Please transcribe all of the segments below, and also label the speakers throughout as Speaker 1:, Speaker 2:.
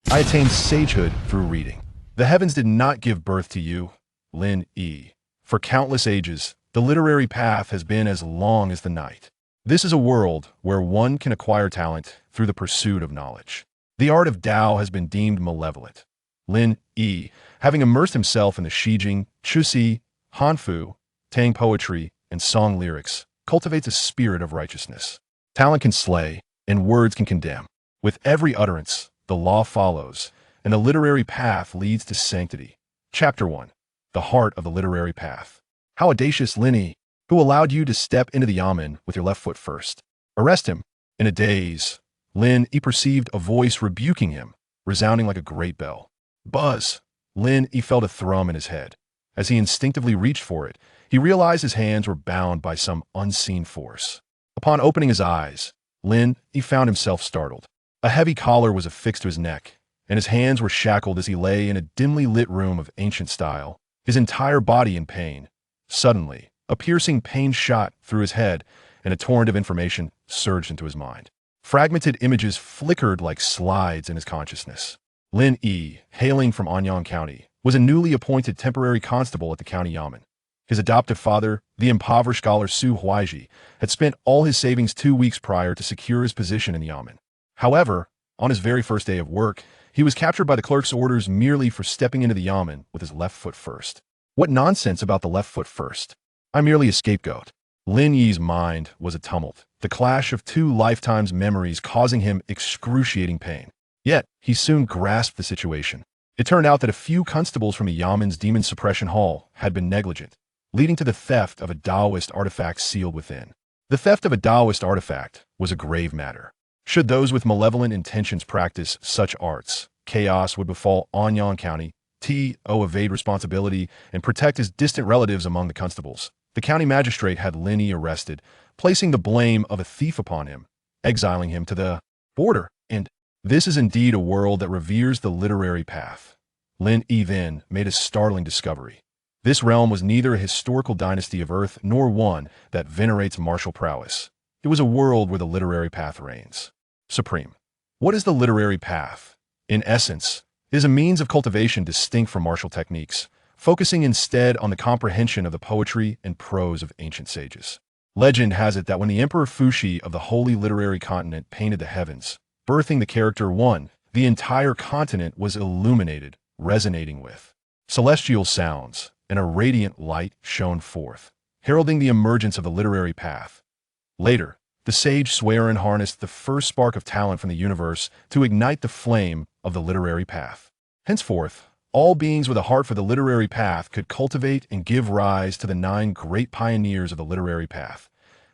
Speaker 1: I attained sagehood through reading. The heavens did not give birth to you, Lin Yi. For countless ages, the literary path has been as long as the night. This is a world where one can acquire talent through the pursuit of knowledge. The art of Tao has been deemed malevolent. Lin Yi, having immersed himself in the Shijing, Chusi, Hanfu, Tang poetry, and song lyrics, cultivates a spirit of righteousness. Talent can slay, and words can condemn. With every utterance, the law follows, and the literary path leads to sanctity. Chapter 1. The Heart of the Literary Path. How audacious Lin Yi, who allowed you to step into the yamen with your left foot first. Arrest him. In a daze, Lin Yi perceived a voice rebuking him, resounding like a great bell. Buzz! Lin Yi felt a thrum in his head. As he instinctively reached for it, he realized his hands were bound by some unseen force. Upon opening his eyes, Lin Yi found himself startled. A heavy collar was affixed to his neck, and his hands were shackled as he lay in a dimly lit room of ancient style, his entire body in pain. Suddenly, a piercing pain shot through his head, and a torrent of information surged into his mind. Fragmented images flickered like slides in his consciousness. Lin Yi, hailing from Anyang County, was a newly appointed temporary constable at the county yamen. His adoptive father, the impoverished scholar Su Huaiji, had spent all his savings 2 weeks prior to secure his position in the yamen. However, on his very first day of work, he was captured by the clerk's orders merely for stepping into the yamen with his left foot first. What nonsense about the left foot first? I'm merely a scapegoat. Lin Yi's mind was a tumult, the clash of 2 lifetimes' memories causing him excruciating pain. Yet, he soon grasped the situation. It turned out that a few constables from the yamen's demon suppression hall had been negligent, leading to the theft of a Daoist artifact sealed within. The theft of a Daoist artifact was a grave matter. Should those with malevolent intentions practice such arts, chaos would befall Anyang County. To evade responsibility and protect his distant relatives among the constables. The county magistrate had Lin Yi arrested, placing the blame of a thief upon him, exiling him to the border. And this is indeed a world that reveres the literary path. Lin Yi then made a startling discovery. This realm was neither a historical dynasty of Earth nor one that venerates martial prowess. It was a world where the literary path reigns supreme. What is the literary path? In essence, it is a means of cultivation distinct from martial techniques, focusing instead on the comprehension of the poetry and prose of ancient sages. Legend has it that when the Emperor Fuxi of the Holy Literary Continent painted the heavens, birthing the character One, the entire continent was illuminated, resonating with celestial sounds, and a radiant light shone forth, heralding the emergence of the literary path. Later, the sage Swearin harnessed the first spark of talent from the universe to ignite the flame of the literary path. Henceforth, all beings with a heart for the literary path could cultivate and give rise to the 9 great pioneers of the literary path.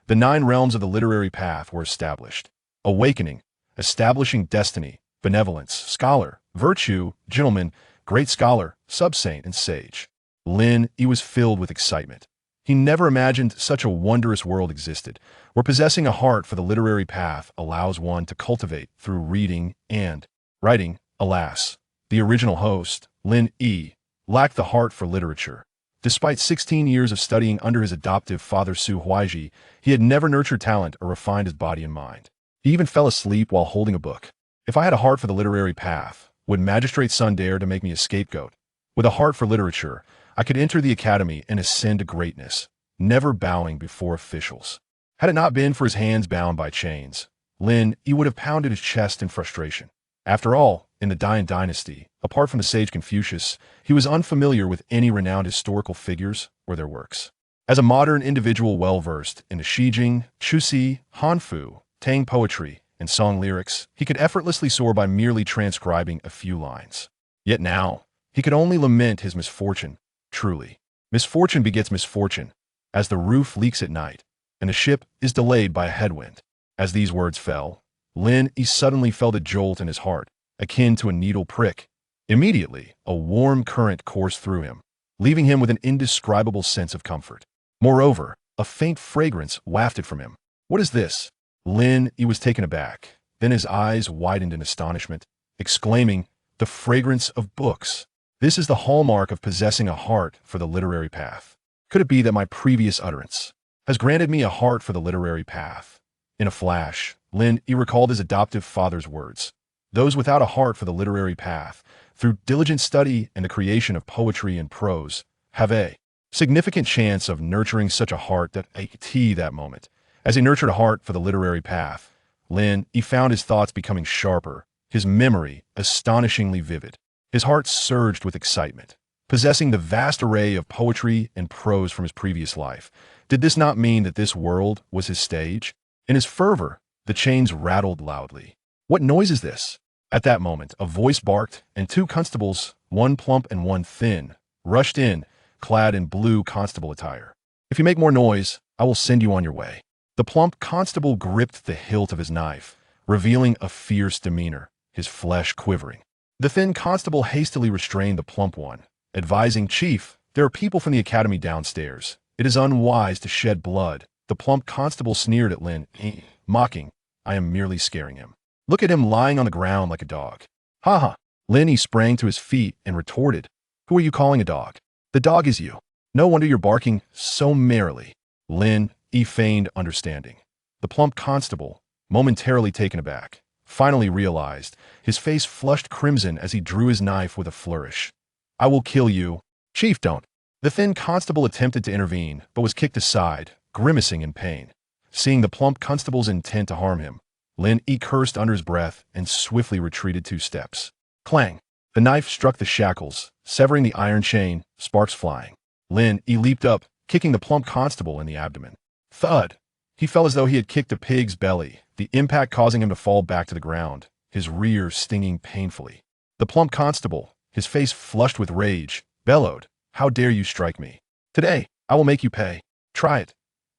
Speaker 1: The 9 realms of the literary path were established. Awakening, establishing destiny, benevolence, scholar, virtue, gentleman, great scholar, subsaint, and sage. Lin Yi was filled with excitement. He never imagined such a wondrous world existed, where possessing a heart for the literary path allows one to cultivate through reading and writing. Alas, the original host, Lin Yi, lacked the heart for literature. Despite 16 years of studying under his adoptive father Su Huaiji, he had never nurtured talent or refined his body and mind. He even fell asleep while holding a book. If I had a heart for the literary path, would Magistrate Sun dare to make me a scapegoat? With a heart for literature, I could enter the academy and ascend to greatness, never bowing before officials. Had it not been for his hands bound by chains, Lin Yi would have pounded his chest in frustration. After all, in the Daoist dynasty, apart from the sage Confucius, he was unfamiliar with any renowned historical figures or their works. As a modern individual well-versed in the Shijing, Chusi, Hanfu, Tang poetry, and song lyrics, he could effortlessly soar by merely transcribing a few lines. Yet now, he could only lament his misfortune. Truly, misfortune begets misfortune, as the roof leaks at night, and the ship is delayed by a headwind. As these words fell, Lin Yi suddenly felt a jolt in his heart, akin to a needle prick. Immediately, a warm current coursed through him, leaving him with an indescribable sense of comfort. Moreover, a faint fragrance wafted from him. What is this? Lin Yi was taken aback. Then his eyes widened in astonishment, exclaiming, "The fragrance of books! This is the hallmark of possessing a heart for the literary path. Could it be that my previous utterance has granted me a heart for the literary path?" In a flash, Lin Yi recalled his adoptive father's words. Those without a heart for the literary path, through diligent study and the creation of poetry and prose, have a significant chance of nurturing such a heart that moment. As he nurtured a heart for the literary path, Lin Yi found his thoughts becoming sharper, his memory astonishingly vivid. His heart surged with excitement. Possessing the vast array of poetry and prose from his previous life, did this not mean that this world was his stage? In his fervor, the chains rattled loudly. What noise is this? At that moment, a voice barked, and two constables, one plump and one thin, rushed in, clad in blue constable attire. If you make more noise, I will send you on your way. The plump constable gripped the hilt of his knife, revealing a fierce demeanor, his flesh quivering. The thin constable hastily restrained the plump one, advising, "Chief, there are people from the academy downstairs. It is unwise to shed blood." The plump constable sneered at Lin Yi, mocking, "I am merely scaring him. Look at him lying on the ground like a dog." "Ha ha!" Lin Yi sprang to his feet and retorted, "Who are you calling a dog? The dog is you. No wonder you're barking so merrily." Lin Yi feigned understanding. The plump constable, momentarily taken aback, finally realized, his face flushed crimson as he drew his knife with a flourish. "I will kill you." "Chief, don't." The thin constable attempted to intervene, but was kicked aside, grimacing in pain. Seeing the plump constable's intent to harm him, Lin Yi cursed under his breath and swiftly retreated 2 steps. Clang! The knife struck the shackles, severing the iron chain, sparks flying. Lin Yi leaped up, kicking the plump constable in the abdomen. Thud! He fell as though he had kicked a pig's belly, the impact causing him to fall back to the ground, his rear stinging painfully. The plump constable, his face flushed with rage, bellowed, "How dare you strike me? Today, I will make you pay. Try it."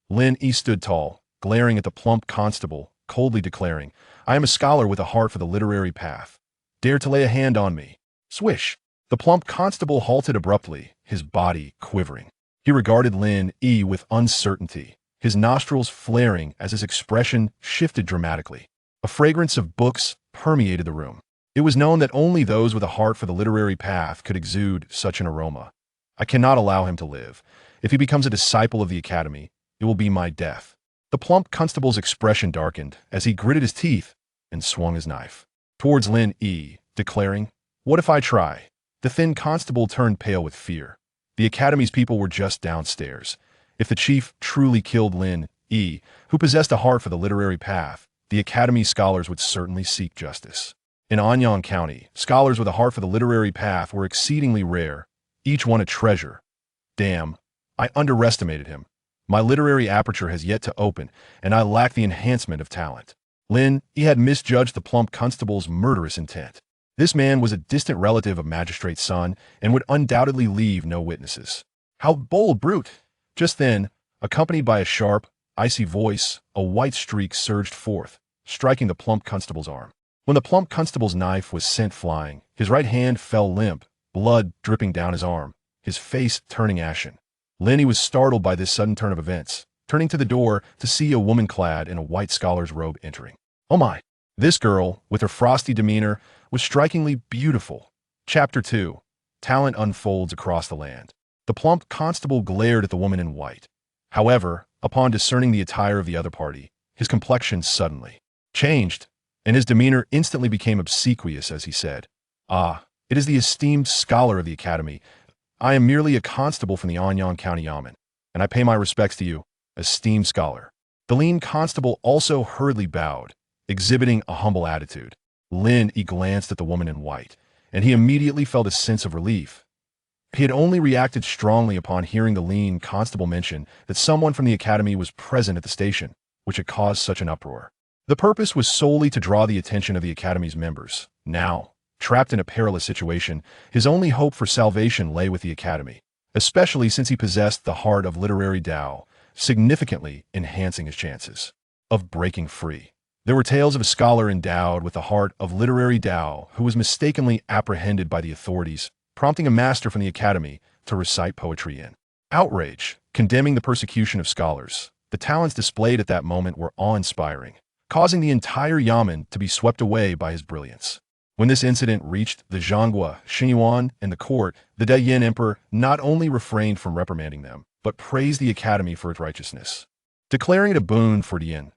Speaker 1: Lin Yi stood tall, glaring at the plump constable, coldly declaring, "I am a scholar with a heart for the literary path. Dare to lay a hand on me." Swish! The plump constable halted abruptly, his body quivering. He regarded Lin Yi with uncertainty, his nostrils flaring as his expression shifted dramatically. A fragrance of books permeated the room. It was known that only those with a heart for the literary path could exude such an aroma. "I cannot allow him to live. If he becomes a disciple of the academy, it will be my death." The plump constable's expression darkened as he gritted his teeth and swung his knife towards Lin Yi, declaring, "What if I try?" The thin constable turned pale with fear. The academy's people were just downstairs. If the chief truly killed Lin Yi, who possessed a heart for the literary path, the academy's scholars would certainly seek justice. In Anyang County, scholars with a heart for the literary path were exceedingly rare, each one a treasure. Damn, I underestimated him. My literary aperture has yet to open, and I lack the enhancement of talent. Lin Yi had misjudged the plump constable's murderous intent. This man was a distant relative of Magistrate's son and would undoubtedly leave no witnesses. How bold brute! Just then, accompanied by a sharp, icy voice, a white streak surged forth, striking the plump constable's arm. When the plump constable's knife was sent flying, his right hand fell limp, blood dripping down his arm, his face turning ashen. Lin Yi was startled by this sudden turn of events, turning to the door to see a woman clad in a white scholar's robe entering. Oh my! This girl, with her frosty demeanor, was strikingly beautiful. Chapter 2. Talent unfolds across the land. The plump constable glared at the woman in white. However, upon discerning the attire of the other party, his complexion suddenly changed, and his demeanor instantly became obsequious as he said, "Ah, it is the esteemed scholar of the academy. I am merely a constable from the Anyang County Yamen, and I pay my respects to you, esteemed scholar." The lean constable also hurriedly bowed, exhibiting a humble attitude. Lin Yi glanced at the woman in white, and he immediately felt a sense of relief. He had only reacted strongly upon hearing the lean constable mention that someone from the academy was present at the station, which had caused such an uproar. The purpose was solely to draw the attention of the academy's members. Now, trapped in a perilous situation, his only hope for salvation lay with the academy, especially since he possessed the heart of literary Dao, significantly enhancing his chances of breaking free. There were tales of a scholar endowed with the heart of literary Dao who was mistakenly apprehended by the authorities, prompting a master from the academy to recite poetry in outrage, condemning the persecution of scholars. The talents displayed at that moment were awe-inspiring, causing the entire Yamen to be swept away by his brilliance. When this incident reached the Zhonghua, Xinyuan, and the court, the Daoist emperor not only refrained from reprimanding them, but praised the academy for its righteousness. Declaring it a boon for Dian,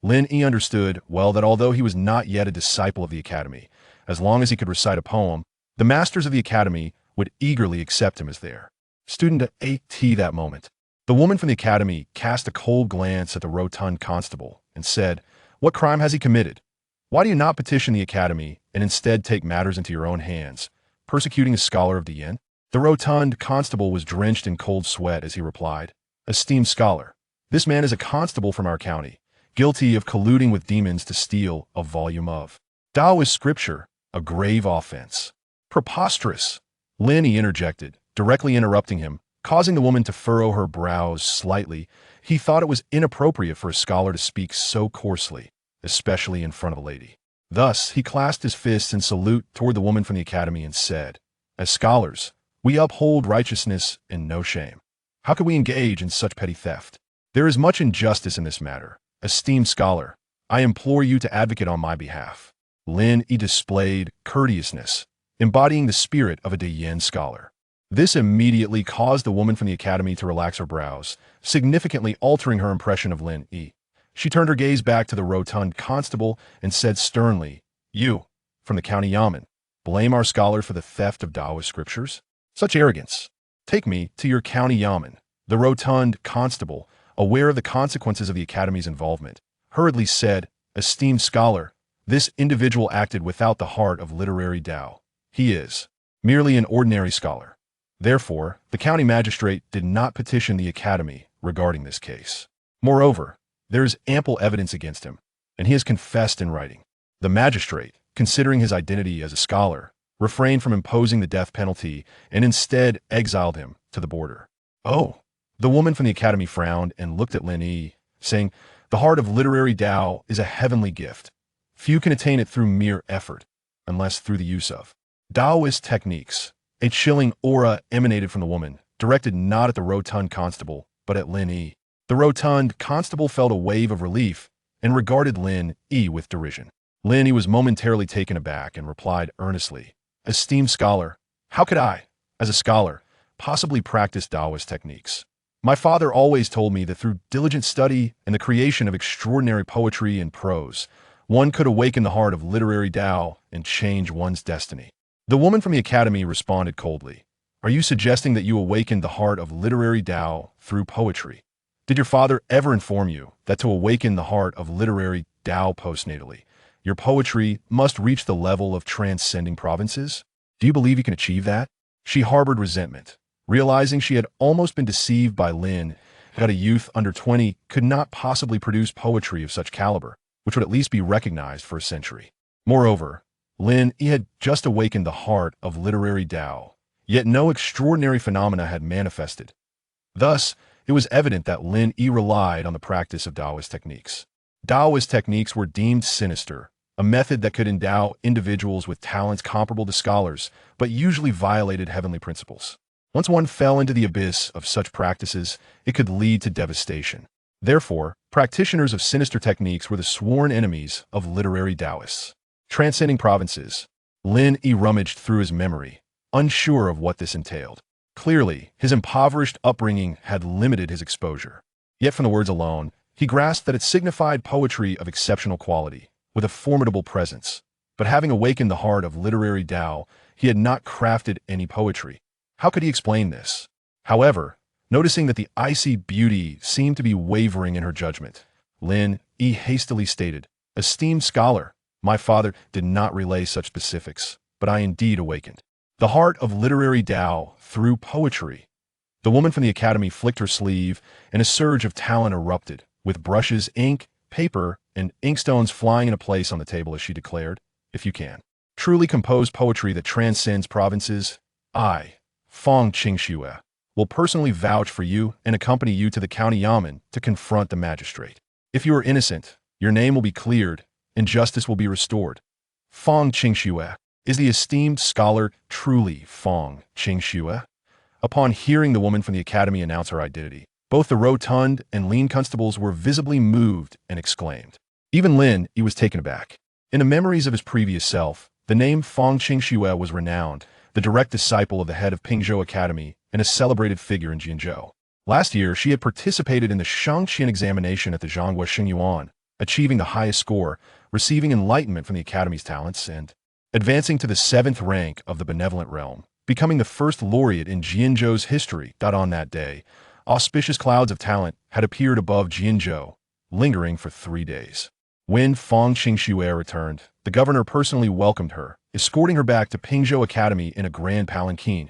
Speaker 1: Lin Yi understood well that although he was not yet a disciple of the academy, As long as he could recite a poem, the masters of the academy would eagerly accept him as their student at that moment. The woman from the academy cast a cold glance at the rotund constable and said, "What crime has he committed? Why do you not petition the academy and instead take matters into your own hands, persecuting a scholar of the yin?" The rotund constable was drenched in cold sweat as he replied, "Esteemed scholar, this man is a constable from our county, guilty of colluding with demons to steal a volume of Daoist scripture, a grave offense." "Preposterous!" Lin Yi interjected, directly interrupting him, causing the woman to furrow her brows slightly. He thought it was inappropriate for a scholar to speak so coarsely, especially in front of a lady. Thus, he clasped his fists in salute toward the woman from the academy and said, "As scholars, we uphold righteousness and no shame. How could we engage in such petty theft? There is much injustice in this matter. Esteemed scholar, I implore you to advocate on my behalf." Lin Yi displayed courteousness, embodying the spirit of a Daoist scholar. This immediately caused the woman from the academy to relax her brows, significantly altering her impression of Lin Yi. She turned her gaze back to the rotund constable and said sternly, "You, from the county yamen, blame our scholar for the theft of Daoist scriptures? Such arrogance! Take me to your county yamen." The rotund constable, aware of the consequences of the academy's involvement, hurriedly said, "Esteemed scholar, this individual acted without the heart of literary Dao. He is merely an ordinary scholar. Therefore, the county magistrate did not petition the academy regarding this case. Moreover, there is ample evidence against him, and he has confessed in writing." The magistrate, considering his identity as a scholar, refrained from imposing the death penalty and instead exiled him to the border. "Oh!" The woman from the academy frowned and looked at Lin Yi, saying, "The heart of literary Dao is a heavenly gift. Few can attain it through mere effort, unless through the use of Daoist techniques." A chilling aura emanated from the woman, directed not at the rotund constable, but at Lin Yi. The rotund constable felt a wave of relief and regarded Lin Yi with derision. Lin Yi was momentarily taken aback and replied earnestly, "Esteemed scholar, how could I, as a scholar, possibly practice Daoist techniques? My father always told me that through diligent study and the creation of extraordinary poetry and prose, one could awaken the heart of literary Dao and change one's destiny." The woman from the academy responded coldly, "Are you suggesting that you awakened the heart of literary Dao through poetry? Did your father ever inform you that to awaken the heart of literary Dao postnatally, your poetry must reach the level of transcending provinces? Do you believe you can achieve that?" She harbored resentment, realizing she had almost been deceived by Lin, that a youth under 20 could not possibly produce poetry of such caliber, which would at least be recognized for a century. Moreover, Lin Yi had just awakened the heart of literary Dao, yet no extraordinary phenomena had manifested. Thus, it was evident that Lin Yi relied on the practice of Daoist techniques. Daoist techniques were deemed sinister, a method that could endow individuals with talents comparable to scholars, but usually violated heavenly principles. Once one fell into the abyss of such practices, it could lead to devastation. Therefore, practitioners of sinister techniques were the sworn enemies of literary Daoists. Transcending provinces. Lin Yi rummaged through his memory, unsure of what this entailed. Clearly, his impoverished upbringing had limited his exposure. Yet from the words alone, he grasped that it signified poetry of exceptional quality, with a formidable presence. But having awakened the heart of literary Dao, he had not crafted any poetry. How could he explain this? However, noticing that the icy beauty seemed to be wavering in her judgment, Lin Yi hastily stated, "Esteemed scholar, my father did not relay such specifics, but I indeed awakened the heart of literary Dao through poetry." The woman from the academy flicked her sleeve, and a surge of talent erupted, with brushes, ink, paper, and inkstones flying into place on the table as she declared, "If you can truly compose poetry that transcends provinces, I, Fong Qingxue, will personally vouch for you and accompany you to the county yamen to confront the magistrate. If you are innocent, your name will be cleared, and justice will be restored." Fong Qingxue. Is the esteemed scholar truly Fong Qingxue? Upon hearing the woman from the academy announce her identity, both the rotund and lean constables were visibly moved and exclaimed. Even Lin Yi was taken aback. In the memories of his previous self, the name Fong Qingxue was renowned, the direct disciple of the head of Pingzhou Academy and a celebrated figure in Jinzhou. Last year, she had participated in the Shangqian examination at the Zhonghua Xingyuan, achieving the highest score, receiving enlightenment from the academy's talents, and advancing to the 7th rank of the benevolent realm, becoming the first laureate in Jianzhou's history. On that day, auspicious clouds of talent had appeared above Jianzhou, lingering for 3 days. When Fang Qingxue returned, the governor personally welcomed her, escorting her back to Pingzhou Academy in a grand palanquin.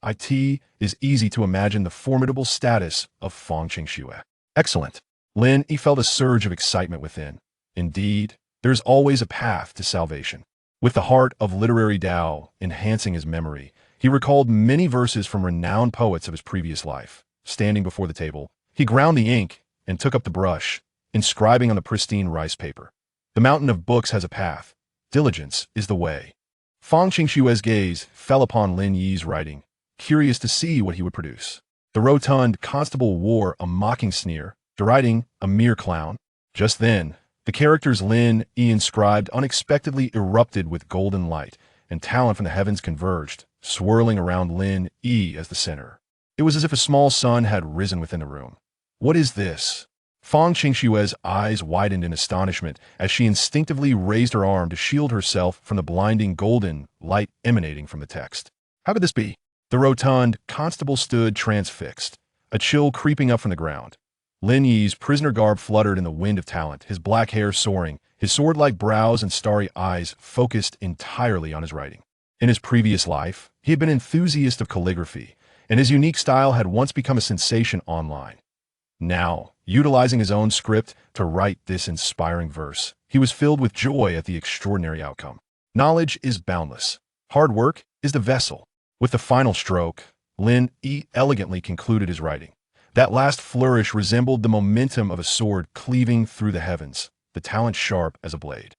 Speaker 1: It is easy to imagine the formidable status of Fang Qingxue. Excellent. Lin Yi felt a surge of excitement within. Indeed, there is always a path to salvation. With the heart of literary Dao enhancing his memory, he recalled many verses from renowned poets of his previous life. Standing before the table, he ground the ink and took up the brush, inscribing on the pristine rice paper. The mountain of books has a path. Diligence is the way. Fang Qingxue's gaze fell upon Lin Yi's writing, curious to see what he would produce. The rotund constable wore a mocking sneer, deriding a mere clown. Just then, the characters Lin Yi inscribed unexpectedly erupted with golden light, and talent from the heavens converged, swirling around Lin Yi as the center. It was as if a small sun had risen within the room. What is this? Fang Qingxue's eyes widened in astonishment as she instinctively raised her arm to shield herself from the blinding golden light emanating from the text. How could this be? The rotund constable stood transfixed, a chill creeping up from the ground. Lin Yi's prisoner garb fluttered in the wind of talent, his black hair soaring, his sword-like brows and starry eyes focused entirely on his writing. In his previous life, he had been an enthusiast of calligraphy, and his unique style had once become a sensation online. Now, utilizing his own script to write this inspiring verse, he was filled with joy at the extraordinary outcome. Knowledge is boundless. Hard work is the vessel. With the final stroke, Lin Yi elegantly concluded his writing. That last flourish resembled the momentum of a sword cleaving through the heavens, the talent sharp as a blade.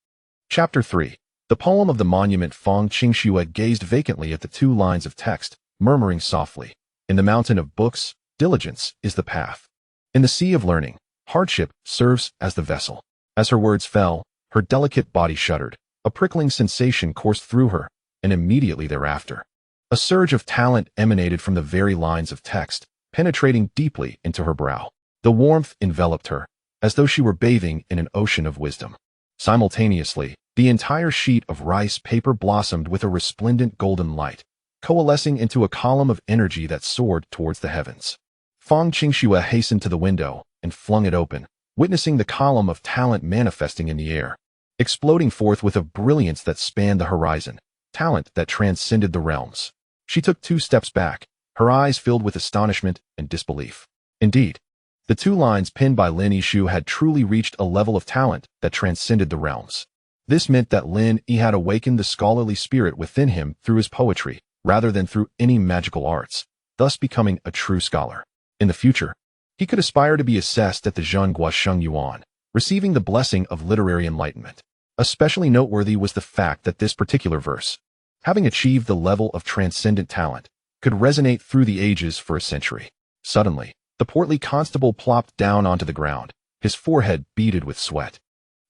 Speaker 1: Chapter 3. The poem of the monument. Fang Qingxue gazed vacantly at the 2 lines of text, murmuring softly, "In the mountain of books, diligence is the path. In the sea of learning, hardship serves as the vessel." As her words fell, her delicate body shuddered. A prickling sensation coursed through her, and immediately thereafter, a surge of talent emanated from the very lines of text, penetrating deeply into her brow. The warmth enveloped her, as though she were bathing in an ocean of wisdom. Simultaneously, the entire sheet of rice paper blossomed with a resplendent golden light, coalescing into a column of energy that soared towards the heavens. Fang Qingxue hastened to the window and flung it open, witnessing the column of talent manifesting in the air, exploding forth with a brilliance that spanned the horizon, talent that transcended the realms. She took 2 steps back, her eyes filled with astonishment and disbelief. Indeed, the 2 lines penned by Lin Yi had truly reached a level of talent that transcended the realms. This meant that Lin Yi had awakened the scholarly spirit within him through his poetry, rather than through any magical arts, thus becoming a true scholar. In the future, he could aspire to be assessed at the Zhenghua Sheng Yuan, receiving the blessing of literary enlightenment. Especially noteworthy was the fact that this particular verse, having achieved the level of transcendent talent, could resonate through the ages for a century. Suddenly, the portly constable plopped down onto the ground, his forehead beaded with sweat,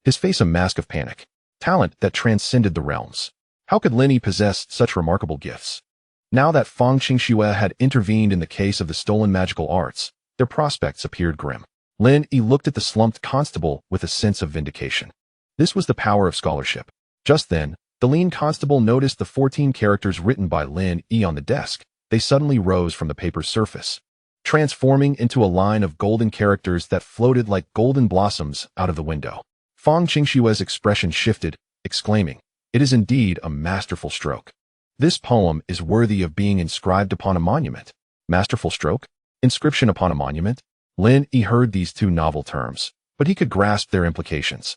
Speaker 1: his face a mask of panic. Talent that transcended the realms. How could Lin Yi possess such remarkable gifts? Now that Fang Qingxue had intervened in the case of the stolen magical arts, their prospects appeared grim. Lin Yi looked at the slumped constable with a sense of vindication. This was the power of scholarship. Just then, the lean constable noticed the 14 characters written by Lin Yi on the desk. They suddenly rose from the paper's surface, transforming into a line of golden characters that floated like golden blossoms out of the window. Fang Qingxue's expression shifted, exclaiming, "It is indeed a masterful stroke. This poem is worthy of being inscribed upon a monument." Masterful stroke? Inscription upon a monument? Lin Yi heard these 2 novel terms, but he could grasp their implications.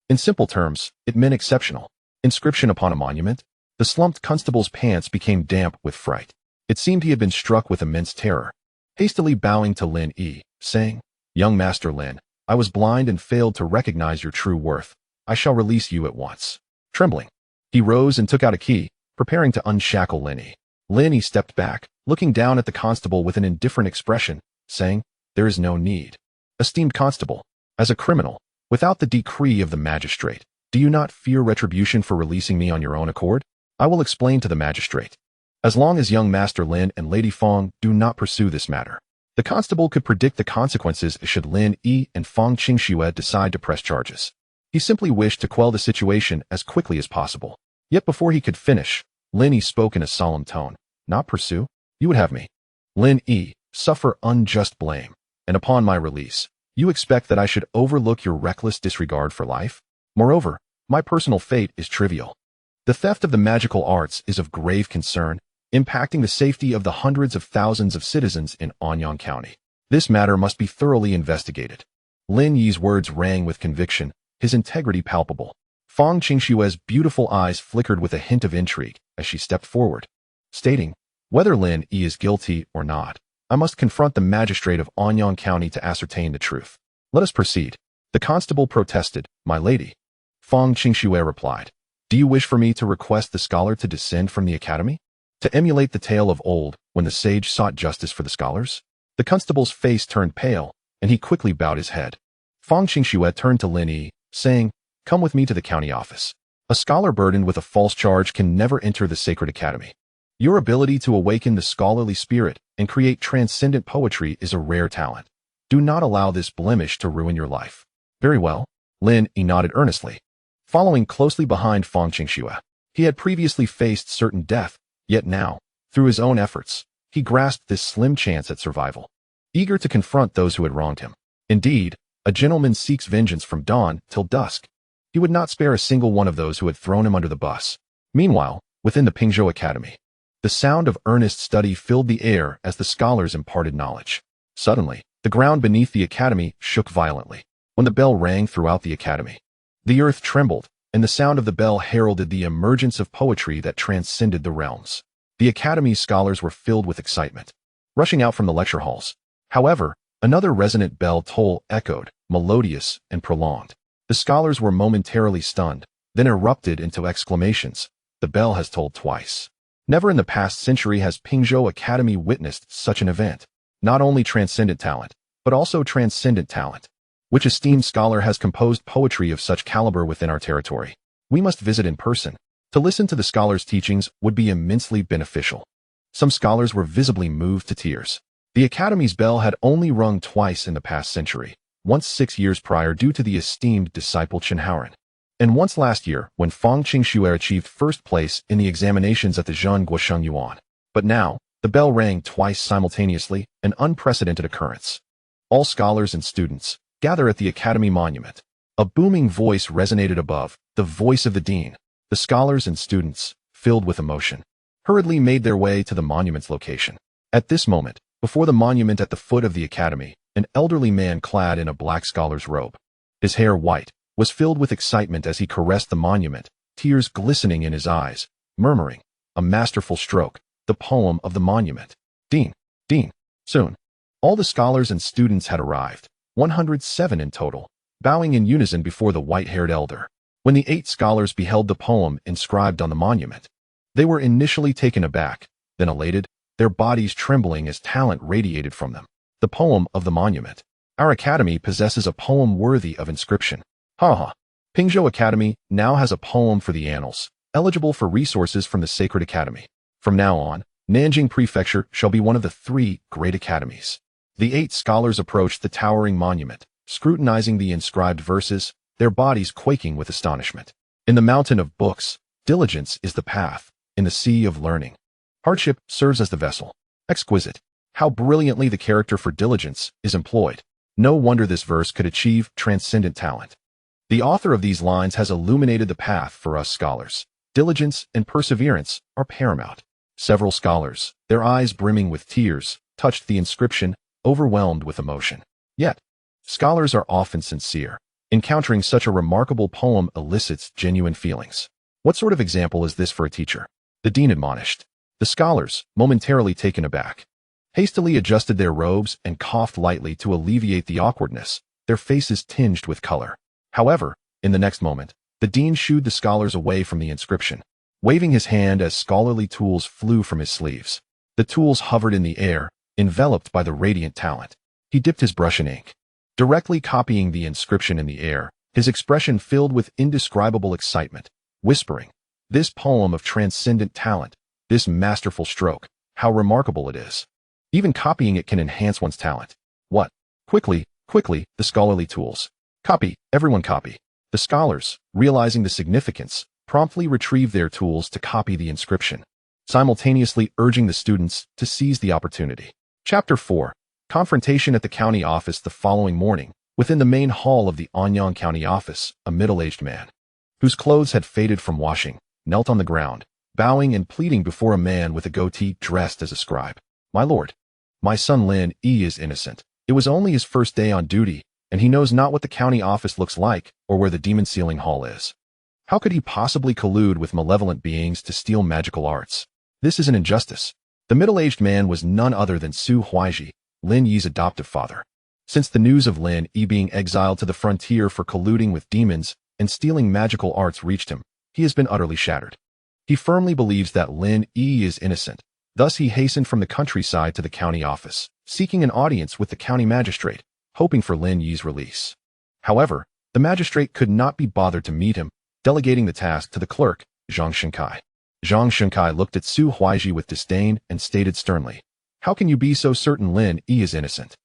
Speaker 1: In simple terms, it meant exceptional. Inscription upon a monument? The slumped constable's pants became damp with fright. It seemed he had been struck with immense terror. Hastily bowing to Lin Yi, saying, "Young Master Lin, I was blind and failed to recognize your true worth. I shall release you at once." Trembling, he rose and took out a key, preparing to unshackle Lin Yi. Lin Yi stepped back, looking down at the constable with an indifferent expression, saying, "There is no need. Esteemed constable, as a criminal, without the decree of the magistrate, do you not fear retribution for releasing me on your own accord? I will explain to the magistrate. As long as young Master Lin and Lady Fang do not pursue this matter." The constable could predict the consequences should Lin Yi and Fang Qingxue decide to press charges. He simply wished to quell the situation as quickly as possible. Yet before he could finish, Lin Yi spoke in a solemn tone. Not pursue? You would have me, Lin Yi, suffer unjust blame, and upon my release, you expect that I should overlook your reckless disregard for life? Moreover, my personal fate is trivial. The theft of the magical arts is of grave concern, impacting the safety of the hundreds of thousands of citizens in Anyang County. This matter must be thoroughly investigated. Lin Yi's words rang with conviction, his integrity palpable. Fang Qingshue's beautiful eyes flickered with a hint of intrigue as she stepped forward, stating, whether Lin Yi is guilty or not, I must confront the magistrate of Anyang County to ascertain the truth. Let us proceed. The constable protested, my lady. Fang Qingxue replied, do you wish for me to request the scholar to descend from the academy? To emulate the tale of old, when the sage sought justice for the scholars? The constable's face turned pale, and he quickly bowed his head. Fang Qingxue turned to Lin Yi, saying, come with me to the county office. A scholar burdened with a false charge can never enter the sacred academy. Your ability to awaken the scholarly spirit and create transcendent poetry is a rare talent. Do not allow this blemish to ruin your life. Very well. Lin Yi nodded earnestly. Following closely behind Fang Qingxue, he had previously faced certain death, yet now, through his own efforts, he grasped this slim chance at survival. Eager to confront those who had wronged him. Indeed, a gentleman seeks vengeance from dawn till dusk. He would not spare a single one of those who had thrown him under the bus. Meanwhile, within the Pingzhou Academy, the sound of earnest study filled the air as the scholars imparted knowledge. Suddenly, the ground beneath the academy shook violently. When the bell rang throughout the academy, the earth trembled, and the sound of the bell heralded the emergence of poetry that transcended the realms. The academy's scholars were filled with excitement, rushing out from the lecture halls. However, another resonant bell toll echoed, melodious and prolonged. The scholars were momentarily stunned, then erupted into exclamations. The bell has tolled twice. Never in the past century has Pingzhou Academy witnessed such an event. Not only transcendent talent, but also transcendent talent. Which esteemed scholar has composed poetry of such caliber within our territory? We must visit in person. To listen to the scholar's teachings would be immensely beneficial. Some scholars were visibly moved to tears. The Academy's bell had only rung twice in the past century, once 6 years prior due to the esteemed disciple Chen Haoren, and once last year when Fang Qingxue achieved first place in the examinations at the Zhen Guosheng Yuan. But now, the bell rang twice simultaneously, an unprecedented occurrence. All scholars and students, gather at the Academy monument. A booming voice resonated above, the voice of the dean. The scholars and students, filled with emotion, hurriedly made their way to the monument's location. At this moment, before the monument at the foot of the academy, an elderly man clad in a black scholar's robe, his hair white, was filled with excitement as he caressed the monument, tears glistening in his eyes, murmuring, a masterful stroke, the poem of the monument. Dean, soon. All the scholars and students had arrived, 107 in total, bowing in unison before the white-haired elder. When the 8 scholars beheld the poem inscribed on the monument, they were initially taken aback, then elated, their bodies trembling as talent radiated from them. The poem of the monument. Our academy possesses a poem worthy of inscription. Pingzhou Academy now has a poem for the annals, eligible for resources from the Sacred Academy. From now on, Nanjing Prefecture shall be one of the 3 great academies. The 8 scholars approached the towering monument, scrutinizing the inscribed verses, their bodies quaking with astonishment. In the mountain of books, diligence is the path. In the sea of learning, hardship serves as the vessel. Exquisite. How brilliantly the character for diligence is employed. No wonder this verse could achieve transcendent talent. The author of these lines has illuminated the path for us scholars. Diligence and perseverance are paramount. Several scholars, their eyes brimming with tears, touched the inscription, overwhelmed with emotion. Yet, scholars are often sincere. Encountering such a remarkable poem elicits genuine feelings. What sort of example is this for a teacher? The dean admonished. The scholars, momentarily taken aback, hastily adjusted their robes and coughed lightly to alleviate the awkwardness, their faces tinged with color. However, in the next moment, the dean shooed the scholars away from the inscription, waving his hand as scholarly tools flew from his sleeves. The tools hovered in the air, enveloped by the radiant talent. He dipped his brush in ink, directly copying the inscription in the air, his expression filled with indescribable excitement, whispering, "This poem of transcendent talent, this masterful stroke, how remarkable it is. Even copying it can enhance one's talent." What? Quickly, the scholarly tools. Copy, everyone copy. The scholars, realizing the significance, promptly retrieved their tools to copy the inscription, simultaneously urging the students to seize the opportunity. Chapter 4. Confrontation at the county office. The following morning, within the main hall of the Anyang County office, a middle-aged man, whose clothes had faded from washing, knelt on the ground, bowing and pleading before a man with a goatee dressed as a scribe. My lord, my son Lin Yi is innocent. It was only his first day on duty, and he knows not what the county office looks like or where the demon sealing hall is. How could he possibly collude with malevolent beings to steal magical arts? This is an injustice. The middle-aged man was none other than Su Huaiji, Lin Yi's adoptive father. Since the news of Lin Yi being exiled to the frontier for colluding with demons and stealing magical arts reached him, he has been utterly shattered. He firmly believes that Lin Yi is innocent. Thus he hastened from the countryside to the county office, seeking an audience with the county magistrate, hoping for Lin Yi's release. However, the magistrate could not be bothered to meet him, delegating the task to the clerk, Zhang Shenkai. Zhang Shenkai looked at Su Huaiji with disdain and stated sternly, "How can you be so certain Lin Yi is innocent?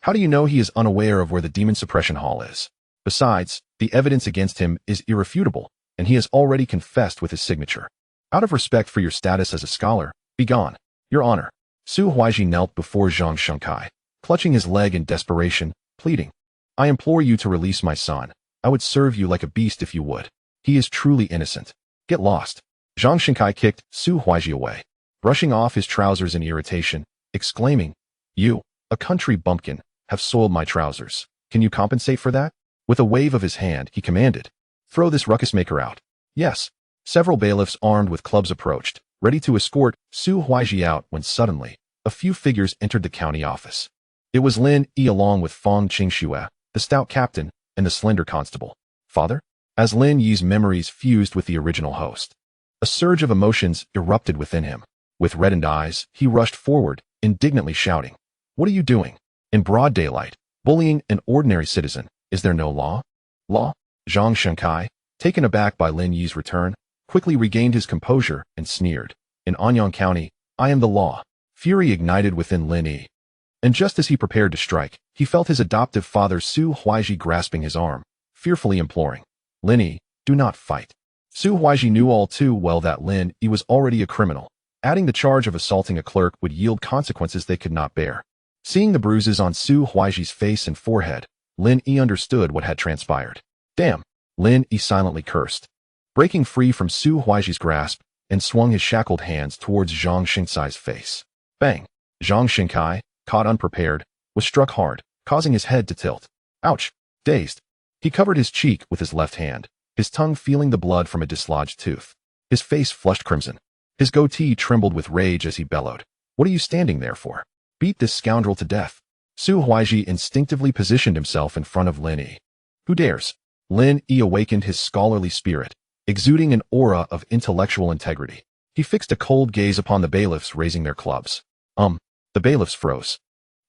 Speaker 1: How do you know he is unaware of where the demon suppression hall is? Besides, the evidence against him is irrefutable, and he has already confessed with his signature. Out of respect for your status as a scholar, be gone, Your Honor." Su Huaiji knelt before Zhang Shenkai, clutching his leg in desperation, pleading, "I implore you to release my son. I would serve you like a beast if you would. He is truly innocent. Get lost." Zhang Shenkai kicked Su Huaiji away, brushing off his trousers in irritation, exclaiming, "You, a country bumpkin, have soiled my trousers. Can you compensate for that?" With a wave of his hand, he commanded, "Throw this ruckus maker out." Yes. Several bailiffs armed with clubs approached, ready to escort Su Huaiji out when suddenly, a few figures entered the county office. It was Lin Yi along with Fang Qingxue, the stout captain, and the slender constable. Father? As Lin Yi's memories fused with the original host, a surge of emotions erupted within him. With reddened eyes, he rushed forward, indignantly shouting, "What are you doing? In broad daylight, bullying an ordinary citizen. Is there no law?" Law? Zhang Shenkai, taken aback by Lin Yi's return, quickly regained his composure and sneered, "In Anyang County, I am the law." Fury ignited within Lin Yi. And just as he prepared to strike, he felt his adoptive father Su Huaiji grasping his arm, fearfully imploring, "Lin Yi, do not fight." Su Huaiji knew all too well that Lin Yi was already a criminal. Adding the charge of assaulting a clerk would yield consequences they could not bear. Seeing the bruises on Su Huaiji's face and forehead, Lin Yi understood what had transpired. "Damn!" Lin Yi silently cursed, breaking free from Su Huaiji's grasp and swung his shackled hands towards Zhang Shenkai face. Bang! Zhang Shenkai, caught unprepared, was struck hard, causing his head to tilt. Ouch! Dazed, he covered his cheek with his left hand, his tongue feeling the blood from a dislodged tooth. His face flushed crimson. His goatee trembled with rage as he bellowed, "What are you standing there for? Beat this scoundrel to death." Su Huaiji instinctively positioned himself in front of Lin Yi. "Who dares?" Lin Yi awakened his scholarly spirit, exuding an aura of intellectual integrity. He fixed a cold gaze upon the bailiffs raising their clubs. The bailiffs froze,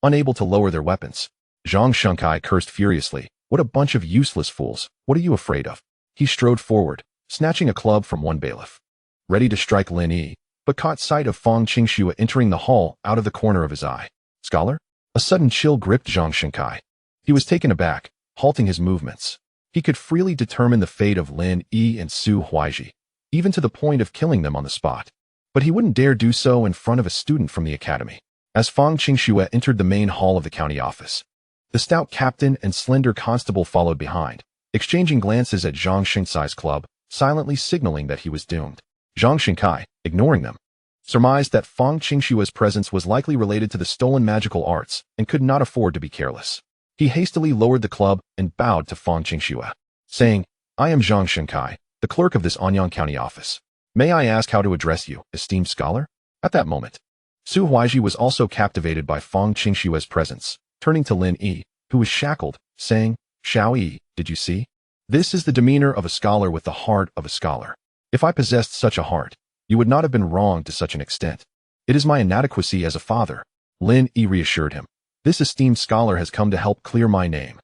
Speaker 1: unable to lower their weapons. Zhang Shenkai cursed furiously, "What a bunch of useless fools. What are you afraid of?" He strode forward, snatching a club from one bailiff, ready to strike Lin Yi, but caught sight of Fang Qingxue entering the hall out of the corner of his eye. "Scholar?" A sudden chill gripped Zhang Shenkai. He was taken aback, halting his movements. He could freely determine the fate of Lin Yi and Su Huaiji, even to the point of killing them on the spot. But he wouldn't dare do so in front of a student from the academy. As Fang Qingxue entered the main hall of the county office, the stout captain and slender constable followed behind, exchanging glances at Zhang Shenkai's club, silently signaling that he was doomed. Zhang Shenkai, ignoring them, surmised that Fang Qingxue's presence was likely related to the stolen magical arts and could not afford to be careless. He hastily lowered the club and bowed to Fang Qingxue, saying, "I am Zhang Shenkai, the clerk of this Anyang County office. May I ask how to address you, esteemed scholar?" At that moment, Su Huaiji was also captivated by Fang Qingxue's presence, turning to Lin Yi, who was shackled, saying, "Xiao Yi, did you see? This is the demeanor of a scholar with the heart of a scholar. If I possessed such a heart, you would not have been wronged to such an extent. It is my inadequacy as a father." Lin Yi reassured him. "This esteemed scholar has come to help clear my name."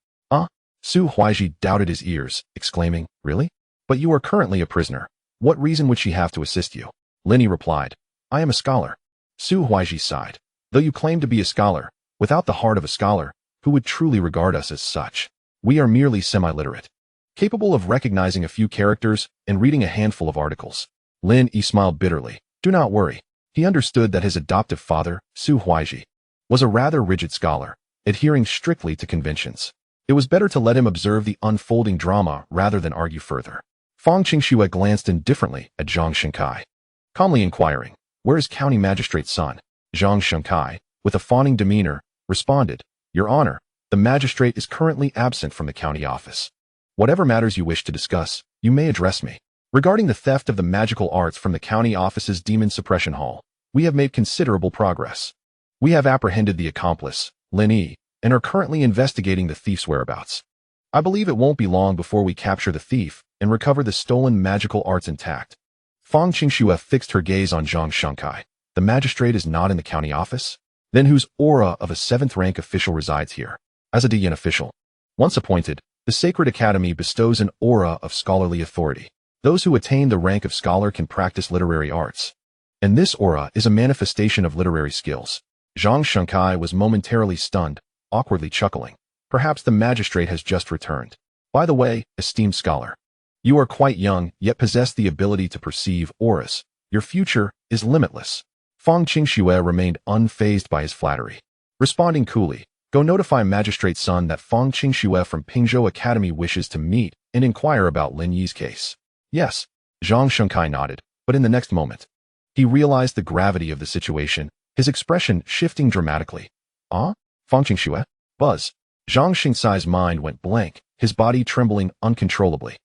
Speaker 1: Su Huaiji doubted his ears, exclaiming, "Really? But you are currently a prisoner. What reason would she have to assist you?" Lin Yi replied, "I am a scholar." Su Huaiji sighed. "Though you claim to be a scholar, without the heart of a scholar, who would truly regard us as such? We are merely semi-literate." capable of recognizing a few characters and reading a handful of articles. Lin Yi smiled bitterly. Do not worry. He understood that his adoptive father, Su Huaiji, was a rather rigid scholar, adhering strictly to conventions. It was better to let him observe the unfolding drama rather than argue further. Fang Qingxue glanced indifferently at Zhang Shenkai, calmly inquiring, "Where is County Magistrate's son?" Zhang Shenkai, with a fawning demeanor, responded, "Your Honor, the magistrate is currently absent from the county office. Whatever matters you wish to discuss, you may address me. Regarding the theft of the magical arts from the county office's demon suppression hall, we have made considerable progress. We have apprehended the accomplice, Lin Yi, and are currently investigating the thief's whereabouts. I believe it won't be long before we capture the thief and recover the stolen magical arts intact." Fang Qingxue fixed her gaze on Zhang Shenkai. The magistrate is not in the county office? Then whose aura of a 7th rank official resides here? As a Daoist official, once appointed, the Sacred Academy bestows an aura of scholarly authority. Those who attain the rank of scholar can practice literary arts. And this aura is a manifestation of literary skills. Zhang Shenkai was momentarily stunned, awkwardly chuckling. Perhaps the magistrate has just returned. By the way, esteemed scholar, you are quite young, yet possess the ability to perceive auras. Your future is limitless. Fang Qingxue remained unfazed by his flattery. Responding coolly, "Go notify Magistrate's son that Fang Qingxue from Pingzhou Academy wishes to meet and inquire about Lin Yi's case." Yes, Zhang Shenkai nodded, but in the next moment, he realized the gravity of the situation, his expression shifting dramatically. "Ah? Fang Qingxue?" Buzz. Zhang Xingcai's mind went blank, his body trembling uncontrollably.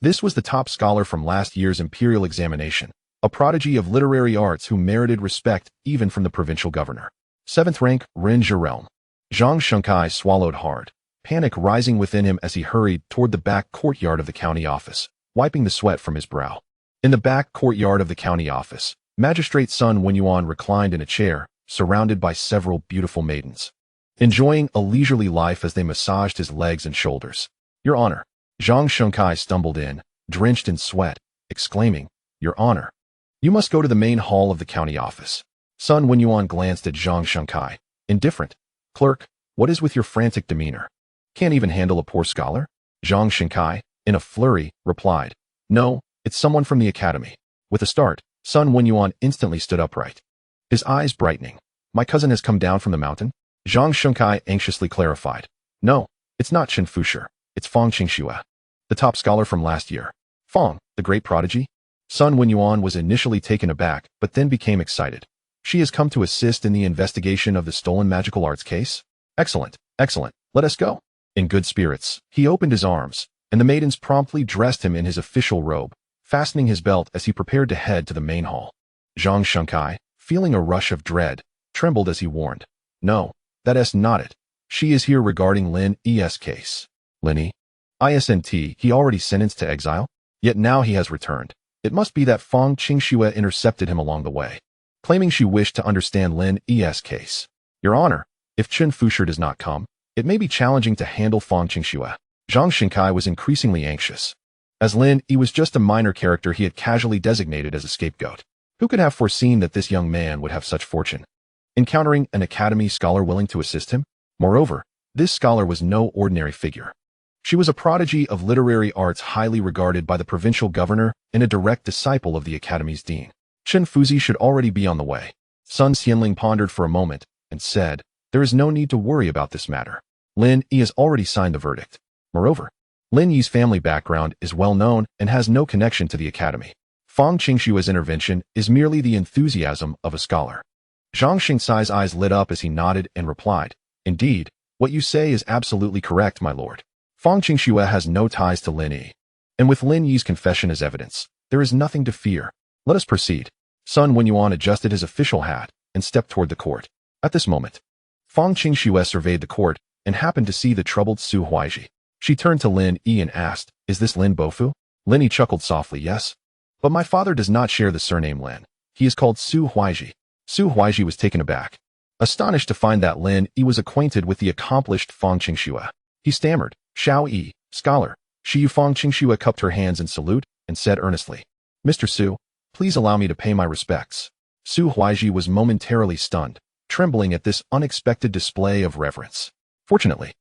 Speaker 1: This was the top scholar from last year's imperial examination, a prodigy of literary arts who merited respect even from the provincial governor. 7th rank, Ren Zhirealm. Zhang Shenkai swallowed hard, panic rising within him as he hurried toward the back courtyard of the county office, wiping the sweat from his brow. In the back courtyard of the county office, Magistrate's son Wenyuan reclined in a chair, surrounded by several beautiful maidens, enjoying a leisurely life as they massaged his legs and shoulders. "Your Honor." Zhang Shenkai stumbled in, drenched in sweat, exclaiming, "Your Honor, you must go to the main hall of the county office." Sun Wenyuan glanced at Zhang Shenkai, indifferent. "Clerk, what is with your frantic demeanor? Can't even handle a poor scholar?" Zhang Shenkai, in a flurry, replied, "No, it's someone from the academy." With a start, Sun Wenyuan instantly stood upright, his eyes brightening. "My cousin has come down from the mountain?" Zhang Shenkai anxiously clarified, "No, it's not Chen Fusher, it's Fang Qingxue, the top scholar from last year." "Fang, the great prodigy?" Sun Wenyuan was initially taken aback, but then became excited. "She has come to assist in the investigation of the stolen magical arts case? Excellent, excellent, let us go." In good spirits, he opened his arms, and the maidens promptly dressed him in his official robe, fastening his belt as he prepared to head to the main hall. Zhang Shenkai, feeling a rush of dread, trembled as he warned, "No, that's not it. She is here regarding Lin Yi's case." Lin Yi? Isn't he already sentenced to exile? Yet now he has returned. It must be that Fang Qingxue intercepted him along the way, claiming she wished to understand Lin Yi's case. "Your Honor, if Chen Fusher does not come, it may be challenging to handle Fang Qingxue." Zhang Shenkai was increasingly anxious. As Lin Yi was just a minor character he had casually designated as a scapegoat. Who could have foreseen that this young man would have such fortune, encountering an academy scholar willing to assist him? Moreover, this scholar was no ordinary figure. She was a prodigy of literary arts highly regarded by the provincial governor and a direct disciple of the academy's dean. Chen Fuzi should already be on the way. Sun Xianling pondered for a moment and said, "There is no need to worry about this matter. Lin Yi has already signed the verdict. Moreover, Lin Yi's family background is well known and has no connection to the academy. Fang Qingxue's intervention is merely the enthusiasm of a scholar." Zhang Xingcai's eyes lit up as he nodded and replied, "Indeed, what you say is absolutely correct, my lord. Fang Qingxue has no ties to Lin Yi, and with Lin Yi's confession as evidence, there is nothing to fear. Let us proceed." Sun Wenyuan adjusted his official hat and stepped toward the court. At this moment, Fang Qingxue surveyed the court and happened to see the troubled Su Huaiji. She turned to Lin Yi and asked, "Is this Lin Bofu?" Lin Yi chuckled softly, "Yes. But my father does not share the surname Lin. He is called Su Huaiji." Su Huaiji was taken aback, astonished to find that Lin Yi was acquainted with the accomplished Fang Qingxue. He stammered, "Xiao Yi, scholar." Fang Qingxue cupped her hands in salute and said earnestly, "Mr. Su, please allow me to pay my respects." Su Huaiji was momentarily stunned, trembling at this unexpected display of reverence. Fortunately,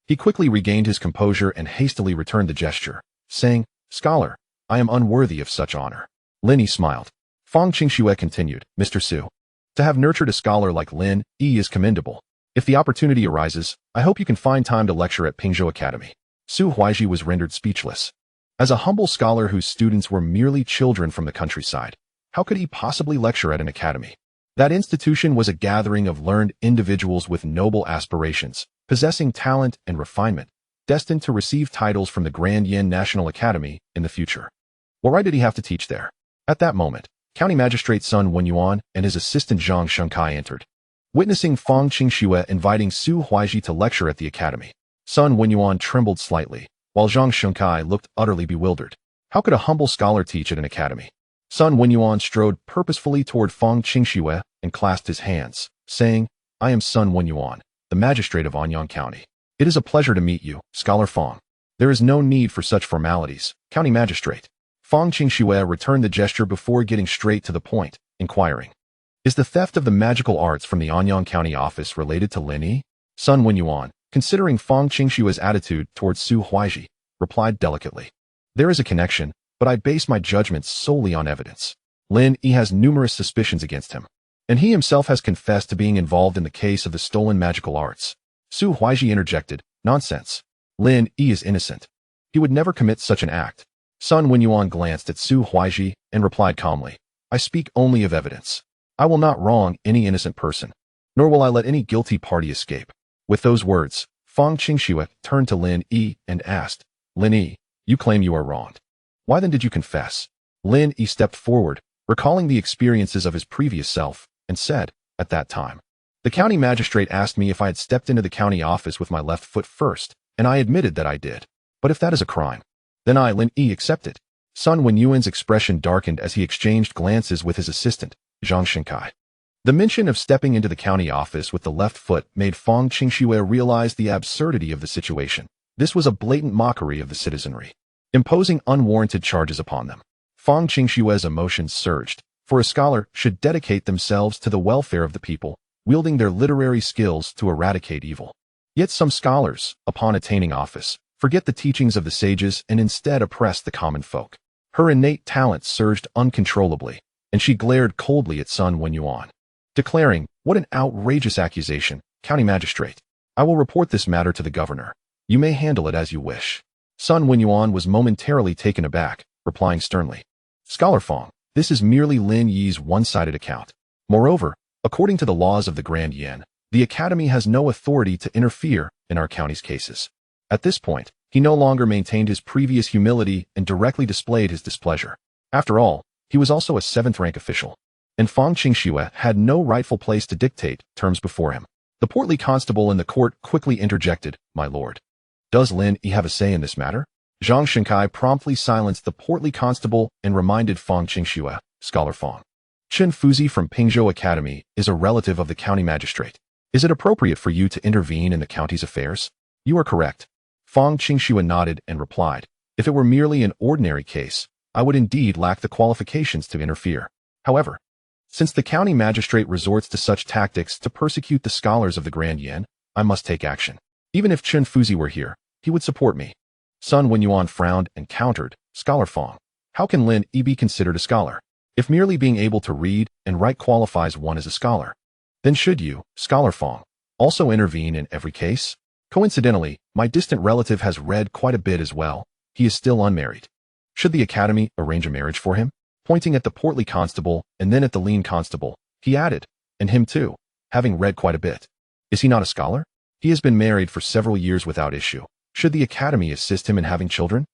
Speaker 1: he quickly regained his composure and hastily returned the gesture, saying, "Scholar, I am unworthy of such honor." Lin Yi smiled. Fang Qingxue continued, "Mr. Su, to have nurtured a scholar like Lin Yi is commendable. If the opportunity arises, I hope you can find time to lecture at Pingzhou Academy." Su Huaiji was rendered speechless. As a humble scholar whose students were merely children from the countryside, how could he possibly lecture at an academy? That institution was a gathering of learned individuals with noble aspirations, possessing talent and refinement, destined to receive titles from the Grand Yin National Academy in the future. What right did he have to teach there? At that moment, County Magistrate Sun Wenyuan and his assistant Zhang Shengkai entered. Witnessing Fang Qingxue inviting Su Huaiji to lecture at the academy, Sun Wenyuan trembled slightly, while Zhang Shengkai looked utterly bewildered. How could a humble scholar teach at an academy? Sun Wenyuan strode purposefully toward Fang Qingxue and clasped his hands, saying, "I am Sun Wenyuan, the magistrate of Anyang County. It is a pleasure to meet you, Scholar Fang." "There is no need for such formalities, County Magistrate." Fang Qingxue returned the gesture before getting straight to the point, inquiring, "Is the theft of the magical arts from the Anyang County office related to Lin Yi?" Sun Wenyuan, considering Fang Qingxue's attitude towards Su Huaiji, replied delicately, "There is a connection, but I base my judgments solely on evidence. Lin Yi has numerous suspicions against him, and he himself has confessed to being involved in the case of the stolen magical arts." Su Huaiji interjected, "Nonsense. Lin Yi is innocent. He would never commit such an act." Sun Wenyuan glanced at Su Huaiji and replied calmly, "I speak only of evidence. I will not wrong any innocent person, nor will I let any guilty party escape." With those words, Fang Qingxue turned to Lin Yi and asked, "Lin Yi, you claim you are wronged. Why then did you confess?" Lin Yi stepped forward, recalling the experiences of his previous self, and said, "At that time, the county magistrate asked me if I had stepped into the county office with my left foot first, and I admitted that I did. But if that is a crime, then I, Lin Yi, accept it." Sun Wenyuan's expression darkened as he exchanged glances with his assistant, Zhang Shengkai. The mention of stepping into the county office with the left foot made Fang Qingxue realize the absurdity of the situation. This was a blatant mockery of the citizenry, imposing unwarranted charges upon them. Fang Qingxue's emotions surged, for a scholar should dedicate themselves to the welfare of the people, wielding their literary skills to eradicate evil. Yet some scholars, upon attaining office, forget the teachings of the sages and instead oppress the common folk. Her innate talent surged uncontrollably, and she glared coldly at Sun Wenyuan, declaring, "What an outrageous accusation, County Magistrate. I will report this matter to the governor. You may handle it as you wish." Sun Wenyuan was momentarily taken aback, replying sternly, "Scholar Fang, this is merely Lin Yi's one-sided account. Moreover, according to the laws of the Grand Yin, the Academy has no authority to interfere in our county's cases." At this point, he no longer maintained his previous humility and directly displayed his displeasure. After all, he was also a seventh-rank official, and Fang Qingxue had no rightful place to dictate terms before him. The portly constable in the court quickly interjected, "My lord, does Lin Yi have a say in this matter?" Zhang Shengkai promptly silenced the portly constable and reminded Fang Qingxue, "Scholar Fang, Chen Fuzi from Pingzhou Academy is a relative of the county magistrate. Is it appropriate for you to intervene in the county's affairs?" "You are correct." Fang Qingxue nodded and replied, "If it were merely an ordinary case, I would indeed lack the qualifications to interfere. However, since the county magistrate resorts to such tactics to persecute the scholars of the Grand Yin, I must take action. Even if Chen Fuzi were here, he would support me." Sun Wenyuan frowned and countered, "Scholar Fang, how can Lin Yi be considered a scholar? If merely being able to read and write qualifies one as a scholar, then should you, Scholar Fang, also intervene in every case? Coincidentally, my distant relative has read quite a bit as well. He is still unmarried. Should the academy arrange a marriage for him?" Pointing at the portly constable and then at the lean constable, he added, "And him too, having read quite a bit. Is he not a scholar? He has been married for several years without issue. Should the academy assist him in having children?"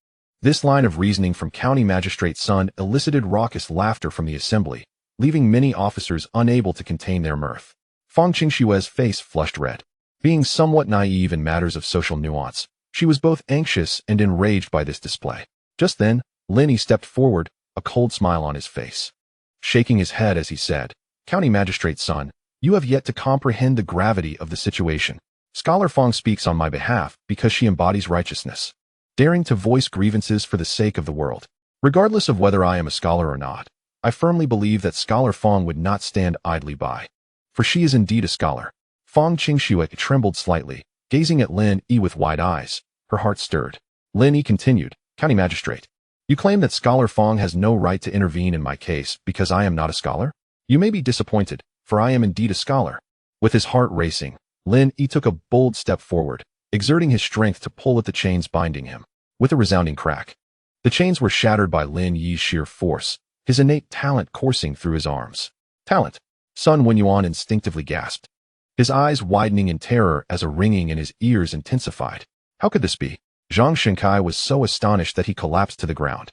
Speaker 1: This line of reasoning from County Magistrate Sun elicited raucous laughter from the assembly, leaving many officers unable to contain their mirth. Fang Qingxue's face flushed red. Being somewhat naive in matters of social nuance, she was both anxious and enraged by this display. Just then, Lin Yi stepped forward, a cold smile on his face, shaking his head as he said, "County Magistrate Sun, you have yet to comprehend the gravity of the situation. Scholar Fang speaks on my behalf because she embodies righteousness, daring to voice grievances for the sake of the world. Regardless of whether I am a scholar or not, I firmly believe that Scholar Fang would not stand idly by, for she is indeed a scholar." Fang Qingxue trembled slightly, gazing at Lin Yi with wide eyes. Her heart stirred. Lin Yi continued, County Magistrate. You claim that Scholar Fong has no right to intervene in my case because I am not a scholar? You may be disappointed, for I am indeed a scholar. With his heart racing, Lin Yi took a bold step forward, exerting his strength to pull at the chains binding him. With a resounding crack, the chains were shattered by Lin Yi's sheer force, his innate talent coursing through his arms. Talent? Sun Wenyuan instinctively gasped, his eyes widening in terror as a ringing in his ears intensified. How could this be? Zhang Shenkai was so astonished that he collapsed to the ground,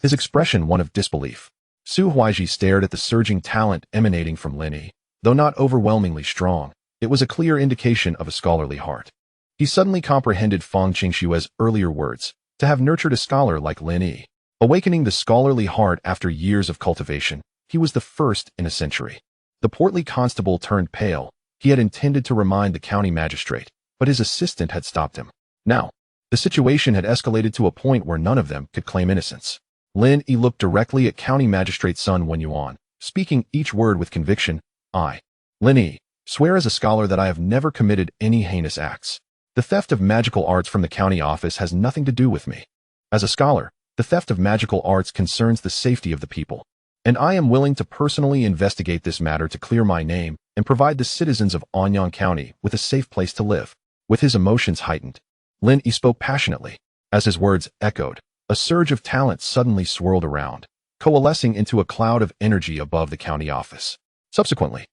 Speaker 1: his expression one of disbelief. Su Huaiji stared at the surging talent emanating from Lin Yi. Though not overwhelmingly strong, it was a clear indication of a scholarly heart. He suddenly comprehended Fang Qingshue's earlier words, to have nurtured a scholar like Lin Yi. Awakening the scholarly heart after years of cultivation, he was the first in a century. The portly constable turned pale. He had intended to remind the county magistrate, but his assistant had stopped him. Now, the situation had escalated to a point where none of them could claim innocence. Lin Yi looked directly at County Magistrate Sun Wenyuan, speaking each word with conviction. I, Lin Yi, swear as a scholar that I have never committed any heinous acts. The theft of magical arts from the county office has nothing to do with me. As a scholar, the theft of magical arts concerns the safety of the people, and I am willing to personally investigate this matter to clear my name and provide the citizens of Anyang County with a safe place to live. With his emotions heightened, Lin Yi spoke passionately. As his words echoed, a surge of talent suddenly swirled around, coalescing into a cloud of energy above the county office. Subsequently,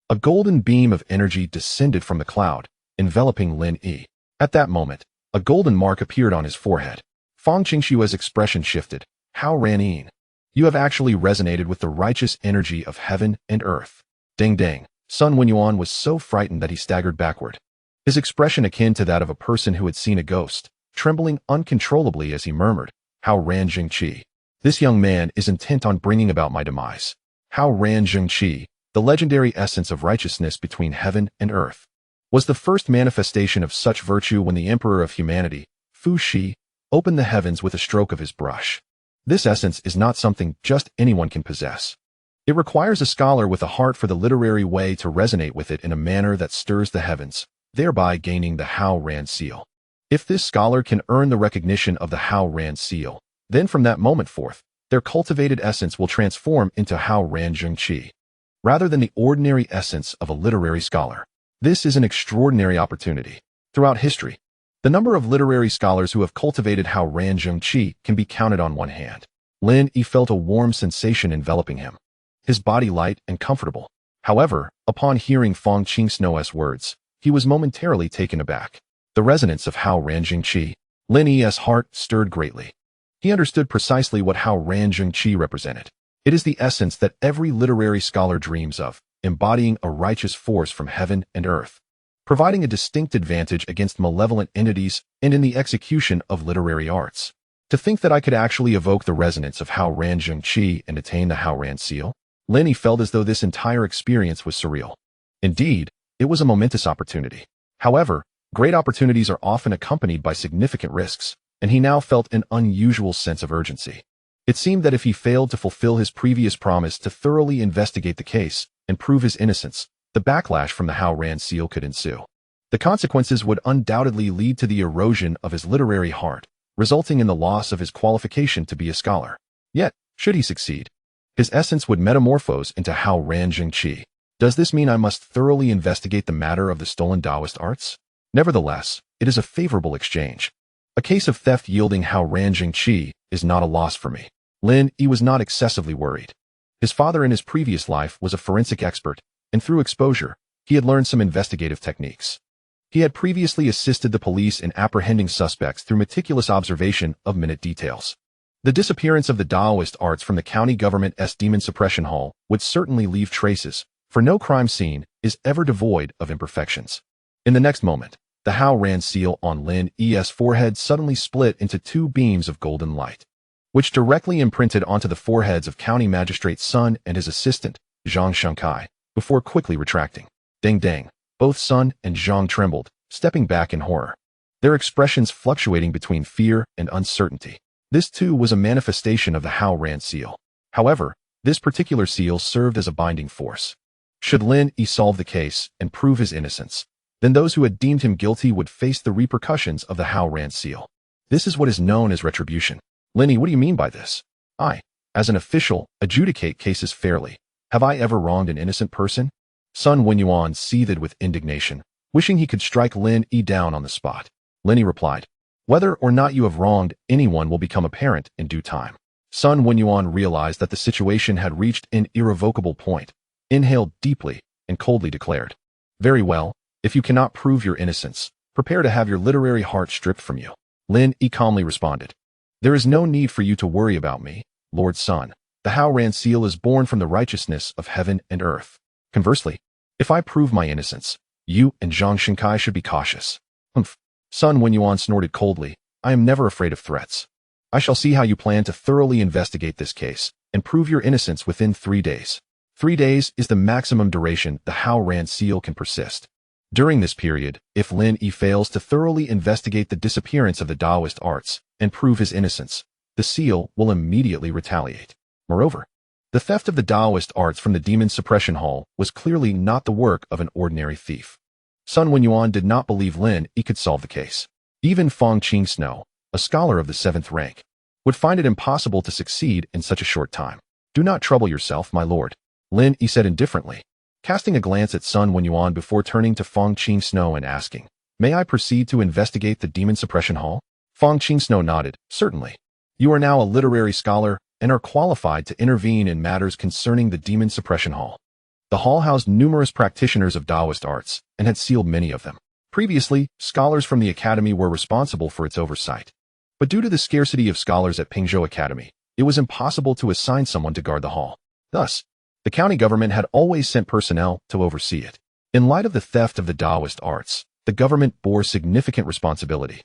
Speaker 1: a golden beam of energy descended from the cloud, enveloping Lin Yi. At that moment, a golden mark appeared on his forehead. Fang Qingshue's expression shifted. How Ran-yin, you have actually resonated with the righteous energy of heaven and earth. Ding ding. Sun Wenyuan was so frightened that he staggered backward, his expression akin to that of a person who had seen a ghost, trembling uncontrollably as he murmured, How Ran Zhengqi. This young man is intent on bringing about my demise. How Ran Zhengqi, the legendary essence of righteousness between heaven and earth, was the first manifestation of such virtue when the emperor of humanity, Fu Shi, opened the heavens with a stroke of his brush. This essence is not something just anyone can possess. It requires a scholar with a heart for the literary way to resonate with it in a manner that stirs the heavens, thereby gaining the Hao Ran seal. If this scholar can earn the recognition of the Hao Ran seal, then from that moment forth, their cultivated essence will transform into Hao Ran Zhengqi, rather than the ordinary essence of a literary scholar. This is an extraordinary opportunity. Throughout history, the number of literary scholars who have cultivated Hao Ran Zhengqi can be counted on one hand. Lin Yi felt a warm sensation enveloping him, his body light and comfortable. However, upon hearing Fang Qingshue's words, he was momentarily taken aback. The resonance of Hao Ran Zhengqi. Lin Yi's heart stirred greatly. He understood precisely what Hao Ran Zhengqi represented. It is the essence that every literary scholar dreams of, embodying a righteous force from heaven and earth, providing a distinct advantage against malevolent entities and in the execution of literary arts. To think that I could actually evoke the resonance of Hao Ran Zhengqi and attain the Hao Ran seal, Lin Yi felt as though this entire experience was surreal. Indeed, it was a momentous opportunity. However, great opportunities are often accompanied by significant risks, and he now felt an unusual sense of urgency. It seemed that if he failed to fulfill his previous promise to thoroughly investigate the case and prove his innocence, the backlash from the Hao Ran seal could ensue. The consequences would undoubtedly lead to the erosion of his literary heart, resulting in the loss of his qualification to be a scholar. Yet, should he succeed, his essence would metamorphose into Hao Ran Zhengqi. Does this mean I must thoroughly investigate the matter of the stolen Daoist arts? Nevertheless, it is a favorable exchange. A case of theft yielding Hao Ran Zhengqi is not a loss for me. Lin Yi was not excessively worried. His father in his previous life was a forensic expert, and through exposure, he had learned some investigative techniques. He had previously assisted the police in apprehending suspects through meticulous observation of minute details. The disappearance of the Daoist arts from the county government's demon suppression hall would certainly leave traces, for no crime scene is ever devoid of imperfections. In the next moment, the Hao Ran seal on Lin Yi's forehead suddenly split into two beams of golden light, which directly imprinted onto the foreheads of County Magistrate Sun and his assistant, Zhang Shenkai, before quickly retracting. Ding ding. Both Sun and Zhang trembled, stepping back in horror, their expressions fluctuating between fear and uncertainty. This too was a manifestation of the Hao Ran seal. However, this particular seal served as a binding force. Should Lin Yi solve the case and prove his innocence, then those who had deemed him guilty would face the repercussions of the Hao Ran seal. This is what is known as retribution. Lin Yi, what do you mean by this? I, as an official, adjudicate cases fairly. Have I ever wronged an innocent person? Sun Wenyuan seethed with indignation, wishing he could strike Lin Yi down on the spot. Lin Yi replied, whether or not you have wronged anyone will become apparent in due time. Sun Wenyuan realized that the situation had reached an irrevocable point, inhaled deeply, and coldly declared, very well, if you cannot prove your innocence, prepare to have your literary heart stripped from you. Lin Yi calmly responded, there is no need for you to worry about me, Lord Sun. The Hao Ran seal is born from the righteousness of heaven and earth. Conversely, if I prove my innocence, you and Zhang Shenkai should be cautious. Humph. Sun Wenyuan snorted coldly, I am never afraid of threats. I shall see how you plan to thoroughly investigate this case and prove your innocence within 3 days. 3 days is the maximum duration the Hao Ran seal can persist. During this period, if Lin Yi fails to thoroughly investigate the disappearance of the Daoist arts and prove his innocence, the seal will immediately retaliate. Moreover, the theft of the Daoist arts from the Demon Suppression Hall was clearly not the work of an ordinary thief. Sun Wenyuan did not believe Lin Yi could solve the case. Even Fong Qingsno, a scholar of the 7th rank, would find it impossible to succeed in such a short time. Do not trouble yourself, my lord, Lin Yi said indifferently, casting a glance at Sun Wenyuan before turning to Fong Qingsno and asking, may I proceed to investigate the Demon Suppression Hall? Fong Qingsno nodded, certainly. You are now a literary scholar and are qualified to intervene in matters concerning the Demon Suppression Hall. The hall housed numerous practitioners of Daoist arts and had sealed many of them. Previously, scholars from the academy were responsible for its oversight. But due to the scarcity of scholars at Pingzhou Academy, it was impossible to assign someone to guard the hall. Thus, the county government had always sent personnel to oversee it. In light of the theft of the Daoist arts, the government bore significant responsibility,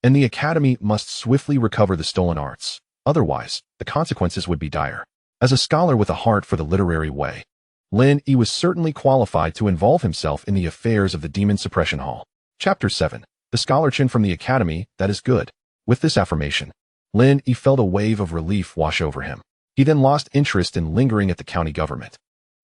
Speaker 1: and the academy must swiftly recover the stolen arts. Otherwise, the consequences would be dire. As a scholar with a heart for the literary way, Lin Yi was certainly qualified to involve himself in the affairs of the Demon Suppression Hall. Chapter 7. The scholarchin from the academy, that is good. With this affirmation, Lin Yi felt a wave of relief wash over him. He then lost interest in lingering at the county government.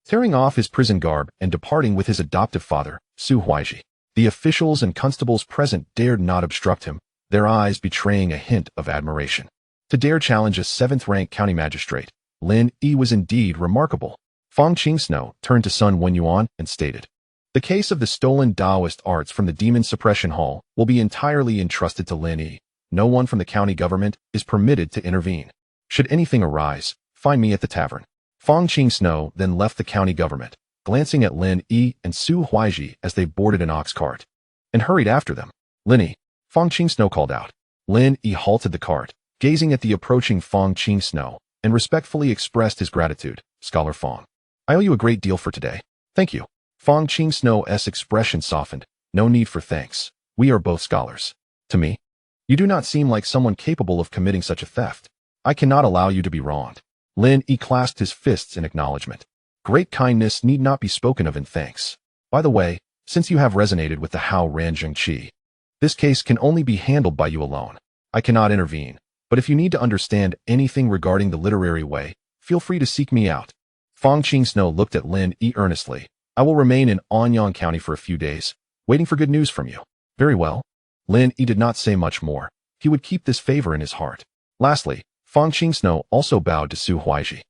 Speaker 1: Tearing off his prison garb and departing with his adoptive father, Su Huaiji, the officials and constables present dared not obstruct him, their eyes betraying a hint of admiration. To dare challenge a 7th-rank county magistrate, Lin Yi was indeed remarkable. Fong Qingsno turned to Sun Wenyuan and stated, the case of the stolen Daoist arts from the Demon Suppression Hall will be entirely entrusted to Lin Yi. No one from the county government is permitted to intervene. Should anything arise, find me at the tavern. Fong Qingsno then left the county government, glancing at Lin Yi and Su Huaiji as they boarded an ox cart, and hurried after them. Lin Yi, Fong Qingsno called out. Lin Yi halted the cart, gazing at the approaching Fong Qingsno, and respectfully expressed his gratitude. Scholar Fong, I owe you a great deal for today. Thank you. Fong Qingsno's expression softened. No need for thanks. We are both scholars. To me, you do not seem like someone capable of committing such a theft. I cannot allow you to be wronged. Lin Yi clasped his fists in acknowledgement. Great kindness need not be spoken of in thanks. By the way, since you have resonated with the Hao Ran Zhengqi, this case can only be handled by you alone. I cannot intervene, but if you need to understand anything regarding the literary way, feel free to seek me out. Fong Qingsno looked at Lin Yi earnestly. I will remain in Anyang County for a few days, waiting for good news from you. Very well. Lin Yi did not say much more. He would keep this favor in his heart. Lastly, Fong Qingsno also bowed to Su Huaiji,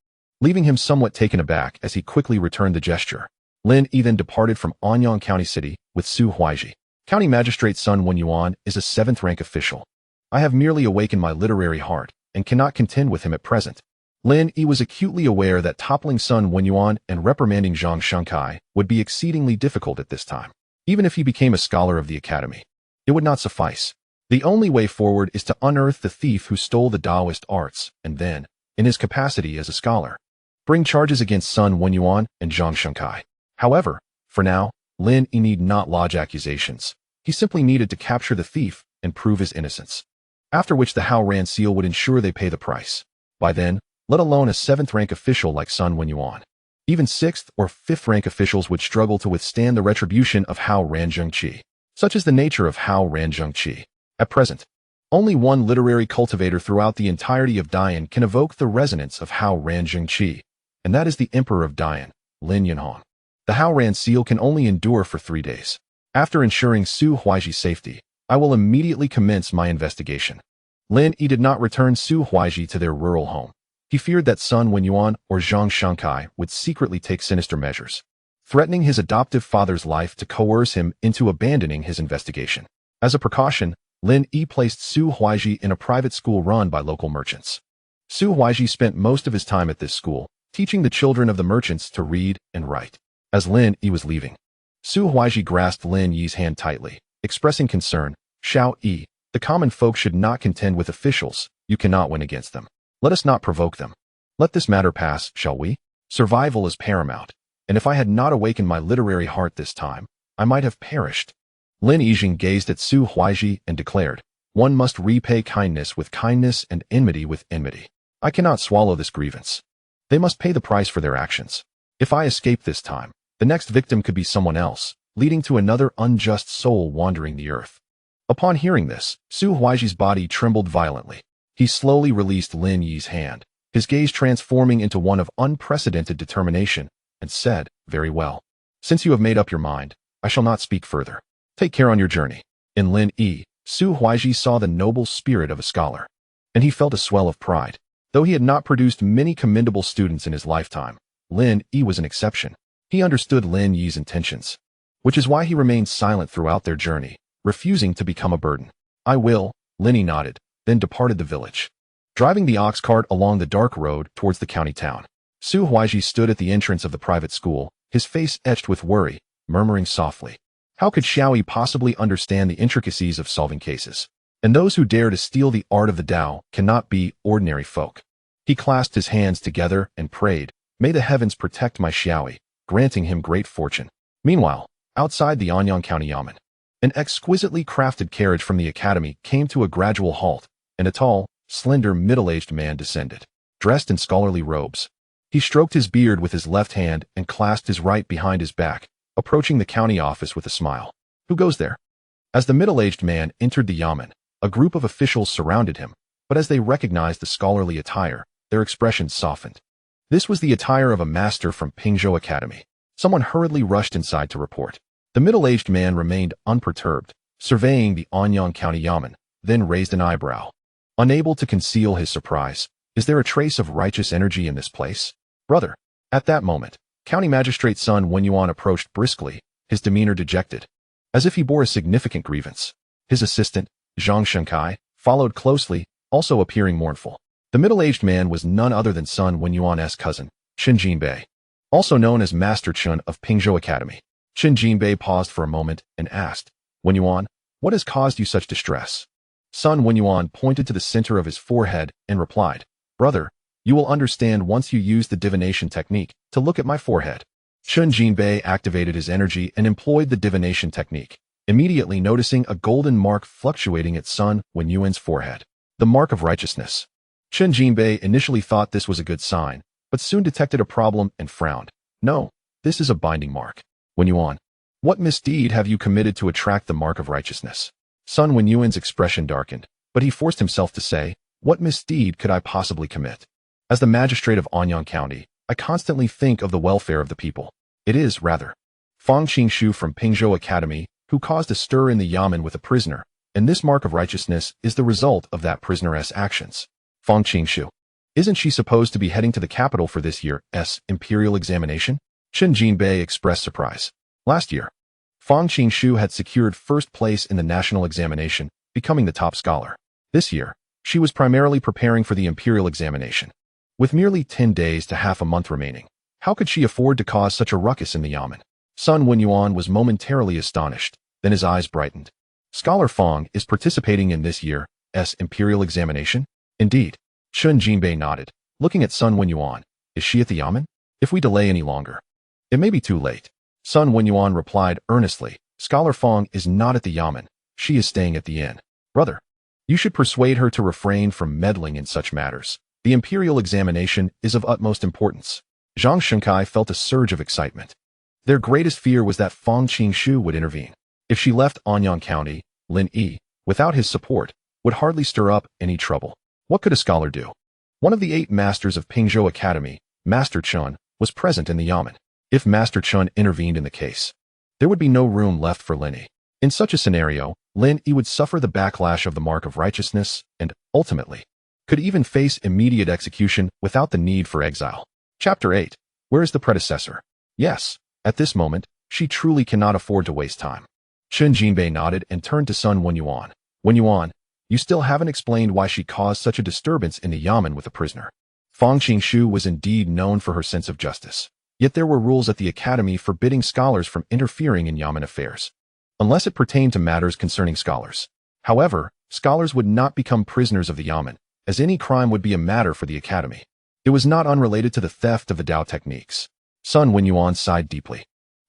Speaker 1: leaving him somewhat taken aback as he quickly returned the gesture. Lin Yi then departed from Anyang County City with Su Huaiji. County Magistrate Sun Wenyuan is a 7th-rank official. I have merely awakened my literary heart and cannot contend with him at present. Lin Yi was acutely aware that toppling Sun Wenyuan and reprimanding Zhang Shenkai would be exceedingly difficult at this time. Even if he became a scholar of the academy, it would not suffice. The only way forward is to unearth the thief who stole the Daoist arts and then, in his capacity as a scholar, bring charges against Sun Wenyuan and Zhang Shenkai. However, for now, Lin Yi need not lodge accusations. He simply needed to capture the thief and prove his innocence, after which the Hao Ran seal would ensure they pay the price. By then, let alone a 7th-rank official like Sun Wenyuan, even 6th or 5th-rank officials would struggle to withstand the retribution of Hao Ran Zhengqi. Such is the nature of Hao Ran Zhengqi. At present, only one literary cultivator throughout the entirety of Dayan can evoke the resonance of Hao Ran Zhengqi, and that is the Emperor of Dayan, Lin Yanhong. The Hao Ran seal can only endure for 3 days. After ensuring Su Huaiji's safety, I will immediately commence my investigation. Lin Yi did not return Su Huaiji to their rural home. He feared that Sun Wenyuan or Zhang Shankai would secretly take sinister measures, threatening his adoptive father's life to coerce him into abandoning his investigation. As a precaution, Lin Yi placed Su Huaiji in a private school run by local merchants. Su Huaiji spent most of his time at this school, teaching the children of the merchants to read and write. As Lin Yi was leaving, Su Huaiji grasped Lin Yi's hand tightly, expressing concern. Xiao Yi, the common folk should not contend with officials. You cannot win against them. Let us not provoke them. Let this matter pass, shall we? Survival is paramount, and if I had not awakened my literary heart this time, I might have perished. Lin Yijing gazed at Su Huaiji and declared, one must repay kindness with kindness and enmity with enmity. I cannot swallow this grievance. They must pay the price for their actions. If I escape this time, the next victim could be someone else, leading to another unjust soul wandering the earth. Upon hearing this, Su Huaiji's body trembled violently. He slowly released Lin Yi's hand, his gaze transforming into one of unprecedented determination, and said, very well. Since you have made up your mind, I shall not speak further. Take care on your journey. In Lin Yi, Su Huaiji saw the noble spirit of a scholar, and he felt a swell of pride. Though he had not produced many commendable students in his lifetime, Lin Yi was an exception. He understood Lin Yi's intentions, which is why he remained silent throughout their journey, refusing to become a burden. I will, Lin Yi nodded, then departed the village, driving the ox cart along the dark road towards the county town. Su Huaiji stood at the entrance of the private school, his face etched with worry, murmuring softly. How could Xiao Yi possibly understand the intricacies of solving cases? And those who dare to steal the art of the Tao cannot be ordinary folk. He clasped his hands together and prayed, may the heavens protect my Xiao Yi, granting him great fortune. Meanwhile, outside the Anyang County Yamen, an exquisitely crafted carriage from the academy came to a gradual halt, and a tall, slender, middle-aged man descended, dressed in scholarly robes. He stroked his beard with his left hand and clasped his right behind his back, approaching the county office with a smile. Who goes there? As the middle-aged man entered the Yamen, a group of officials surrounded him, but as they recognized the scholarly attire, their expressions softened. This was the attire of a master from Pingzhou Academy. Someone hurriedly rushed inside to report. The middle-aged man remained unperturbed, surveying the Anyang County Yamen, then raised an eyebrow. Unable to conceal his surprise, is there a trace of righteous energy in this place? Brother. At that moment, County Magistrate Sun Wenyuan approached briskly, his demeanor dejected, as if he bore a significant grievance. His assistant, Zhang Shankai, followed closely, also appearing mournful. The middle-aged man was none other than Sun Wenyuan's cousin, Chen Jinbei, also known as Master Chen of Pingzhou Academy. Chen Jinbei paused for a moment and asked, Wenyuan, what has caused you such distress? Sun Wenyuan pointed to the center of his forehead and replied, Brother, you will understand once you use the divination technique to look at my forehead. Chen Jinbei activated his energy and employed the divination technique, immediately noticing a golden mark fluctuating at Sun Wenyuan's forehead. The mark of righteousness. Chen Jinbei initially thought this was a good sign, but soon detected a problem and frowned. No, this is a binding mark. Wenyuan, what misdeed have you committed to attract the mark of righteousness? Sun Wenyuan's expression darkened, but he forced himself to say, what misdeed could I possibly commit? As the magistrate of Anyang County, I constantly think of the welfare of the people. It is, rather, Fang Qingshu from Pingzhou Academy, who caused a stir in the Yamen with a prisoner, and this mark of righteousness is the result of that prisoner's actions. Fang Qingshu. Isn't she supposed to be heading to the capital for this year's imperial examination? Chen Jinbei expressed surprise. Last year, Fang Qingshu had secured first place in the national examination, becoming the top scholar. This year, she was primarily preparing for the imperial examination. With merely 10 days to half a month remaining, how could she afford to cause such a ruckus in the Yamen? Sun Wenyuan was momentarily astonished, then his eyes brightened. Scholar Fang is participating in this year's imperial examination? Indeed. Chen Jinbei nodded, looking at Sun Wenyuan. Is she at the Yamen? If we delay any longer, it may be too late. Sun Wenyuan replied earnestly, Scholar Fang is not at the Yamen. She is staying at the inn. Brother, you should persuade her to refrain from meddling in such matters. The imperial examination is of utmost importance. Zhang Shankai felt a surge of excitement. Their greatest fear was that Fang Qingshu would intervene. If she left Anyang County, Lin Yi, without his support, would hardly stir up any trouble. What could a scholar do? One of the 8 masters of Pingzhou Academy, Master Chen, was present in the Yamen. If Master Chen intervened in the case, there would be no room left for Lin Yi. In such a scenario, Lin Yi would suffer the backlash of the mark of righteousness and, ultimately, could even face immediate execution without the need for exile. Chapter 8. Where is the predecessor? Yes, at this moment, she truly cannot afford to waste time. Chen Jinbei nodded and turned to Sun Wenyuan. Wenyuan, you still haven't explained why she caused such a disturbance in the yamen with the prisoner. Fang Qingshu was indeed known for her sense of justice. Yet there were rules at the academy forbidding scholars from interfering in yamen affairs, unless it pertained to matters concerning scholars. However, scholars would not become prisoners of the yamen, as any crime would be a matter for the academy. It was not unrelated to the theft of the Dao techniques. Sun Wenyuan sighed deeply.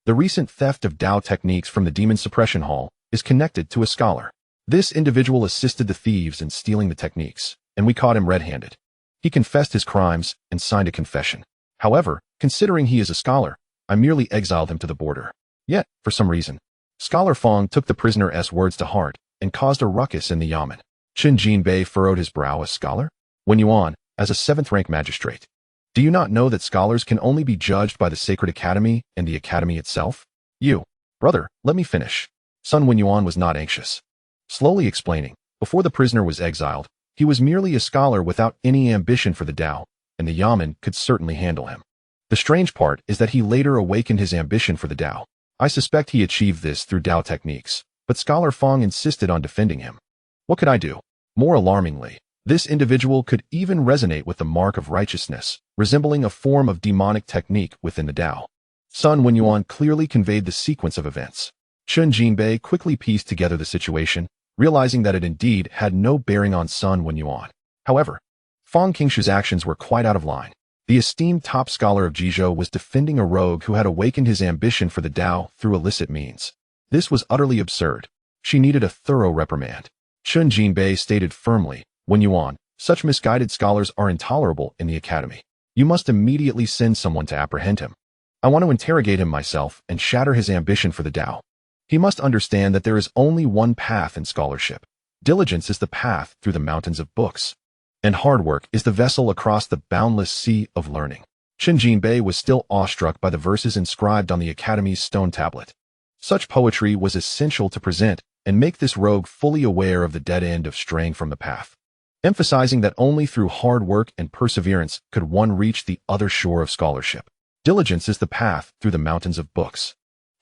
Speaker 1: The recent theft of Dao techniques from the Demon Suppression Hall is connected to a scholar. This individual assisted the thieves in stealing the techniques, and we caught him red-handed. He confessed his crimes and signed a confession. However, considering he is a scholar, I merely exiled him to the border. Yet, for some reason, Scholar Fang took the prisoner's words to heart and caused a ruckus in the yamen. Chen Jinbei furrowed his brow. A scholar? Wenyuan, as a 7th-rank magistrate. Do you not know that scholars can only be judged by the Sacred Academy and the Academy itself? You, brother, let me finish. Sun Wenyuan was not anxious. Slowly explaining, before the prisoner was exiled, he was merely a scholar without any ambition for the Dao, and the yamen could certainly handle him. The strange part is that he later awakened his ambition for the Dao. I suspect he achieved this through Dao techniques, but Scholar Fang insisted on defending him. What could I do? More alarmingly, this individual could even resonate with the mark of righteousness, resembling a form of demonic technique within the Dao. Sun Wenyuan clearly conveyed the sequence of events. Chen Jinbei quickly pieced together the situation, realizing that it indeed had no bearing on Sun Wenyuan. However, Fang Qingshu's actions were quite out of line. The esteemed top scholar of Jizhou was defending a rogue who had awakened his ambition for the Dao through illicit means. This was utterly absurd. She needed a thorough reprimand. Chen Jinbei stated firmly, Wenyuan, such misguided scholars are intolerable in the academy. You must immediately send someone to apprehend him. I want to interrogate him myself and shatter his ambition for the Dao. He must understand that there is only one path in scholarship. Diligence is the path through the mountains of books, and hard work is the vessel across the boundless sea of learning. Chen Jinbei was still awestruck by the verses inscribed on the academy's stone tablet. Such poetry was essential to present and make this rogue fully aware of the dead end of straying from the path, emphasizing that only through hard work and perseverance could one reach the other shore of scholarship. Diligence is the path through the mountains of books.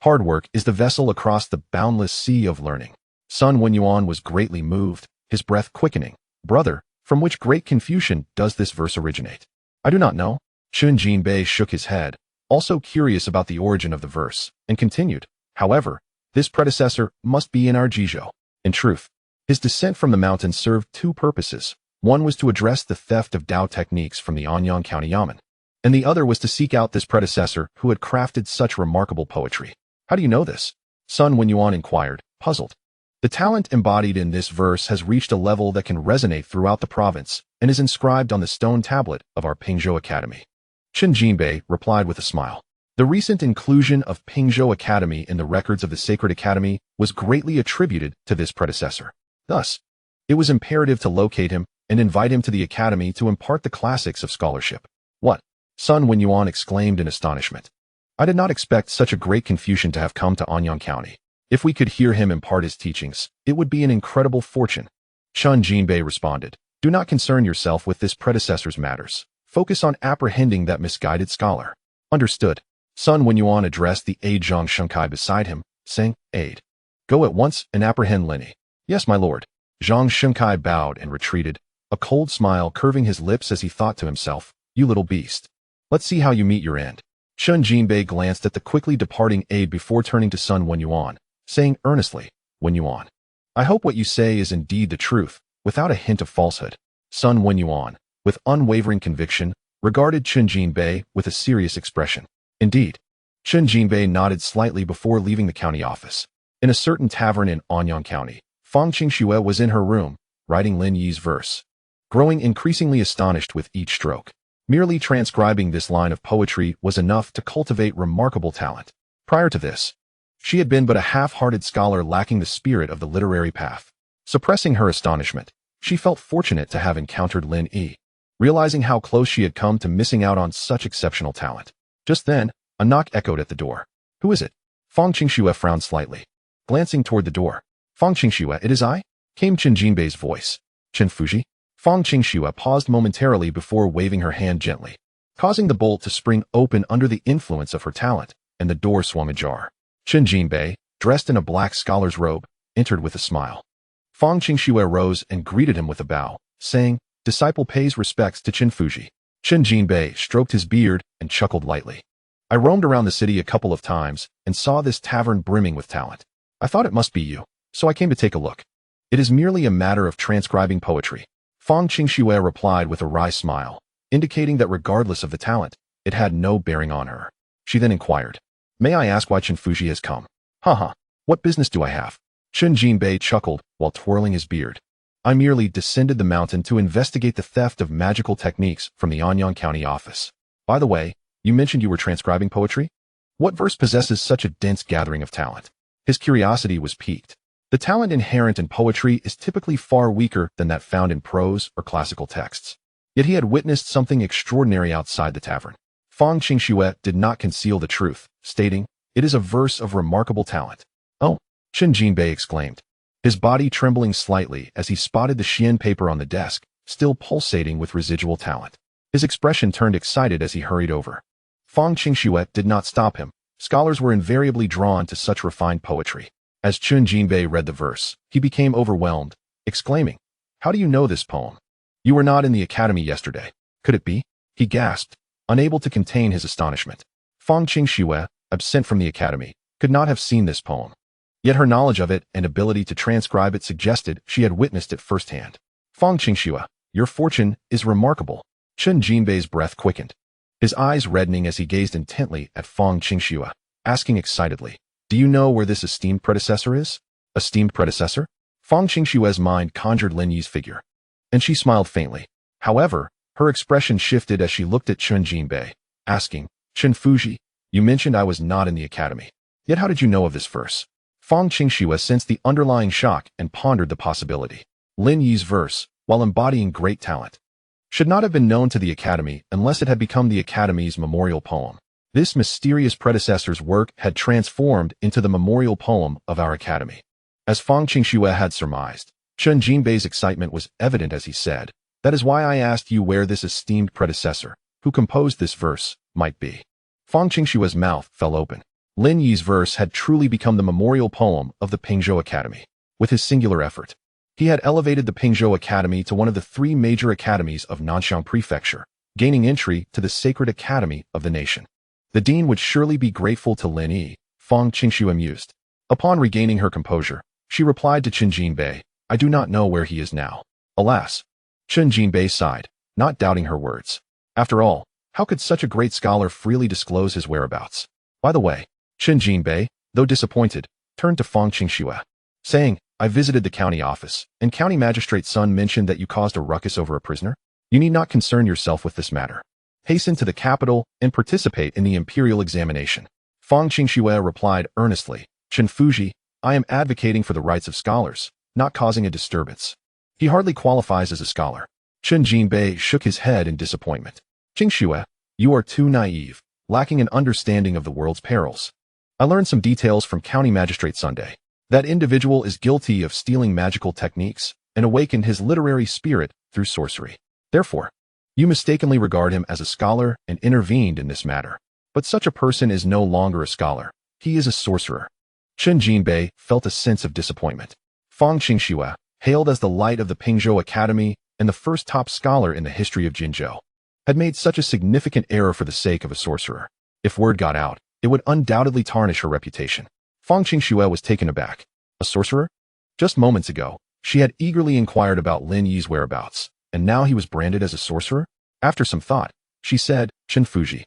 Speaker 1: Hard work is the vessel across the boundless sea of learning. Sun Wenyuan was greatly moved, his breath quickening. Brother, from which great Confucian does this verse originate? I do not know. Chen Jinbei shook his head, also curious about the origin of the verse, and continued, however, this predecessor must be in our Jizhou. In truth, his descent from the mountain served two purposes. One was to address the theft of Dao techniques from the Anyang County Yamen, and the other was to seek out this predecessor who had crafted such remarkable poetry. How do you know this? Sun Wenyuan inquired, puzzled. The talent embodied in this verse has reached a level that can resonate throughout the province and is inscribed on the stone tablet of our Pingzhou Academy. Chen Jinbei replied with a smile. The recent inclusion of Pingzhou Academy in the records of the Sacred Academy was greatly attributed to this predecessor. Thus, it was imperative to locate him and invite him to the academy to impart the classics of scholarship. What? Sun Wenyuan exclaimed in astonishment. I did not expect such a great Confucian to have come to Anyang County. If we could hear him impart his teachings, it would be an incredible fortune. Chen Jinbei responded, do not concern yourself with this predecessor's matters. Focus on apprehending that misguided scholar. Understood. Sun Wenyuan addressed the aide Zhang Shengkai beside him, saying, Aide, go at once and apprehend Lin Yi. Yes, my lord. Zhang Shengkai bowed and retreated, a cold smile curving his lips as he thought to himself, you little beast. Let's see how you meet your end. Chen Jinbei glanced at the quickly departing aide before turning to Sun Wenyuan, saying earnestly, Wenyuan, I hope what you say is indeed the truth, without a hint of falsehood. Sun Wenyuan, with unwavering conviction, regarded Chen Jinbei with a serious expression. Indeed. Chen Jinbei nodded slightly before leaving the county office. In a certain tavern in Anyang County, Fang Qingxue was in her room, writing Lin Yi's verse, growing increasingly astonished with each stroke. Merely transcribing this line of poetry was enough to cultivate remarkable talent. Prior to this, she had been but a half-hearted scholar lacking the spirit of the literary path. Suppressing her astonishment, she felt fortunate to have encountered Lin Yi, realizing how close she had come to missing out on such exceptional talent. Just then, a knock echoed at the door. Who is it? Fang Qingxue frowned slightly, glancing toward the door. Fang Qingxue, it is I? Came Chen Jinbei's voice. Chen Fuji? Fang Qingxue paused momentarily before waving her hand gently, causing the bolt to spring open under the influence of her talent, and the door swung ajar. Chen Jinbei, dressed in a black scholar's robe, entered with a smile. Fang Qingxue rose and greeted him with a bow, saying, "Disciple pays respects to Chen Fuji." Chen Jinbei stroked his beard and chuckled lightly. "I roamed around the city a couple of times and saw this tavern brimming with talent. I thought it must be you, so I came to take a look. It is merely a matter of transcribing poetry." Fang Qingxue replied with a wry smile, indicating that regardless of the talent, it had no bearing on her. She then inquired, "May I ask why Chen Fuji has come?" "Haha, what business do I have?" Chen Jinbei chuckled while twirling his beard. "I merely descended the mountain to investigate the theft of magical techniques from the Anyang County office. By the way, you mentioned you were transcribing poetry? What verse possesses such a dense gathering of talent?" His curiosity was piqued. The talent inherent in poetry is typically far weaker than that found in prose or classical texts. Yet he had witnessed something extraordinary outside the tavern. Fang Qingxue did not conceal the truth, stating, "It is a verse of remarkable talent." "Oh," Chen Jinbei exclaimed, his body trembling slightly as he spotted the xian paper on the desk, still pulsating with residual talent. His expression turned excited as he hurried over. Fang Qingxue did not stop him. Scholars were invariably drawn to such refined poetry. As Chen Jinbei read the verse, he became overwhelmed, exclaiming, "How do you know this poem? You were not in the academy yesterday. Could it be?" He gasped, unable to contain his astonishment. Fang Qingxue, absent from the academy, could not have seen this poem. Yet her knowledge of it and ability to transcribe it suggested she had witnessed it firsthand. "Fang Qingxue, your fortune is remarkable." Chen Jinbei's breath quickened, his eyes reddening as he gazed intently at Fang Qingxue, asking excitedly, "Do you know where this esteemed predecessor is?" "Esteemed predecessor?" Fang Qingxue's mind conjured Lin Yi's figure, and she smiled faintly. However, her expression shifted as she looked at Chen Jinbei, asking, "Chen Fuji, you mentioned I was not in the academy. Yet how did you know of this verse?" Fang Qingxue sensed the underlying shock and pondered the possibility. Lin Yi's verse, while embodying great talent, should not have been known to the academy unless it had become the academy's memorial poem. This mysterious predecessor's work had transformed into the memorial poem of our academy. As Fang Qingxue had surmised, Chen Jinbei's excitement was evident as he said, "That is why I asked you where this esteemed predecessor, who composed this verse, might be." Fang Qingxue's mouth fell open. Lin Yi's verse had truly become the memorial poem of the Pingzhou Academy. With his singular effort, he had elevated the Pingzhou Academy to one of the three major academies of Nanxiang Prefecture, gaining entry to the sacred academy of the nation. The dean would surely be grateful to Lin Yi, Fang Qingxue mused. Upon regaining her composure, she replied to Chen Jinbei, "I do not know where he is now." Alas! Chen Jinbei sighed, not doubting her words. After all, how could such a great scholar freely disclose his whereabouts? By the way, Chen Jinbei, though disappointed, turned to Fang Qingxue, saying, "I visited the county office, and County Magistrate's son mentioned that you caused a ruckus over a prisoner. You need not concern yourself with this matter. Hasten to the capital and participate in the imperial examination." Fang Qingxue replied earnestly, "Chen Fuji, I am advocating for the rights of scholars, not causing a disturbance. He hardly qualifies as a scholar." Chen Jinbei shook his head in disappointment. "Qingxue, you are too naive, lacking an understanding of the world's perils. I learned some details from County Magistrate Sunday. That individual is guilty of stealing magical techniques and awakened his literary spirit through sorcery. Therefore, you mistakenly regard him as a scholar and intervened in this matter. But such a person is no longer a scholar. He is a sorcerer." Chen Jinbei felt a sense of disappointment. Fang Qingxue, hailed as the light of the Pingzhou Academy and the first top scholar in the history of Jinzhou, had made such a significant error for the sake of a sorcerer. If word got out, it would undoubtedly tarnish her reputation. Fang Qingxue was taken aback. A sorcerer? Just moments ago, she had eagerly inquired about Lin Yi's whereabouts, and now he was branded as a sorcerer? After some thought, she said, "Chen Fuji,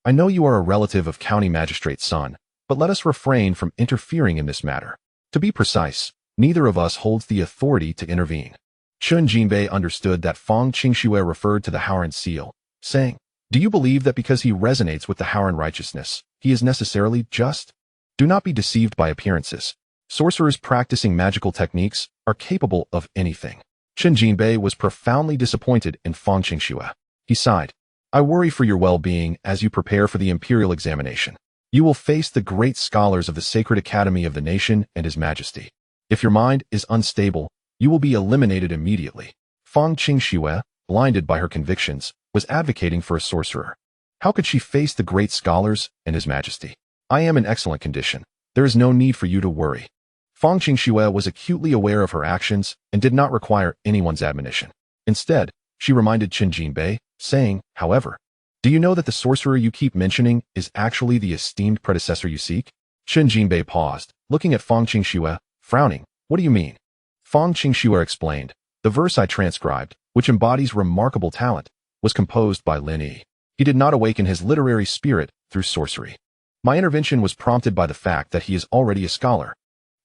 Speaker 1: I know you are a relative of County Magistrate's son, but let us refrain from interfering in this matter. To be precise, neither of us holds the authority to intervene." Chen Jinbei understood that Fang Qingxue referred to the Haoran seal, saying, "Do you believe that because he resonates with the Haoran righteousness, he is necessarily just? Do not be deceived by appearances. Sorcerers practicing magical techniques are capable of anything." Chen Jinbei was profoundly disappointed in Fang Qingxue. He sighed, "I worry for your well-being as you prepare for the imperial examination. You will face the great scholars of the sacred academy of the nation and His Majesty. If your mind is unstable, you will be eliminated immediately." Fang Qingxue, blinded by her convictions, was advocating for a sorcerer. How could she face the great scholars and His Majesty? I am in excellent condition. There is no need for you to worry. Fang Qingxue was acutely aware of her actions and did not require anyone's admonition. Instead, she reminded Chen Jinbei, saying, however, do you know that the sorcerer you keep mentioning is actually the esteemed predecessor you seek? Chen Jinbei paused, looking at Fang Qingxue, frowning. What do you mean? Fang Qingxue explained, the verse I transcribed, which embodies remarkable talent, was composed by Lin Yi. He did not awaken his literary spirit through sorcery. My intervention was prompted by the fact that he is already a scholar.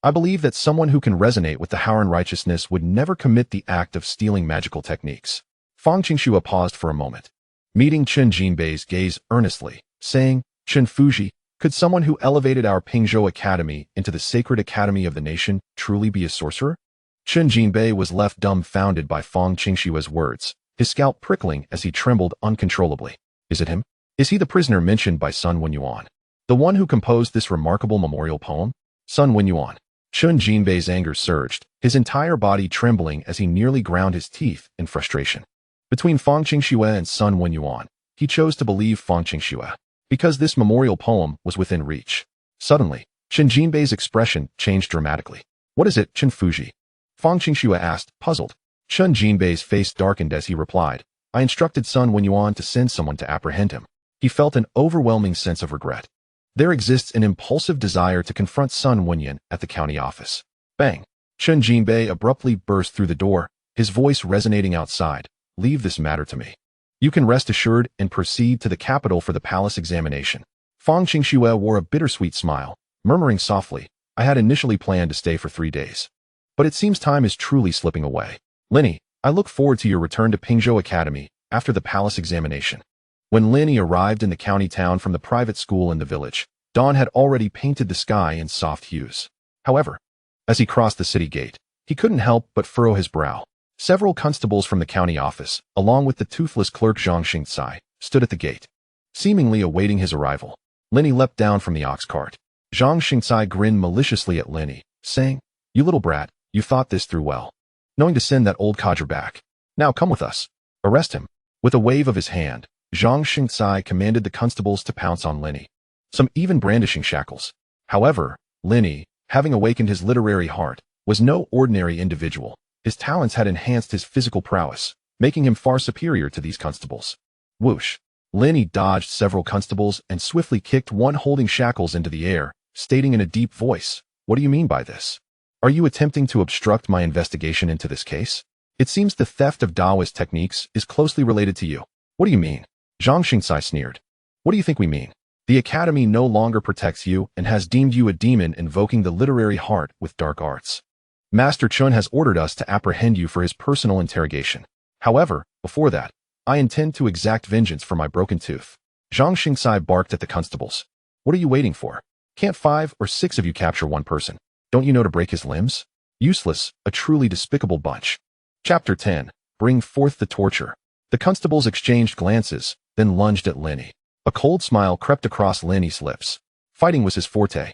Speaker 1: I believe that someone who can resonate with the Haoran righteousness would never commit the act of stealing magical techniques. Fang Qingxue paused for a moment, meeting Chen Jinbei's gaze earnestly, saying, Chen Fuji, could someone who elevated our Pingzhou Academy into the sacred academy of the nation truly be a sorcerer? Chen Jinbei was left dumbfounded by Fang Qingxue's words, his scalp prickling as he trembled uncontrollably. Is it him? Is he the prisoner mentioned by Sun Wenyuan? The one who composed this remarkable memorial poem? Sun Wenyuan. Chen Jinbei's anger surged, his entire body trembling as he nearly ground his teeth in frustration. Between Fang Qingxue and Sun Wenyuan, he chose to believe Fang Qingxue, because this memorial poem was within reach. Suddenly, Chen Jinbei's expression changed dramatically. What is it, Chen Fuji? Fang Qingxue asked, puzzled. Chen Jinbei's face darkened as he replied, I instructed Sun Wenyuan to send someone to apprehend him. He felt an overwhelming sense of regret. There exists an impulsive desire to confront Sun Wenyan at the county office. Bang! Chen Jinbei abruptly burst through the door, his voice resonating outside. Leave this matter to me. You can rest assured and proceed to the capital for the palace examination. Fang Qingxue wore a bittersweet smile, murmuring softly, I had initially planned to stay for 3 days. But it seems time is truly slipping away. Lin Yi, I look forward to your return to Pingzhou Academy after the palace examination. When Lin Yi arrived in the county town from the private school in the village, dawn had already painted the sky in soft hues. However, as he crossed the city gate, he couldn't help but furrow his brow. Several constables from the county office, along with the toothless clerk Zhang Xingcai, stood at the gate, seemingly awaiting his arrival. Lin Yi leapt down from the ox cart. Zhang Xingcai grinned maliciously at Lin Yi, saying, You little brat, you thought this through well. Knowing to send that old codger back. Now come with us. Arrest him. With a wave of his hand, Zhang Xingcai commanded the constables to pounce on Lin Yi, some even brandishing shackles. However, Lin Yi, having awakened his literary heart, was no ordinary individual. His talents had enhanced his physical prowess, making him far superior to these constables. Whoosh! Lin Yi dodged several constables and swiftly kicked one holding shackles into the air, stating in a deep voice, What do you mean by this? Are you attempting to obstruct my investigation into this case? It seems the theft of Daoist techniques is closely related to you. What do you mean? Zhang Xingcai sneered. What do you think we mean? The Academy no longer protects you and has deemed you a demon invoking the literary heart with dark arts. Master Chun has ordered us to apprehend you for his personal interrogation. However, before that, I intend to exact vengeance for my broken tooth. Zhang Xingcai barked at the constables. What are you waiting for? Can't 5 or 6 of you capture one person? Don't you know to break his limbs? Useless, a truly despicable bunch. Chapter 10. Bring forth the torture. The constables exchanged glances, then lunged at Lin Yi. A cold smile crept across Lin Yi's lips. Fighting was his forte.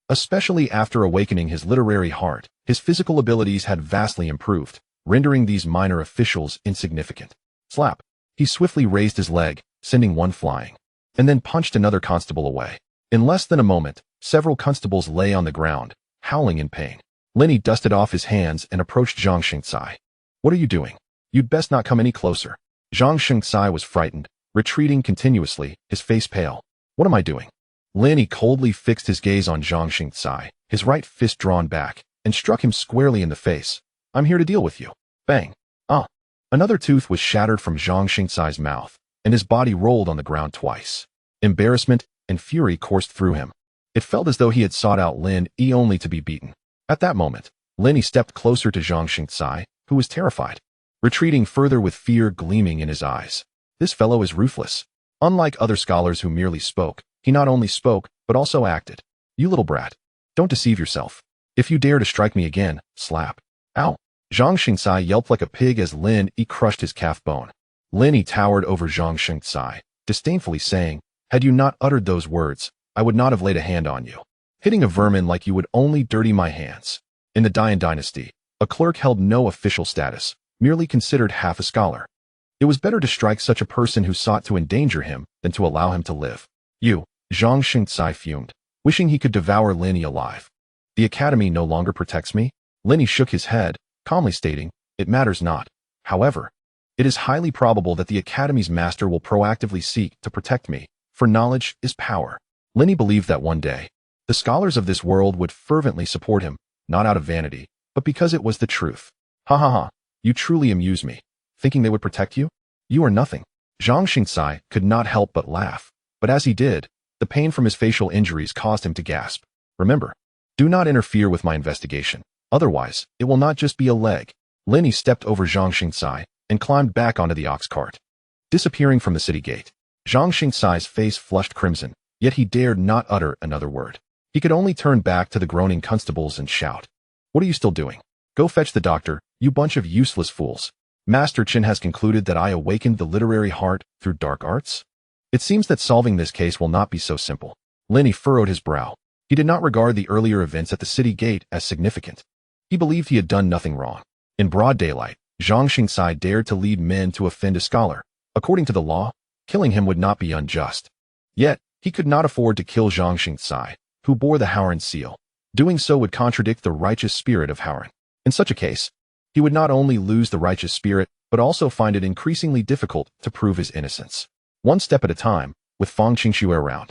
Speaker 1: Especially after awakening his literary heart, his physical abilities had vastly improved, rendering these minor officials insignificant. Slap. He swiftly raised his leg, sending one flying, and then punched another constable away. In less than a moment, several constables lay on the ground, howling in pain. Lin Yi dusted off his hands and approached Zhang Xingcai. What are you doing? You'd best not come any closer. Zhang Xingcai was frightened, retreating continuously, his face pale. What am I doing? Lin Yi coldly fixed his gaze on Zhang Xingcai, his right fist drawn back, and struck him squarely in the face. I'm here to deal with you. Bang. Ah. Another tooth was shattered from Zhang Xingcai's mouth, and his body rolled on the ground twice. Embarrassment and fury coursed through him. It felt as though he had sought out Lin Yi only to be beaten. At that moment, Lin Yi stepped closer to Zhang Xingcai, who was terrified, retreating further with fear gleaming in his eyes. This fellow is ruthless. Unlike other scholars who merely spoke, he not only spoke, but also acted. You little brat. Don't deceive yourself. If you dare to strike me again, slap. Ow. Zhang Xingcai yelped like a pig as Lin Yi crushed his calf bone. Lin Yi towered over Zhang Xingcai, disdainfully saying, Had you not uttered those words, I would not have laid a hand on you. Hitting a vermin like you would only dirty my hands. In the Daoist dynasty, a clerk held no official status, merely considered half a scholar. It was better to strike such a person who sought to endanger him than to allow him to live. You, Zhang Xingcai fumed, wishing he could devour Lin Yi alive. The academy no longer protects me? Lin Yi shook his head, calmly stating, it matters not. However, it is highly probable that the academy's master will proactively seek to protect me, for knowledge is power. Lin Yi believed that one day, the scholars of this world would fervently support him, not out of vanity, but because it was the truth. Ha ha ha, you truly amuse me. Thinking they would protect you? You are nothing. Zhang Xingcai could not help but laugh, but as he did, the pain from his facial injuries caused him to gasp. Remember, do not interfere with my investigation. Otherwise, it will not just be a leg. Lin Yi stepped over Zhang Xingcai and climbed back onto the ox cart. Disappearing from the city gate, Zhang Xingcai's face flushed crimson, yet he dared not utter another word. He could only turn back to the groaning constables and shout, what are you still doing? Go fetch the doctor, you bunch of useless fools. Master Qin has concluded that I awakened the literary heart through dark arts? It seems that solving this case will not be so simple. Lin Yi furrowed his brow. He did not regard the earlier events at the city gate as significant. He believed he had done nothing wrong. In broad daylight, Zhang Xingcai dared to lead men to offend a scholar. According to the law, killing him would not be unjust. Yet, he could not afford to kill Zhang Xingcai, who bore the Howren seal. Doing so would contradict the righteous spirit of Howren. In such a case, he would not only lose the righteous spirit, but also find it increasingly difficult to prove his innocence. One step at a time, with Fang Qingxue around.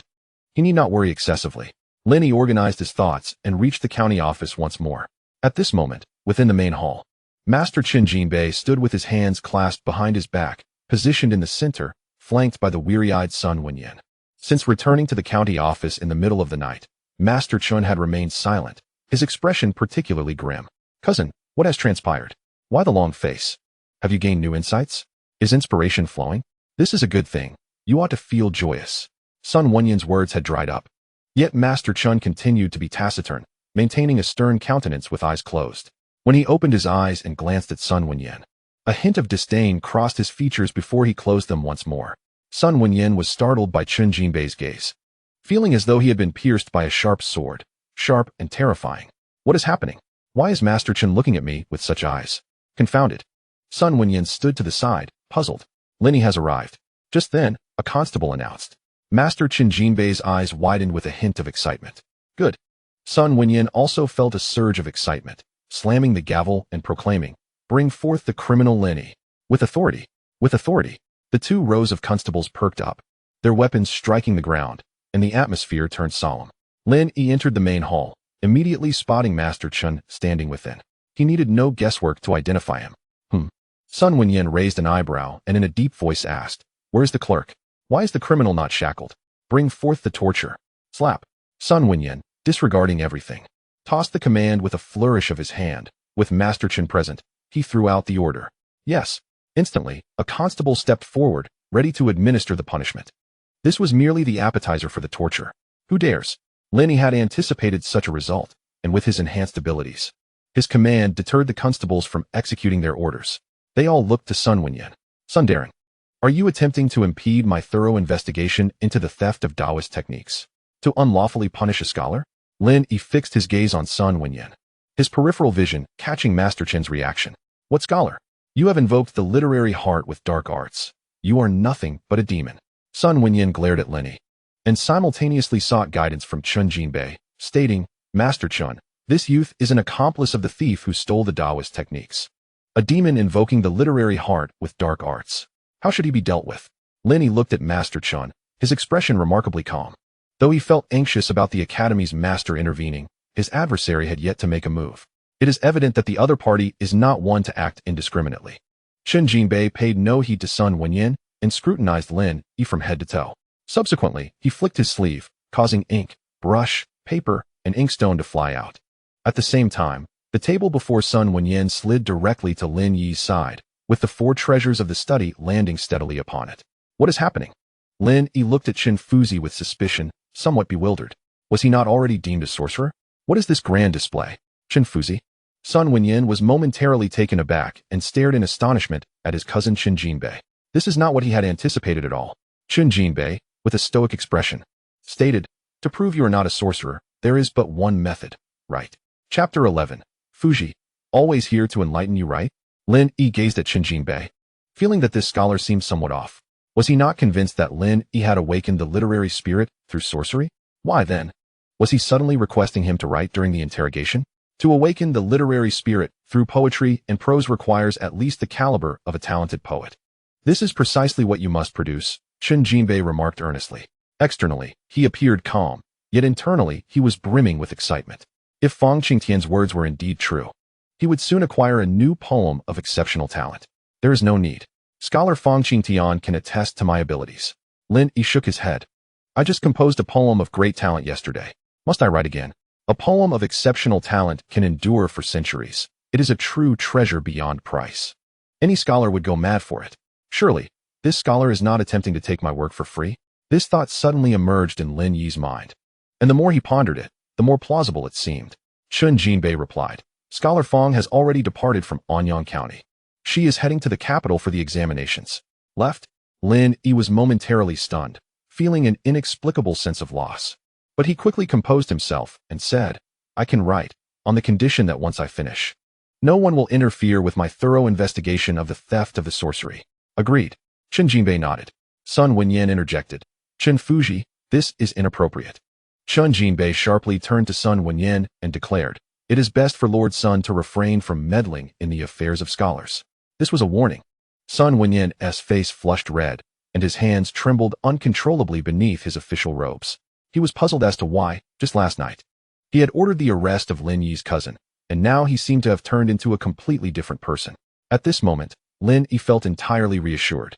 Speaker 1: He need not worry excessively. Lin Yi organized his thoughts and reached the county office once more. At this moment, within the main hall, Master Qin Jinbei stood with his hands clasped behind his back, positioned in the center, flanked by the weary-eyed Sun Wenyan. Since returning to the county office in the middle of the night, Master Chun had remained silent, his expression particularly grim. Cousin, what has transpired? Why the long face? Have you gained new insights? Is inspiration flowing? This is a good thing. You ought to feel joyous. Sun Wenyan's words had dried up. Yet Master Chun continued to be taciturn, maintaining a stern countenance with eyes closed. When he opened his eyes and glanced at Sun Wenyan, a hint of disdain crossed his features before he closed them once more. Sun Wenyan was startled by Chun Jinbei's gaze, feeling as though he had been pierced by a sharp sword, sharp and terrifying. What is happening? Why is Master Chun looking at me with such eyes? Confounded. Sun Wenyan stood to the side, puzzled. Lin Yi has arrived. Just then, a constable announced. Master Qin Jinbei's eyes widened with a hint of excitement. Good. Sun Wenyan also felt a surge of excitement, slamming the gavel and proclaiming, bring forth the criminal Lin Yi. With authority. With authority. The 2 rows of constables perked up, their weapons striking the ground, and the atmosphere turned solemn. Lin Yi entered the main hall, immediately spotting Master Chun standing within. He needed no guesswork to identify him. Sun Wenyan raised an eyebrow and in a deep voice asked, where's the clerk? Why is the criminal not shackled? Bring forth the torture. Slap. Sun Wenyan, disregarding everything, tossed the command with a flourish of his hand. With Master Chun present, he threw out the order. Yes. Instantly, a constable stepped forward, ready to administer the punishment. This was merely the appetizer for the torture. Who dares? Lin Yi had anticipated such a result, and with his enhanced abilities, his command deterred the constables from executing their orders. They all looked to Sun Wenyan. Sundaring, are you attempting to impede my thorough investigation into the theft of Daoist techniques? To unlawfully punish a scholar? Lin Yi fixed his gaze on Sun Wenyan, his peripheral vision catching Master Chin's reaction. What scholar? You have invoked the literary heart with dark arts. You are nothing but a demon. Sun Wenyan glared at Lin Yi, and simultaneously sought guidance from Chun Jinbei, stating, Master Chun, this youth is an accomplice of the thief who stole the Daoist techniques. A demon invoking the literary heart with dark arts. How should he be dealt with? Lin Yi looked at Master Chun, his expression remarkably calm. Though he felt anxious about the academy's master intervening, his adversary had yet to make a move. It is evident that the other party is not one to act indiscriminately. Chun Jinbei paid no heed to Sun Wenyan and scrutinized Lin Yi from head to toe. Subsequently, he flicked his sleeve, causing ink, brush, paper, and inkstone to fly out. At the same time, the table before Sun Wenyan slid directly to Lin Yi's side, with the 4 treasures of the study landing steadily upon it. What is happening? Lin Yi looked at Qin Fuzi with suspicion, somewhat bewildered. Was he not already deemed a sorcerer? What is this grand display? Qin Fuzi? Sun Wenyan was momentarily taken aback and stared in astonishment at his cousin Qin Jinbei. This is not what he had anticipated at all. Qin Jinbei, with a stoic expression, stated, to prove you are not a sorcerer, there is but one method. Right. Chapter 11. Fuji. Always here to enlighten you, right? Lin Yi gazed at Qin Jinbei, feeling that this scholar seemed somewhat off. Was he not convinced that Lin Yi had awakened the literary spirit through sorcery? Why then? Was he suddenly requesting him to write during the interrogation? To awaken the literary spirit through poetry and prose requires at least the caliber of a talented poet. This is precisely what you must produce, Qin Jinbei remarked earnestly. Externally, he appeared calm, yet internally he was brimming with excitement. If Fang Qingtian's words were indeed true, he would soon acquire a new poem of exceptional talent. There is no need. Scholar Fang Qingtian can attest to my abilities. Lin Yi shook his head. I just composed a poem of great talent yesterday. Must I write again? A poem of exceptional talent can endure for centuries. It is a true treasure beyond price. Any scholar would go mad for it. Surely, this scholar is not attempting to take my work for free? This thought suddenly emerged in Lin Yi's mind. And the more he pondered it, the more plausible it seemed. Qin Jinbei replied, Scholar Fang has already departed from Anyang County. She is heading to the capital for the examinations. Left? Lin Yi was momentarily stunned, feeling an inexplicable sense of loss. But he quickly composed himself and said, I can write, on the condition that once I finish, no one will interfere with my thorough investigation of the theft of the sorcery. Agreed. Qin Jinbei nodded. Sun Wenyan interjected. Qin Fuji, this is inappropriate. Qin Jinbei sharply turned to Sun Wenyan and declared, It is best for Lord Sun to refrain from meddling in the affairs of scholars. This was a warning. Sun Wenyan's face flushed red, and his hands trembled uncontrollably beneath his official robes. He was puzzled as to why, just last night, he had ordered the arrest of Lin Yi's cousin, and now he seemed to have turned into a completely different person. At this moment, Lin Yi felt entirely reassured.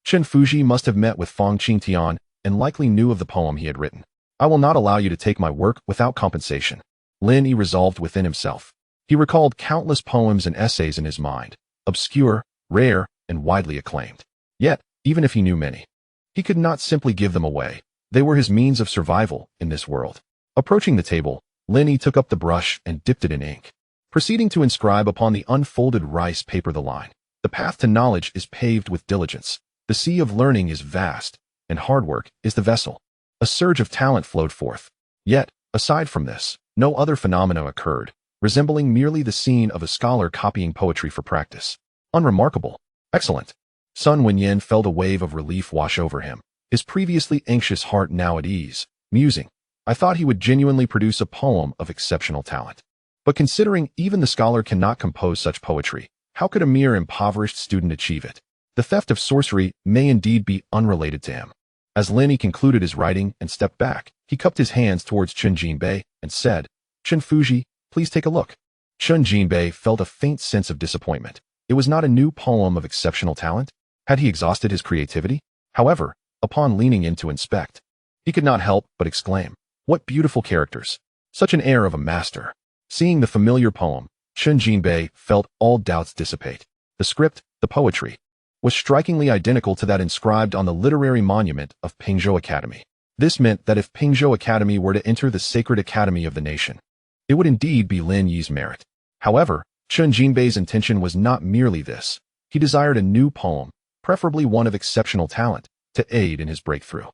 Speaker 1: Qin Fuji must have met with Fang Qingtian and likely knew of the poem he had written. I will not allow you to take my work without compensation. Lin Yi resolved within himself. He recalled countless poems and essays in his mind, obscure, rare, and widely acclaimed. Yet, even if he knew many, he could not simply give them away. They were his means of survival in this world. Approaching the table, Lin Yi took up the brush and dipped it in ink, proceeding to inscribe upon the unfolded rice paper the line, The path to knowledge is paved with diligence. The sea of learning is vast, and hard work is the vessel. A surge of talent flowed forth. Yet, aside from this, no other phenomena occurred, resembling merely the scene of a scholar copying poetry for practice. Unremarkable. Excellent. Sun Wenyan felt a wave of relief wash over him, his previously anxious heart now at ease, musing. I thought he would genuinely produce a poem of exceptional talent. But considering even the scholar cannot compose such poetry, how could a mere impoverished student achieve it? The theft of sorcery may indeed be unrelated to him. As Lin Yi concluded his writing and stepped back, he cupped his hands towards Qin Jinbei and said, Qin Fuji, please take a look. Qin Jinbei felt a faint sense of disappointment. It was not a new poem of exceptional talent. Had he exhausted his creativity? However, upon leaning in to inspect, he could not help but exclaim, What beautiful characters! Such an air of a master. Seeing the familiar poem, Qin Jinbei felt all doubts dissipate. The script, the poetry, was strikingly identical to that inscribed on the literary monument of Pingzhou Academy. This meant that if Pingzhou Academy were to enter the sacred academy of the nation, it would indeed be Lin Yi's merit. However, Qin Jinbei's intention was not merely this. He desired a new poem, preferably one of exceptional talent, to aid in his breakthrough.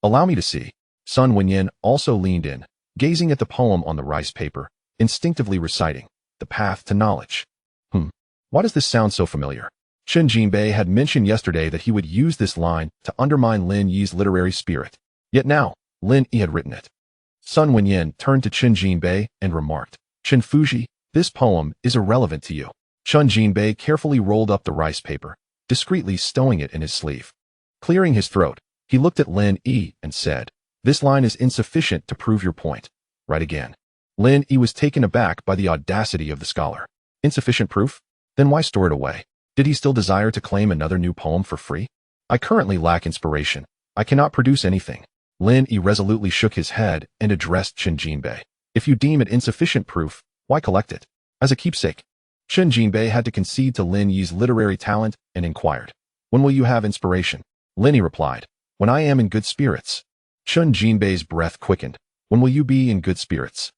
Speaker 1: Allow me to see. Sun Wenyan also leaned in, gazing at the poem on the rice paper, instinctively reciting, The path to knowledge. Why does this sound so familiar? Qin Jinbei had mentioned yesterday that he would use this line to undermine Lin Yi's literary spirit. Yet now, Lin Yi had written it. Sun Wenyan turned to Qin Jinbei and remarked, Qin Fuji, this poem is irrelevant to you. Qin Jinbei carefully rolled up the rice paper, discreetly stowing it in his sleeve. Clearing his throat, he looked at Lin Yi and said, This line is insufficient to prove your point. Write again. Lin Yi was taken aback by the audacity of the scholar. Insufficient proof? Then why store it away? Did he still desire to claim another new poem for free? I currently lack inspiration. I cannot produce anything. Lin Yi resolutely shook his head and addressed Qin Jinbei. If you deem it insufficient proof, why collect it? As a keepsake. Qin Jinbei had to concede to Lin Yi's literary talent and inquired, When will you have inspiration? Lin Yi replied, When I am in good spirits. Qin Jinbei's breath quickened. When will you be in good spirits?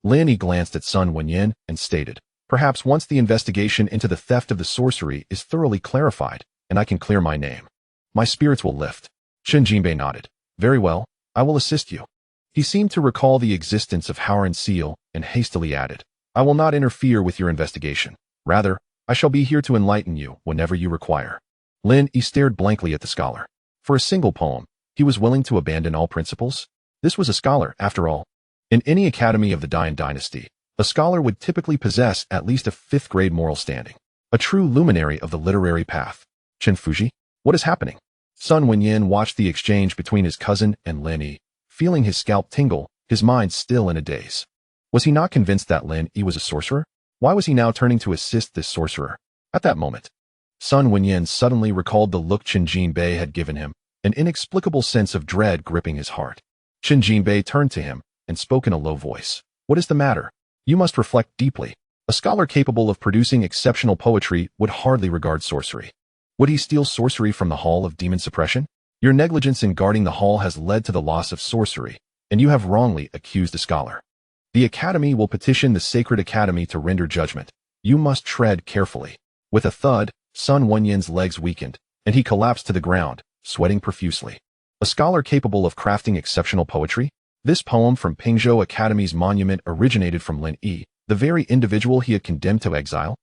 Speaker 1: Lin Yi glanced at Sun Wenyan and stated, Perhaps once the investigation into the theft of the sorcery is thoroughly clarified, and I can clear my name, my spirits will lift. Qin Jinbei nodded. Very well, I will assist you. He seemed to recall the existence of Howren Seal and hastily added, I will not interfere with your investigation. Rather, I shall be here to enlighten you whenever you require. Lin Yi stared blankly at the scholar. For a single poem, he was willing to abandon all principles? This was a scholar, after all. In any academy of the Daoist dynasty, a scholar would typically possess at least a 5th grade moral standing. A true luminary of the literary path. Chen Fuji? What is happening? Sun Wenyin watched the exchange between his cousin and Lin Yi, feeling his scalp tingle, his mind still in a daze. Was he not convinced that Lin Yi was a sorcerer? Why was he now turning to assist this sorcerer? At that moment, Sun Wenyin suddenly recalled the look Chen Jinbei had given him, an inexplicable sense of dread gripping his heart. Chen Jinbei turned to him and spoke in a low voice. What is the matter? You must reflect deeply. A scholar capable of producing exceptional poetry would hardly regard sorcery. Would he steal sorcery from the Hall of Demon Suppression? Your negligence in guarding the hall has led to the loss of sorcery, and you have wrongly accused a scholar. The Academy will petition the Sacred Academy to render judgment. You must tread carefully. With a thud, Sun Wenyin's legs weakened, and he collapsed to the ground, sweating profusely. A scholar capable of crafting exceptional poetry? This poem from Pingzhou Academy's monument originated from Lin Yi, the very individual he had condemned to exile?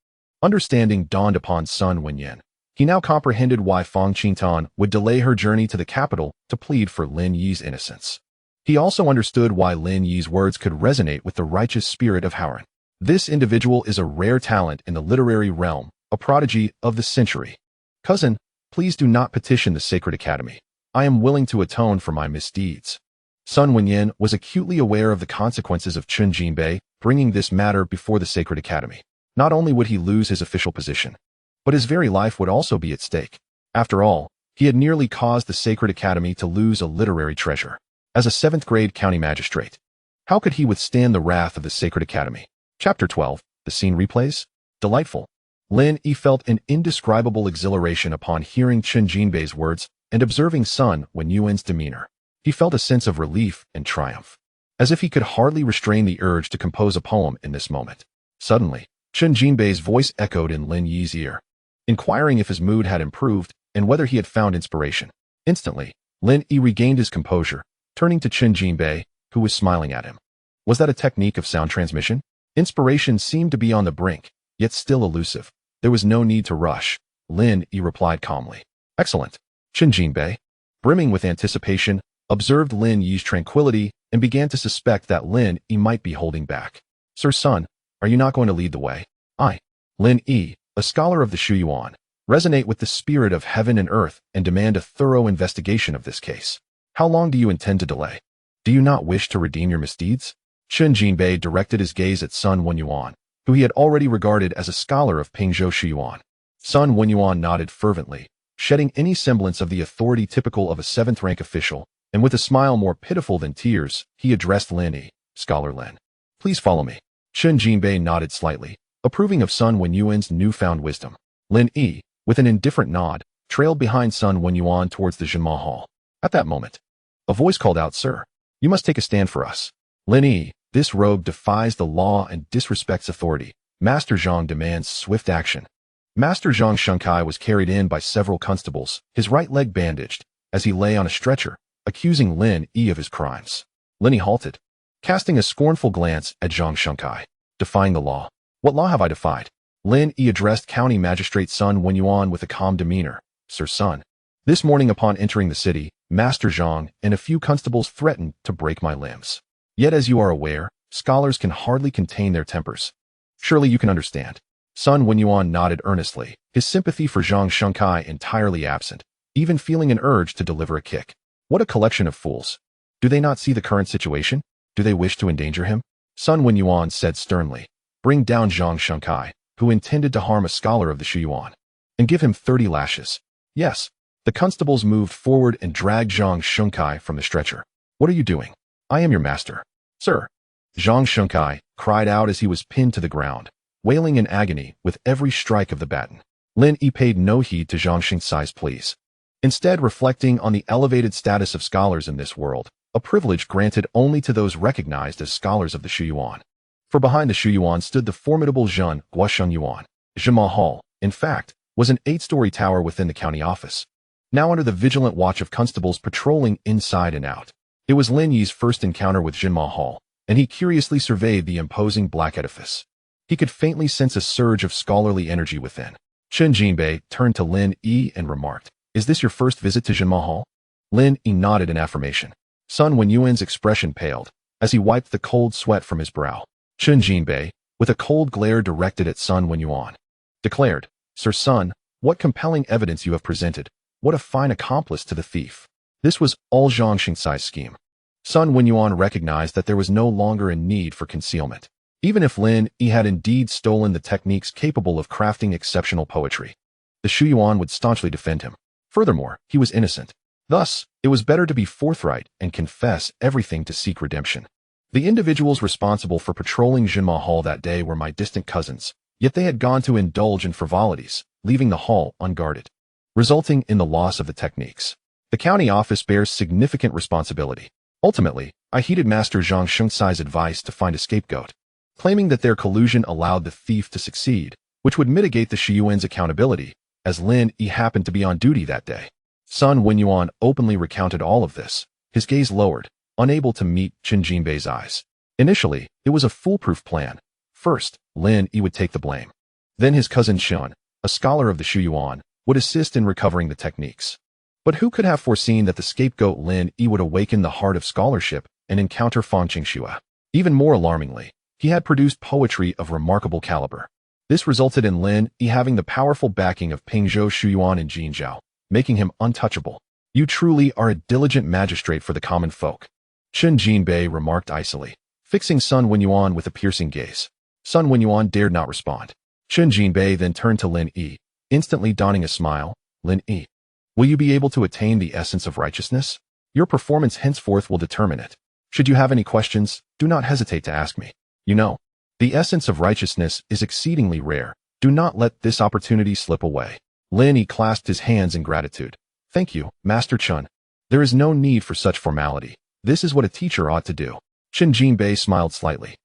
Speaker 1: Understanding dawned upon Sun Wenyin. He now comprehended why Fang Qingtan would delay her journey to the capital to plead for Lin Yi's innocence. He also understood why Lin Yi's words could resonate with the righteous spirit of Haoran. This individual is a rare talent in the literary realm, a prodigy of the century. Cousin, please do not petition the Sacred Academy. I am willing to atone for my misdeeds. Sun Wenyin was acutely aware of the consequences of Chen Jinbei bringing this matter before the Sacred Academy. Not only would he lose his official position, but his very life would also be at stake. After all, he had nearly caused the Sacred Academy to lose a literary treasure. As a 7th grade county magistrate, how could he withstand the wrath of the Sacred Academy? Chapter 12, the scene replays? Delightful. Lin Yi felt an indescribable exhilaration upon hearing Chen Jinbei's words and observing Sun Wenyuan's demeanor. He felt a sense of relief and triumph, as if he could hardly restrain the urge to compose a poem in this moment. Suddenly, Chen Jinbei's voice echoed in Lin Yi's ear, inquiring if his mood had improved and whether he had found inspiration. Instantly, Lin Yi regained his composure, turning to Chen Jinbei, who was smiling at him. Was that a technique of sound transmission? Inspiration seemed to be on the brink, yet still elusive. There was no need to rush. Lin Yi replied calmly. Excellent. Chen Jinbei, brimming with anticipation, observed Lin Yi's tranquility and began to suspect that Lin Yi might be holding back. Sir Sun, are you not going to lead the way? I, Lin Yi, a scholar of the Shuyuan, resonate with the spirit of heaven and earth and demand a thorough investigation of this case. How long do you intend to delay? Do you not wish to redeem your misdeeds? Chen Jinbei directed his gaze at Sun Wenyuan, who he had already regarded as a scholar of Pingzhou Shuyuan. Sun Wenyuan nodded fervently, shedding any semblance of the authority typical of a 7th-rank official, and with a smile more pitiful than tears, he addressed Lin Yi, Scholar Lin. Please follow me. Chen Jinbei nodded slightly, approving of Sun Wenyuan's newfound wisdom. Lin Yi, with an indifferent nod, trailed behind Sun Wenyuan towards the Zhenma Hall. At that moment, a voice called out, Sir, you must take a stand for us. Lin Yi, this rogue defies the law and disrespects authority. Master Zhang demands swift action. Master Zhang Shunkai was carried in by several constables, his right leg bandaged, as he lay on a stretcher, accusing Lin Yi of his crimes. Lin Yi halted, casting a scornful glance at Zhang Shunkai. Defying the law. What law have I defied? Lin Yi addressed County Magistrate Sun Wenyuan with a calm demeanor. Sir Sun, this morning upon entering the city, Master Zhang and a few constables threatened to break my limbs. Yet as you are aware, scholars can hardly contain their tempers. Surely you can understand. Sun Wenyuan nodded earnestly, his sympathy for Zhang Shunkai entirely absent, even feeling an urge to deliver a kick. What a collection of fools. Do they not see the current situation? Do they wish to endanger him? Sun Wenyuan said sternly, bring down Zhang Shunkai, who intended to harm a scholar of the Shuyuan, and give him 30 lashes. Yes. The constables moved forward and dragged Zhang Shunkai from the stretcher. What are you doing? I am your master. Sir. Zhang Shunkai cried out as he was pinned to the ground, wailing in agony with every strike of the baton. Lin Yi paid no heed to Zhang Shunkai's pleas. Instead, reflecting on the elevated status of scholars in this world, a privilege granted only to those recognized as scholars of the Shuyuan. For behind the Shuyuan stood the formidable Zhen Guosheng Yuan. Zhenma Hall, in fact, was an 8-story tower within the county office, now under the vigilant watch of constables patrolling inside and out. It was Lin Yi's first encounter with Zhenma Hall, and he curiously surveyed the imposing black edifice. He could faintly sense a surge of scholarly energy within. Chen Jinbei turned to Lin Yi and remarked, "Is this your first visit to Jinma Hall?" Lin Yi nodded in affirmation. Sun Wenyuan's expression paled as he wiped the cold sweat from his brow. Chen Jinbei, with a cold glare directed at Sun Wenyuan, declared, "Sir Sun, what compelling evidence you have presented. What a fine accomplice to the thief." This was all Zhang Xingcai's scheme. Sun Wenyuan recognized that there was no longer a need for concealment. Even if Lin Yi had indeed stolen the techniques capable of crafting exceptional poetry, the Shuyuan would staunchly defend him. Furthermore, he was innocent. Thus, it was better to be forthright and confess everything to seek redemption. The individuals responsible for patrolling Jinma Hall that day were my distant cousins, yet they had gone to indulge in frivolities, leaving the hall unguarded, resulting in the loss of the techniques. The county office bears significant responsibility. Ultimately, I heeded Master Zhang Xingcai's advice to find a scapegoat, claiming that their collusion allowed the thief to succeed, which would mitigate the Shuyuan's accountability, as Lin Yi happened to be on duty that day. Sun Wenyuan openly recounted all of this, his gaze lowered, unable to meet Chen Jinbei's eyes. Initially, it was a foolproof plan. First, Lin Yi would take the blame. Then his cousin Shun, a scholar of the Shuyuan, would assist in recovering the techniques. But who could have foreseen that the scapegoat Lin Yi would awaken the heart of scholarship and encounter Fang Qingxue? Even more alarmingly, he had produced poetry of remarkable caliber. This resulted in Lin Yi having the powerful backing of Pingzhou Shuyuan and Jinzhao, making him untouchable. "You truly are a diligent magistrate for the common folk," Chen Jinbei remarked icily, fixing Sun Wenyuan with a piercing gaze. Sun Wenyuan dared not respond. Chen Jinbei then turned to Lin Yi, instantly donning a smile. "Lin Yi, will you be able to attain the essence of righteousness? Your performance henceforth will determine it. Should you have any questions, do not hesitate to ask me. You know, the essence of righteousness is exceedingly rare. Do not let this opportunity slip away." Lin Yi clasped his hands in gratitude. "Thank you, Master Chun. There is no need for such formality. This is what a teacher ought to do." Chen Jinbei smiled slightly.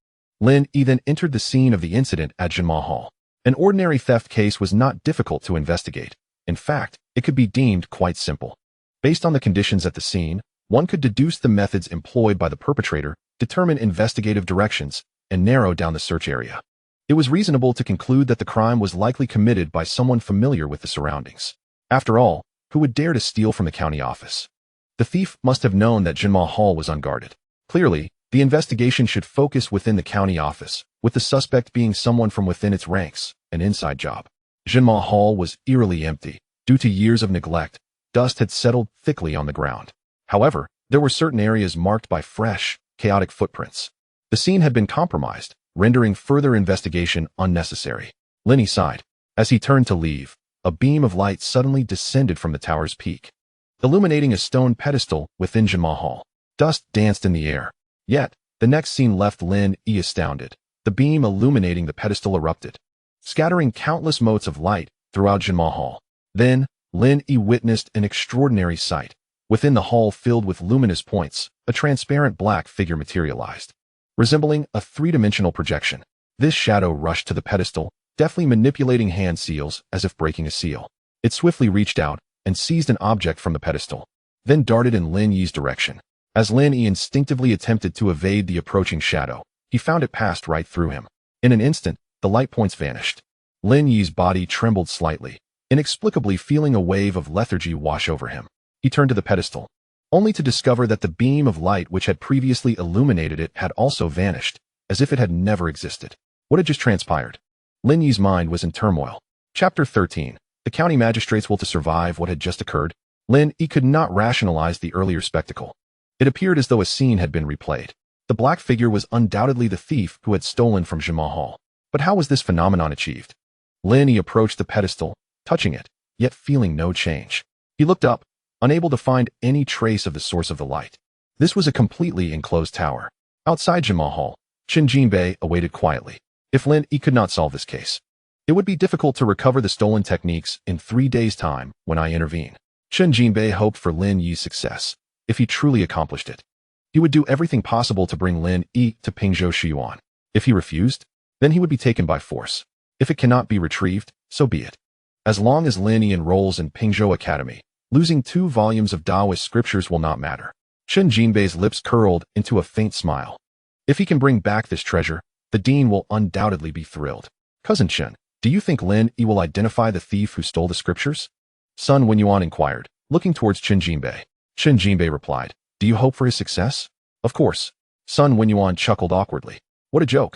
Speaker 1: Lin Yi then entered the scene of the incident at Jinma Hall. An ordinary theft case was not difficult to investigate. In fact, it could be deemed quite simple. Based on the conditions at the scene, one could deduce the methods employed by the perpetrator, determine investigative directions, and narrow down the search area. It was reasonable to conclude that the crime was likely committed by someone familiar with the surroundings. After all, who would dare to steal from the county office? The thief must have known that Jinma Hall was unguarded. Clearly, the investigation should focus within the county office, with the suspect being someone from within its ranks, an inside job. Jinma Hall was eerily empty. Due to years of neglect, dust had settled thickly on the ground. However, there were certain areas marked by fresh, chaotic footprints. The scene had been compromised, rendering further investigation unnecessary. Lin Yi sighed. As he turned to leave, a beam of light suddenly descended from the tower's peak, illuminating a stone pedestal within Jinma Hall. Dust danced in the air. Yet, the next scene left Lin Yi astounded. The beam illuminating the pedestal erupted, scattering countless motes of light throughout Jinma Hall. Then, Lin Yi witnessed an extraordinary sight. Within the hall filled with luminous points, a transparent black figure materialized, resembling a three-dimensional projection. This shadow rushed to the pedestal, deftly manipulating hand seals as if breaking a seal. It swiftly reached out and seized an object from the pedestal, then darted in Lin Yi's direction. As Lin Yi instinctively attempted to evade the approaching shadow, he found it passed right through him. In an instant, the light points vanished. Lin Yi's body trembled slightly, inexplicably feeling a wave of lethargy wash over him. He turned to the pedestal, only to discover that the beam of light which had previously illuminated it had also vanished, as if it had never existed. What had just transpired? Lin Yi's mind was in turmoil. Chapter 13. The county magistrates will to survive what had just occurred. Lin Yi could not rationalize the earlier spectacle. It appeared as though a scene had been replayed. The black figure was undoubtedly the thief who had stolen from Jinma Hall. But how was this phenomenon achieved? Lin Yi approached the pedestal, touching it, yet feeling no change. He looked up, unable to find any trace of the source of the light. This was a completely enclosed tower. Outside Jinma Hall, Chen Jinbei awaited quietly. If Lin Yi could not solve this case, it would be difficult to recover the stolen techniques in 3 days' time when I intervene. Chen Jinbei hoped for Lin Yi's success. If he truly accomplished it, he would do everything possible to bring Lin Yi to Pingzhou Shuyuan. If he refused, then he would be taken by force. If it cannot be retrieved, so be it. As long as Lin Yi enrolls in Pingzhou Academy, losing 2 volumes of Daoist scriptures will not matter. Chen Jinbei's lips curled into a faint smile. If he can bring back this treasure, The dean will undoubtedly be thrilled. Cousin Chen, do you think Lin Yi will identify the thief who stole the scriptures? Sun Wenyuan inquired, looking towards Qin Jinbei. Qin Jinbei replied, do you hope for his success? Of course. Sun Wenyuan chuckled awkwardly. What a joke.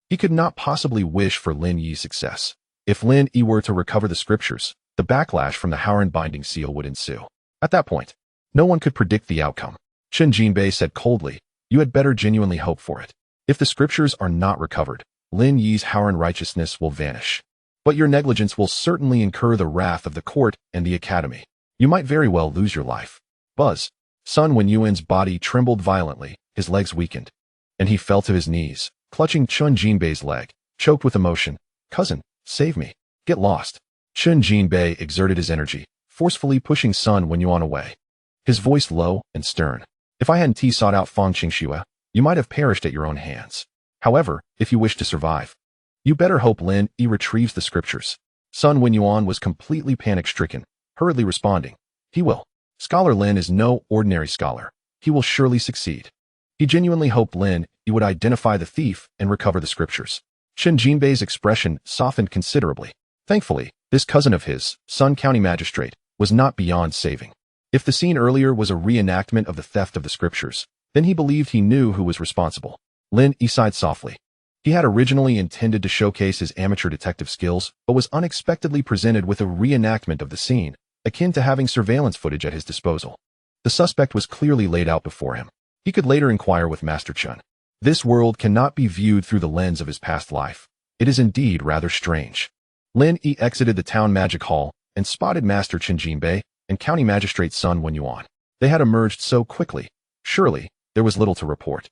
Speaker 1: He could not possibly wish for Lin Yi's success. If Lin Yi were to recover the scriptures, the backlash from the Howren binding seal would ensue. At that point, no one could predict the outcome. Qin Jinbei said coldly, you had better genuinely hope for it. If the scriptures are not recovered, Lin Yi's Howren righteousness will vanish. But your negligence will certainly incur the wrath of the court and the academy. You might very well lose your life. Buzz. Sun Wenyuan's body trembled violently, his legs weakened, and he fell to his knees, clutching Qin Jinbei's leg, choked with emotion. Cousin, save me. Get lost. Qin Jinbei exerted his energy, forcefully pushing Sun Wenyuan away. His voice low and stern. If I hadn't sought out Fang Qingxue, you might have perished at your own hands. However, if you wish to survive, you better hope Lin Yi retrieves the scriptures. Sun Wenyuan was completely panic-stricken, hurriedly responding. He will. Scholar Lin is no ordinary scholar. He will surely succeed. He genuinely hoped Lin Yi would identify the thief and recover the scriptures. Qin Jinbei's expression softened considerably. Thankfully, this cousin of his, Sun County Magistrate, was not beyond saving. If the scene earlier was a reenactment of the theft of the scriptures, then he believed he knew who was responsible. Lin Yi sighed softly. He had originally intended to showcase his amateur detective skills, but was unexpectedly presented with a reenactment of the scene, akin to having surveillance footage at his disposal. The suspect was clearly laid out before him. He could later inquire with Master Chen. This world cannot be viewed through the lens of his past life. It is indeed rather strange. Lin Yi exited the town magic hall and spotted Master Qin Jinbei and County Magistrate Sun Wenyuan. They had emerged so quickly. Surely, there was little to report.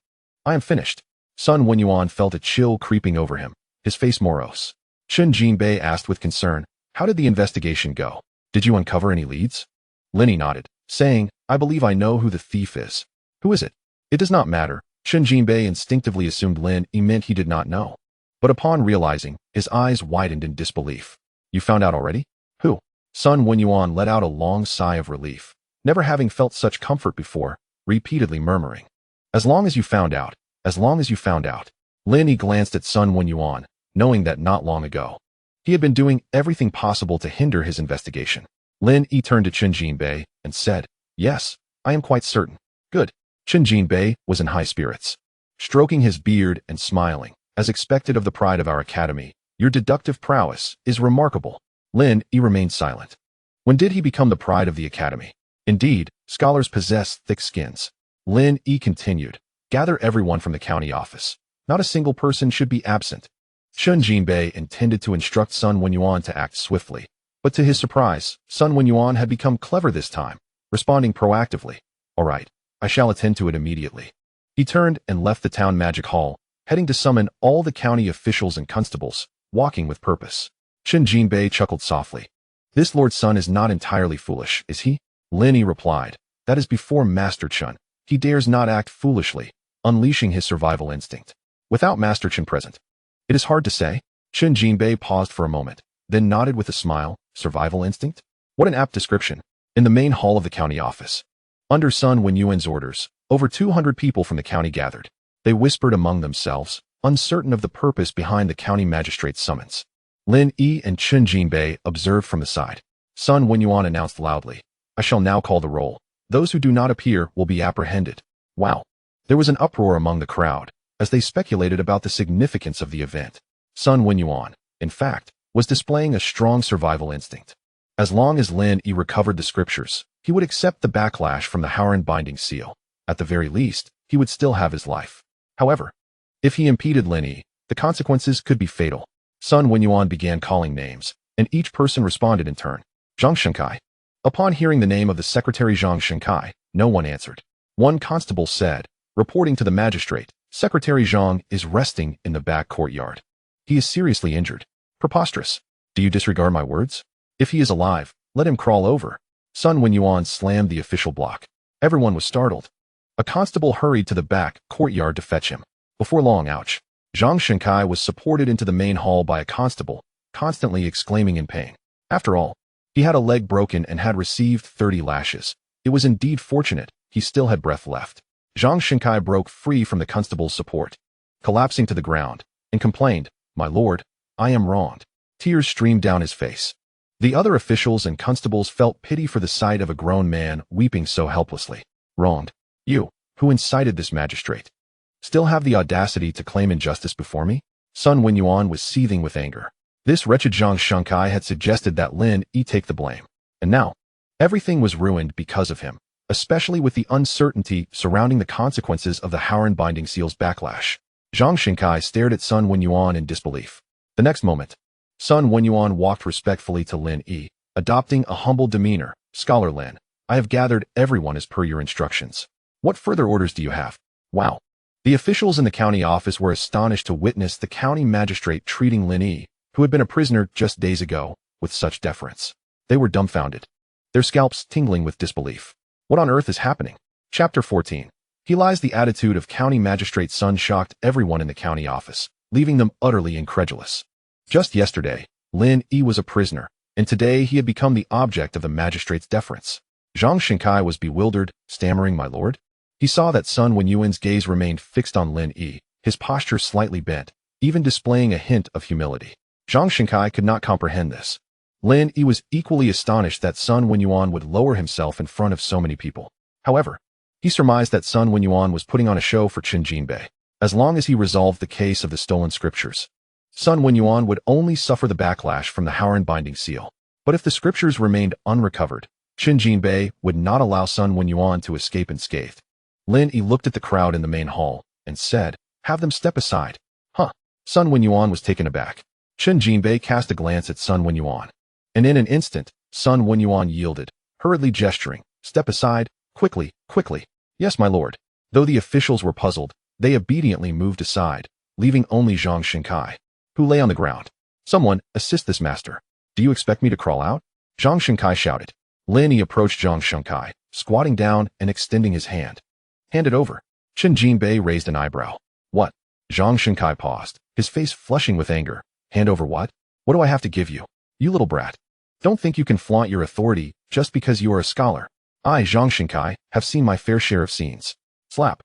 Speaker 1: I am finished. Sun Wenyuan felt a chill creeping over him, his face morose. Qin Jinbei asked with concern, how did the investigation go? Did you uncover any leads? Lin Yi nodded, saying, I believe I know who the thief is. Who is it? It does not matter. Qin Jinbei instinctively assumed Lin Yi meant he did not know. But upon realizing, his eyes widened in disbelief. You found out already? Who? Sun Wenyuan let out a long sigh of relief, never having felt such comfort before, repeatedly murmuring. As long as you found out. As long as you found out. Lin Yi glanced at Sun Wenyuan, knowing that not long ago, he had been doing everything possible to hinder his investigation. Lin Yi turned to Qin Jinbei and said, yes, I am quite certain. Good. Qin Jinbei was in high spirits, stroking his beard and smiling. As expected of the pride of our academy, your deductive prowess is remarkable. Lin Yi remained silent. When did he become the pride of the academy? Indeed, scholars possess thick skins. Lin Yi continued. Gather everyone from the county office. Not a single person should be absent. Qin Jinbei intended to instruct Sun Wenyuan to act swiftly, but to his surprise, Sun Wenyuan had become clever this time, responding proactively. All right, I shall attend to it immediately. He turned and left the town magic hall, heading to summon all the county officials and constables, walking with purpose. Qin Jinbei chuckled softly. This Lord Sun is not entirely foolish, is he? Lin Yi replied. That is before Master Chen. He dares not act foolishly, unleashing his survival instinct. Without Master Chen present, it is hard to say. Qin Jinbei paused for a moment, then nodded with a smile. Survival instinct? What an apt description. In the main hall of the county office, under Sun Wenyuan's orders, over 200 people from the county gathered. They whispered among themselves, uncertain of the purpose behind the county magistrate's summons. Lin Yi and Qin Jinbei observed from the side. Sun Wenyuan announced loudly, I shall now call the roll. Those who do not appear will be apprehended. Wow. There was an uproar among the crowd, as they speculated about the significance of the event. Sun Wenyuan, in fact, was displaying a strong survival instinct. As long as Lin Yi recovered the scriptures, he would accept the backlash from the Howren binding seal. At the very least, he would still have his life. However, if he impeded Lin Yi, the consequences could be fatal. Sun Wenyuan began calling names, and each person responded in turn. Zhang Shenkai. Upon hearing the name of the secretary Zhang Shenkai, no one answered. One constable said, reporting to the magistrate, Secretary Zhang is resting in the back courtyard. He is seriously injured. Preposterous. Do you disregard my words? If he is alive, let him crawl over. Sun Wenyuan slammed the official block. Everyone was startled. A constable hurried to the back courtyard to fetch him. Before long, ouch. Zhang Shenkai was supported into the main hall by a constable, constantly exclaiming in pain. After all, he had a leg broken and had received 30 lashes. It was indeed fortunate he still had breath left. Zhang Shenkai broke free from the constable's support, collapsing to the ground, and complained, "My lord, I am wronged." Tears streamed down his face. The other officials and constables felt pity for the sight of a grown man weeping so helplessly. "Wronged? You, who incited this magistrate, still have the audacity to claim injustice before me?" Sun Wenyuan was seething with anger. This wretched Zhang Shengkai had suggested that Lin Yi take the blame. And now, everything was ruined because of him, especially with the uncertainty surrounding the consequences of the Howren Binding Seal's backlash. Zhang Shengkai stared at Sun Wenyuan in disbelief. The next moment, Sun Wenyuan walked respectfully to Lin Yi, adopting a humble demeanor. "Scholar Lin, I have gathered everyone as per your instructions. What further orders do you have?" Wow. The officials in the county office were astonished to witness the county magistrate treating Lin Yi, who had been a prisoner just days ago, with such deference. They were dumbfounded, their scalps tingling with disbelief. What on earth is happening? Chapter 14. He lies. The attitude of County Magistrate Sun shocked everyone in the county office, leaving them utterly incredulous. Just yesterday, Lin Yi was a prisoner, and today he had become the object of the magistrate's deference. Zhang Shengkai was bewildered, stammering, "My lord?" He saw that Sun Wenyuan's gaze remained fixed on Lin Yi, his posture slightly bent, even displaying a hint of humility. Zhang Shengkai could not comprehend this. Lin Yi was equally astonished that Sun Wenyuan would lower himself in front of so many people. However, he surmised that Sun Wenyuan was putting on a show for Qin Jinbei. As long as he resolved the case of the stolen scriptures, Sun Wenyuan would only suffer the backlash from the Howren Binding Seal. But if the scriptures remained unrecovered, Qin Jinbei would not allow Sun Wenyuan to escape unscathed. Lin Yi looked at the crowd in the main hall and said, "Have them step aside." Huh. Sun Wenyuan was taken aback. Qin Jinbei cast a glance at Sun Wenyuan, and in an instant, Sun Wenyuan yielded, hurriedly gesturing, "Step aside, quickly, quickly." "Yes, my lord." Though the officials were puzzled, they obediently moved aside, leaving only Zhang Shengkai, who lay on the ground. "Someone, assist this master." "Do you expect me to crawl out?" Zhang Shengkai shouted. Lin Yi approached Zhang Shengkai, squatting down and extending his hand. "Hand it over." Qin Jinbei raised an eyebrow. "What?" Zhang Shengkai paused, his face flushing with anger. "Hand over what? What do I have to give you? You little brat. Don't think you can flaunt your authority just because you are a scholar. I, Zhang Shengkai, have seen my fair share of scenes." Slap.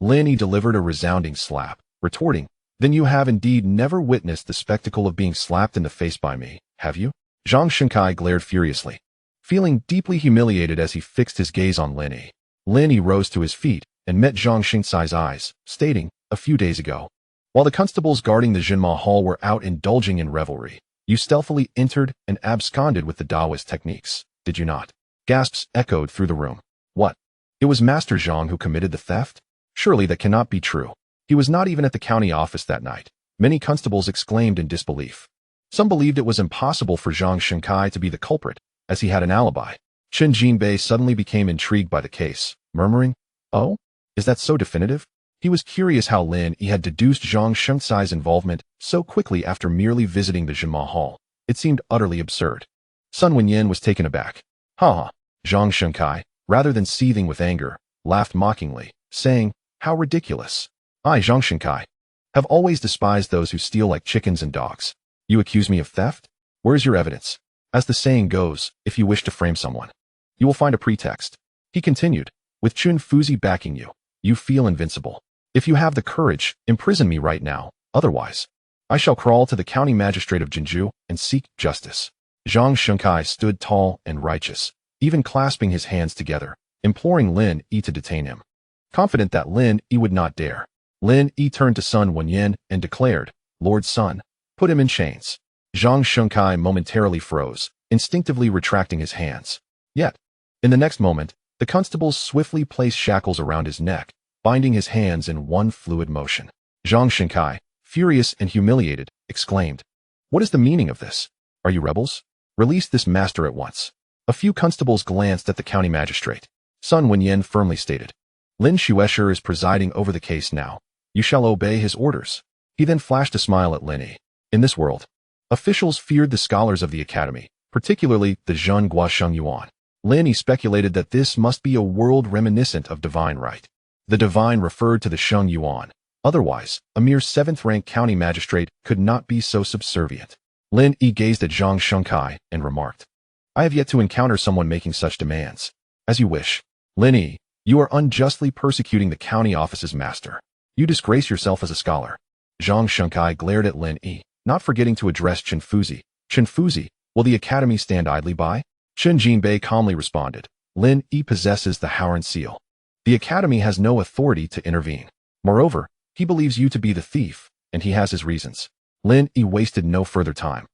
Speaker 1: Lin Yi delivered a resounding slap, retorting, "Then you have indeed never witnessed the spectacle of being slapped in the face by me, have you?" Zhang Shengkai glared furiously, feeling deeply humiliated as he fixed his gaze on Lin Yi. Lin Yi rose to his feet and met Zhang Shengkai's eyes, stating, "A few days ago, while the constables guarding the Jinma Hall were out indulging in revelry, you stealthily entered and absconded with the Daoist techniques, did you not?" Gasps echoed through the room. "What? It was Master Zhang who committed the theft? Surely that cannot be true. He was not even at the county office that night." Many constables exclaimed in disbelief. Some believed it was impossible for Zhang Shengkai to be the culprit, as he had an alibi. Qin Jinbei suddenly became intrigued by the case, murmuring, "Oh? Is that so definitive?" He was curious how Lin Yi had deduced Zhang Shengkai's involvement so quickly after merely visiting the Jinma Hall. It seemed utterly absurd. Sun Wenyan was taken aback. "Ha ha." Zhang Shengkai, rather than seething with anger, laughed mockingly, saying, "How ridiculous. I, Zhang Shengkai, have always despised those who steal like chickens and dogs. You accuse me of theft? Where's your evidence? As the saying goes, if you wish to frame someone, you will find a pretext." He continued, "With Chun Fuzi backing you, you feel invincible. If you have the courage, imprison me right now. Otherwise, I shall crawl to the county magistrate of Jinju and seek justice." Zhang Shengkai stood tall and righteous, even clasping his hands together, imploring Lin Yi to detain him. Confident that Lin Yi would not dare, Lin Yi turned to Sun Wenyan and declared, "Lord Sun, put him in chains." Zhang Shengkai momentarily froze, instinctively retracting his hands. Yet, in the next moment, the constables swiftly placed shackles around his neck, binding his hands in one fluid motion. Zhang Shengkai, furious and humiliated, exclaimed, "What is the meaning of this? Are you rebels? Release this master at once." A few constables glanced at the county magistrate. Sun Wenyan firmly stated, "Lin Xuesher is presiding over the case now. You shall obey his orders." He then flashed a smile at Lin Yi. In this world, officials feared the scholars of the academy, particularly the Zhen Guosheng Yuan. Lin Yi speculated that this must be a world reminiscent of divine right. The divine referred to the Sheng Yuan. Otherwise, a mere 7th-rank county magistrate could not be so subservient. Lin Yi gazed at Zhang Shengkai and remarked, "I have yet to encounter someone making such demands." "As you wish. Lin Yi, you are unjustly persecuting the county office's master. You disgrace yourself as a scholar." Zhang Shengkai glared at Lin Yi, not forgetting to address Chen Fuzi. Chen Fuzi, will the academy stand idly by? Chen Jinbei calmly responded. Lin Yi possesses the Howren seal. The academy has no authority to intervene. Moreover, he believes you to be the thief, and he has his reasons. Lin Yi wasted no further time.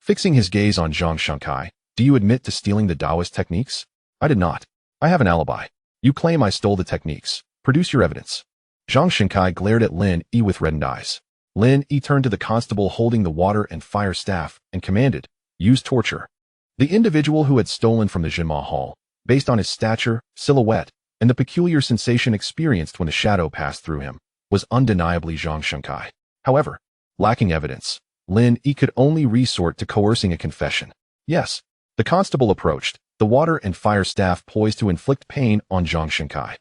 Speaker 1: Fixing his gaze on Zhang Shengkai, do you admit to stealing the Daoist techniques? I did not. I have an alibi. You claim I stole the techniques. Produce your evidence. Zhang Shengkai glared at Lin Yi with reddened eyes. Lin Yi turned to the constable holding the water and fire staff and commanded, use torture. The individual who had stolen from the Jinma Hall, based on his stature, silhouette, and the peculiar sensation experienced when the shadow passed through him, was undeniably Zhang Shengkai. However, lacking evidence, Lin Yi could only resort to coercing a confession. Yes, the constable approached, the water and fire staff poised to inflict pain on Zhang Shengkai.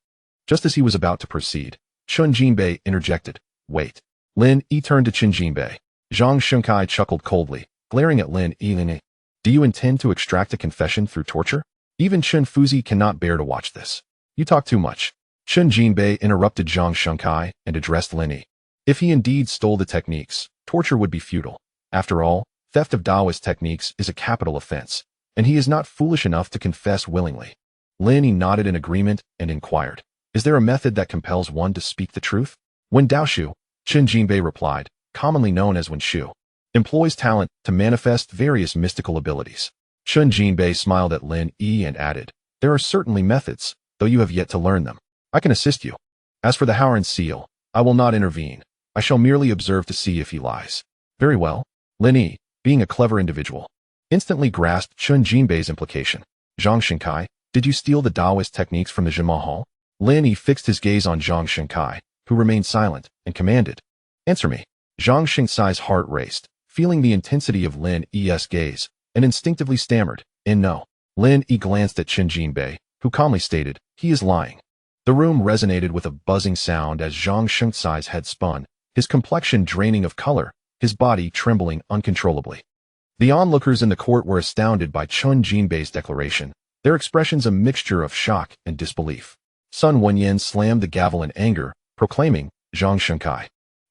Speaker 1: Just as he was about to proceed, Chen Jinbei interjected, wait. Lin Yi turned to Chen Jinbei. Zhang Shengkai chuckled coldly, glaring at Lin Yi. Do you intend to extract a confession through torture? Even Chen Fuzi cannot bear to watch this. You talk too much. Chen Jinbei interrupted Zhang Shengkai and addressed Lin Yi. If he indeed stole the techniques, torture would be futile. After all, theft of Daoist techniques is a capital offense, and he is not foolish enough to confess willingly. Lin Yi nodded in agreement and inquired, is there a method that compels one to speak the truth? When Daoshu, Chen Jinbei replied, commonly known as Wen Shu, employs talent to manifest various mystical abilities. Chen Jinbei smiled at Lin Yi and added, there are certainly methods, though you have yet to learn them. I can assist you. As for the Howren seal, I will not intervene. I shall merely observe to see if he lies. Very well. Lin Yi, being a clever individual, instantly grasped Chen Jinbei's implication. Zhang Shengkai, did you steal the Daoist techniques from the Jinma Hall? Lin Yi fixed his gaze on Zhang Shengkai, who remained silent, and commanded, answer me. Zhang Shengkai's heart raced, feeling the intensity of Lin Yi's gaze, and instinctively stammered, no. Lin Yi glanced at Chen Jinbei, who calmly stated, he is lying. The room resonated with a buzzing sound as Zhang Shengkai's head spun, his complexion draining of color, his body trembling uncontrollably. The onlookers in the court were astounded by Chen Jinbei's declaration, their expressions a mixture of shock and disbelief. Sun Wenyan slammed the gavel in anger, proclaiming, Zhang Shengkai,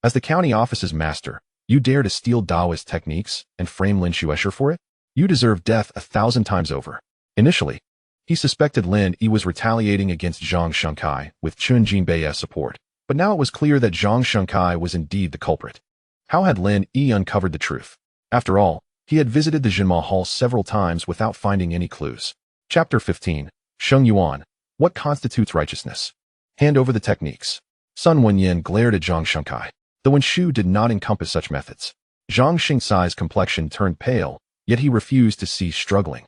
Speaker 1: as the county office's master, you dare to steal Daoist techniques and frame Lin Xuesher for it? You deserve death 1,000 times over. Initially, he suspected Lin Yi was retaliating against Zhang Shengkai with Chen Jinbei's support, but now it was clear that Zhang Shengkai was indeed the culprit. How had Lin Yi uncovered the truth? After all, he had visited the Jinma Hall several times without finding any clues. Chapter 15. Sheng Yuan. What constitutes righteousness? Hand over the techniques. Sun Wenyan glared at Zhang Shengkai. The Wen Shu did not encompass such methods. Zhang Shengkai's complexion turned pale, yet he refused to cease struggling.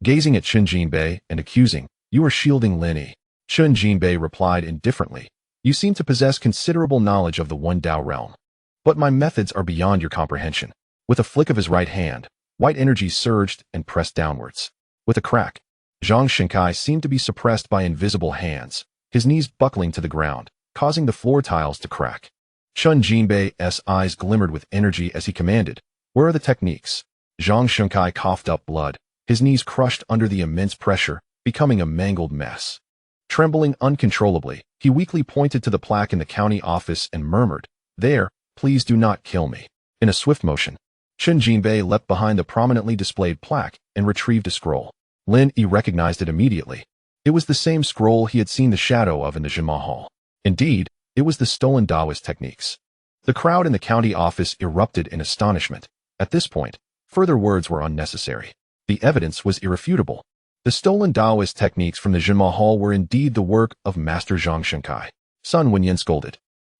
Speaker 1: Gazing at Chen Jinbei and accusing, you are shielding Lin Yi. Chen Jinbei replied indifferently, you seem to possess considerable knowledge of the One Dao realm. But my methods are beyond your comprehension. With a flick of his right hand, white energy surged and pressed downwards. With a crack, Zhang Shengkai seemed to be suppressed by invisible hands, his knees buckling to the ground, causing the floor tiles to crack. Chen Jinbei's eyes glimmered with energy as he commanded, where are the techniques? Zhang Shengkai coughed up blood, his knees crushed under the immense pressure, becoming a mangled mess. Trembling uncontrollably, he weakly pointed to the plaque in the county office and murmured, there, please do not kill me. In a swift motion, Chen Jinbei leapt behind the prominently displayed plaque and retrieved a scroll. Lin Yi recognized it immediately. It was the same scroll he had seen the shadow of in the Jinma Hall. Indeed, it was the stolen Daoist techniques. The crowd in the county office erupted in astonishment. At this point, further words were unnecessary. The evidence was irrefutable. The stolen Daoist techniques from the Jinma Hall were indeed the work of Master Zhang Shengkai. Sun Wenyan scolded.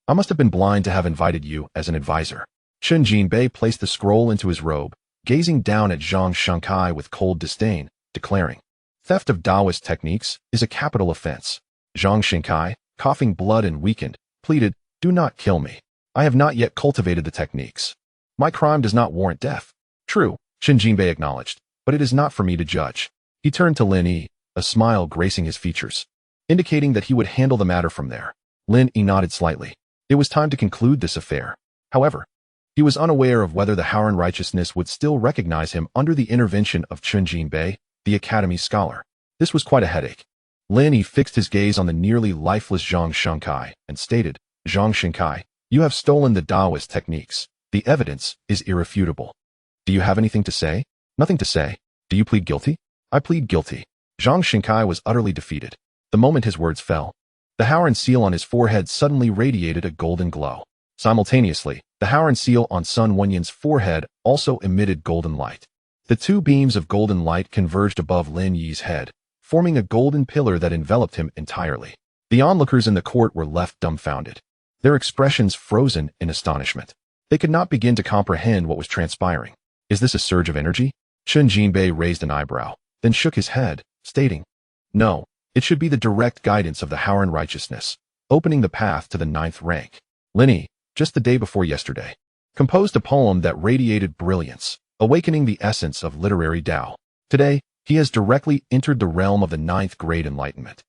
Speaker 1: I must have been blind to have invited you as an advisor. Chen Jinbei placed the scroll into his robe, gazing down at Zhang Shengkai with cold disdain, declaring, theft of Daoist techniques is a capital offense. Zhang Shengkai, coughing blood and weakened, pleaded, do not kill me. I have not yet cultivated the techniques. My crime does not warrant death. True, Chen Jinbei acknowledged, but it is not for me to judge. He turned to Lin Yi, a smile gracing his features, indicating that he would handle the matter from there. Lin Yi nodded slightly. It was time to conclude this affair. However, he was unaware of whether the Howren righteousness would still recognize him under the intervention of Chen Jinbei, the academy scholar. This was quite a headache. Lin Yi fixed his gaze on the nearly lifeless Zhang Shengkai and stated, Zhang Shengkai, You have stolen the Daoist techniques. The evidence is irrefutable. Do you have anything to say? Nothing to say. Do you plead guilty? I plead guilty. Zhang Xinkai was utterly defeated. The moment his words fell, the Howren seal on his forehead suddenly radiated a golden glow. Simultaneously, the Howren seal on Sun Wenyan's forehead also emitted golden light. The two beams of golden light converged above Lin Yi's head, forming a golden pillar that enveloped him entirely. The onlookers in the court were left dumbfounded, their expressions frozen in astonishment. They could not begin to comprehend what was transpiring. Is this a surge of energy? Chen Jinbei raised an eyebrow, then shook his head, stating, no, it should be the direct guidance of the Howren righteousness, opening the path to the 9th rank. Lin Yi, just the day before yesterday, composed a poem that radiated brilliance, awakening the essence of literary Tao. Today, he has directly entered the realm of the 9th grade enlightenment,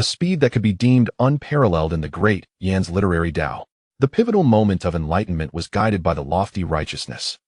Speaker 1: a speed that could be deemed unparalleled in the great Yan's literary Tao. The pivotal moment of enlightenment was guided by the lofty righteousness,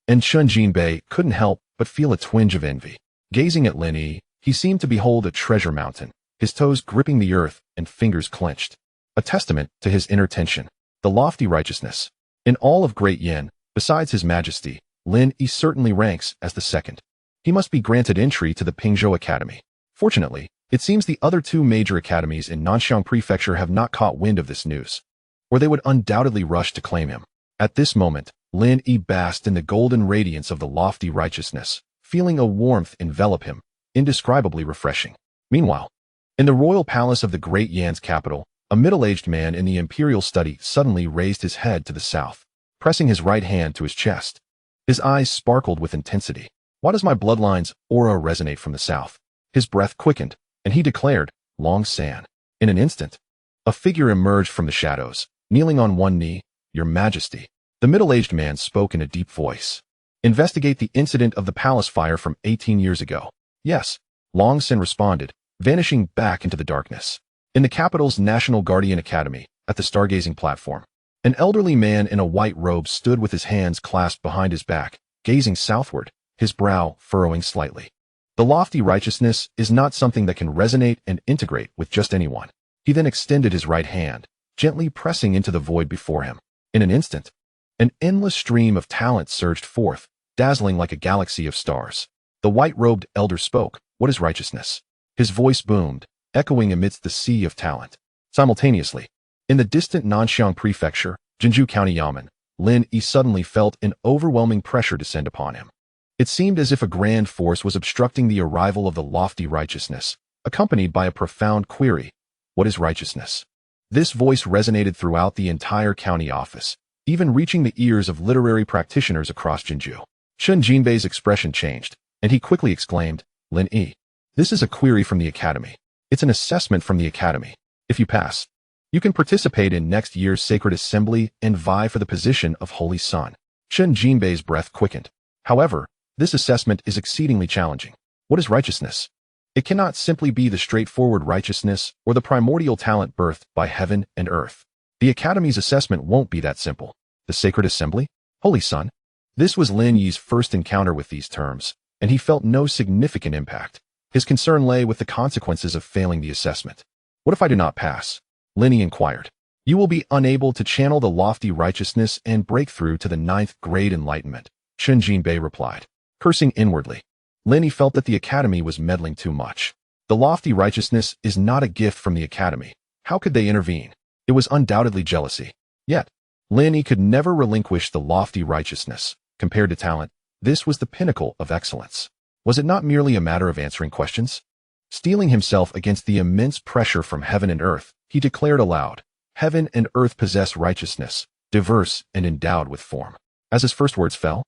Speaker 1: and Chen Jinbei couldn't help but feel a twinge of envy. Gazing at Lin Yi, he seemed to behold a treasure mountain, his toes gripping the earth and fingers clenched, a testament to his inner tension, the lofty righteousness. In all of Great Yan, besides His Majesty, Lin Yi certainly ranks as the second. He must be granted entry to the Pingzhou Academy. Fortunately, it seems the other two major academies in Nanxiang Prefecture have not caught wind of this news, or they would undoubtedly rush to claim him. At this moment, Lin Yi basked in the golden radiance of the lofty righteousness, feeling a warmth envelop him, indescribably refreshing. Meanwhile, in the royal palace of the Great Yan's capital, a middle-aged man in the imperial study suddenly raised his head to the south, pressing his right hand to his chest. His eyes sparkled with intensity. Why does my bloodline's aura resonate from the south? His breath quickened, and he declared, Long San. In an instant, a figure emerged from the shadows, kneeling on one knee. Your Majesty. The middle-aged man spoke in a deep voice. Investigate the incident of the palace fire from 18 years ago. Yes, Long San responded, vanishing back into the darkness. In the capital's National Guardian Academy, at the stargazing platform, an elderly man in a white robe stood with his hands clasped behind his back, gazing southward, his brow furrowing slightly. The lofty righteousness is not something that can resonate and integrate with just anyone. He then extended his right hand, gently pressing into the void before him. In an instant, an endless stream of talent surged forth, dazzling like a galaxy of stars. The white-robed elder spoke, What is righteousness? His voice boomed, echoing amidst the sea of talent. Simultaneously, in the distant Nanxiang Prefecture, Jinju County Yamen, Lin Yi suddenly felt an overwhelming pressure descend upon him. It seemed as if a grand force was obstructing the arrival of the lofty righteousness, accompanied by a profound query, What is righteousness? This voice resonated throughout the entire county office, even reaching the ears of literary practitioners across Jinju. Chen Jinbei's expression changed, and he quickly exclaimed, Lin Yi, this is a query from the Academy. It's an assessment from the Academy. If you pass, you can participate in next year's Sacred Assembly and vie for the position of Holy Son. Chen Jinbei's breath quickened. However, this assessment is exceedingly challenging. What is righteousness? It cannot simply be the straightforward righteousness or the primordial talent birthed by heaven and earth. The Academy's assessment won't be that simple. The Sacred Assembly? Holy Son? This was Lin Yi's first encounter with these terms, and he felt no significant impact. His concern lay with the consequences of failing the assessment. What if I do not pass? Lin Yi inquired. You will be unable to channel the lofty righteousness and break through to the 9th grade enlightenment, Chen Jinbei replied. Cursing inwardly, Lin Yi felt that the Academy was meddling too much. The lofty righteousness is not a gift from the Academy. How could they intervene? It was undoubtedly jealousy. Yet, Lin Yi could never relinquish the lofty righteousness. Compared to talent, this was the pinnacle of excellence. Was it not merely a matter of answering questions? Steeling himself against the immense pressure from heaven and earth, he declared aloud, Heaven and earth possess righteousness, diverse and endowed with form. As his first words fell,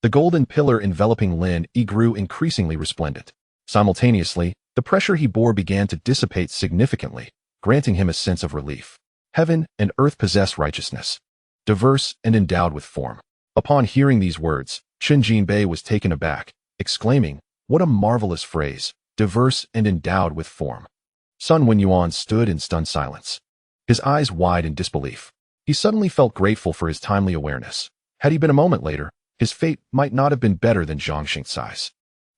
Speaker 1: the golden pillar enveloping Lin Yi grew increasingly resplendent. Simultaneously, the pressure he bore began to dissipate significantly, granting him a sense of relief. Heaven and earth possess righteousness, diverse and endowed with form. Upon hearing these words, Chen Jinbei was taken aback, exclaiming, What a marvelous phrase, diverse and endowed with form. Sun Wenyuan stood in stunned silence, his eyes wide in disbelief. He suddenly felt grateful for his timely awareness. Had he been a moment later, his fate might not have been better than Zhang Xingcai's.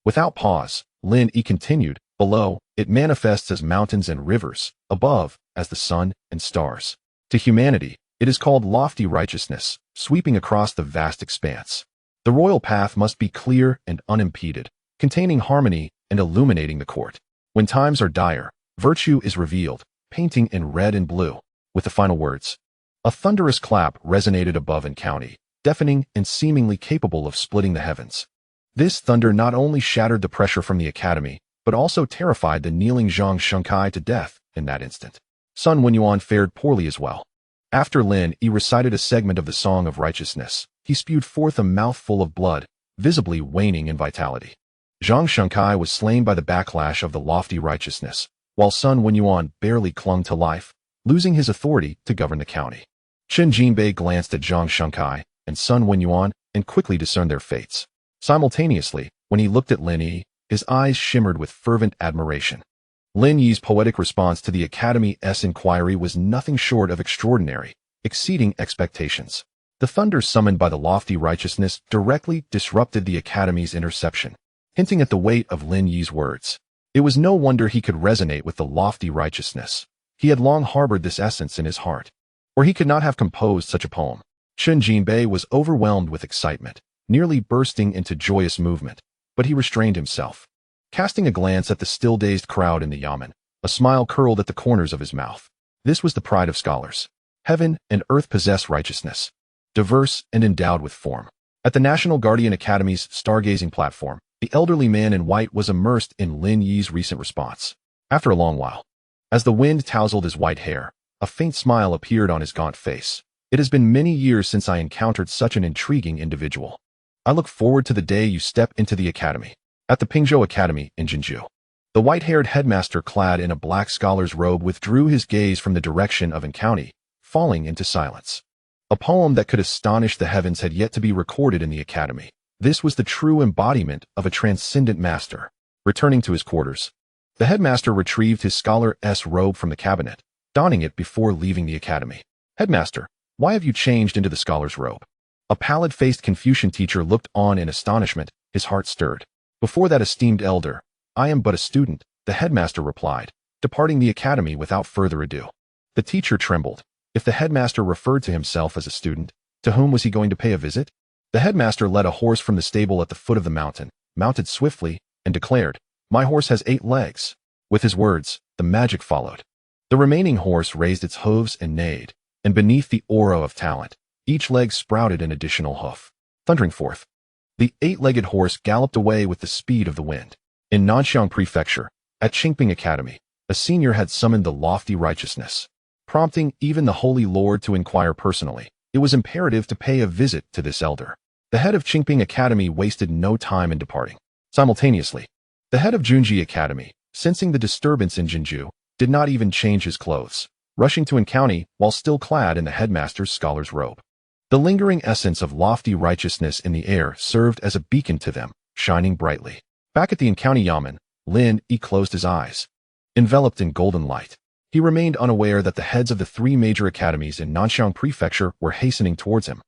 Speaker 1: Without pause, Lin Yi continued, Below, it manifests as mountains and rivers, above, as the sun and stars. To humanity, It is called lofty righteousness, sweeping across the vast expanse. The royal path must be clear and unimpeded, containing harmony and illuminating the court. When times are dire, virtue is revealed, painting in red and blue, with the final words. A thunderous clap resonated above in county, deafening and seemingly capable of splitting the heavens. This thunder not only shattered the pressure from the academy, but also terrified the kneeling Zhang Shengkai to death in that instant. Sun Wenyuan fared poorly as well. After Lin Yi recited a segment of the Song of Righteousness, he spewed forth a mouthful of blood, visibly waning in vitality. Zhang Shengkai was slain by the backlash of the lofty righteousness, while Sun Wenyuan barely clung to life, losing his authority to govern the county. Chen Jinbei glanced at Zhang Shengkai and Sun Wenyuan and quickly discerned their fates. Simultaneously, when he looked at Lin Yi, his eyes shimmered with fervent admiration. Lin Yi's poetic response to the Academy's inquiry was nothing short of extraordinary, exceeding expectations. The thunder summoned by the lofty righteousness directly disrupted the Academy's interception, hinting at the weight of Lin Yi's words. It was no wonder he could resonate with the lofty righteousness. He had long harbored this essence in his heart, or he could not have composed such a poem. Chen Jinbei was overwhelmed with excitement, nearly bursting into joyous movement, but he restrained himself. Casting a glance at the still-dazed crowd in the yamen, a smile curled at the corners of his mouth. This was the pride of scholars. Heaven and earth possess righteousness, diverse and endowed with form. At the National Guardian Academy's stargazing platform, the elderly man in white was immersed in Lin Yi's recent response. After a long while, as the wind tousled his white hair, a faint smile appeared on his gaunt face. It has been many years since I encountered such an intriguing individual. I look forward to the day you step into the academy. At the Pingzhou Academy in Jinzhou, the white-haired headmaster clad in a black scholar's robe withdrew his gaze from the direction of County, falling into silence. A poem that could astonish the heavens had yet to be recorded in the academy. This was the true embodiment of a transcendent master. Returning to his quarters, the headmaster retrieved his scholar's robe from the cabinet, donning it before leaving the academy. Headmaster, why have you changed into the scholar's robe? A pallid-faced Confucian teacher looked on in astonishment, his heart stirred. Before that esteemed elder, I am but a student, the headmaster replied, departing the academy without further ado. The teacher trembled. If the headmaster referred to himself as a student, to whom was he going to pay a visit? The headmaster led a horse from the stable at the foot of the mountain, mounted swiftly, and declared, "My horse has 8 legs." With his words, the magic followed. The remaining horse raised its hooves and neighed, and beneath the aura of talent, each leg sprouted an additional hoof. Thundering forth, the 8-legged horse galloped away with the speed of the wind. In Nanxiang Prefecture, at Qingping Academy, a senior had summoned the lofty righteousness, prompting even the Holy Lord to inquire personally. It was imperative to pay a visit to this elder. The head of Qingping Academy wasted no time in departing. Simultaneously, the head of Junji Academy, sensing the disturbance in Jinzhou, did not even change his clothes, rushing to County while still clad in the headmaster's scholar's robe. The lingering essence of lofty righteousness in the air served as a beacon to them, shining brightly. Back at the County Yamen, Lin Yi closed his eyes. Enveloped in golden light, he remained unaware that the heads of the 3 major academies in Nanxiang Prefecture were hastening towards him.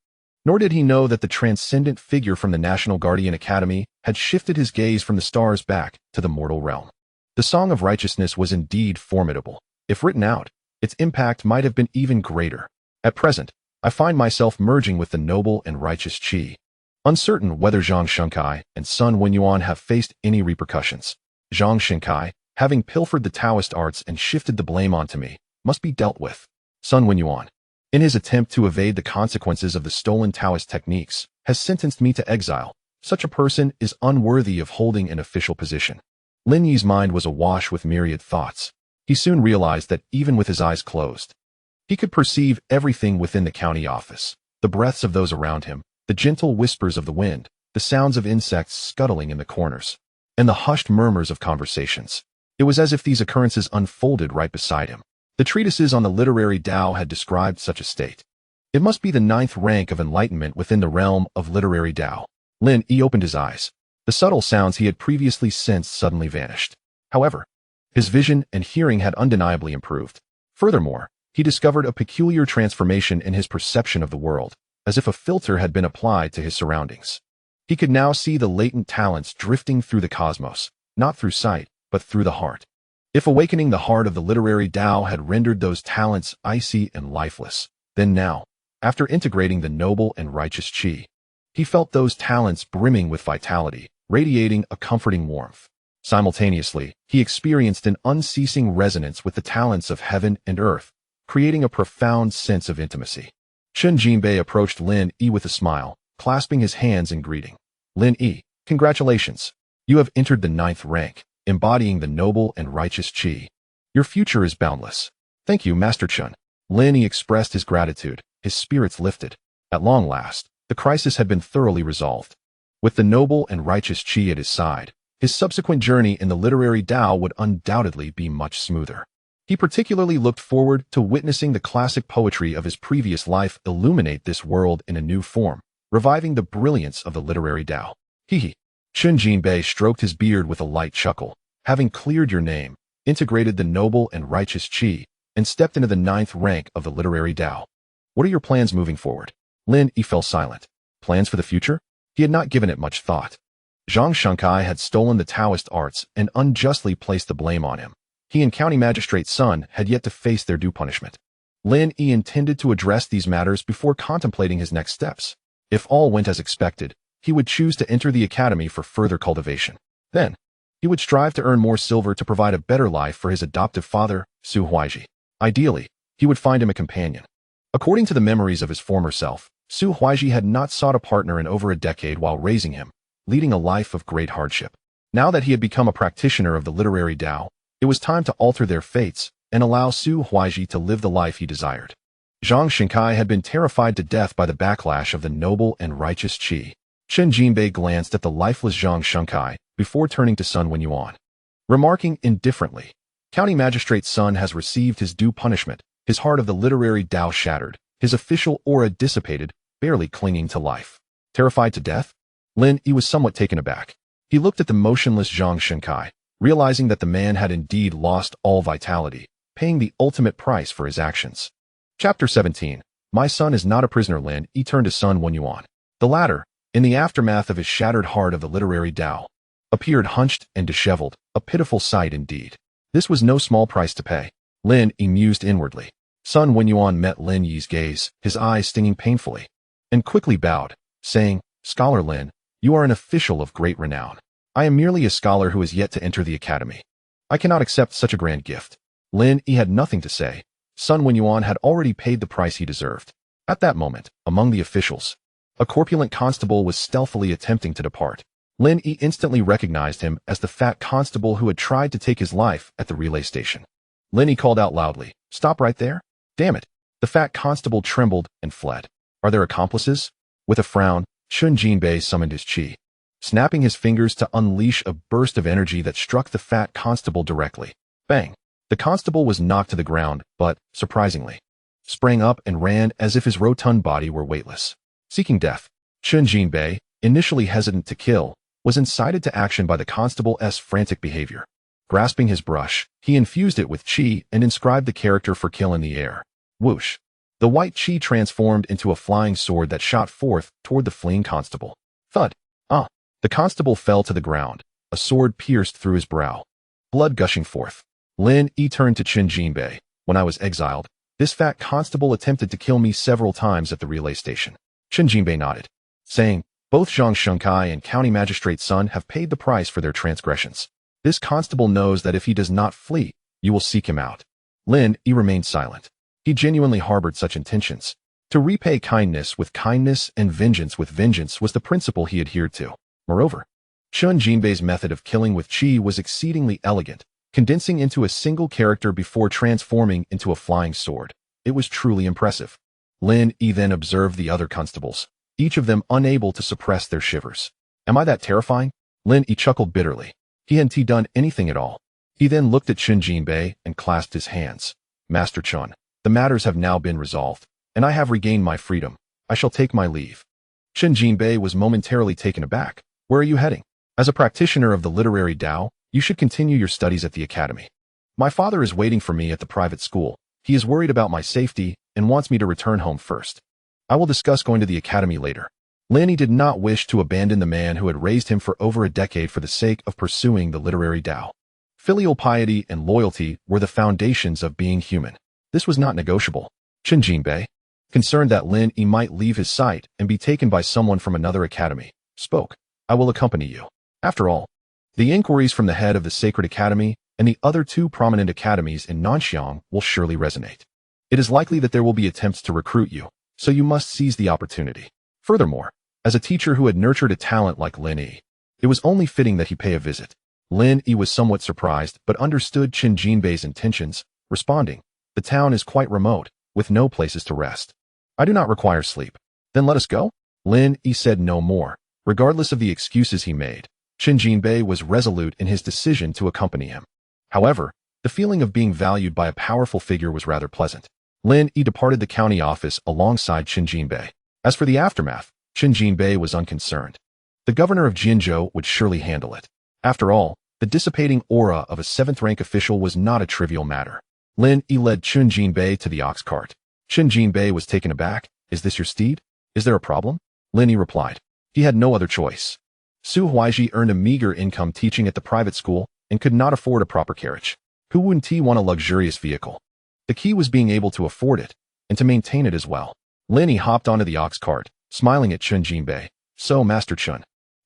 Speaker 1: Nor did he know that the transcendent figure from the National Guardian Academy had shifted his gaze from the stars back to the mortal realm. The Song of Righteousness was indeed formidable. If written out, its impact might have been even greater. At present, I find myself merging with the noble and righteous Qi. Uncertain whether Zhang Shengkai and Sun Wenyuan have faced any repercussions. Zhang Shengkai, having pilfered the Taoist arts and shifted the blame onto me, must be dealt with. Sun Wenyuan, in his attempt to evade the consequences of the stolen Taoist techniques, has sentenced me to exile. Such a person is unworthy of holding an official position. Lin Yi's mind was awash with myriad thoughts. He soon realized that even with his eyes closed, he could perceive everything within the county office, the breaths of those around him, the gentle whispers of the wind, the sounds of insects scuttling in the corners, and the hushed murmurs of conversations. It was as if these occurrences unfolded right beside him. The treatises on the literary Tao had described such a state. It must be the 9th rank of enlightenment within the realm of literary Tao. Lin Yi opened his eyes. The subtle sounds he had previously sensed suddenly vanished. However, his vision and hearing had undeniably improved. Furthermore, he discovered a peculiar transformation in his perception of the world, as if a filter had been applied to his surroundings. He could now see the latent talents drifting through the cosmos, not through sight, but through the heart. If awakening the heart of the literary Tao had rendered those talents icy and lifeless, Then now, after integrating the noble and righteous Qi, he felt those talents brimming with vitality, radiating a comforting warmth. Simultaneously, he experienced an unceasing resonance with the talents of heaven and earth, creating a profound sense of intimacy. Chen Jinbei approached Lin Yi with a smile, clasping his hands in greeting. Lin Yi, congratulations. You have entered the 9th rank, embodying the noble and righteous Qi. Your future is boundless. Thank you, Master Chen. Lin Yi expressed his gratitude, his spirits lifted. At long last, the crisis had been thoroughly resolved. With the noble and righteous Qi at his side, his subsequent journey in the literary Tao would undoubtedly be much smoother. He particularly looked forward to witnessing the classic poetry of his previous life illuminate this world in a new form, reviving the brilliance of the literary Tao. Hee. Chen Jinbei stroked his beard with a light chuckle. Having cleared your name, integrated the noble and righteous Qi, and stepped into the 9th rank of the literary Tao. What are your plans moving forward? Lin Yi fell silent. Plans for the future? He had not given it much thought. Zhang Shankai had stolen the Taoist arts and unjustly placed the blame on him. He and County Magistrate's son had yet to face their due punishment. Lin Yi intended to address these matters before contemplating his next steps. If all went as expected, he would choose to enter the academy for further cultivation. Then, he would strive to earn more silver to provide a better life for his adoptive father, Su Huaiji. Ideally, he would find him a companion. According to the memories of his former self, Su Huaiji had not sought a partner in over a decade while raising him, leading a life of great hardship. Now that he had become a practitioner of the literary Tao, it was time to alter their fates and allow Su Huaiji to live the life he desired. Zhang Shankai had been terrified to death by the backlash of the noble and righteous Qi. Chen Jinbei glanced at the lifeless Zhang Shankai before turning to Sun Wenyuan, remarking indifferently, County Magistrate's son has received his due punishment, his heart of the literary Tao shattered, his official aura dissipated, barely clinging to life. Terrified to death? Lin Yi was somewhat taken aback. He looked at the motionless Zhang Shankai, realizing that the man had indeed lost all vitality, paying the ultimate price for his actions. Chapter 17. My son is not a prisoner. Lin Yi turned to Sun Wenyuan. The latter, in the aftermath of his shattered heart of the literary Tao, appeared hunched and disheveled, a pitiful sight indeed. This was no small price to pay. Lin Yi mused inwardly. Sun Wenyuan met Lin Yi's gaze, his eyes stinging painfully, and quickly bowed, saying, Scholar Lin, you are an official of great renown. I am merely a scholar who has yet to enter the academy. I cannot accept such a grand gift. Lin Yi had nothing to say. Sun Wenyuan had already paid the price he deserved. At that moment, among the officials, a corpulent constable was stealthily attempting to depart. Lin Yi instantly recognized him as the fat constable who had tried to take his life at the relay station. Lin Yi called out loudly, Stop right there? Damn it. The fat constable trembled and fled. Are there accomplices? With a frown, Chen Jinbei summoned his Qi, snapping his fingers to unleash a burst of energy that struck the fat constable directly. Bang! The constable was knocked to the ground, but, surprisingly, sprang up and ran as if his rotund body were weightless. Seeking death, Chen Jinbei, initially hesitant to kill, was incited to action by the constable's frantic behavior. Grasping his brush, he infused it with Qi and inscribed the character for kill in the air. Whoosh! The white Qi transformed into a flying sword that shot forth toward the fleeing constable. Thud! The constable fell to the ground, a sword pierced through his brow, blood gushing forth. Lin Yi turned to Chen Jinbei. When I was exiled, this fat constable attempted to kill me several times at the relay station. Chen Jinbei nodded, saying, Both Zhang Shankai and County Magistrate's son have paid the price for their transgressions. This constable knows that if he does not flee, you will seek him out. Lin Yi remained silent. He genuinely harbored such intentions. To repay kindness with kindness and vengeance with vengeance was the principle he adhered to. Moreover, Chen Jinbei's method of killing with Qi was exceedingly elegant, condensing into a single character before transforming into a flying sword. It was truly impressive. Lin Yi then observed the other constables, each of them unable to suppress their shivers. Am I that terrifying? Lin Yi chuckled bitterly. He hadn't done anything at all. He then looked at Chen Jinbei and clasped his hands. Master Chen, the matters have now been resolved, and I have regained my freedom. I shall take my leave. Chen Jinbei was momentarily taken aback. Where are you heading? As a practitioner of the literary Tao, you should continue your studies at the academy. My father is waiting for me at the private school. He is worried about my safety and wants me to return home first. I will discuss going to the academy later. Lin Yi did not wish to abandon the man who had raised him for over a decade for the sake of pursuing the literary Tao. Filial piety and loyalty were the foundations of being human. This was not negotiable. Chen Jinbei, concerned that Lin Yi might leave his sight and be taken by someone from another academy, spoke. I will accompany you. After all, the inquiries from the head of the Sacred Academy and the other two prominent academies in Nanxiang will surely resonate. It is likely that there will be attempts to recruit you, so you must seize the opportunity. Furthermore, as a teacher who had nurtured a talent like Lin Yi, it was only fitting that he pay a visit. Lin Yi was somewhat surprised but understood Qin Jinbei's intentions, responding, the town is quite remote, with no places to rest. I do not require sleep. Then let us go? Lin Yi said no more. Regardless of the excuses he made, Qin Jinbei was resolute in his decision to accompany him. However, the feeling of being valued by a powerful figure was rather pleasant. Lin Yi departed the county office alongside Qin Jinbei. As for the aftermath, Qin Jinbei was unconcerned. The governor of Jinzhou would surely handle it. After all, the dissipating aura of a 7th-rank official was not a trivial matter. Lin Yi led Qin Jinbei to the ox cart. Qin Jinbei was taken aback. Is this your steed? Is there a problem? Lin Yi replied. He had no other choice. Su Huaiji earned a meager income teaching at the private school and could not afford a proper carriage. Hu Wunti want a luxurious vehicle. The key was being able to afford it and to maintain it as well. Lin Yi hopped onto the ox cart, smiling at Qin Jinbei. So, Master Qin,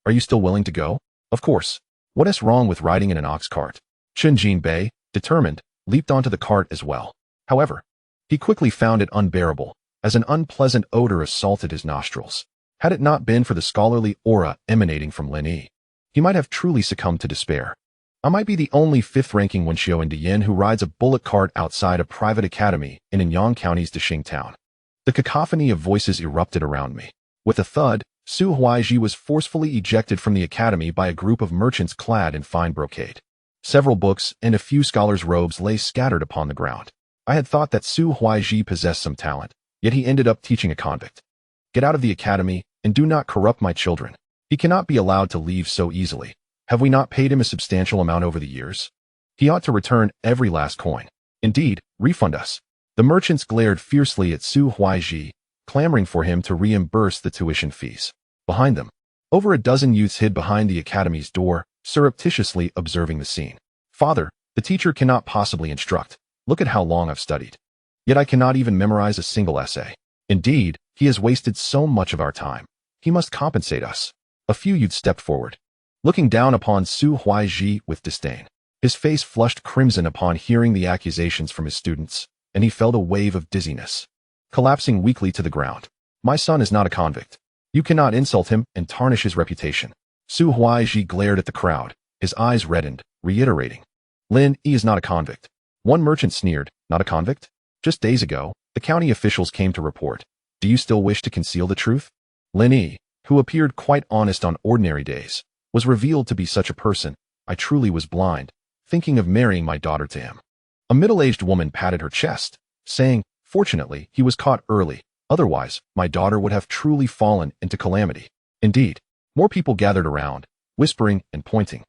Speaker 1: are you still willing to go? Of course. What is wrong with riding in an ox cart? Qin Jinbei, determined, leaped onto the cart as well. However, he quickly found it unbearable, as an unpleasant odor assaulted his nostrils. Had it not been for the scholarly aura emanating from Lin Yi, he might have truly succumbed to despair. I might be the only 5th-ranking Wenxiu in Diyin who rides a bullock cart outside a private academy in Anyang County's Dexing town. The cacophony of voices erupted around me. With a thud, Su Huaiji was forcefully ejected from the academy by a group of merchants clad in fine brocade. Several books and a few scholars' robes lay scattered upon the ground. I had thought that Su Huaiji possessed some talent, yet he ended up teaching a convict. Get out of the academy, and do not corrupt my children. He cannot be allowed to leave so easily. Have we not paid him a substantial amount over the years? He ought to return every last coin. Indeed, refund us. The merchants glared fiercely at Su Huaiji, clamoring for him to reimburse the tuition fees. Behind them, over a dozen youths hid behind the academy's door, surreptitiously observing the scene. Father, the teacher cannot possibly instruct. Look at how long I've studied. Yet I cannot even memorize a single essay. Indeed, he has wasted so much of our time. He must compensate us. A few youths stepped forward, looking down upon Su Huaiji with disdain. His face flushed crimson upon hearing the accusations from his students, and he felt a wave of dizziness, collapsing weakly to the ground. My son is not a convict. You cannot insult him and tarnish his reputation. Su Huaiji glared at the crowd, his eyes reddened, reiterating. Lin Yi is not a convict. One merchant sneered, not a convict? Just days ago, the county officials came to report. Do you still wish to conceal the truth? Lin Yi, who appeared quite honest on ordinary days, was revealed to be such a person. I truly was blind, thinking of marrying my daughter to him. A middle-aged woman patted her chest, saying, fortunately, he was caught early. Otherwise, my daughter would have truly fallen into calamity. Indeed, more people gathered around, whispering and pointing.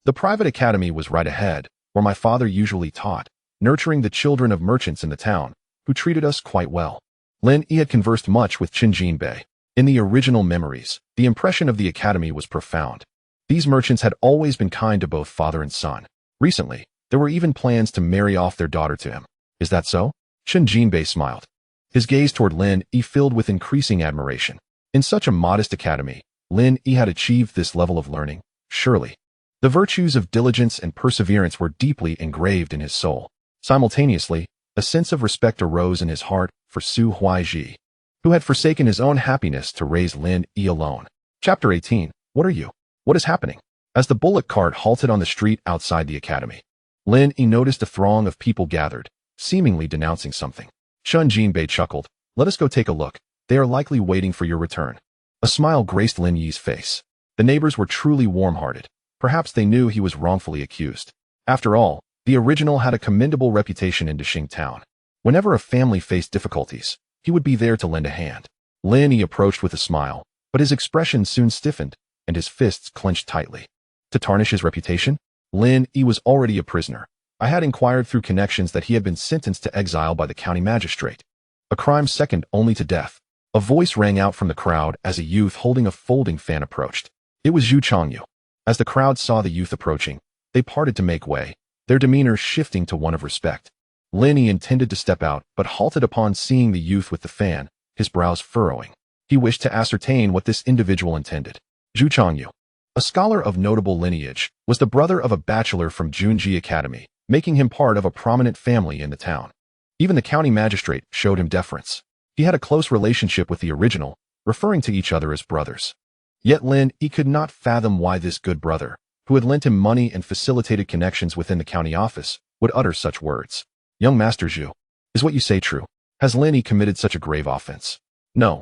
Speaker 1: The private academy was right ahead, where my father usually taught, nurturing the children of merchants in the town, who treated us quite well. Lin Yi had conversed much with Qin Jinbei. In the original memories, the impression of the academy was profound. These merchants had always been kind to both father and son. Recently, there were even plans to marry off their daughter to him. Is that so? Qin Jinbei smiled. His gaze toward Lin Yi filled with increasing admiration. In such a modest academy, Lin Yi had achieved this level of learning, surely. The virtues of diligence and perseverance were deeply engraved in his soul. Simultaneously, a sense of respect arose in his heart for Su Huaiji, who had forsaken his own happiness to raise Lin Yi alone. Chapter 18. What are you? What is happening? As the bullock cart halted on the street outside the academy, Lin Yi noticed a throng of people gathered, seemingly denouncing something. Qin Jinbei chuckled. Let us go take a look. They are likely waiting for your return. A smile graced Lin Yi's face. The neighbors were truly warm-hearted. Perhaps they knew he was wrongfully accused. After all, the original had a commendable reputation in Dexing town. Whenever a family faced difficulties, he would be there to lend a hand. Lin Yi approached with a smile, but his expression soon stiffened, and his fists clenched tightly. To tarnish his reputation? Lin Yi was already a prisoner. I had inquired through connections that he had been sentenced to exile by the county magistrate. A crime second only to death. A voice rang out from the crowd as a youth holding a folding fan approached. It was Zhu Changyu. As the crowd saw the youth approaching, they parted to make way, their demeanor shifting to one of respect. Lin Yi intended to step out, but halted upon seeing the youth with the fan, his brows furrowing. He wished to ascertain what this individual intended. Zhu Changyu, a scholar of notable lineage, was the brother of a bachelor from Junji Academy, making him part of a prominent family in the town. Even the county magistrate showed him deference. He had a close relationship with the original, referring to each other as brothers. Yet Lin Yi could not fathom why this good brother, who had lent him money and facilitated connections within the county office, would utter such words. Young Master Zhu, is what you say true? Has Lin Yi committed such a grave offense? No,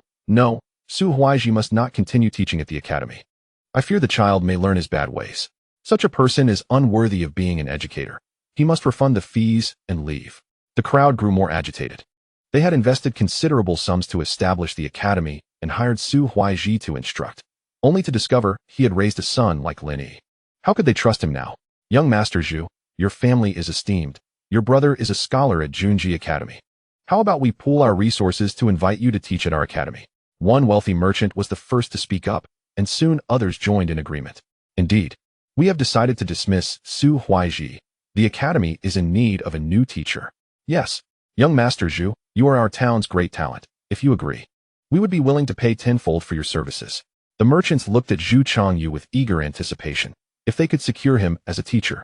Speaker 1: Su Huaiji must not continue teaching at the academy. I fear the child may learn his bad ways. Such a person is unworthy of being an educator. He must refund the fees and leave. The crowd grew more agitated. They had invested considerable sums to establish the academy and hired Su Huaiji to instruct, only to discover he had raised a son like Lin Yi. How could they trust him now? Young Master Zhu, your family is esteemed. Your brother is a scholar at Junji Academy. How about we pool our resources to invite you to teach at our academy? One wealthy merchant was the first to speak up, and soon others joined in agreement. Indeed, we have decided to dismiss Su Huaiji. The academy is in need of a new teacher. Yes, young Master Zhu, you are our town's great talent. If you agree, we would be willing to pay tenfold for your services. The merchants looked at Zhu Changyu with eager anticipation. If they could secure him as a teacher,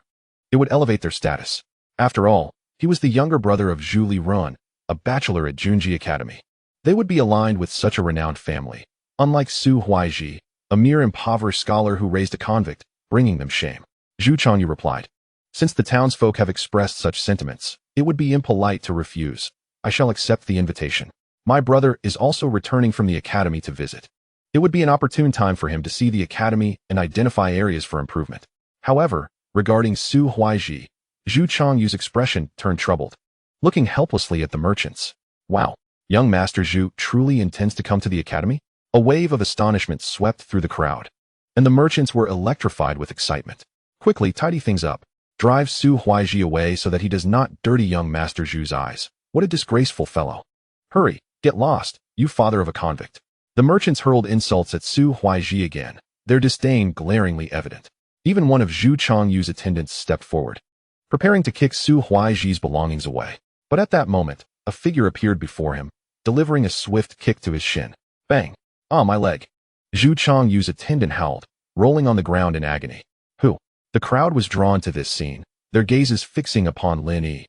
Speaker 1: it would elevate their status. After all, he was the younger brother of Zhu Lirun, a bachelor at Junji Academy. They would be aligned with such a renowned family, unlike Su Huaiji, a mere impoverished scholar who raised a convict, bringing them shame. Zhu Changyu replied, since the townsfolk have expressed such sentiments, it would be impolite to refuse. I shall accept the invitation. My brother is also returning from the academy to visit. It would be an opportune time for him to see the academy and identify areas for improvement. However, regarding Su Huaiji, Zhu Changyu's expression turned troubled, looking helplessly at the merchants. Wow, young Master Zhu truly intends to come to the academy? A wave of astonishment swept through the crowd, and the merchants were electrified with excitement. Quickly tidy things up. Drive Su Huaiji away so that he does not dirty young Master Zhu's eyes. What a disgraceful fellow. Hurry, get lost, you father of a convict. The merchants hurled insults at Su Huaiji again, their disdain glaringly evident. Even one of Zhu Changyu's attendants stepped forward, preparing to kick Su Huaiji's belongings away. But at that moment, a figure appeared before him, delivering a swift kick to his shin. Bang! Ah, my leg. Zhu Changyu's attendant howled, rolling on the ground in agony. Who? The crowd was drawn to this scene, their gazes fixing upon Lin Yi,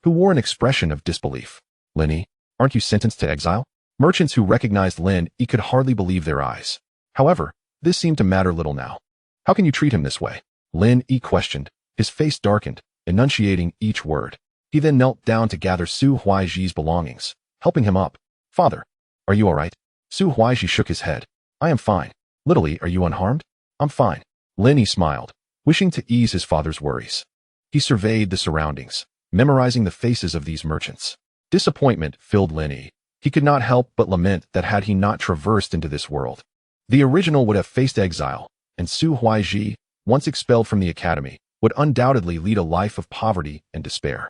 Speaker 1: who wore an expression of disbelief. Lin Yi, aren't you sentenced to exile? Merchants who recognized Lin Yi could hardly believe their eyes. However, this seemed to matter little now. How can you treat him this way? Lin Yi questioned, his face darkened, enunciating each word. He then knelt down to gather Su Huaiji's belongings, helping him up. Father, are you all right? Su Huaiji shook his head. I am fine. Little Yi, are you unharmed? I'm fine. Lin Yi smiled, wishing to ease his father's worries. He surveyed the surroundings, memorizing the faces of these merchants. Disappointment filled Lin Yi. He could not help but lament that had he not traversed into this world, the original would have faced exile, and Su Huaiji, once expelled from the academy, would undoubtedly lead a life of poverty and despair.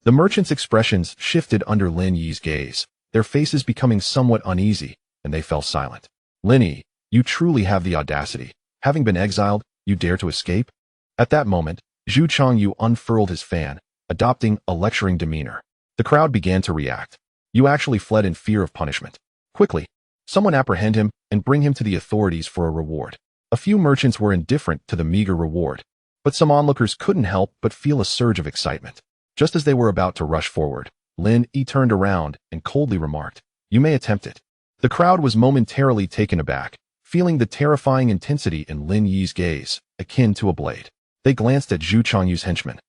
Speaker 1: The merchants' expressions shifted under Lin Yi's gaze, their faces becoming somewhat uneasy, and they fell silent. Lin Yi, you truly have the audacity. Having been exiled, you dare to escape? At that moment, Zhu Changyu unfurled his fan, adopting a lecturing demeanor. The crowd began to react. You actually fled in fear of punishment. Quickly, someone apprehend him and bring him to the authorities for a reward. A few merchants were indifferent to the meager reward, but some onlookers couldn't help but feel a surge of excitement. Just as they were about to rush forward, Lin Yi turned around and coldly remarked, "You may attempt it." The crowd was momentarily taken aback, feeling the terrifying intensity in Lin Yi's gaze, akin to a blade. They glanced at Zhu Changyu's henchman,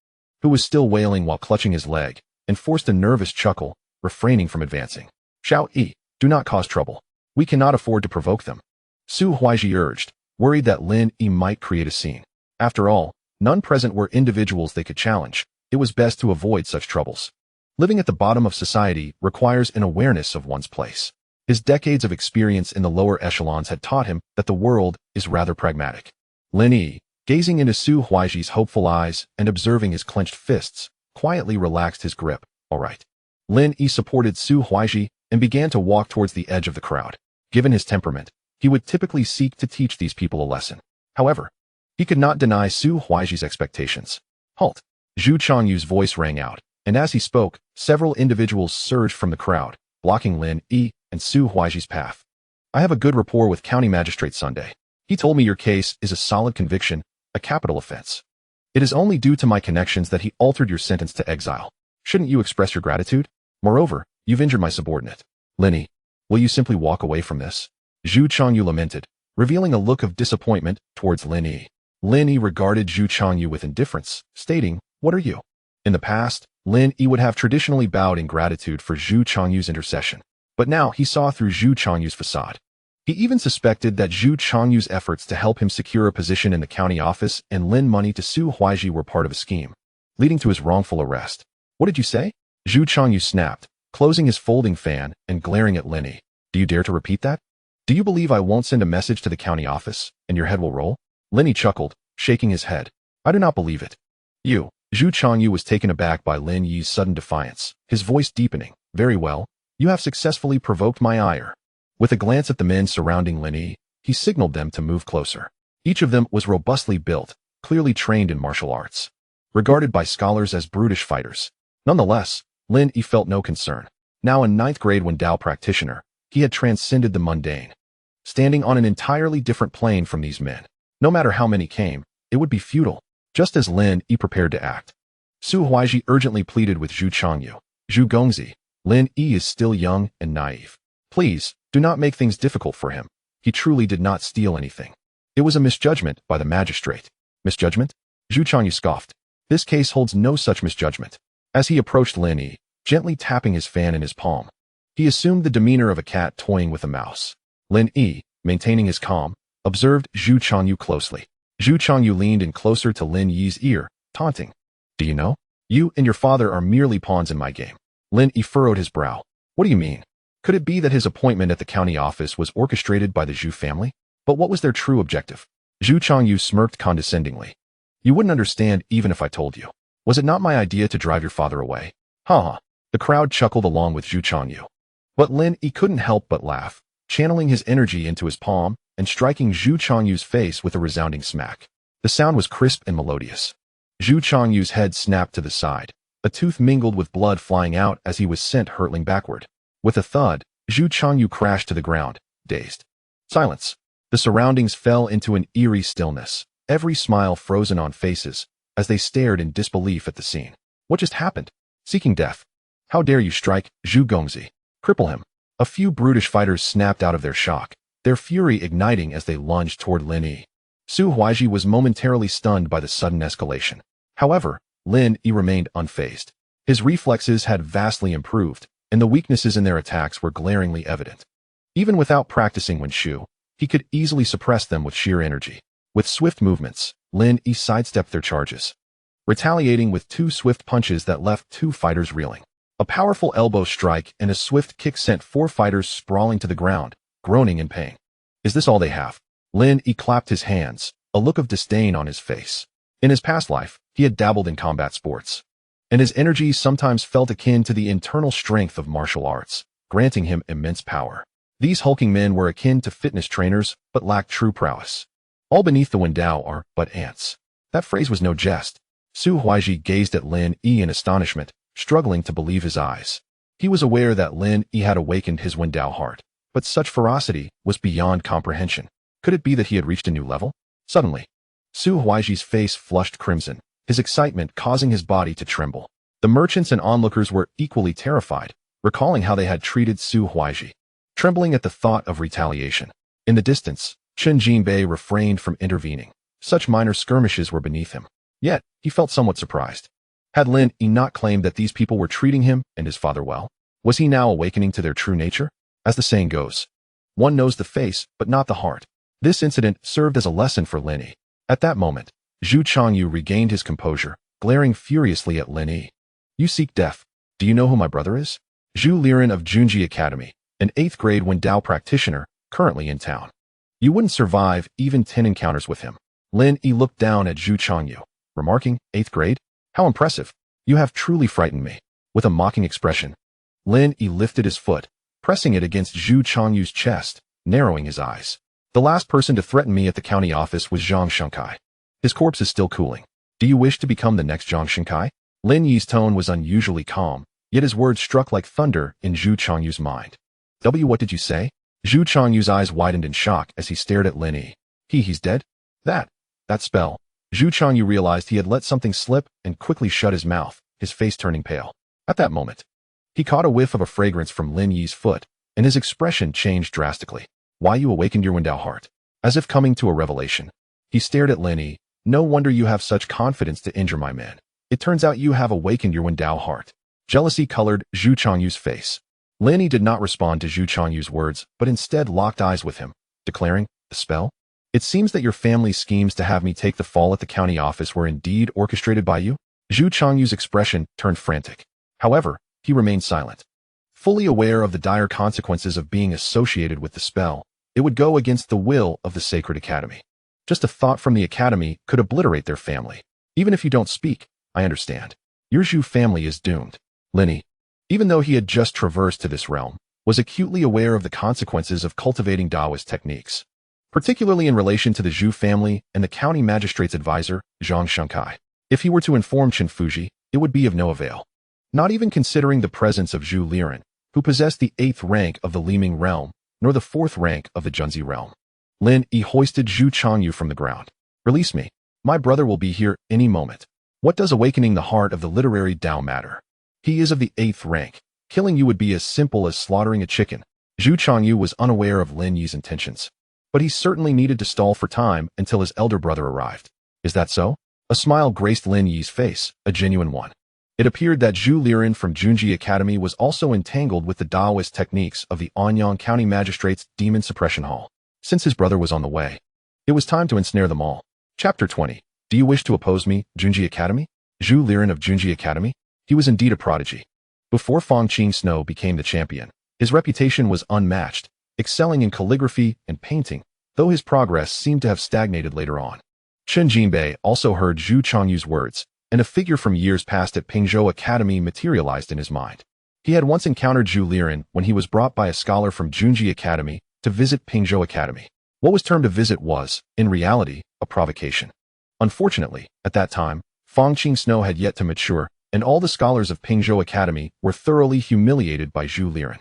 Speaker 1: who was still wailing while clutching his leg, and forced a nervous chuckle, refraining from advancing. Xiao Yi, do not cause trouble. We cannot afford to provoke them. Su Huaiji urged, worried that Lin Yi might create a scene. After all, none present were individuals they could challenge. It was best to avoid such troubles. Living at the bottom of society requires an awareness of one's place. His decades of experience in the lower echelons had taught him that the world is rather pragmatic. Lin Yi, gazing into Su Huaiji's hopeful eyes and observing his clenched fists, quietly relaxed his grip. All right. Lin Yi supported Su Huaiji and began to walk towards the edge of the crowd. Given his temperament, he would typically seek to teach these people a lesson. However, he could not deny Su Huaiji's expectations. Halt! Zhu Changyu's voice rang out, and as he spoke, several individuals surged from the crowd, blocking Lin Yi and Su Huaiji's path. I have a good rapport with County Magistrate Sunday. He told me your case is a solid conviction, a capital offense. It is only due to my connections that he altered your sentence to exile. Shouldn't you express your gratitude? Moreover, you've injured my subordinate. Lin Yi, will you simply walk away from this? Zhu Changyu lamented, revealing a look of disappointment towards Lin Yi. Lin Yi regarded Zhu Changyu with indifference, stating, "What are you?" In the past, Lin Yi would have traditionally bowed in gratitude for Zhu Changyu's intercession, but now he saw through Zhu Changyu's facade. He even suspected that Zhu Changyu's efforts to help him secure a position in the county office and lend money to Su Huaiji were part of a scheme, leading to his wrongful arrest. "What did you say?" Zhu Changyu snapped, closing his folding fan and glaring at Lin Yi. "Do you dare to repeat that? Do you believe I won't send a message to the county office, and your head will roll?" Lin Yi chuckled, shaking his head. "I do not believe it." "You." Zhu Changyu was taken aback by Lin Yi's sudden defiance, his voice deepening. "Very well. You have successfully provoked my ire." With a glance at the men surrounding Lin Yi, he signaled them to move closer. Each of them was robustly built, clearly trained in martial arts, regarded by scholars as brutish fighters. Nonetheless, Lin Yi felt no concern. Now a 9th grade Wendao practitioner, he had transcended the mundane. Standing on an entirely different plane from these men, no matter how many came, it would be futile. Just as Lin Yi prepared to act, Su Huaiji urgently pleaded with Zhu Changyu. "Zhu Gongzi, Lin Yi is still young and naive. Please, do not make things difficult for him. He truly did not steal anything. It was a misjudgment by the magistrate." "Misjudgment?" Zhu Changyu scoffed. "This case holds no such misjudgment." As he approached Lin Yi, gently tapping his fan in his palm, he assumed the demeanor of a cat toying with a mouse. Lin Yi, maintaining his calm, observed Zhu Changyu closely. Zhu Changyu leaned in closer to Lin Yi's ear, taunting. "Do you know? You and your father are merely pawns in my game." Lin Yi furrowed his brow. "What do you mean? Could it be that his appointment at the county office was orchestrated by the Zhu family? But what was their true objective?" Zhu Changyu smirked condescendingly. "You wouldn't understand even if I told you. Was it not my idea to drive your father away?" "Ha ha." The crowd chuckled along with Zhu Changyu. But Lin Yi couldn't help but laugh, channeling his energy into his palm and striking Zhu Changyu's face with a resounding smack. The sound was crisp and melodious. Zhu Changyu's head snapped to the side, a tooth mingled with blood flying out as he was sent hurtling backward. With a thud, Zhu Changyu crashed to the ground, dazed. Silence. The surroundings fell into an eerie stillness, every smile frozen on faces, as they stared in disbelief at the scene. What just happened? Seeking death. "How dare you strike, Zhu Gongzi? Cripple him." A few brutish fighters snapped out of their shock, their fury igniting as they lunged toward Lin Yi. Su Huaiji was momentarily stunned by the sudden escalation. However, Lin Yi remained unfazed. His reflexes had vastly improved, and the weaknesses in their attacks were glaringly evident. Even without practicing Wenshu, he could easily suppress them with sheer energy. With swift movements, Lin Yi sidestepped their charges, retaliating with 2 swift punches that left 2 fighters reeling. A powerful elbow strike and a swift kick sent 4 fighters sprawling to the ground, groaning in pain. "Is this all they have?" Lin Yi clapped his hands, a look of disdain on his face. In his past life, he had dabbled in combat sports, and his energies sometimes felt akin to the internal strength of martial arts, granting him immense power. These hulking men were akin to fitness trainers, but lacked true prowess. All beneath the Wendao are but ants. That phrase was no jest. Su Huaiji gazed at Lin Yi in astonishment, struggling to believe his eyes. He was aware that Lin Yi had awakened his Wendao heart, but such ferocity was beyond comprehension. Could it be that he had reached a new level? Suddenly, Su Huaiji's face flushed crimson, his excitement causing his body to tremble. The merchants and onlookers were equally terrified, recalling how they had treated Su Huaiji, trembling at the thought of retaliation. In the distance, Chen Jinbei refrained from intervening. Such minor skirmishes were beneath him. Yet, he felt somewhat surprised. Had Lin Yi not claimed that these people were treating him and his father well? Was he now awakening to their true nature? As the saying goes, one knows the face, but not the heart. This incident served as a lesson for Lin Yi. At that moment, Zhu Changyu regained his composure, glaring furiously at Lin Yi. "You seek death. Do you know who my brother is?" Zhu Liren of Junji Academy, an 8th grade Wendao practitioner, currently in town. "You wouldn't survive even 10 encounters with him." Lin Yi looked down at Zhu Changyu, remarking, "8th grade? How impressive. You have truly frightened me." With a mocking expression, Lin Yi lifted his foot, pressing it against Zhu Changyu's chest, narrowing his eyes. "The last person to threaten me at the county office was Zhang Shenkai. His corpse is still cooling. Do you wish to become the next Zhang Shenkai?" Lin Yi's tone was unusually calm, yet his words struck like thunder in Zhu Changyu's mind. What did you say? Zhu Changyu's eyes widened in shock as he stared at Lin Yi. He's dead? That spell. Zhu Changyu realized he had let something slip and quickly shut his mouth, his face turning pale. At that moment, he caught a whiff of a fragrance from Lin Yi's foot, and his expression changed drastically. Why you awakened your Wendao heart? As if coming to a revelation. He stared at Lin Yi. No wonder you have such confidence to injure my man. It turns out you have awakened your Wendao heart. Jealousy colored Zhu Changyu's face. Lin Yi did not respond to Zhu Changyu's words, but instead locked eyes with him, declaring, the spell? It seems that your family's schemes to have me take the fall at the county office were indeed orchestrated by you? Zhu Changyu's expression turned frantic. However, he remained silent. Fully aware of the dire consequences of being associated with the spell, it would go against the will of the Sacred Academy. Just a thought from the Academy could obliterate their family. Even if you don't speak, I understand. Your Zhu family is doomed. Lin Yi, even though he had just traversed to this realm, was acutely aware of the consequences of cultivating Daoist techniques, particularly in relation to the Zhu family and the county magistrate's advisor, Zhang Shankai. If he were to inform Qin Fuji, it would be of no avail. Not even considering the presence of Zhu Liren, who possessed the 8th rank of the Liming realm, nor the 4th rank of the Junzi realm. Lin Yi hoisted Zhu Changyu from the ground. Release me. My brother will be here any moment. What does awakening the heart of the literary Dao matter? He is of the 8th rank. Killing you would be as simple as slaughtering a chicken. Zhu Changyu was unaware of Lin Yi's intentions. But he certainly needed to stall for time until his elder brother arrived. Is that so? A smile graced Lin Yi's face, a genuine one. It appeared that Zhu Liren from Junji Academy was also entangled with the Daoist techniques of the Anyang County Magistrate's Demon Suppression Hall. Since his brother was on the way, it was time to ensnare them all. Chapter 20. Do you wish to oppose me, Junji Academy? Zhu Liren of Junji Academy? He was indeed a prodigy. Before Fang Qing Snow became the champion, his reputation was unmatched, excelling in calligraphy and painting, though his progress seemed to have stagnated later on. Chen Jinbei also heard Zhu Changyu's words, and a figure from years past at Pingzhou Academy materialized in his mind. He had once encountered Zhu Liren when he was brought by a scholar from Junji Academy to visit Pingzhou Academy. What was termed a visit was, in reality, a provocation. Unfortunately, at that time, Fang Qing Snow had yet to mature, and all the scholars of Pingzhou Academy were thoroughly humiliated by Zhu Liren.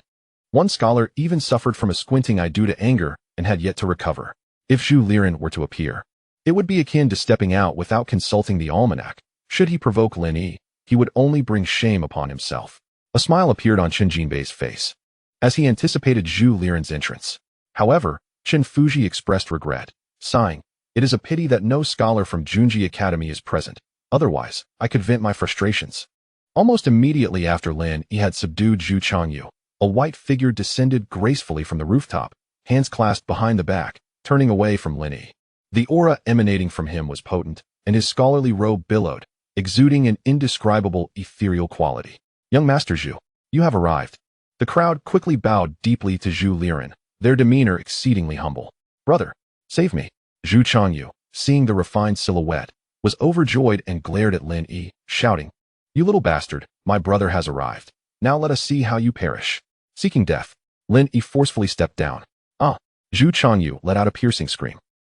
Speaker 1: One scholar even suffered from a squinting eye due to anger and had yet to recover. If Zhu Liren were to appear, it would be akin to stepping out without consulting the almanac. Should he provoke Lin Yi, he would only bring shame upon himself. A smile appeared on Chen Jinbei's face, as he anticipated Zhu Liren's entrance. However, Qin Fuji expressed regret, sighing, "It is a pity that no scholar from Junji Academy is present. Otherwise, I could vent my frustrations." Almost immediately after Lin Yi had subdued Zhu Changyu, a white figure descended gracefully from the rooftop, hands clasped behind the back, turning away from Lin Yi. The aura emanating from him was potent, and his scholarly robe billowed, exuding an indescribable ethereal quality. "Young Master Zhu, you have arrived." The crowd quickly bowed deeply to Zhu Liren, their demeanor exceedingly humble. "Brother, save me." Zhu Changyu, seeing the refined silhouette, was overjoyed and glared at Lin Yi, shouting, "You little bastard, my brother has arrived. Now let us see how you perish." Seeking death, Lin Yi forcefully stepped down. "Ah!" Zhu Changyu let out a piercing scream.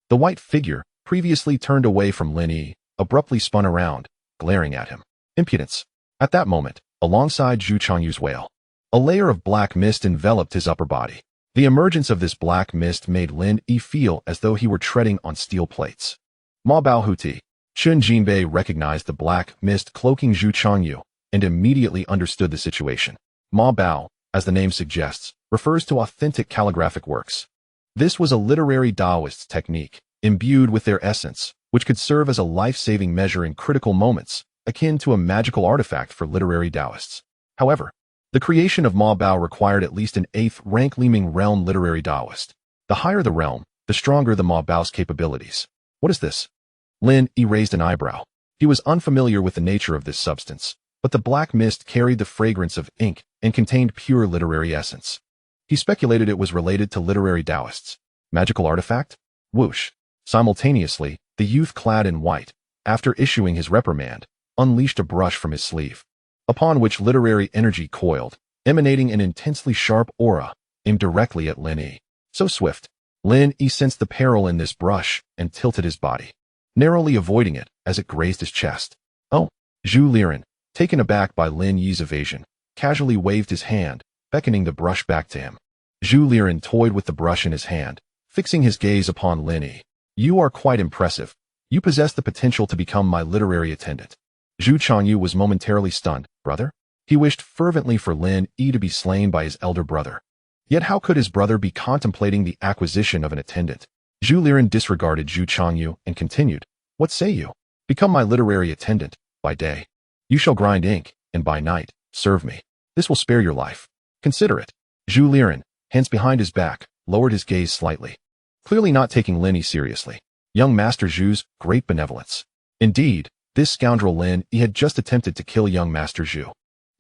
Speaker 1: The white figure, previously turned away from Lin Yi, abruptly spun around, glaring at him. Impudence. At that moment, alongside Zhu Changyu's wail, a layer of black mist enveloped his upper body. The emergence of this black mist made Lin Yi feel as though he were treading on steel plates. Ma Bao Huti. Chen Jinbei recognized the black mist cloaking Zhu Changyu and immediately understood the situation. Ma Bao, as the name suggests, refers to authentic calligraphic works. This was a literary Daoist technique, imbued with their essence, which could serve as a life-saving measure in critical moments, akin to a magical artifact for literary Daoists. However, the creation of Ma Bao required at least an 8th rank Liming realm literary Daoist. The higher the realm, the stronger the Ma Bao's capabilities. What is this? Lin Yi raised an eyebrow. He was unfamiliar with the nature of this substance, but the black mist carried the fragrance of ink and contained pure literary essence. He speculated it was related to literary Daoists. Magical artifact? Whoosh. Simultaneously, the youth clad in white, after issuing his reprimand, unleashed a brush from his sleeve, upon which literary energy coiled, emanating an intensely sharp aura, aimed directly at Lin Yi. So swift, Lin Yi sensed the peril in this brush and tilted his body, narrowly avoiding it as it grazed his chest. "Oh!" Zhu Liren, taken aback by Lin Yi's evasion, casually waved his hand, beckoning the brush back to him. Zhu Liren toyed with the brush in his hand, fixing his gaze upon Lin Yi. You are quite impressive. You possess the potential to become my literary attendant. Zhu Changyu was momentarily stunned. Brother? He wished fervently for Lin Yi to be slain by his elder brother. Yet how could his brother be contemplating the acquisition of an attendant? Zhu Liren disregarded Zhu Changyu and continued, What say you? Become my literary attendant. By day, you shall grind ink, and by night, serve me. This will spare your life. Consider it. Zhu Liren, hands behind his back, lowered his gaze slightly, clearly not taking Lin Yi seriously. Young Master Zhu's great benevolence. Indeed, this scoundrel Lin Yi had just attempted to kill young Master Zhu.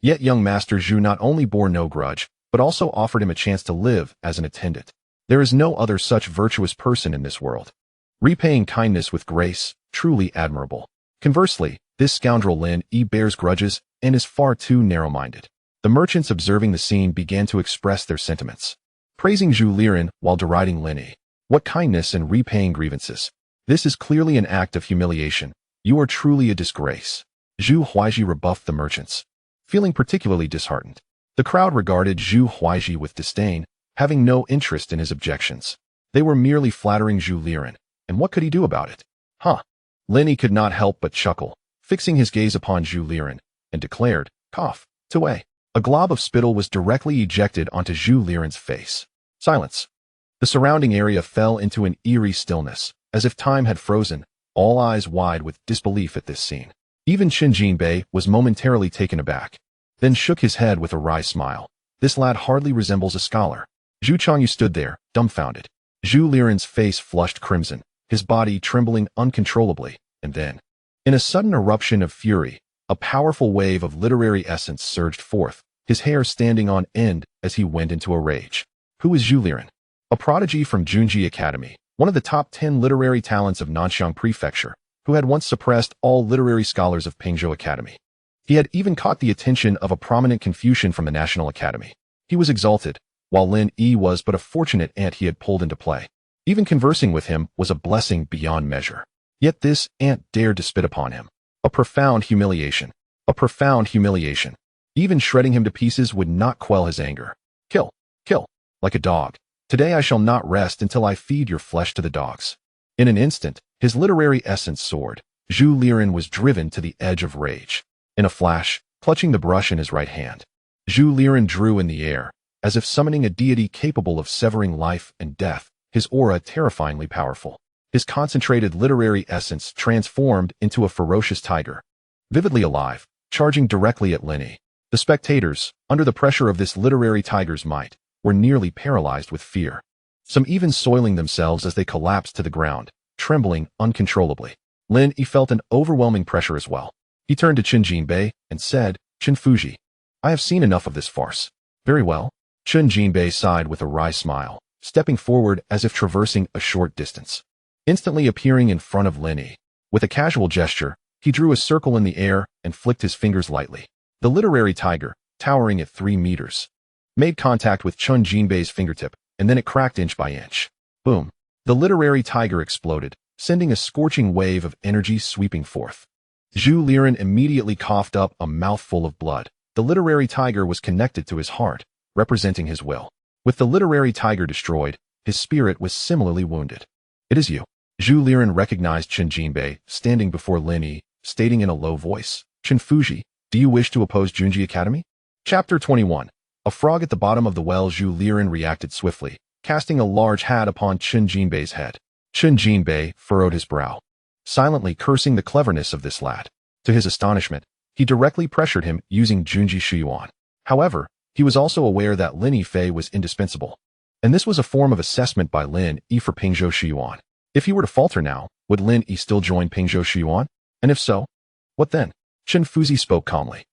Speaker 1: Yet young Master Zhu not only bore no grudge, but also offered him a chance to live as an attendant. There is no other such virtuous person in this world. Repaying kindness with grace, truly admirable. Conversely, this scoundrel Lin Yi bears grudges and is far too narrow-minded. The merchants observing the scene began to express their sentiments, praising Zhu Liren while deriding Lin Yi. What kindness and repaying grievances. This is clearly an act of humiliation. You are truly a disgrace. Zhu Huaiji rebuffed the merchants, feeling particularly disheartened. The crowd regarded Zhu Huaiji with disdain, having no interest in his objections. They were merely flattering Zhu Liren, and what could he do about it? Lin Yi could not help but chuckle, fixing his gaze upon Zhu Liren, and declared, Cough, Tue. A glob of spittle was directly ejected onto Zhu Liren's face. Silence. The surrounding area fell into an eerie stillness, as if time had frozen, all eyes wide with disbelief at this scene. Even Qin Jinbei was momentarily taken aback, then shook his head with a wry smile. This lad hardly resembles a scholar. Zhu Changyu stood there, dumbfounded. Zhu Liren's face flushed crimson, his body trembling uncontrollably, and then, in a sudden eruption of fury, a powerful wave of literary essence surged forth, his hair standing on end as he went into a rage. Who is Zhu Liren? A prodigy from Junji Academy, one of the top 10 literary talents of Nanxiang Prefecture, who had once suppressed all literary scholars of Pingzhou Academy. He had even caught the attention of a prominent Confucian from the National Academy. He was exalted, while Lin Yi was but a fortunate ant he had pulled into play. Even conversing with him was a blessing beyond measure. Yet this ant dared to spit upon him. A profound humiliation. A profound humiliation. Even shredding him to pieces would not quell his anger. Kill, kill, like a dog. Today I shall not rest until I feed your flesh to the dogs. In an instant, his literary essence soared. Zhu Liren was driven to the edge of rage. In a flash, clutching the brush in his right hand, Zhu Liren drew in the air, as if summoning a deity capable of severing life and death, his aura terrifyingly powerful. His concentrated literary essence transformed into a ferocious tiger, vividly alive, charging directly at Lin Yi. The spectators, under the pressure of this literary tiger's might, were nearly paralyzed with fear, some even soiling themselves as they collapsed to the ground, trembling uncontrollably. Lin Yi felt an overwhelming pressure as well. He turned to Qin Jinbei and said, Qin Fuji, I have seen enough of this farce. Very well. Qin Jinbei sighed with a wry smile, stepping forward as if traversing a short distance. Instantly appearing in front of Lin Yi. With a casual gesture, he drew a circle in the air and flicked his fingers lightly. The literary tiger, towering at 3 meters, made contact with Qin Jinbei's fingertip, and then it cracked inch by inch. Boom. The literary tiger exploded, sending a scorching wave of energy sweeping forth. Zhu Liren immediately coughed up a mouthful of blood. The literary tiger was connected to his heart, representing his will. With the literary tiger destroyed, his spirit was similarly wounded. It is you. Zhu Liren recognized Qin Jinbei, standing before Lin Yi, stating in a low voice, Qin Fuji, do you wish to oppose Junji Academy? Chapter 21. A frog at the bottom of the well. Zhu Liren reacted swiftly, casting a large hat upon Qin Jinbei's head. Qin Jinbei furrowed his brow, silently cursing the cleverness of this lad. To his astonishment, he directly pressured him using Junji Shuyuan. However, he was also aware that Lin Yi was indispensable, and this was a form of assessment by Lin Yi for Pingzhou Shuyuan. If he were to falter now, would Lin Yi still join Pingzhou Shuyuan? And if so, what then? Qin Fuzi spoke calmly.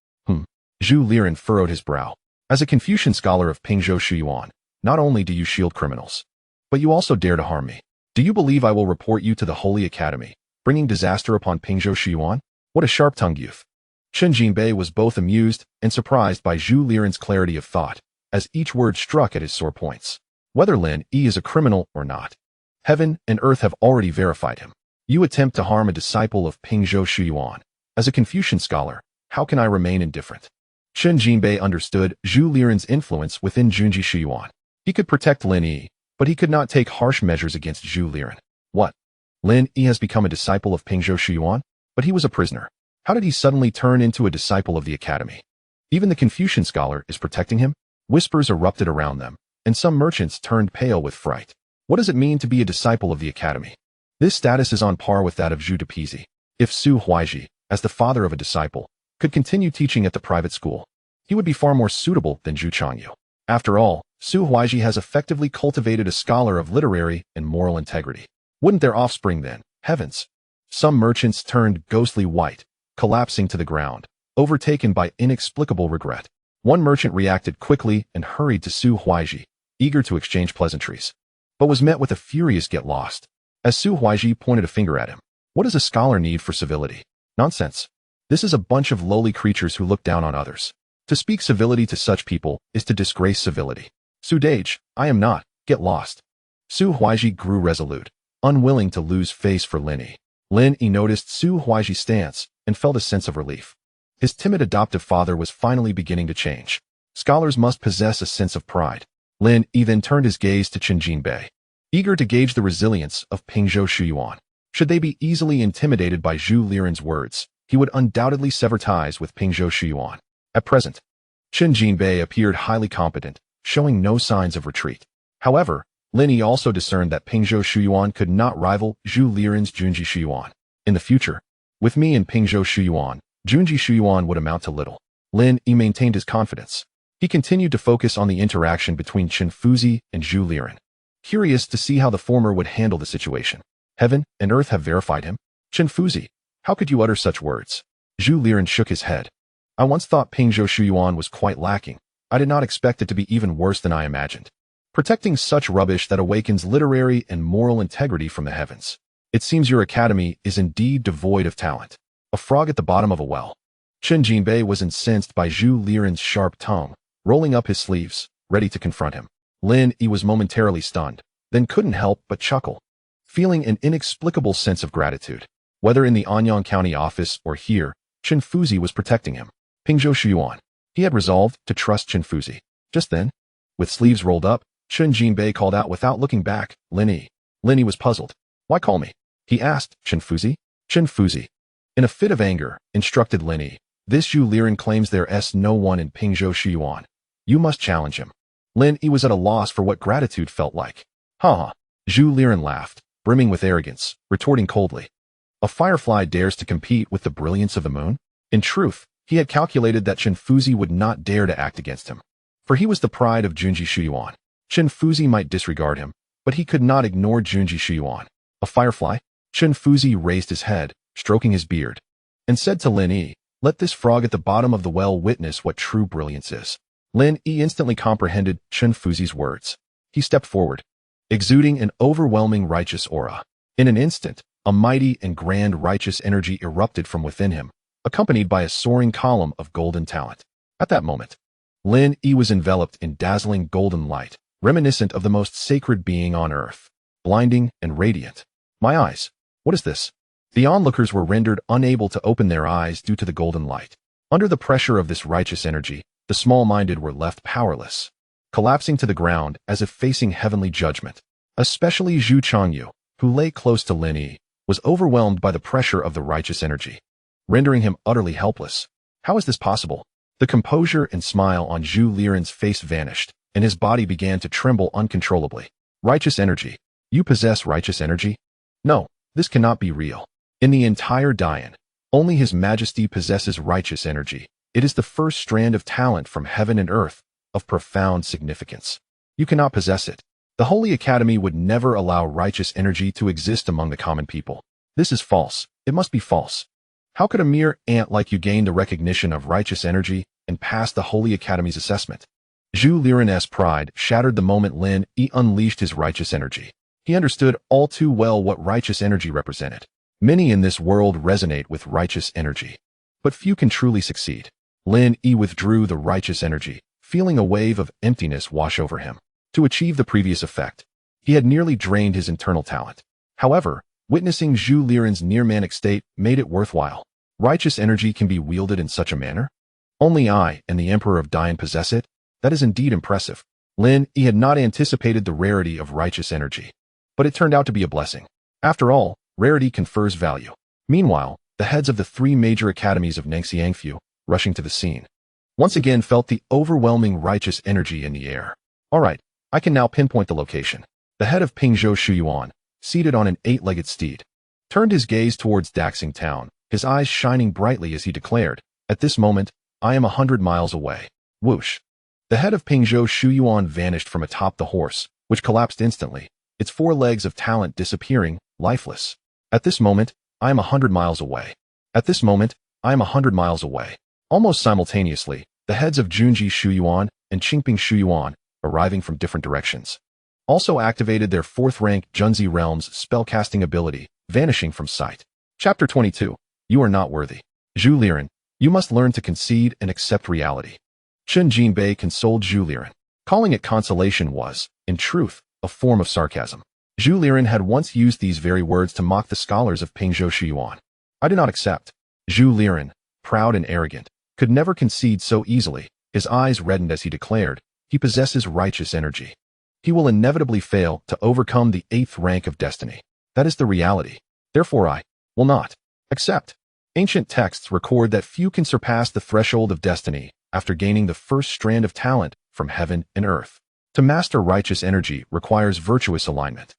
Speaker 1: Zhu Liren furrowed his brow. As a Confucian scholar of Pingzhou Shuyuan, not only do you shield criminals, but you also dare to harm me. Do you believe I will report you to the Holy Academy, bringing disaster upon Pingzhou Shuyuan? What a sharp-tongued youth. Qin Jinbei was both amused and surprised by Zhu Liren's clarity of thought, as each word struck at his sore points. Whether Lin Yi is a criminal or not, heaven and earth have already verified him. You attempt to harm a disciple of Pingzhou Shuyuan. As a Confucian scholar, how can I remain indifferent? Qin Jinbei understood Zhu Liren's influence within Junji Shuyuan. He could protect Lin Yi, but he could not take harsh measures against Zhu Liren. What? Lin Yi has become a disciple of Pingzhou Shuyuan? But he was a prisoner. How did he suddenly turn into a disciple of the academy? Even the Confucian scholar is protecting him? Whispers erupted around them, and some merchants turned pale with fright. What does it mean to be a disciple of the academy? This status is on par with that of Zhu Depizi. If Su Huaiji, as the father of a disciple, could continue teaching at the private school, he would be far more suitable than Zhu Changyu. After all, Su Huaiji has effectively cultivated a scholar of literary and moral integrity. Wouldn't their offspring then? Heavens! Some merchants turned ghostly white, collapsing to the ground, overtaken by inexplicable regret. One merchant reacted quickly and hurried to Su Huaiji, eager to exchange pleasantries, but was met with a furious get lost. As Su Huaiji pointed a finger at him, what does a scholar need for civility? Nonsense. This is a bunch of lowly creatures who look down on others. To speak civility to such people is to disgrace civility. Su Dage, I am not. Get lost. Su Huaiji grew resolute, unwilling to lose face for Lin Yi. Lin Yi noticed Su Huaiji's stance and felt a sense of relief. His timid adoptive father was finally beginning to change. Scholars must possess a sense of pride. Lin Yi then turned his gaze to Chen Jinbei, eager to gauge the resilience of Pingzhou Shuyuan. Should they be easily intimidated by Zhu Liren's words, he would undoubtedly sever ties with Pingzhou Shuyuan. At present, Chen Jinbei appeared highly competent, showing no signs of retreat. However, Lin Yi also discerned that Pingzhou Shuyuan could not rival Zhu Liren's Junji Shuyuan. In the future, with me and Pingzhou Shuyuan, Junji Shuyuan would amount to little. Lin Yi maintained his confidence. He continued to focus on the interaction between Chen Fuzi and Zhu Liren, curious to see how the former would handle the situation. Heaven and earth have verified him. Chen Fuzi, how could you utter such words? Zhu Liren shook his head. I once thought Pingzhou Shuyuan was quite lacking. I did not expect it to be even worse than I imagined. Protecting such rubbish that awakens literary and moral integrity from the heavens. It seems your academy is indeed devoid of talent. A frog at the bottom of a well. Chen Jinbei was incensed by Zhu Liren's sharp tongue, rolling up his sleeves, ready to confront him. Lin Yi was momentarily stunned, then couldn't help but chuckle, feeling an inexplicable sense of gratitude. Whether in the Anyang County office or here, Chen Fuzi was protecting him. Pingzhou Shuyuan. He had resolved to trust Chen Fuzi. Just then, with sleeves rolled up, Chen Jinbei called out without looking back, Lin Yi. Lin Yi was puzzled. Why call me? He asked. Chen Fuzi? Chen Fuzi, in a fit of anger, instructed Lin Yi. This Zhu Liren claims there's no one in Pingzhou Shuyuan. You must challenge him. Lin Yi was at a loss for what gratitude felt like. Ha! Zhu Liren laughed, brimming with arrogance, retorting coldly. A firefly dares to compete with the brilliance of the moon? In truth, he had calculated that Chen Fuzi would not dare to act against him, for he was the pride of Junji Shuyuan. Chen Fuzi might disregard him, but he could not ignore Junji Shuyuan. A firefly? Chen Fuzi raised his head, stroking his beard, and said to Lin Yi, let this frog at the bottom of the well witness what true brilliance is. Lin Yi instantly comprehended Chen Fuzi's words. He stepped forward, exuding an overwhelming righteous aura. In an instant, a mighty and grand righteous energy erupted from within him, accompanied by a soaring column of golden talent. At that moment, Lin Yi was enveloped in dazzling golden light, reminiscent of the most sacred being on earth, blinding and radiant. My eyes, what is this? The onlookers were rendered unable to open their eyes due to the golden light. Under the pressure of this righteous energy, the small-minded were left powerless, collapsing to the ground as if facing heavenly judgment. Especially Zhu Changyu, who lay close to Lin Yi, was overwhelmed by the pressure of the righteous energy, rendering him utterly helpless. How is this possible? The composure and smile on Zhu Liren's face vanished, and his body began to tremble uncontrollably. Righteous energy. You possess righteous energy? No, this cannot be real. In the entire Daoist, only His Majesty possesses righteous energy. It is the first strand of talent from heaven and earth, of profound significance. You cannot possess it. The Holy Academy would never allow righteous energy to exist among the common people. This is false. It must be false. How could a mere ant like you gain the recognition of righteous energy and pass the Holy Academy's assessment? Zhu Liren's pride shattered the moment Lin Yi unleashed his righteous energy. He understood all too well what righteous energy represented. Many in this world resonate with righteous energy, but few can truly succeed. Lin Yi withdrew the righteous energy, feeling a wave of emptiness wash over him. To achieve the previous effect, he had nearly drained his internal talent. However, witnessing Zhu Liren's near-manic state made it worthwhile. Righteous energy can be wielded in such a manner? Only I and the Emperor of Daoist possess it? That is indeed impressive. Lin Yi had not anticipated the rarity of righteous energy, but it turned out to be a blessing. After all, rarity confers value. Meanwhile, the heads of the three major academies of Nangxiangfu, rushing to the scene, once again felt the overwhelming righteous energy in the air. All right, I can now pinpoint the location. The head of Pingzhou Shuyuan, seated on an 8-legged steed, turned his gaze towards Daxing town, his eyes shining brightly as he declared, "At this moment, I am 100 miles away." Whoosh. The head of Pingzhou Shuyuan vanished from atop the horse, which collapsed instantly, its 4 legs of talent disappearing, lifeless. At this moment, I am 100 miles away. At this moment, I am 100 miles away. Almost simultaneously, the heads of Junji Shuyuan and Qingping Shuyuan, arriving from different directions, also activated their 4th-rank Junzi Realm's spellcasting ability, vanishing from sight. Chapter 22. You are not worthy. Zhu Liren, you must learn to concede and accept reality. Chen Jinbei consoled Zhu Liren. Calling it consolation was, in truth, a form of sarcasm. Zhu Liren had once used these very words to mock the scholars of Pingzhou Shuyuan. I do not accept. Zhu Liren, proud and arrogant, could never concede so easily. His eyes reddened as he declared, he possesses righteous energy. He will inevitably fail to overcome the 8th rank of destiny. That is the reality. Therefore I will not accept. Ancient texts record that few can surpass the threshold of destiny after gaining the first strand of talent from heaven and earth. To master righteous energy requires virtuous alignment.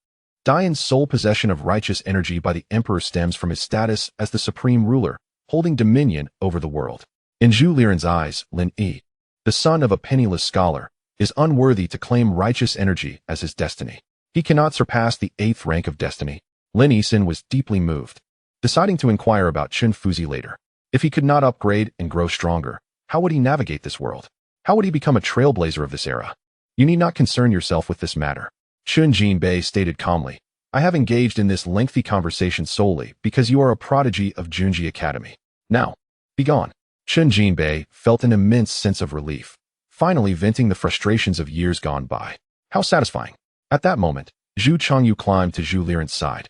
Speaker 1: Daiyan's sole possession of righteous energy by the emperor stems from his status as the supreme ruler, holding dominion over the world. In Zhu Liren's eyes, Lin Yi, the son of a penniless scholar, is unworthy to claim righteous energy as his destiny. He cannot surpass the 8th rank of destiny. Lin Yi was deeply moved, deciding to inquire about Chen Fuzi later. If he could not upgrade and grow stronger, how would he navigate this world? How would he become a trailblazer of this era? You need not concern yourself with this matter. Chen Jinbei stated calmly. I have engaged in this lengthy conversation solely because you are a prodigy of Junji Academy. Now, begone. Chen Jinbei felt an immense sense of relief, finally venting the frustrations of years gone by. How satisfying. At that moment, Zhu Changyu climbed to Zhu Liren's side,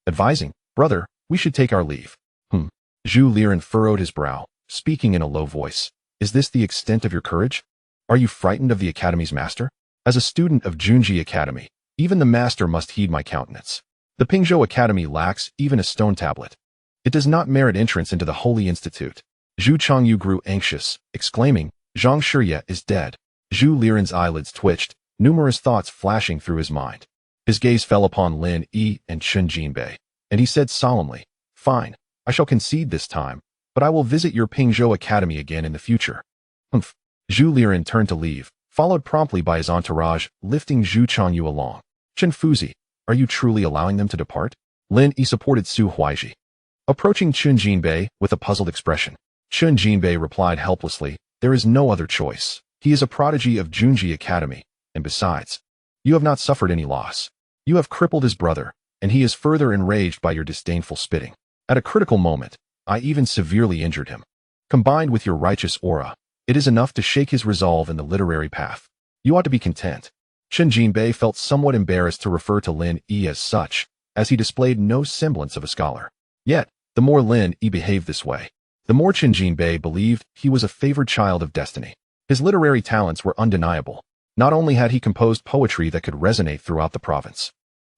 Speaker 1: advising, brother, we should take our leave. Zhu Liren furrowed his brow, speaking in a low voice. Is this the extent of your courage? Are you frightened of the Academy's master? As a student of Junji Academy, even the master must heed my countenance. The Pingzhou Academy lacks even a stone tablet. It does not merit entrance into the Holy Institute. Zhu Changyu grew anxious, exclaiming, Zhang Shiye is dead. Zhu Liren's eyelids twitched, numerous thoughts flashing through his mind. His gaze fell upon Lin Yi and Chen Jinbei, and he said solemnly, Fine, I shall concede this time, but I will visit your Pingzhou Academy again in the future. Zhu Liren turned to leave, followed promptly by his entourage, lifting Zhu Changyu along. Chen Fuzi, are you truly allowing them to depart? Lin Yi supported Su Huaizhi, approaching Chen Jinbei with a puzzled expression. Chen Jinbei replied helplessly, there is no other choice. He is a prodigy of Junji Academy, and besides, you have not suffered any loss. You have crippled his brother, and he is further enraged by your disdainful spitting. At a critical moment, I even severely injured him. Combined with your righteous aura, it is enough to shake his resolve in the literary path. You ought to be content. Chen Jinbei felt somewhat embarrassed to refer to Lin Yi as such, as he displayed no semblance of a scholar. Yet, the more Lin Yi behaved this way, the more Chen Jinbei believed he was a favored child of destiny. His literary talents were undeniable. Not only had he composed poetry that could resonate throughout the province,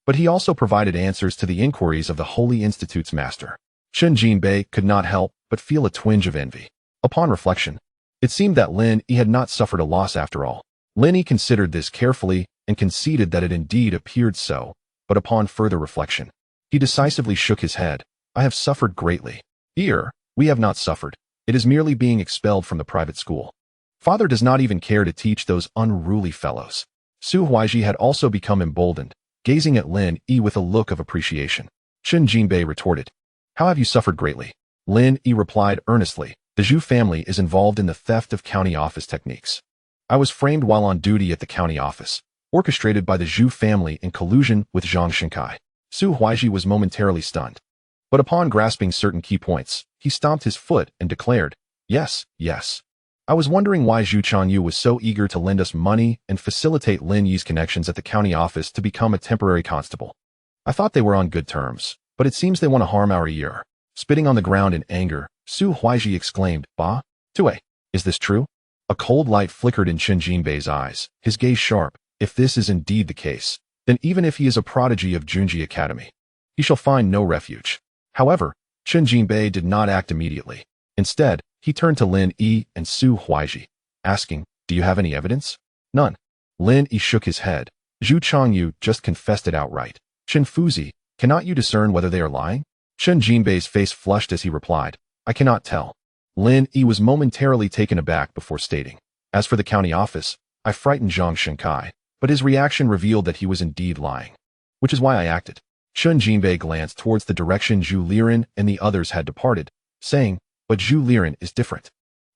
Speaker 1: but he also provided answers to the inquiries of the Holy Institute's master. Chen Jinbei could not help but feel a twinge of envy. Upon reflection, it seemed that Lin Yi had not suffered a loss after all. Lin Yi considered this carefully and conceded that it indeed appeared so, but upon further reflection, he decisively shook his head. I have suffered greatly. Here, we have not suffered. It is merely being expelled from the private school. Father does not even care to teach those unruly fellows. Su Huaizhi had also become emboldened, gazing at Lin Yi with a look of appreciation. Chen Jinbei retorted, How have you suffered greatly? Lin Yi replied earnestly, The Zhu family is involved in the theft of county office techniques. I was framed while on duty at the county office, orchestrated by the Zhu family in collusion with Zhang Shenkai. Su Huaizhi was momentarily stunned, but upon grasping certain key points, he stomped his foot and declared, Yes. I was wondering why Zhu Changyu was so eager to lend us money and facilitate Lin Yi's connections at the county office to become a temporary constable. I thought they were on good terms, but it seems they want to harm our year. Spitting on the ground in anger, Su Huaizhi exclaimed, Ba? Tue, is this true? A cold light flickered in Chen Jinbei's eyes, his gaze sharp. If this is indeed the case, then even if he is a prodigy of Junji Academy, he shall find no refuge. However, Chen Jinbei did not act immediately. Instead, he turned to Lin Yi and Su Huaiji, asking, "Do you have any evidence?" "None." Lin Yi shook his head. "Zhu Changyu just confessed it outright. Chen Fuzi, cannot you discern whether they are lying?" Chen Jinbei's face flushed as he replied, "I cannot tell." Lin Yi was momentarily taken aback before stating, "As for the county office, I frightened Zhang Shenkai, but his reaction revealed that he was indeed lying. Which is why I acted." Chen Jinbei glanced towards the direction Zhu Liren and the others had departed, saying, "But Zhu Liren is different.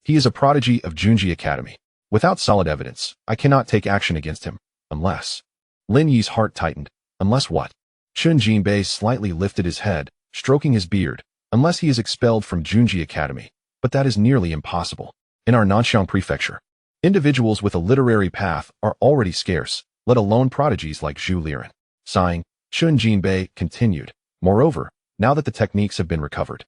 Speaker 1: He is a prodigy of Junji Academy. Without solid evidence, I cannot take action against him, unless—" Lin Yi's heart tightened. "Unless what?" Chen Jinbei slightly lifted his head, stroking his beard. "Unless he is expelled from Junji Academy. But that is nearly impossible. In our Nanxiang prefecture, individuals with a literary path are already scarce, let alone prodigies like Zhu Liren." Sighing, Chen Jinbei continued, "Moreover, now that the techniques have been recovered,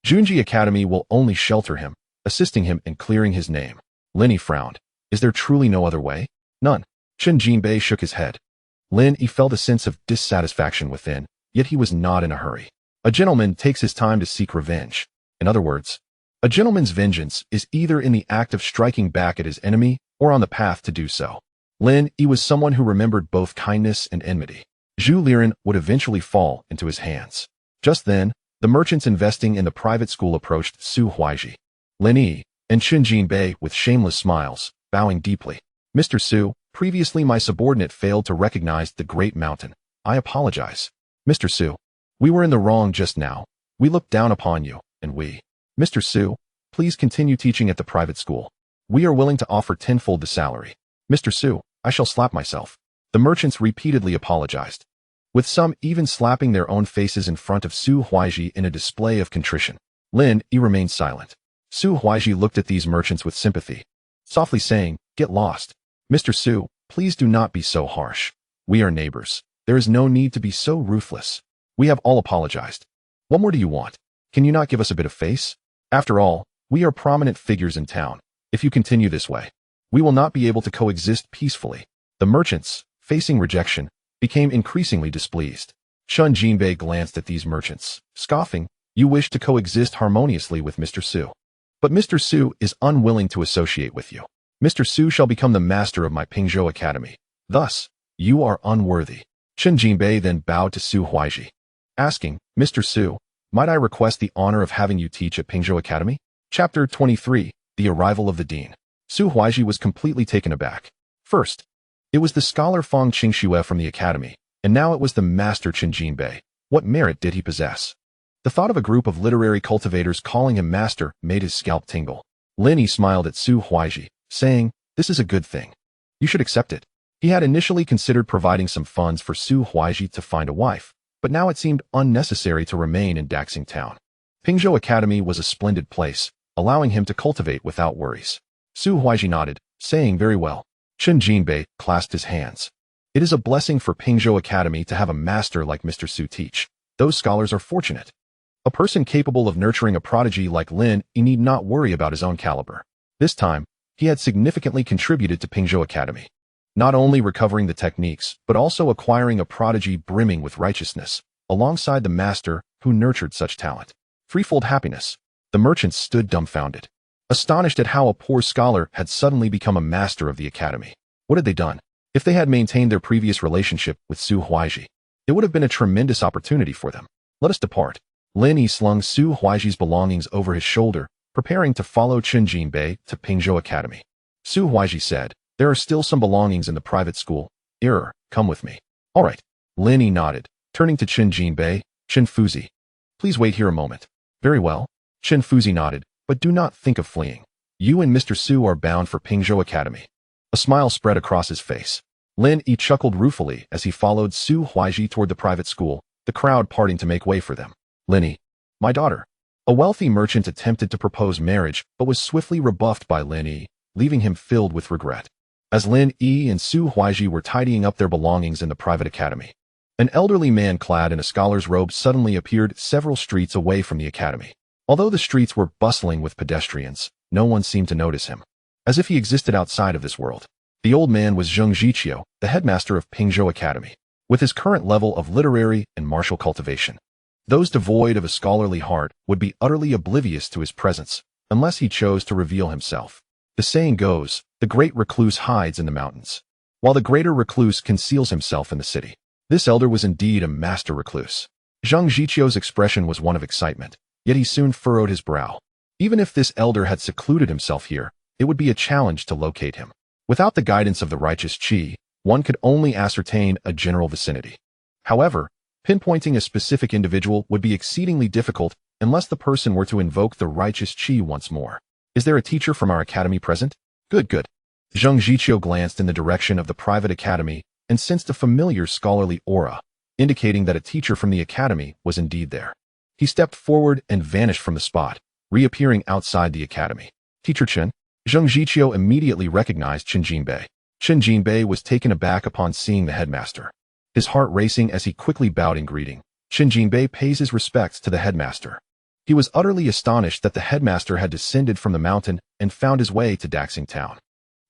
Speaker 1: Junji Academy will only shelter him, assisting him in clearing his name." Lin Yi frowned. "Is there truly no other way?" "None." Chen Jinbei shook his head. Lin Yi felt a sense of dissatisfaction within, yet he was not in a hurry. A gentleman takes his time to seek revenge. In other words, a gentleman's vengeance is either in the act of striking back at his enemy or on the path to do so. Lin Yi was someone who remembered both kindness and enmity. Zhu Liren would eventually fall into his hands. Just then, the merchants investing in the private school approached Su Huaiji, Lin Yi, and Chen Jinbei with shameless smiles, bowing deeply. "Mr. Su, previously my subordinate failed to recognize the Great Mountain. I apologize. Mr. Su, we were in the wrong just now. We looked down upon you, and we—" "Mr. Su, please continue teaching at the private school. We are willing to offer tenfold the salary." "Mr. Su, I shall slap myself." The merchants repeatedly apologized, with some even slapping their own faces in front of Su Huaiji in a display of contrition. Lin Yi remained silent. Su Huaiji looked at these merchants with sympathy, softly saying, "Get lost. Mr. Su, please do not be so harsh. We are neighbors. There is no need to be so ruthless. We have all apologized. What more do you want? Can you not give us a bit of face? After all, we are prominent figures in town. If you continue this way, we will not be able to coexist peacefully." The merchants, facing rejection, became increasingly displeased. Chen Jinbei glanced at these merchants, scoffing, "You wish to coexist harmoniously with Mr. Su. But Mr. Su is unwilling to associate with you. Mr. Su shall become the master of my Pingzhou Academy. Thus, you are unworthy." Chen Jinbei then bowed to Su Huaiji, asking, "Mr. Su, might I request the honor of having you teach at Pingzhou Academy?" Chapter 23, The Arrival of the Dean. Su Huaiji was completely taken aback. First, it was the scholar Fang Qingxue from the academy, and now it was the master Chen Jinbei. What merit did he possess? The thought of a group of literary cultivators calling him master made his scalp tingle. Lin Yi smiled at Su Huaiji, saying, "This is a good thing. You should accept it." He had initially considered providing some funds for Su Huaiji to find a wife, but now it seemed unnecessary to remain in Daxing Town. Pingzhou Academy was a splendid place, allowing him to cultivate without worries. Su Huaiji nodded, saying, "Very well." Chen Jinbei clasped his hands. "It is a blessing for Pingzhou Academy to have a master like Mr. Su teach. Those scholars are fortunate. A person capable of nurturing a prodigy like Lin Yi need not worry about his own caliber." This time, he had significantly contributed to Pingzhou Academy, not only recovering the techniques, but also acquiring a prodigy brimming with righteousness, alongside the master who nurtured such talent. Threefold happiness. The merchants stood dumbfounded, astonished at how a poor scholar had suddenly become a master of the academy. What had they done? If they had maintained their previous relationship with Su Huaiji, it would have been a tremendous opportunity for them. "Let us depart." Lin Yi slung Su Huaiji's belongings over his shoulder, preparing to follow Chen Jinbei to Pingzhou Academy. Su Huaiji said, "There are still some belongings in the private school. Come with me." "All right." Lin Yi nodded, turning to Chen Jinbei. "Chen Fuzi, please wait here a moment." "Very well." Chen Fuzi nodded, "But do not think of fleeing. You and Mr. Su are bound for Pingzhou Academy." A smile spread across his face. Lin Yi chuckled ruefully as he followed Su Huaiji toward the private school, the crowd parting to make way for them. "Lin Yi, my daughter." A wealthy merchant attempted to propose marriage, but was swiftly rebuffed by Lin Yi, leaving him filled with regret. As Lin Yi and Su Huaiji were tidying up their belongings in the private academy, an elderly man clad in a scholar's robe suddenly appeared several streets away from the academy. Although the streets were bustling with pedestrians, no one seemed to notice him. as if he existed outside of this world. The old man was Zheng Zhiqiu, the headmaster of Pingzhou Academy, with his current level of literary and martial cultivation. Those devoid of a scholarly heart would be utterly oblivious to his presence, unless he chose to reveal himself. The saying goes, the great recluse hides in the mountains, while the greater recluse conceals himself in the city. This elder was indeed a master recluse. Zheng Zhiqiu's expression was one of excitement, yet he soon furrowed his brow. Even if this elder had secluded himself here, it would be a challenge to locate him. Without the guidance of the righteous Qi, one could only ascertain a general vicinity. However, pinpointing a specific individual would be exceedingly difficult unless the person were to invoke the righteous Qi once more. Is there a teacher from our academy present? Good. Zheng Zhiqiu glanced in the direction of the private academy and sensed a familiar scholarly aura, indicating that a teacher from the academy was indeed there. He stepped forward and vanished from the spot, reappearing outside the academy. Teacher Chen? Zheng Zhiqiu immediately recognized Chen Jinbei. Chen Jinbei was taken aback upon seeing the headmaster. His heart racing as he quickly bowed in greeting. Chen Jinbei pays his respects to the headmaster. He was utterly astonished that the headmaster had descended from the mountain and found his way to Daxing town.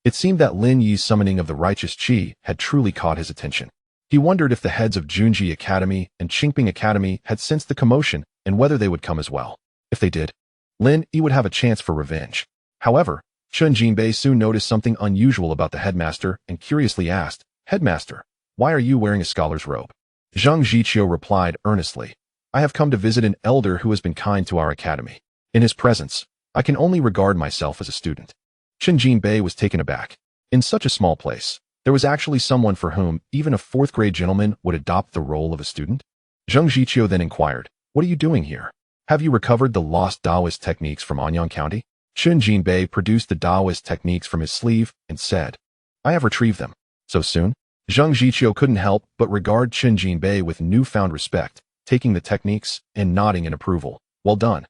Speaker 1: It seemed that Lin Yi's summoning of the righteous Qi had truly caught his attention. He wondered if the heads of Junji Academy and Qingping Academy had sensed the commotion and whether they would come as well. If they did, Lin Yi would have a chance for revenge. However, Chen Jinbei soon noticed something unusual about the headmaster and curiously asked, "Headmaster, why are you wearing a scholar's robe?" Zheng Zhiqiu replied earnestly, "I have come to visit an elder who has been kind to our academy. In his presence, I can only regard myself as a student." Chen Jinbei was taken aback. In such a small place, there was actually someone for whom even a fourth-grade gentleman would adopt the role of a student? Zheng Zhiqiu then inquired, "What are you doing here? Have you recovered the lost Daoist techniques from Anyang County?" Chen Jinbei produced the Daoist techniques from his sleeve and said, "I have retrieved them." So soon? Zheng Zhiqiu couldn't help but regard Chen Jinbei with newfound respect, taking the techniques and nodding in approval. "Well done."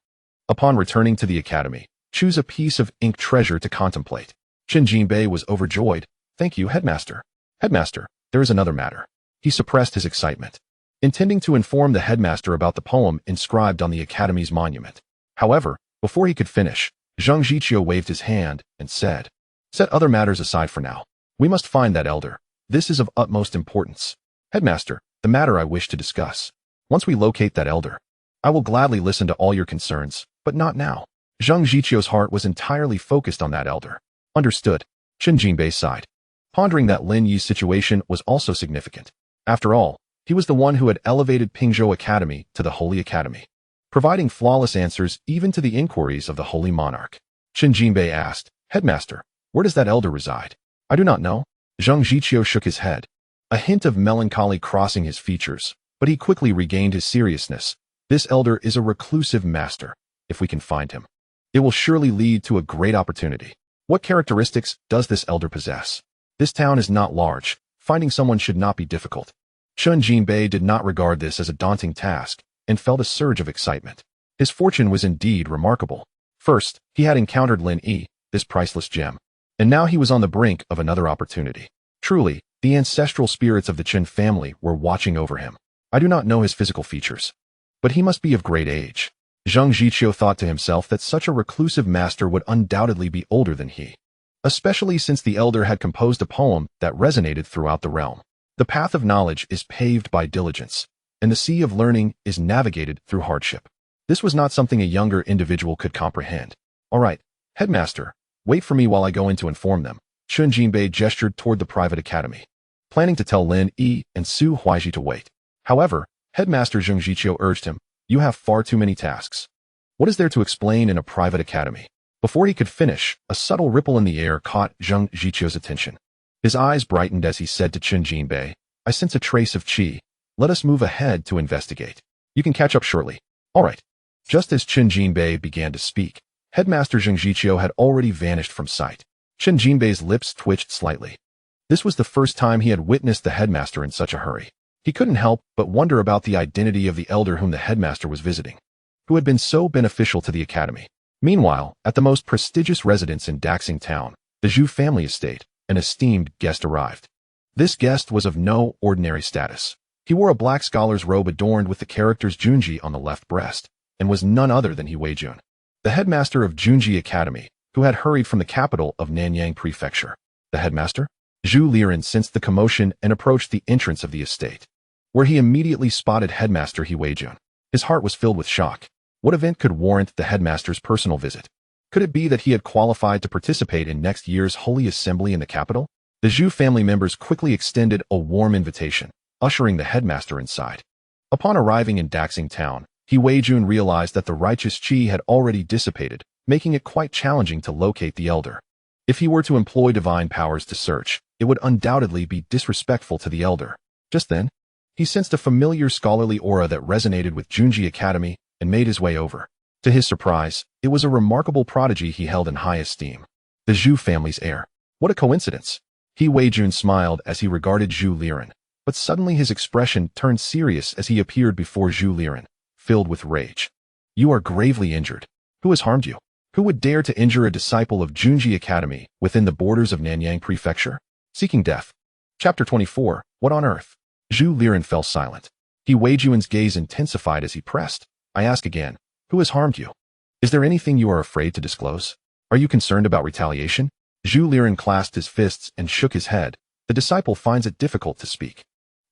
Speaker 1: Upon returning to the academy, choose a piece of ink treasure to contemplate. Chen Jinbei was overjoyed. "Thank you, headmaster." "Headmaster, there is another matter." He suppressed his excitement, intending to inform the headmaster about the poem inscribed on the academy's monument. However, before he could finish, Zheng Zhiqiu waved his hand and said, "Set other matters aside for now. We must find that elder. This is of utmost importance." "Headmaster, the matter I wish to discuss. Once we locate that elder, I will gladly listen to all your concerns, but not now." Zheng Zhiqiu's heart was entirely focused on that elder. "Understood." Chen Jinbei sighed, pondering that Lin Yi's situation was also significant. After all, he was the one who had elevated Pingzhou Academy to the Holy Academy, providing flawless answers even to the inquiries of the Holy Monarch. Chen Jinbei asked, "Headmaster, where does that elder reside?" "I do not know." Zheng Zhiqiu shook his head, a hint of melancholy crossing his features, but he quickly regained his seriousness. "This elder is a reclusive master. If we can find him, it will surely lead to a great opportunity." "What characteristics does this elder possess?" "This town is not large. Finding someone should not be difficult." Chen Jinbei did not regard this as a daunting task and felt a surge of excitement. His fortune was indeed remarkable. First, he had encountered Lin Yi, this priceless gem, and now he was on the brink of another opportunity. Truly, the ancestral spirits of the Chen family were watching over him. I do not know his physical features, but he must be of great age. Zheng Zhiqiu thought to himself that such a reclusive master would undoubtedly be older than he, especially since the elder had composed a poem that resonated throughout the realm. The path of knowledge is paved by diligence, and the sea of learning is navigated through hardship. This was not something a younger individual could comprehend. "All right, headmaster, wait for me while I go in to inform them." Chen Jinbei gestured toward the private academy, planning to tell Lin Yi and Su Huaiji to wait. However, Headmaster Zheng Zhiqiu urged him, "You have far too many tasks. What is there to explain in a private academy?" Before he could finish, a subtle ripple in the air caught Zheng Zhiqiu's attention. His eyes brightened as he said to Chen Jinbei, "I sense a trace of qi. Let us move ahead to investigate. You can catch up shortly." "All right." Just as Chen Jinbei began to speak, Headmaster Zheng Zhiqiu had already vanished from sight. Chen Jinbei's lips twitched slightly. This was the first time he had witnessed the headmaster in such a hurry. He couldn't help but wonder about the identity of the elder whom the headmaster was visiting, who had been so beneficial to the academy. Meanwhile, at the most prestigious residence in Daxing town, the Zhu family estate, an esteemed guest arrived. This guest was of no ordinary status. He wore a black scholar's robe adorned with the characters Junji on the left breast, and was none other than He Weijun, the headmaster of Junji Academy, who had hurried from the capital of Nanyang Prefecture. The headmaster? Zhu Liren sensed the commotion and approached the entrance of the estate, where he immediately spotted Headmaster He Weijun. His heart was filled with shock. What event could warrant the headmaster's personal visit? Could it be that he had qualified to participate in next year's Holy Assembly in the capital? The Zhu family members quickly extended a warm invitation, ushering the headmaster inside. Upon arriving in Daxing town, He Weijun realized that the righteous qi had already dissipated, making it quite challenging to locate the elder. If he were to employ divine powers to search, it would undoubtedly be disrespectful to the elder. Just then, he sensed a familiar scholarly aura that resonated with Junji Academy and made his way over. To his surprise, it was a remarkable prodigy he held in high esteem. The Zhu family's heir. What a coincidence! He Weijun smiled as he regarded Zhu Liren, but suddenly his expression turned serious as he appeared before Zhu Liren, filled with rage. You are gravely injured. Who has harmed you? Who would dare to injure a disciple of Junji Academy within the borders of Nanyang Prefecture? Seeking death. Chapter 24. What on earth? Zhu Liren fell silent. He Weijun's gaze intensified as he pressed. I ask again, who has harmed you? Is there anything you are afraid to disclose? Are you concerned about retaliation? Zhu Liren clasped his fists and shook his head. The disciple finds it difficult to speak.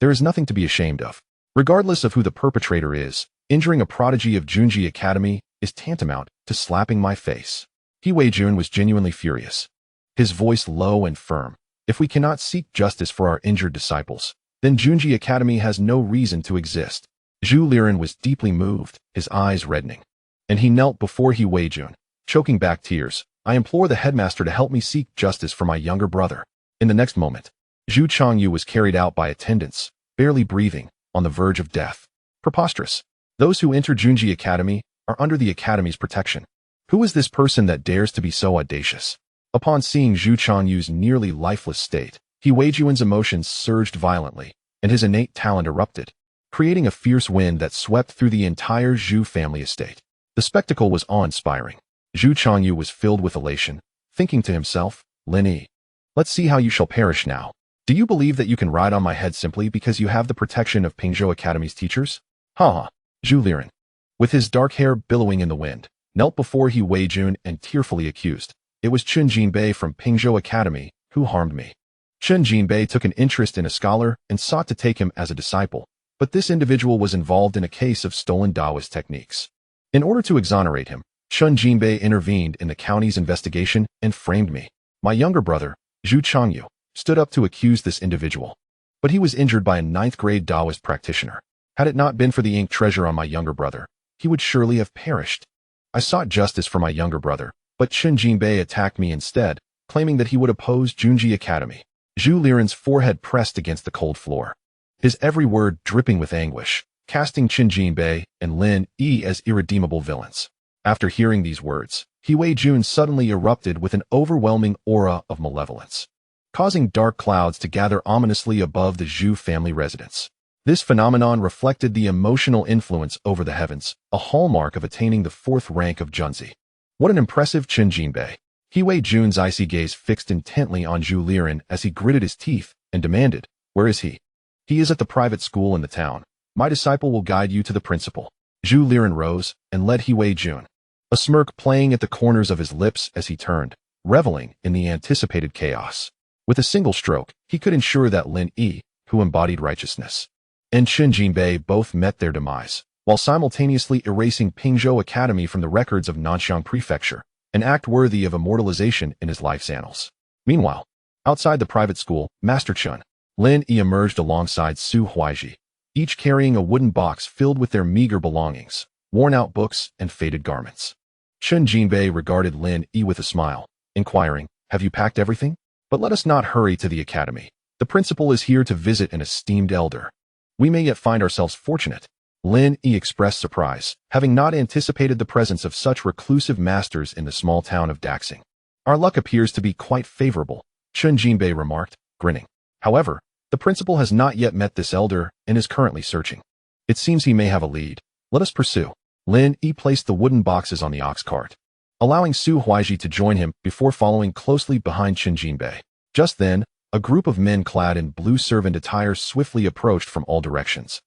Speaker 1: There is nothing to be ashamed of. Regardless of who the perpetrator is, injuring a prodigy of Junji Academy is tantamount to slapping my face. He Weijun was genuinely furious. His voice low and firm. If we cannot seek justice for our injured disciples, then Junji Academy has no reason to exist. Zhu Liren was deeply moved, his eyes reddening. And he knelt before He Weijun, choking back tears. I implore the headmaster to help me seek justice for my younger brother. In the next moment, Zhu Changyu was carried out by attendants, barely breathing, on the verge of death. Preposterous. Those who enter Junji Academy are under the Academy's protection. Who is this person that dares to be so audacious? Upon seeing Zhu Changyu's nearly lifeless state, He Weijun's emotions surged violently, and his innate talent erupted, creating a fierce wind that swept through the entire Zhu family estate. The spectacle was awe-inspiring. Zhu Changyu was filled with elation, thinking to himself, Lin Yi, let's see how you shall perish now. Do you believe that you can ride on my head simply because you have the protection of Pingzhou Academy's teachers? Ha ha. Zhu Liren, with his dark hair billowing in the wind, knelt before He Weijun and tearfully accused. It was Chen Jinbei from Pingzhou Academy who harmed me. Chen Jinbei took an interest in a scholar and sought to take him as a disciple, but this individual was involved in a case of stolen Daoist techniques. In order to exonerate him, Chen Jinbei intervened in the county's investigation and framed me. My younger brother, Zhu Changyu, stood up to accuse this individual, but he was injured by a 9th-grade Daoist practitioner. Had it not been for the ink treasure on my younger brother, he would surely have perished. I sought justice for my younger brother, but Chen Jinbei attacked me instead, claiming that he would oppose Junji Academy. Zhu Liren's forehead pressed against the cold floor, his every word dripping with anguish, casting Chen Jinbei and Lin Yi as irredeemable villains. After hearing these words, He Weijun suddenly erupted with an overwhelming aura of malevolence, causing dark clouds to gather ominously above the Zhu family residence. This phenomenon reflected the emotional influence over the heavens, a hallmark of attaining the 4th rank of Junzi. What an impressive Chen Jinbei. He Weijun's icy gaze fixed intently on Zhu Liren as he gritted his teeth and demanded, where is he? He is at the private school in the town. My disciple will guide you to the principal. Zhu Liren rose and led He Weijun, a smirk playing at the corners of his lips as he turned, reveling in the anticipated chaos. With a single stroke, he could ensure that Lin Yi, who embodied righteousness, and Chen Jinbei both met their demise, while simultaneously erasing Pingzhou Academy from the records of Nanxiang Prefecture, an act worthy of immortalization in his life's annals. Meanwhile, outside the private school, Master Chen, Lin Yi emerged alongside Su Huaiji, each carrying a wooden box filled with their meager belongings, worn-out books, and faded garments. Chen Jinbei regarded Lin Yi with a smile, inquiring, have you packed everything? But let us not hurry to the academy. The principal is here to visit an esteemed elder. We may yet find ourselves fortunate. Lin Yi expressed surprise, having not anticipated the presence of such reclusive masters in the small town of Daxing. Our luck appears to be quite favorable, Chen Jinbei remarked, grinning. However, the principal has not yet met this elder and is currently searching. It seems he may have a lead. Let us pursue. Lin Yi placed the wooden boxes on the ox cart, allowing Su Huaiji to join him before following closely behind Chen Jinbei. Just then, a group of men clad in blue servant attire swiftly approached from all directions,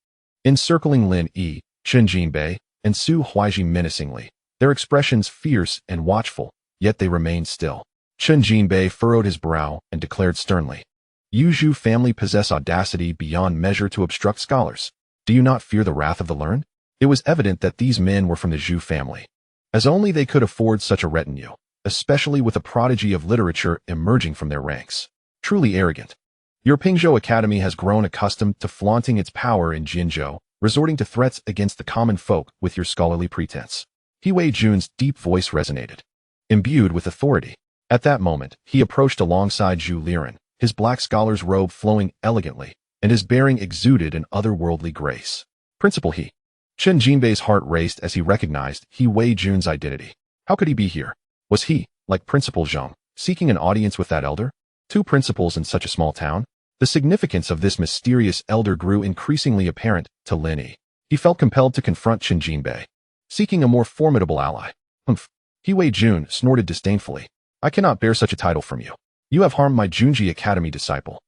Speaker 1: encircling Lin Yi, Chen Jinbei, and Su Huaiji menacingly, their expressions fierce and watchful, yet they remained still. Chen Jinbei furrowed his brow and declared sternly, "You Zhu family possess audacity beyond measure to obstruct scholars. Do you not fear the wrath of the learned?" It was evident that these men were from the Zhu family, as only they could afford such a retinue, especially with a prodigy of literature emerging from their ranks. Truly arrogant. Your Pingzhou Academy has grown accustomed to flaunting its power in Jinzhou, resorting to threats against the common folk with your scholarly pretense. He Wei Jun's deep voice resonated, imbued with authority. At that moment, he approached alongside Zhu Liren, his black scholar's robe flowing elegantly, and his bearing exuded an otherworldly grace. Principal He. Chen Jinbei's heart raced as he recognized He Wei Jun's identity. How could he be here? Was he, like Principal Zhang, seeking an audience with that elder? Two principals in such a small town? The significance of this mysterious elder grew increasingly apparent to Lin Yi. He felt compelled to confront Chen Jinbei, seeking a more formidable ally. Humph. He Wei Jun snorted disdainfully. I cannot bear such a title from you. You have harmed my Junji Academy disciple.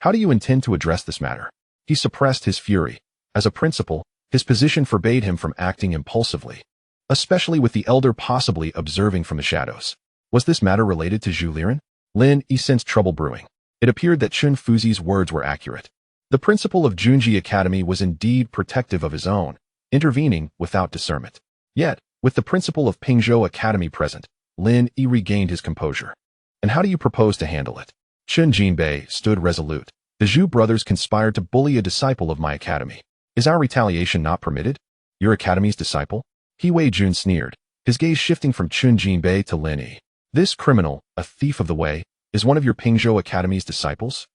Speaker 1: How do you intend to address this matter? He suppressed his fury. As a principal, his position forbade him from acting impulsively, especially with the elder possibly observing from the shadows. Was this matter related to Zhu Liren? Lin Yi sensed trouble brewing. It appeared that Chun Fuzi's words were accurate. The principal of Junji Academy was indeed protective of his own, intervening without discernment. Yet, with the principal of Pingzhou Academy present, Lin Yi regained his composure. And how do you propose to handle it? Chen Jinbei stood resolute. The Zhu brothers conspired to bully a disciple of my academy. Is our retaliation not permitted? Your academy's disciple? He Wei Jun sneered, his gaze shifting from Chen Jinbei to Lin Yi. This criminal, a thief of the way, is one of your Pingzhou Academy's disciples?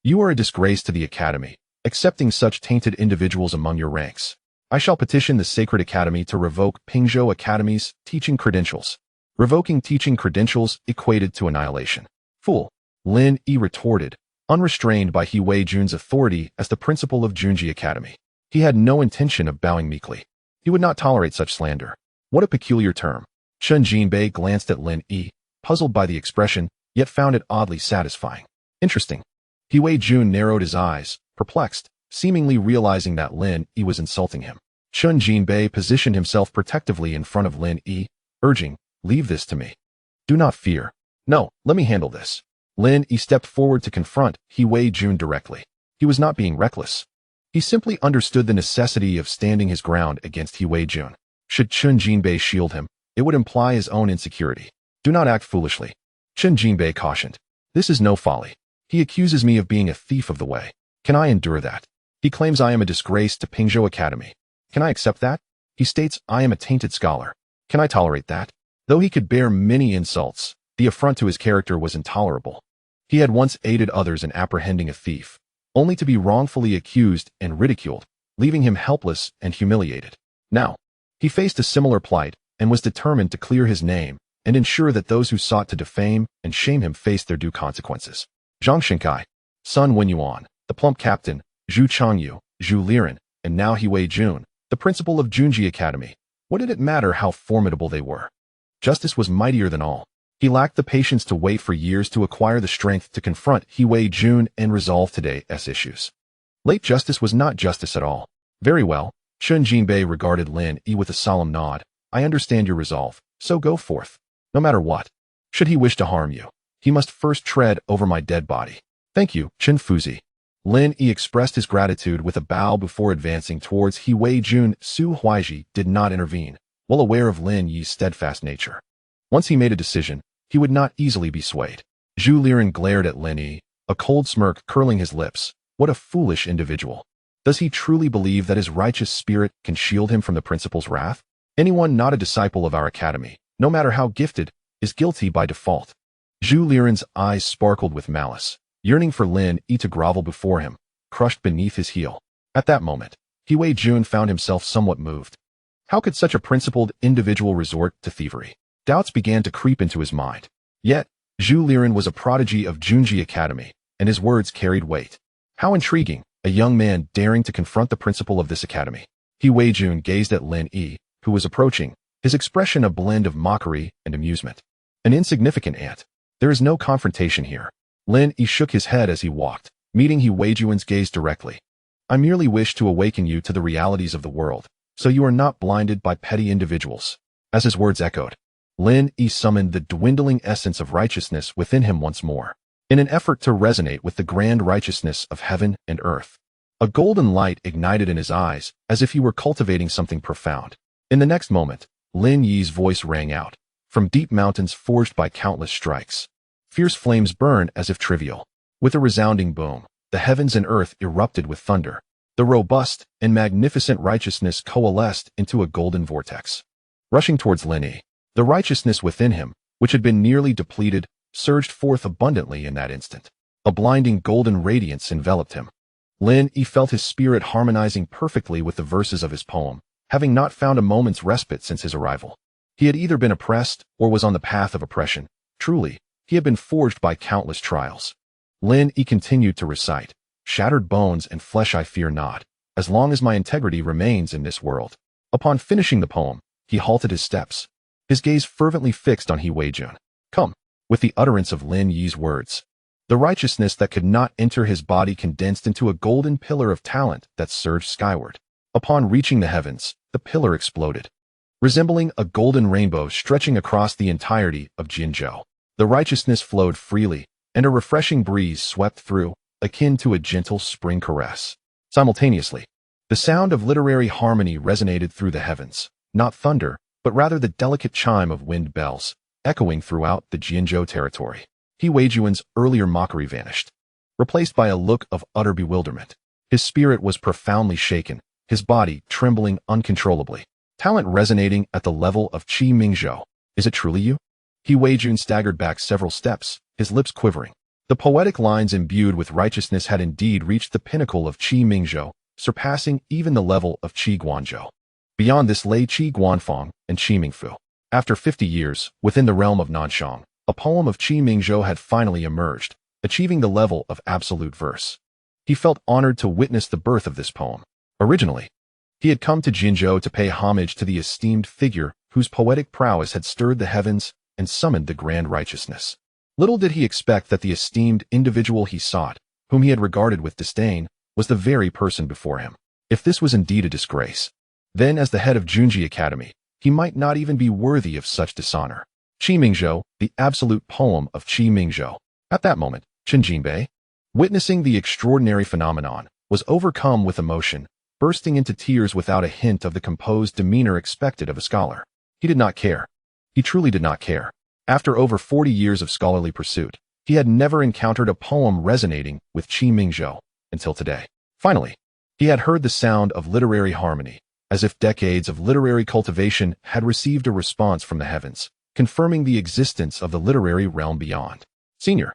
Speaker 1: You are a disgrace to the academy, accepting such tainted individuals among your ranks. I shall petition the Sacred Academy to revoke Pingzhou Academy's teaching credentials. Revoking teaching credentials equated to annihilation. Fool. Lin Yi retorted, unrestrained by He Wei Jun's authority as the principal of Junji Academy. He had no intention of bowing meekly. He would not tolerate such slander. What a peculiar term. Chen Jinbei glanced at Lin Yi, puzzled by the expression, yet found it oddly satisfying. Interesting. He Wei Jun narrowed his eyes, perplexed, seemingly realizing that Lin Yi was insulting him. Chen Jinbei positioned himself protectively in front of Lin Yi, urging, leave this to me. Do not fear. No, let me handle this. Lin Yi stepped forward to confront He Wei Jun directly. He was not being reckless. He simply understood the necessity of standing his ground against He Wei Jun. Should Chen Jinbei shield him, it would imply his own insecurity. Do not act foolishly. Chen Jinbei cautioned. This is no folly. He accuses me of being a thief of the way. Can I endure that? He claims I am a disgrace to Pingzhou Academy. Can I accept that? He states I am a tainted scholar. Can I tolerate that? Though he could bear many insults, the affront to his character was intolerable. He had once aided others in apprehending a thief, only to be wrongfully accused and ridiculed, leaving him helpless and humiliated. Now, he faced a similar plight and was determined to clear his name and ensure that those who sought to defame and shame him faced their due consequences. Zhang Shenkai, Sun Wenyuan, the plump captain, Zhu Changyu, Zhu Liren, and now He Wei Jun, the principal of Junji Academy. What did it matter how formidable they were? Justice was mightier than all. He lacked the patience to wait for years to acquire the strength to confront He Wei Jun and resolve today's issues. Late justice was not justice at all. Very well, Chen Jinbei regarded Lin Yi with a solemn nod. I understand your resolve, so go forth. No matter what. Should he wish to harm you, he must first tread over my dead body. Thank you, Chen Fuzi. Lin Yi expressed his gratitude with a bow before advancing towards He Wei Jun. Su Huaiji did not intervene, well aware of Lin Yi's steadfast nature. Once he made a decision, he would not easily be swayed. Zhu Liren glared at Lin Yi, a cold smirk curling his lips. What a foolish individual. Does he truly believe that his righteous spirit can shield him from the principal's wrath? Anyone not a disciple of our academy, no matter how gifted, is guilty by default. Zhu Liren's eyes sparkled with malice, yearning for Lin Yi to grovel before him, crushed beneath his heel. At that moment, He Wei Jun found himself somewhat moved. How could such a principled individual resort to thievery? Doubts began to creep into his mind. Yet, Zhu Liren was a prodigy of Junji Academy, and his words carried weight. How intriguing, a young man daring to confront the principal of this academy. He Wei Jun gazed at Lin Yi, who was approaching, his expression a blend of mockery and amusement. An insignificant ant. There is no confrontation here. Lin Yi shook his head as he walked, meeting He Wei Jun's gaze directly. I merely wish to awaken you to the realities of the world, so you are not blinded by petty individuals. As his words echoed, Lin Yi summoned the dwindling essence of righteousness within him once more, in an effort to resonate with the grand righteousness of heaven and earth. A golden light ignited in his eyes, as if he were cultivating something profound. In the next moment, Lin Yi's voice rang out, from deep mountains forged by countless strikes. Fierce flames burned as if trivial. With a resounding boom, the heavens and earth erupted with thunder. The robust and magnificent righteousness coalesced into a golden vortex. Rushing towards Lin Yi, the righteousness within him, which had been nearly depleted, surged forth abundantly in that instant. A blinding golden radiance enveloped him. Lin Yi felt his spirit harmonizing perfectly with the verses of his poem, having not found a moment's respite since his arrival. He had either been oppressed or was on the path of oppression. Truly, he had been forged by countless trials. Lin Yi continued to recite, "Shattered bones and flesh I fear not, as long as my integrity remains in this world." Upon finishing the poem, he halted his steps, his gaze fervently fixed on He Weijun. "Come." With the utterance of Lin Yi's words, the righteousness that could not enter his body condensed into a golden pillar of talent that surged skyward. Upon reaching the heavens, the pillar exploded, resembling a golden rainbow stretching across the entirety of Jinzhou. The righteousness flowed freely, and a refreshing breeze swept through, akin to a gentle spring caress. Simultaneously, the sound of literary harmony resonated through the heavens, not thunder, but rather the delicate chime of wind bells, echoing throughout the Jinzhou territory. He Weijun's earlier mockery vanished, replaced by a look of utter bewilderment. His spirit was profoundly shaken, his body trembling uncontrollably. Talent resonating at the level of Qi Mingzhou. "Is it truly you?" He Weijun staggered back several steps, his lips quivering. The poetic lines imbued with righteousness had indeed reached the pinnacle of Qi Mingzhou, surpassing even the level of Qi Guanzhou. Beyond this lay Qi Guanfang and Qi Mingfu. After 50 years, within the realm of Nanshang, a poem of Qi Mingzhou had finally emerged, achieving the level of absolute verse. He felt honored to witness the birth of this poem. Originally, he had come to Jinzhou to pay homage to the esteemed figure whose poetic prowess had stirred the heavens and summoned the grand righteousness. Little did he expect that the esteemed individual he sought, whom he had regarded with disdain, was the very person before him. If this was indeed a disgrace, then as the head of Junji Academy, he might not even be worthy of such dishonor. Qi Mingzhou, the absolute poem of Qi Mingzhou. At that moment, Chen Jinbei, witnessing the extraordinary phenomenon, was overcome with emotion, bursting into tears without a hint of the composed demeanor expected of a scholar. He did not care. He truly did not care. After over 40 years of scholarly pursuit, he had never encountered a poem resonating with Qi Mingzhou until today. Finally, he had heard the sound of literary harmony, as if decades of literary cultivation had received a response from the heavens, confirming the existence of the literary realm beyond. Senior.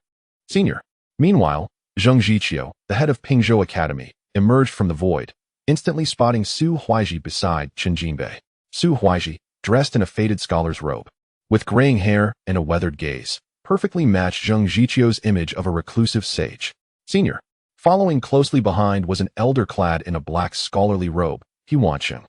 Speaker 1: Meanwhile, Zheng Jiqiu, the head of Pingzhou Academy, emerged from the void, instantly spotting Su Huaizhi beside Chen Jinbei. Su Huaizhi, dressed in a faded scholar's robe, with graying hair and a weathered gaze, perfectly matched Zheng Jiqiu's image of a reclusive sage. Senior. Following closely behind was an elder clad in a black scholarly robe, He Wanqing,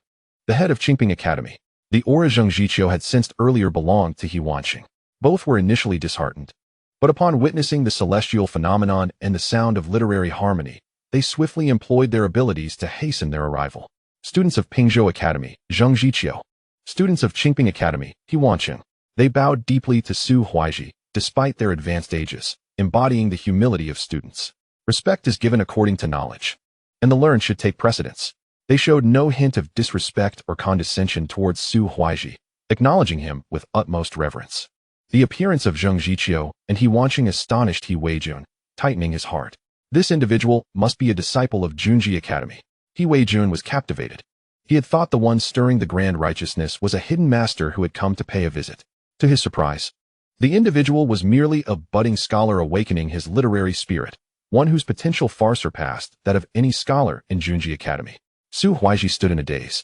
Speaker 1: the head of Qingping Academy. The aura Zheng Jiqiu had sensed earlier belonged to He Wanqing. Both were initially disheartened, but upon witnessing the celestial phenomenon and the sound of literary harmony, they swiftly employed their abilities to hasten their arrival. Students of Pingzhou Academy, Zheng Jiqiu. Students of Qingping Academy, He Wanqing. They bowed deeply to Su Huaizhi, despite their advanced ages, embodying the humility of students. Respect is given according to knowledge, and the learned should take precedence. They showed no hint of disrespect or condescension towards Su Huaizhi, acknowledging him with utmost reverence. The appearance of Zheng Jiqiu and He Wanqing astonished He Weijun, tightening his heart. This individual must be a disciple of Junji Academy. He Weijun was captivated. He had thought the one stirring the grand righteousness was a hidden master who had come to pay a visit. To his surprise, the individual was merely a budding scholar awakening his literary spirit, one whose potential far surpassed that of any scholar in Junji Academy. Su Huaizhi stood in a daze,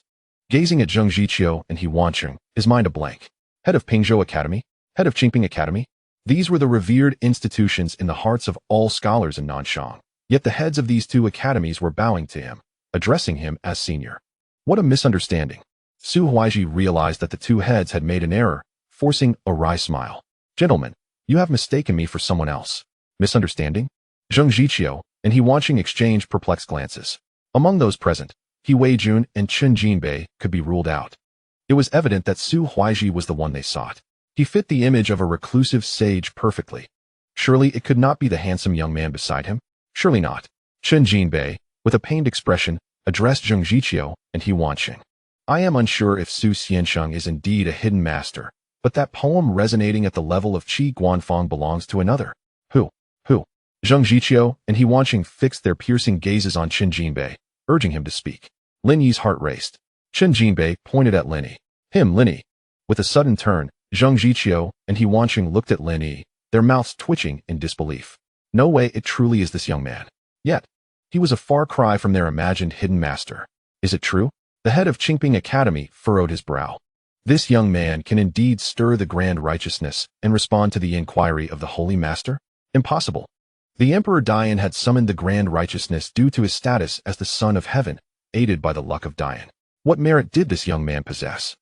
Speaker 1: gazing at Zheng Jiqiu and He Wanqing, his mind a blank. Head of Pingzhou Academy, head of Qingping Academy. These were the revered institutions in the hearts of all scholars in Nanshang. Yet the heads of these two academies were bowing to him, addressing him as senior. What a misunderstanding. Su Huaizhi realized that the two heads had made an error, forcing a wry smile. Gentlemen, you have mistaken me for someone else. Misunderstanding? Zheng Jiqiu and He Wanqing exchanged perplexed glances. Among those present, He Weijun and Chen Jinbei could be ruled out. It was evident that Su Huaizhi was the one they sought. He fit the image of a reclusive sage perfectly. Surely it could not be the handsome young man beside him? Surely not. Chen Jinbei, with a pained expression, addressed Zheng Jiqiu and He Wanqing. I am unsure if Su Xiansheng is indeed a hidden master, but that poem resonating at the level of Qi Guanfang belongs to another. Who? Zheng Jiqiu and He Wanqing fixed their piercing gazes on Chen Jinbei, urging him to speak. Lin Yi's heart raced. Chen Jinbei pointed at Lin Yi. Lin Yi. With a sudden turn, Zheng Jiqiu and He Wanqing looked at Lin Yi, their mouths twitching in disbelief. No way it truly is this young man. Yet, he was a far cry from their imagined hidden master. Is it true? The head of Qingping Academy furrowed his brow. This young man can indeed stir the grand righteousness and respond to the inquiry of the holy master? Impossible. The Emperor Dian had summoned the grand righteousness due to his status as the son of heaven, aided by the luck of Dian. What merit did this young man possess?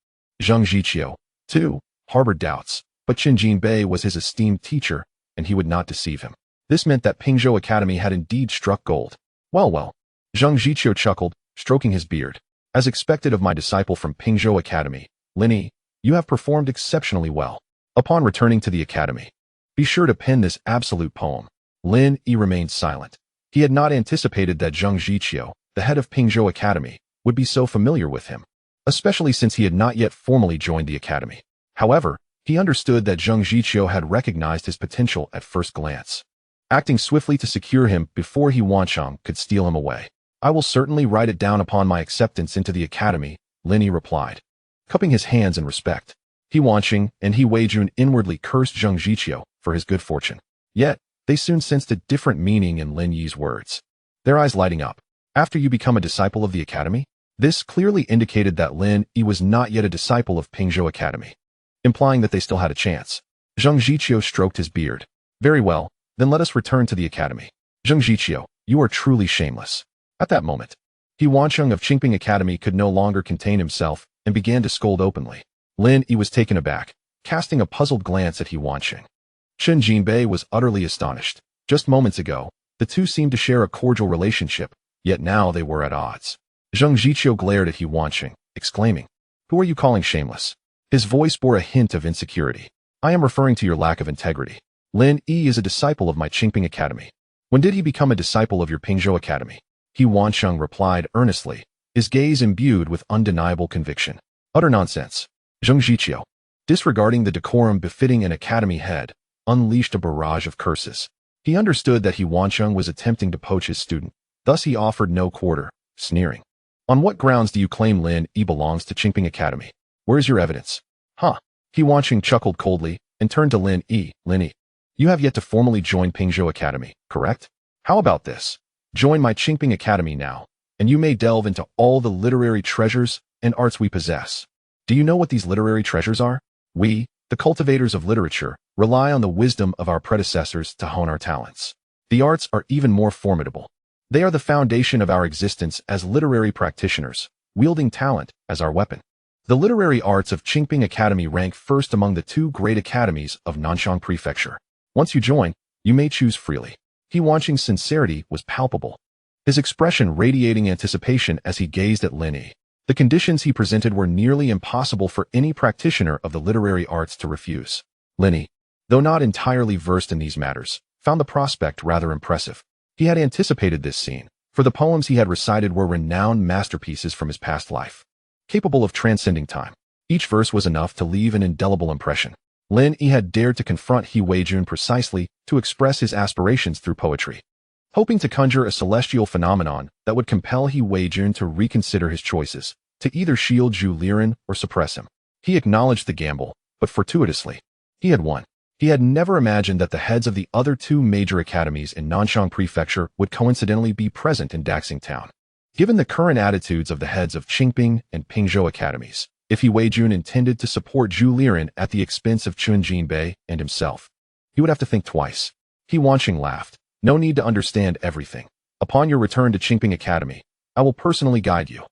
Speaker 1: Zheng Jiqiu, too, harbored doubts, but Chen Jinbei was his esteemed teacher, and he would not deceive him. This meant that Pingzhou Academy had indeed struck gold. Well. Zheng Jiqiu chuckled, stroking his beard. As expected of my disciple from Pingzhou Academy, Lin Yi, you have performed exceptionally well. Upon returning to the academy, be sure to pen this absolute poem. Lin Yi remained silent. He had not anticipated that Zheng Jiqiu, the head of Pingzhou Academy, would be so familiar with him, especially since he had not yet formally joined the academy. However, he understood that Zheng Jiqiu had recognized his potential at first glance, acting swiftly to secure him before He Wanqing could steal him away. I will certainly write it down upon my acceptance into the academy, Lin Yi replied, cupping his hands in respect. He Wanqing and He Weijun inwardly cursed Zheng Jiqiu for his good fortune. Yet, they soon sensed a different meaning in Lin Yi's words, their eyes lighting up. After you become a disciple of the academy? This clearly indicated that Lin Yi was not yet a disciple of Pingzhou Academy, implying that they still had a chance. Zheng Jiqiu stroked his beard. Very well, then let us return to the academy. Zheng Jiqiu, you are truly shameless. At that moment, He Wanqing of Qingping Academy could no longer contain himself and began to scold openly. Lin Yi was taken aback, casting a puzzled glance at He Wanqing. Chen Jinbei was utterly astonished. Just moments ago, the two seemed to share a cordial relationship, yet now they were at odds. Zheng Jiqiu glared at He Wanqing, exclaiming, "Who are you calling shameless?" His voice bore a hint of insecurity. "I am referring to your lack of integrity. Lin Yi is a disciple of my Qingping Academy. When did he become a disciple of your Pingzhou Academy?" He Wanqing replied earnestly, his gaze imbued with undeniable conviction. "Utter nonsense." Zheng Jiqiu, disregarding the decorum befitting an academy head, unleashed a barrage of curses. He understood that He Wanqing was attempting to poach his student, thus he offered no quarter, sneering. "On what grounds do you claim Lin Yi belongs to Qingping Academy? Where is your evidence?" He Wanqing chuckled coldly and turned to Lin Yi. "Lin Yi, you have yet to formally join Pingzhou Academy, correct? How about this? Join my Qingping Academy now, and you may delve into all the literary treasures and arts we possess. Do you know what these literary treasures are? We, the cultivators of literature, rely on the wisdom of our predecessors to hone our talents. The arts are even more formidable. They are the foundation of our existence as literary practitioners, wielding talent as our weapon. The literary arts of Qingping Academy rank first among the two great academies of Nanshang Prefecture. Once you join, you may choose freely." He Wanqing's sincerity was palpable, his expression radiating anticipation as he gazed at Lin Yi. The conditions he presented were nearly impossible for any practitioner of the literary arts to refuse. Lin Yi, though not entirely versed in these matters, found the prospect rather impressive. He had anticipated this scene, for the poems he had recited were renowned masterpieces from his past life, capable of transcending time. Each verse was enough to leave an indelible impression. Lin Yi had dared to confront He Weijun precisely to express his aspirations through poetry, hoping to conjure a celestial phenomenon that would compel He Weijun to reconsider his choices, to either shield Zhu Liren or suppress him. He acknowledged the gamble, but fortuitously, he had won. He had never imagined that the heads of the other two major academies in Nanshang Prefecture would coincidentally be present in Daxing Town. Given the current attitudes of the heads of Qingping and Pingzhou academies, if He Weijun intended to support Zhu Liren at the expense of Chen Jinbei and himself, he would have to think twice. He Wanqing laughed. "No need to understand everything. Upon your return to Qingping Academy, I will personally guide you."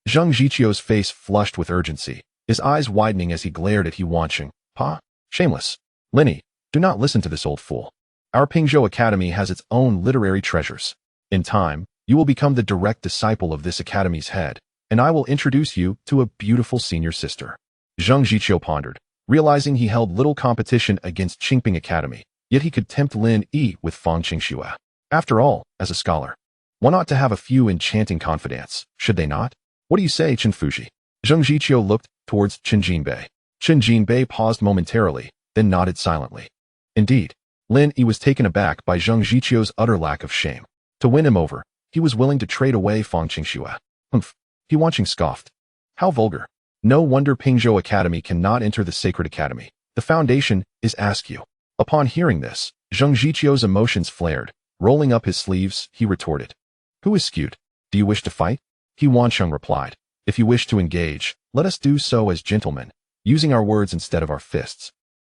Speaker 1: Zheng Jiqiu's face flushed with urgency, his eyes widening as he glared at He Wanqing. Shameless. Lin Yi, do not listen to this old fool. Our Pingzhou Academy has its own literary treasures. In time, you will become the direct disciple of this academy's head, and I will introduce you to a beautiful senior sister." Zheng Jiqiu pondered, realizing he held little competition against Qingping Academy, yet he could tempt Lin Yi with Fang Qingxue. After all, as a scholar, one ought to have a few enchanting confidants, should they not? What do you say, Chen Fuji? Zheng Zhiqiu looked towards Chen Jinbei. Chen Jinbei paused momentarily, then nodded silently. Indeed, Lin Yi was taken aback by Zheng Zhiqiu's utter lack of shame. To win him over, he was willing to trade away Fang Qingxue. Humph, he Wanqing scoffed. How vulgar. No wonder Pingzhou Academy cannot enter the Sacred Academy. The foundation is Askew. Upon hearing this, Zheng Zhiqiu's emotions flared. Rolling up his sleeves, he retorted. Who is skewed? Do you wish to fight? He Wansheng replied. If you wish to engage, let us do so as gentlemen, using our words instead of our fists.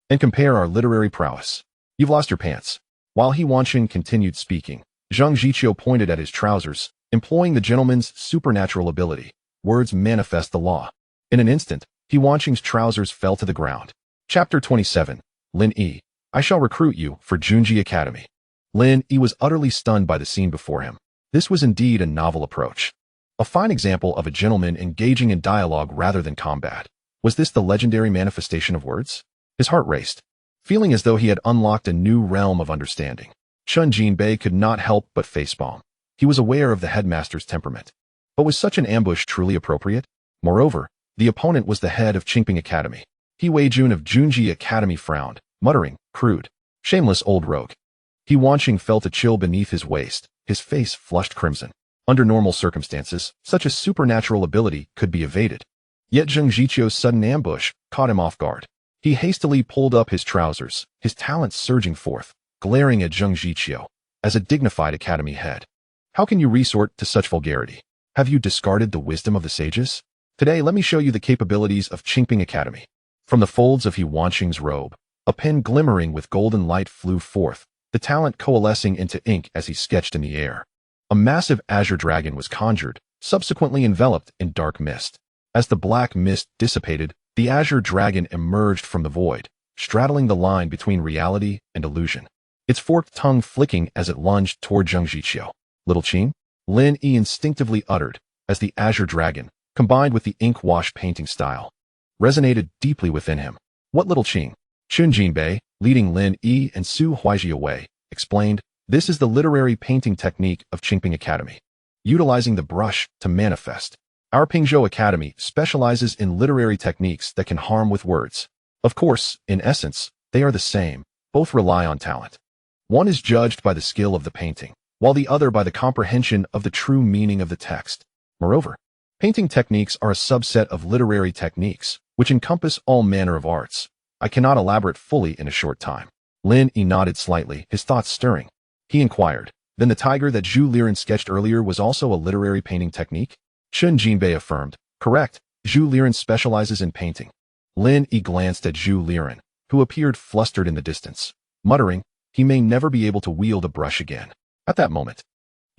Speaker 1: And compare our literary prowess. You've lost your pants. While He Wansheng continued speaking, Zheng Zhiqiu pointed at his trousers, employing the gentleman's supernatural ability. Words manifest the law. In an instant, He Wansheng's trousers fell to the ground. Chapter 27. Lin Yi. I shall recruit you for Junji Academy. Lin Yi was utterly stunned by the scene before him. This was indeed a novel approach. A fine example of a gentleman engaging in dialogue rather than combat. Was this the legendary manifestation of words? His heart raced, feeling as though he had unlocked a new realm of understanding. Chen Jinbei could not help but facepalm. He was aware of the headmaster's temperament. But was such an ambush truly appropriate? Moreover, the opponent was the head of Qingping Academy. He Weijun of Junji Academy frowned, muttering, crude, shameless old rogue. He Wansheng felt a chill beneath his waist, his face flushed crimson. Under normal circumstances, such a supernatural ability could be evaded. Yet Zheng Zhiqiu's sudden ambush caught him off guard. He hastily pulled up his trousers, his talents surging forth, glaring at Zheng Zhiqiu as a dignified academy head. How can you resort to such vulgarity? Have you discarded the wisdom of the sages? Today let me show you the capabilities of Qingping Academy. From the folds of He Wansheng's robe, a pen glimmering with golden light flew forth, the talent coalescing into ink as he sketched in the air. A massive azure dragon was conjured, subsequently enveloped in dark mist. As the black mist dissipated, the azure dragon emerged from the void, straddling the line between reality and illusion. Its forked tongue flicking as it lunged toward Zheng Zhiqiu. Little Qing? Lin Yi instinctively uttered, as the azure dragon, combined with the ink-wash painting style, resonated deeply within him. What little Qing? Chen Jinbei, leading Lin Yi and Su Huaiji away, explained, this is the literary painting technique of Qingping Academy. Utilizing the brush to manifest. Our Pingzhou Academy specializes in literary techniques that can harm with words. Of course, in essence, they are the same. Both rely on talent. One is judged by the skill of the painting, while the other by the comprehension of the true meaning of the text. Moreover, painting techniques are a subset of literary techniques, which encompass all manner of arts. I cannot elaborate fully in a short time. Lin Yi nodded slightly, his thoughts stirring. He inquired, then the tiger that Zhu Liren sketched earlier was also a literary painting technique? Chen Jinbei affirmed, correct, Zhu Liren specializes in painting. Lin Yi glanced at Zhu Liren, who appeared flustered in the distance, muttering, he may never be able to wield a brush again. At that moment,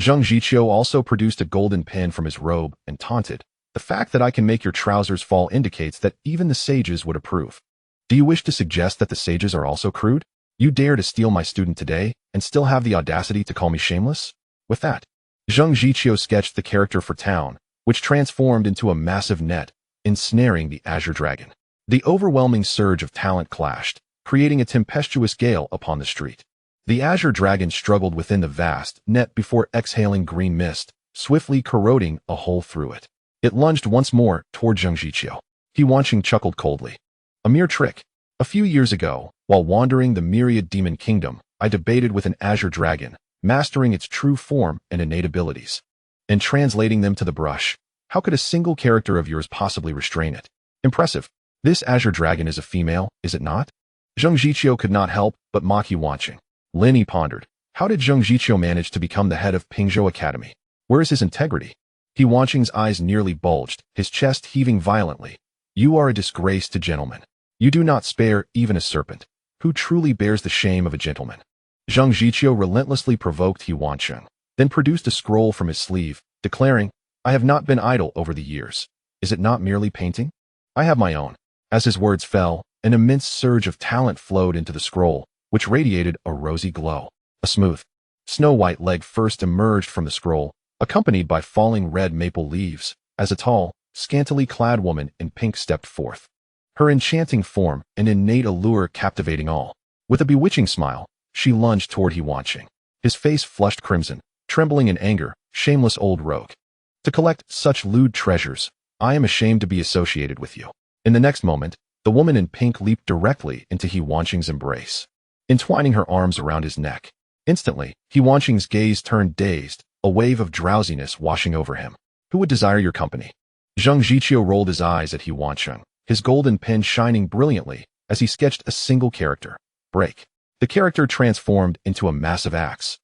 Speaker 1: Zheng Zhiqiu also produced a golden pen from his robe and taunted, the fact that I can make your trousers fall indicates that even the sages would approve. Do you wish to suggest that the sages are also crude? You dare to steal my student today, and still have the audacity to call me shameless? With that, Zheng Zhiqiu sketched the character for town, which transformed into a massive net, ensnaring the azure dragon. The overwhelming surge of talent clashed, creating a tempestuous gale upon the street. The azure dragon struggled within the vast net before exhaling green mist, swiftly corroding a hole through it. It lunged once more toward Zheng Zhiqiu. He Wansheng chuckled coldly. A mere trick. A few years ago, while wandering the myriad demon kingdom, I debated with an azure dragon, mastering its true form and innate abilities, and translating them to the brush. How could a single character of yours possibly restrain it? Impressive. This azure dragon is a female, is it not? Zheng Zhiqiu could not help but mock He Wansheng. Lin Yi pondered. How did Zheng Zhiqiu manage to become the head of Pingzhou Academy? Where is his integrity? He Wansheng's eyes nearly bulged, his chest heaving violently. You are a disgrace to gentlemen. You do not spare even a serpent. Who truly bears the shame of a gentleman? Zheng Zhiqiu relentlessly provoked He Wansheng, then produced a scroll from his sleeve, declaring, I have not been idle over the years. Is it not merely painting? I have my own. As his words fell, an immense surge of talent flowed into the scroll, which radiated a rosy glow. A smooth, snow-white leg first emerged from the scroll, accompanied by falling red maple leaves, as a tall, scantily clad woman in pink stepped forth. her enchanting form and innate allure captivating all. With a bewitching smile, she lunged toward He Wanqing. His face flushed crimson, trembling in anger. Shameless old rogue. To collect such lewd treasures, I am ashamed to be associated with you. In the next moment, the woman in pink leaped directly into He Wanqing's embrace, entwining her arms around his neck. Instantly, He Wanqing's gaze turned dazed, a wave of drowsiness washing over him. Who would desire your company? Zhang Jiqiu rolled his eyes at He Wanqing, his golden pen shining brilliantly as he sketched a single character. Break. The character transformed into a massive axe,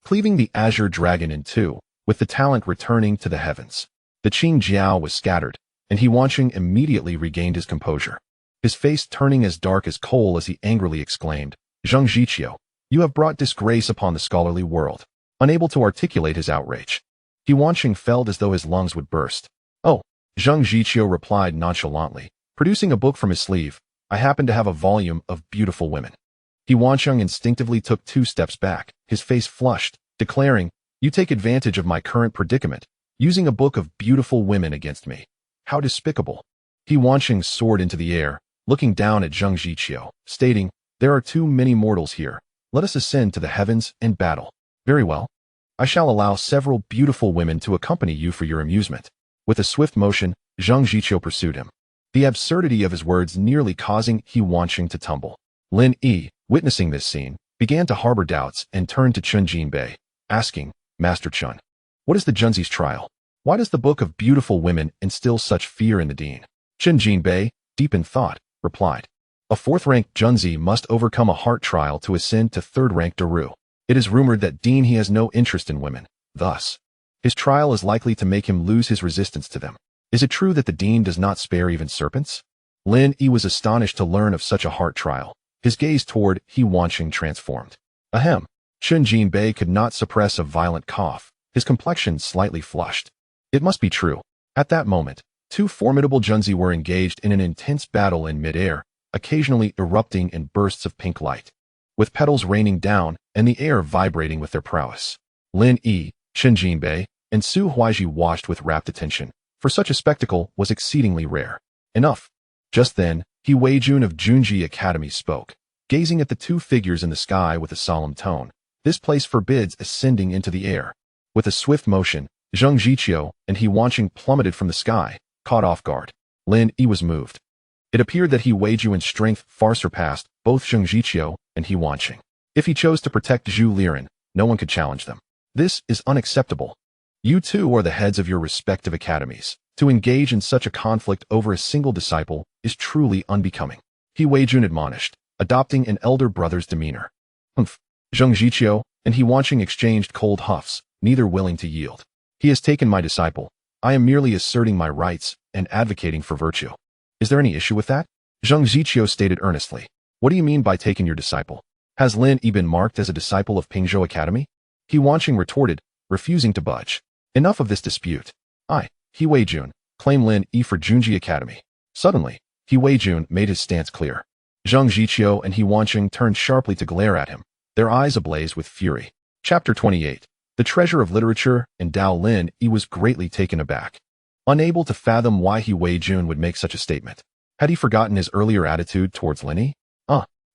Speaker 1: cleaving the azure dragon in two, with the talent returning to the heavens. The Qing Jiao was scattered, and He Wanqing immediately regained his composure, his face turning as dark as coal as he angrily exclaimed, Zhang Jiqiu, you have brought disgrace upon the scholarly world. Unable to articulate his outrage, He Wanqing felt as though his lungs would burst. Oh, Zhang Jiqiu replied nonchalantly, producing a book from his sleeve. I happen to have a volume of beautiful women. He Wanqing instinctively took 2 steps back, his face flushed, declaring, you take advantage of my current predicament, using a book of beautiful women against me. How despicable. He Wanqing soared into the air, looking down at Zhang Jiqiu, stating, there are too many mortals here. Let us ascend to the heavens and battle. Very well. I shall allow several beautiful women to accompany you for your amusement. With a swift motion, Zhang Jiqiu pursued him, the absurdity of his words nearly causing He Wanqing to tumble. Lin Yi, witnessing this scene, began to harbor doubts and turned to Chen Jinbei, asking, Master Chen, what is the Junzi's trial? Why does the book of beautiful women instill such fear in the dean? Chen Jinbei, deep in thought, replied, a 4th-ranked Junzi must overcome a heart trial to ascend to 3rd-ranked Daru. It is rumored that Dean he has no interest in women. Thus, his trial is likely to make him lose his resistance to them. Is it true that the Dean does not spare even serpents? Lin Yi was astonished to learn of such a heart trial. His gaze toward He Wanqing transformed. Ahem. Chen Jinbei could not suppress a violent cough, his complexion slightly flushed. It must be true. At that moment, 2 formidable Junzi were engaged in an intense battle in mid-air, occasionally erupting in bursts of pink light, with petals raining down and the air vibrating with their prowess. Lin Yi, Chen Jinbei, and Su Huaiji watched with rapt attention, for such a spectacle was exceedingly rare. Enough. Just then, He Weijun of Junji Academy spoke, gazing at the 2 figures in the sky with a solemn tone. This place forbids ascending into the air. With a swift motion, Zhang Jiqiu and He Wanqing plummeted from the sky, caught off guard. Lin Yi was moved. It appeared that He Weijun's strength far surpassed both Zhang Jiqiu and He Wanqing. If he chose to protect Zhu Liren, no one could challenge them. This is unacceptable. You 2 are the heads of your respective academies. To engage in such a conflict over a single disciple is truly unbecoming. He Weijun admonished, adopting an elder brother's demeanor. Humph. Zhang Jiqiu and He Wanqing exchanged cold huffs, neither willing to yield. He has taken my disciple. I am merely asserting my rights and advocating for virtue. Is there any issue with that? Zhang Jiqiu stated earnestly. What do you mean by taking your disciple? Has Lin Yi been marked as a disciple of Pingzhou Academy? He Wanqing retorted, refusing to budge. Enough of this dispute. I, He Weijun, claim Lin Yi for Junji Academy. Suddenly, He Weijun made his stance clear. Zhang Jiqiu and He Wanqing turned sharply to glare at him, their eyes ablaze with fury. Chapter 28. The Treasure of Literature and Dao. Lin Yi was greatly taken aback, unable to fathom why He Weijun would make such a statement. Had he forgotten his earlier attitude towards Lin Yi?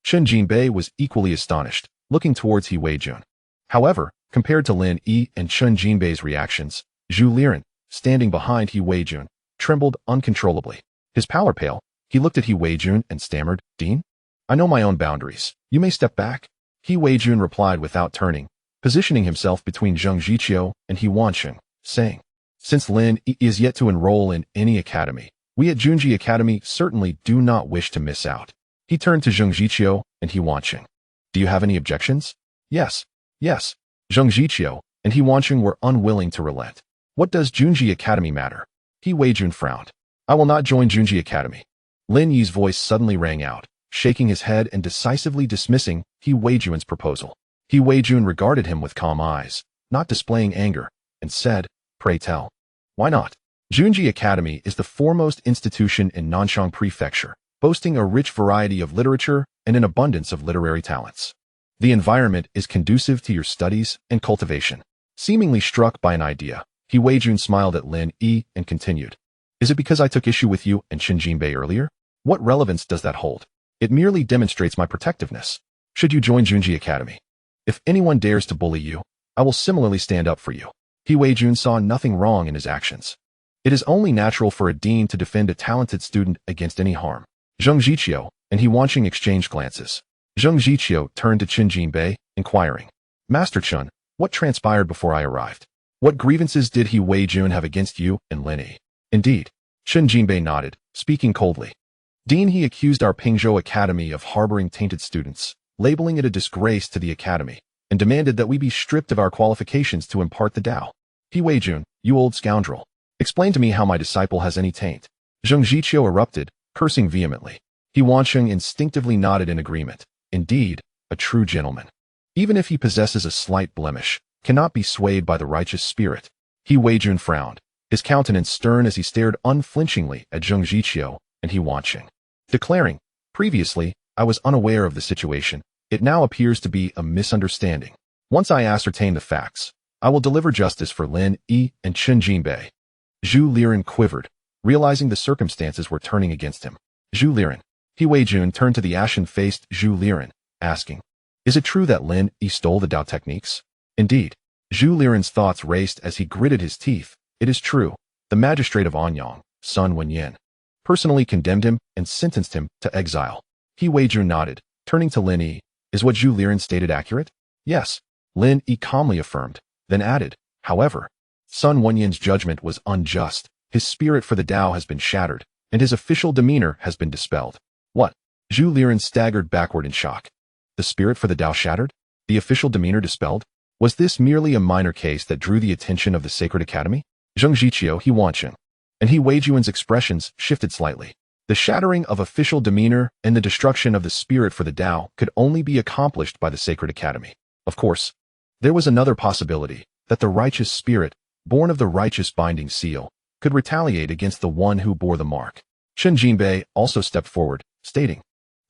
Speaker 1: Chen Jinbei was equally astonished, looking towards He Weijun. However, compared to Lin Yi and Chen Jinbei's reactions, Zhu Liren, standing behind He Weijun, trembled uncontrollably. His pallor pale, he looked at He Weijun and stammered, Dean? I know my own boundaries. You may step back. He Weijun replied without turning, positioning himself between Zhang Jiqiu and He Wanqing, saying, since Lin Yi is yet to enroll in any academy, we at Junji Academy certainly do not wish to miss out. He turned to Zhang Jiqiu and He Wanqing. Do you have any objections? Yes. Yes. Zhang Jiqiu and He Wanqing were unwilling to relent. What does Junji Academy matter? He Weijun frowned. I will not join Junji Academy. Lin Yi's voice suddenly rang out, shaking his head and decisively dismissing He Weijun's proposal. He Weijun regarded him with calm eyes, not displaying anger, and said, pray tell. Why not? Junji Academy is the foremost institution in Nanchang Prefecture, boasting a rich variety of literature and an abundance of literary talents. The environment is conducive to your studies and cultivation. Seemingly struck by an idea, He Weijun smiled at Lin Yi and continued. Is it because I took issue with you and Chen Jinbei earlier? What relevance does that hold? It merely demonstrates my protectiveness. Should you join Junji Academy? If anyone dares to bully you, I will similarly stand up for you. He Wei-jun saw nothing wrong in his actions. It is only natural for a dean to defend a talented student against any harm. Zheng Jiqiu and He Wanqing exchanged glances. Zheng Jiqiu turned to Chen Jinbei, inquiring, Master Chen, what transpired before I arrived? What grievances did He Wei-jun have against you and Lin Yi? Indeed. Chen Jinbei nodded, speaking coldly. Dean He accused our Pingzhou Academy of harboring tainted students, labeling it a disgrace to the academy, and demanded that we be stripped of our qualifications to impart the Tao. He Wei-jun, you old scoundrel. Explain to me how my disciple has any taint. Zheng Jiqiu erupted, cursing vehemently. He Wanqing instinctively nodded in agreement. Indeed, a true gentleman, even if he possesses a slight blemish, cannot be swayed by the righteous spirit. He Wei-jun frowned, his countenance stern as he stared unflinchingly at Zheng Jiqiu and He Wanqing, declaring, previously, I was unaware of the situation. It now appears to be a misunderstanding. Once I ascertain the facts, I will deliver justice for Lin Yi and Chen Jinbei. Zhu Liren quivered, realizing the circumstances were turning against him. Zhu Liren. He Wei-jun turned to the ashen-faced Zhu Liren, asking, is it true that Lin Yi stole the Tao techniques? Indeed. Zhu Liren's thoughts raced as he gritted his teeth. It is true. The magistrate of Anyang, Sun Wenyan, personally condemned him and sentenced him to exile. He Wei-jun nodded, turning to Lin Yi. Is what Zhu Liren stated accurate? Yes. Lin Yi calmly affirmed, then added, however, Sun Wenyan's judgment was unjust. His spirit for the Tao has been shattered, and his official demeanor has been dispelled. What? Zhu Liren staggered backward in shock. The spirit for the Tao shattered? The official demeanor dispelled? Was this merely a minor case that drew the attention of the Sacred Academy? Zheng Jiqiu, He Wanqing, and He Wei-jun's expressions shifted slightly. The shattering of official demeanor and the destruction of the spirit for the Tao could only be accomplished by the Sacred Academy. Of course, there was another possibility, that the righteous spirit, born of the righteous binding seal, could retaliate against the one who bore the mark. Chen Jinbei also stepped forward, stating,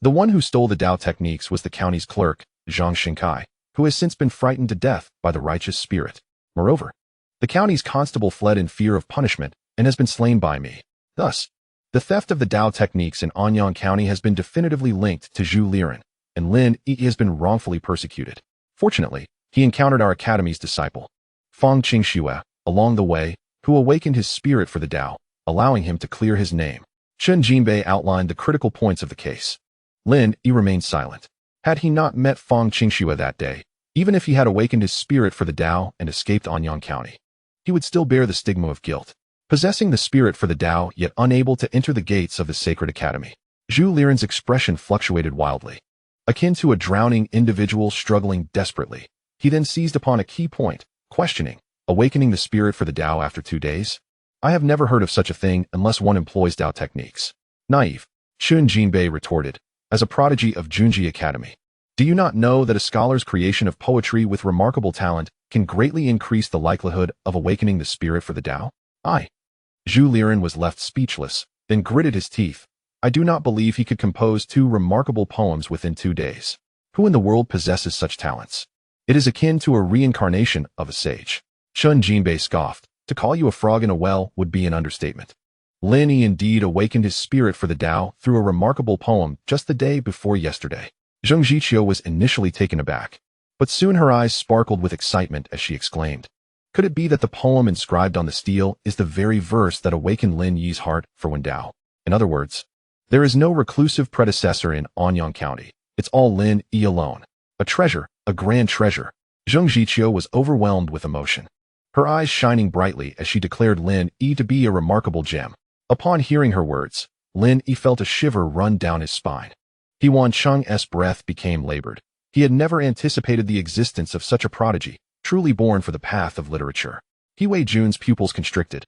Speaker 1: the one who stole the Tao techniques was the county's clerk, Zhang Xinkai, who has since been frightened to death by the righteous spirit. Moreover, the county's constable fled in fear of punishment and has been slain by me. Thus, the theft of the Tao techniques in Anyang County has been definitively linked to Zhu Liren, and Lin Yi has been wrongfully persecuted. Fortunately, he encountered our academy's disciple, Fang Qingxue, along the way, who awakened his spirit for the Tao, allowing him to clear his name. Chen Jinbei outlined the critical points of the case. Lin Yi remained silent. Had he not met Fang Qingxue that day, even if he had awakened his spirit for the Tao and escaped Anyang County, he would still bear the stigma of guilt. Possessing the spirit for the Tao yet unable to enter the gates of the Sacred Academy. Zhu Liren's expression fluctuated wildly. Akin to a drowning individual struggling desperately, he then seized upon a key point, questioning, awakening the spirit for the Tao after 2 days? I have never heard of such a thing unless one employs Tao techniques. Naive. Chen Jinbei retorted, as a prodigy of Junji Academy. Do you not know that a scholar's creation of poetry with remarkable talent can greatly increase the likelihood of awakening the spirit for the Tao? Zhu Liren was left speechless, then gritted his teeth. I do not believe he could compose 2 remarkable poems within 2 days. Who in the world possesses such talents? It is akin to a reincarnation of a sage. Chen Jinbei scoffed. To call you a frog in a well would be an understatement. Lin Yi indeed awakened his spirit for the Tao through a remarkable poem just the day before yesterday. Zheng Jiqiu was initially taken aback, but soon her eyes sparkled with excitement as she exclaimed, could it be that the poem inscribed on the stele is the very verse that awakened Lin Yi's heart for Wen Dao? In other words, there is no reclusive predecessor in Anyang County. It's all Lin Yi alone. A treasure, a grand treasure. Zheng Jiqiu was overwhelmed with emotion, her eyes shining brightly as she declared Lin Yi to be a remarkable gem. Upon hearing her words, Lin Yi felt a shiver run down his spine. He Wanqing's breath became labored. He had never anticipated the existence of such a prodigy, truly born for the path of literature. He Wei-jun's pupils constricted,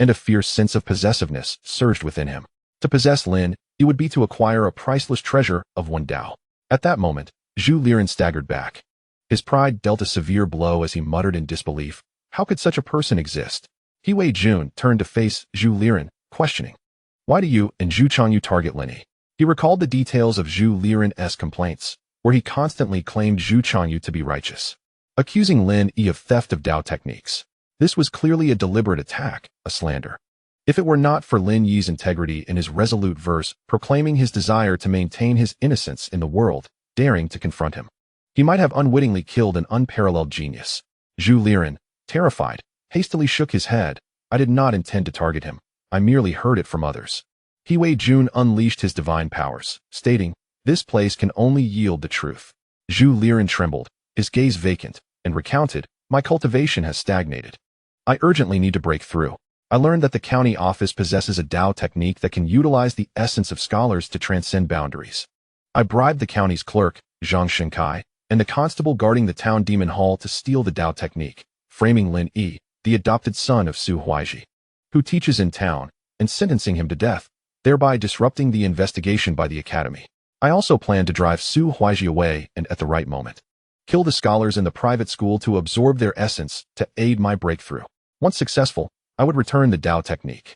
Speaker 1: and a fierce sense of possessiveness surged within him. To possess Lin Yi would be to acquire a priceless treasure of Wen Dao. At that moment, Zhu Liren staggered back. His pride dealt a severe blow as he muttered in disbelief. How could such a person exist? He Wei-jun turned to face Zhu Liren, questioning, why do you and Zhu Changyu target Lin Yi? He recalled the details of Zhu Liren's complaints, where he constantly claimed Zhu Changyu to be righteous, accusing Lin Yi of theft of Tao techniques. This was clearly a deliberate attack, a slander. If it were not for Lin Yi's integrity and his resolute verse proclaiming his desire to maintain his innocence in the world, daring to confront him, he might have unwittingly killed an unparalleled genius. Zhu Liren, terrified, hastily shook his head. I did not intend to target him. I merely heard it from others. He Jun unleashed his divine powers, stating, "This place can only yield the truth." Zhu Liren trembled, his gaze vacant, and recounted, "My cultivation has stagnated. I urgently need to break through. I learned that the county office possesses a Dao technique that can utilize the essence of scholars to transcend boundaries. I bribed the county's clerk, Zhang Shenkai, and the constable guarding the town demon hall to steal the Dao technique, framing Lin Yi, the adopted son of Su Huaiji, who teaches in town, and sentencing him to death, thereby disrupting the investigation by the academy. I also plan to drive Su Huaiji away and, at the right moment, kill the scholars in the private school to absorb their essence to aid my breakthrough. Once successful, I would return the Dao technique.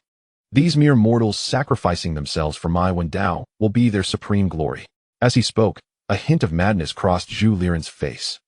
Speaker 1: These mere mortals sacrificing themselves for my Wen Dao will be their supreme glory." As he spoke, a hint of madness crossed Zhu Liren's face.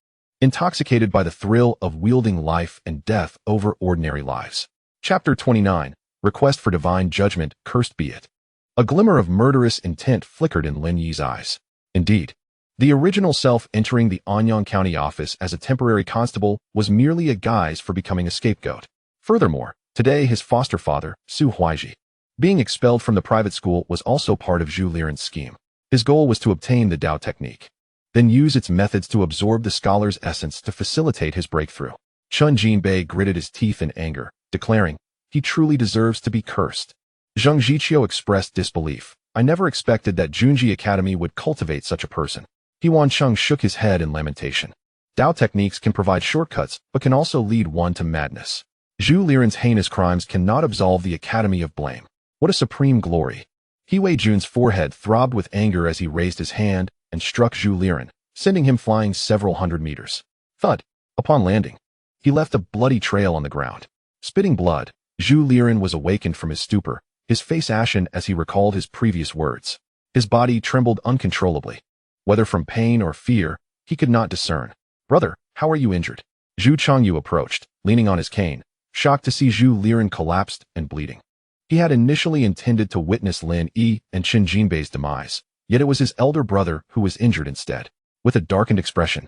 Speaker 1: Intoxicated by the thrill of wielding life and death over ordinary lives. Chapter 29, Request for Divine Judgment, Cursed Be It. A glimmer of murderous intent flickered in Lin Yi's eyes. Indeed, the original self entering the Anyang County office as a temporary constable was merely a guise for becoming a scapegoat. Furthermore, today his foster father, Su Huaiji, being expelled from the private school was also part of Zhu Liren's scheme. His goal was to obtain the Dao technique, then use its methods to absorb the scholar's essence to facilitate his breakthrough. Chen Jinbei gritted his teeth in anger, declaring, "He truly deserves to be cursed." Zhang Jiqiu expressed disbelief. "I never expected that Junji Academy would cultivate such a person." He Wancheng shook his head in lamentation. Dao techniques can provide shortcuts, but can also lead one to madness. Zhu Liren's heinous crimes cannot absolve the Academy of blame. What a supreme glory! He Jun's forehead throbbed with anger as he raised his hand and struck Zhu Liren, sending him flying several hundred meters. Thud! Upon landing, he left a bloody trail on the ground. Spitting blood, Zhu Liren was awakened from his stupor, his face ashen as he recalled his previous words. His body trembled uncontrollably. Whether from pain or fear, he could not discern. "Brother, how are you injured?" Zhu Changyu approached, leaning on his cane, shocked to see Zhu Liren collapsed and bleeding. He had initially intended to witness Lin Yi and Chen Jinbei's demise, yet it was his elder brother who was injured instead. With a darkened expression,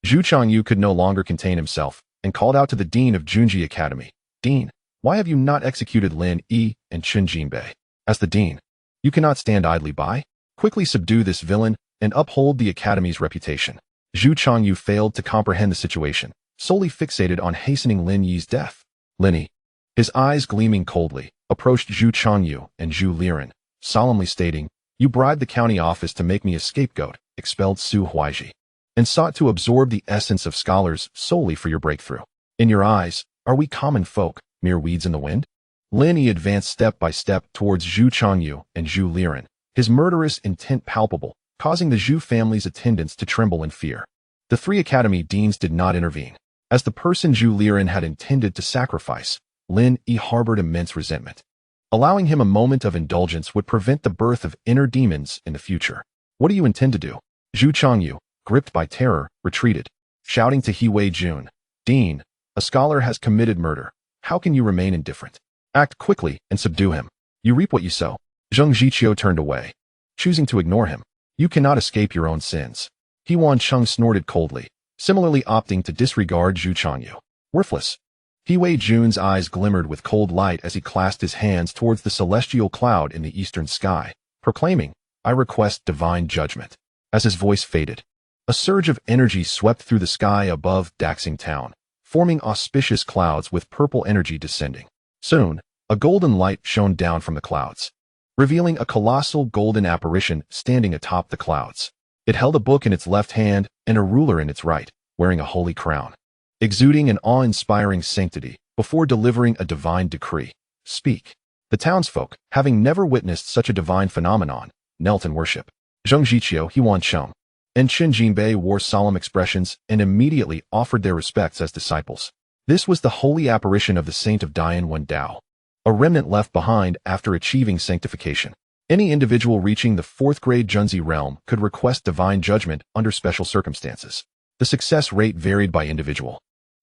Speaker 1: Zhu Changyu could no longer contain himself and called out to the dean of Junji Academy, "Dean, why have you not executed Lin Yi and Chen Jinbei? As the dean, you cannot stand idly by. Quickly subdue this villain and uphold the academy's reputation." Zhu Changyu failed to comprehend the situation, solely fixated on hastening Lin Yi's death. Lin Yi, his eyes gleaming coldly, approached Zhu Changyu and Zhu Liren, solemnly stating, "You bribed the county office to make me a scapegoat, expelled Su Huaiji, and sought to absorb the essence of scholars solely for your breakthrough. In your eyes, are we common folk, mere weeds in the wind?" Lin Yi advanced step by step towards Zhu Changyu and Zhu Liren, his murderous intent palpable, causing the Zhu family's attendants to tremble in fear. The three academy deans did not intervene. As the person Zhu Liren had intended to sacrifice, Lin Yi harbored immense resentment. Allowing him a moment of indulgence would prevent the birth of inner demons in the future. "What do you intend to do?" Zhu Changyu, gripped by terror, retreated, shouting to He Jun, "Dean, a scholar has committed murder. How can you remain indifferent? Act quickly and subdue him. You reap what you sow." Zhang Jiqiu turned away, choosing to ignore him. "You cannot escape your own sins." He Wancheng snorted coldly, similarly opting to disregard Zhu Changyu. "Worthless." He Jun's eyes glimmered with cold light as he clasped his hands towards the celestial cloud in the eastern sky, proclaiming, "I request divine judgment." As his voice faded, a surge of energy swept through the sky above Daxing Town, forming auspicious clouds with purple energy descending. Soon, a golden light shone down from the clouds, revealing a colossal golden apparition standing atop the clouds. It held a book in its left hand and a ruler in its right, wearing a holy crown, exuding an awe-inspiring sanctity before delivering a divine decree. "Speak." The townsfolk, having never witnessed such a divine phenomenon, knelt in worship. Zhang Jiqiu, He Wancheng, and Chen Jinbei wore solemn expressions and immediately offered their respects as disciples. This was the holy apparition of the saint of Dian Wen Dao, a remnant left behind after achieving sanctification. Any individual reaching the 4th grade Junzi realm could request divine judgment under special circumstances. The success rate varied by individual,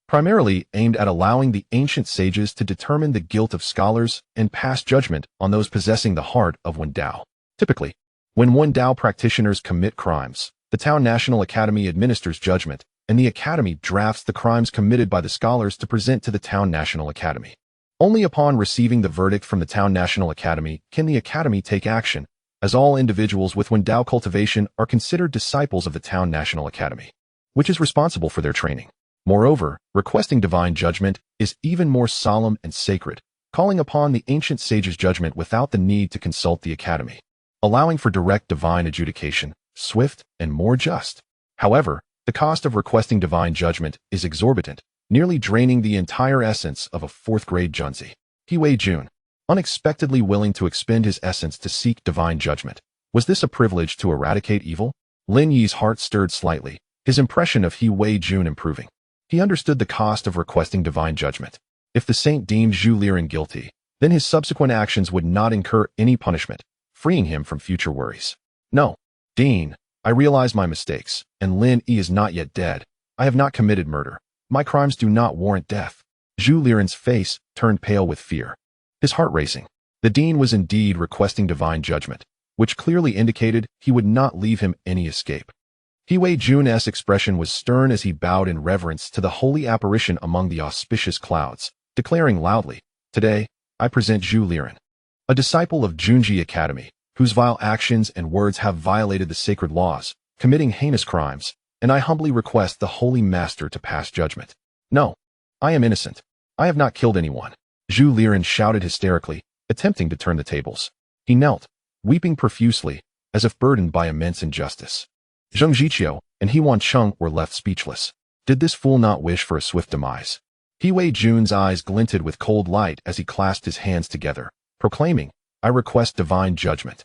Speaker 1: primarily aimed at allowing the ancient sages to determine the guilt of scholars and pass judgment on those possessing the heart of Wen Dao. Typically, when Wen Dao practitioners commit crimes, the Town National Academy administers judgment, and the Academy drafts the crimes committed by the scholars to present to the Town National Academy. Only upon receiving the verdict from the Town National Academy can the Academy take action, as all individuals with Wen Dao cultivation are considered disciples of the Town National Academy, which is responsible for their training. Moreover, requesting divine judgment is even more solemn and sacred, calling upon the ancient sage's judgment without the need to consult the Academy, allowing for direct divine adjudication, swift and more just. However, the cost of requesting divine judgment is exorbitant, nearly draining the entire essence of a fourth-grade junzi. He Wei Jun, unexpectedly willing to expend his essence to seek divine judgment. Was this a privilege to eradicate evil? Lin Yi's heart stirred slightly, his impression of He Wei Jun improving. He understood the cost of requesting divine judgment. If the saint deemed Zhu Liren guilty, then his subsequent actions would not incur any punishment, freeing him from future worries. No, Dean, I realize my mistakes, and Lin Yi is not yet dead. I have not committed murder. My crimes do not warrant death. Zhu Liren's face turned pale with fear, his heart racing. The dean was indeed requesting divine judgment, which clearly indicated he would not leave him any escape. He Wei Jun's expression was stern as he bowed in reverence to the holy apparition among the auspicious clouds, declaring loudly, "Today, I present Zhu Liren, a disciple of Junji Academy, whose vile actions and words have violated the sacred laws, committing heinous crimes, and I humbly request the Holy Master to pass judgment. No, I am innocent. I have not killed anyone." Zhu Liren shouted hysterically, attempting to turn the tables. He knelt, weeping profusely, as if burdened by immense injustice. Zheng Jiqiu and He Wancheng were left speechless. Did this fool not wish for a swift demise? He Wei Jun's eyes glinted with cold light as he clasped his hands together, proclaiming, "I request divine judgment."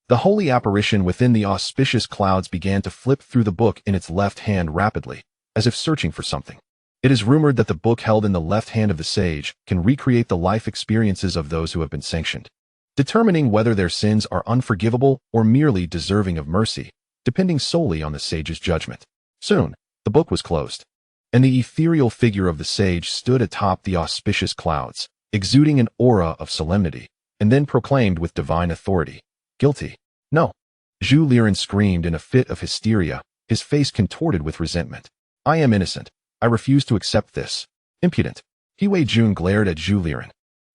Speaker 1: The holy apparition within the auspicious clouds began to flip through the book in its left hand rapidly, as if searching for something. It is rumored that the book held in the left hand of the sage can recreate the life experiences of those who have been sanctioned, determining whether their sins are unforgivable or merely deserving of mercy, depending solely on the sage's judgment. Soon, the book was closed, and the ethereal figure of the sage stood atop the auspicious clouds, exuding an aura of solemnity, and then proclaimed with divine authority, "Guilty." No. Zhu Liren screamed in a fit of hysteria, his face contorted with resentment. "I am innocent. I refuse to accept this." Impudent. He Wei Jun glared at Zhu Liren,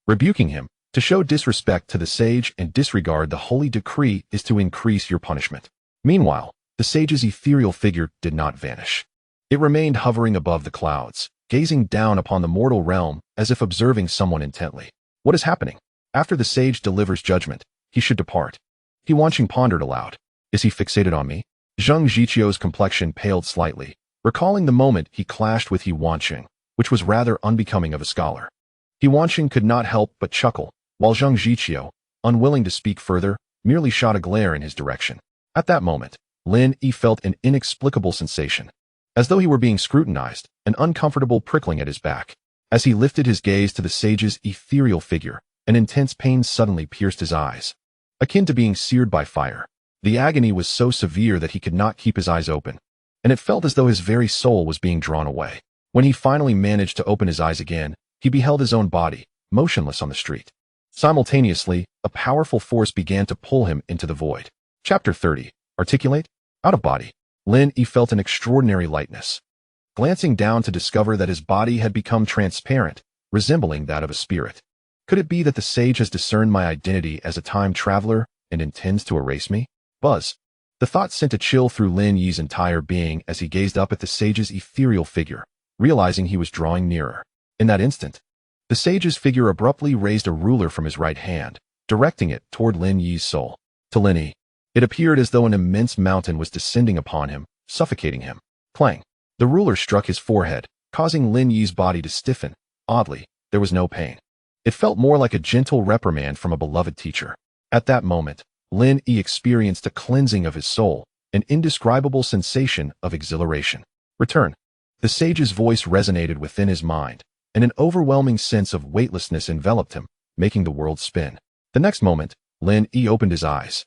Speaker 1: rebuking him. To show disrespect to the sage and disregard the holy decree is to increase your punishment. Meanwhile, the sage's ethereal figure did not vanish. It remained hovering above the clouds, gazing down upon the mortal realm as if observing someone intently. What is happening? After the sage delivers judgment, he should depart. He Wancheng pondered aloud. Is he fixated on me? Zheng Jiqiu's complexion paled slightly, recalling the moment he clashed with He Wancheng, which was rather unbecoming of a scholar. He Wancheng could not help but chuckle, while Zheng Jiqiu, unwilling to speak further, merely shot a glare in his direction. At that moment, Lin Yi felt an inexplicable sensation, as though he were being scrutinized, an uncomfortable prickling at his back. As he lifted his gaze to the sage's ethereal figure, an intense pain suddenly pierced his eyes, akin to being seared by fire. The agony was so severe that he could not keep his eyes open, and it felt as though his very soul was being drawn away. When he finally managed to open his eyes again, he beheld his own body, motionless on the street. Simultaneously, a powerful force began to pull him into the void. Chapter 30. Articulate? Out of body. Lin Yi felt an extraordinary lightness, glancing down to discover that his body had become transparent, resembling that of a spirit. Could it be that the sage has discerned my identity as a time traveler and intends to erase me? Buzz. The thought sent a chill through Lin Yi's entire being as he gazed up at the sage's ethereal figure, realizing he was drawing nearer. In that instant, the sage's figure abruptly raised a ruler from his right hand, directing it toward Lin Yi's soul. To Lin Yi, it appeared as though an immense mountain was descending upon him, suffocating him. Clang. The ruler struck his forehead, causing Lin Yi's body to stiffen. Oddly, there was no pain. It felt more like a gentle reprimand from a beloved teacher. At that moment, Lin Yi experienced a cleansing of his soul, an indescribable sensation of exhilaration. Return. The sage's voice resonated within his mind, and an overwhelming sense of weightlessness enveloped him, making the world spin. The next moment, Lin Yi opened his eyes,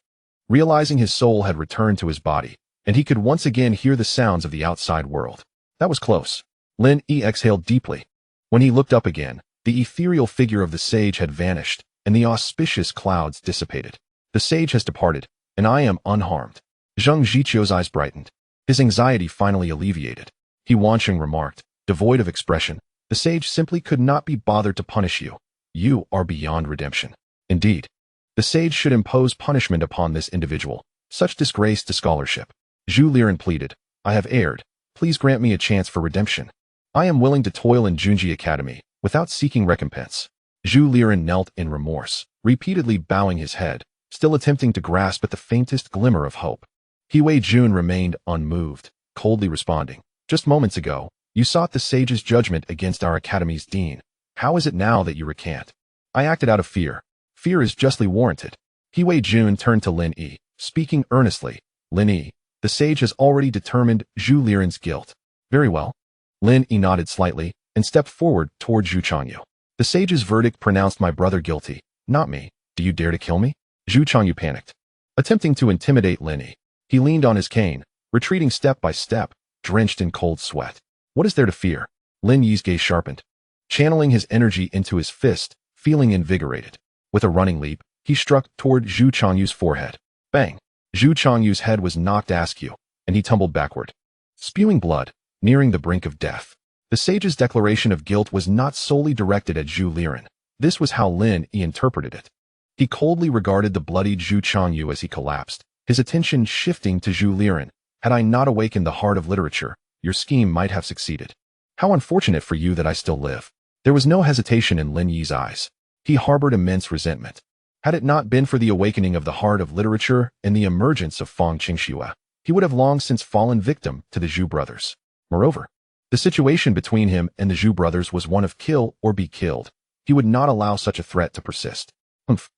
Speaker 1: realizing his soul had returned to his body, and he could once again hear the sounds of the outside world. That was close. Lin Yi exhaled deeply. When he looked up again, the ethereal figure of the sage had vanished, and the auspicious clouds dissipated. The sage has departed, and I am unharmed. Zheng Zhiqiu's eyes brightened. His anxiety finally alleviated. He Wansheng remarked, devoid of expression, the sage simply could not be bothered to punish you. You are beyond redemption. Indeed, the sage should impose punishment upon this individual. Such disgrace to scholarship. Zhu Liren pleaded, I have erred. Please grant me a chance for redemption. I am willing to toil in Junji Academy, without seeking recompense. Zhu Liren knelt in remorse, repeatedly bowing his head, still attempting to grasp at the faintest glimmer of hope. He Wei Jun remained unmoved, coldly responding, just moments ago, you sought the sage's judgment against our academy's dean. How is it now that you recant? I acted out of fear. Fear is justly warranted. He Wei Jun turned to Lin Yi, speaking earnestly. Lin Yi, the sage has already determined Zhu Liren's guilt. Very well. Lin Yi nodded slightly and stepped forward toward Zhu Changyu. The sage's verdict pronounced my brother guilty, not me. Do you dare to kill me? Zhu Changyu panicked. Attempting to intimidate Lin Yi, he leaned on his cane, retreating step by step, drenched in cold sweat. What is there to fear? Lin Yi's gaze sharpened. Channeling his energy into his fist, feeling invigorated. With a running leap, he struck toward Zhu Changyu's forehead. Bang! Zhu Changyu's head was knocked askew, and he tumbled backward, spewing blood, nearing the brink of death. The sage's declaration of guilt was not solely directed at Zhu Liren. This was how Lin Yi interpreted it. He coldly regarded the bloodied Zhu Changyu as he collapsed, his attention shifting to Zhu Liren. Had I not awakened the heart of literature, your scheme might have succeeded. How unfortunate for you that I still live. There was no hesitation in Lin Yi's eyes. He harbored immense resentment. Had it not been for the awakening of the heart of literature and the emergence of Fang Qingxue, he would have long since fallen victim to the Zhu brothers. Moreover, the situation between him and the Zhu brothers was one of kill or be killed. He would not allow such a threat to persist. Humph.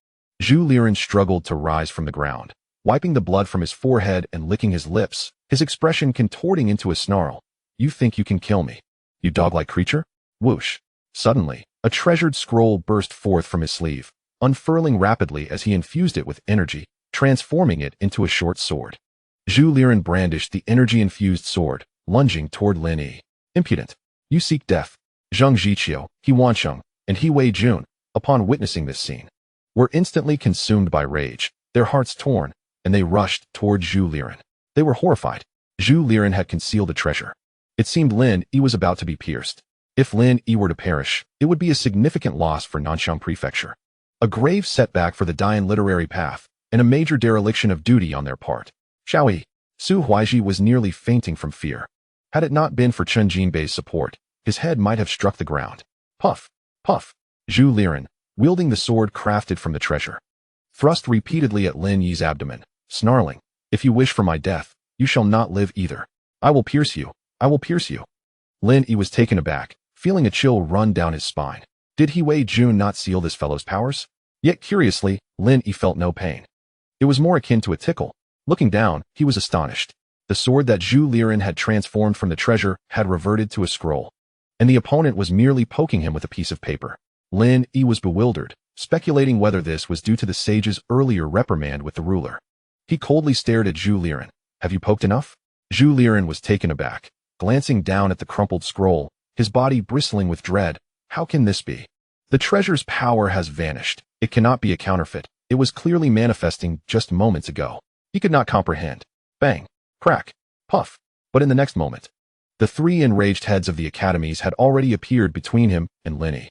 Speaker 1: Zhu Liren struggled to rise from the ground, wiping the blood from his forehead and licking his lips, his expression contorting into a snarl. You think you can kill me, you dog-like creature? Whoosh. Suddenly, a treasured scroll burst forth from his sleeve, unfurling rapidly as he infused it with energy, transforming it into a short sword. Zhu Liren brandished the energy-infused sword, lunging toward Lin Yi. Impudent. You seek death. Zheng Zhiqiu, He Wansheng, and He Wei Jun, upon witnessing this scene, were instantly consumed by rage, their hearts torn, and they rushed toward Zhu Liren. They were horrified. Zhu Liren had concealed a treasure. It seemed Lin Yi was about to be pierced. If Lin Yi were to perish, it would be a significant loss for Nanxiang Prefecture. A grave setback for the Daoist literary path, and a major dereliction of duty on their part. Xiaoyi, Su Huaiji was nearly fainting from fear. Had it not been for Chen Jinbei's support, his head might have struck the ground. Puff, puff. Zhu Liren, wielding the sword crafted from the treasure, thrust repeatedly at Lin Yi's abdomen, snarling, if you wish for my death, you shall not live either. I will pierce you. I will pierce you. Lin Yi was taken aback, feeling a chill run down his spine. Did He Wei Jun not seal this fellow's powers? Yet curiously, Lin Yi felt no pain. It was more akin to a tickle. Looking down, he was astonished. The sword that Zhu Liren had transformed from the treasure had reverted to a scroll, and the opponent was merely poking him with a piece of paper. Lin Yi was bewildered, speculating whether this was due to the sage's earlier reprimand with the ruler. He coldly stared at Zhu Liren. Have you poked enough? Zhu Liren was taken aback, glancing down at the crumpled scroll, his body bristling with dread. How can this be? The treasure's power has vanished. It cannot be a counterfeit. It was clearly manifesting just moments ago. He could not comprehend. Bang, crack, puff. But in the next moment, the three enraged heads of the academies had already appeared between him and Lin Yi.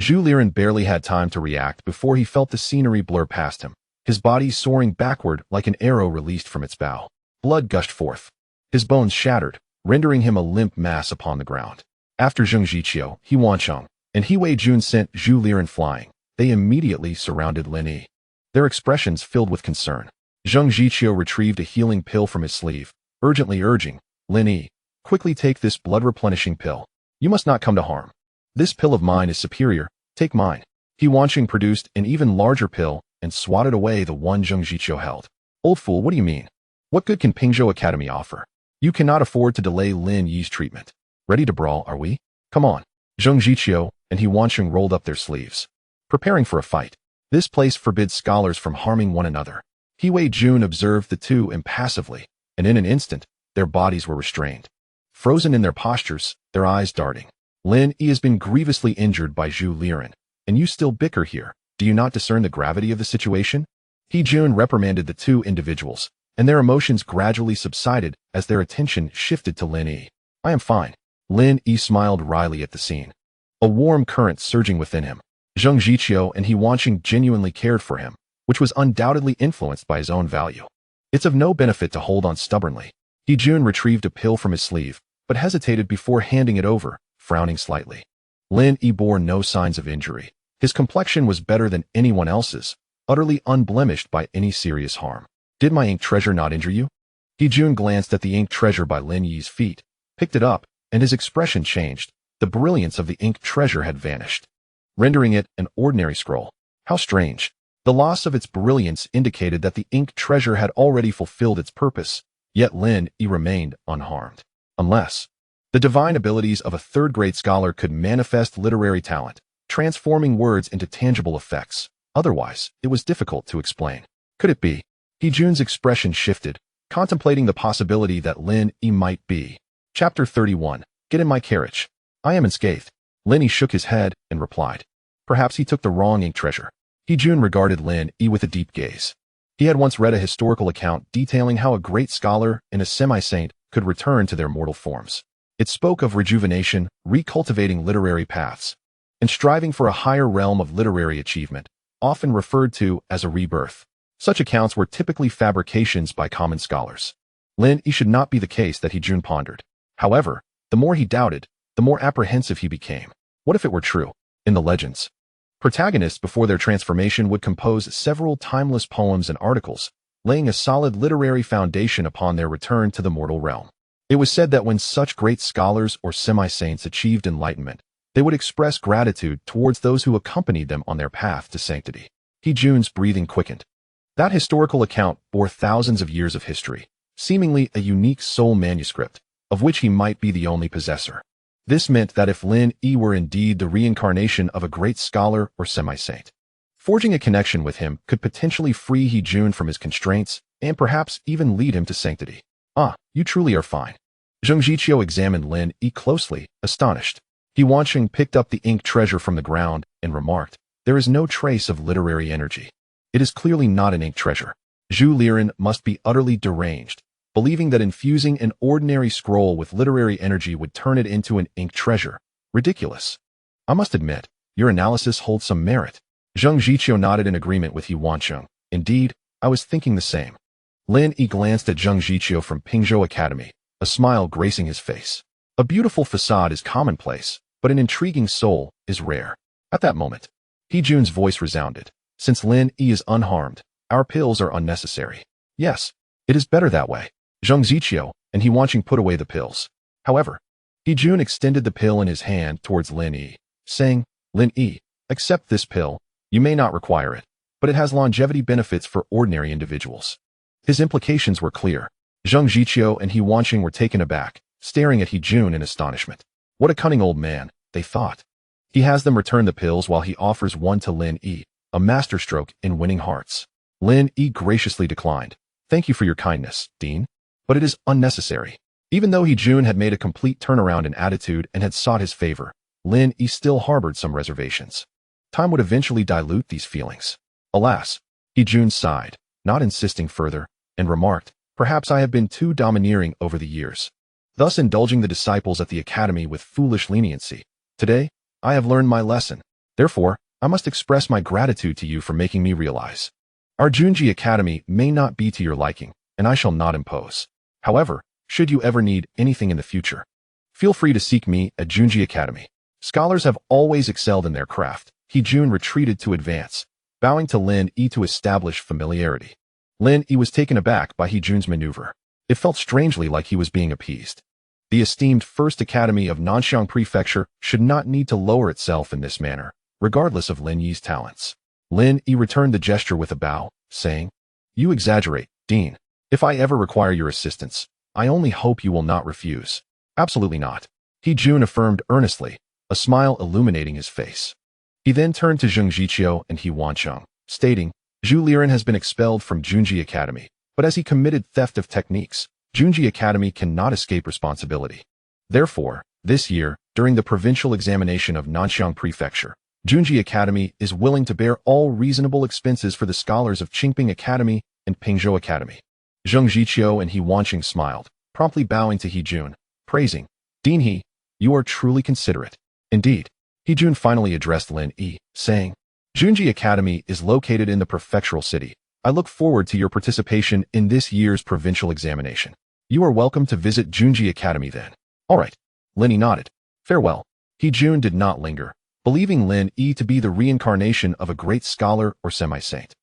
Speaker 1: Zhu Liren barely had time to react before he felt the scenery blur past him, his body soaring backward like an arrow released from its bow. Blood gushed forth. His bones shattered, rendering him a limp mass upon the ground. After Zheng Zhiqiu, He Wansheng, and He Wei Jun sent Zhu Liren flying, they immediately surrounded Lin Yi, their expressions filled with concern. Zheng Zhiqiu retrieved a healing pill from his sleeve, urgently urging, Lin Yi, quickly take this blood-replenishing pill. You must not come to harm. This pill of mine is superior, take mine. He Wansheng produced an even larger pill and swatted away the one Zheng Zhiqiu held. Old fool, what do you mean? What good can Pingzhou Academy offer? You cannot afford to delay Lin Yi's treatment. Ready to brawl, are we? Come on. Zheng Zhiqiu and He Wansheng rolled up their sleeves, preparing for a fight. This place forbids scholars from harming one another. He Wei Jun observed the two impassively, and in an instant, their bodies were restrained. frozen in their postures, their eyes darting. Lin Yi has been grievously injured by Zhu Liren, and you still bicker here. Do you not discern the gravity of the situation? He Jun reprimanded the two individuals, and their emotions gradually subsided as their attention shifted to Lin Yi. I am fine. Lin Yi smiled wryly at the scene. A warm current surging within him. Zheng Ziqiu and He Wanqing genuinely cared for him, which was undoubtedly influenced by his own value. It's of no benefit to hold on stubbornly. He Jun retrieved a pill from his sleeve, but hesitated before handing it over, frowning slightly. Lin Yi bore no signs of injury. His complexion was better than anyone else's, utterly unblemished by any serious harm. Did my ink treasure not injure you? He Jun glanced at the ink treasure by Lin Yi's feet, picked it up, and his expression changed. The brilliance of the ink treasure had vanished, rendering it an ordinary scroll. How strange. The loss of its brilliance indicated that the ink treasure had already fulfilled its purpose, yet Lin Yi remained unharmed. Unless the divine abilities of a third-grade scholar could manifest literary talent, transforming words into tangible effects. Otherwise, it was difficult to explain. Could it be? He Jun's expression shifted, contemplating the possibility that Lin Yi might be. Chapter 31. Get in my carriage. I am unscathed. Lin Yi shook his head and replied. Perhaps he took the wrong ink treasure. He Jun regarded Lin Yi with a deep gaze. He had once read a historical account detailing how a great scholar and a semi-saint could return to their mortal forms. It spoke of rejuvenation, recultivating literary paths, and striving for a higher realm of literary achievement, often referred to as a rebirth. Such accounts were typically fabrications by common scholars. Lin Yi should not be the case that He Jun pondered. However, the more he doubted, the more apprehensive he became. What if it were true? In the legends, protagonists before their transformation would compose several timeless poems and articles, laying a solid literary foundation upon their return to the mortal realm. It was said that when such great scholars or semi-saints achieved enlightenment, they would express gratitude towards those who accompanied them on their path to sanctity. He Jun's breathing quickened. That historical account bore thousands of years of history, seemingly a unique soul manuscript, of which he might be the only possessor. This meant that if Lin Yi were indeed the reincarnation of a great scholar or semi-saint, forging a connection with him could potentially free He Jun from his constraints and perhaps even lead him to sanctity. Ah, you truly are fine. Zheng Ziqiu examined Lin Yi closely, astonished. He Wanqing picked up the ink treasure from the ground and remarked, there is no trace of literary energy. It is clearly not an ink treasure. Zhu Liren must be utterly deranged, believing that infusing an ordinary scroll with literary energy would turn it into an ink treasure. Ridiculous. I must admit, your analysis holds some merit. Zheng Ziqiu nodded in agreement with He Wanqing. Indeed, I was thinking the same. Lin Yi glanced at Zheng Ziqiu from Pingzhou Academy, a smile gracing his face. A beautiful facade is commonplace, but an intriguing soul is rare. At that moment, He Jun's voice resounded. Since Lin Yi is unharmed, our pills are unnecessary. Yes, it is better that way. Zheng Ziqiu and He Wanqing put away the pills. However, He Jun extended the pill in his hand towards Lin Yi, saying, Lin Yi, accept this pill. You may not require it, but it has longevity benefits for ordinary individuals. His implications were clear. Zheng Ziqiu and He Wanqing were taken aback, staring at He Jun in astonishment. What a cunning old man, they thought. He has them return the pills while he offers one to Lin Yi, a masterstroke in winning hearts. Lin Yi graciously declined. Thank you for your kindness, Dean, but it is unnecessary. Even though He Jun had made a complete turnaround in attitude and had sought his favor, Lin Yi still harbored some reservations. Time would eventually dilute these feelings. Alas, He Jun sighed, not insisting further, and remarked, perhaps I have been too domineering over the years, thus indulging the disciples at the academy with foolish leniency. Today, I have learned my lesson. Therefore, I must express my gratitude to you for making me realize. Our Junji Academy may not be to your liking, and I shall not impose. However, should you ever need anything in the future, feel free to seek me at Junji Academy. Scholars have always excelled in their craft. He Jun retreated to advance, bowing to Lin Yi to establish familiarity. Lin Yi was taken aback by He Jun's maneuver. It felt strangely like he was being appeased. The esteemed First Academy of Nanxiang Prefecture should not need to lower itself in this manner, regardless of Lin Yi's talents. Lin Yi returned the gesture with a bow, saying, You exaggerate, Dean. If I ever require your assistance, I only hope you will not refuse. Absolutely not. He Jun affirmed earnestly, a smile illuminating his face. He then turned to Zheng Ziqiu and He Wanqing, stating, Zhu Liren has been expelled from Junji Academy, but as he committed theft of techniques, Junji Academy cannot escape responsibility. Therefore, this year, during the provincial examination of Nanxiang Prefecture, Junji Academy is willing to bear all reasonable expenses for the scholars of Qingping Academy and Pingzhou Academy. Zheng Jiqiu and He Wanqing smiled, promptly bowing to He Jun, praising, Dean He, you are truly considerate. Indeed. He Jun finally addressed Lin Yi, saying, Junji Academy is located in the prefectural city. I look forward to your participation in this year's provincial examination. You are welcome to visit Junji Academy then. All right. Lin Yi nodded. Farewell. He Jun did not linger, believing Lin Yi to be the reincarnation of a great scholar or semi-saint,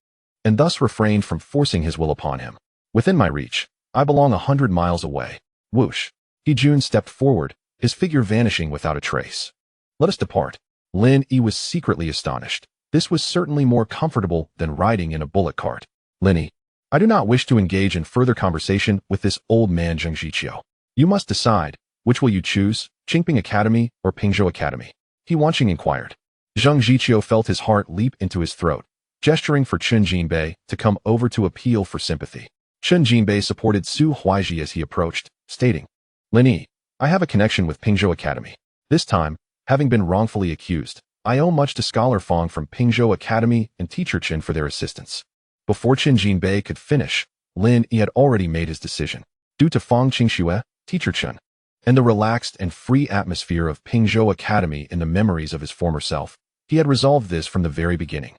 Speaker 1: and thus refrained from forcing his will upon him. Within my reach, I belong 100 miles away. Whoosh. He Jun stepped forward, his figure vanishing without a trace. Let us depart. Lin Yi was secretly astonished. This was certainly more comfortable than riding in a bullock cart. Lin Yi, I do not wish to engage in further conversation with this old man Zheng Jiqiu. You must decide, which will you choose, Qingping Academy or Pingzhou Academy? He Wanqing inquired. Zheng Jiqiu felt his heart leap into his throat, gesturing for Chen Jinbei to come over to appeal for sympathy. Chen Jinbei supported Su Huaiji as he approached, stating, Lin Yi, I have a connection with Pingzhou Academy. This time, having been wrongfully accused, I owe much to Scholar Fang from Pingzhou Academy and Teacher Chen for their assistance. Before Chen Jinbei could finish, Lin Yi had already made his decision. Due to Fang Qingxue, Teacher Chen, and the relaxed and free atmosphere of Pingzhou Academy in the memories of his former self, he had resolved this from the very beginning.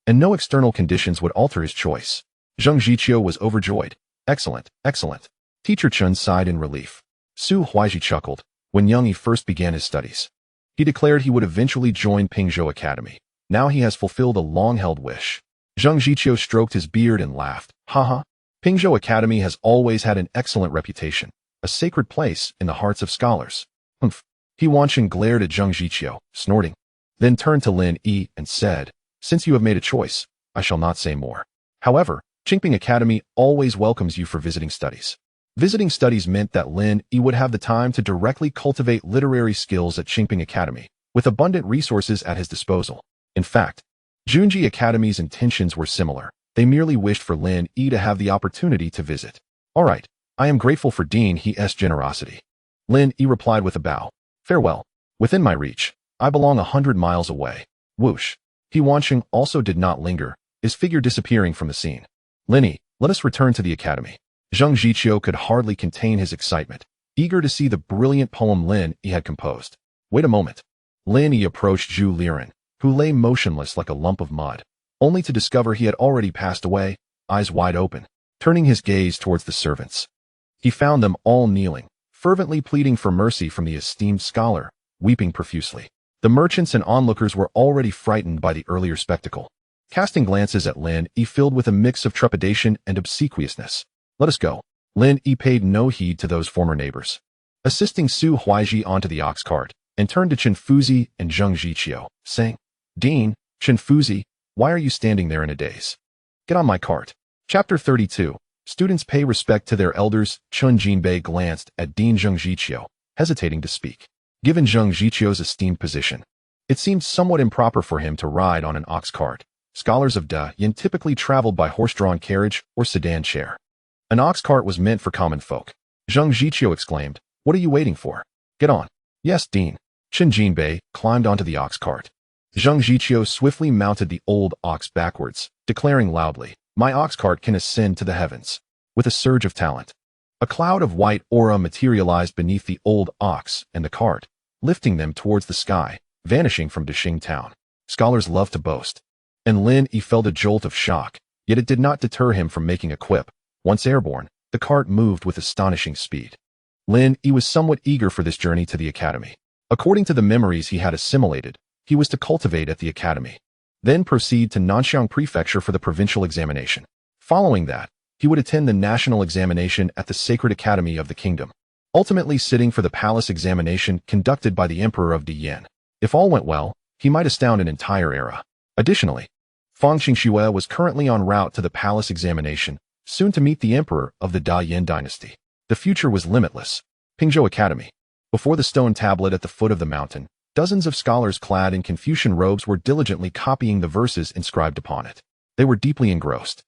Speaker 1: And no external conditions would alter his choice. Zheng Jiqiu was overjoyed. Excellent, excellent. Teacher Chen sighed in relief. Su Huaiji chuckled. When Young Yi first began his studies, he declared he would eventually join Pingzhou Academy. Now he has fulfilled a long-held wish. Zheng Jiqiu stroked his beard and laughed. Haha. Pingzhou Academy has always had an excellent reputation, a sacred place in the hearts of scholars. Humph. He Wanqing glared at Zheng Jiqiu, snorting, then turned to Lin Yi and said, Since you have made a choice, I shall not say more. However, Qingping Academy always welcomes you for visiting studies. Visiting studies meant that Lin Yi would have the time to directly cultivate literary skills at Qingping Academy, with abundant resources at his disposal. In fact, Junji Academy's intentions were similar. They merely wished for Lin Yi to have the opportunity to visit. All right, I am grateful for Dean He's generosity. Lin Yi replied with a bow. Farewell. Within my reach, I belong 100 miles away. Whoosh. He Wanqing also did not linger, his figure disappearing from the scene. Lin Yi, let us return to the academy. Zheng Jiqiu could hardly contain his excitement, eager to see the brilliant poem Lin Yi had composed. Wait a moment. Lin Yi approached Zhu Liren, who lay motionless like a lump of mud, only to discover he had already passed away, eyes wide open, turning his gaze towards the servants. He found them all kneeling, fervently pleading for mercy from the esteemed scholar, weeping profusely. The merchants and onlookers were already frightened by the earlier spectacle, casting glances at Lin Yi filled with a mix of trepidation and obsequiousness. Let us go. Lin Yi paid no heed to those former neighbors, assisting Su Huaiji onto the ox cart, and turned to Chen Fuzi and Zheng Jiqiu, saying, Dean, Chen Fuzi, why are you standing there in a daze? Get on my cart. Chapter 32. Students pay respect to their elders. Chen Jinbei glanced at Dean Zheng Jiqiu, hesitating to speak. Given Zheng Jiqiu's esteemed position, it seemed somewhat improper for him to ride on an ox cart. Scholars of Daoist typically traveled by horse-drawn carriage or sedan chair. An ox cart was meant for common folk. Zheng Jiqiu exclaimed, What are you waiting for? Get on. Yes, Dean. Chen Jinbei climbed onto the ox cart. Zheng Jiqiu swiftly mounted the old ox backwards, declaring loudly, My ox cart can ascend to the heavens. With a surge of talent, a cloud of white aura materialized beneath the old ox and the cart, lifting them towards the sky, vanishing from Dexing town. Scholars love to boast, and Lin Yi felt a jolt of shock, yet it did not deter him from making a quip. Once airborne, the cart moved with astonishing speed. Lin Yi was somewhat eager for this journey to the academy. According to the memories he had assimilated, he was to cultivate at the academy, then proceed to Nanxiang Prefecture for the provincial examination. Following that, he would attend the national examination at the Sacred Academy of the Kingdom, ultimately sitting for the palace examination conducted by the Emperor of Daoist. If all went well, he might astound an entire era. Additionally, Fang Qingxue was currently en route to the palace examination, soon to meet the Emperor of the Daoist dynasty. The future was limitless. Pingzhou Academy. Before the stone tablet at the foot of the mountain, dozens of scholars clad in Confucian robes were diligently copying the verses inscribed upon it. They were deeply engrossed,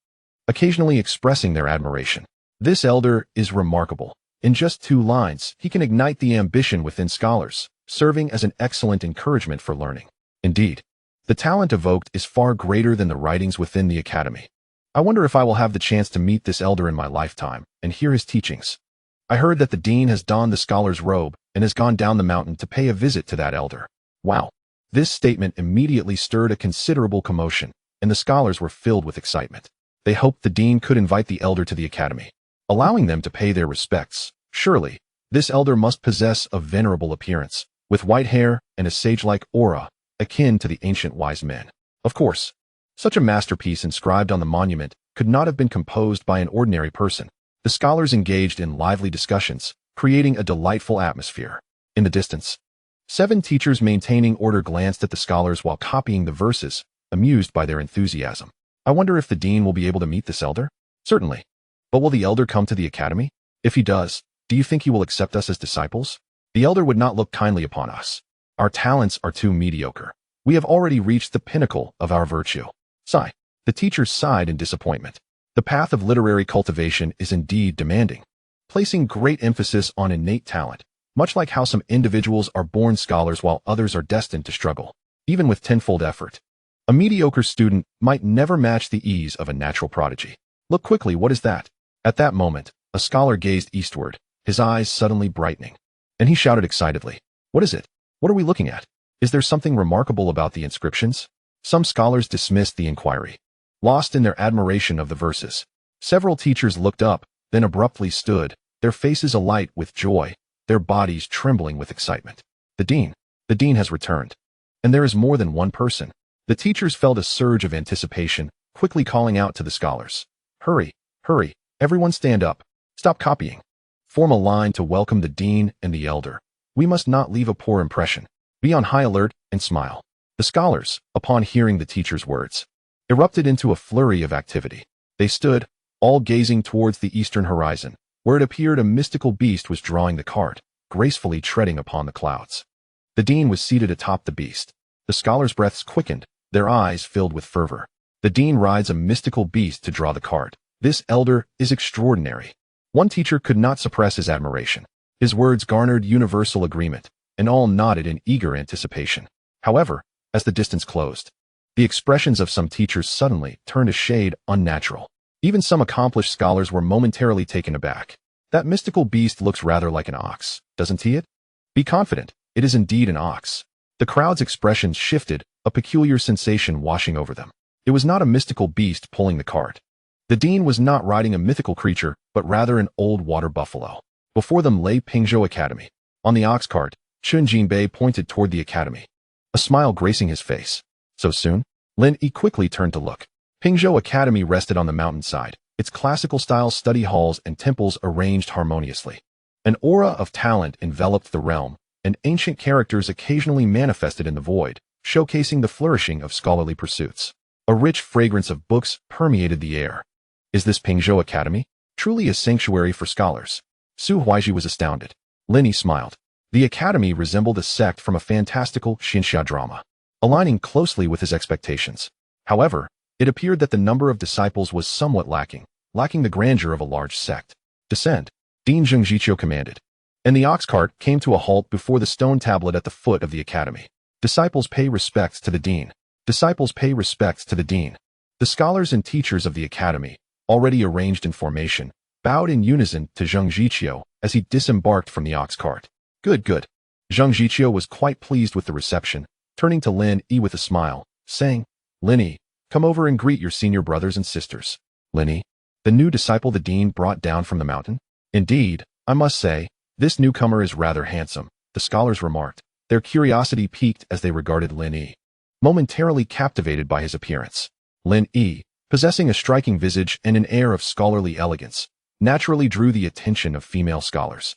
Speaker 1: occasionally expressing their admiration. This elder is remarkable. In just 2 lines, he can ignite the ambition within scholars, serving as an excellent encouragement for learning. Indeed, the talent evoked is far greater than the writings within the academy. I wonder if I will have the chance to meet this elder in my lifetime and hear his teachings. I heard that the dean has donned the scholar's robe and has gone down the mountain to pay a visit to that elder. Wow. This statement immediately stirred a considerable commotion, and the scholars were filled with excitement. They hoped the dean could invite the elder to the academy, allowing them to pay their respects. Surely, this elder must possess a venerable appearance, with white hair and a sage-like aura, akin to the ancient wise men. Of course, such a masterpiece inscribed on the monument could not have been composed by an ordinary person. The scholars engaged in lively discussions, creating a delightful atmosphere. In the distance, 7 teachers maintaining order glanced at the scholars while copying the verses, amused by their enthusiasm. I wonder if the dean will be able to meet this elder? Certainly. But will the elder come to the academy? If he does, do you think he will accept us as disciples? The elder would not look kindly upon us. Our talents are too mediocre. We have already reached the pinnacle of our virtue. Sigh. The teachers sighed in disappointment. The path of literary cultivation is indeed demanding, placing great emphasis on innate talent, much like how some individuals are born scholars while others are destined to struggle, even with tenfold effort. A mediocre student might never match the ease of a natural prodigy. Look quickly, what is that? At that moment, a scholar gazed eastward, his eyes suddenly brightening, and he shouted excitedly, "What is it? What are we looking at? Is there something remarkable about the inscriptions?" Some scholars dismissed the inquiry, lost in their admiration of the verses. Several teachers looked up, then abruptly stood, their faces alight with joy, their bodies trembling with excitement. The dean has returned. And there is more than one person. The teachers felt a surge of anticipation, quickly calling out to the scholars, "Hurry, hurry, everyone stand up. Stop copying. Form a line to welcome the dean and the elder. We must not leave a poor impression. Be on high alert and smile." The scholars, upon hearing the teacher's words, erupted into a flurry of activity. They stood, all gazing towards the eastern horizon, where it appeared a mystical beast was drawing the cart, gracefully treading upon the clouds. The dean was seated atop the beast. The scholars' breaths quickened, their eyes filled with fervor. The dean rides a mystical beast to draw the cart. This elder is extraordinary. One teacher could not suppress his admiration. His words garnered universal agreement, and all nodded in eager anticipation. However, as the distance closed, the expressions of some teachers suddenly turned a shade unnatural. Even some accomplished scholars were momentarily taken aback. "That mystical beast looks rather like an ox, doesn't he? Be confident, it is indeed an ox." The crowd's expressions shifted, a peculiar sensation washing over them. It was not a mystical beast pulling the cart. The dean was not riding a mythical creature, but rather an old water buffalo. Before them lay Pingzhou Academy. On the ox cart, Chun Jinbei pointed toward the academy, a smile gracing his face. So soon? Lin Yi quickly turned to look. Pingzhou Academy rested on the mountainside, its classical-style study halls and temples arranged harmoniously. An aura of talent enveloped the realm, and ancient characters occasionally manifested in the void, showcasing the flourishing of scholarly pursuits. A rich fragrance of books permeated the air. Is this Pingzhou Academy? Truly a sanctuary for scholars. Su Huaiji was astounded. Lin Yi smiled. The academy resembled a sect from a fantastical Xinxia drama, aligning closely with his expectations. However, it appeared that the number of disciples was somewhat lacking the grandeur of a large sect. "Descend," Dean Zhengjiqiu commanded, and the ox cart came to a halt before the stone tablet at the foot of the academy. "Disciples pay respects to the dean. Disciples pay respects to the dean." The scholars and teachers of the academy, already arranged in formation, bowed in unison to Zhengjiqiu as he disembarked from the ox cart. Good. Zhengjiqiu was quite pleased with the reception, turning to Lin Yi with a smile, saying, "Lin Yi, come over and greet your senior brothers and sisters." Lin Yi, the new disciple the dean brought down from the mountain? Indeed, I must say, this newcomer is rather handsome, the scholars remarked, their curiosity piqued as they regarded Lin Yi, momentarily captivated by his appearance. Lin Yi, possessing a striking visage and an air of scholarly elegance, naturally drew the attention of female scholars,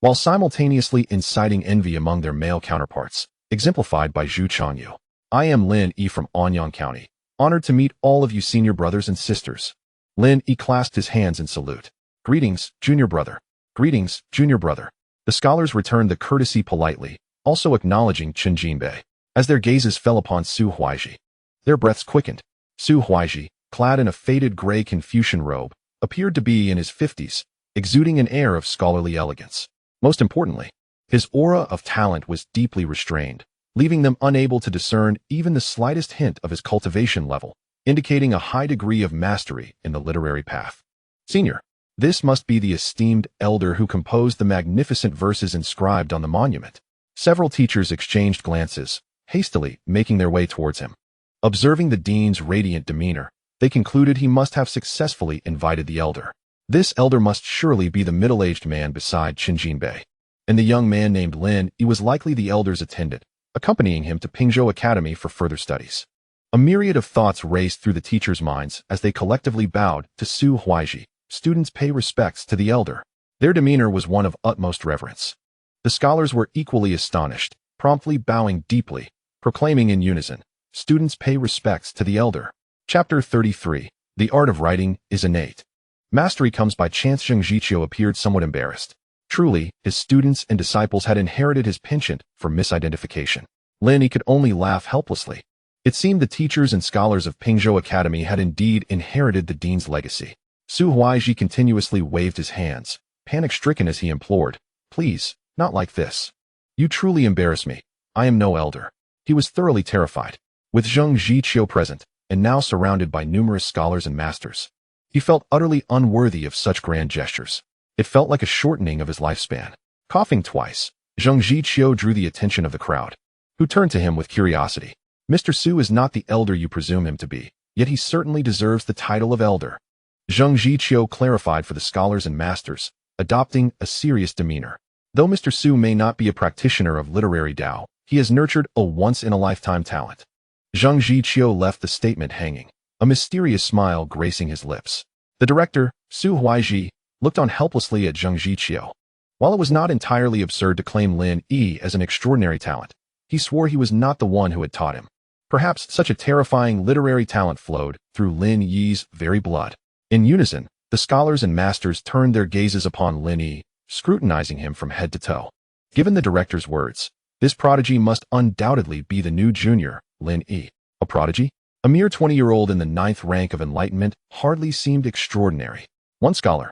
Speaker 1: while simultaneously inciting envy among their male counterparts, exemplified by Zhu Changyu. "I am Lin Yi from Anyang County, honored to meet all of you senior brothers and sisters." Lin Yi clasped his hands in salute. "Greetings, junior brother. Greetings, junior brother." The scholars returned the courtesy politely, also acknowledging Chun Jinbei. As their gazes fell upon Su Huaiji, their breaths quickened. Su Huaiji, clad in a faded gray Confucian robe, appeared to be in his 50s, exuding an air of scholarly elegance. Most importantly, his aura of talent was deeply restrained, leaving them unable to discern even the slightest hint of his cultivation level, indicating a high degree of mastery in the literary path. Senior, this must be the esteemed elder who composed the magnificent verses inscribed on the monument. Several teachers exchanged glances, hastily making their way towards him. Observing the dean's radiant demeanor, they concluded he must have successfully invited the elder. This elder must surely be the middle-aged man beside Qinjinbei. And the young man named Lin Yi was likely the elder's attendant, accompanying him to Pingzhou Academy for further studies. A myriad of thoughts raced through the teachers' minds as they collectively bowed to Su Huaiji. Students pay respects to the elder. Their demeanor was one of utmost reverence. The scholars were equally astonished, promptly bowing deeply, proclaiming in unison, "Students pay respects to the elder." Chapter 33. The art of writing is innate. Mastery comes by chance. Zheng Zhiqiu appeared somewhat embarrassed. Truly, his students and disciples had inherited his penchant for misidentification. Lin Yi could only laugh helplessly. It seemed the teachers and scholars of Pingzhou Academy had indeed inherited the dean's legacy. Su Huaiji continuously waved his hands, panic-stricken as he implored, "Please, not like this. You truly embarrass me. I am no elder." He was thoroughly terrified. With Zheng Zhiqiu present, and now surrounded by numerous scholars and masters, he felt utterly unworthy of such grand gestures. It felt like a shortening of his lifespan. Coughing twice, Zheng Zhiqiu drew the attention of the crowd, who turned to him with curiosity. "Mr. Su is not the elder you presume him to be, yet he certainly deserves the title of elder." Zheng Zhiqiu clarified for the scholars and masters, adopting a serious demeanor. Though Mr. Su may not be a practitioner of literary Dao, he has nurtured a once-in-a-lifetime talent. Zheng Zhiqiu left the statement hanging, a mysterious smile gracing his lips. The director, Su Huaiji, looked on helplessly at Zheng Zhiqiu. While it was not entirely absurd to claim Lin Yi as an extraordinary talent, he swore he was not the one who had taught him. Perhaps such a terrifying literary talent flowed through Lin Yi's very blood. In unison, the scholars and masters turned their gazes upon Lin Yi, scrutinizing him from head to toe. Given the director's words, this prodigy must undoubtedly be the new junior, Lin Yi. A prodigy? A mere 20-year-old in the 9th rank of enlightenment hardly seemed extraordinary. One scholar,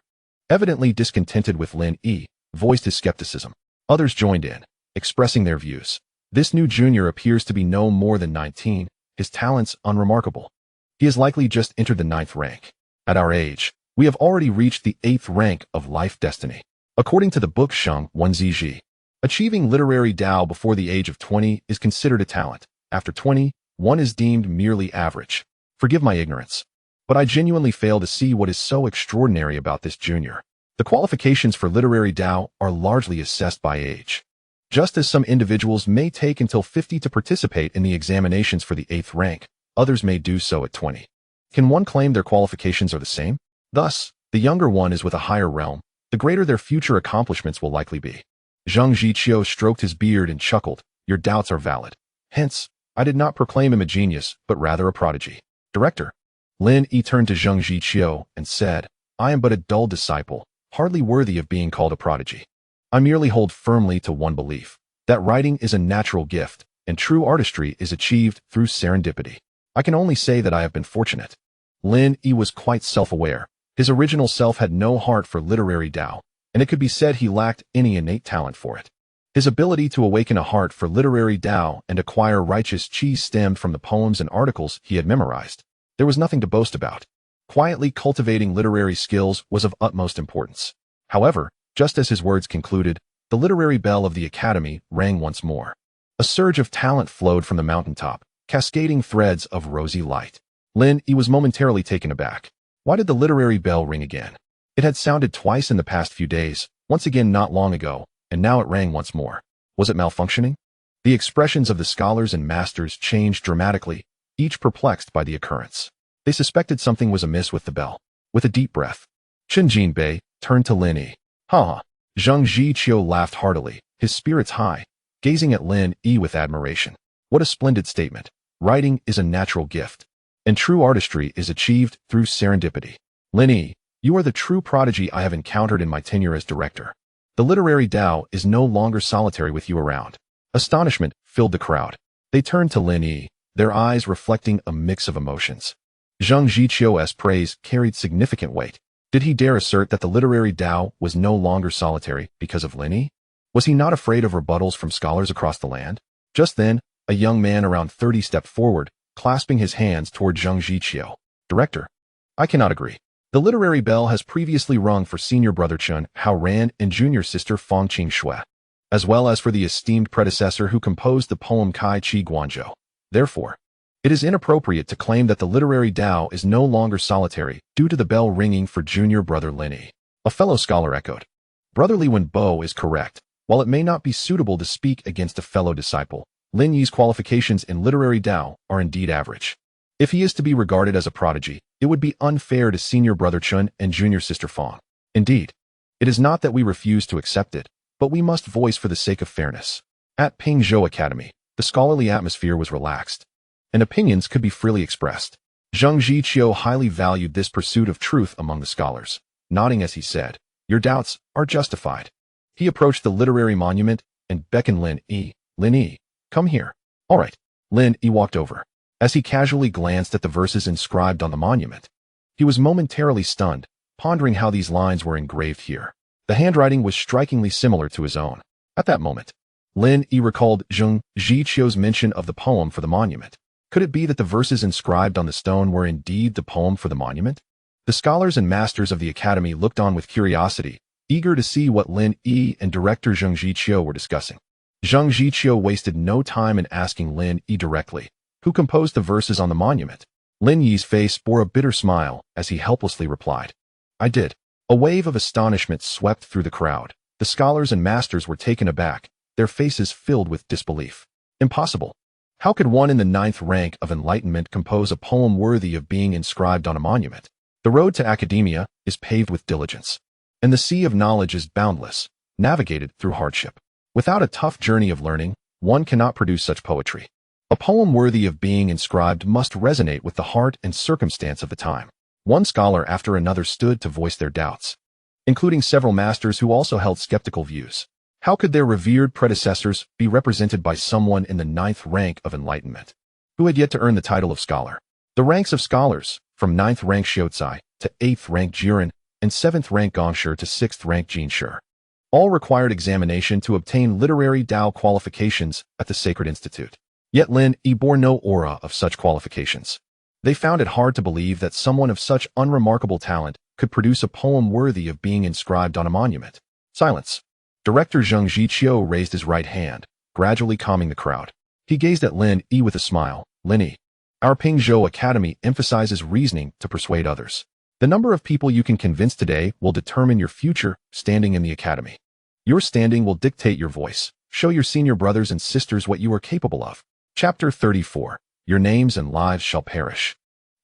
Speaker 1: evidently discontented with Lin Yi, voiced his skepticism. Others joined in, expressing their views. This new junior appears to be no more than 19, his talents unremarkable. He has likely just entered the 9th rank. At our age, we have already reached the 8th rank of life destiny. According to the book Sheng Wenzi, achieving literary Dao before the age of 20 is considered a talent. After 20, one is deemed merely average. Forgive my ignorance, but I genuinely fail to see what is so extraordinary about this junior. The qualifications for literary Dao are largely assessed by age. Just as some individuals may take until 50 to participate in the examinations for the 8th rank, others may do so at 20. Can one claim their qualifications are the same? Thus, the younger one is with a higher realm, the greater their future accomplishments will likely be. Zheng Zhiqiu stroked his beard and chuckled, "Your doubts are valid. Hence, I did not proclaim him a genius, but rather a prodigy." Director. Lin Yi turned to Zheng Zhiqiu and said, "I am but a dull disciple, hardly worthy of being called a prodigy. I merely hold firmly to one belief, that writing is a natural gift, and true artistry is achieved through serendipity. I can only say that I have been fortunate." Lin Yi was quite self-aware. His original self had no heart for literary Dao, and it could be said he lacked any innate talent for it. His ability to awaken a heart for literary Dao and acquire righteous chi stemmed from the poems and articles he had memorized. There was nothing to boast about. Quietly cultivating literary skills was of utmost importance. However, just as his words concluded, the literary bell of the academy rang once more. A surge of talent flowed from the mountaintop, cascading threads of rosy light. Lin Yi was momentarily taken aback. Why did the literary bell ring again? It had sounded twice in the past few days, once again not long ago, and now it rang once more. Was it malfunctioning? The expressions of the scholars and masters changed dramatically, each perplexed by the occurrence. They suspected something was amiss with the bell. With a deep breath, Qinjinbei turned to Lin Yi. "Ha ha." Zheng Zhiqiu laughed heartily, his spirits high, gazing at Lin Yi with admiration. What a splendid statement. Writing is a natural gift, and true artistry is achieved through serendipity. Lin Yi, you are the true prodigy I have encountered in my tenure as director. The literary Dao is no longer solitary with you around. Astonishment filled the crowd. They turned to Lin Yi, their eyes reflecting a mix of emotions. Zheng Zhiqiu's praise carried significant weight. Did he dare assert that the literary Tao was no longer solitary because of Lin Yi? Was he not afraid of rebuttals from scholars across the land? Just then, a young man around 30 stepped forward, clasping his hands toward Zheng Zhiqiu. Director, I cannot agree. The literary bell has previously rung for senior brother Chen Hao Ran and junior sister Fang Qing Shui, as well as for the esteemed predecessor who composed the poem Kai Chi Guanzhou. Therefore, it is inappropriate to claim that the literary Tao is no longer solitary due to the bell ringing for junior brother Lin Yi. A fellow scholar echoed. Brotherly Wenbo is correct. While it may not be suitable to speak against a fellow disciple, Lin Yi's qualifications in literary Tao are indeed average. If he is to be regarded as a prodigy, it would be unfair to senior brother Chen and junior sister Fang. Indeed, it is not that we refuse to accept it, but we must voice for the sake of fairness. At Pingzhou Academy, the scholarly atmosphere was relaxed, and opinions could be freely expressed. Zheng Zhiqiu highly valued this pursuit of truth among the scholars, nodding as he said, "Your doubts are justified." He approached the literary monument and beckoned Lin Yi. "Lin Yi, come here." "All right." Lin Yi walked over. As he casually glanced at the verses inscribed on the monument, he was momentarily stunned, pondering how these lines were engraved here. The handwriting was strikingly similar to his own. At that moment, Lin Yi recalled Zheng Zhiqiu's mention of the poem for the monument. Could it be that the verses inscribed on the stone were indeed the poem for the monument? The scholars and masters of the academy looked on with curiosity, eager to see what Lin Yi and director Zheng Zhiqiu were discussing. Zheng Zhiqiu wasted no time in asking Lin Yi directly, who composed the verses on the monument. Lin Yi's face bore a bitter smile as he helplessly replied, "I did." A wave of astonishment swept through the crowd. The scholars and masters were taken aback, their faces filled with disbelief. Impossible. How could one in the 9th rank of enlightenment compose a poem worthy of being inscribed on a monument? The road to academia is paved with diligence, and the sea of knowledge is boundless, navigated through hardship. Without a tough journey of learning, one cannot produce such poetry. A poem worthy of being inscribed must resonate with the heart and circumstance of the time. One scholar after another stood to voice their doubts, including several masters who also held skeptical views. How could their revered predecessors be represented by someone in the 9th rank of enlightenment, who had yet to earn the title of scholar? The ranks of scholars, from 9th rank Xiaocai to 8th rank Jiren and 7th rank Gongshi to 6th rank Jinshi, all required examination to obtain literary Tao qualifications at the Sacred Institute. Yet Lin Yi bore no aura of such qualifications. They found it hard to believe that someone of such unremarkable talent could produce a poem worthy of being inscribed on a monument. Silence. Director Zheng Zhiqiu raised his right hand, gradually calming the crowd. He gazed at Lin Yi with a smile. "Lin Yi, our Pingzhou Academy emphasizes reasoning to persuade others. The number of people you can convince today will determine your future standing in the academy. Your standing will dictate your voice. Show your senior brothers and sisters what you are capable of." Chapter 34. Your names and lives shall perish,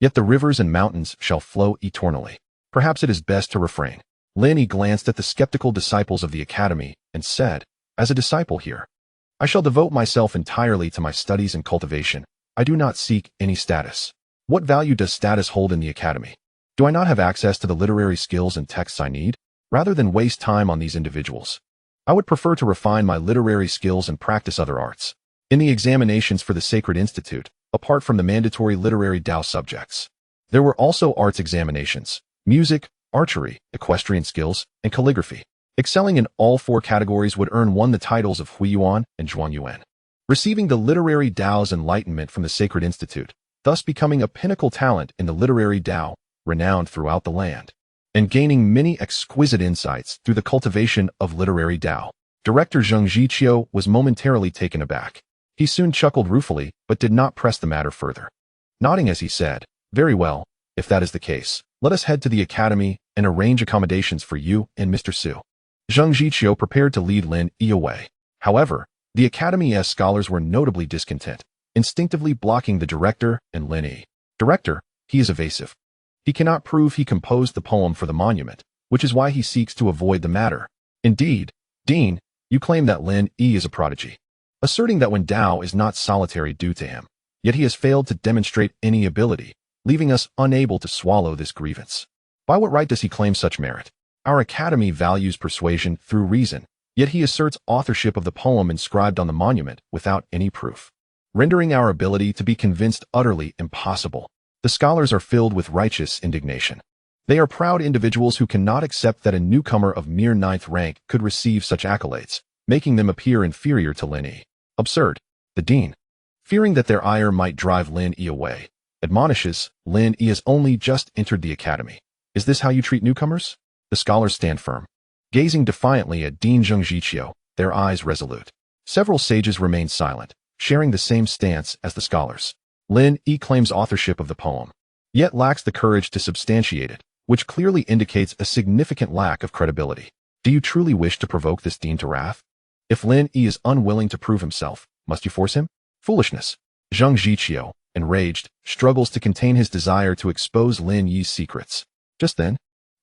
Speaker 1: yet the rivers and mountains shall flow eternally. Perhaps it is best to refrain. Lin Yi glanced at the skeptical disciples of the academy and said, "As a disciple here, I shall devote myself entirely to my studies and cultivation. I do not seek any status. What value does status hold in the academy? Do I not have access to the literary skills and texts I need? Rather than waste time on these individuals, I would prefer to refine my literary skills and practice other arts." In the examinations for the Sacred Institute, apart from the mandatory literary Tao subjects, there were also arts examinations: music, archery, equestrian skills, and calligraphy. Excelling in all 4 categories would earn one the titles of Huiyuan and Zhuangyuan, receiving the literary Tao's enlightenment from the Sacred Institute, thus becoming a pinnacle talent in the literary Tao, renowned throughout the land, and gaining many exquisite insights through the cultivation of literary Tao. Director Zheng Zhiqiu was momentarily taken aback. He soon chuckled ruefully, but did not press the matter further. Nodding as he said, "Very well, if that is the case, let us head to the academy and arrange accommodations for you and Mr. Su." Zheng Zhiqiu prepared to lead Lin Yi away. However, the academy's scholars were notably discontent, instinctively blocking the director and Lin Yi. "Director, he is evasive. He cannot prove he composed the poem for the monument, which is why he seeks to avoid the matter. Indeed, Dean, you claim that Lin Yi is a prodigy, asserting that when Tao is not solitary due to him, yet he has failed to demonstrate any ability, leaving us unable to swallow this grievance. By what right does he claim such merit? Our academy values persuasion through reason, yet he asserts authorship of the poem inscribed on the monument without any proof, rendering our ability to be convinced utterly impossible." The scholars are filled with righteous indignation. They are proud individuals who cannot accept that a newcomer of mere 9th rank could receive such accolades, making them appear inferior to Lin Yi. Absurd. The dean, fearing that their ire might drive Lin Yi away, admonishes, Lin Yi has only just entered the academy. Is this how you treat newcomers? The scholars stand firm, gazing defiantly at Dean Zhengjiqiu, their eyes resolute. Several sages remain silent, sharing the same stance as the scholars. Lin Yi claims authorship of the poem, yet lacks the courage to substantiate it, which clearly indicates a significant lack of credibility. Do you truly wish to provoke this dean to wrath? If Lin Yi is unwilling to prove himself, must you force him? Foolishness. Zheng Jiqiu, enraged, struggles to contain his desire to expose Lin Yi's secrets. Just then,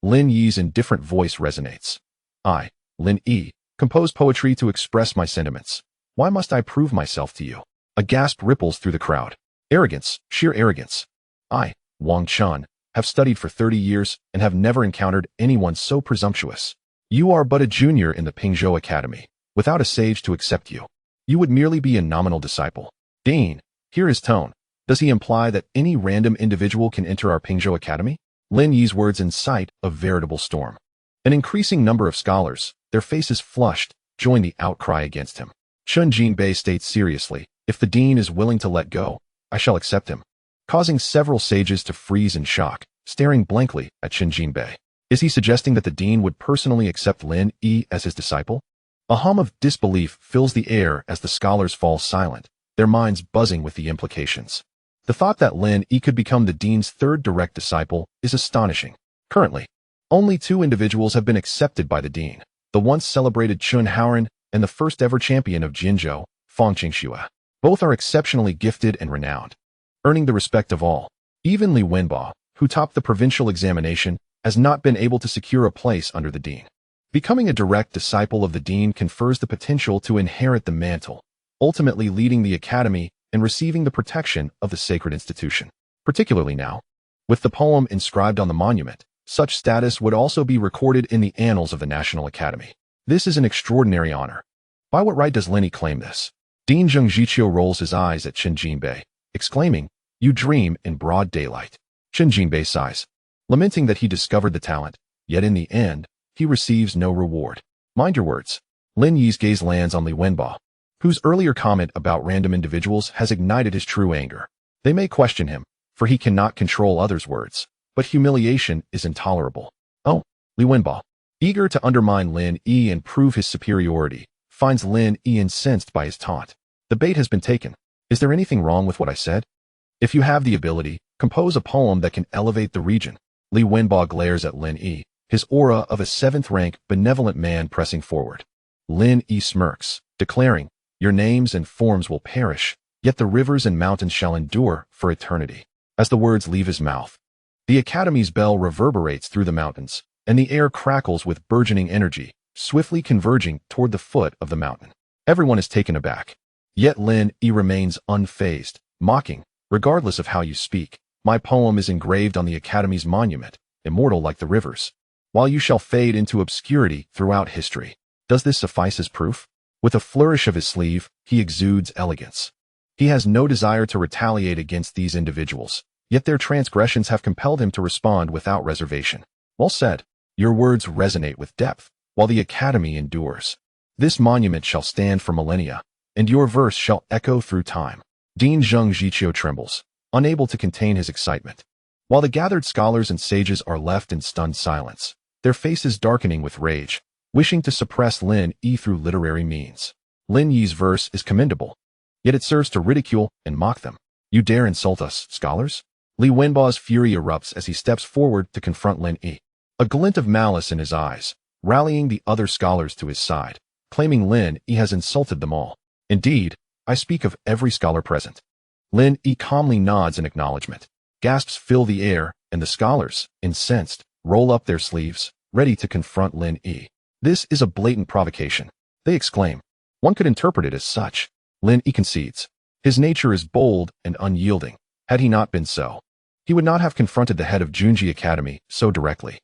Speaker 1: Lin Yi's indifferent voice resonates. I, Lin Yi, compose poetry to express my sentiments. Why must I prove myself to you? A gasp ripples through the crowd. Arrogance, sheer arrogance. I, Wang Chun, have studied for 30 years and have never encountered anyone so presumptuous. You are but a junior in the Pingzhou Academy, without a sage to accept you. You would merely be a nominal disciple. Dean, hear his tone. Does he imply that any random individual can enter our Pingzhou Academy? Lin Yi's words incite a veritable storm. An increasing number of scholars, their faces flushed, join the outcry against him. Chen Jinbei states seriously, if the dean is willing to let go, I shall accept him, causing several sages to freeze in shock, staring blankly at Chen Jinbei. Is he suggesting that the dean would personally accept Lin Yi as his disciple? A hum of disbelief fills the air as the scholars fall silent, their minds buzzing with the implications. The thought that Lin Yi could become the dean's third direct disciple is astonishing. Currently, only 2 individuals have been accepted by the dean, the once celebrated Chun Haoran and the first ever champion of Jinzhou, Fang Qingxue. Both are exceptionally gifted and renowned, earning the respect of all. Even Li Wenbo, who topped the provincial examination, has not been able to secure a place under the dean. Becoming a direct disciple of the dean confers the potential to inherit the mantle, ultimately leading the academy and receiving the protection of the sacred institution. Particularly now, with the poem inscribed on the monument, such status would also be recorded in the annals of the National Academy. This is an extraordinary honor. By what right does Lin Yi claim this? Dean Zhengjiqiu rolls his eyes at Chen Jinbei, exclaiming, you dream in broad daylight. Chen Jinbei sighs, lamenting that he discovered the talent, yet in the end, he receives no reward. Mind your words. Lin Yi's gaze lands on Li Wenbo, whose earlier comment about random individuals has ignited his true anger. They may question him, for he cannot control others' words, but humiliation is intolerable. Oh, Li Wenbo, eager to undermine Lin Yi and prove his superiority, finds Lin Yi incensed by his taunt. The bait has been taken. Is there anything wrong with what I said? If you have the ability, compose a poem that can elevate the region. Li Wenbo glares at Lin Yi, his aura of a 7th rank benevolent man pressing forward. Lin Yi smirks, declaring, your names and forms will perish, yet the rivers and mountains shall endure for eternity. As the words leave his mouth, the academy's bell reverberates through the mountains, and the air crackles with burgeoning energy, swiftly converging toward the foot of the mountain. Everyone is taken aback. Yet Lin Yi remains unfazed, mocking, regardless of how you speak, my poem is engraved on the academy's monument, immortal like the rivers, while you shall fade into obscurity throughout history. Does this suffice as proof? With a flourish of his sleeve, he exudes elegance. He has no desire to retaliate against these individuals, yet their transgressions have compelled him to respond without reservation. Well said. Your words resonate with depth, while the academy endures. This monument shall stand for millennia, and your verse shall echo through time. Dean Zhengjiqiu trembles, unable to contain his excitement. While the gathered scholars and sages are left in stunned silence, their faces darkening with rage, wishing to suppress Lin Yi through literary means. Lin Yi's verse is commendable, yet it serves to ridicule and mock them. You dare insult us, scholars? Li Wenbo's fury erupts as he steps forward to confront Lin Yi, a glint of malice in his eyes, rallying the other scholars to his side, claiming Lin Yi has insulted them all. Indeed, I speak of every scholar present. Lin Yi calmly nods in acknowledgement. Gasps fill the air, and the scholars, incensed, roll up their sleeves, ready to confront Lin Yi. This is a blatant provocation, they exclaim. One could interpret it as such. Lin Yi concedes. His nature is bold and unyielding. Had he not been so, he would not have confronted the head of Junji Academy so directly.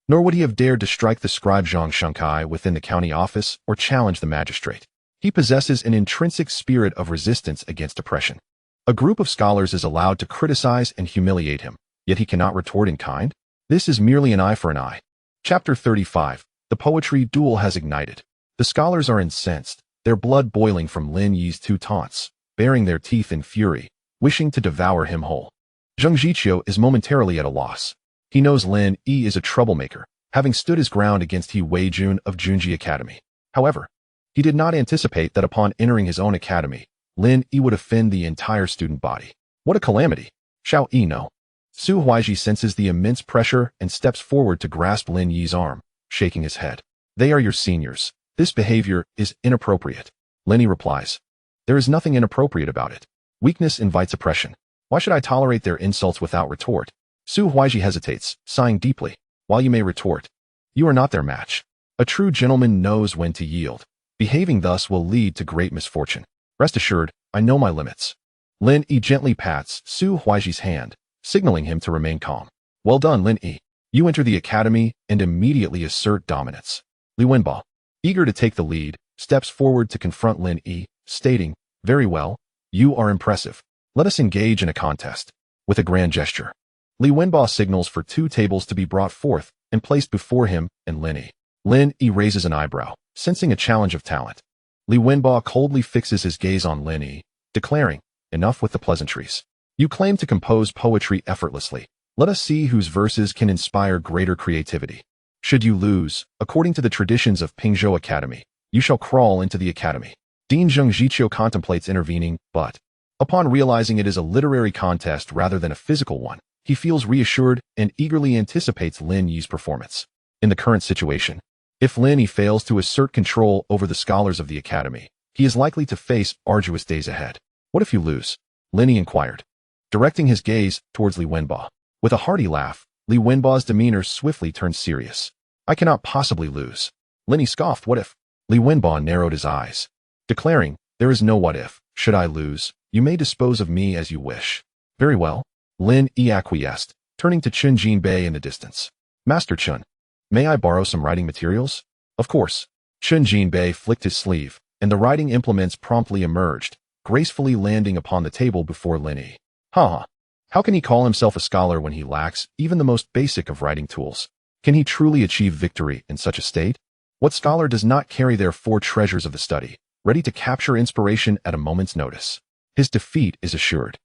Speaker 1: Nor would he have dared to strike the scribe Zhang Shankai within the county office or challenge the magistrate. He possesses an intrinsic spirit of resistance against oppression. A group of scholars is allowed to criticize and humiliate him, yet he cannot retort in kind? This is merely an eye for an eye. Chapter 35. The poetry duel has ignited. The scholars are incensed, their blood boiling from Lin Yi's two taunts, baring their teeth in fury, wishing to devour him whole. Zheng Zhiqiu is momentarily at a loss. He knows Lin Yi is a troublemaker, having stood his ground against He Weijun of Junji Academy. However, he did not anticipate that upon entering his own academy, Lin Yi would offend the entire student body. What a calamity! Xiao Yi no. Su Huaiji senses the immense pressure and steps forward to grasp Lin Yi's arm, shaking his head. They are your seniors. This behavior is inappropriate. Lin Yi replies. There is nothing inappropriate about it. Weakness invites oppression. Why should I tolerate their insults without retort? Su Huaiji hesitates, sighing deeply. While you may retort, you are not their match. A true gentleman knows when to yield. Behaving thus will lead to great misfortune. Rest assured, I know my limits. Lin Yi gently pats Su Huaiji's hand, signaling him to remain calm. Well done, Lin Yi. You enter the academy and immediately assert dominance. Li Wenbo, eager to take the lead, steps forward to confront Lin Yi, stating, very well, you are impressive. Let us engage in a contest. With a grand gesture, Li Wenbo signals for 2 tables to be brought forth and placed before him and Lin Yi. Lin Yi raises an eyebrow, sensing a challenge of talent. Li Wenbo coldly fixes his gaze on Lin Yi, declaring, enough with the pleasantries. You claim to compose poetry effortlessly. Let us see whose verses can inspire greater creativity. Should you lose, according to the traditions of Pingzhou Academy, you shall crawl into the academy. Dean Zheng Zhiqiu contemplates intervening, but, upon realizing it is a literary contest rather than a physical one, he feels reassured and eagerly anticipates Lin Yi's performance. In the current situation, if Lin Yi fails to assert control over the scholars of the academy, he is likely to face arduous days ahead. What if you lose? Lin Yi inquired, directing his gaze towards Li Wenbo. With a hearty laugh, Li Wenbo's demeanor swiftly turned serious. I cannot possibly lose. Lin Yi scoffed, what if? Li Wenbo narrowed his eyes, declaring, there is no what if. Should I lose, you may dispose of me as you wish. Very well. Lin Yi acquiesced, turning to Chun Jinbei in the distance. Master Chun, may I borrow some writing materials? Of course. Chun Jinbei flicked his sleeve, and the writing implements promptly emerged, gracefully landing upon the table before Lin Yi. Ha! How can he call himself a scholar when he lacks even the most basic of writing tools? Can he truly achieve victory in such a state? What scholar does not carry their 4 treasures of the study, ready to capture inspiration at a moment's notice? His defeat is assured.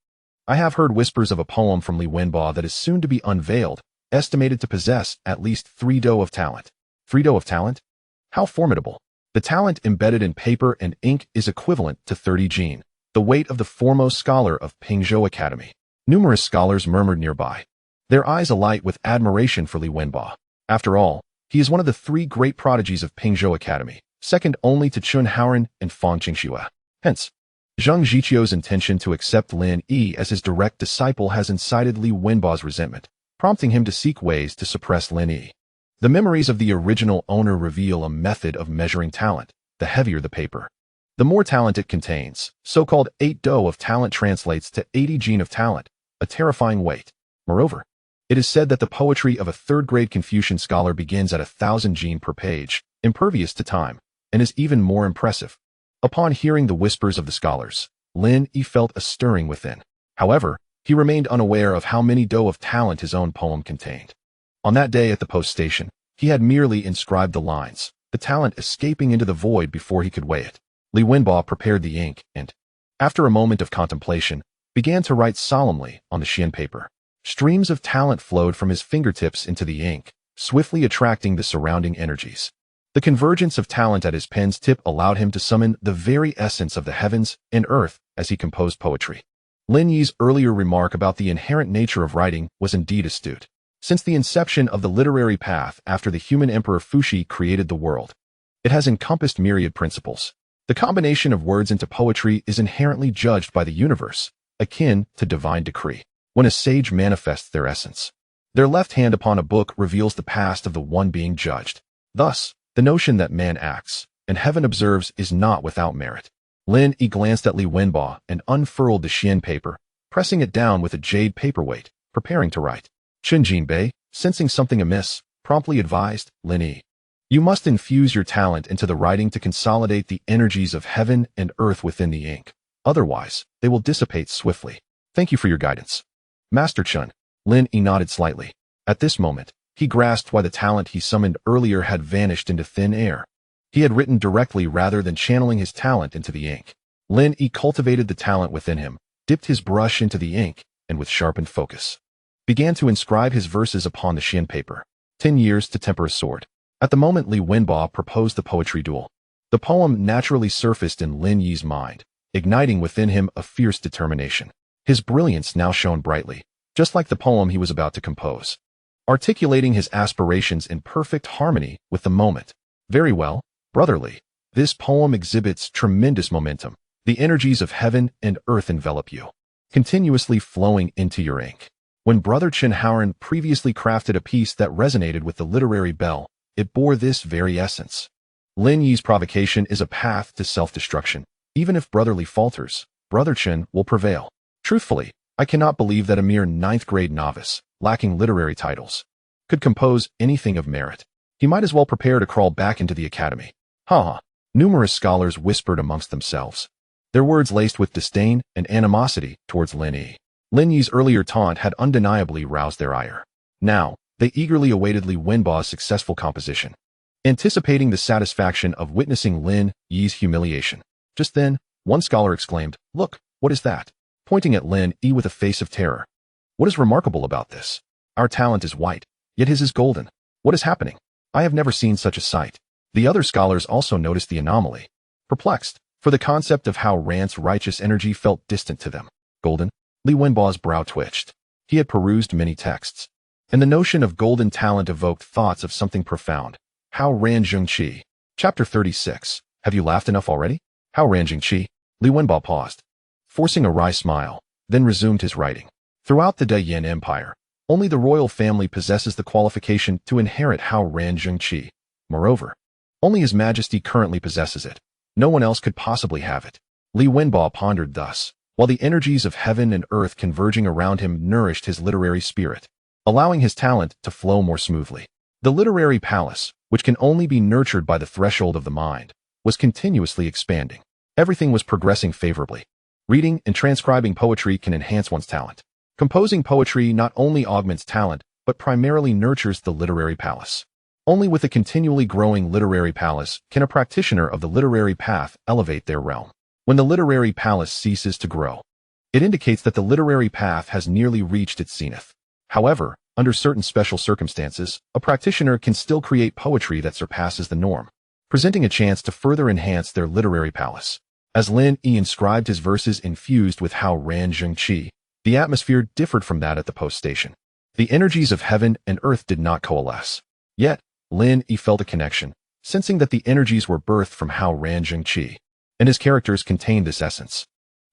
Speaker 1: I have heard whispers of a poem from Li Wenbo that is soon to be unveiled, estimated to possess at least 3 do of talent. 3 do of talent? How formidable! The talent embedded in paper and ink is equivalent to 30 jin, the weight of the foremost scholar of Pingzhou Academy. Numerous scholars murmured nearby, their eyes alight with admiration for Li Wenbo. After all, he is one of the 3 great prodigies of Pingzhou Academy, second only to Chun Haoren and Fang Qingxue. Hence, Zheng Zhiqiu's intention to accept Lin Yi as his direct disciple has incited Li Wenbo's resentment, prompting him to seek ways to suppress Lin Yi. The memories of the original owner reveal a method of measuring talent. The heavier the paper, the more talent it contains. So-called 8 do of talent translates to 80 jin of talent, a terrifying weight. Moreover, it is said that the poetry of a 3rd-grade Confucian scholar begins at 1,000 jin per page, impervious to time, and is even more impressive. Upon hearing the whispers of the scholars, Lin Yi felt a stirring within. However, he remained unaware of how many do of talent his own poem contained. On that day at the post station, he had merely inscribed the lines, the talent escaping into the void before he could weigh it. Li Wenbo prepared the ink and, after a moment of contemplation, began to write solemnly on the xian paper. Streams of talent flowed from his fingertips into the ink, swiftly attracting the surrounding energies. The convergence of talent at his pen's tip allowed him to summon the very essence of the heavens and earth as he composed poetry. Lin Yi's earlier remark about the inherent nature of writing was indeed astute. Since the inception of the literary path after the human emperor Fuxi created the world, it has encompassed myriad principles. The combination of words into poetry is inherently judged by the universe, akin to divine decree. When a sage manifests their essence, their left hand upon a book reveals the past of the one being judged. Thus, the notion that man acts, and heaven observes is not without merit. Lin Yi glanced at Li Wenbo and unfurled the xian paper, pressing it down with a jade paperweight, preparing to write. Chun Jinbei, sensing something amiss, promptly advised, Lin Yi, you must infuse your talent into the writing to consolidate the energies of heaven and earth within the ink. Otherwise, they will dissipate swiftly. Thank you for your guidance. Master Chun. Lin Yi nodded slightly. At this moment, he grasped why the talent he summoned earlier had vanished into thin air. He had written directly rather than channeling his talent into the ink. Lin Yi cultivated the talent within him, dipped his brush into the ink, and with sharpened focus, began to inscribe his verses upon the Xian paper. 10 years to temper a sword. At the moment Li Wenbo proposed the poetry duel, the poem naturally surfaced in Lin Yi's mind, igniting within him a fierce determination. His brilliance now shone brightly, just like the poem he was about to compose, articulating his aspirations in perfect harmony with the moment. Very well, brotherly. This poem exhibits tremendous momentum. The energies of heaven and earth envelop you, continuously flowing into your ink. When Brother Chen Haoran previously crafted a piece that resonated with the literary bell, it bore this very essence. Lin Yi's provocation is a path to self-destruction. Even if brotherly falters, Brother Chen will prevail. Truthfully, I cannot believe that a mere 9th-grade novice, lacking literary titles, could compose anything of merit. He might as well prepare to crawl back into the academy. Ha! Numerous scholars whispered amongst themselves, their words laced with disdain and animosity towards Lin Yi. Lin Yi's earlier taunt had undeniably roused their ire. Now, they eagerly awaited Li Wenbo's successful composition, anticipating the satisfaction of witnessing Lin Yi's humiliation. Just then, one scholar exclaimed, "Look, what is that?" pointing at Lin Yi with a face of terror. "What is remarkable about this? Our talent is white, yet his is golden. What is happening? I have never seen such a sight." The other scholars also noticed the anomaly, perplexed, for the concept of how Rand's righteous energy felt distant to them. Golden? Li Wenbo's brow twitched. He had perused many texts, and the notion of golden talent evoked thoughts of something profound. How Ran Zhengqi. Chapter 36. Have you laughed enough already? How Ran Zhengqi? Li Wenbo paused, forcing a wry smile, then resumed his writing. Throughout the Daoist Empire, only the royal family possesses the qualification to inherit How Ran Zhengqi. Moreover, only His Majesty currently possesses it. No one else could possibly have it. Li Wenbo pondered thus, while the energies of heaven and earth converging around him nourished his literary spirit, allowing his talent to flow more smoothly. The literary palace, which can only be nurtured by the threshold of the mind, was continuously expanding. Everything was progressing favorably. Reading and transcribing poetry can enhance one's talent. Composing poetry not only augments talent, but primarily nurtures the literary palace. Only with a continually growing literary palace can a practitioner of the literary path elevate their realm. When the literary palace ceases to grow, it indicates that the literary path has nearly reached its zenith. However, under certain special circumstances, a practitioner can still create poetry that surpasses the norm, presenting a chance to further enhance their literary palace. As Lin Yi inscribed his verses infused with How Ran Zhengqi, the atmosphere differed from that at the post station. The energies of heaven and earth did not coalesce. Yet, Lin Yi felt a connection, sensing that the energies were birthed from How Ran Zhengqi, and his characters contained this essence.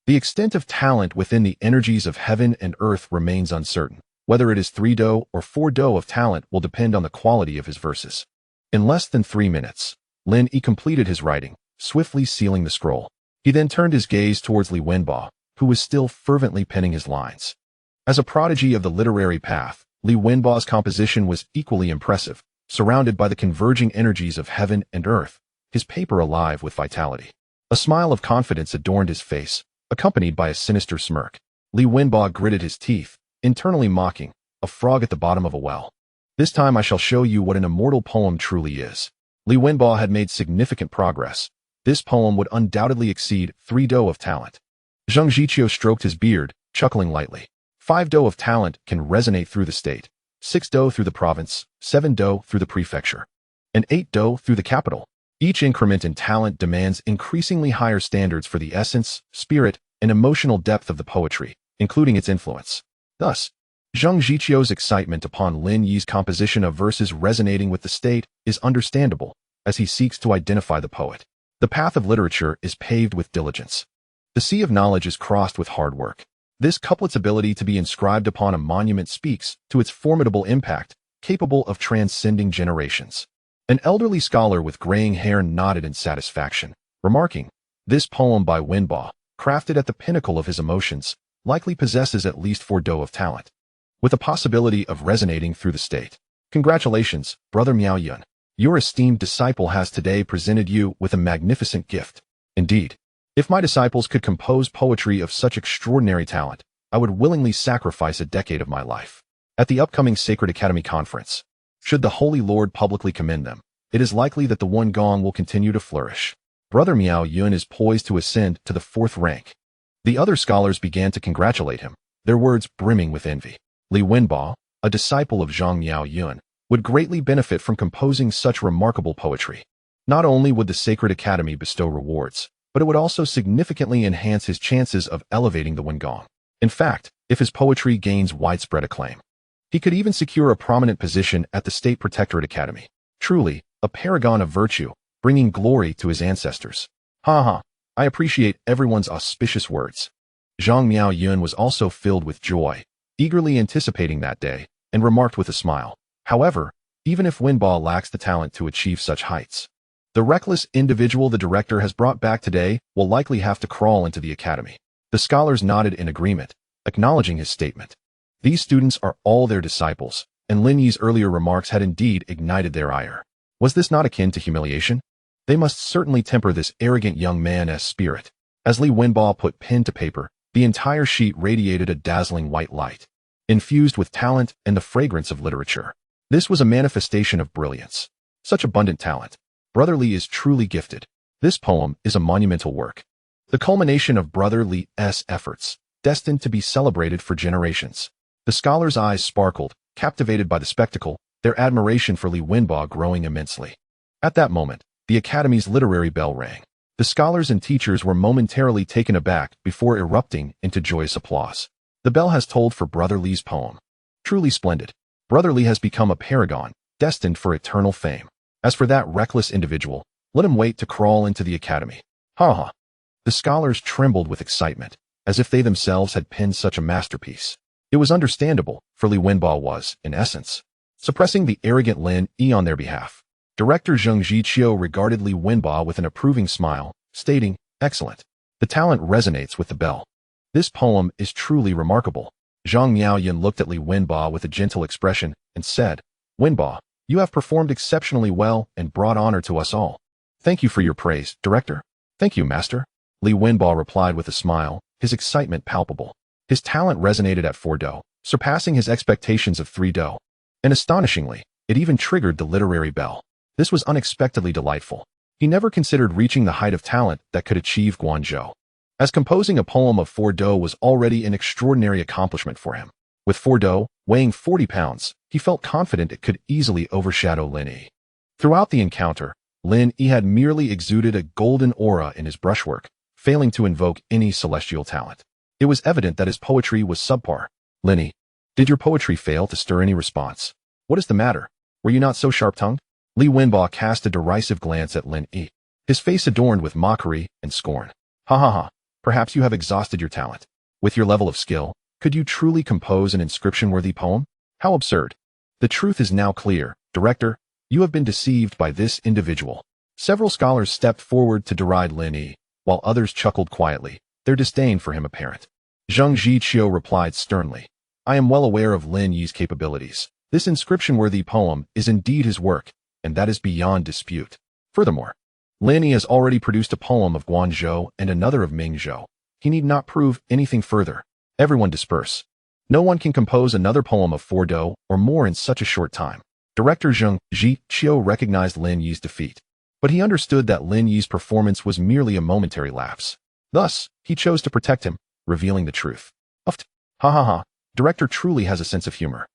Speaker 1: The extent of talent within the energies of heaven and earth remains uncertain. Whether it is 3 do or 4 do of talent will depend on the quality of his verses. In less than 3 minutes, Lin Yi completed his writing, swiftly sealing the scroll. He then turned his gaze towards Li Wenbo, who was still fervently penning his lines. As a prodigy of the literary path, Li Wenbo's composition was equally impressive, surrounded by the converging energies of heaven and earth, his paper alive with vitality. A smile of confidence adorned his face, accompanied by a sinister smirk. Li Wenbo gritted his teeth, internally mocking, a frog at the bottom of a well. This time I shall show you what an immortal poem truly is. Li Wenbo had made significant progress. This poem would undoubtedly exceed 3 do of talent. Zhang Jiqiu stroked his beard, chuckling lightly. 5 do of talent can resonate through the state, 6 do through the province, 7 do through the prefecture, and 8 do through the capital. Each increment in talent demands increasingly higher standards for the essence, spirit, and emotional depth of the poetry, including its influence. Thus, Zhang Jiqiu's excitement upon Lin Yi's composition of verses resonating with the state is understandable, as he seeks to identify the poet. The path of literature is paved with diligence. The sea of knowledge is crossed with hard work. This couplet's ability to be inscribed upon a monument speaks to its formidable impact, capable of transcending generations. An elderly scholar with graying hair nodded in satisfaction, remarking, "This poem by Wenbo, crafted at the pinnacle of his emotions, likely possesses at least 4 do of talent, with a possibility of resonating through the state. Congratulations, Brother Miao Yun. Your esteemed disciple has today presented you with a magnificent gift. Indeed, if my disciples could compose poetry of such extraordinary talent, I would willingly sacrifice a decade of my life." At the upcoming Sacred Academy conference, should the Holy Lord publicly commend them, it is likely that the One Gong will continue to flourish. Brother Miao Yun is poised to ascend to the 4th rank. The other scholars began to congratulate him, their words brimming with envy. Li Wenbo, a disciple of Zhang Miao Yun, would greatly benefit from composing such remarkable poetry. Not only would the Sacred Academy bestow rewards, but it would also significantly enhance his chances of elevating the One Gong. In fact, if his poetry gains widespread acclaim, he could even secure a prominent position at the State Protectorate Academy. Truly, a paragon of virtue, bringing glory to his ancestors. I appreciate everyone's auspicious words. Zhang Miao Yun was also filled with joy, eagerly anticipating that day, and remarked with a smile. However, even if Wenbo lacks the talent to achieve such heights, the reckless individual the director has brought back today will likely have to crawl into the academy. The scholars nodded in agreement, acknowledging his statement. These students are all their disciples, and Lin Yi's earlier remarks had indeed ignited their ire. Was this not akin to humiliation? They must certainly temper this arrogant young man's spirit. As Li Wenbo put pen to paper, the entire sheet radiated a dazzling white light, infused with talent and the fragrance of literature. This was a manifestation of brilliance. Such abundant talent. Brother Li is truly gifted. This poem is a monumental work, the culmination of Brother Li's efforts, destined to be celebrated for generations. The scholars' eyes sparkled, captivated by the spectacle, their admiration for Li Wenbo growing immensely. At that moment, the Academy's literary bell rang. The scholars and teachers were momentarily taken aback before erupting into joyous applause. The bell has tolled for Brother Li's poem. Truly splendid. Brother Li has become a paragon, destined for eternal fame. As for that reckless individual, let him wait to crawl into the academy. The scholars trembled with excitement, as if they themselves had penned such a masterpiece. It was understandable, for Li Wenbo was, in essence, suppressing the arrogant Lin Yi on their behalf. Director Zheng Zhiqiu regarded Li Wenbo with an approving smile, stating, "Excellent. The talent resonates with the bell. This poem is truly remarkable." Zhang Miaoyan looked at Li Wenbo with a gentle expression and said, "Wenbo, you have performed exceptionally well and brought honor to us all. Thank you for your praise, Director." "Thank you, Master." Li Wenbo replied with a smile, his excitement palpable. His talent resonated at 4 do, surpassing his expectations of 3 do. And astonishingly, it even triggered the literary bell. This was unexpectedly delightful. He never considered reaching the height of talent that could achieve Guanzhou, as composing a poem of 4 do was already an extraordinary accomplishment for him. With 4 do, weighing 40 pounds, he felt confident it could easily overshadow Lin Yi. Throughout the encounter, Lin Yi had merely exuded a golden aura in his brushwork, failing to invoke any celestial talent. It was evident that his poetry was subpar. "Lin Yi, did your poetry fail to stir any response? What is the matter? Were you not so sharp-tongued?" Li Wenbo cast a derisive glance at Lin Yi, his face adorned with mockery and scorn. Perhaps you have exhausted your talent. With your level of skill, could you truly compose an inscription-worthy poem? How absurd. The truth is now clear, Director. You have been deceived by this individual. Several scholars stepped forward to deride Lin Yi, while others chuckled quietly, their disdain for him apparent. Zheng Zhiqiu replied sternly, "I am well aware of Lin Yi's capabilities. This inscription-worthy poem is indeed his work, and that is beyond dispute. Furthermore, Lin Yi has already produced a poem of Guanzhou and another of Mingzhou. He need not prove anything further. Everyone disperse. No one can compose another poem of 4 do or more in such a short time." Director Zheng Zhiqiu recognized Lin Yi's defeat, but he understood that Lin Yi's performance was merely a momentary lapse. Thus, he chose to protect him, revealing the truth. Director truly has a sense of humor.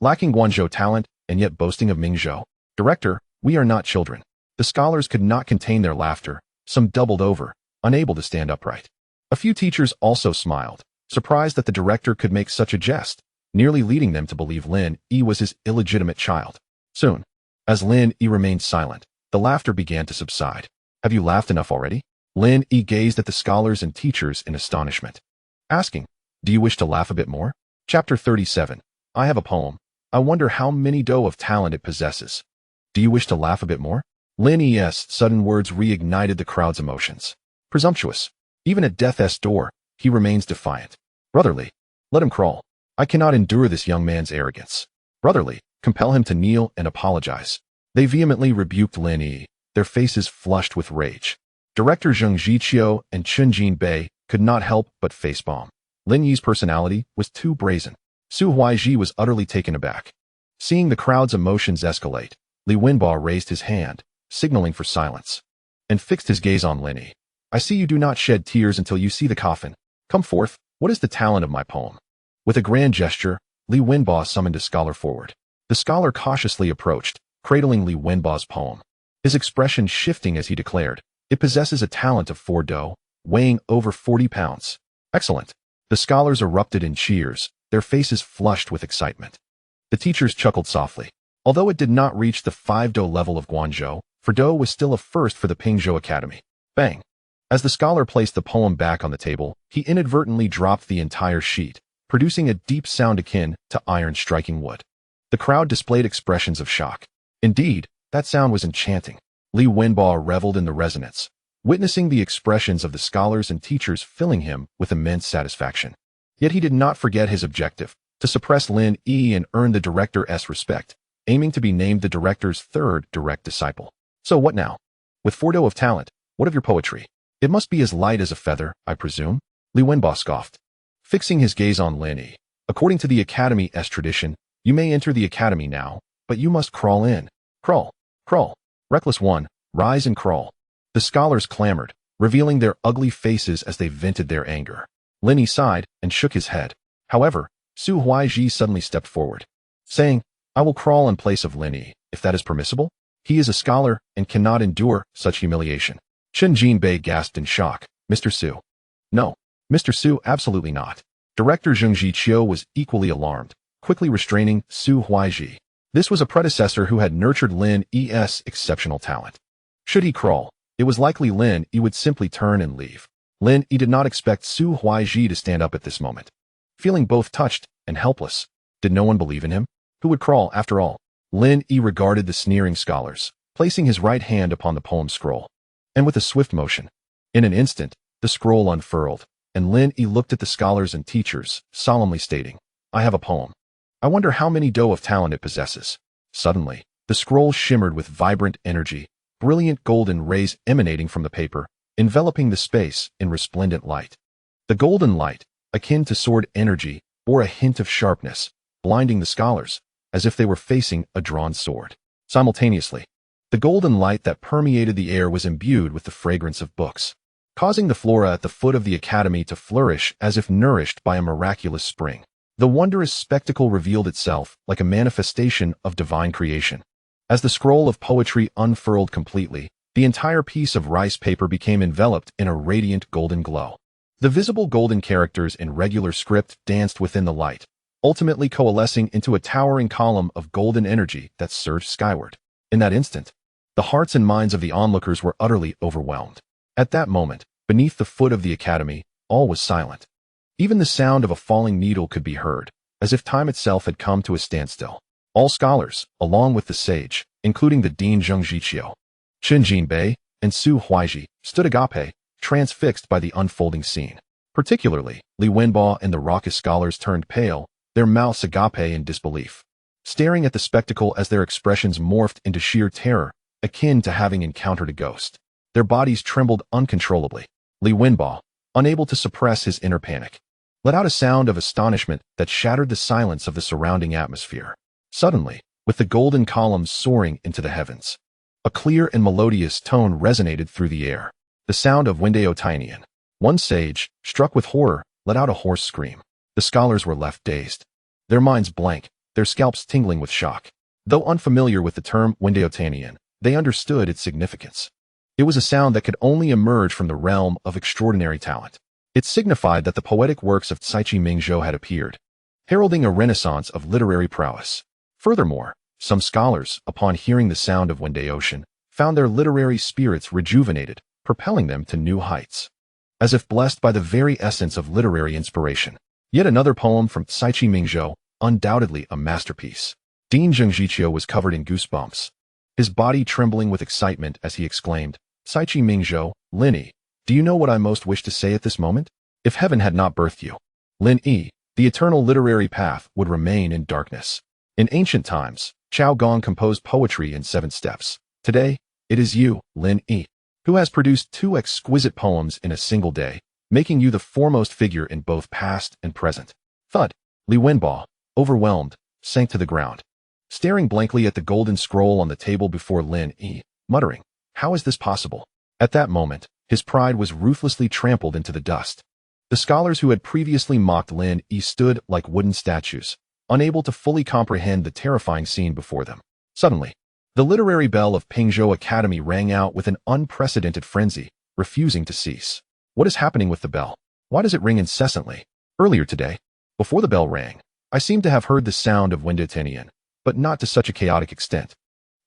Speaker 1: Lacking Guanzhou talent and yet boasting of Mingzhou. Director, we are not children. The scholars could not contain their laughter. Some doubled over, unable to stand upright. A few teachers also smiled, surprised that the director could make such a jest, nearly leading them to believe Lin Yi was his illegitimate child. Soon, as Lin Yi remained silent, the laughter began to subside. "Have you laughed enough already?" Lin Yi gazed at the scholars and teachers in astonishment, asking, "Do you wish to laugh a bit more?" Chapter 37. I have a poem. I wonder how many do of talent it possesses. Do you wish to laugh a bit more? Lin Yi's sudden words reignited the crowd's emotions. Presumptuous. Even at death's door, he remains defiant. "Brother Li, let him crawl. I cannot endure this young man's arrogance. Brother Li, compel him to kneel and apologize." They vehemently rebuked Lin Yi, their faces flushed with rage. Director Zheng Zhiqiu and Chun Jinbei could not help but facepalm. Lin Yi's personality was too brazen. Su Huaizhi was utterly taken aback. Seeing the crowd's emotions escalate, Li Wenbo raised his hand, signaling for silence, and fixed his gaze on Lin Yi. I see you do not shed tears until you see the coffin. Come forth, what is the talent of my poem? With a grand gesture, Li Wenbo summoned a scholar forward. The scholar cautiously approached, cradling Li Wenbo's poem. His expression shifting as he declared, it possesses a talent of 4 do, weighing over 40 pounds. Excellent. The scholars erupted in cheers, their faces flushed with excitement. The teachers chuckled softly. Although it did not reach the 5 do level of Guangzhou, 4 do was still a first for the Pingzhou Academy. Bang! As the scholar placed the poem back on the table, he inadvertently dropped the entire sheet, producing a deep sound akin to iron striking wood. The crowd displayed expressions of shock. Indeed, that sound was enchanting. Li Wenbo reveled in the resonance, witnessing the expressions of the scholars and teachers filling him with immense satisfaction. Yet he did not forget his objective, to suppress Lin Yi and earn the director's respect, aiming to be named the director's 3rd direct disciple. So what now? With 4 do of talent, what of your poetry? It must be as light as a feather, I presume? Li Wenbo scoffed, fixing his gaze on Lin Yi. According to the Academy's tradition, you may enter the Academy now, but you must crawl in. Crawl, crawl. Reckless one, rise and crawl. The scholars clamored, revealing their ugly faces as they vented their anger. Lin Yi sighed and shook his head. However, Su Huaizhi suddenly stepped forward, saying, I will crawl in place of Lin Yi, if that is permissible. He is a scholar and cannot endure such humiliation. Chen Jinbei gasped in shock. Mr. Su. No. Mr. Su, absolutely not. Director Zheng Zhiqiu was equally alarmed, quickly restraining Su Huaizhi. This was a predecessor who had nurtured Lin Yi's exceptional talent. Should he crawl, it was likely Lin Yi would simply turn and leave. Lin Yi did not expect Su Huaizhi to stand up at this moment. Feeling both touched and helpless, did no one believe in him? Who would crawl, after all? Lin Yi regarded the sneering scholars, placing his right hand upon the poem scroll. And with a swift motion, in an instant, the scroll unfurled, and Lin Yi looked at the scholars and teachers, solemnly stating, I have a poem. I wonder how many do of talent it possesses. Suddenly, the scroll shimmered with vibrant energy, brilliant golden rays emanating from the paper, enveloping the space in resplendent light. The golden light, akin to sword energy, bore a hint of sharpness, blinding the scholars, as if they were facing a drawn sword. Simultaneously, the golden light that permeated the air was imbued with the fragrance of books, causing the flora at the foot of the academy to flourish as if nourished by a miraculous spring. The wondrous spectacle revealed itself like a manifestation of divine creation. As the scroll of poetry unfurled completely, the entire piece of rice paper became enveloped in a radiant golden glow. The visible golden characters in regular script danced within the light, ultimately coalescing into a towering column of golden energy that surged skyward. In that instant, the hearts and minds of the onlookers were utterly overwhelmed. At that moment, beneath the foot of the academy, all was silent. Even the sound of a falling needle could be heard, as if time itself had come to a standstill. All scholars, along with the sage, including the Dean Zheng Zhiqiu, Chen Jinbei, and Su Huaizhi, stood agape, transfixed by the unfolding scene. Particularly, Li Wenbo and the raucous scholars turned pale, their mouths agape in disbelief, staring at the spectacle as their expressions morphed into sheer terror, akin to having encountered a ghost. Their bodies trembled uncontrollably. Li Wenbo, unable to suppress his inner panic, let out a sound of astonishment that shattered the silence of the surrounding atmosphere. Suddenly, with the golden columns soaring into the heavens, a clear and melodious tone resonated through the air, the sound of Wendao Tianian. One sage, struck with horror, let out a hoarse scream. The scholars were left dazed, their minds blank, their scalps tingling with shock. Though unfamiliar with the term Wendao Tianian, they understood its significance. It was a sound that could only emerge from the realm of extraordinary talent. It signified that the poetic works of Caiqi Mingzhou had appeared, heralding a renaissance of literary prowess. Furthermore, some scholars, upon hearing the sound of Wendaotian, found their literary spirits rejuvenated, propelling them to new heights. As if blessed by the very essence of literary inspiration. Yet another poem from Caiqi Mingzhou, undoubtedly a masterpiece. Dean Zheng Zhiqiu was covered in goosebumps, his body trembling with excitement as he exclaimed, Caiqi Mingzhou, Lin Yi, do you know what I most wish to say at this moment? If heaven had not birthed you, Lin Yi, the eternal literary path would remain in darkness. In ancient times, Chao Gong composed poetry in 7 steps. Today, it is you, Lin Yi, who has produced 2 exquisite poems in a single day, making you the foremost figure in both past and present. Thud. Li Wenbo, overwhelmed, sank to the ground, staring blankly at the golden scroll on the table before Lin Yi, muttering, "How is this possible?" At that moment, his pride was ruthlessly trampled into the dust. The scholars who had previously mocked Lin Yi stood like wooden statues, unable to fully comprehend the terrifying scene before them. Suddenly, the literary bell of Pingzhou Academy rang out with an unprecedented frenzy, refusing to cease. What is happening with the bell? Why does it ring incessantly? Earlier today, before the bell rang, I seemed to have heard the sound of window tinnian, but not to such a chaotic extent.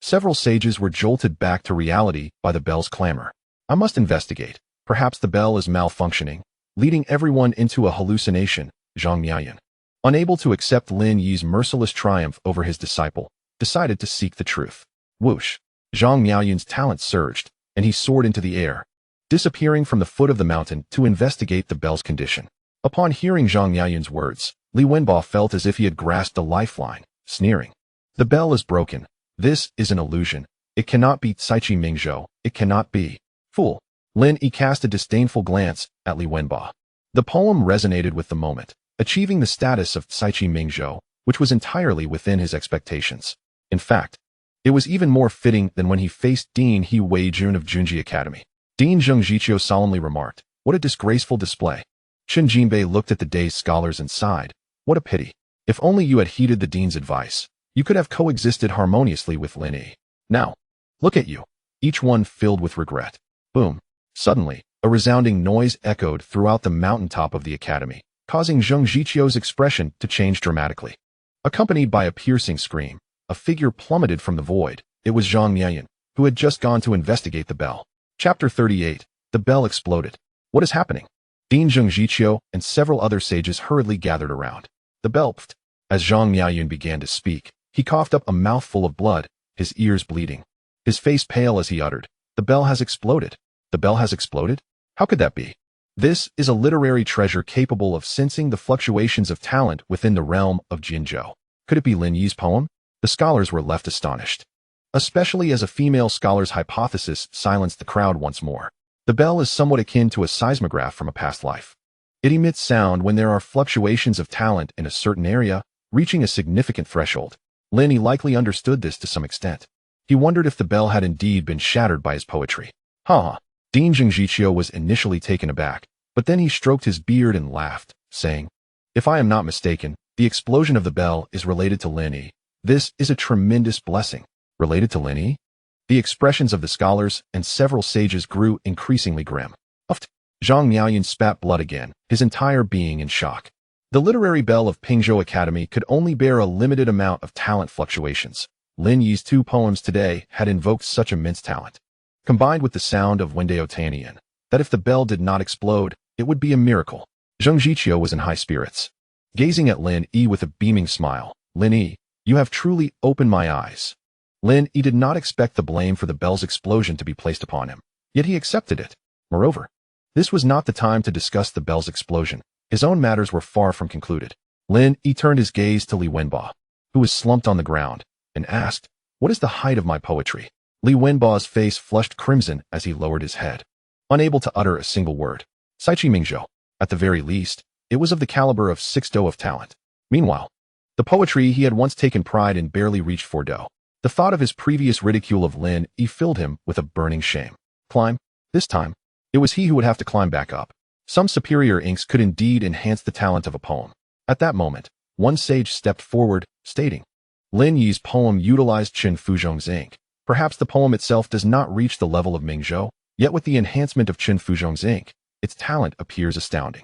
Speaker 1: Several sages were jolted back to reality by the bell's clamor. I must investigate. Perhaps the bell is malfunctioning, leading everyone into a hallucination. Zhang Miayan, unable to accept Lin Yi's merciless triumph over his disciple, decided to seek the truth. Whoosh! Zhang Miayan's talent surged, and he soared into the air, disappearing from the foot of the mountain to investigate the bell's condition. Upon hearing Zhang Miayan's words, Li Wenbo felt as if he had grasped a lifeline, sneering. "The bell is broken. This is an illusion. It cannot be Caiqi Mingzhou. It cannot be." Fool! Lin Yi cast a disdainful glance at Li Wenbo. The poem resonated with the moment, achieving the status of Caiqi Mingzhou, which was entirely within his expectations. In fact, it was even more fitting than when he faced Dean He Weijun of Junji Academy. Dean Zhengjiqiu solemnly remarked, "What a disgraceful display." Chen Jinbei looked at the dazed scholars and sighed, "What a pity. If only you had heeded the dean's advice, you could have coexisted harmoniously with Lin Yi. Now, look at you." Each one filled with regret. Boom. Suddenly, a resounding noise echoed throughout the mountaintop of the academy, causing Zheng Jiqiu's expression to change dramatically. Accompanied by a piercing scream, a figure plummeted from the void. It was Zhang Miayan, who had just gone to investigate the bell. Chapter 38. The bell exploded. What is happening? Dean Zheng Jiqiu and several other sages hurriedly gathered around. The bell pfft. As Zhang Miayan began to speak, he coughed up a mouthful of blood, his ears bleeding. His face pale as he uttered, "The bell has exploded." The bell has exploded? How could that be? This is a literary treasure capable of sensing the fluctuations of talent within the realm of Jinzhou. Could it be Lin Yi's poem? The scholars were left astonished, especially as a female scholar's hypothesis silenced the crowd once more. The bell is somewhat akin to a seismograph from a past life. It emits sound when there are fluctuations of talent in a certain area, reaching a significant threshold. Lin Yi likely understood this to some extent. He wondered if the bell had indeed been shattered by his poetry. Ha! Dean Zhengjiqiu was initially taken aback, but then he stroked his beard and laughed, saying, "If I am not mistaken, the explosion of the bell is related to Lin Yi. This is a tremendous blessing." Related to Lin Yi? The expressions of the scholars and several sages grew increasingly grim. Uft! Zhang Miayan spat blood again, his entire being in shock. The literary bell of Pingzhou Academy could only bear a limited amount of talent fluctuations. Lin Yi's 2 poems today had invoked such immense talent, combined with the sound of Wendao Tianyan, that if the bell did not explode, it would be a miracle. Zheng Jiqiu was in high spirits. Gazing at Lin Yi with a beaming smile, "Lin Yi, you have truly opened my eyes." Lin Yi did not expect the blame for the bell's explosion to be placed upon him, yet he accepted it. Moreover, this was not the time to discuss the bell's explosion. His own matters were far from concluded. Lin Yi turned his gaze to Li Wenbo, who was slumped on the ground, and asked, "What is the height of my poetry?" Li Wenbo's face flushed crimson as he lowered his head, unable to utter a single word. Caiqi Mingzhou. At the very least, it was of the caliber of 6 do of talent. Meanwhile, the poetry he had once taken pride in barely reached 4 do. The thought of his previous ridicule of Lin Yi filled him with a burning shame. Climb? This time, it was he who would have to climb back up. Some superior inks could indeed enhance the talent of a poem. At that moment, one sage stepped forward, stating, "Lin Yi's poem utilized Qin Fuzhong's ink. Perhaps the poem itself does not reach the level of Mingzhou, yet with the enhancement of Qin Fuzhong's ink, its talent appears astounding.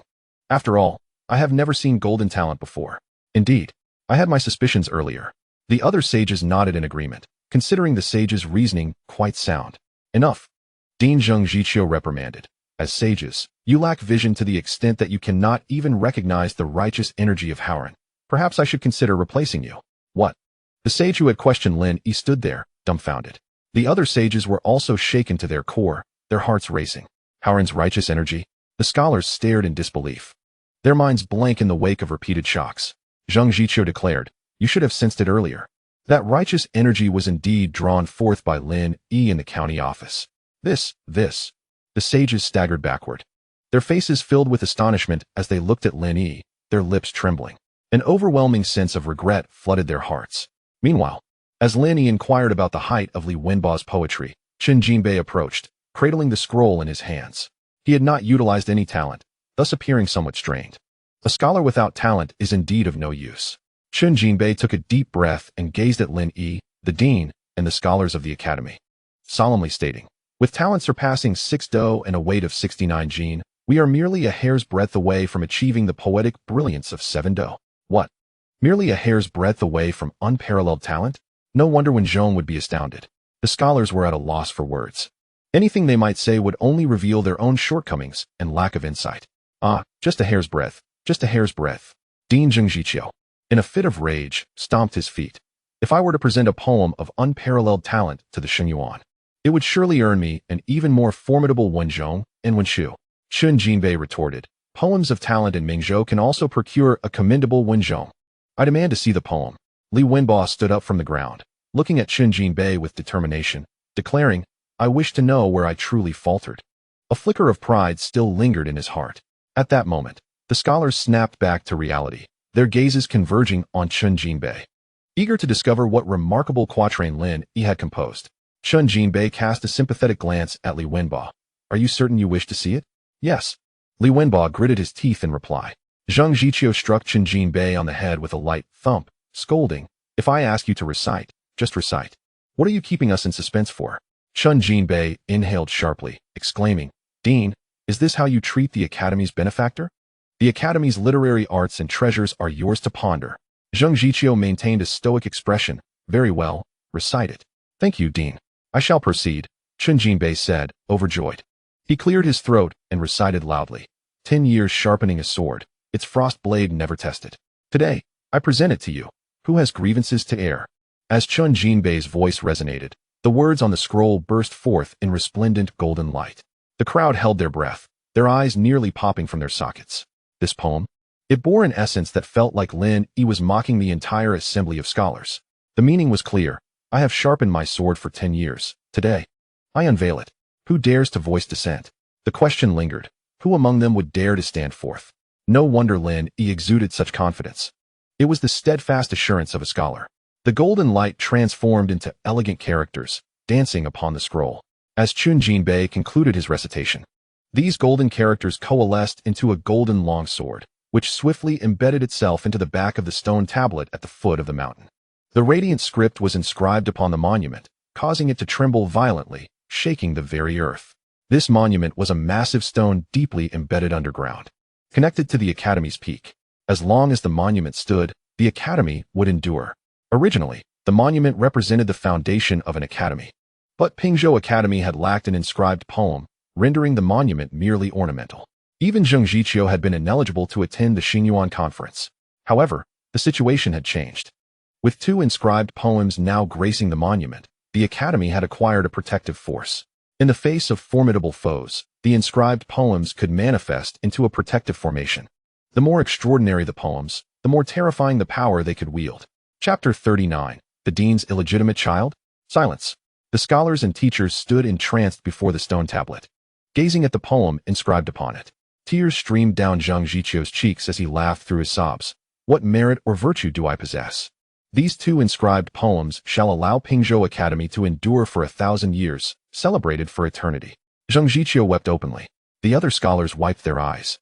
Speaker 1: After all, I have never seen golden talent before. Indeed, I had my suspicions earlier." The other sages nodded in agreement, considering the sage's reasoning quite sound. "Enough," Dean Zheng Jiqiu reprimanded. "As sages, you lack vision to the extent that you cannot even recognize the righteous energy of Howren. Perhaps I should consider replacing you." "What?" The sage who had questioned Lin Yi stood there, dumbfounded. The other sages were also shaken to their core, their hearts racing. Howren's righteous energy? The scholars stared in disbelief, their minds blank in the wake of repeated shocks. Zheng Jiqiu declared, "You should have sensed it earlier. That righteous energy was indeed drawn forth by Lin Yi in the county office." This. The sages staggered backward, their faces filled with astonishment as they looked at Lin Yi, their lips trembling. An overwhelming sense of regret flooded their hearts. Meanwhile, as Lin Yi inquired about the height of Li Wenba's poetry, Chen Jinbei approached, cradling the scroll in his hands. He had not utilized any talent, thus appearing somewhat strained. A scholar without talent is indeed of no use. Chen Jinbei took a deep breath and gazed at Lin Yi, the dean, and the scholars of the academy, solemnly stating, "With talent surpassing 6 do and a weight of 69 jin, we are merely a hair's breadth away from achieving the poetic brilliance of 7 do. What? Merely a hair's breadth away from unparalleled talent? No wonder Wen Zhong would be astounded. The scholars were at a loss for words. Anything they might say would only reveal their own shortcomings and lack of insight. Ah, just a hair's breadth, just a hair's breadth. Dean Zhengjiqiu, in a fit of rage, stomped his feet. If I were to present a poem of unparalleled talent to the Shenyuan, it would surely earn me an even more formidable Wen Zhong and Wen Shu. Chen Jinbei retorted, poems of talent in Mingzhou can also procure a commendable Wen Zhong. I demand to see the poem. Li Wenba stood up from the ground, looking at Chen Jinbei with determination, declaring, I wish to know where I truly faltered. A flicker of pride still lingered in his heart. At that moment, the scholars snapped back to reality, their gazes converging on Chen Jinbei. Eager to discover what remarkable quatrain Lin Yi had composed, Chen Jinbei cast a sympathetic glance at Li Wenba. Are you certain you wish to see it? Yes. Li Wenba gritted his teeth in reply. Zhang Jiqiu struck Chen Jinbei on the head with a light thump, scolding, if I ask you to recite, just recite. What are you keeping us in suspense for? Chen Jinbei inhaled sharply, exclaiming, Dean, is this how you treat the Academy's benefactor? The Academy's literary arts and treasures are yours to ponder. Zhang Jiqiu maintained a stoic expression. Very well, recite it. Thank you, Dean. I shall proceed, Chen Jinbei said, overjoyed. He cleared his throat and recited loudly. 10 years sharpening a sword, its frost blade never tested. Today, I present it to you. Who has grievances to air? As Chen Jinbei's voice resonated, the words on the scroll burst forth in resplendent golden light. The crowd held their breath, their eyes nearly popping from their sockets. This poem? It bore an essence that felt like Lin Yi was mocking the entire assembly of scholars. The meaning was clear. I have sharpened my sword for 10 years. Today, I unveil it. Who dares to voice dissent? The question lingered. Who among them would dare to stand forth? No wonder Lin Yi exuded such confidence. It was the steadfast assurance of a scholar. The golden light transformed into elegant characters, dancing upon the scroll. As Chen Jinbei concluded his recitation, these golden characters coalesced into a golden longsword, which swiftly embedded itself into the back of the stone tablet at the foot of the mountain. The radiant script was inscribed upon the monument, causing it to tremble violently, shaking the very earth. This monument was a massive stone deeply embedded underground, connected to the Academy's peak. As long as the monument stood, the Academy would endure. Originally, the monument represented the foundation of an academy. But Pingzhou Academy had lacked an inscribed poem, rendering the monument merely ornamental. Even Zheng Jiqiu had been ineligible to attend the Xingyuan conference. However, the situation had changed. With 2 inscribed poems now gracing the monument, the Academy had acquired a protective force. In the face of formidable foes, the inscribed poems could manifest into a protective formation. The more extraordinary the poems, the more terrifying the power they could wield. Chapter 39. The Dean's Illegitimate Child? Silence. The scholars and teachers stood entranced before the stone tablet, gazing at the poem inscribed upon it. Tears streamed down Zhang Jiqiu's cheeks as he laughed through his sobs. What merit or virtue do I possess? These 2 inscribed poems shall allow Pingzhou Academy to endure for 1,000 years, celebrated for eternity. Zhang Jiqiu wept openly. The other scholars wiped their eyes,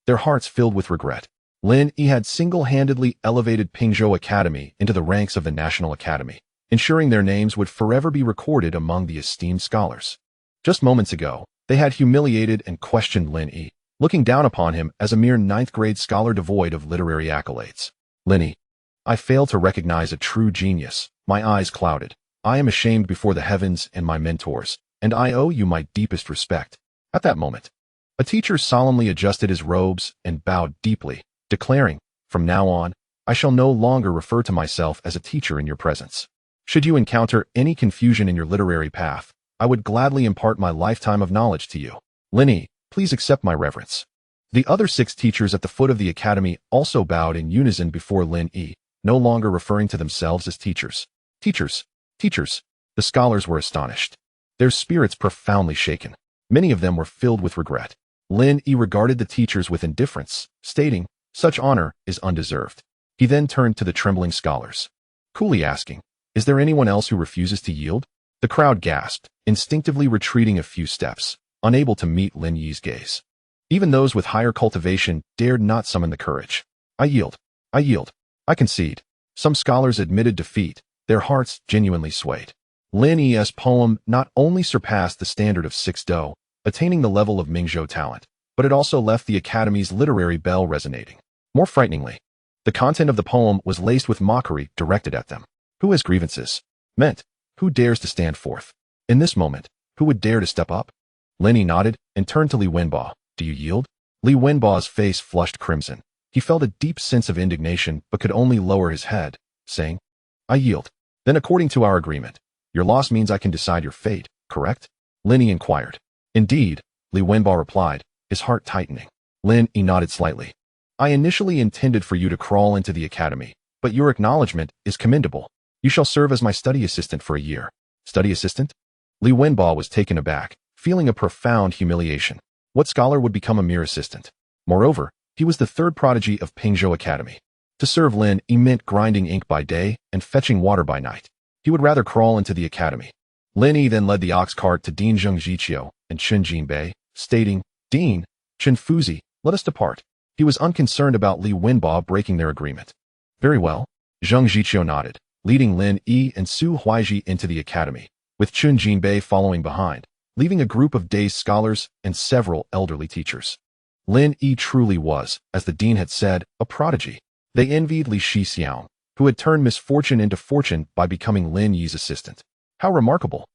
Speaker 1: their hearts filled with regret. Lin Yi had single-handedly elevated Pingzhou Academy into the ranks of the National Academy, ensuring their names would forever be recorded among the esteemed scholars. Just moments ago, they had humiliated and questioned Lin Yi, looking down upon him as a mere 9th-grade scholar devoid of literary accolades. Lin Yi, I fail to recognize a true genius. My eyes clouded. I am ashamed before the heavens and my mentors, and I owe you my deepest respect. At that moment, a teacher solemnly adjusted his robes and bowed deeply, declaring, from now on, I shall no longer refer to myself as a teacher in your presence. Should you encounter any confusion in your literary path, I would gladly impart my lifetime of knowledge to you. Lin Yi, please accept my reverence. The other 6 teachers at the foot of the academy also bowed in unison before Lin Yi, no longer referring to themselves as teachers. Teachers, teachers. The scholars were astonished, their spirits profoundly shaken. Many of them were filled with regret. Lin Yi regarded the teachers with indifference, stating, such honor is undeserved. He then turned to the trembling scholars, coolly asking, "Is there anyone else who refuses to yield?" The crowd gasped, instinctively retreating a few steps, unable to meet Lin Yi's gaze. Even those with higher cultivation dared not summon the courage. "I yield. I yield. I concede." Some scholars admitted defeat, their hearts genuinely swayed. Lin Yi's poem not only surpassed the standard of 6 Do, attaining the level of Mingzhou talent, but it also left the Academy's literary bell resonating. More frighteningly, the content of the poem was laced with mockery directed at them. Who has grievances? Meant, who dares to stand forth? In this moment, who would dare to step up? Lin Yi nodded and turned to Li Wenbo. "Do you yield?" Li Wenbo's face flushed crimson. He felt a deep sense of indignation but could only lower his head, saying, "I yield." "Then according to our agreement, your loss means I can decide your fate, correct?" Lin Yi inquired. "Indeed," Li Wenbo replied, his heart tightening. Lin Yi nodded slightly. "I initially intended for you to crawl into the academy, but your acknowledgement is commendable. You shall serve as my study assistant for a year." "Study assistant?" Li Wenbo was taken aback, feeling a profound humiliation. What scholar would become a mere assistant? Moreover, he was the third prodigy of Pingzhou Academy. To serve Lin Yi meant grinding ink by day and fetching water by night. He would rather crawl into the academy. Lin Yi then led the ox cart to Dean Zheng Jiqiu and Chen Jinbei, stating, "Dean, Chen Fuzi, let us depart." He was unconcerned about Li Wenbo breaking their agreement. "Very well." Zheng Jiqiu nodded, leading Lin Yi and Su Huaiji into the academy, with Chen Jinbei following behind, leaving a group of dazed scholars and several elderly teachers. Lin Yi truly was, as the dean had said, a prodigy. They envied Li Shixiang, who had turned misfortune into fortune by becoming Lin Yi's assistant. How remarkable!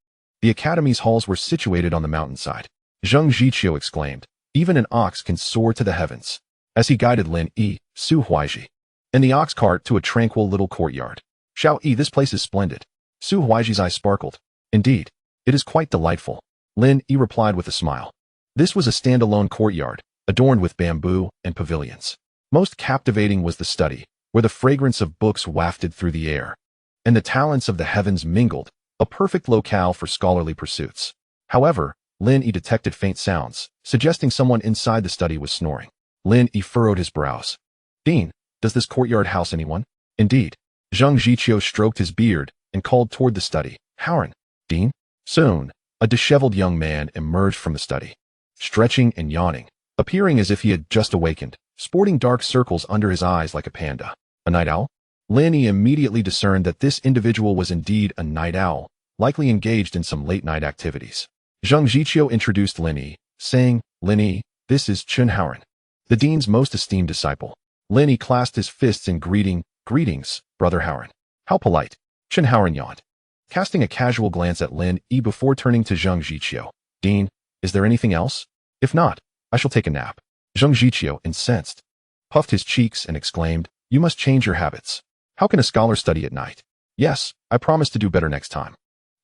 Speaker 1: The academy's halls were situated on the mountainside. Zheng Jiqiu exclaimed, "Even an ox can soar to the heavens," as he guided Lin Yi, Su Huaiji, and the ox cart to a tranquil little courtyard. "Xiao Yi, this place is splendid." Su Huaiji's eyes sparkled. "Indeed, it is quite delightful," Lin Yi replied with a smile. This was a standalone courtyard, adorned with bamboo and pavilions. Most captivating was the study, where the fragrance of books wafted through the air, and the talents of the heavens mingled, a perfect locale for scholarly pursuits. However, Lin Yi detected faint sounds, suggesting someone inside the study was snoring. Lin Yi furrowed his brows. "Dean, does this courtyard house anyone?" "Indeed." Zheng Jiqiu stroked his beard and called toward the study, "Howren." "Dean?" Soon, a disheveled young man emerged from the study, stretching and yawning, appearing as if he had just awakened, sporting dark circles under his eyes like a panda. A night owl? Lin Yi immediately discerned that this individual was indeed a night owl, likely engaged in some late-night activities. Zheng Jiqiu introduced Lin Yi, saying, "Lin Yi, this is Chen Howren, the dean's most esteemed disciple." Lin Yi clasped his fists in greeting, "Greetings, Brother Howren." "How polite." Chen Howren yawned, casting a casual glance at Lin Yi before turning to Zheng Jiqiu. "Dean, is there anything else? If not, I shall take a nap." Zheng Jiqiu, incensed, puffed his cheeks and exclaimed, "You must change your habits. How can a scholar study at night?" "Yes, I promise to do better next time."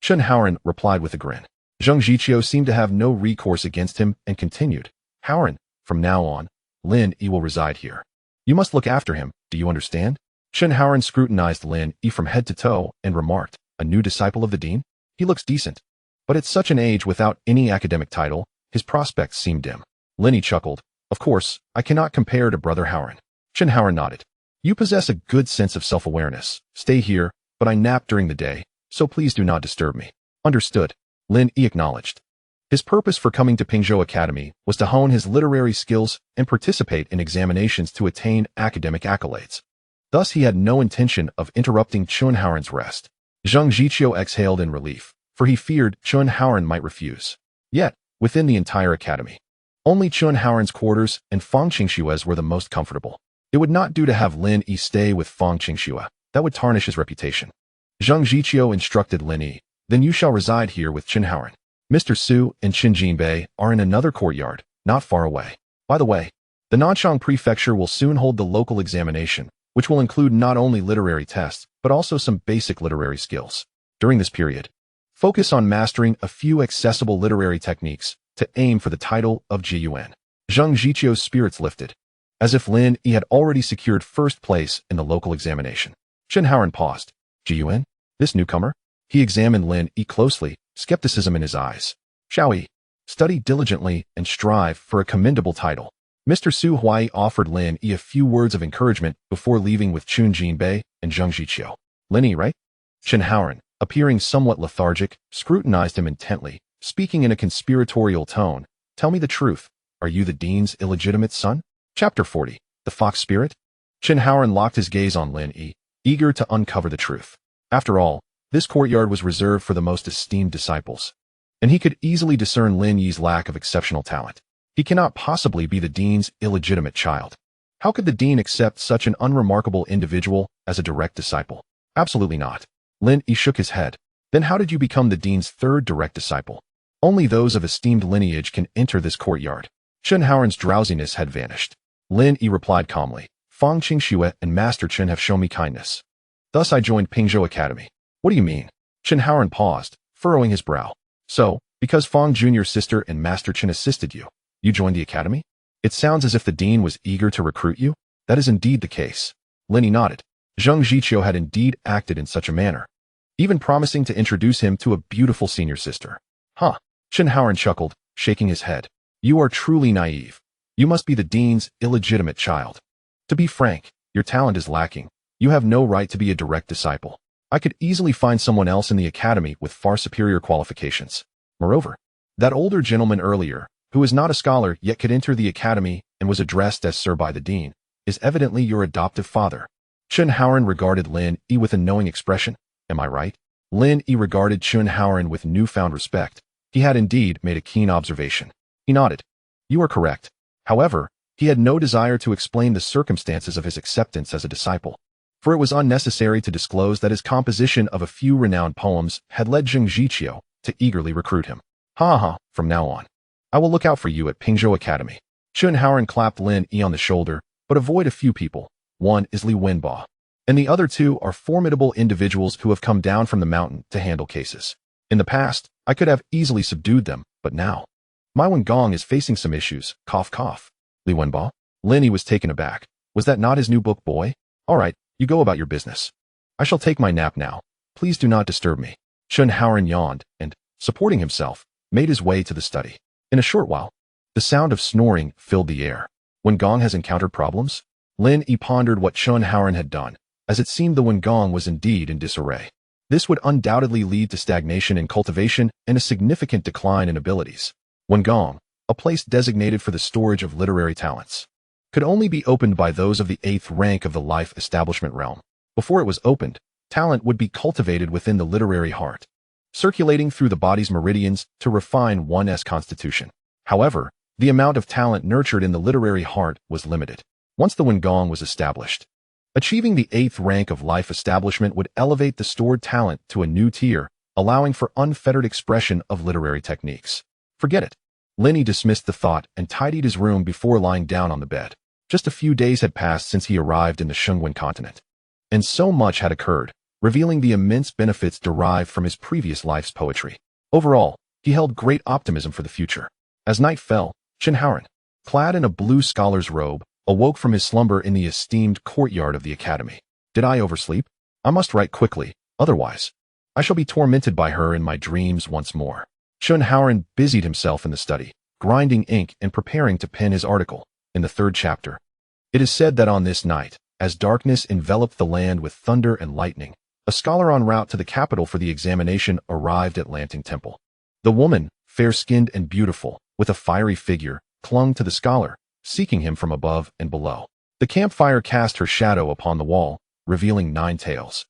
Speaker 1: Chen Howren replied with a grin. Zheng Jiqiu seemed to have no recourse against him and continued, "Howren, from now on, Lin Yi will reside here. You must look after him, do you understand?" Chen Howren scrutinized Lin Yi from head to toe and remarked, "A new disciple of the dean? He looks decent. But at such an age without any academic title, his prospects seem dim." Lin Yi chuckled, "Of course, I cannot compare to Brother Howren." Chen Howren nodded. "You possess a good sense of self-awareness. Stay here, but I nap during the day, so please do not disturb me." "Understood," Lin Yi acknowledged. His purpose for coming to Pingzhou Academy was to hone his literary skills and participate in examinations to attain academic accolades. Thus, he had no intention of interrupting Chen Howren's rest. Zheng Jiqiu exhaled in relief, for he feared Chen Howren might refuse. Yet, within the entire academy, only Chen Howren's quarters and Fang Qingshue's were the most comfortable. It would not do to have Lin Yi stay with Fang Qingxue. That would tarnish his reputation. Zheng Jiqiu instructed Lin Yi, "Then you shall reside here with Chen Howren. Mr. Su and Chen Jinbei are in another courtyard, not far away. By the way, the Nanchang Prefecture will soon hold the local examination, which will include not only literary tests, but also some basic literary skills. During this period, focus on mastering a few accessible literary techniques to aim for the title of Jiyuan." Zheng Jiqiu's spirits lifted, as if Lin Yi had already secured first place in the local examination. Chen Howren paused. "Jiyuan? This newcomer?" He examined Lin Yi closely, skepticism in his eyes. "Xiao Yi, study diligently and strive for a commendable title. Mr. Su Huai offered Lin Yi a few words of encouragement before leaving with Chun Jinbei and Zheng Jiqiu. Lin Yi, right? Chen Haoran, appearing somewhat lethargic, scrutinized him intently, speaking in a conspiratorial tone. Tell me the truth. Are you the dean's illegitimate son? Chapter 40. The Fox Spirit? Chen Haoran locked his gaze on Lin Yi, eager to uncover the truth. After all, this courtyard was reserved for the most esteemed disciples, and he could easily discern Lin Yi's lack of exceptional talent. He cannot possibly be the dean's illegitimate child. How could the dean accept such an unremarkable individual as a direct disciple? Absolutely not. Lin Yi shook his head. Then how did you become the dean's third direct disciple? Only those of esteemed lineage can enter this courtyard. Chen Haoran's drowsiness had vanished. Lin Yi replied calmly, Fang Qingxue and Master Chen have shown me kindness. Thus I joined Pingzhou Academy. What do you mean? Chen Haoran paused, furrowing his brow. So, because Fang Junior's sister and Master Chen assisted you, you joined the academy? It sounds as if the dean was eager to recruit you. That is indeed the case. Lin Yi nodded. Zheng Jiqiu had indeed acted in such a manner, even promising to introduce him to a beautiful senior sister. Huh. Chen Haoran chuckled, shaking his head. You are truly naive. You must be the dean's illegitimate child. To be frank, your talent is lacking. You have no right to be a direct disciple. I could easily find someone else in the academy with far superior qualifications. Moreover, that older gentleman earlier, who is not a scholar yet could enter the academy and was addressed as Sir by the dean, is evidently your adoptive father. Chen Haoran regarded Lin Yi with a knowing expression. Am I right? Lin Yi regarded Chen Haoran with newfound respect. He had indeed made a keen observation. He nodded. You are correct. However, he had no desire to explain the circumstances of his acceptance as a disciple, for it was unnecessary to disclose that his composition of a few renowned poems had led Zheng Jiqiu to eagerly recruit him. From now on, I will look out for you at Pingzhou Academy. Chen Haoran clapped Lin Yi on the shoulder, but avoid a few people. One is Li Wenba, and the other two are formidable individuals who have come down from the mountain to handle cases. In the past, I could have easily subdued them, but now, my Wengong is facing some issues. Cough, cough. Li Wenba? Lin Yi was taken aback. Was that not his new book, boy? All right, you go about your business. I shall take my nap now. Please do not disturb me. Chen Haoran yawned and, supporting himself, made his way to the study. In a short while, the sound of snoring filled the air. Wengong has encountered problems? Lin Yi pondered what Chen Haoran had done, as it seemed the Wengong was indeed in disarray. This would undoubtedly lead to stagnation in cultivation and a significant decline in abilities. Wengong, a place designated for the storage of literary talents, could only be opened by those of the 8th rank of the life establishment realm. Before it was opened, talent would be cultivated within the literary heart, circulating through the body's meridians to refine one's constitution. However, the amount of talent nurtured in the literary heart was limited. Once the Wengong was established, achieving the 8th rank of life establishment would elevate the stored talent to a new tier, allowing for unfettered expression of literary techniques. Forget it. Lin Yi dismissed the thought and tidied his room before lying down on the bed. Just a few days had passed since he arrived in the Shengwen continent, and so much had occurred, revealing the immense benefits derived from his previous life's poetry. Overall, he held great optimism for the future. As night fell, Chen Haoran, clad in a blue scholar's robe, awoke from his slumber in the esteemed courtyard of the academy. Did I oversleep? I must write quickly, otherwise I shall be tormented by her in my dreams once more. Chen Haoran busied himself in the study, grinding ink and preparing to pen his article. In the 3rd chapter, it is said that on this night, as darkness enveloped the land with thunder and lightning, a scholar en route to the capital for the examination arrived at Lanting Temple. The woman, fair-skinned and beautiful, with a fiery figure, clung to the scholar, seeking him from above and below. The campfire cast her shadow upon the wall, revealing 9 tails.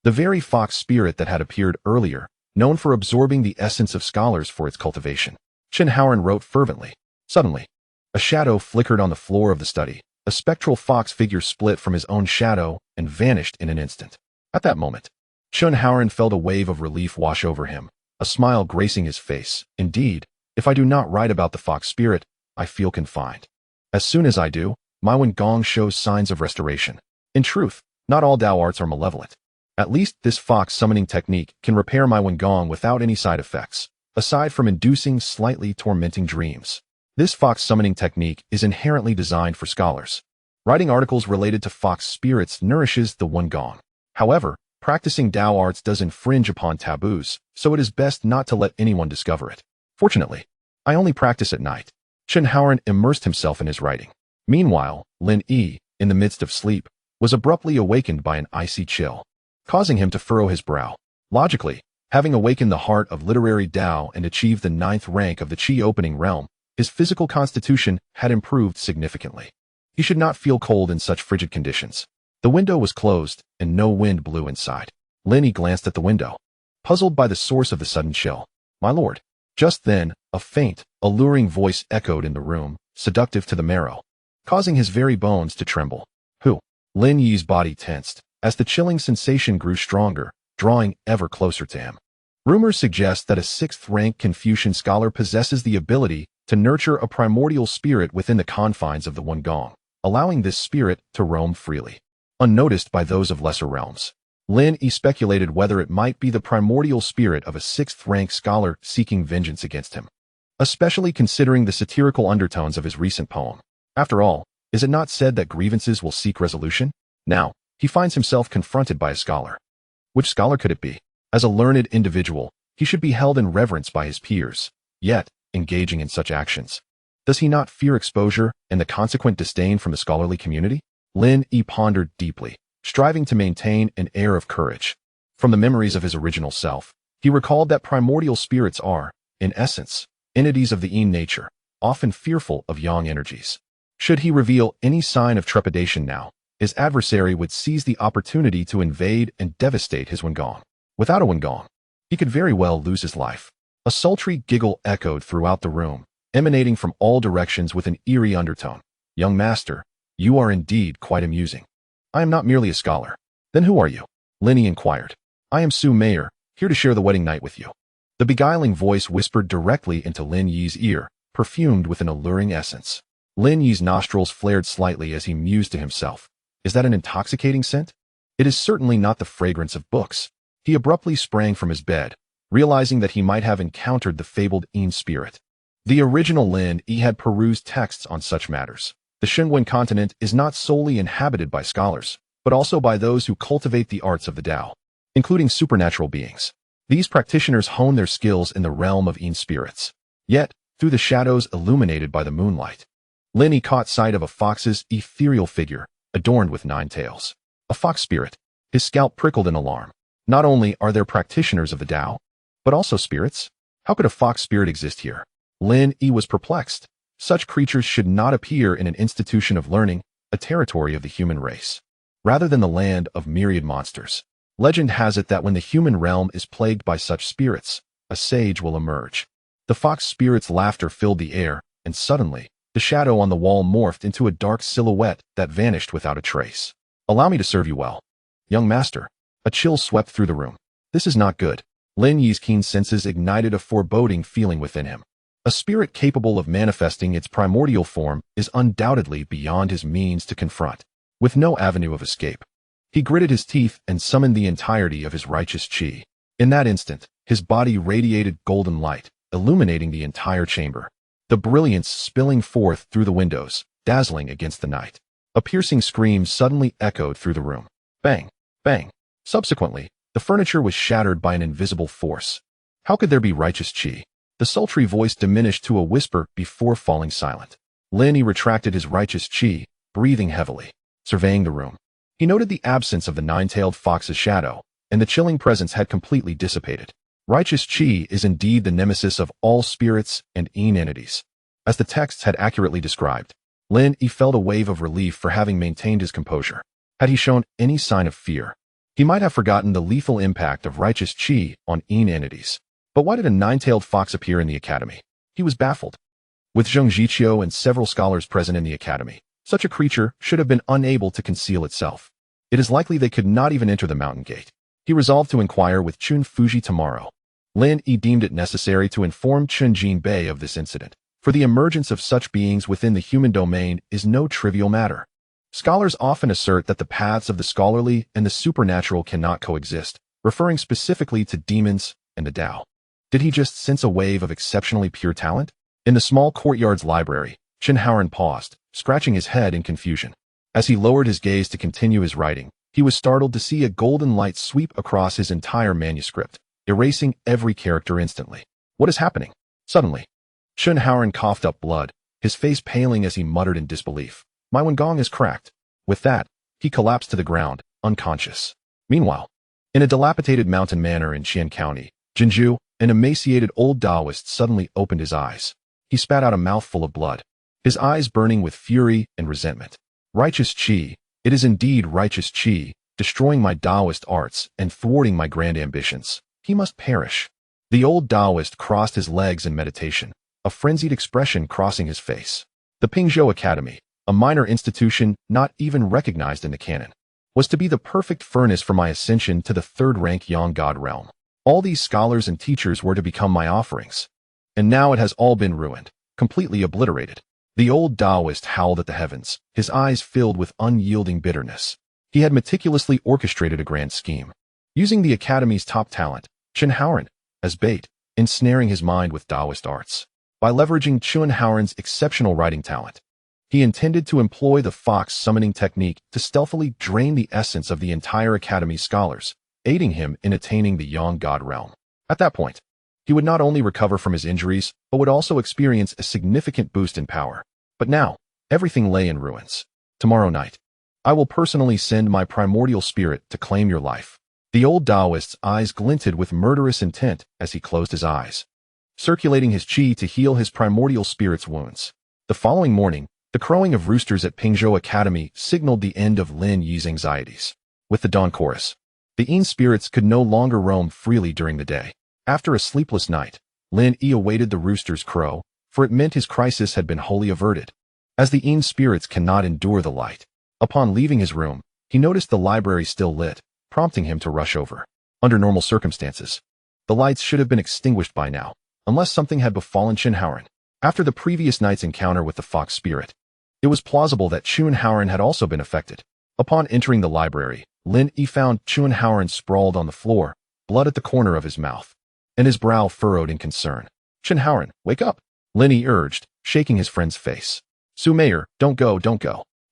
Speaker 1: The very fox spirit that had appeared earlier, known for absorbing the essence of scholars for its cultivation. Chen Haoran wrote fervently. Suddenly, a shadow flickered on the floor of the study. A spectral fox figure split from his own shadow and vanished in an instant. At that moment, Chen Haoran felt a wave of relief wash over him, a smile gracing his face. Indeed, if I do not write about the fox spirit, I feel confined. As soon as I do, my Wengong shows signs of restoration. In truth, not all Dao arts are malevolent. At least this fox summoning technique can repair my Wengong without any side effects, aside from inducing slightly tormenting dreams. This fox summoning technique is inherently designed for scholars. Writing articles related to fox spirits nourishes the Wengong. However, practicing Dao arts does infringe upon taboos, so it is best not to let anyone discover it. Fortunately, I only practice at night. Chen Haoran immersed himself in his writing. Meanwhile, Lin Yi, in the midst of sleep, was abruptly awakened by an icy chill, causing him to furrow his brow. Logically, having awakened the heart of literary Dao and achieved the 9th rank of the Qi opening realm, his physical constitution had improved significantly. He should not feel cold in such frigid conditions. The window was closed, and no wind blew inside. Lin Yi glanced at the window, puzzled by the source of the sudden chill. "My lord." Just then, a faint, alluring voice echoed in the room, seductive to the marrow, causing his very bones to tremble. "Who?" Lin Yi's body tensed, as the chilling sensation grew stronger, drawing ever closer to him. Rumors suggest that a 6th-rank Confucian scholar possesses the ability to nurture a primordial spirit within the confines of the One Gong, allowing this spirit to roam freely, unnoticed by those of lesser realms. Lin Yi speculated whether it might be the primordial spirit of a 6th-rank scholar seeking vengeance against him, especially considering the satirical undertones of his recent poem. After all, is it not said that grievances will seek resolution? Now, he finds himself confronted by a scholar. Which scholar could it be? As a learned individual, he should be held in reverence by his peers, yet, engaging in such actions, does he not fear exposure and the consequent disdain from the scholarly community? Lin Yi pondered deeply, striving to maintain an air of courage. From the memories of his original self, he recalled that primordial spirits are, in essence, entities of the Yin nature, often fearful of yang energies. Should he reveal any sign of trepidation now, his adversary would seize the opportunity to invade and devastate his Wengong. Without a Wengong, he could very well lose his life. A sultry giggle echoed throughout the room, emanating from all directions with an eerie undertone. "Young master, you are indeed quite amusing." "I am not merely a scholar." "Then who are you?" Lin Yi inquired. "I am Su Mayor, here to share the wedding night with you." The beguiling voice whispered directly into Lin Yi's ear, perfumed with an alluring essence. Lin Yi's nostrils flared slightly as he mused to himself. Is that an intoxicating scent? It is certainly not the fragrance of books. He abruptly sprang from his bed, realizing that he might have encountered the fabled Yin spirit. The original Lin Yi had perused texts on such matters. The Shenwen continent is not solely inhabited by scholars, but also by those who cultivate the arts of the Tao, including supernatural beings. These practitioners hone their skills in the realm of Yin spirits. Yet, through the shadows illuminated by the moonlight, Lin Yi caught sight of a fox's ethereal figure, adorned with 9 tails. A fox spirit. His scalp prickled in alarm. Not only are there practitioners of the Tao, but also spirits? How could a fox spirit exist here? Lin Yi was perplexed. Such creatures should not appear in an institution of learning, a territory of the human race, rather than the land of myriad monsters. Legend has it that when the human realm is plagued by such spirits, a sage will emerge. The fox spirit's laughter filled the air, and suddenly, the shadow on the wall morphed into a dark silhouette that vanished without a trace. "Allow me to serve you well." "Young master." A chill swept through the room. This is not good. Lin Yi's keen senses ignited a foreboding feeling within him. A spirit capable of manifesting its primordial form is undoubtedly beyond his means to confront, with no avenue of escape. He gritted his teeth and summoned the entirety of his righteous qi. In that instant, his body radiated golden light, illuminating the entire chamber. The brilliance spilling forth through the windows, dazzling against the night. A piercing scream suddenly echoed through the room. Bang! Bang! Subsequently, the furniture was shattered by an invisible force. How could there be righteous qi? The sultry voice diminished to a whisper before falling silent. Lin Yi retracted his righteous qi, breathing heavily, surveying the room. He noted the absence of the 9-tailed fox's shadow, and the chilling presence had completely dissipated. Righteous qi is indeed the nemesis of all spirits and Yin entities. As the texts had accurately described, Lin Yi felt a wave of relief for having maintained his composure. Had he shown any sign of fear, he might have forgotten the lethal impact of righteous qi on Yin entities. But why did a 9-tailed fox appear in the academy? He was baffled. With Zheng Jiqiu and several scholars present in the academy, such a creature should have been unable to conceal itself. It is likely they could not even enter the mountain gate. He resolved to inquire with Chun Fuji tomorrow. Lin Yi deemed it necessary to inform Chun Jinbei of this incident, for the emergence of such beings within the human domain is no trivial matter. Scholars often assert that the paths of the scholarly and the supernatural cannot coexist, referring specifically to demons and the Tao. Did he just sense a wave of exceptionally pure talent? In the small courtyard's library, Chen Haoran paused, scratching his head in confusion. As he lowered his gaze to continue his writing, he was startled to see a golden light sweep across his entire manuscript, erasing every character instantly. What is happening? Suddenly, Chen Haoran coughed up blood, his face paling as he muttered in disbelief. My Wengong is cracked. With that, he collapsed to the ground, unconscious. Meanwhile, in a dilapidated mountain manor in Qian County, Jinju, an emaciated old Daoist, suddenly opened his eyes. He spat out a mouthful of blood, his eyes burning with fury and resentment. Righteous Qi, it is indeed righteous Qi, destroying my Daoist arts and thwarting my grand ambitions. He must perish. The old Daoist crossed his legs in meditation, a frenzied expression crossing his face. The Pingzhou Academy, a minor institution not even recognized in the canon, was to be the perfect furnace for my ascension to the third-rank Yang God realm. All these scholars and teachers were to become my offerings. And now it has all been ruined, completely obliterated. The old Daoist howled at the heavens, his eyes filled with unyielding bitterness. He had meticulously orchestrated a grand scheme, using the Academy's top talent, Chen Haoren, as bait, ensnaring his mind with Daoist arts. By leveraging Chen Haoren's exceptional writing talent, he intended to employ the fox summoning technique to stealthily drain the essence of the entire Academy's scholars, aiding him in attaining the Yang God realm. At that point, he would not only recover from his injuries, but would also experience a significant boost in power. But now, everything lay in ruins. Tomorrow night, I will personally send my primordial spirit to claim your life. The old Daoist's eyes glinted with murderous intent as he closed his eyes, circulating his qi to heal his primordial spirit's wounds. The following morning, the crowing of roosters at Pingzhou Academy signaled the end of Lin Yi's anxieties. With the dawn chorus, the Yin spirits could no longer roam freely during the day. After a sleepless night, Lin Yi awaited the rooster's crow, for it meant his crisis had been wholly averted. As the Yin spirits cannot endure the light, upon leaving his room, he noticed the library still lit, prompting him to rush over. Under normal circumstances, the lights should have been extinguished by now, unless something had befallen Chen Haoren. After the previous night's encounter with the fox spirit, it was plausible that Chen Haoren had also been affected. Upon entering the library, Lin Yi found Chen Haoren sprawled on the floor, blood at the corner of his mouth, and his brow furrowed in concern. Chen Haoren, wake up, Lin Yi urged, shaking his friend's face. Su Mayor, don't go.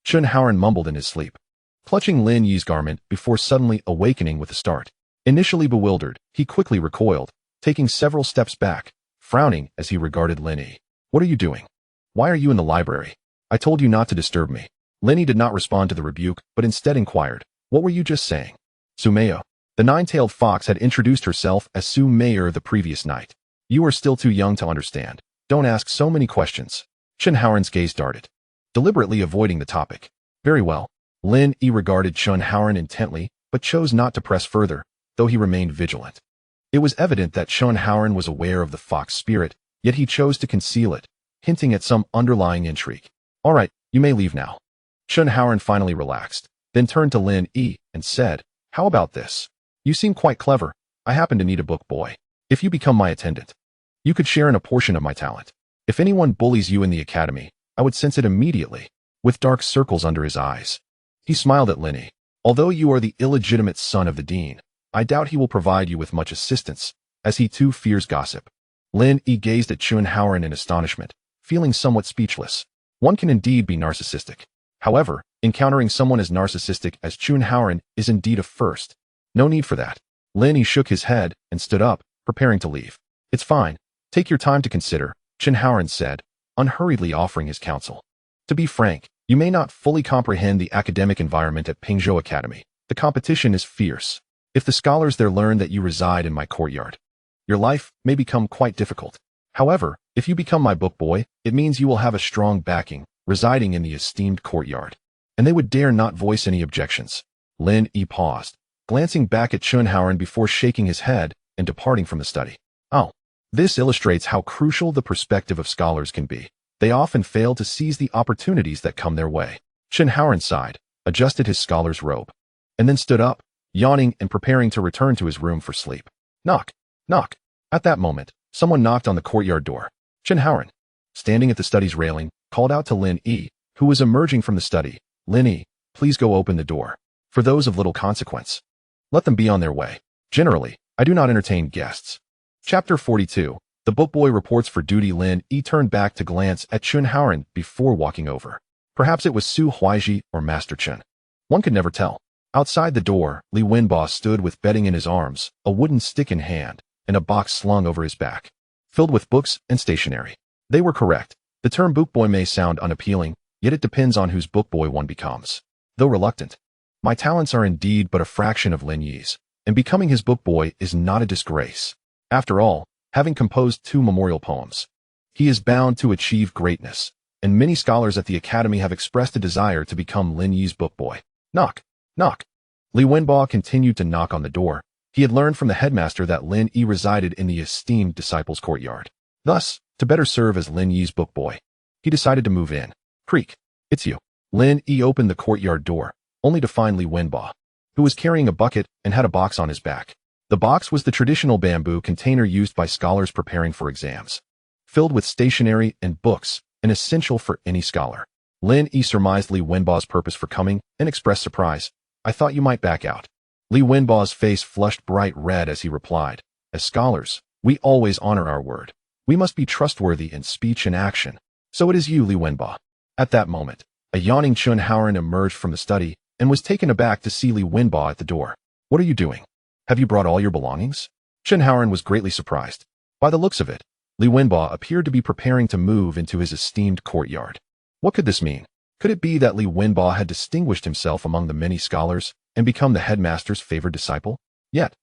Speaker 1: Chen Haoren mumbled in his sleep, clutching Lin Yi's garment before suddenly awakening with a start. Initially bewildered, he quickly recoiled, taking several steps back, frowning as he regarded Lin Yi. What are you doing? Why are you in the library? I told you not to disturb me. Lin Yi did not respond to the rebuke, but instead inquired, what were you just saying? Su Mayor. The nine-tailed fox had introduced herself as Su Mayor the previous night. You are still too young to understand. Don't ask so many questions. Chen Haoren's gaze darted, deliberately avoiding the topic. Very well. Lin Yi regarded Chen Haoren intently, but chose not to press further, though he remained vigilant. It was evident that Chen Haoren was aware of the fox spirit, yet he chose to conceal it, hinting at some underlying intrigue. All right, you may leave now. Chen Haoren finally relaxed, then turned to Lin Yi and said, how about this? You seem quite clever. I happen to need a book boy. If you become my attendant, you could share in a portion of my talent. If anyone bullies you in the academy, I would sense it immediately. With dark circles under his eyes, he smiled at Lin Yi. Although you are the illegitimate son of the dean, I doubt he will provide you with much assistance, as he too fears gossip. Lin Yi gazed at Chen Haoren in astonishment, feeling somewhat speechless. One can indeed be narcissistic. However, encountering someone as narcissistic as Chen Haoren is indeed a first. No need for that. Lin Yi shook his head and stood up, preparing to leave. It's fine. Take your time to consider, Chen Haoren said, unhurriedly offering his counsel. To be frank, you may not fully comprehend the academic environment at Pingzhou Academy. The competition is fierce. If the scholars there learn that you reside in my courtyard, your life may become quite difficult. However, if you become my book boy, it means you will have a strong backing, residing in the esteemed courtyard, and they would dare not voice any objections. Lin Yi paused, glancing back at Chen Haoren before shaking his head and departing from the study. Oh, this illustrates how crucial the perspective of scholars can be. They often fail to seize the opportunities that come their way. Chen Haoren sighed, adjusted his scholar's robe, and then stood up, yawning and preparing to return to his room for sleep. Knock, knock. At that moment, someone knocked on the courtyard door. Chen Haoren, standing at the study's railing, called out to Lin Yi, who was emerging from the study. Lin Yi, please go open the door. For those of little consequence, let them be on their way. Generally, I do not entertain guests. Chapter 42. The book boy reports for duty. Lin Yi turned back to glance at Chen Haoren before walking over. Perhaps it was Su Huaiji or Master Chen. One could never tell. Outside the door, Li Wenbo stood with bedding in his arms, a wooden stick in hand, and a box slung over his back, filled with books and stationery. They were correct. The term book boy may sound unappealing, yet it depends on whose book boy one becomes. Though reluctant, my talents are indeed but a fraction of Lin Yi's, and becoming his book boy is not a disgrace. After all, having composed 2 memorial poems, he is bound to achieve greatness, and many scholars at the Academy have expressed a desire to become Lin Yi's book boy. Knock, knock. Li Wenbo continued to knock on the door. He had learned from the headmaster that Lin Yi resided in the esteemed disciples' courtyard. Thus, to better serve as Lin Yi's book boy, he decided to move in. Creak, it's you. Lin Yi opened the courtyard door, only to find Li Wenbo, who was carrying a bucket and had a box on his back. The box was the traditional bamboo container used by scholars preparing for exams, filled with stationery and books, an essential for any scholar. Lin Yi surmised Li Wenbo's purpose for coming and expressed surprise. I thought you might back out. Li Wenbo's face flushed bright red as he replied, as scholars, we always honor our word. We must be trustworthy in speech and action. So it is you, Li Wenbo. At that moment, a yawning Chun Haoren emerged from the study and was taken aback to see Li Wenbo at the door. What are you doing? Have you brought all your belongings? Chun Haoren was greatly surprised. By the looks of it, Li Wenbo appeared to be preparing to move into his esteemed courtyard. What could this mean? Could it be that Li Wenbo had distinguished himself among the many scholars and become the headmaster's favored disciple? Yet,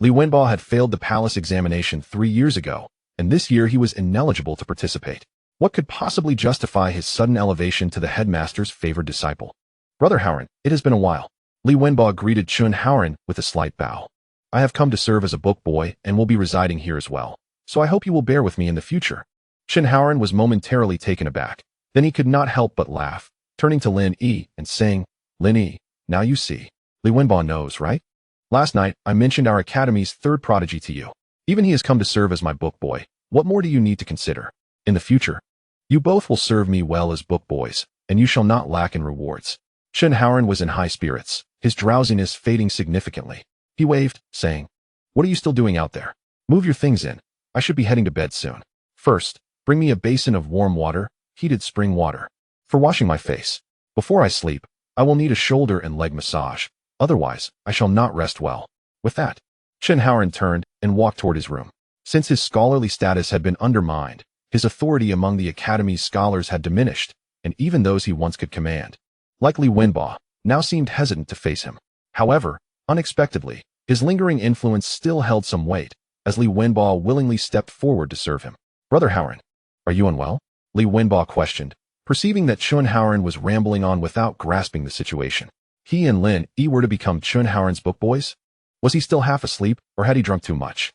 Speaker 1: Li Wenbo had failed the palace examination 3 years ago, and this year he was ineligible to participate. What could possibly justify his sudden elevation to the headmaster's favored disciple? Brother Haoren, it has been a while. Li Wenbo greeted Chun Haoren with a slight bow. I have come to serve as a book boy and will be residing here as well, so I hope you will bear with me in the future. Chun Haoren was momentarily taken aback. Then he could not help but laugh, turning to Lin Yi and saying, Lin Yi, now you see. Li Wenbo knows, right? Last night, I mentioned our academy's 3rd prodigy to you. Even he has come to serve as my book boy. What more do you need to consider? In the future, you both will serve me well as book boys, and you shall not lack in rewards. Chun Haoren was in high spirits, his drowsiness fading significantly. He waved, saying, What are you still doing out there? Move your things in. I should be heading to bed soon. First, bring me a basin of warm water, heated spring water, for washing my face. Before I sleep, I will need a shoulder and leg massage. Otherwise, I shall not rest well. With that, Chun Haoren turned and walked toward his room. Since his scholarly status had been undermined, his authority among the Academy's scholars had diminished, and even those he once could command, like Li Wenbo, now seemed hesitant to face him. However, unexpectedly, his lingering influence still held some weight, as Li Wenbo willingly stepped forward to serve him. Brother Haoren, are you unwell? Li Wenbo questioned, perceiving that Chun Haoren was rambling on without grasping the situation. He and Lin Yi were to become Chun Haoren's book boys? Was he still half asleep, or had he drunk too much?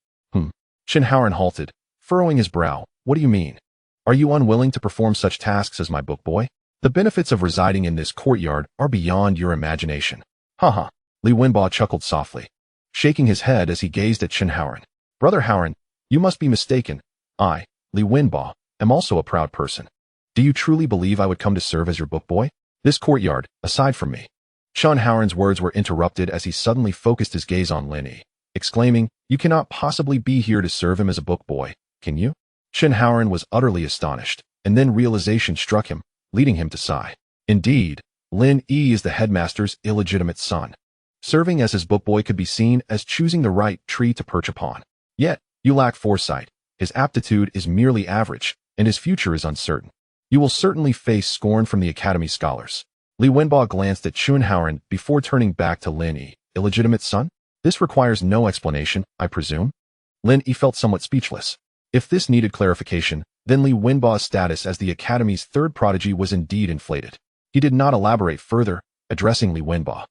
Speaker 1: Chun Haoren halted, furrowing his brow. What do you mean? Are you unwilling to perform such tasks as my book boy? The benefits of residing in this courtyard are beyond your imagination. Haha. Li Wenbo chuckled softly, shaking his head as he gazed at Chun Haoren. Brother Haoren, you must be mistaken. I, Li Wenbo, am also a proud person. Do you truly believe I would come to serve as your book boy? This courtyard, aside from me. Chun Haoren's words were interrupted as he suddenly focused his gaze on Lin Yi, exclaiming, You cannot possibly be here to serve him as a book boy, can you? Chun Haoren was utterly astonished, and then realization struck him, leading him to sigh. Indeed, Lin Yi is the headmaster's illegitimate son. Serving as his book boy could be seen as choosing the right tree to perch upon. Yet, you lack foresight. His aptitude is merely average, and his future is uncertain. You will certainly face scorn from the Academy scholars. Li Wenbo glanced at Chun Haoren before turning back to Lin Yi. Illegitimate son? This requires no explanation, I presume? Lin Yi felt somewhat speechless. If this needed clarification, then Li Wenbo's status as the Academy's 3rd prodigy was indeed inflated. He did not elaborate further, addressing Li Wenbo.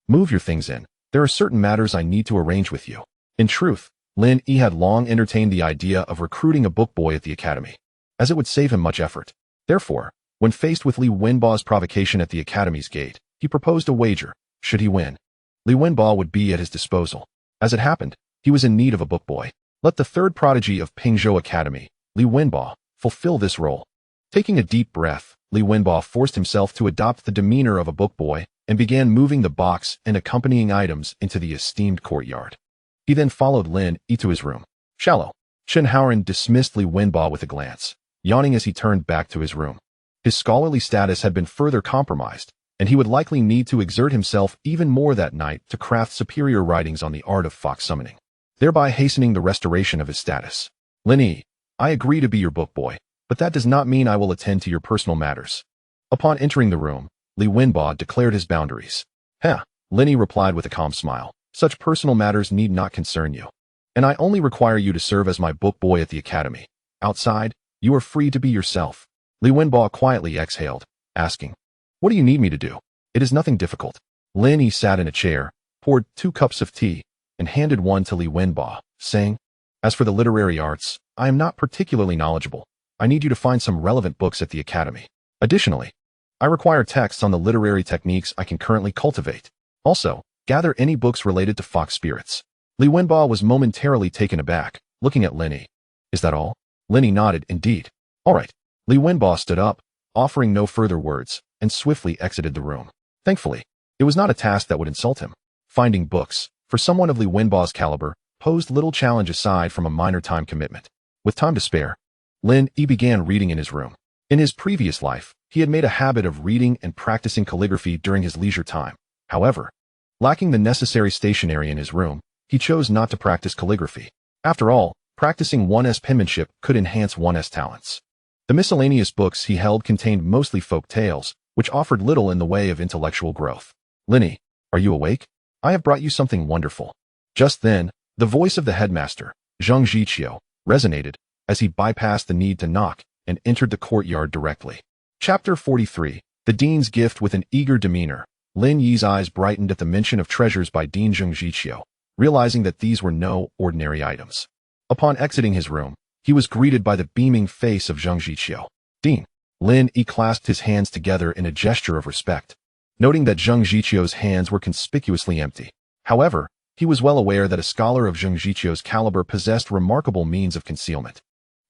Speaker 1: Move your things in. There are certain matters I need to arrange with you. In truth, Lin Yi had long entertained the idea of recruiting a book boy at the Academy, as it would save him much effort. Therefore, when faced with Li Wenbo's provocation at the Academy's gate, he proposed a wager. Should he win, Li Wenbo would be at his disposal. As it happened, he was in need of a book boy. Let the 3rd prodigy of Pingzhou Academy, Li Wenbo, fulfill this role. Taking a deep breath, Li Wenbo forced himself to adopt the demeanor of a book boy and began moving the box and accompanying items into the esteemed courtyard. He then followed Lin Yi to his room. Shallow. Chun Haoren dismissed Li Wenbo with a glance, yawning as he turned back to his room. His scholarly status had been further compromised, and he would likely need to exert himself even more that night to craft superior writings on the art of fox summoning, thereby hastening the restoration of his status. Lin Yi, I agree to be your book boy, but that does not mean I will attend to your personal matters. Upon entering the room, Li Wenbo declared his boundaries. Heh, Lin Yi replied with a calm smile. Such personal matters need not concern you. And I only require you to serve as my book boy at the academy. Outside, you are free to be yourself. Li Wenbo quietly exhaled, asking, What do you need me to do? It is nothing difficult. Lin Yi sat in a chair, poured 2 cups of tea, and handed one to Li Wenbo, saying, As for the literary arts, I am not particularly knowledgeable. I need you to find some relevant books at the academy. Additionally, I require texts on the literary techniques I can currently cultivate. Also, gather any books related to fox spirits. Li Wenbo was momentarily taken aback, looking at Lin Yi. Is that all? Lin Yi nodded, indeed. All right. Li Wenbo stood up, offering no further words, and swiftly exited the room. Thankfully, it was not a task that would insult him. Finding books, for someone of Li Wenbo's caliber, posed little challenge aside from a minor time commitment. With time to spare, Lin Yi began reading in his room. In his previous life, he had made a habit of reading and practicing calligraphy during his leisure time. However, lacking the necessary stationery in his room, he chose not to practice calligraphy. After all, practicing one's penmanship could enhance one's talents. The miscellaneous books he held contained mostly folk tales, which offered little in the way of intellectual growth. Lin Yi, are you awake? I have brought you something wonderful. Just then, the voice of the headmaster, Zhang Zhiqiu, resonated, as he bypassed the need to knock and entered the courtyard directly. Chapter 43, The Dean's Gift. With an eager demeanor, Lin Yi's eyes brightened at the mention of treasures by Dean Zhang Zhiqiu, realizing that these were no ordinary items. Upon exiting his room, he was greeted by the beaming face of Zhang Zhiqiu. Dean. Lin Yi clasped his hands together in a gesture of respect, noting that Zhang Zhiqiu's hands were conspicuously empty. However, he was well aware that a scholar of Zhang Zhiqiu's caliber possessed remarkable means of concealment.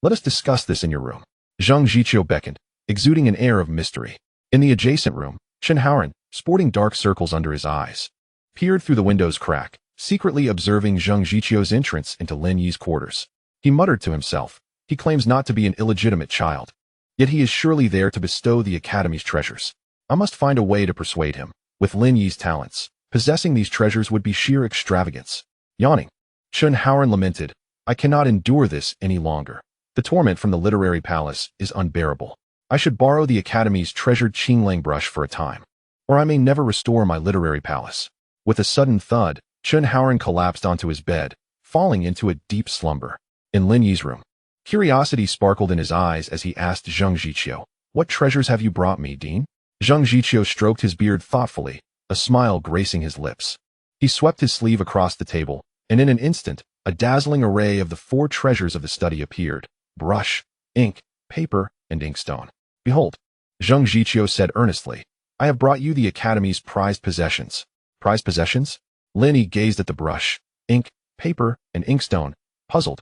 Speaker 1: Let us discuss this in your room. Zhang Zhiqiu beckoned, exuding an air of mystery. In the adjacent room, Chen Haoran, sporting dark circles under his eyes, peered through the window's crack, secretly observing Zhang Zhiqiu's entrance into Lin Yi's quarters. He muttered to himself, he claims not to be an illegitimate child, yet he is surely there to bestow the academy's treasures. I must find a way to persuade him. With Lin Yi's talents, possessing these treasures would be sheer extravagance. Yawning, Chen Haoran lamented, I cannot endure this any longer. The torment from the literary palace is unbearable. I should borrow the academy's treasured Qinglang brush for a time, or I may never restore my literary palace. With a sudden thud, Chen Haoran collapsed onto his bed, falling into a deep slumber. In Lin Yi's room, curiosity sparkled in his eyes as he asked Zhang Zhiqiu, What treasures have you brought me, Dean? Zhang Zhiqiu stroked his beard thoughtfully, a smile gracing his lips. He swept his sleeve across the table, and in an instant, a dazzling array of the 4 treasures of the study appeared: brush, ink, paper, and inkstone. Behold, Zhang Zhiqiu said earnestly, I have brought you the academy's prized possessions. Prized possessions? Lin Yi gazed at the brush, ink, paper, and inkstone, puzzled,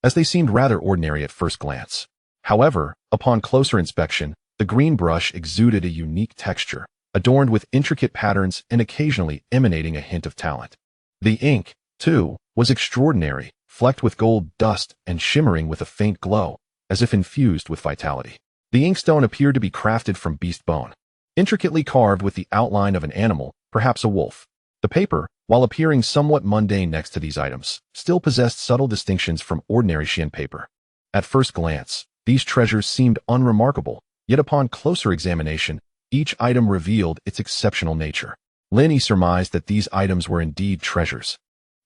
Speaker 1: as they seemed rather ordinary at first glance. However, upon closer inspection, the green brush exuded a unique texture, adorned with intricate patterns and occasionally emanating a hint of talent. The ink, too, was extraordinary, flecked with gold dust and shimmering with a faint glow, as if infused with vitality. The inkstone appeared to be crafted from beast bone, intricately carved with the outline of an animal, perhaps a wolf. The paper, while appearing somewhat mundane next to these items, still possessed subtle distinctions from ordinary Xian paper. At first glance, these treasures seemed unremarkable, yet upon closer examination, each item revealed its exceptional nature. Lin Yi surmised that these items were indeed treasures,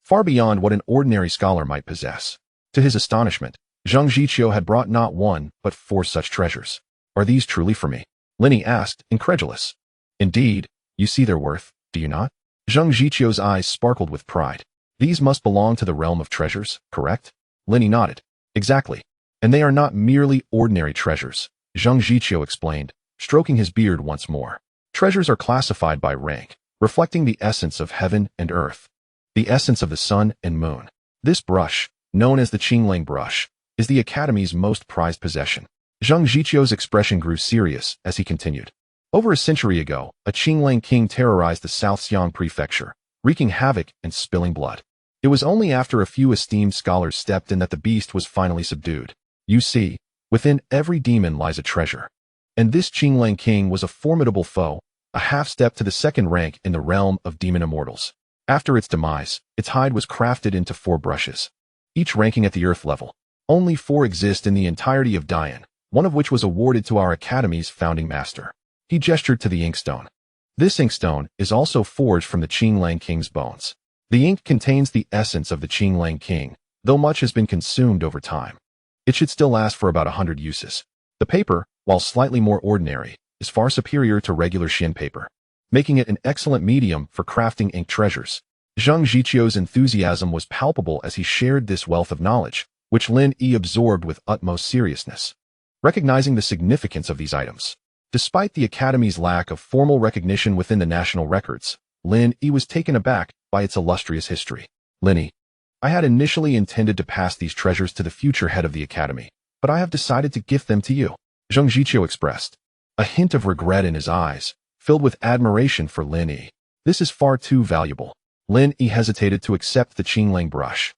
Speaker 1: far beyond what an ordinary scholar might possess. To his astonishment, Zhang Zhiqiu had brought not 1, but 4 such treasures. Are these truly for me? Lin Yi asked, incredulous. Indeed, you see their worth, do you not? Zhang Zhiqiu's eyes sparkled with pride. These must belong to the realm of treasures, correct? Lin Yi nodded. Exactly. And they are not merely ordinary treasures, Zhang Zhiqiu explained, stroking his beard once more. Treasures are classified by rank, reflecting the essence of heaven and earth, the essence of the sun and moon. This brush, known as the Qinglang brush, is the academy's most prized possession. Zhang Zhiqiu's expression grew serious as he continued. Over a century ago, a Qinglang king terrorized the South Xiang prefecture, wreaking havoc and spilling blood. It was only after a few esteemed scholars stepped in that the beast was finally subdued. You see, within every demon lies a treasure. And this Qinglang king was a formidable foe, a half-step to the second rank in the realm of demon immortals. After its demise, its hide was crafted into 4 brushes, each ranking at the earth level. Only 4 exist in the entirety of Dian, one of which was awarded to our academy's founding master. He gestured to the inkstone. This inkstone is also forged from the Qinglang King's bones. The ink contains the essence of the Qinglang King, though much has been consumed over time. It should still last for about 100 uses. The paper, while slightly more ordinary, is far superior to regular Xin paper, making it an excellent medium for crafting ink treasures. Zhang Jiqiu's enthusiasm was palpable as he shared this wealth of knowledge, which Lin Yi absorbed with utmost seriousness. Recognizing the significance of these items, despite the Academy's lack of formal recognition within the national records, Lin Yi was taken aback by its illustrious history. Lin Yi, I had initially intended to pass these treasures to the future head of the Academy, but I have decided to gift them to you, Zhang Jiqiu expressed, a hint of regret in his eyes, filled with admiration for Lin Yi. This is far too valuable. Lin Yi hesitated to accept the Qinglang brush,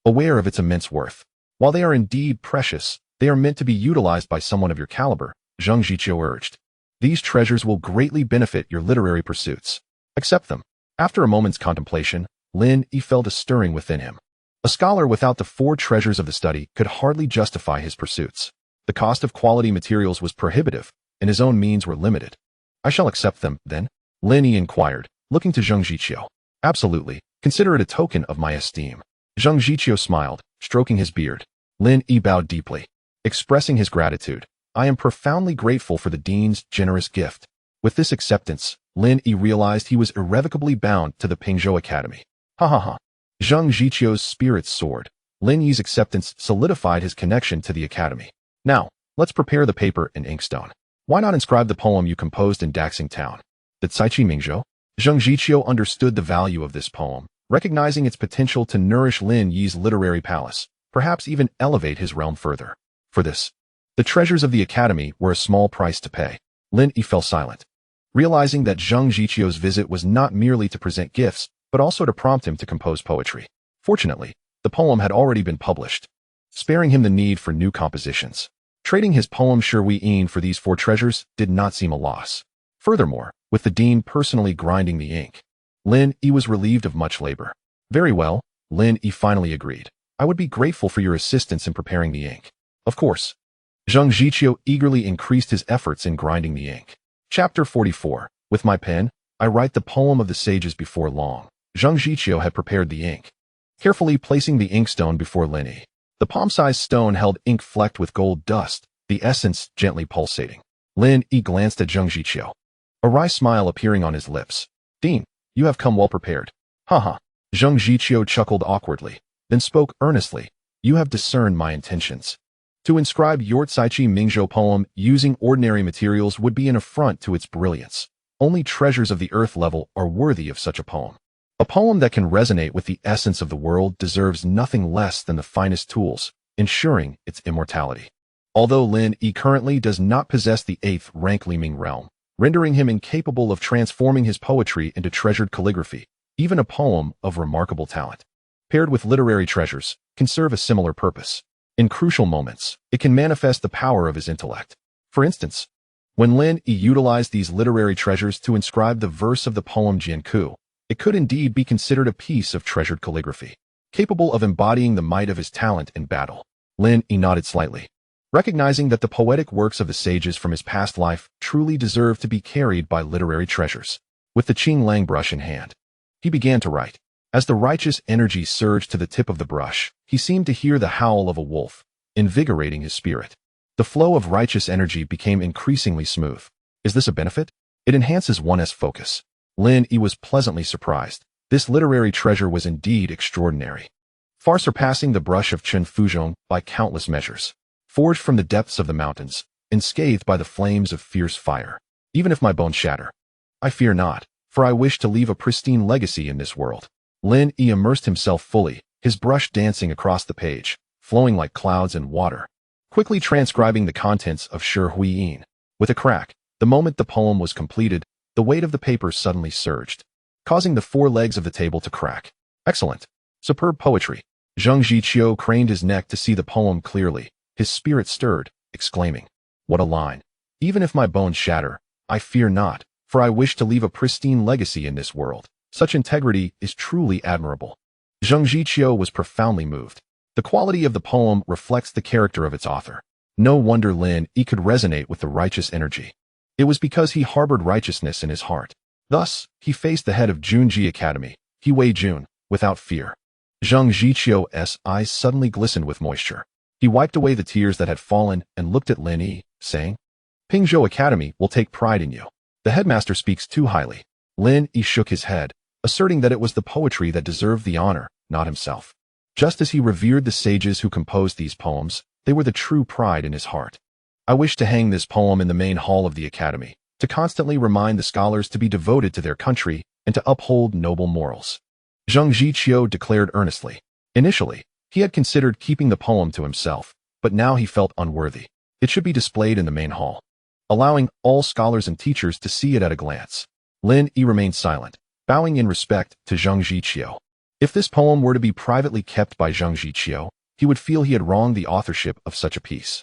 Speaker 1: aware of its immense worth. While they are indeed precious, they are meant to be utilized by someone of your caliber, Zhang Jiqiu urged. These treasures will greatly benefit your literary pursuits. Accept them. After a moment's contemplation, Lin Yi felt a stirring within him. A scholar without the 4 treasures of the study could hardly justify his pursuits. The cost of quality materials was prohibitive, and his own means were limited. I shall accept them, then? Lin Yi inquired, looking to Zhang Jiqiu. Absolutely. Consider it a token of my esteem. Zhang Jiqiu smiled, stroking his beard. Lin Yi bowed deeply, expressing his gratitude. I am profoundly grateful for the Dean's generous gift. With this acceptance, Lin Yi realized he was irrevocably bound to the Pingzhou Academy. Ha ha ha. Zhang Jiqiu's spirits soared. Lin Yi's acceptance solidified his connection to the Academy. Now, let's prepare the paper and inkstone. Why not inscribe the poem you composed in Daxing Town? The Caiqi Mingzhou? Zhang Jiqiu understood the value of this poem, recognizing its potential to nourish Lin Yi's literary palace, perhaps even elevate his realm further. For this, the treasures of the Academy were a small price to pay. Lin Yi fell silent, realizing that Zhang Jiqiu's visit was not merely to present gifts, but also to prompt him to compose poetry. Fortunately, the poem had already been published, sparing him the need for new compositions. Trading his poem Shui Yin for these 4 treasures did not seem a loss. Furthermore, with the Dean personally grinding the ink, Lin Yi was relieved of much labor. Very well, Lin Yi finally agreed. I would be grateful for your assistance in preparing the ink. Of course. Zhang Jiqiu eagerly increased his efforts in grinding the ink. Chapter 44. With my pen, I write the poem of the sages before long. Zhang Jiqiu had prepared the ink, carefully placing the inkstone before Lin Yi. The palm-sized stone held ink flecked with gold dust, the essence gently pulsating. Lin Yi glanced at Zhang Jiqiu, a wry smile appearing on his lips. Dean, you have come well prepared. Haha. Zhang Jiqiu chuckled awkwardly, then spoke earnestly. You have discerned my intentions. To inscribe your Caiqi Mingzhou poem using ordinary materials would be an affront to its brilliance. Only treasures of the earth level are worthy of such a poem. A poem that can resonate with the essence of the world deserves nothing less than the finest tools, ensuring its immortality. Although Lin Yi currently does not possess the 8th rank Liming realm, rendering him incapable of transforming his poetry into treasured calligraphy, even a poem of remarkable talent, paired with literary treasures, can serve a similar purpose. In crucial moments, it can manifest the power of his intellect. For instance, when Lin Yi utilized these literary treasures to inscribe the verse of the poem Jianku, it could indeed be considered a piece of treasured calligraphy, capable of embodying the might of his talent in battle. Lin Yi nodded slightly, recognizing that the poetic works of the sages from his past life truly deserve to be carried by literary treasures. With the Qinglang brush in hand, he began to write. As the righteous energy surged to the tip of the brush, he seemed to hear the howl of a wolf, invigorating his spirit. The flow of righteous energy became increasingly smooth. Is this a benefit? It enhances one's focus. Lin Yi was pleasantly surprised. This literary treasure was indeed extraordinary, far surpassing the brush of Chen Fuzhong by countless measures. Forged from the depths of the mountains, unscathed by the flames of fierce fire. Even if my bones shatter, I fear not, for I wish to leave a pristine legacy in this world. Lin Yi immersed himself fully, his brush dancing across the page, flowing like clouds and water, quickly transcribing the contents of Shui Yin. With a crack, the moment the poem was completed, the weight of the paper suddenly surged, causing the 4 legs of the table to crack. Excellent. Superb poetry. Zhang Jiqiu craned his neck to see the poem clearly. His spirit stirred, exclaiming, what a line. Even if my bones shatter, I fear not, for I wish to leave a pristine legacy in this world. Such integrity is truly admirable. Zhang Jiqiu was profoundly moved. The quality of the poem reflects the character of its author. No wonder Lin Yi could resonate with the righteous energy. It was because he harbored righteousness in his heart. Thus, he faced the head of Junji Academy, He Wei Jun, without fear. Zhang Jiqiu's eyes suddenly glistened with moisture. He wiped away the tears that had fallen and looked at Lin Yi, saying, Pingzhou Academy will take pride in you. The headmaster speaks too highly. Lin Yi shook his head, asserting that it was the poetry that deserved the honor, not himself. Just as he revered the sages who composed these poems, they were the true pride in his heart. I wish to hang this poem in the main hall of the academy, to constantly remind the scholars to be devoted to their country and to uphold noble morals. Zhang Jiqiu declared earnestly. Initially, he had considered keeping the poem to himself, but now he felt unworthy. It should be displayed in the main hall, allowing all scholars and teachers to see it at a glance. Lin Yi remained silent, bowing in respect to Zhang Jiqiu. If this poem were to be privately kept by Zhang Jiqiu, he would feel he had wronged the authorship of such a piece.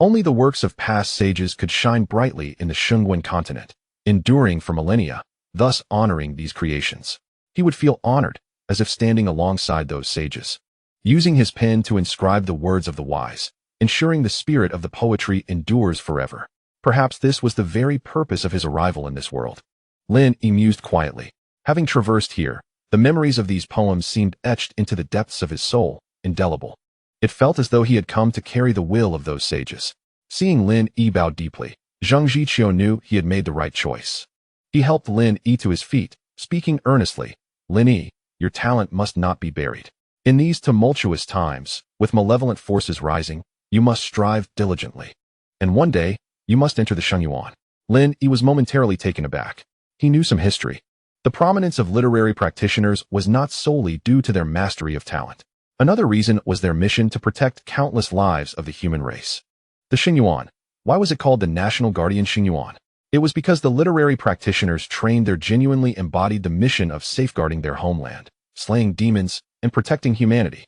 Speaker 1: Only the works of past sages could shine brightly in the Shunguan continent, enduring for millennia, thus honoring these creations. He would feel honored, as if standing alongside those sages, using his pen to inscribe the words of the wise, ensuring the spirit of the poetry endures forever. Perhaps this was the very purpose of his arrival in this world. Lin Yi mused quietly. Having traversed here, the memories of these poems seemed etched into the depths of his soul, indelible. It felt as though he had come to carry the will of those sages. Seeing Lin Yi bow deeply, Zhang Jiqiu knew he had made the right choice. He helped Lin Yi to his feet, speaking earnestly, Lin Yi, your talent must not be buried. In these tumultuous times, with malevolent forces rising, you must strive diligently. And one day, you must enter the Shengyuan. Lin Yi was momentarily taken aback. He knew some history. The prominence of literary practitioners was not solely due to their mastery of talent. Another reason was their mission to protect countless lives of the human race. The Shengyuan. Why was it called the National Guardian Shengyuan? It was because the literary practitioners trained there genuinely embodied the mission of safeguarding their homeland, slaying demons, and protecting humanity.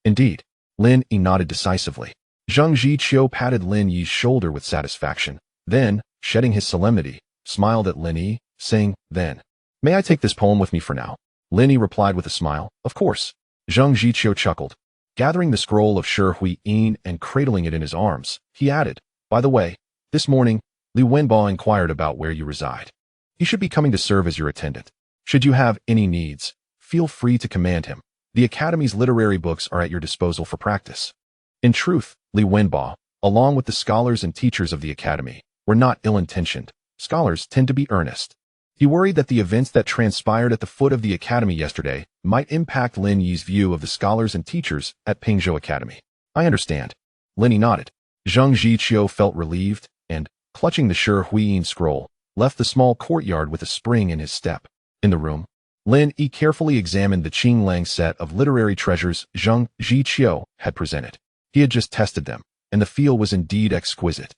Speaker 1: Indeed, Lin Yi nodded decisively. Zhang Jiqiu patted Lin Yi's shoulder with satisfaction, then, shedding his solemnity, smiled at Lin Yi, saying, Then, may I take this poem with me for now? Lin Yi replied with a smile, Of course. Zhang Jiqiu chuckled. Gathering the scroll of Shi Hui Yin and cradling it in his arms, he added, By the way, this morning, Li Wenbo inquired about where you reside. He should be coming to serve as your attendant. Should you have any needs, feel free to command him. The Academy's literary books are at your disposal for practice. In truth, Li Wenbo, along with the scholars and teachers of the Academy, were not ill-intentioned. Scholars tend to be earnest. He worried that the events that transpired at the foot of the Academy yesterday might impact Lin Yi's view of the scholars and teachers at Pingzhou Academy. I understand. Lin Yi nodded. Zhang Jiqiu felt relieved and, clutching the Shi Hui Yin scroll, left the small courtyard with a spring in his step. In the room, Lin Yi carefully examined the Qinglang set of literary treasures Zhang Jiqiu had presented. He had just tested them, and the feel was indeed exquisite,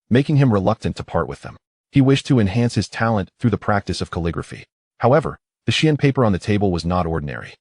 Speaker 1: making him reluctant to part with them. He wished to enhance his talent through the practice of calligraphy. However, the Xian paper on the table was not ordinary.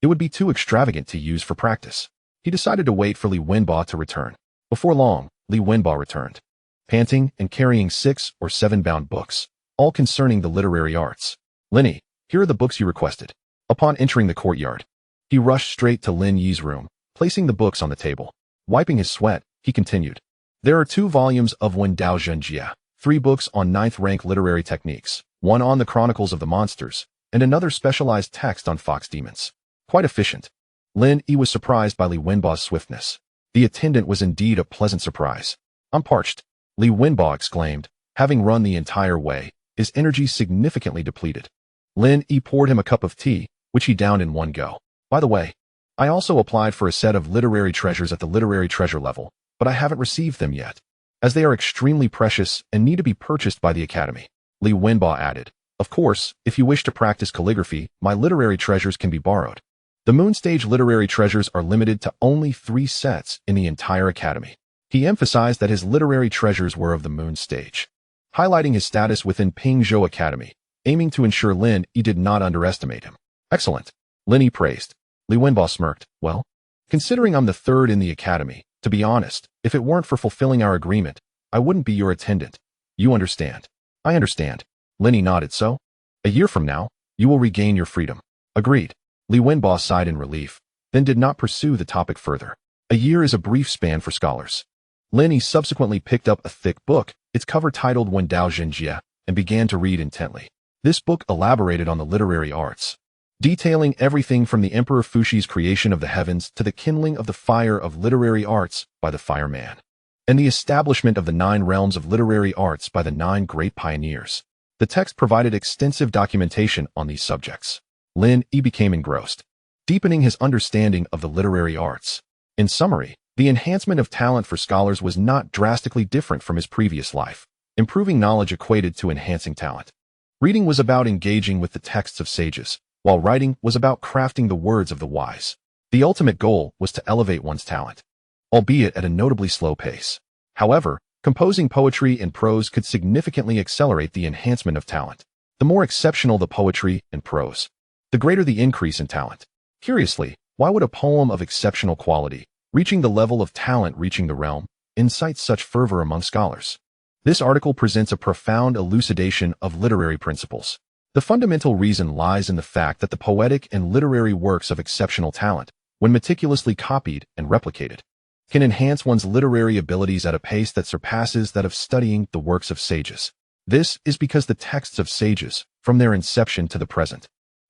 Speaker 1: It would be too extravagant to use for practice. He decided to wait for Li Wenbo to return. Before long, Li Wenbo returned, panting and carrying 6 or 7 bound books, all concerning the literary arts. Lin Yi, here are the books you requested. Upon entering the courtyard, he rushed straight to Lin Yi's room, placing the books on the table. Wiping his sweat, he continued. There are 2 volumes of Wen Dao Zhenjie, 3 books on 9th-rank literary techniques, 1 on the Chronicles of the Monsters, and another specialized text on fox demons. Quite efficient. Lin Yi was surprised by Li Wenbo's swiftness. The attendant was indeed a pleasant surprise. I'm parched, Li Wenbo exclaimed, having run the entire way, his energy significantly depleted. Lin Yi poured him a cup of tea, which he downed in one go. By the way, I also applied for a set of literary treasures at the literary treasure level, but I haven't received them yet, as they are extremely precious and need to be purchased by the Academy. Li Wenbo added, Of course, if you wish to practice calligraphy, my literary treasures can be borrowed. The Moon Stage literary treasures are limited to only 3 sets in the entire Academy. He emphasized that his literary treasures were of the Moon Stage, highlighting his status within Pingzhou Academy, aiming to ensure Lin Yi did not underestimate him. Excellent, Lin Yi praised. Li Wenbo smirked. Well, considering I'm the 3rd in the Academy, to be honest, if it weren't for fulfilling our agreement, I wouldn't be your attendant. You understand? I understand. Lin Yi nodded. So, a year from now, you will regain your freedom. Agreed. Li Wenbo sighed in relief, then did not pursue the topic further. A year is a brief span for scholars. Lin Yi subsequently picked up a thick book, its cover titled Wen Dao Zhenjie, and began to read intently. This book elaborated on the literary arts, detailing everything from the Emperor Fushi's creation of the heavens to the kindling of the fire of literary arts by the fireman, and the establishment of the 9 realms of literary arts by the 9 great pioneers. The text provided extensive documentation on these subjects. Lin Yi became engrossed, deepening his understanding of the literary arts. In summary, the enhancement of talent for scholars was not drastically different from his previous life. Improving knowledge equated to enhancing talent. Reading was about engaging with the texts of sages, while writing was about crafting the words of the wise. The ultimate goal was to elevate one's talent, albeit at a notably slow pace. However, composing poetry and prose could significantly accelerate the enhancement of talent. The more exceptional the poetry and prose, the greater the increase in talent. Curiously, why would a poem of exceptional quality, reaching the level of talent reaching the realm, incite such fervor among scholars? This article presents a profound elucidation of literary principles. The fundamental reason lies in the fact that the poetic and literary works of exceptional talent, when meticulously copied and replicated, can enhance one's literary abilities at a pace that surpasses that of studying the works of sages. This is because the texts of sages, from their inception to the present,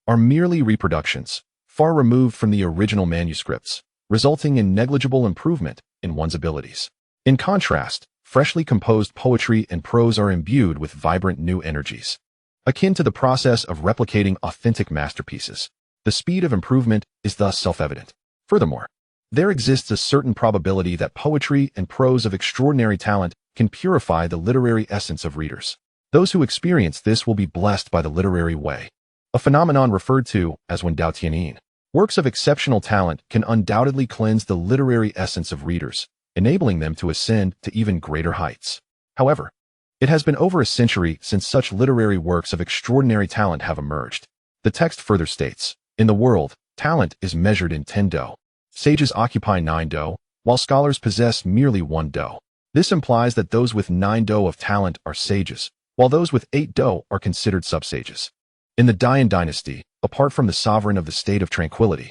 Speaker 1: are merely reproductions, far removed from the original manuscripts, resulting in negligible improvement in one's abilities. In contrast, freshly composed poetry and prose are imbued with vibrant new energies, akin to the process of replicating authentic masterpieces. The speed of improvement is thus self-evident. Furthermore, there exists a certain probability that poetry and prose of extraordinary talent can purify the literary essence of readers. Those who experience this will be blessed by the literary way, a phenomenon referred to as when Daoist. Works of exceptional talent can undoubtedly cleanse the literary essence of readers, enabling them to ascend to even greater heights. However, it has been over a century since such literary works of extraordinary talent have emerged. The text further states, in the world, talent is measured in 10 do. Sages occupy 9 do, while scholars possess merely 1 do. This implies that those with 9 do of talent are sages, while those with 8 do are considered sub-sages. In the Daoist dynasty, apart from the sovereign of the state of tranquility,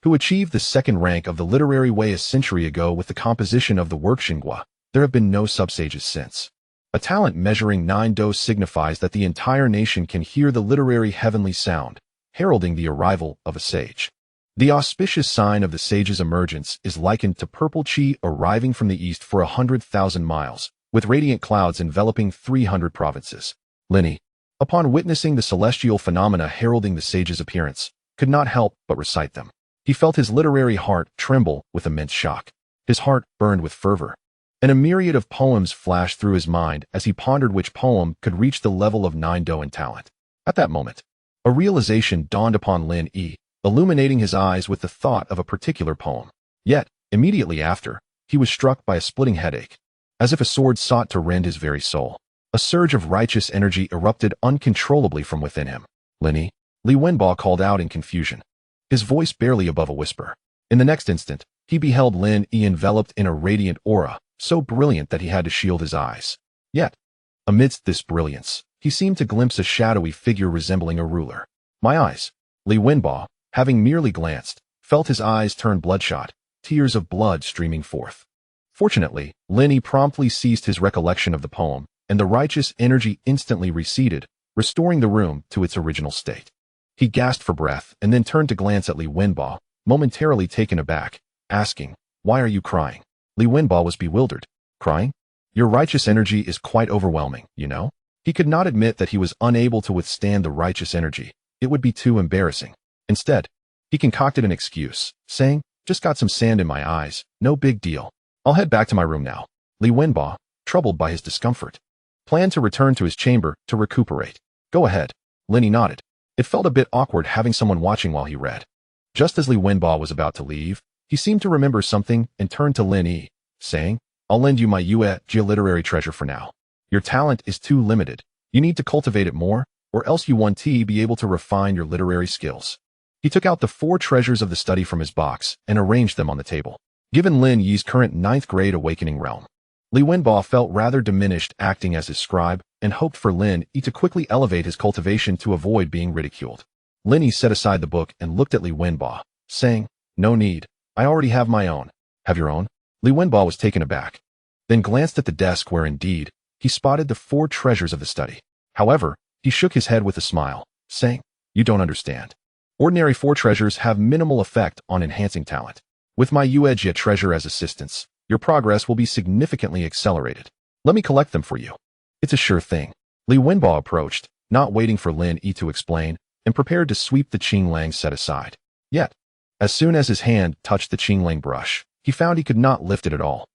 Speaker 1: who achieved the 2nd rank of the literary way a century ago with the composition of the work Xinhua, there have been no sub-sages since. A talent measuring 9 do signifies that the entire nation can hear the literary heavenly sound, heralding the arrival of a sage. The auspicious sign of the sage's emergence is likened to purple chi arriving from the east for 100,000 miles, with radiant clouds enveloping 300 provinces. Lin Yi, upon witnessing the celestial phenomena heralding the sage's appearance, could not help but recite them. He felt his literary heart tremble with immense shock. His heart burned with fervor, and a myriad of poems flashed through his mind as he pondered which poem could reach the level of 9 do in talent. At that moment, a realization dawned upon Lin Yi, illuminating his eyes with the thought of a particular poem. Yet, immediately after, he was struck by a splitting headache, as if a sword sought to rend his very soul. A surge of righteous energy erupted uncontrollably from within him. Lin Yi, Li Wenbo called out in confusion, his voice barely above a whisper. In the next instant, he beheld Lin Yi enveloped in a radiant aura, so brilliant that he had to shield his eyes. Yet, amidst this brilliance, he seemed to glimpse a shadowy figure resembling a ruler. My eyes, Li Wenbo, having merely glanced, felt his eyes turn bloodshot, tears of blood streaming forth. Fortunately, Lin Yi promptly ceased his recollection of the poem, and the righteous energy instantly receded, restoring the room to its original state. He gasped for breath and then turned to glance at Li Wenbo, momentarily taken aback, asking, "Why are you crying?" Li Wenbo was bewildered. "Crying? Your righteous energy is quite overwhelming, you know?" He could not admit that he was unable to withstand the righteous energy. It would be too embarrassing. Instead, he concocted an excuse, saying, "Just got some sand in my eyes, no big deal. I'll head back to my room now." Li Wenbo, troubled by his discomfort, planned to return to his chamber to recuperate. "Go ahead." Lin Yi nodded. It felt a bit awkward having someone watching while he read. Just as Li Wenbo was about to leave, he seemed to remember something and turned to Lin Yi, saying, "I'll lend you my literary treasure for now. Your talent is too limited. You need to cultivate it more, or else you won't be able to refine your literary skills." He took out the 4 treasures of the study from his box and arranged them on the table. Given Lin Yi's current 9th grade awakening realm, Li Wenbo felt rather diminished acting as his scribe and hoped for Lin Yi to quickly elevate his cultivation to avoid being ridiculed. Lin Yi set aside the book and looked at Li Wenbo, saying, "No need. I already have my own." "Have your own?" Li Wenbo was taken aback, then glanced at the desk where indeed, he spotted the 4 treasures of the study. However, he shook his head with a smile, saying, "You don't understand. Ordinary 4 treasures have minimal effect on enhancing talent. With my Elegies treasure as assistance, your progress will be significantly accelerated. Let me collect them for you." "It's a sure thing." Li Wenbo approached, not waiting for Lin Yi to explain, and prepared to sweep the Qinglang set aside. Yet, as soon as his hand touched the Qinglang brush, he found he could not lift it at all.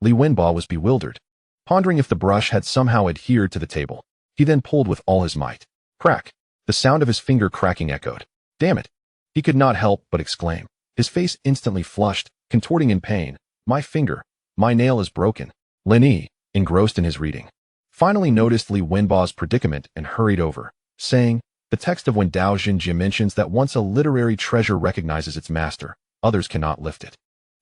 Speaker 1: Li Wenbo was bewildered, pondering if the brush had somehow adhered to the table. He then pulled with all his might. Crack! The sound of his finger cracking echoed. "Damn it!" He could not help but exclaim. His face instantly flushed, contorting in pain. "My finger! My nail is broken." Lin Yi, engrossed in his reading, finally noticed Li Wenbo's predicament and hurried over, saying, "The text of Wen Dao Jinjie mentions that once a literary treasure recognizes its master, others cannot lift it.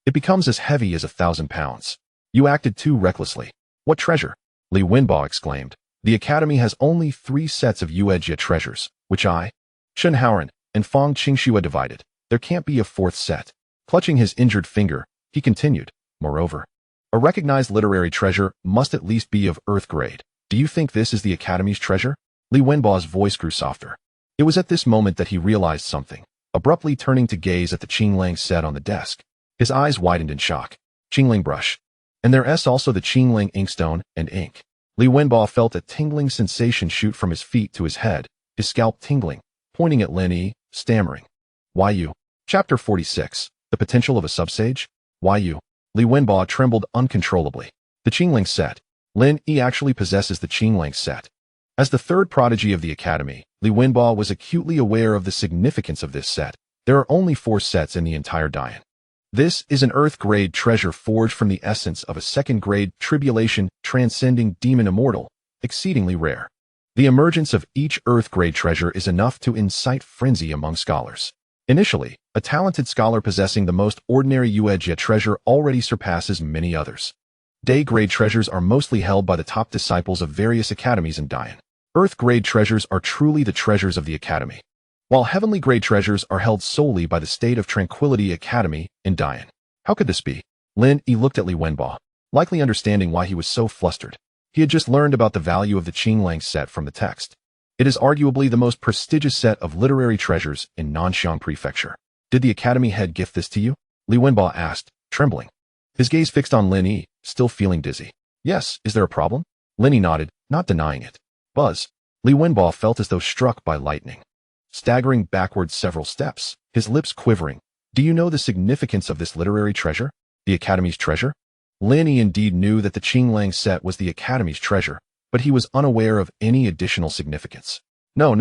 Speaker 1: It becomes as heavy as 1,000 pounds. You acted too recklessly." "What treasure?" Li Wenbo exclaimed. "The Academy has only 3 sets of Yuejia treasures, which I, Chen Haoran, and Fang Qingxue divided. There can't be a 4th set." Clutching his injured finger, he continued, "Moreover, a recognized literary treasure must at least be of earth grade. Do you think this is the Academy's treasure?" Li Wenbo's voice grew softer. It was at this moment that he realized something, abruptly turning to gaze at the Qinglang set on the desk. His eyes widened in shock. Qinglang brush. And there's also the Qinglang inkstone and ink. Li Wenbo felt a tingling sensation shoot from his feet to his head, his scalp tingling, pointing at Lin Yi, stammering. "Why you?" Chapter 46. The Potential of a Subsage? "Why you?" Li Wenbo trembled uncontrollably. The Qinglang set. Lin Yi actually possesses the Qinglang set. As the 3rd prodigy of the Academy, Li Wenbo was acutely aware of the significance of this set. There are only 4 sets in the entire Daoist. This is an earth-grade treasure forged from the essence of a 2nd-grade tribulation transcending demon immortal, exceedingly rare. The emergence of each earth-grade treasure is enough to incite frenzy among scholars. Initially, a talented scholar possessing the most ordinary Yuejia treasure already surpasses many others. Day-grade treasures are mostly held by the top disciples of various academies in Daoist. Earth-grade treasures are truly the treasures of the Academy, while heavenly-grade treasures are held solely by the State of Tranquility Academy in Daoist. How could this be? Lin Yi looked at Li Wenbo, likely understanding why he was so flustered. He had just learned about the value of the Qinglang set from the text. It is arguably the most prestigious set of literary treasures in Nanxiang Prefecture. "Did the Academy head gift this to you?" Li Wenbo asked, trembling. His gaze fixed on Lin Yi, still feeling dizzy. "Yes, is there a problem?" Lin Yi nodded, not denying it. Buzz. Li Wenbo felt as though struck by lightning. Staggering backwards several steps, his lips quivering. "Do you know the significance of this literary treasure? The Academy's treasure?" Lin Yi indeed knew that the Qinglang set was the Academy's treasure, but he was unaware of any additional significance. No.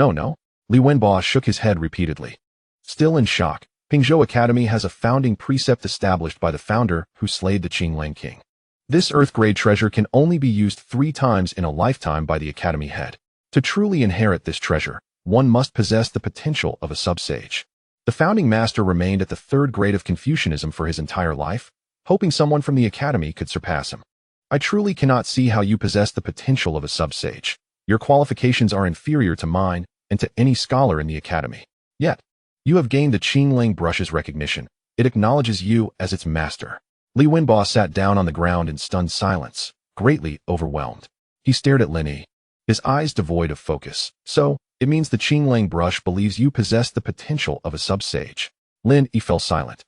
Speaker 1: Li Wenbo shook his head repeatedly. Still in shock, Pingzhou Academy has a founding precept established by the founder who slayed the Qinglang king. This earth-grade treasure can only be used 3 times in a lifetime by the Academy head. To truly inherit this treasure, one must possess the potential of a sub-sage. The founding master remained at the 3rd grade of Confucianism for his entire life, hoping someone from the Academy could surpass him. "I truly cannot see how you possess the potential of a sub-sage. Your qualifications are inferior to mine and to any scholar in the Academy. Yet, you have gained the Qinglang brush's recognition. It acknowledges you as its master." Li Wenbo sat down on the ground in stunned silence, greatly overwhelmed. He stared at Lin Yi, his eyes devoid of focus. "So, it means the Qinglang brush believes you possess the potential of a sub-sage." Lin Yi fell silent.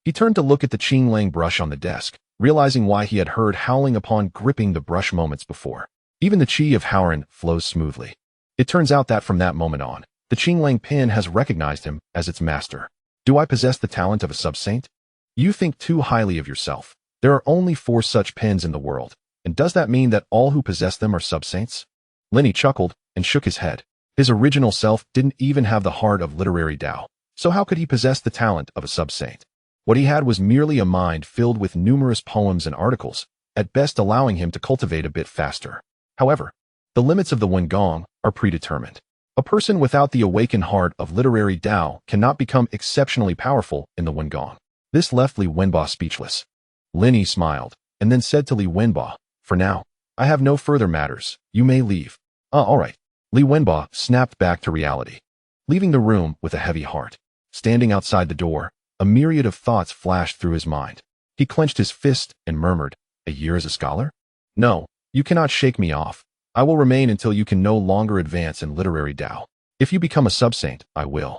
Speaker 1: He turned to look at the Qinglang brush on the desk, realizing why he had heard howling upon gripping the brush moments before. Even the qi of Haoran flows smoothly. It turns out that from that moment on, the Qinglang pen has recognized him as its master. "Do I possess the talent of a sub-saint?" "You think too highly of yourself. There are only 4 such pens in the world, and does that mean that all who possess them are sub-saints?" Lin Yi chuckled and shook his head. His original self didn't even have the heart of literary Dao, so how could he possess the talent of a sub-saint? What he had was merely a mind filled with numerous poems and articles, at best allowing him to cultivate a bit faster. However, the limits of the Wengong are predetermined. A person without the awakened heart of literary Dao cannot become exceptionally powerful in the Wengong. This left Li Wenbo speechless. Lin Yi smiled, and then said to Li Wenbo, "For now, I have no further matters. You may leave." All right." Li Wenbo snapped back to reality, leaving the room with a heavy heart. Standing outside the door, a myriad of thoughts flashed through his mind. He clenched his fist and murmured, "A year as a scholar? No, you cannot shake me off. I will remain until you can no longer advance in literary Dao. If you become a subsaint, I will.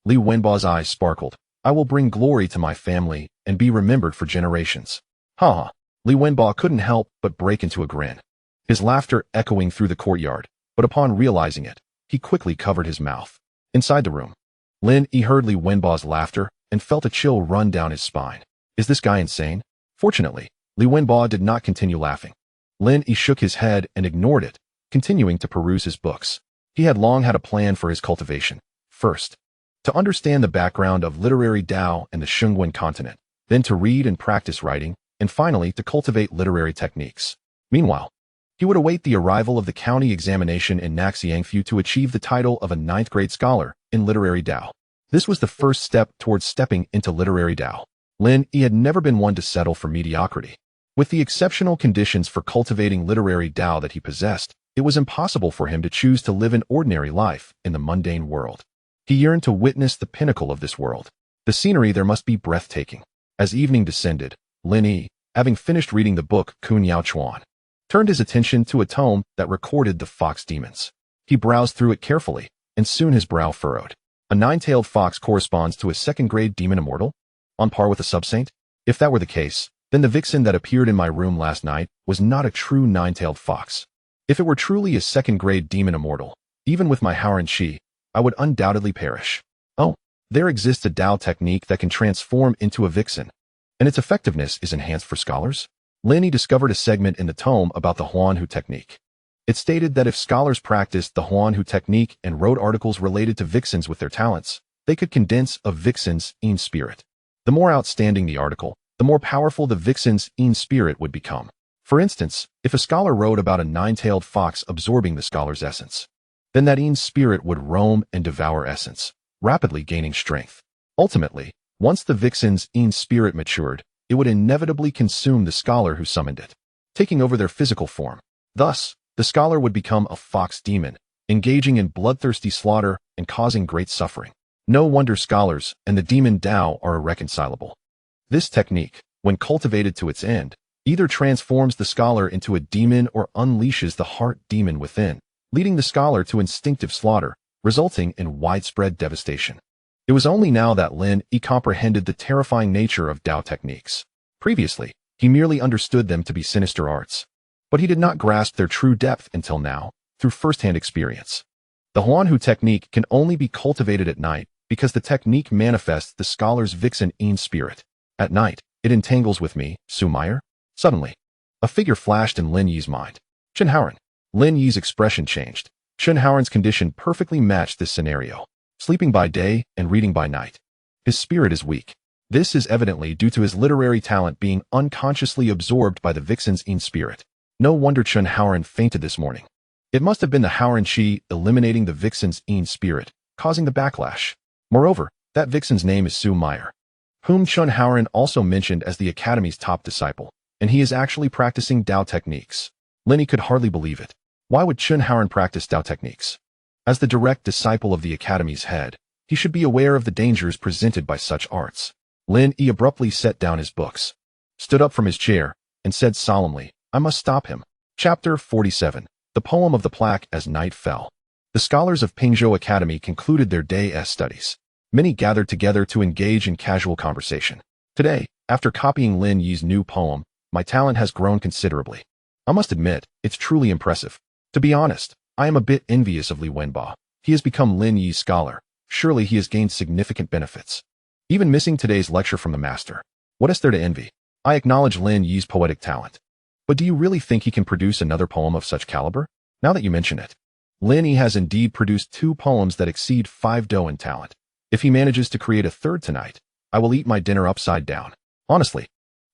Speaker 1: Li Wenba's eyes sparkled. I will bring glory to my family and be remembered for generations. Ha ha. Li Wenba couldn't help but break into a grin. His laughter echoing through the courtyard, but upon realizing it, he quickly covered his mouth. Inside the room, Lin Yi heard Li Wenba's laughter and felt a chill run down his spine. Is this guy insane? Fortunately, Li Wenba did not continue laughing. Lin Yi shook his head and ignored it, continuing to peruse his books. He had long had a plan for his cultivation. First, to understand the background of literary Dao and the Shunguan continent, then to read and practice writing, and finally to cultivate literary techniques. Meanwhile, he would await the arrival of the county examination in Naxiangfu to achieve the title of a 9th grade scholar in literary Dao. This was the first step towards stepping into literary Dao. Lin Yi had never been one to settle for mediocrity. With the exceptional conditions for cultivating literary Dao that he possessed, it was impossible for him to choose to live an ordinary life in the mundane world. He yearned to witness the pinnacle of this world. The scenery there must be breathtaking. As evening descended, Lin Yi, having finished reading the book Kun Yao Chuan, turned his attention to a tome that recorded the fox demons. He browsed through it carefully, and soon his brow furrowed. A 9-tailed fox corresponds to a 2nd-grade demon immortal? On par with a subsaint? If that were the case, then the vixen that appeared in my room last night was not a true 9-tailed fox. If it were truly a 2nd-grade demon immortal, even with my heresies, I would undoubtedly perish. Oh, there exists a Dao technique that can transform into a vixen, and its effectiveness is enhanced for scholars. Lin Yi discovered a segment in the tome about the Huanhu technique. It stated that if scholars practiced the Huanhu technique and wrote articles related to vixens with their talents, they could condense a vixen's in spirit. The more outstanding the article, the more powerful the vixen's in spirit would become. For instance, if a scholar wrote about a 9-tailed fox absorbing the scholar's essence, then that in spirit would roam and devour essence, rapidly gaining strength. Ultimately, once the vixen's in spirit matured, it would inevitably consume the scholar who summoned it, taking over their physical form. Thus, the scholar would become a fox demon, engaging in bloodthirsty slaughter and causing great suffering. No wonder scholars and the demon Dao are irreconcilable. This technique, when cultivated to its end, either transforms the scholar into a demon or unleashes the heart demon within, leading the scholar to instinctive slaughter, resulting in widespread devastation. It was only now that Lin Yi comprehended the terrifying nature of Dao techniques. Previously, he merely understood them to be sinister arts. But he did not grasp their true depth until now, through first-hand experience. The Huanhu technique can only be cultivated at night because the technique manifests the scholar's vixen in spirit. At night, it entangles with me, Su Meyer. Suddenly, a figure flashed in Lin Yi's mind. Chen Haoran. Lin Yi's expression changed. Chen Haoran's condition perfectly matched this scenario. Sleeping by day and reading by night. His spirit is weak. This is evidently due to his literary talent being unconsciously absorbed by the vixen's in spirit. No wonder Chen Haoran fainted this morning. It must have been the heresies eliminating the vixen's in spirit, causing the backlash. Moreover, that vixen's name is Su Meyer, whom Chen Haoran also mentioned as the Academy's top disciple, and he is actually practicing Dao techniques. Lin Yi could hardly believe it. Why would Chen Haoran practice Dao techniques? As the direct disciple of the Academy's head, he should be aware of the dangers presented by such arts. Lin Yi abruptly set down his books, stood up from his chair, and said solemnly, I must stop him. Chapter 47. The Poem of the Plaque as Night Fell. The scholars of Pingzhou Academy concluded their day's studies. Many gathered together to engage in casual conversation. Today, after copying Lin Yi's new poem, my talent has grown considerably. I must admit, it's truly impressive. To be honest, I am a bit envious of Li Wenba. He has become Lin Yi's scholar. Surely he has gained significant benefits. Even missing today's lecture from the master. What is there to envy? I acknowledge Lin Yi's poetic talent. But do you really think he can produce another poem of such caliber? Now that you mention it, Lin Yi has indeed produced 2 poems that exceed 5 Do in talent. If he manages to create a third tonight, I will eat my dinner upside down. Honestly,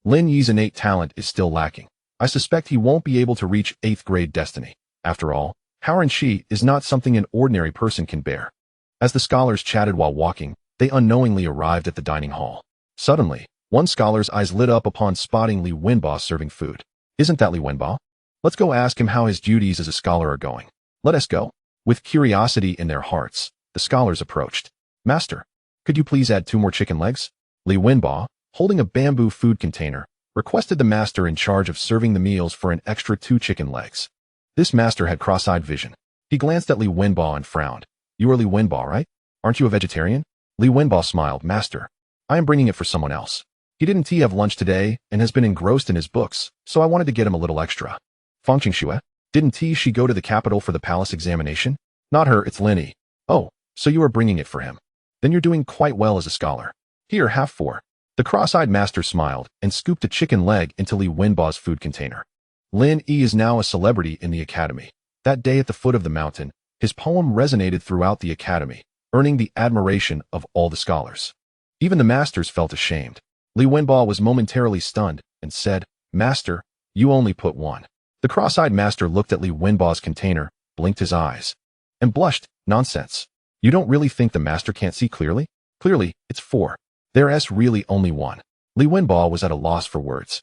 Speaker 1: Lin Yi's innate talent is still lacking. I suspect he won't be able to reach 8th grade destiny. After all, heresies is not something an ordinary person can bear. As the scholars chatted while walking, they unknowingly arrived at the dining hall. Suddenly, one scholar's eyes lit up upon spotting Li Wenba serving food. Isn't that Li Wenba? Let's go ask him how his duties as a scholar are going. Let us go. With curiosity in their hearts, the scholars approached. Master, could you please add 2 more chicken legs? Li Wenba, holding a bamboo food container, requested the master in charge of serving the meals for an extra 2 chicken legs. This master had cross-eyed vision. He glanced at Li Wenbo and frowned. You are Li Wenbo, right? Aren't you a vegetarian? Li Wenbo smiled. Master, I am bringing it for someone else. He didn't have lunch today and has been engrossed in his books, so I wanted to get him a little extra. Fang Qingxue, didn't she go to the capital for the palace examination? Not her, it's Lin Yi. Oh, so you are bringing it for him. Then you're doing quite well as a scholar. Here, have 4. The cross-eyed master smiled and scooped a chicken leg into Li Wenbo's food container. Lin Yi is now a celebrity in the academy. That day at the foot of the mountain, his poem resonated throughout the academy, earning the admiration of all the scholars. Even the masters felt ashamed. Li Wenbo was momentarily stunned and said, Master, you only put 1. The cross-eyed master looked at Li Wenbo's container, blinked his eyes, and blushed. Nonsense. You don't really think the master can't see clearly? Clearly, it's 4. There's really only 1. Li Wenbo was at a loss for words.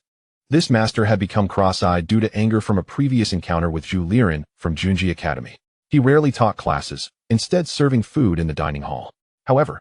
Speaker 1: This master had become cross-eyed due to anger from a previous encounter with Zhu Liren from Junji Academy. He rarely taught classes, instead serving food in the dining hall. However,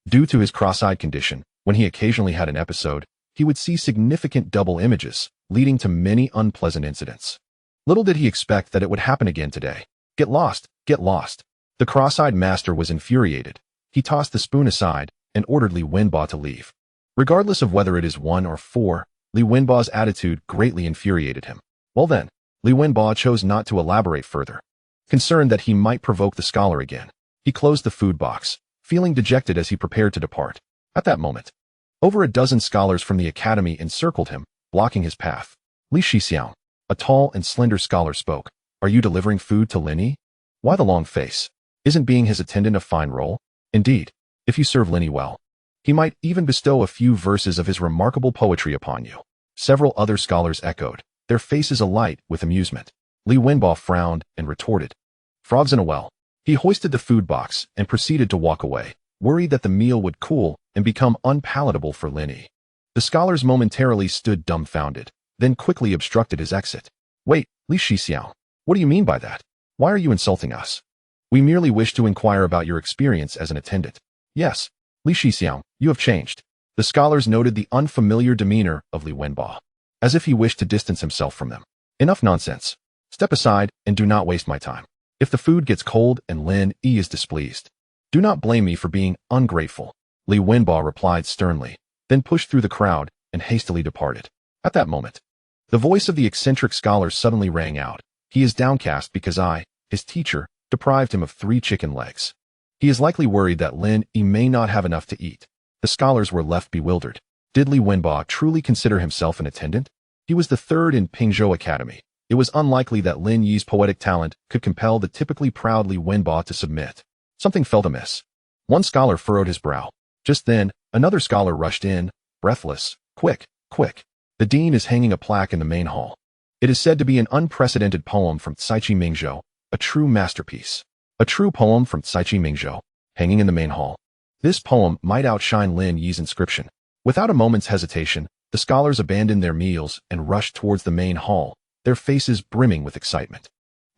Speaker 1: due to his cross-eyed condition, when he occasionally had an episode, he would see significant double images, leading to many unpleasant incidents. Little did he expect that it would happen again today. Get lost, get lost. The cross-eyed master was infuriated. He tossed the spoon aside and ordered Li Wenbo to leave. Regardless of whether it is 1 or 4, Li Wenbo's attitude greatly infuriated him. Well then, Li Wenbo chose not to elaborate further. Concerned that he might provoke the scholar again, he closed the food box, feeling dejected as he prepared to depart. At that moment, over a dozen scholars from the academy encircled him, blocking his path. Li Shixiang, a tall and slender scholar, spoke. Are you delivering food to Lin Yi? Why the long face? Isn't being his attendant a fine role? Indeed, if you serve Lin Yi well, he might even bestow a few verses of his remarkable poetry upon you. Several other scholars echoed, their faces alight with amusement. Li Wenbo frowned and retorted, Frogs in a well. He hoisted the food box and proceeded to walk away, worried that the meal would cool and become unpalatable for Lin Yi. The scholars momentarily stood dumbfounded, then quickly obstructed his exit. Wait, Li Shixiao, what do you mean by that? Why are you insulting us? We merely wish to inquire about your experience as an attendant. Yes, Li Shixiao, you have changed. The scholars noted the unfamiliar demeanor of Li Wenbo, as if he wished to distance himself from them. Enough nonsense. Step aside and do not waste my time. If the food gets cold and Lin Yi is displeased, do not blame me for being ungrateful. Li Wenbo replied sternly, then pushed through the crowd and hastily departed. At that moment, the voice of the eccentric scholar suddenly rang out. He is downcast because I, his teacher, deprived him of 3 chicken legs. He is likely worried that Lin Yi may not have enough to eat. The scholars were left bewildered. Did Li Wenbo truly consider himself an attendant? He was the 3rd in Pingzhou Academy. It was unlikely that Lin Yi's poetic talent could compel the typically proud Li Wenbo to submit. Something felt amiss. One scholar furrowed his brow. Just then, another scholar rushed in, breathless. Quick, quick. The dean is hanging a plaque in the main hall. It is said to be an unprecedented poem from Caiqi Mingzhou, a true masterpiece. A true poem from Caiqi Mingzhou, hanging in the main hall. This poem might outshine Lin Yi's inscription. Without a moment's hesitation, the scholars abandoned their meals and rushed towards the main hall, their faces brimming with excitement.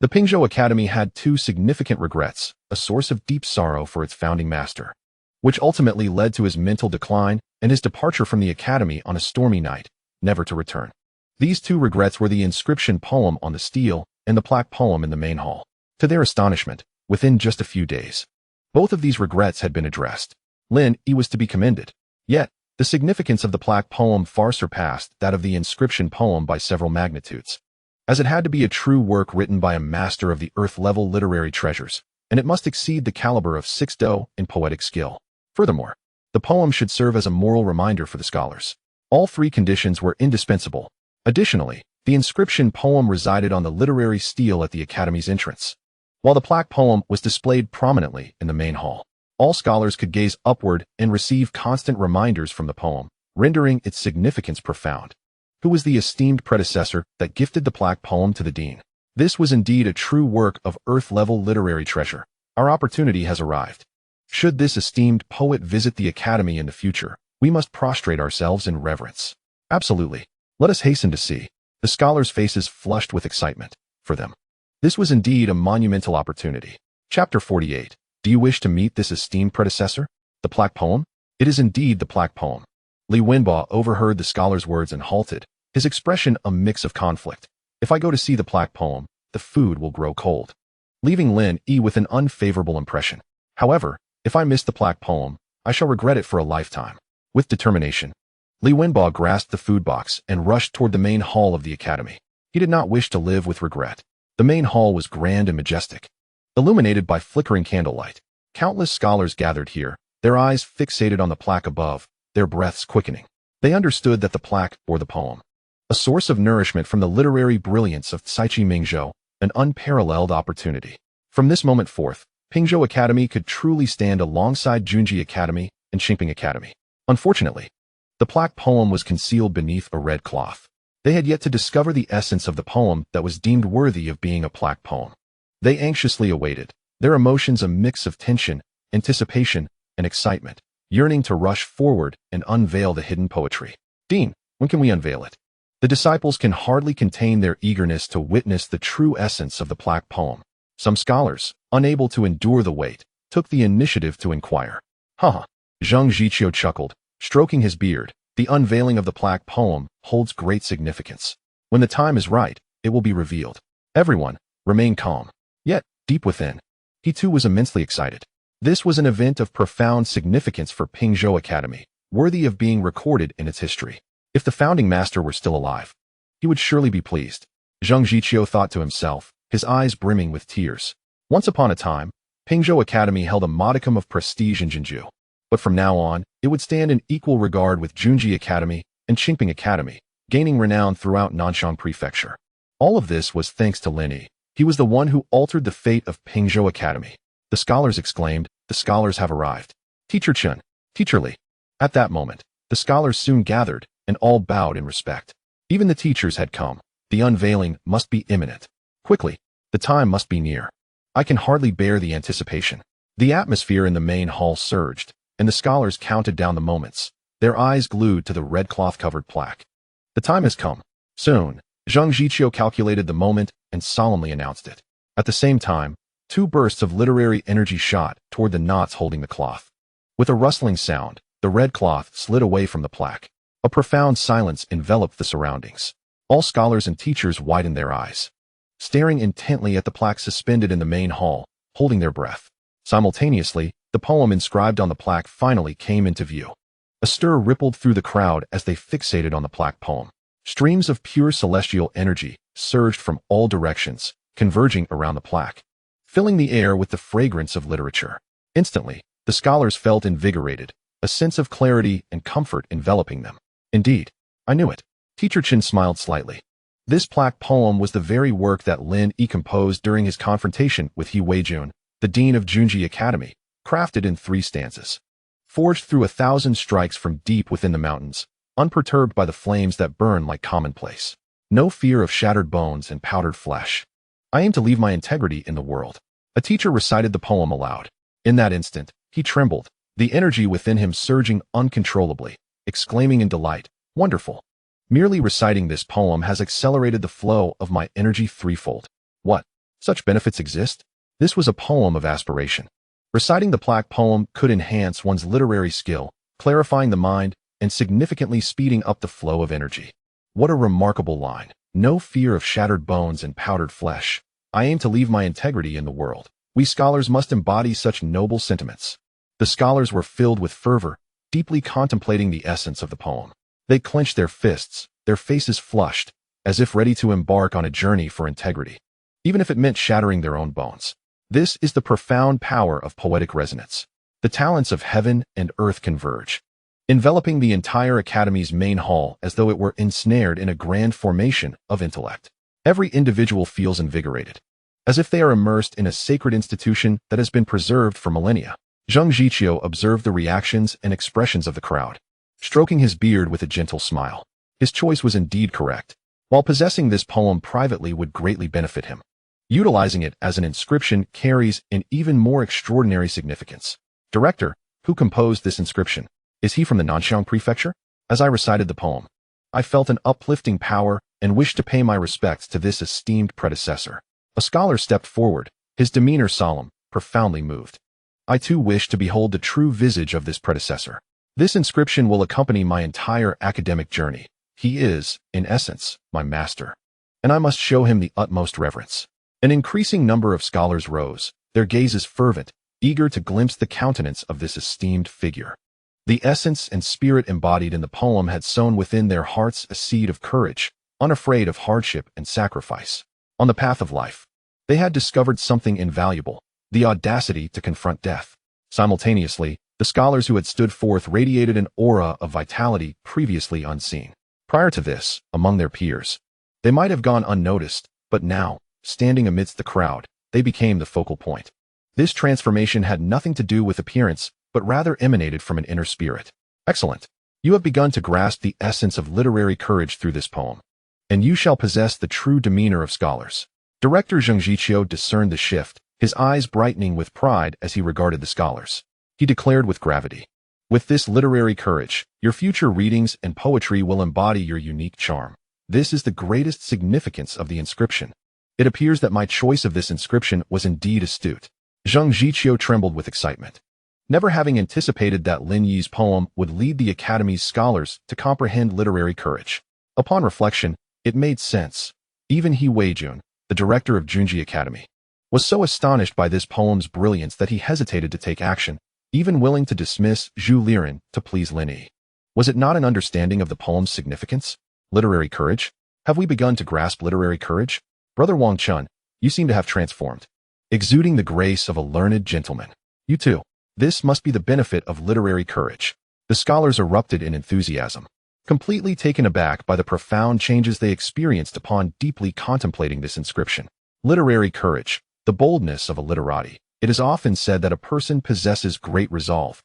Speaker 1: The Pingzhou Academy had 2 significant regrets, a source of deep sorrow for its founding master, which ultimately led to his mental decline and his departure from the academy on a stormy night, never to return. These 2 regrets were the inscription poem on the stele and the plaque poem in the main hall. To their astonishment, within just a few days, both of these regrets had been addressed. Lin Yi was to be commended. Yet, the significance of the plaque poem far surpassed that of the inscription poem by several magnitudes, as it had to be a true work written by a master of the earth-level literary treasures, and it must exceed the caliber of 6 Do in poetic skill. Furthermore, the poem should serve as a moral reminder for the scholars. All 3 conditions were indispensable. Additionally, the inscription poem resided on the literary stele at the academy's entrance, while the plaque poem was displayed prominently in the main hall. All scholars could gaze upward and receive constant reminders from the poem, rendering its significance profound. Who was the esteemed predecessor that gifted the plaque poem to the dean? This was indeed a true work of earth-level literary treasure. Our opportunity has arrived. Should this esteemed poet visit the academy in the future, we must prostrate ourselves in reverence. Absolutely. Let us hasten to see. The scholars' faces flushed with excitement. For them, this was indeed a monumental opportunity. Chapter 48. Do you wish to meet this esteemed predecessor? The plaque poem? It is indeed the plaque poem. Li Wenbo overheard the scholar's words and halted, his expression a mix of conflict. If I go to see the plaque poem, the food will grow cold, leaving Lin Yi with an unfavorable impression. However, if I miss the plaque poem, I shall regret it for a lifetime. With determination, Li Wenbo grasped the food box and rushed toward the main hall of the academy. He did not wish to live with regret. The main hall was grand and majestic, illuminated by flickering candlelight. Countless scholars gathered here, their eyes fixated on the plaque above, their breaths quickening. They understood that the plaque bore the poem, a source of nourishment from the literary brilliance of Caiqi Mingzhou, an unparalleled opportunity. From this moment forth, Pingzhou Academy could truly stand alongside Junji Academy and Qingping Academy. Unfortunately, the plaque poem was concealed beneath a red cloth. They had yet to discover the essence of the poem that was deemed worthy of being a plaque poem. They anxiously awaited, their emotions a mix of tension, anticipation, and excitement, yearning to rush forward and unveil the hidden poetry. Dean, when can we unveil it? The disciples can hardly contain their eagerness to witness the true essence of the plaque poem. Some scholars, unable to endure the wait, took the initiative to inquire. Zhang Zhiqiu chuckled, stroking his beard. The unveiling of the plaque poem holds great significance. When the time is right, it will be revealed. Everyone, remain calm. Yet, deep within, he too was immensely excited. This was an event of profound significance for Pingzhou Academy, worthy of being recorded in its history. If the founding master were still alive, he would surely be pleased. Zhang Zhiqiu thought to himself, his eyes brimming with tears. Once upon a time, Pingzhou Academy held a modicum of prestige in Jinju. But from now on, it would stand in equal regard with Junji Academy and Qingping Academy, gaining renown throughout Nanxiang Prefecture. All of this was thanks to Lin Yi. He was the one who altered the fate of Pingzhou Academy. The scholars exclaimed, "The scholars have arrived. Teacher Chen, Teacher Li." At that moment, the scholars soon gathered, and all bowed in respect. Even the teachers had come. The unveiling must be imminent. Quickly, the time must be near. I can hardly bear the anticipation. The atmosphere in the main hall surged, and the scholars counted down the moments, their eyes glued to the red cloth-covered plaque. The time has come. Soon, Zhang Zhiqiu calculated the moment and solemnly announced it. At the same time, two bursts of literary energy shot toward the knots holding the cloth. With a rustling sound, the red cloth slid away from the plaque. A profound silence enveloped the surroundings. All scholars and teachers widened their eyes, staring intently at the plaque suspended in the main hall, holding their breath. Simultaneously, the poem inscribed on the plaque finally came into view. A stir rippled through the crowd as they fixated on the plaque poem. Streams of pure celestial energy surged from all directions, converging around the plaque, filling the air with the fragrance of literature. Instantly, the scholars felt invigorated, a sense of clarity and comfort enveloping them. Indeed, I knew it. Teacher Chen smiled slightly. This plaque poem was the very work that Lin Yi composed during his confrontation with He Weijun, the dean of Junji Academy, crafted in 3 stanzas. Forged through 1,000 strikes from deep within the mountains, unperturbed by the flames that burn like commonplace. No fear of shattered bones and powdered flesh. I aim to leave my integrity in the world. A teacher recited the poem aloud. In that instant, he trembled, the energy within him surging uncontrollably, exclaiming in delight, "Wonderful! Merely reciting this poem has accelerated the flow of my energy threefold. What? Such benefits exist?" This was a poem of aspiration. Reciting the plaque poem could enhance one's literary skill, clarifying the mind, and significantly speeding up the flow of energy. What a remarkable line. No fear of shattered bones and powdered flesh. I aim to leave my integrity in the world. We scholars must embody such noble sentiments. The scholars were filled with fervor, deeply contemplating the essence of the poem. They clenched their fists, their faces flushed, as if ready to embark on a journey for integrity, even if it meant shattering their own bones. This is the profound power of poetic resonance. The talents of heaven and earth converge, enveloping the entire academy's main hall as though it were ensnared in a grand formation of intellect. Every individual feels invigorated, as if they are immersed in a sacred institution that has been preserved for millennia. Zhang Zhiqiu observed the reactions and expressions of the crowd, stroking his beard with a gentle smile. His choice was indeed correct. While possessing this poem privately would greatly benefit him, utilizing it as an inscription carries an even more extraordinary significance. Director, who composed this inscription? Is he from the Nanxiang Prefecture? As I recited the poem, I felt an uplifting power and wished to pay my respects to this esteemed predecessor. A scholar stepped forward, his demeanor solemn, profoundly moved. I too wish to behold the true visage of this predecessor. This inscription will accompany my entire academic journey. He is, in essence, my master, and I must show him the utmost reverence. An increasing number of scholars rose, their gazes fervent, eager to glimpse the countenance of this esteemed figure. The essence and spirit embodied in the poem had sown within their hearts a seed of courage, unafraid of hardship and sacrifice. On the path of life, they had discovered something invaluable, the audacity to confront death. Simultaneously, the scholars who had stood forth radiated an aura of vitality previously unseen. Prior to this, among their peers, they might have gone unnoticed, but now, standing amidst the crowd, they became the focal point. This transformation had nothing to do with appearance, but rather emanated from an inner spirit. Excellent. You have begun to grasp the essence of literary courage through this poem, and you shall possess the true demeanor of scholars. Director Zheng Jiqiu discerned the shift, his eyes brightening with pride as he regarded the scholars. He declared with gravity, "With this literary courage, your future readings and poetry will embody your unique charm. This is the greatest significance of the inscription. It appears that my choice of this inscription was indeed astute." Zheng Jiqiu trembled with excitement, never having anticipated that Lin Yi's poem would lead the Academy's scholars to comprehend literary courage. Upon reflection, it made sense. Even He Weijun, the director of Junji Academy, was so astonished by this poem's brilliance that he hesitated to take action, even willing to dismiss Zhu Liren to please Lin Yi. Was it not an understanding of the poem's significance? Literary courage? Have we begun to grasp literary courage? Brother Wang Chun, you seem to have transformed, exuding the grace of a learned gentleman. You too. This must be the benefit of literary courage. The scholars erupted in enthusiasm, completely taken aback by the profound changes they experienced upon deeply contemplating this inscription. Literary courage, the boldness of a literati. It is often said that a person possesses great resolve,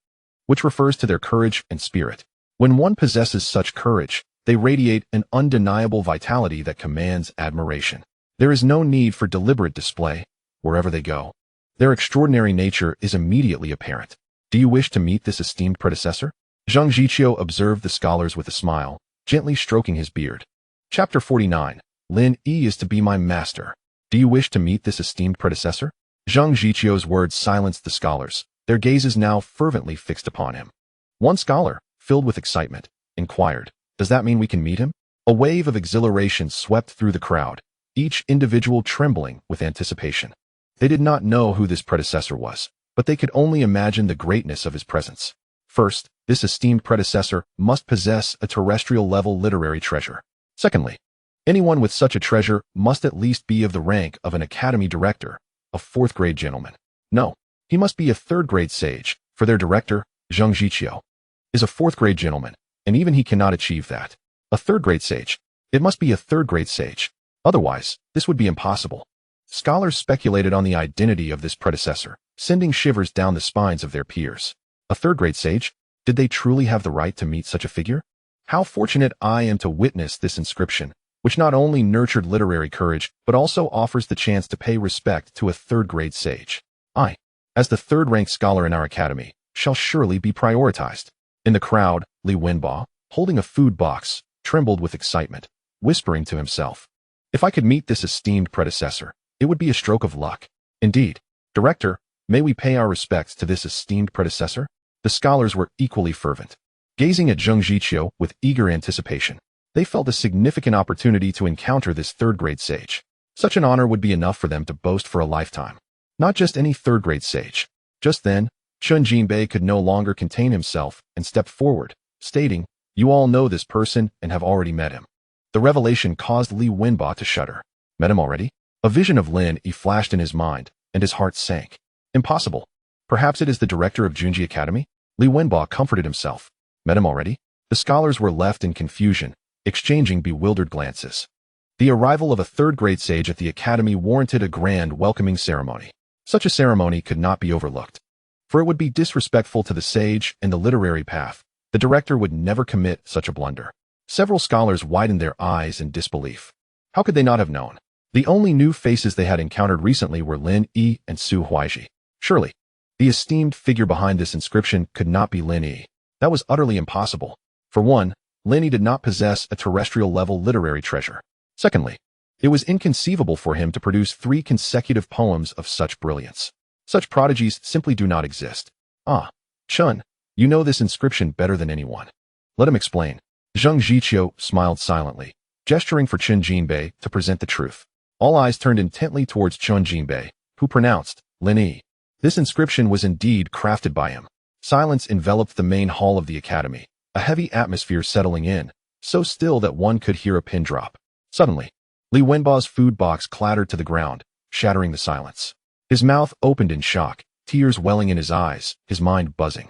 Speaker 1: which refers to their courage and spirit. When one possesses such courage, they radiate an undeniable vitality that commands admiration. There is no need for deliberate display. Wherever they go, their extraordinary nature is immediately apparent. Do you wish to meet this esteemed predecessor? Zheng Jiqiu observed the scholars with a smile, gently stroking his beard. Chapter 49. Lin Yi is to be my master. Do you wish to meet this esteemed predecessor? Zheng Jiqiu's words silenced the scholars, their gazes now fervently fixed upon him. One scholar, filled with excitement, inquired, "Does that mean we can meet him?" A wave of exhilaration swept through the crowd, each individual trembling with anticipation. They did not know who this predecessor was, but they could only imagine the greatness of his presence. First, this esteemed predecessor must possess a terrestrial-level literary treasure. Secondly, anyone with such a treasure must at least be of the rank of an academy director, a fourth-grade gentleman. No, he must be a third-grade sage, for their director, Zheng Jiqiu, is a fourth-grade gentleman, and even he cannot achieve that. A third-grade sage. It must be a third-grade sage. Otherwise, this would be impossible. Scholars speculated on the identity of this predecessor, sending shivers down the spines of their peers. A third-grade sage? Did they truly have the right to meet such a figure? How fortunate I am to witness this inscription, which not only nurtured literary courage, but also offers the chance to pay respect to a third-grade sage. I, as the third-ranked scholar in our academy, shall surely be prioritized. In the crowd, Li Wenba, holding a food box, trembled with excitement, whispering to himself, "If I could meet this esteemed predecessor, it would be a stroke of luck." Indeed, Director, may we pay our respects to this esteemed predecessor? The scholars were equally fervent, gazing at Zheng Jiqiu with eager anticipation. They felt a significant opportunity to encounter this third-grade sage. Such an honor would be enough for them to boast for a lifetime. Not just any third-grade sage. Just then, Chun Jinbei could no longer contain himself and stepped forward, stating, "You all know this person and have already met him." The revelation caused Li Wenba to shudder. Met him already? A vision of Lin Yi flashed in his mind, and his heart sank. Impossible. Perhaps it is the director of Junji Academy? Li Wenba comforted himself. Met him already? The scholars were left in confusion, exchanging bewildered glances. The arrival of a third-grade sage at the academy warranted a grand welcoming ceremony. Such a ceremony could not be overlooked, for it would be disrespectful to the sage and the literary path. The director would never commit such a blunder. Several scholars widened their eyes in disbelief. How could they not have known? The only new faces they had encountered recently were Lin Yi and Su Huaiji. Surely, the esteemed figure behind this inscription could not be Lin Yi. That was utterly impossible. For one, Lin Yi did not possess a terrestrial-level literary treasure. Secondly, it was inconceivable for him to produce 3 consecutive poems of such brilliance. Such prodigies simply do not exist. Ah, Chun, you know this inscription better than anyone. Let him explain. Zheng Jiqiu smiled silently, gesturing for Chun Jinbei to present the truth. All eyes turned intently towards Chun Jinbei, who pronounced, Lin Yi. This inscription was indeed crafted by him. Silence enveloped the main hall of the academy, a heavy atmosphere settling in, so still that one could hear a pin drop. Suddenly, Li Wenba's food box clattered to the ground, shattering the silence. His mouth opened in shock, tears welling in his eyes, his mind buzzing.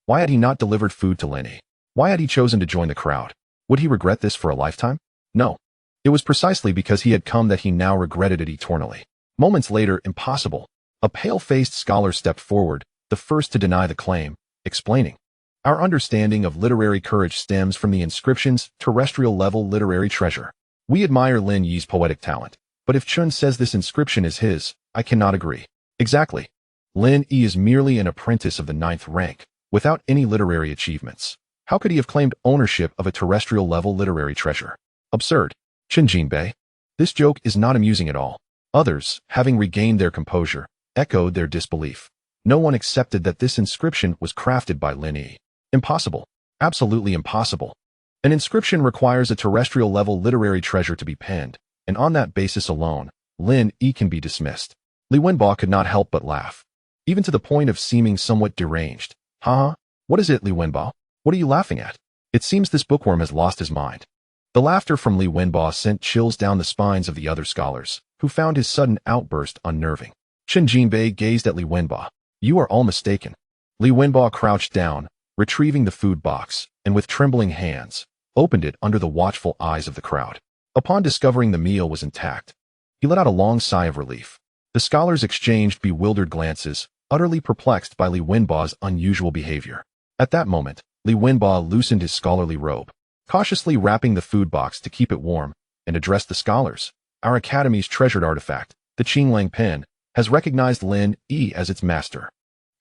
Speaker 1: Why had he not delivered food to Lin Yi? Why had he chosen to join the crowd? Would he regret this for a lifetime? No. It was precisely because he had come that he now regretted it eternally. Moments later, impossible. A pale-faced scholar stepped forward, the first to deny the claim, explaining, "Our understanding of literary courage stems from the inscription's terrestrial-level literary treasure. We admire Lin Yi's poetic talent, but if Chun says this inscription is his, I cannot agree." Exactly. Lin Yi is merely an apprentice of the 9th rank, without any literary achievements. How could he have claimed ownership of a terrestrial-level literary treasure? Absurd. Chun Jinbei. This joke is not amusing at all. Others, having regained their composure, echoed their disbelief. No one accepted that this inscription was crafted by Lin Yi. Impossible. Absolutely impossible. An inscription requires a terrestrial-level literary treasure to be penned, and on that basis alone, Lin Yi can be dismissed. Li Wenba could not help but laugh, even to the point of seeming somewhat deranged. Haha, what is it, Li Wenba? What are you laughing at? It seems this bookworm has lost his mind. The laughter from Li Wenba sent chills down the spines of the other scholars, who found his sudden outburst unnerving. Chun Jinbei gazed at Li Wenba. You are all mistaken. Li Wenba crouched down, retrieving the food box, and with trembling hands, opened it under the watchful eyes of the crowd. Upon discovering the meal was intact, he let out a long sigh of relief. The scholars exchanged bewildered glances, utterly perplexed by Li Wenba's unusual behavior. At that moment, Li Wenba loosened his scholarly robe, cautiously wrapping the food box to keep it warm, and addressed the scholars. Our academy's treasured artifact, the Qinglang pen, has recognized Lin Yi as its master.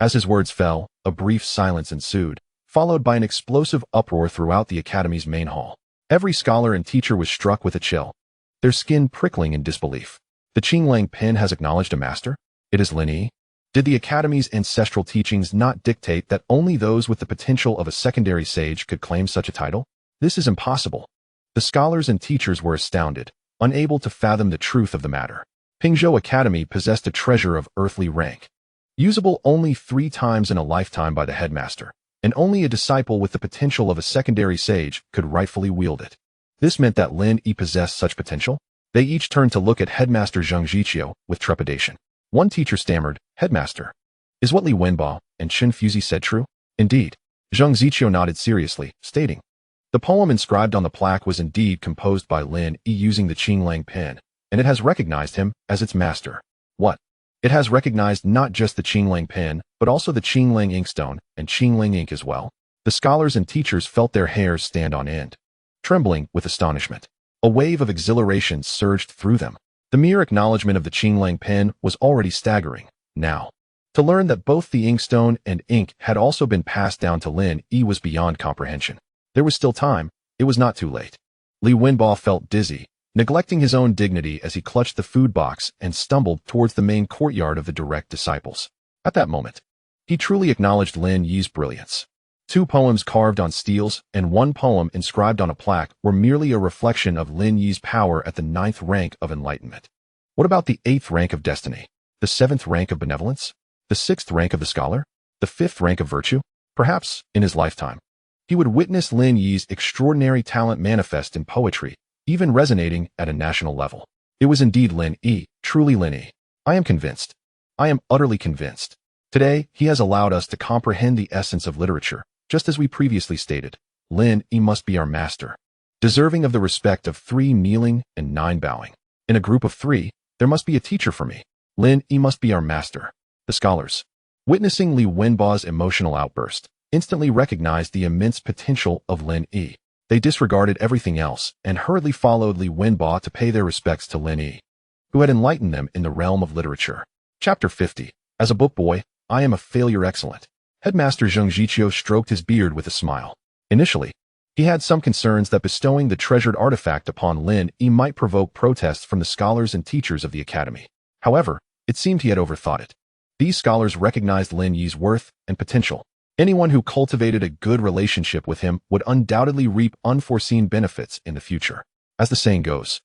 Speaker 1: As his words fell, a brief silence ensued, followed by an explosive uproar throughout the academy's main hall. Every scholar and teacher was struck with a chill, their skin prickling in disbelief. The Qinglang pen has acknowledged a master? It is Lin Yi? Did the academy's ancestral teachings not dictate that only those with the potential of a secondary sage could claim such a title? This is impossible. The scholars and teachers were astounded, unable to fathom the truth of the matter. Pingzhou Academy possessed a treasure of earthly rank, usable only 3 times in a lifetime by the headmaster, and only a disciple with the potential of a secondary sage could rightfully wield it. This meant that Lin Yi possessed such potential. They each turned to look at Headmaster Zheng Zhiqiu with trepidation. One teacher stammered, "Headmaster, is what Li Wenba and Chen Fuzi said true?" "Indeed." Zheng Zhiqiu nodded seriously, stating, "The poem inscribed on the plaque was indeed composed by Lin Yi using the Qinglang pen, and it has recognized him as its master." "What?" "It has recognized not just the Qinglang pen, but also the Qinglang inkstone and Qinglang ink as well." The scholars and teachers felt their hairs stand on end, trembling with astonishment. A wave of exhilaration surged through them. The mere acknowledgement of the Qinglang pen was already staggering. Now, to learn that both the inkstone and ink had also been passed down to Lin Yi was beyond comprehension. There was still time. It was not too late. Li Wenba felt dizzy, neglecting his own dignity as he clutched the food box and stumbled towards the main courtyard of the direct disciples. At that moment, he truly acknowledged Lin Yi's brilliance. 2 poems carved on steels and 1 poem inscribed on a plaque were merely a reflection of Lin Yi's power at the 9th rank of enlightenment. What about the 8th rank of destiny? The 7th rank of benevolence? The 6th rank of the scholar? The 5th rank of virtue? Perhaps, in his lifetime, he would witness Lin Yi's extraordinary talent manifest in poetry, even resonating at a national level. It was indeed Lin Yi, truly Lin Yi. I am convinced. I am utterly convinced. Today, he has allowed us to comprehend the essence of literature. Just as we previously stated, Lin Yi must be our master, deserving of the respect of 3 kneeling and 9 bowing. In a group of 3, there must be a teacher for me. Lin Yi must be our master. The scholars, witnessing Li Wenba's emotional outburst, instantly recognized the immense potential of Lin Yi. They disregarded everything else and hurriedly followed Li Wenba to pay their respects to Lin Yi, who had enlightened them in the realm of literature. Chapter 50. As a book boy, I am a failure excellent. Headmaster Zheng Zhiqiu stroked his beard with a smile. Initially, he had some concerns that bestowing the treasured artifact upon Lin Yi might provoke protests from the scholars and teachers of the academy. However, it seemed he had overthought it. These scholars recognized Lin Yi's worth and potential. Anyone who cultivated a good relationship with him would undoubtedly reap unforeseen benefits in the future. As the saying goes,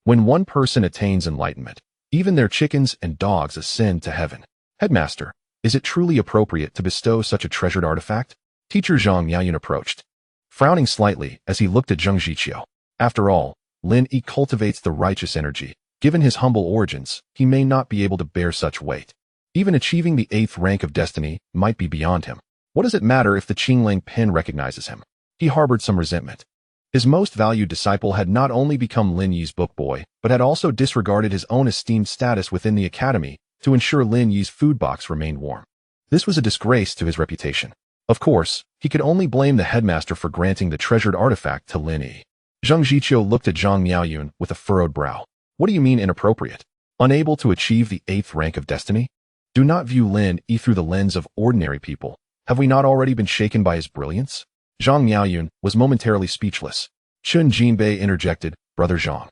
Speaker 1: When one person attains enlightenment, even their chickens and dogs ascend to heaven. Headmaster, is it truly appropriate to bestow such a treasured artifact? Teacher Zhang Miaoyun approached, frowning slightly as he looked at Zheng Zhiqiu. After all, Lin Yi cultivates the righteous energy. Given his humble origins, he may not be able to bear such weight. Even achieving the 8th rank of destiny might be beyond him. What does it matter if the Qinglang Pin recognizes him? He harbored some resentment. His most valued disciple had not only become Lin Yi's book boy, but had also disregarded his own esteemed status within the academy to ensure Lin Yi's food box remained warm. This was a disgrace to his reputation. Of course, he could only blame the headmaster for granting the treasured artifact to Lin Yi. Zheng Zhiqiu looked at Zhang Miaoyun with a furrowed brow. What do you mean inappropriate? Unable to achieve the 8th rank of destiny? Do not view Lin Yi through the lens of ordinary people. Have we not already been shaken by his brilliance? Zhang Miaoyun was momentarily speechless. Chun Jinbei interjected, Brother Zhang.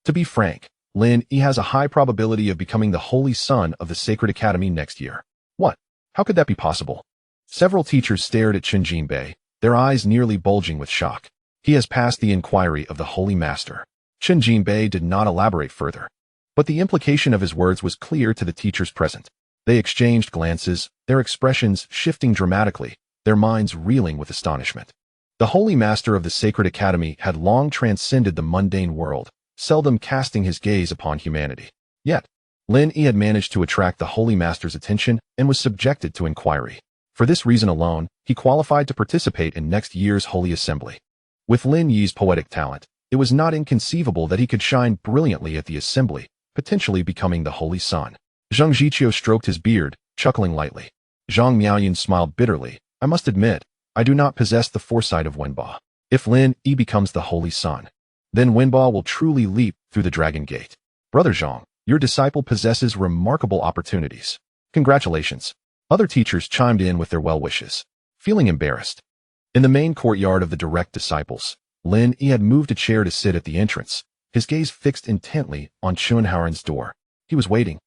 Speaker 1: To be frank, Lin Yi has a high probability of becoming the holy son of the Sacred Academy next year. What? How could that be possible? Several teachers stared at Chun Jinbei, their eyes nearly bulging with shock. He has passed the inquiry of the Holy Master. Chun Jinbei did not elaborate further, but the implication of his words was clear to the teachers present. They exchanged glances, their expressions shifting dramatically, their minds reeling with astonishment. The Holy Master of the Sacred Academy had long transcended the mundane world, seldom casting his gaze upon humanity. Yet, Lin Yi had managed to attract the Holy Master's attention and was subjected to inquiry. For this reason alone, he qualified to participate in next year's Holy Assembly. With Lin Yi's poetic talent, it was not inconceivable that he could shine brilliantly at the assembly, potentially becoming the Holy Son. Zheng Zhiqiu stroked his beard, chuckling lightly. Zhang Miaoyun smiled bitterly. I must admit, I do not possess the foresight of Wenba. If Lin Yi becomes the Holy Son, then Wenba will truly leap through the Dragon Gate. Brother Zhang, your disciple possesses remarkable opportunities. Congratulations. Other teachers chimed in with their well wishes. Feeling embarrassed, in the main courtyard of the direct disciples, Lin Yi had moved a chair to sit at the entrance, his gaze fixed intently on Chun Haoren's door. He was waiting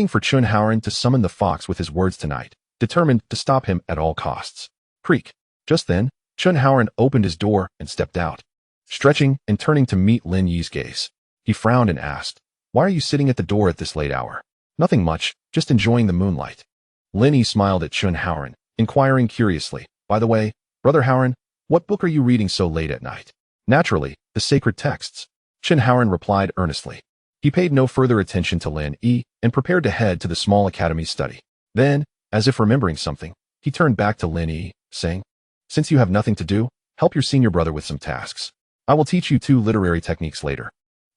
Speaker 1: for Chun Haoren to summon the fox with his words tonight, determined to stop him at all costs. Creak. Just then, Chun Haoren opened his door and stepped out, stretching and turning to meet Lin Yi's gaze. He frowned and asked, Why are you sitting at the door at this late hour? Nothing much, just enjoying the moonlight. Lin Yi smiled at Chun Haoren, inquiring curiously, By the way, Brother Haoren, what book are you reading so late at night? Naturally, the sacred texts. Chun Haoren replied earnestly. He paid no further attention to Lin Yi and prepared to head to the small academy's study. Then, as if remembering something, he turned back to Lin Yi, saying, Since you have nothing to do, help your senior brother with some tasks. I will teach you 2 literary techniques later,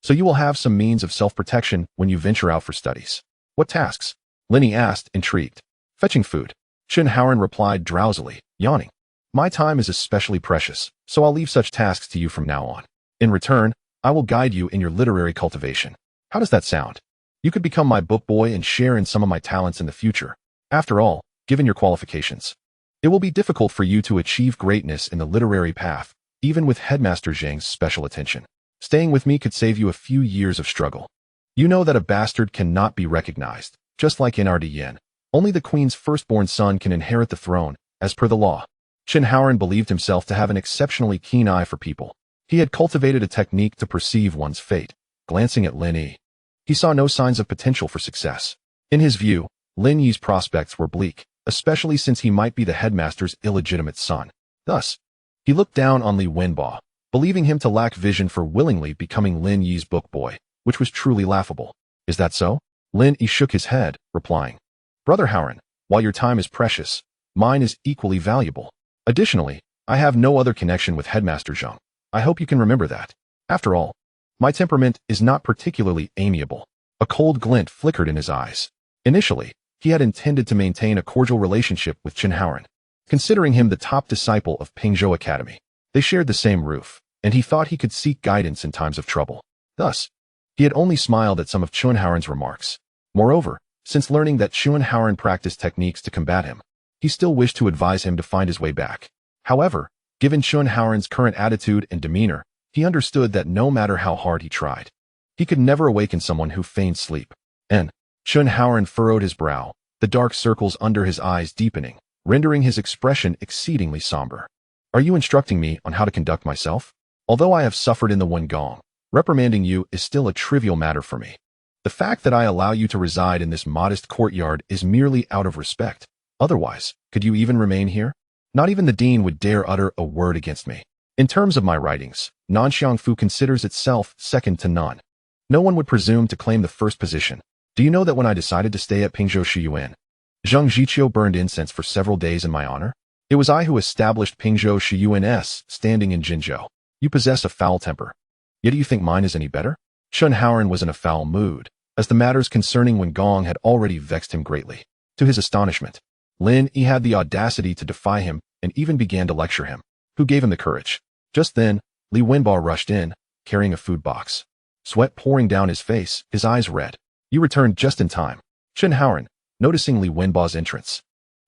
Speaker 1: so you will have some means of self-protection when you venture out for studies. What tasks? Lin Yi asked, intrigued. Fetching food. Chun Haoren replied drowsily, yawning. My time is especially precious, so I'll leave such tasks to you from now on. In return, I will guide you in your literary cultivation. How does that sound? You could become my book boy and share in some of my talents in the future. After all, given your qualifications, it will be difficult for you to achieve greatness in the literary path, even with Headmaster Zhang's special attention. Staying with me could save you a few years of struggle. You know that a bastard cannot be recognized, just like in Ardien. Only the queen's firstborn son can inherit the throne, as per the law. Chun Haoren believed himself to have an exceptionally keen eye for people. He had cultivated a technique to perceive one's fate. Glancing at Lin Yi, he saw no signs of potential for success. In his view, Lin Yi's prospects were bleak, especially since he might be the headmaster's illegitimate son. Thus, he looked down on Li Wenba, believing him to lack vision for willingly becoming Lin Yi's book boy, which was truly laughable. Is that so? Lin Yi shook his head, replying, Brother Haoren, while your time is precious, mine is equally valuable. Additionally, I have no other connection with Headmaster Zhang. I hope you can remember that. After all, my temperament is not particularly amiable. A cold glint flickered in his eyes. Initially, he had intended to maintain a cordial relationship with Chun Haoren, considering him the top disciple of Pingzhou Academy. They shared the same roof, and he thought he could seek guidance in times of trouble. Thus, he had only smiled at some of Chun Haoren's remarks. Moreover, since learning that Chun Haoren practiced techniques to combat him, he still wished to advise him to find his way back. However, given Chun Haoren's current attitude and demeanor, he understood that no matter how hard he tried, he could never awaken someone who feigned sleep. And Chun Haoren furrowed his brow, the dark circles under his eyes deepening, rendering his expression exceedingly somber. Are you instructing me on how to conduct myself? Although I have suffered in the Wengong, Reprimanding you is still a trivial matter for me. The fact that I allow you to reside in this modest courtyard is merely out of respect. Otherwise, could you even remain here? Not even the dean would dare utter a word against me. In terms of my writings, Nanxiangfu considers itself second to none. No one would presume to claim the first position. Do you know that when I decided to stay at Pingzhou Shiyuan, Zhang Jiqiu burned incense for several days in my honor? It was I who established Pingzhou Shiyuan's standing in Jinzhou. You possess a foul temper. Yet do you think mine is any better? Chen Haoran was in a foul mood, as the matters concerning Wen Gong had already vexed him greatly. To his astonishment, Lin Yi had the audacity to defy him and even began to lecture him. Who gave him the courage? Just then, Li Wenba rushed in, carrying a food box. Sweat pouring down his face, his eyes red. You returned just in time. Chen Haoran, noticing Li Wenba's entrance,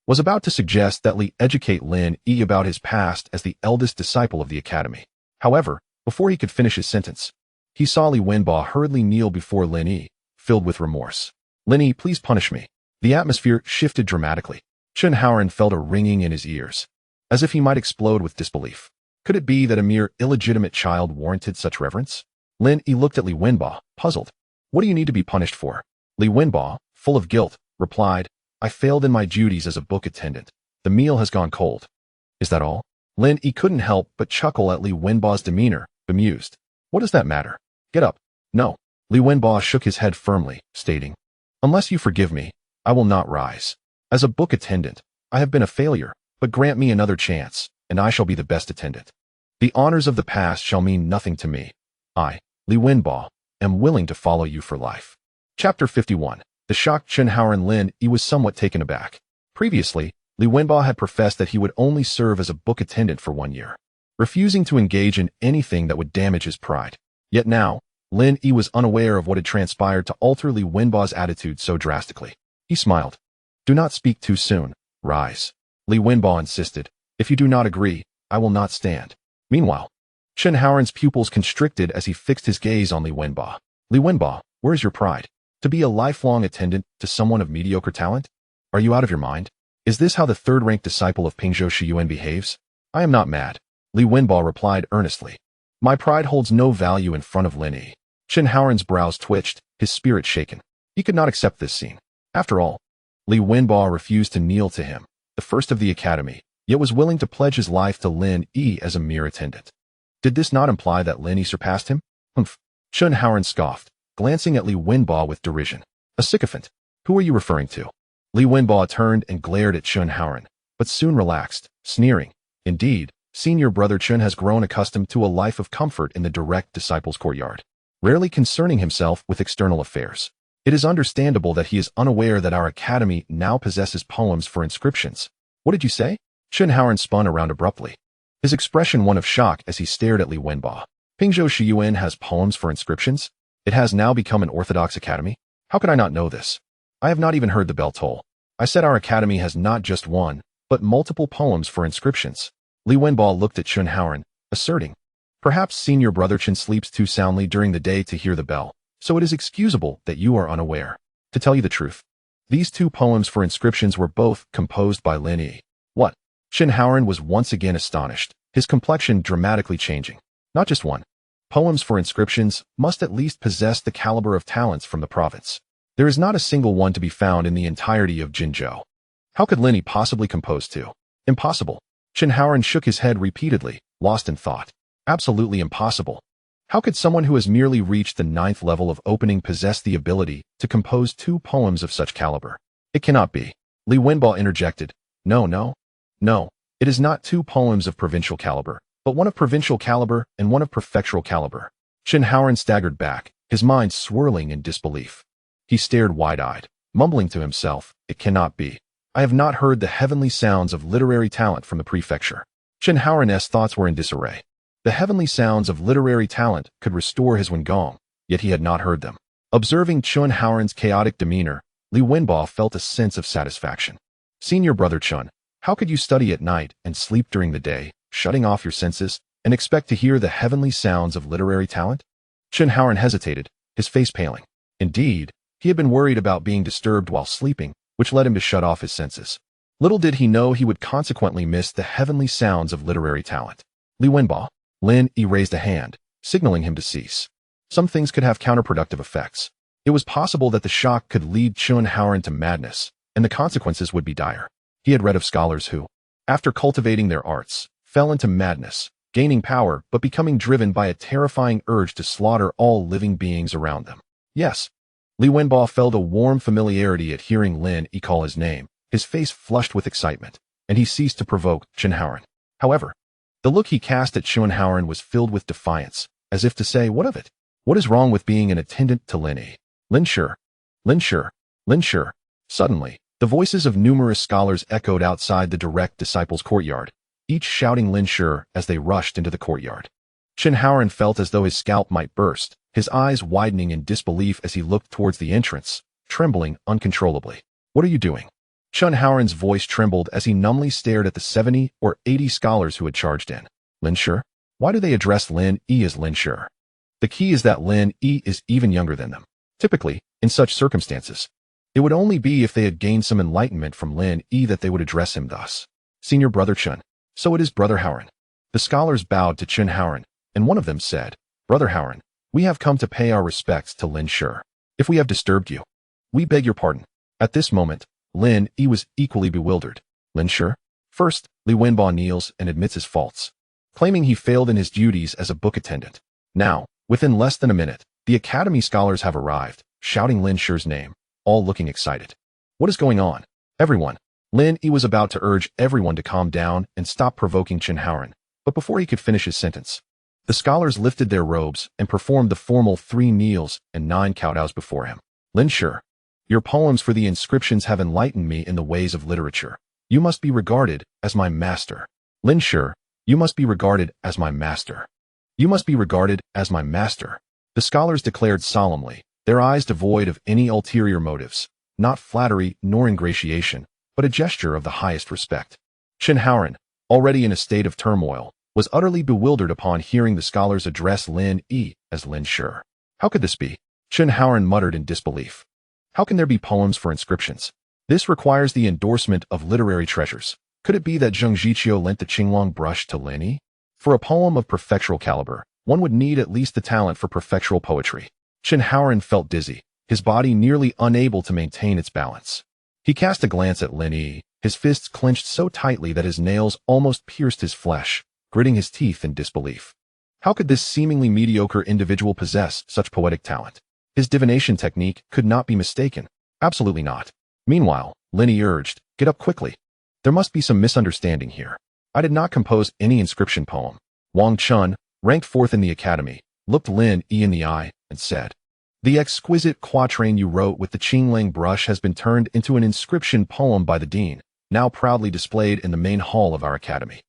Speaker 1: was about to suggest that Li educate Lin Yi about his past as the eldest disciple of the academy. However, before he could finish his sentence, he saw Li Wenba hurriedly kneel before Lin Yi, filled with remorse. Lin Yi, please punish me. The atmosphere shifted dramatically. Chen Haoran felt a ringing in his ears, as if he might explode with disbelief. Could it be that a mere illegitimate child warranted such reverence? Lin Yi looked at Li Wenba, puzzled. What do you need to be punished for? Li Wenba, full of guilt, replied, I failed in my duties as a book attendant. The meal has gone cold. Is that all? Lin Yi couldn't help but chuckle at Li Wenba's demeanor, bemused. What does that matter? Get up. No. Li Wenba shook his head firmly, stating, Unless you forgive me, I will not rise. As a book attendant, I have been a failure, but grant me another chance, and I shall be the best attendant. The honors of the past shall mean nothing to me. I, Li Wenba, am willing to follow you for life. Chapter 51. The shocked Chen Haoran Lin Yi was somewhat taken aback. Previously, Li Wenba had professed that he would only serve as a book attendant for 1 year, refusing to engage in anything that would damage his pride. Yet now, Lin Yi was unaware of what had transpired to alter Li Wenba's attitude so drastically. He smiled. Do not speak too soon. Rise. Li Wenba insisted. If you do not agree, I will not stand. Meanwhile, Chen Haoran's pupils constricted as he fixed his gaze on Li Wenba. Li Wenba, where is your pride? To be a lifelong attendant to someone of mediocre talent? Are you out of your mind? Is this how the third-ranked disciple of Pingzhou Shiyuan behaves? I am not mad. Li Wenba replied earnestly. My pride holds no value in front of Lin Yi. Chen Haoran's brows twitched, his spirit shaken. He could not accept this scene. After all, Li Wenba refused to kneel to him, the first of the academy, yet was willing to pledge his life to Lin Yi as a mere attendant. Did this not imply that Lin Yi surpassed him? Humph. Chen Haoran scoffed, glancing at Li Wenba with derision. A sycophant. Who are you referring to? Li Wenba turned and glared at Chen Haoran, but soon relaxed, sneering. Indeed, senior brother Chen has grown accustomed to a life of comfort in the direct disciples' courtyard, rarely concerning himself with external affairs. It is understandable that he is unaware that our academy now possesses poems for inscriptions. What did you say? Chen Haoran spun around abruptly, his expression one of shock as he stared at Li Wenba. Pingzhou Shiyuan has poems for inscriptions? It has now become an orthodox academy? How could I not know this? I have not even heard the bell toll. I said our academy has not just one, but multiple poems for inscriptions. Li Wenba looked at Chen Haoran, asserting, Perhaps senior brother Chen sleeps too soundly during the day to hear the bell, so it is excusable that you are unaware. To tell you the truth, these 2 poems for inscriptions were both composed by Lin Yi. What? Chen Haoran was once again astonished, his complexion dramatically changing. Not just one. Poems for inscriptions must at least possess the caliber of talents from the province. There is not a single one to be found in the entirety of Jinzhou. How could Lin Yi possibly compose 2? Impossible. Chen Haoran shook his head repeatedly, lost in thought. Absolutely impossible. How could someone who has merely reached the 9th level of opening possess the ability to compose 2 poems of such caliber? It cannot be. Li Wenba interjected. No. It is not 2 poems of provincial caliber, but one of provincial caliber and one of prefectural caliber. Chen Haoran staggered back, his mind swirling in disbelief. He stared wide-eyed, mumbling to himself, It cannot be. I have not heard the heavenly sounds of literary talent from the prefecture. Chen Haoran's thoughts were in disarray. The heavenly sounds of literary talent could restore his Wengong, yet he had not heard them. Observing Chen Haoran's chaotic demeanor, Li Wenba felt a sense of satisfaction. Senior brother Chen, how could you study at night and sleep during the day, shutting off your senses, and expect to hear the heavenly sounds of literary talent? Chen Haoran hesitated, his face paling. Indeed, he had been worried about being disturbed while sleeping, which led him to shut off his senses. Little did he know he would consequently miss the heavenly sounds of literary talent. Li Wenba. Lin Yi raised a hand, signaling him to cease. Some things could have counterproductive effects. It was possible that the shock could lead Chun Haoran to madness, and the consequences would be dire. He had read of scholars who, after cultivating their arts, fell into madness, gaining power but becoming driven by a terrifying urge to slaughter all living beings around them. Yes. Li Wenbo felt a warm familiarity at hearing Lin Yi call his name, his face flushed with excitement, and he ceased to provoke Chun Haoran. However, the look he cast at Chun Haoran was filled with defiance, as if to say, what of it? What is wrong with being an attendant to Lin Yi? Lin Shi, Lin Shi, Lin Shi. Suddenly, the voices of numerous scholars echoed outside the direct disciples' courtyard, each shouting Lin Shi as they rushed into the courtyard. Chun Haoran felt as though his scalp might burst, his eyes widening in disbelief as he looked towards the entrance, trembling uncontrollably. What are you doing? Chun Haoran's voice trembled as he numbly stared at the 70 or 80 scholars who had charged in. Lin Shi? Why do they address Lin Yi as Lin Shi? The key is that Lin Yi is even younger than them. Typically, in such circumstances, it would only be if they had gained some enlightenment from Lin Yi that they would address him thus. Senior brother Chun. So it is Brother Haoran. The scholars bowed to Chun Haoran, and one of them said, Brother Haoran, we have come to pay our respects to Lin Shi. If we have disturbed you, we beg your pardon. At this moment, Lin Yi was equally bewildered. Lin Shi? First, Li Wenbo kneels and admits his faults, claiming he failed in his duties as a book attendant. Now, within less than a minute, the academy scholars have arrived, shouting Lin Shi's name, all looking excited. What is going on? Everyone. Lin Yi was about to urge everyone to calm down and stop provoking Chun Haoran, but before he could finish his sentence, the scholars lifted their robes and performed the formal 3 kneels and 9 kowtows before him. Lin Shi, your poems for the inscriptions have enlightened me in the ways of literature. You must be regarded as my master. Lin Shi, you must be regarded as my master. You must be regarded as my master. The scholars declared solemnly, their eyes devoid of any ulterior motives, not flattery nor ingratiation, but a gesture of the highest respect. Chun Haoran, already in a state of turmoil, was utterly bewildered upon hearing the scholars address Lin Yi as Lin Shi. How could this be? Chun Haoran muttered in disbelief. How can there be poems for inscriptions? This requires the endorsement of literary treasures. Could it be that Zheng Zhiqiu lent the Qinglong brush to Lin Yi? For a poem of prefectural caliber, one would need at least the talent for prefectural poetry. Chun Haoran felt dizzy, his body nearly unable to maintain its balance. He cast a glance at Lin Yi, his fists clenched so tightly that his nails almost pierced his flesh, gritting his teeth in disbelief. How could this seemingly mediocre individual possess such poetic talent? His divination technique could not be mistaken. Absolutely not. Meanwhile, Lin Yi urged, get up quickly. There must be some misunderstanding here. I did not compose any inscription poem. Wang Chun, ranked 4th in the academy, looked Lin Yi in the eye and said, the exquisite quatrain you wrote with the Qinglong brush has been turned into an inscription poem by the dean, now proudly displayed in the main hall of our academy.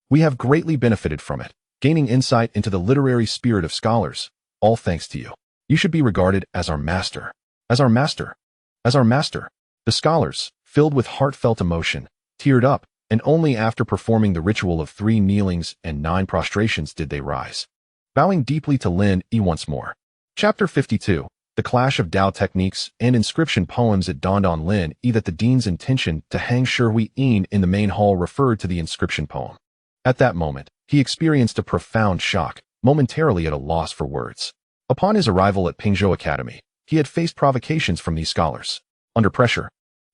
Speaker 1: We have greatly benefited from it, gaining insight into the literary spirit of scholars, all thanks to you. You should be regarded as our master. As our master. As our master. The scholars, filled with heartfelt emotion, teared up, and only after performing the ritual of 3 kneelings and 9 prostrations did they rise. Bowing deeply to Lin Yi once more. Chapter 52. The clash of Dao techniques and inscription poems. It dawned on Lin Yi that the dean's intention to hang Shi Yin in the main hall referred to the inscription poem. At that moment, he experienced a profound shock, momentarily at a loss for words. Upon his arrival at Pingzhou Academy, he had faced provocations from these scholars. Under pressure,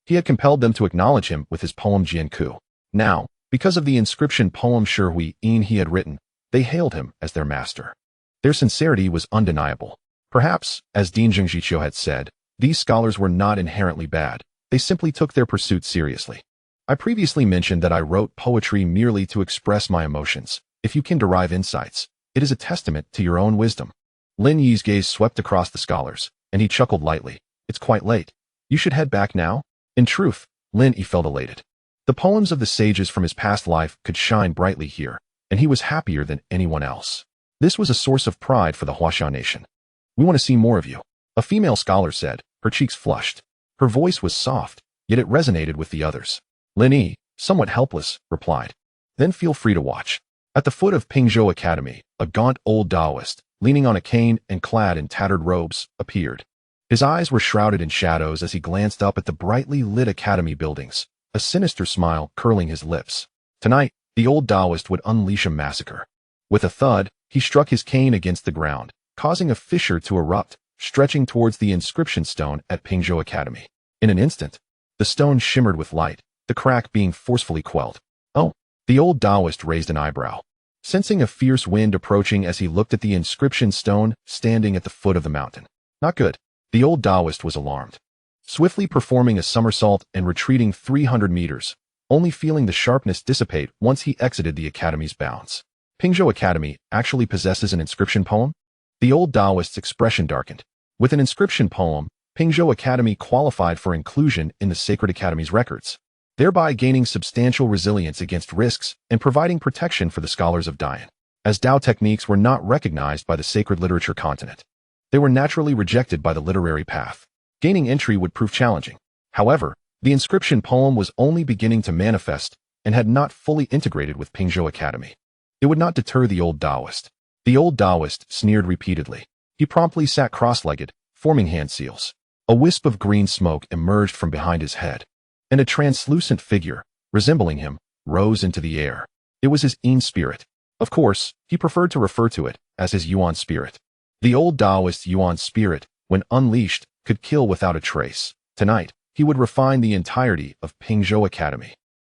Speaker 1: he had compelled them to acknowledge him with his poem Jianku. Now, because of the inscription poem Shi Yin he had written, they hailed him as their master. Their sincerity was undeniable. Perhaps, as Dean Zheng Zhiqiu had said, these scholars were not inherently bad, they simply took their pursuit seriously. I previously mentioned that I wrote poetry merely to express my emotions. If you can derive insights, it is a testament to your own wisdom. Lin Yi's gaze swept across the scholars, and he chuckled lightly. It's quite late. You should head back now? In truth, Lin Yi felt elated. The poems of the sages from his past life could shine brightly here, and he was happier than anyone else. This was a source of pride for the Huaxia nation. We want to see more of you, a female scholar said, her cheeks flushed. Her voice was soft, yet it resonated with the others. Lin Yi, somewhat helpless, replied. Then feel free to watch. At the foot of Pingzhou Academy, a gaunt old Daoist, leaning on a cane and clad in tattered robes, appeared. His eyes were shrouded in shadows as he glanced up at the brightly lit academy buildings, a sinister smile curling his lips. Tonight, the old Daoist would unleash a massacre. With a thud, he struck his cane against the ground, causing a fissure to erupt, stretching towards the inscription stone at Pingzhou Academy. In an instant, the stone shimmered with light, the crack being forcefully quelled. Oh, the old Daoist raised an eyebrow, sensing a fierce wind approaching as he looked at the inscription stone standing at the foot of the mountain. Not good. The old Daoist was alarmed, swiftly performing a somersault and retreating 300 meters, only feeling the sharpness dissipate once he exited the academy's bounds. Pingzhou Academy actually possesses an inscription poem? The old Daoist's expression darkened. With an inscription poem, Pingzhou Academy qualified for inclusion in the Sacred Academy's records, thereby gaining substantial resilience against risks and providing protection for the scholars of Daoist. As Dao techniques were not recognized by the sacred literature continent, they were naturally rejected by the literary path. Gaining entry would prove challenging. However, the inscription poem was only beginning to manifest and had not fully integrated with Pingzhou Academy. It would not deter the old Daoist. The old Daoist sneered repeatedly. He promptly sat cross-legged, forming hand seals. A wisp of green smoke emerged from behind his head, and a translucent figure, resembling him, rose into the air. It was his Yin spirit. Of course, he preferred to refer to it as his Yuan spirit. The old Daoist Yuan spirit, when unleashed, could kill without a trace. Tonight, he would refine the entirety of Pingzhou Academy.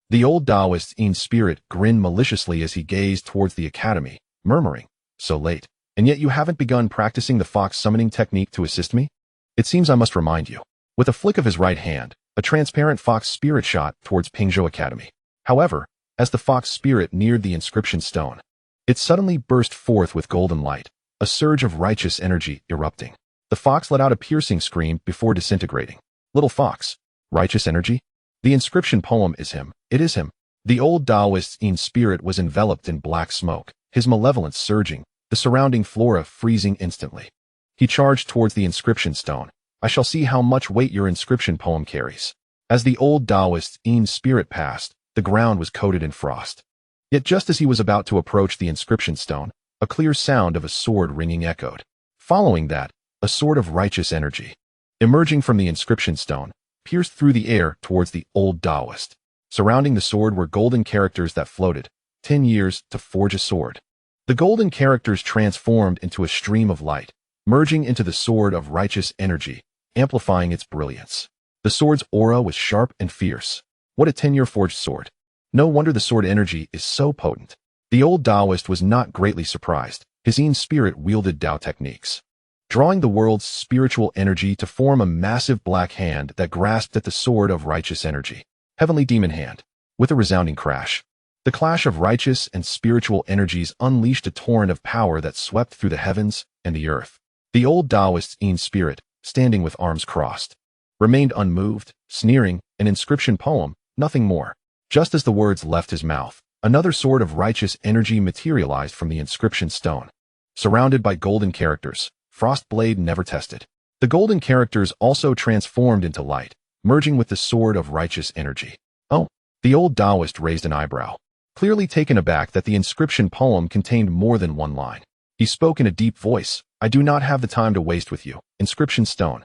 Speaker 1: The old Daoist Yin spirit grinned maliciously as he gazed towards the academy, murmuring, "So late, and yet you haven't begun practicing the fox summoning technique to assist me? It seems I must remind you." With a flick of his right hand, a transparent fox spirit shot towards Pingzhou Academy. However, as the fox spirit neared the inscription stone, it suddenly burst forth with golden light, a surge of righteous energy erupting. The fox let out a piercing scream before disintegrating. Little fox, righteous energy? The inscription poem is him. It is him. The old Daoist Yin spirit was enveloped in black smoke, his malevolence surging, the surrounding flora freezing instantly. He charged towards the inscription stone. "I shall see how much weight your inscription poem carries." As the old Daoist Yin spirit passed, the ground was coated in frost. Yet just as he was about to approach the inscription stone, a clear sound of a sword ringing echoed. Following that, a sword of righteous energy, emerging from the inscription stone, pierced through the air towards the old Daoist. Surrounding the sword were golden characters that floated, 10 years to forge a sword. The golden characters transformed into a stream of light, merging into the sword of righteous energy, amplifying its brilliance. The sword's aura was sharp and fierce. What a 10-year forged sword. No wonder the sword energy is so potent. The old Daoist was not greatly surprised. His Yin spirit wielded Dao techniques, drawing the world's spiritual energy to form a massive black hand that grasped at the sword of righteous energy. Heavenly demon hand. With a resounding crash, the clash of righteous and spiritual energies unleashed a torrent of power that swept through the heavens and the earth. The old Daoist Yin spirit, standing with arms crossed, remained unmoved, sneering, an inscription poem, nothing more. Just as the words left his mouth, another sword of righteous energy materialized from the inscription stone. Surrounded by golden characters, frost blade never tested. The golden characters also transformed into light, merging with the sword of righteous energy. Oh, the old Daoist raised an eyebrow, clearly taken aback that the inscription poem contained more than one line. He spoke in a deep voice, "I do not have the time to waste with you." Inscription stone.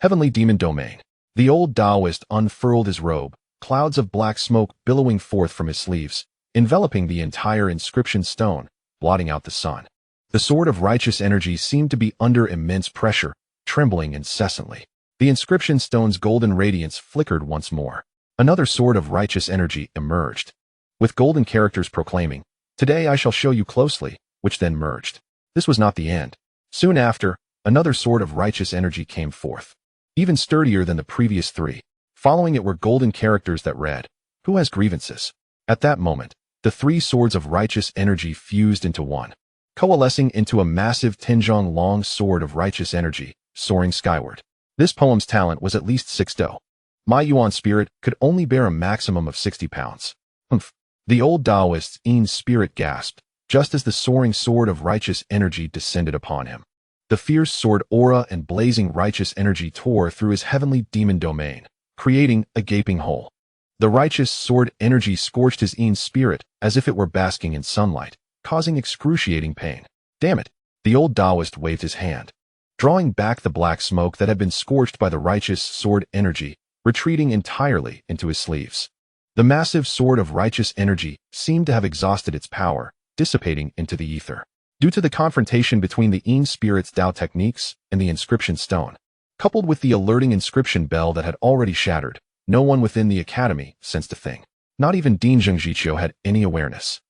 Speaker 1: Heavenly demon domain. The old Daoist unfurled his robe, clouds of black smoke billowing forth from his sleeves, enveloping the entire inscription stone, blotting out the sun. The sword of righteous energy seemed to be under immense pressure, trembling incessantly. The inscription stone's golden radiance flickered once more. Another sword of righteous energy emerged, with golden characters proclaiming, "Today I shall show you closely," which then merged. This was not the end. Soon after, another sword of righteous energy came forth, even sturdier than the previous three. Following it were golden characters that read, "Who has grievances?" At that moment, the three swords of righteous energy fused into one, coalescing into a massive 10-zhong-long sword of righteous energy, soaring skyward. This poem's talent was at least 6 do. My Yuan spirit could only bear a maximum of 60 pounds. Humph. The old Daoist's Yin spirit gasped, just as the soaring sword of righteous energy descended upon him. The fierce sword aura and blazing righteous energy tore through his heavenly demon domain, creating a gaping hole. The righteous sword energy scorched his Yin spirit as if it were basking in sunlight, causing excruciating pain. Damn it! The old Daoist waved his hand, drawing back the black smoke that had been scorched by the righteous sword energy, retreating entirely into his sleeves. The massive sword of righteous energy seemed to have exhausted its power, dissipating into the ether. due to the confrontation between the Yin spirit's Dao techniques and the inscription stone. Coupled with the alerting inscription bell that had already shattered, no one within the academy sensed a thing. Not even Ding Zhengjiqiu had any awareness.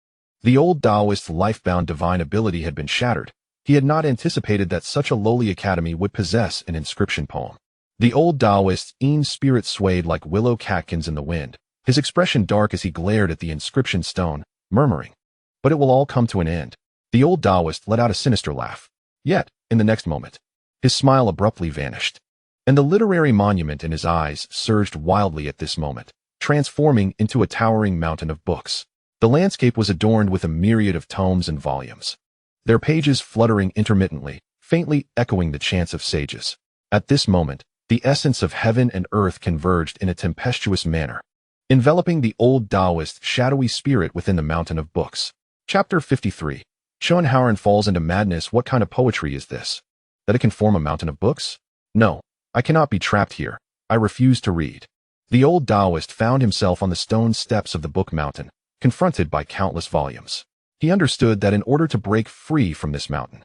Speaker 1: The old Daoist life-bound divine ability had been shattered. He had not anticipated that such a lowly academy would possess an inscription poem. The old Daoist Yin spirit swayed like willow catkins in the wind, his expression dark as he glared at the inscription stone, murmuring, "But it will all come to an end." The old Daoist let out a sinister laugh. Yet, in the next moment, his smile abruptly vanished, and the literary monument in his eyes surged wildly at this moment, transforming into a towering mountain of books. The landscape was adorned with a myriad of tomes and volumes, their pages fluttering intermittently, faintly echoing the chants of sages. At this moment, the essence of heaven and earth converged in a tempestuous manner, enveloping the old Daoist shadowy spirit within the mountain of books. Chapter 53. Schoenhauer falls into madness. What kind of poetry is this? That it can form a mountain of books? No, I cannot be trapped here. I refuse to read. The old Daoist found himself on the stone steps of the book mountain, confronted by countless volumes. He understood that in order to break free from this mountain,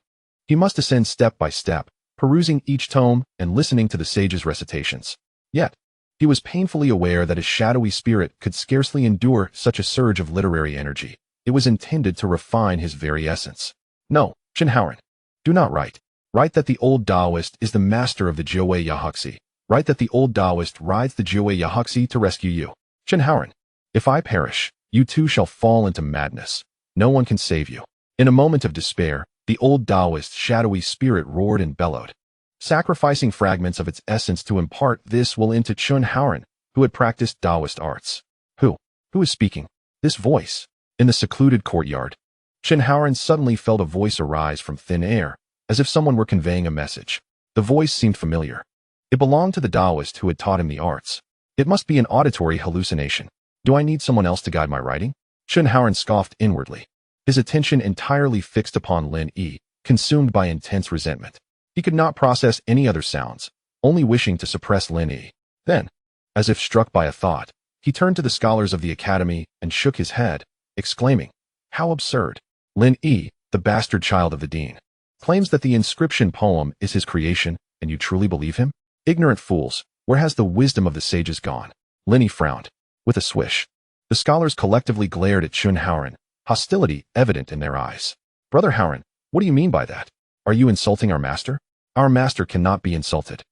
Speaker 1: he must ascend step by step, perusing each tome and listening to the sage's recitations. Yet, he was painfully aware that his shadowy spirit could scarcely endure such a surge of literary energy. It was intended to refine his very essence. No, Schoenhauer, do not write. Write that the old Daoist is the master of the Jiuwei Yahuxi. Write that the old Daoist rides the Jiuwei Yahuxi to rescue you. Schoenhauer, if I perish, you too shall fall into madness. No one can save you. In a moment of despair, the old Daoist shadowy spirit roared and bellowed, sacrificing fragments of its essence to impart this will into Schoenhauer, who had practiced Daoist arts. Who is speaking? This voice. In the secluded courtyard, Schoenhauer suddenly felt a voice arise from thin air, as if someone were conveying a message. The voice seemed familiar. It belonged to the Daoist who had taught him the arts. It must be an auditory hallucination. Do I need someone else to guide my writing? Schoenhauer scoffed inwardly, his attention entirely fixed upon Lin Yi, consumed by intense resentment. He could not process any other sounds, only wishing to suppress Lin Yi. Then, as if struck by a thought, he turned to the scholars of the academy and shook his head, exclaiming, "How absurd! Lin Yi, the bastard child of the dean, claims that the inscription poem is his creation, and you truly believe him? Ignorant fools, where has the wisdom of the sages gone?" Lin Yi frowned. With a swish, the scholars collectively glared at Schoenhauer, hostility evident in their eyes. "Brother Hauren, what do you mean by that? Are you insulting our master? Our master cannot be insulted.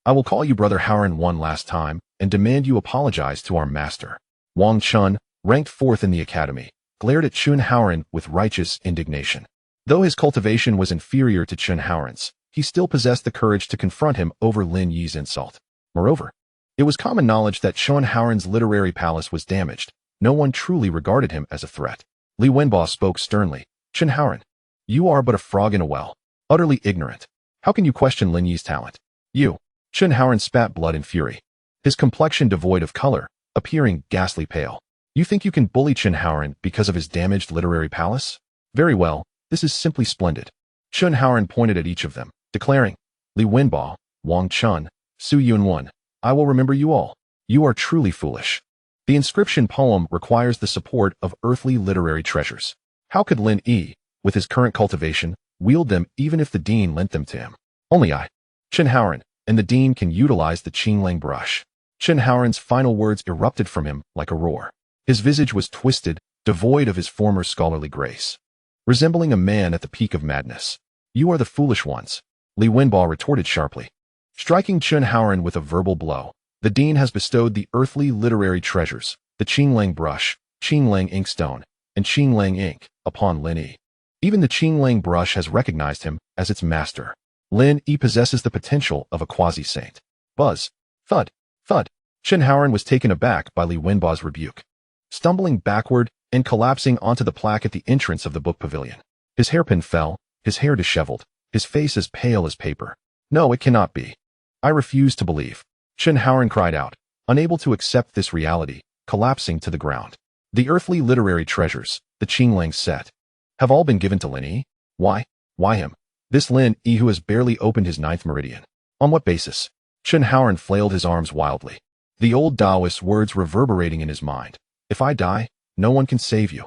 Speaker 1: I will call you Brother Hauren one last time and demand you apologize to our master." Wang Chun, ranked fourth in the academy, glared at Schoenhauer with righteous indignation. Though his cultivation was inferior to Schoenhauer's, he still possessed the courage to confront him over Lin Yi's insult. Moreover, it was common knowledge that Schoenhauer's literary palace was damaged. No one truly regarded him as a threat. Li Wenbo spoke sternly. "Schoenhauer, you are but a frog in a well, utterly ignorant. How can you question Lin Yi's talent? You." Schoenhauer spat blood in fury, his complexion devoid of color, appearing ghastly pale. "You think you can bully Schoenhauer because of his damaged literary palace? Very well, this is simply splendid." Schoenhauer pointed at each of them, declaring, "Li Wenbo, Wang Chun, Su Yunwen, I will remember you all. You are truly foolish. The inscription poem requires the support of earthly literary treasures. How could Lin Yi, with his current cultivation, wield them even if the dean lent them to him? Only I, Schoenhauer, and the dean can utilize the Qinglang brush." Schoenhauer's final words erupted from him like a roar. His visage was twisted, devoid of his former scholarly grace, resembling a man at the peak of madness. "You are the foolish ones," Li Wenbo retorted sharply, striking Schoenhauer with a verbal blow. "The dean has bestowed the earthly literary treasures, the Qinglang brush, Qinglang inkstone, and Qinglang ink, upon Lin Yi. Even the Qinglang brush has recognized him as its master. Lin Yi possesses the potential of a quasi-saint." Buzz. Thud. Thud. Schoenhauer was taken aback by Li Wenbo's rebuke, stumbling backward and collapsing onto the plaque at the entrance of the book pavilion. His hairpin fell, his hair disheveled, his face as pale as paper. "No, it cannot be. I refuse to believe." Schoenhauer cried out, unable to accept this reality, collapsing to the ground. "The earthly literary treasures, the Qinglang set, have all been given to Lin Yi? Why him? This Lin Yi who has barely opened his ninth meridian. On what basis?" Schoenhauer flailed his arms wildly, the old Daoist words reverberating in his mind. "If I die, no one can save you."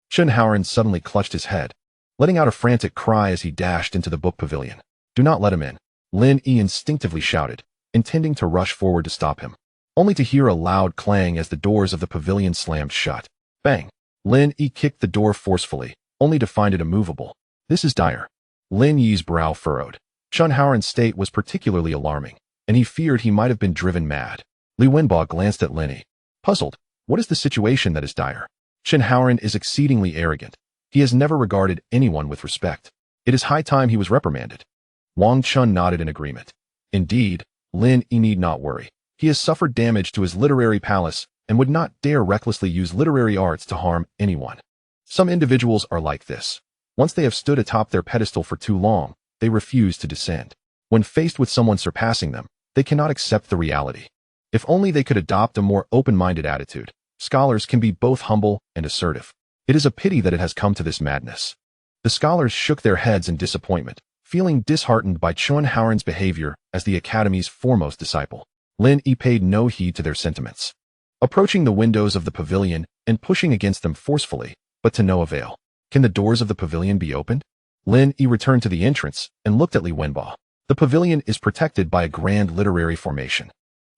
Speaker 1: Schoenhauer suddenly clutched his head, letting out a frantic cry as he dashed into the book pavilion. "Do not let him in," Lin Yi instinctively shouted, intending to rush forward to stop him, only to hear a loud clang as the doors of the pavilion slammed shut. Bang! Lin Yi kicked the door forcefully, only to find it immovable. "This is dire." Lin Yi's brow furrowed. Chun Haoran's state was particularly alarming, and he feared he might have been driven mad. Li Wenbo glanced at Lin Yi, puzzled. What is the situation that is dire? Chun Haoran is exceedingly arrogant. He has never regarded anyone with respect. It is high time he was reprimanded. Wang Chun nodded in agreement. Indeed, Lin Yi need not worry. He has suffered damage to his literary palace and would not dare recklessly use literary arts to harm anyone. Some individuals are like this. Once they have stood atop their pedestal for too long, they refuse to descend. When faced with someone surpassing them, they cannot accept the reality. If only they could adopt a more open-minded attitude. Scholars can be both humble and assertive. It is a pity that it has come to this madness. The scholars shook their heads in disappointment, feeling disheartened by Chun Haoran's behavior as the Academy's foremost disciple. Lin Yi paid no heed to their sentiments, approaching the windows of the pavilion and pushing against them forcefully, but to no avail. Can the doors of the pavilion be opened? Lin Yi returned to the entrance and looked at Li Wenbo. The pavilion is protected by a grand literary formation.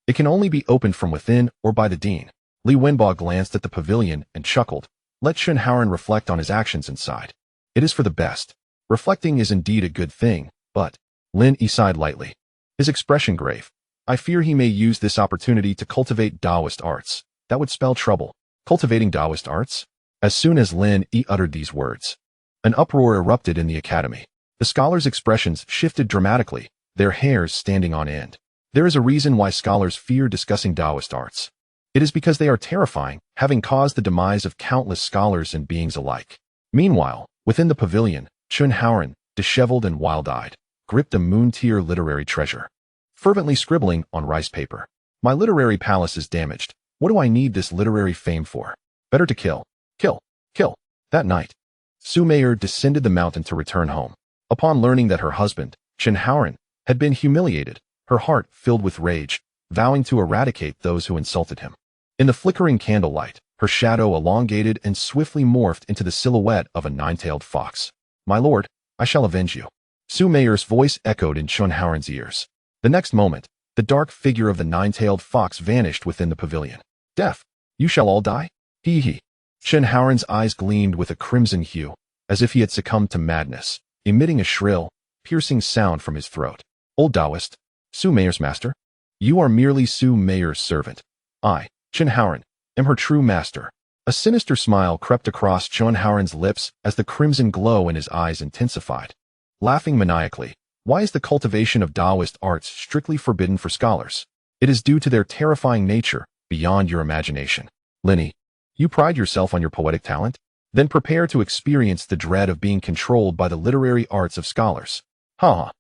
Speaker 1: It can only be opened from within or by the dean. Li Wenbo glanced at the pavilion and chuckled. Let Chun Haoran reflect on his actions inside. It is for the best. Reflecting is indeed a good thing, but Lin Yi sighed lightly, his expression grave. I fear he may use this opportunity to cultivate Daoist arts. That would spell trouble. Cultivating Daoist arts? As soon as Lin Yi uttered these words, an uproar erupted in the academy. The scholars' expressions shifted dramatically, their hairs standing on end. There is a reason why scholars fear discussing Daoist arts. It is because they are terrifying, having caused the demise of countless scholars and beings alike. Meanwhile, within the pavilion, Chun Haoran, disheveled and wild-eyed, gripped a moon-tier literary treasure, fervently scribbling on rice paper. My literary palace is damaged. What do I need this literary fame for? Better to kill. Kill. Kill. That night, Su Meier descended the mountain to return home. Upon learning that her husband, Chun Haoran, had been humiliated, her heart filled with rage, vowing to eradicate those who insulted him. In the flickering candlelight, her shadow elongated and swiftly morphed into the silhouette of a nine-tailed fox. My lord, I shall avenge you. Su Meier's voice echoed in Chun Haoran's ears. The next moment, the dark figure of the nine-tailed fox vanished within the pavilion. Death, you shall all die? Hee hee. Chun Haoran's eyes gleamed with a crimson hue, as if he had succumbed to madness, emitting a shrill, piercing sound from his throat. Old Daoist, Su Meier's master? You are merely Su Meier's servant. I, Chun Haoran, am her true master. A sinister smile crept across Chun Haoran's lips as the crimson glow in his eyes intensified. Laughing maniacally, why is the cultivation of Daoist arts strictly forbidden for scholars? It is due to their terrifying nature, beyond your imagination. Lin Yi, you pride yourself on your poetic talent? Then prepare to experience the dread of being controlled by the literary arts of scholars. Ha!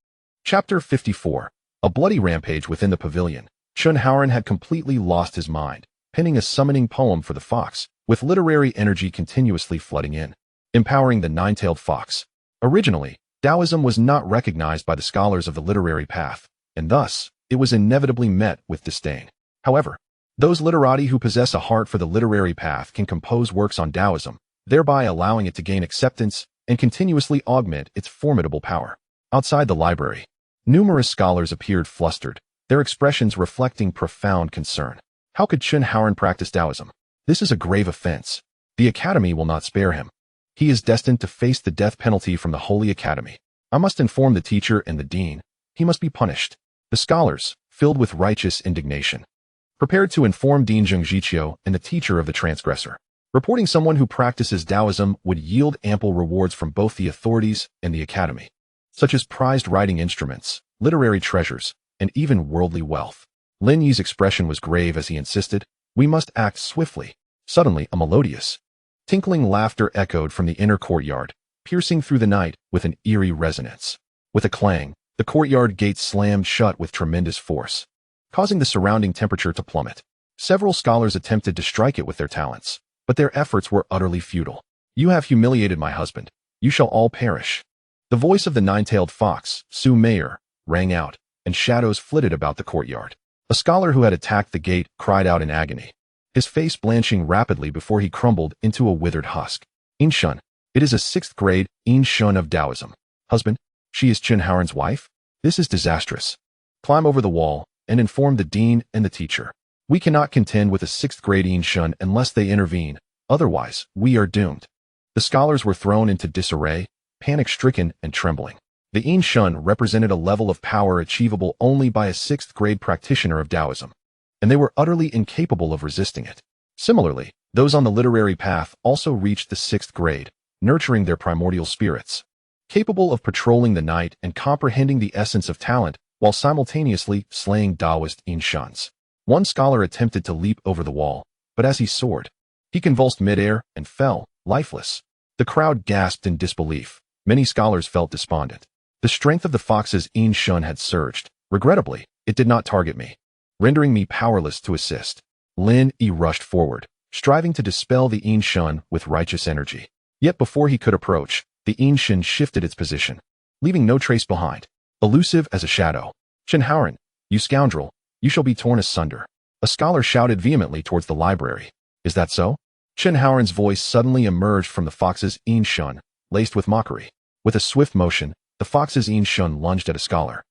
Speaker 1: Chapter 54. A bloody rampage within the pavilion. Chun Haoran had completely lost his mind, penning a summoning poem for the fox, with literary energy continuously flooding in, empowering the nine-tailed fox. Originally, Taoism was not recognized by the scholars of the literary path, and thus, it was inevitably met with disdain. However, those literati who possess a heart for the literary path can compose works on Taoism, thereby allowing it to gain acceptance and continuously augment its formidable power. Outside the library, numerous scholars appeared flustered, their expressions reflecting profound concern. How could Chun Haoran practice Taoism? This is a grave offense. The Academy will not spare him. He is destined to face the death penalty from the Holy Academy. I must inform the teacher and the dean. He must be punished. The scholars, filled with righteous indignation, prepared to inform Dean Zhengjiqiu and the teacher of the transgressor. Reporting someone who practices Taoism would yield ample rewards from both the authorities and the Academy, such as prized writing instruments, literary treasures, and even worldly wealth. Lin Yi's expression was grave as he insisted, we must act swiftly. Suddenly, a melodious, tinkling laughter echoed from the inner courtyard, piercing through the night with an eerie resonance. With a clang, the courtyard gate slammed shut with tremendous force, causing the surrounding temperature to plummet. Several scholars attempted to strike it with their talents, but their efforts were utterly futile. You have humiliated my husband. You shall all perish. The voice of the nine-tailed fox, Su Meier, rang out, and shadows flitted about the courtyard. A scholar who had attacked the gate cried out in agony, his face blanching rapidly before he crumbled into a withered husk. Inshun, It is a 6th grade Yin Shun of Taoism. Husband, she is Chen Haoran's wife? This is disastrous. Climb over the wall and inform the dean and the teacher. We cannot contend with a 6th grade Yin Shun unless they intervene, otherwise we are doomed. The scholars were thrown into disarray, panic-stricken and trembling. The Yin Shun represented a level of power achievable only by a 6th grade practitioner of Taoism, and they were utterly incapable of resisting it. Similarly, those on the literary path also reached the 6th grade, nurturing their primordial spirits, capable of patrolling the night and comprehending the essence of talent while simultaneously slaying Daoist Yin Shuns. One scholar attempted to leap over the wall, but as he soared, he convulsed midair and fell, lifeless. The crowd gasped in disbelief. Many scholars felt despondent. The strength of the fox's Yin Shun had surged. Regrettably, it did not target me, rendering me powerless to assist. Lin Yi rushed forward, striving to dispel the Yin Shun with righteous energy. Yet before he could approach, the Yin Shun shifted its position, leaving no trace behind. Elusive as a shadow. Chen Haoran, you scoundrel, you shall be torn asunder. A scholar shouted vehemently towards the library. Is that so? Chen Haoran's voice suddenly emerged from the fox's Yin Shun, laced with mockery. With a swift motion, the fox's Yin Shun lunged at a scholar,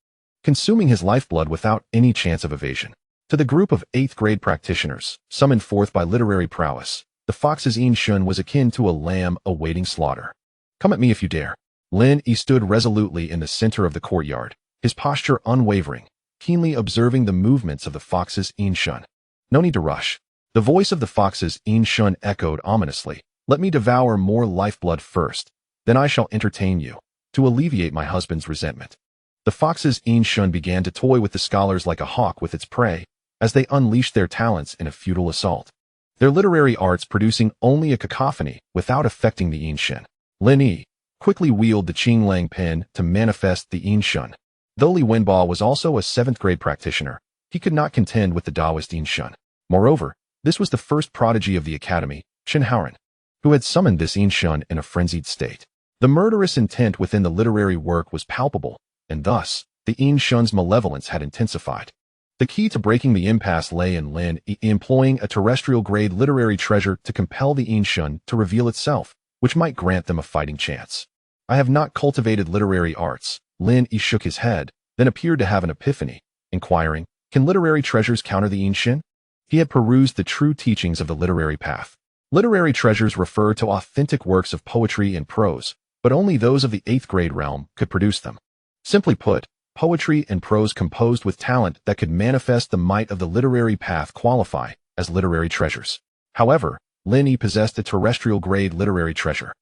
Speaker 1: consuming his lifeblood without any chance of evasion. To the group of 8th grade practitioners, summoned forth by literary prowess, the fox's Yin Shun was akin to a lamb awaiting slaughter. Come at me if you dare. Lin Yi stood resolutely in the center of the courtyard, his posture unwavering, keenly observing the movements of the fox's Yin Shun. No need to rush. The voice of the fox's Yin Shun echoed ominously. Let me devour more lifeblood first, then I shall entertain you, to alleviate my husband's resentment. The fox's Yin Shun began to toy with the scholars like a hawk with its prey, as they unleashed their talents in a futile assault. Their literary arts producing only a cacophony without affecting the Yin Shun. Lin Yi quickly wielded the Qing Lang pen to manifest the Yin Shun. Though Li Wenbo was also a 7th grade practitioner, he could not contend with the Daoist Yin Shun. Moreover, this was the first prodigy of the academy, Chen Haoran, who had summoned this Yin Shun in a frenzied state. The murderous intent within the literary work was palpable, and thus, the Yin Shun's malevolence had intensified. The key to breaking the impasse lay in Lin Yi employing a terrestrial-grade literary treasure to compel the Yin Shun to reveal itself, which might grant them a fighting chance. I have not cultivated literary arts. Lin Yi shook his head, then appeared to have an epiphany, inquiring, can literary treasures counter the Yin Shun? He had perused the true teachings of the literary path. Literary treasures refer to authentic works of poetry and prose, but only those of the 8th grade realm could produce them. Simply put, poetry and prose composed with talent that could manifest the might of the literary path qualify as literary treasures. However, Lin Yi possessed a terrestrial-grade literary treasure,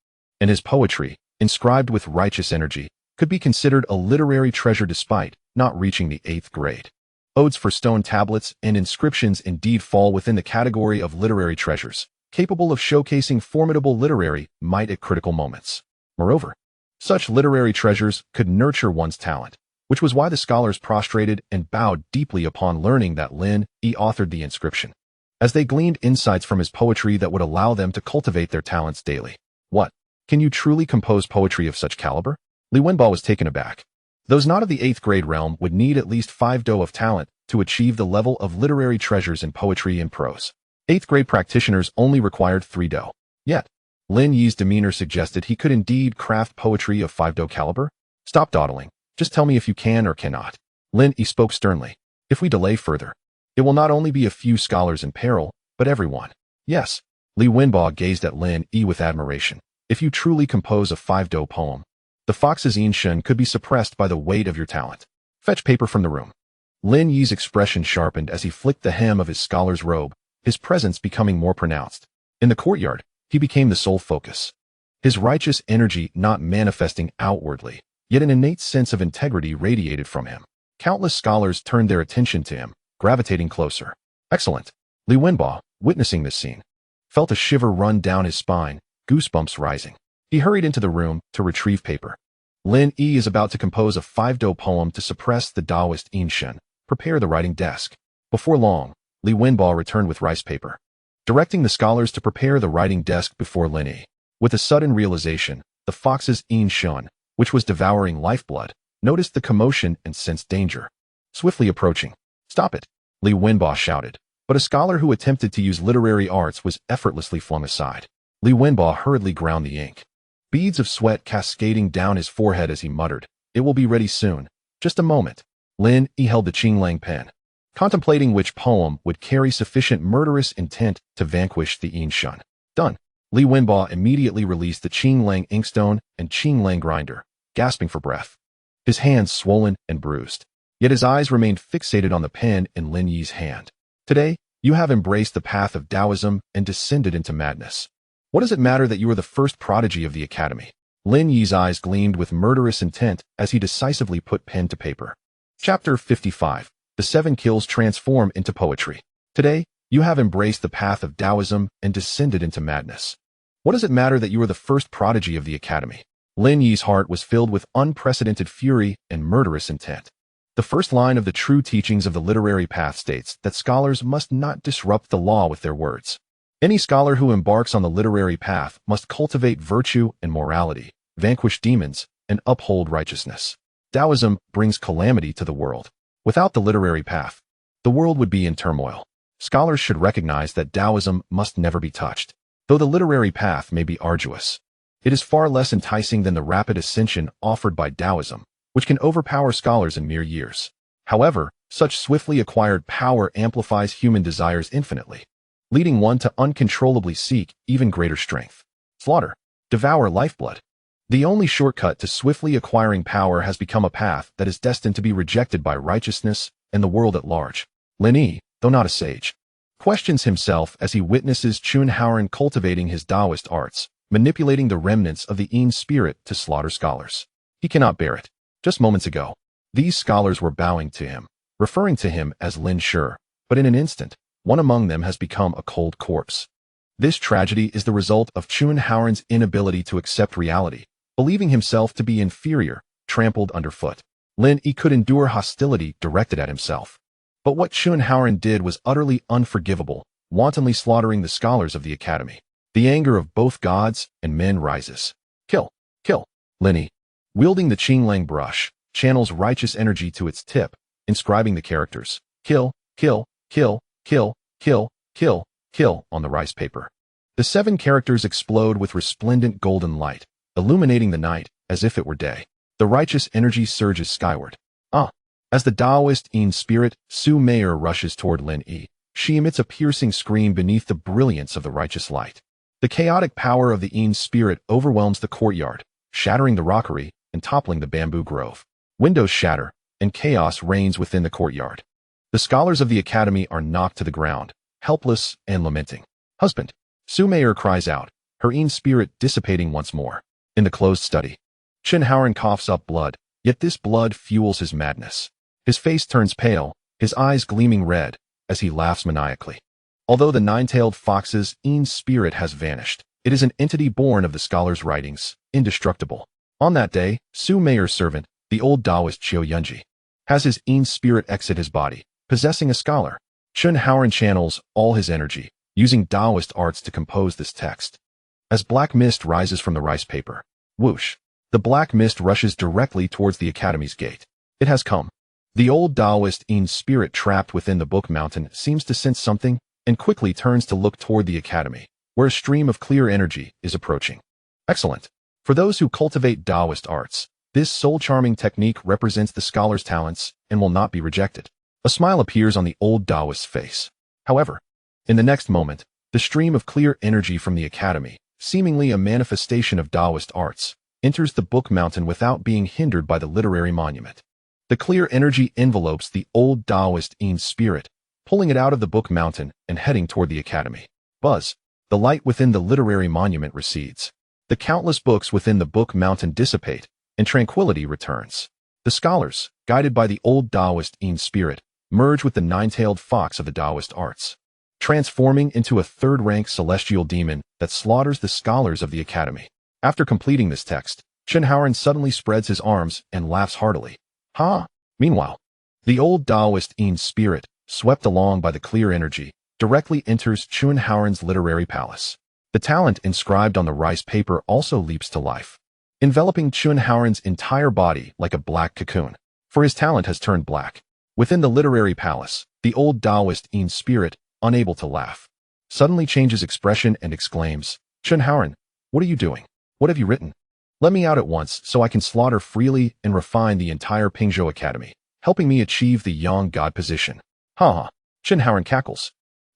Speaker 1: and his poetry, inscribed with righteous energy, could be considered a literary treasure despite not reaching the 8th grade. Odes for stone tablets and inscriptions indeed fall within the category of literary treasures, capable of showcasing formidable literary might at critical moments. Moreover, such literary treasures could nurture one's talent, which was why the scholars prostrated and bowed deeply upon learning that Lin Yi authored the inscription, as they gleaned insights from his poetry that would allow them to cultivate their talents daily. What? Can you truly compose poetry of such caliber? Li Wenbo was taken aback. Those not of the 8th grade realm would need at least 5 do of talent to achieve the level of literary treasures in poetry and prose. 8th grade practitioners only required 3 do. Yet, Lin Yi's demeanor suggested he could indeed craft poetry of 5 do caliber. Stop dawdling. Just tell me if you can or cannot. Lin Yi spoke sternly. If we delay further, it will not only be a few scholars in peril, but everyone. Yes. Li Wenbo gazed at Lin Yi with admiration. If you truly compose a 5 do poem, the fox's Yin Shun could be suppressed by the weight of your talent. Fetch paper from the room. Lin Yi's expression sharpened as he flicked the hem of his scholar's robe, his presence becoming more pronounced. In the courtyard, he became the sole focus. His righteous energy not manifesting outwardly, yet an innate sense of integrity radiated from him. Countless scholars turned their attention to him, gravitating closer. Excellent. Li Wenbo, witnessing this scene, felt a shiver run down his spine, goosebumps rising. He hurried into the room to retrieve paper. Lin Yi is about to compose a 5 do poem to suppress the Daoist Yin Shun. Prepare the writing desk. Before long, Li Wenbo returned with rice paper, directing the scholars to prepare the writing desk before Lin Yi. With a sudden realization, the fox's Yin Shun, which was devouring lifeblood, noticed the commotion and sensed danger. Swiftly approaching. Stop it, Li Wenbo shouted, but a scholar who attempted to use literary arts was effortlessly flung aside. Li Wenbo hurriedly ground the ink. beads of sweat cascading down his forehead as he muttered, "It will be ready soon. Just a moment." Lin Yi held the Qinglang pen, contemplating which poem would carry sufficient murderous intent to vanquish the Yin Shun. Done. Li Wenba immediately released the Qinglang inkstone and Qinglang grinder, gasping for breath. His hands swollen and bruised, yet his eyes remained fixated on the pen in Lin Yi's hand. "Today, you have embraced the path of Taoism and descended into madness. What does it matter that you are the first prodigy of the academy?" Lin Yi's eyes gleamed with murderous intent as he decisively put pen to paper. Chapter 55. The 7 Kills Transform into Poetry. "Today, you have embraced the path of Taoism and descended into madness. What does it matter that you are the first prodigy of the academy?" Lin Yi's heart was filled with unprecedented fury and murderous intent. The first line of the true teachings of the literary path states that scholars must not disrupt the law with their words. Any scholar who embarks on the literary path must cultivate virtue and morality, vanquish demons, and uphold righteousness. Taoism brings calamity to the world. Without the literary path, the world would be in turmoil. Scholars should recognize that Taoism must never be touched. Though the literary path may be arduous, it is far less enticing than the rapid ascension offered by Taoism, which can overpower scholars in mere years. However, such swiftly acquired power amplifies human desires infinitely, leading one to uncontrollably seek even greater strength. Slaughter. Devour lifeblood. The only shortcut to swiftly acquiring power has become a path that is destined to be rejected by righteousness and the world at large. Lin Yi, though not a sage, questions himself as he witnesses Chun Haoran cultivating his Daoist arts, manipulating the remnants of the Yin spirit to slaughter scholars. He cannot bear it. Just moments ago, these scholars were bowing to him, referring to him as Lin Shi, but in an instant, one among them has become a cold corpse. This tragedy is the result of Chun Haoran's inability to accept reality, believing himself to be inferior, trampled underfoot. Lin Yi could endure hostility directed at himself. But what Chun Haoran did was utterly unforgivable, wantonly slaughtering the scholars of the academy. The anger of both gods and men rises. Kill, kill. Lin Yi, wielding the Qinglang brush, channels righteous energy to its tip, inscribing the characters, kill, kill, kill, kill, kill, kill, kill on the rice paper. The 7 characters explode with resplendent golden light, illuminating the night as if it were day. The righteous energy surges skyward. As the Daoist Yin spirit, Su Meier rushes toward Lin Yi, she emits a piercing scream beneath the brilliance of the righteous light. The chaotic power of the Yin spirit overwhelms the courtyard, shattering the rockery and toppling the bamboo grove. Windows shatter, and chaos reigns within the courtyard. The scholars of the academy are knocked to the ground, helpless and lamenting. "Husband!" Su Meier cries out, her Yin spirit dissipating once more. In the closed study, Chun Haoran coughs up blood, yet this blood fuels his madness. His face turns pale, his eyes gleaming red, as he laughs maniacally. Although the 9-tailed fox's Yin spirit has vanished, it is an entity born of the scholar's writings, indestructible. On that day, Su Meier's servant, the old Daoist Qiu Yunji, has his Yin spirit exit his body, possessing a scholar. Chun Haoran channels all his energy, using Daoist arts to compose this text. As black mist rises from the rice paper, whoosh, the black mist rushes directly towards the academy's gate. It has come. The old Daoist Yin spirit trapped within the book mountain seems to sense something and quickly turns to look toward the academy, where a stream of clear energy is approaching. Excellent. For those who cultivate Daoist arts, this soul-charming technique represents the scholar's talents and will not be rejected. A smile appears on the old Daoist's face. However, in the next moment, the stream of clear energy from the academy, seemingly a manifestation of Daoist arts, enters the book mountain without being hindered by the literary monument. The clear energy envelopes the old Daoist Yin spirit, pulling it out of the book mountain and heading toward the academy. Buzz. The light within the literary monument recedes. The countless books within the book mountain dissipate, and tranquility returns. The scholars, guided by the old Daoist Yin spirit, merge with the 9-tailed fox of the Daoist arts, transforming into a third-rank celestial demon that slaughters the scholars of the academy. After completing this text, Chun Haoran suddenly spreads his arms and laughs heartily. Ha! Meanwhile, the old Daoist Yin spirit, swept along by the clear energy, directly enters Chun Haoran's literary palace. The talent inscribed on the rice paper also leaps to life, enveloping Chun Haoran's entire body like a black cocoon, for his talent has turned black. Within the literary palace, the old Daoist Yin spirit, unable to laugh, suddenly changes expression and exclaims, "Chun Haoran, what are you doing? What have you written?" Let me out at once so I can slaughter freely and refine the entire Pingzhou Academy, helping me achieve the Yang God position. Ha! Chen Haoran cackles.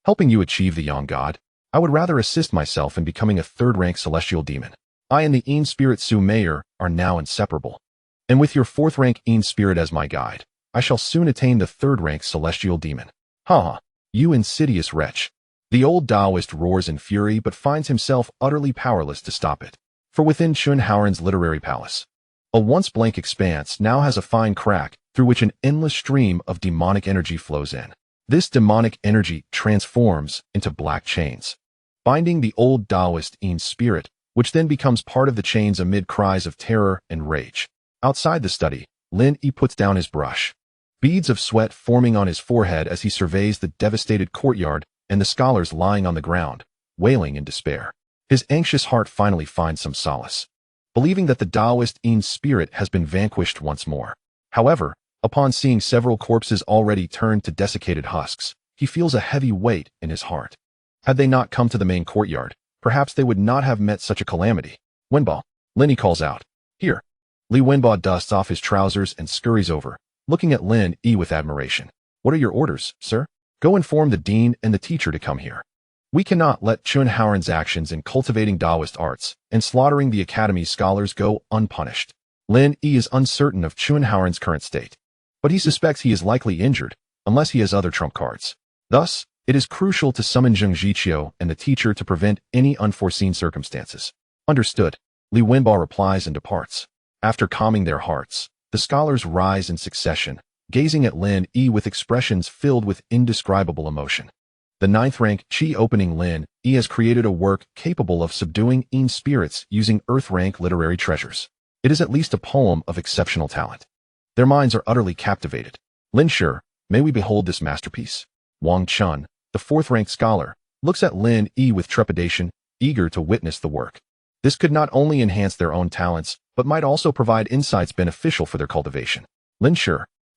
Speaker 1: Helping you achieve the Yang God? I would rather assist myself in becoming a third-rank celestial demon. I and the Yin Spirit Su Mayor are now inseparable. And with your fourth-rank Yin Spirit as my guide, I shall soon attain the third-rank celestial demon. Ha! You insidious wretch. The old Daoist roars in fury but finds himself utterly powerless to stop it. For within Chen Haoran's literary palace, a once blank expanse now has a fine crack through which an endless stream of demonic energy flows in. This demonic energy transforms into black chains, binding the old Daoist Yin spirit, which then becomes part of the chains amid cries of terror and rage. Outside the study, Lin Yi puts down his brush, beads of sweat forming on his forehead as he surveys the devastated courtyard and the scholars lying on the ground, wailing in despair. His anxious heart finally finds some solace, believing that the Daoist Yin spirit has been vanquished once more. However, upon seeing several corpses already turned to desiccated husks, he feels a heavy weight in his heart. Had they not come to the main courtyard, perhaps they would not have met such a calamity. Wenba, Lin Yi calls out. Here. Li Wenba dusts off his trousers and scurries over, looking at Lin Yi with admiration. What are your orders, sir? Go inform the dean and the teacher to come here. We cannot let Chen Haoran's actions in cultivating Daoist arts and slaughtering the Academy's scholars go unpunished. Lin Yi is uncertain of Chen Haoran's current state, but he suspects he is likely injured unless he has other trump cards. Thus, it is crucial to summon Zheng Zhiqiu and the teacher to prevent any unforeseen circumstances. Understood. Li Wenba replies and departs. After calming their hearts, the scholars rise in succession, gazing at Lin Yi with expressions filled with indescribable emotion. The 9th rank Qi opening Lin Yi has created a work capable of subduing Yin spirits using Earth rank literary treasures. It is at least a poem of exceptional talent. Their minds are utterly captivated. Lin Shi, may we behold this masterpiece? Wang Chun, the 4th rank scholar, looks at Lin Yi with trepidation, eager to witness the work. This could not only enhance their own talents, but might also provide insights beneficial for their cultivation. Lin Shi,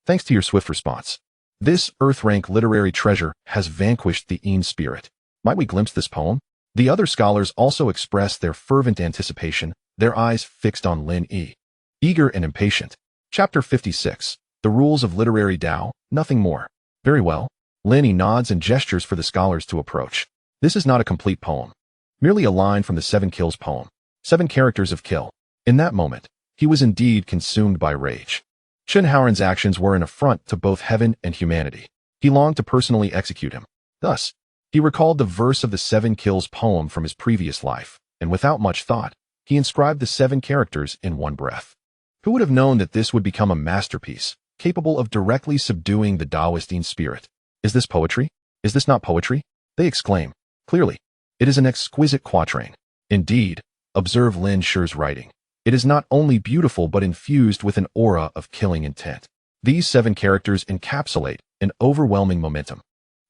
Speaker 1: thanks to your swift response, this Earth-rank literary treasure has vanquished the Yin spirit. Might we glimpse this poem? The other scholars also express their fervent anticipation, their eyes fixed on Lin Yi. Eager and impatient. Chapter 56. The Rules of Literary Tao, Nothing More. Very well. Lin Yi nods and gestures for the scholars to approach. This is not a complete poem. Merely a line from the 7 Kills poem. 7 characters of kill. In that moment, he was indeed consumed by rage. Chen Haoran's actions were an affront to both heaven and humanity. He longed to personally execute him. Thus, he recalled the verse of the 7 Kills poem from his previous life, and without much thought, he inscribed the 7 characters in one breath. Who would have known that this would become a masterpiece, capable of directly subduing the Daoist Yin spirit? Is this poetry? Is this not poetry? They exclaim. Clearly, it is an exquisite quatrain. Indeed, observe Lin Shi's writing. It is not only beautiful but infused with an aura of killing intent. These 7 characters encapsulate an overwhelming momentum.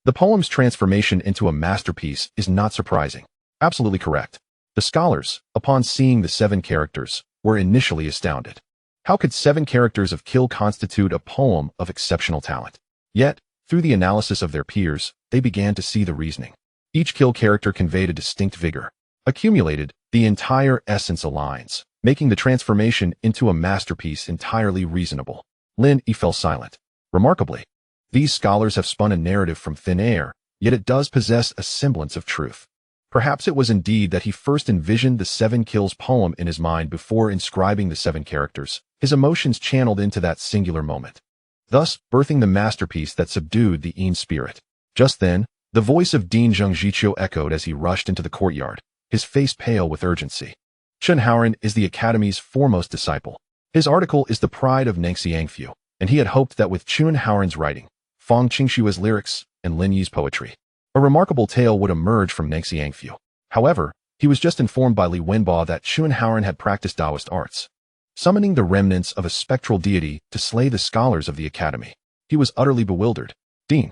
Speaker 1: The poem's transformation into a masterpiece is not surprising. Absolutely correct. The scholars, upon seeing the 7 characters, were initially astounded. How could 7 characters of kill constitute a poem of exceptional talent? Yet, through the analysis of their peers, they began to see the reasoning. Each kill character conveyed a distinct vigor. Accumulated, the entire essence aligns, making the transformation into a masterpiece entirely reasonable. Lin Yi fell silent. Remarkably, these scholars have spun a narrative from thin air, yet it does possess a semblance of truth. Perhaps it was indeed that he first envisioned the 7 Kills poem in his mind before inscribing the 7 characters, his emotions channeled into that singular moment, thus birthing the masterpiece that subdued the Yin spirit. Just then, the voice of Dean Zheng Zhiqiu echoed as he rushed into the courtyard, his face pale with urgency. Chen Haoran is the Academy's foremost disciple. His article is the pride of Nangxiangfu, and he had hoped that with Chen Haoran's writing, Fang Qingshua's lyrics, and Lin Yi's poetry, a remarkable tale would emerge from Nangxiangfu. However, he was just informed by Li Wenba that Chen Haoran had practiced Daoist arts, summoning the remnants of a spectral deity to slay the scholars of the Academy. He was utterly bewildered. Dean.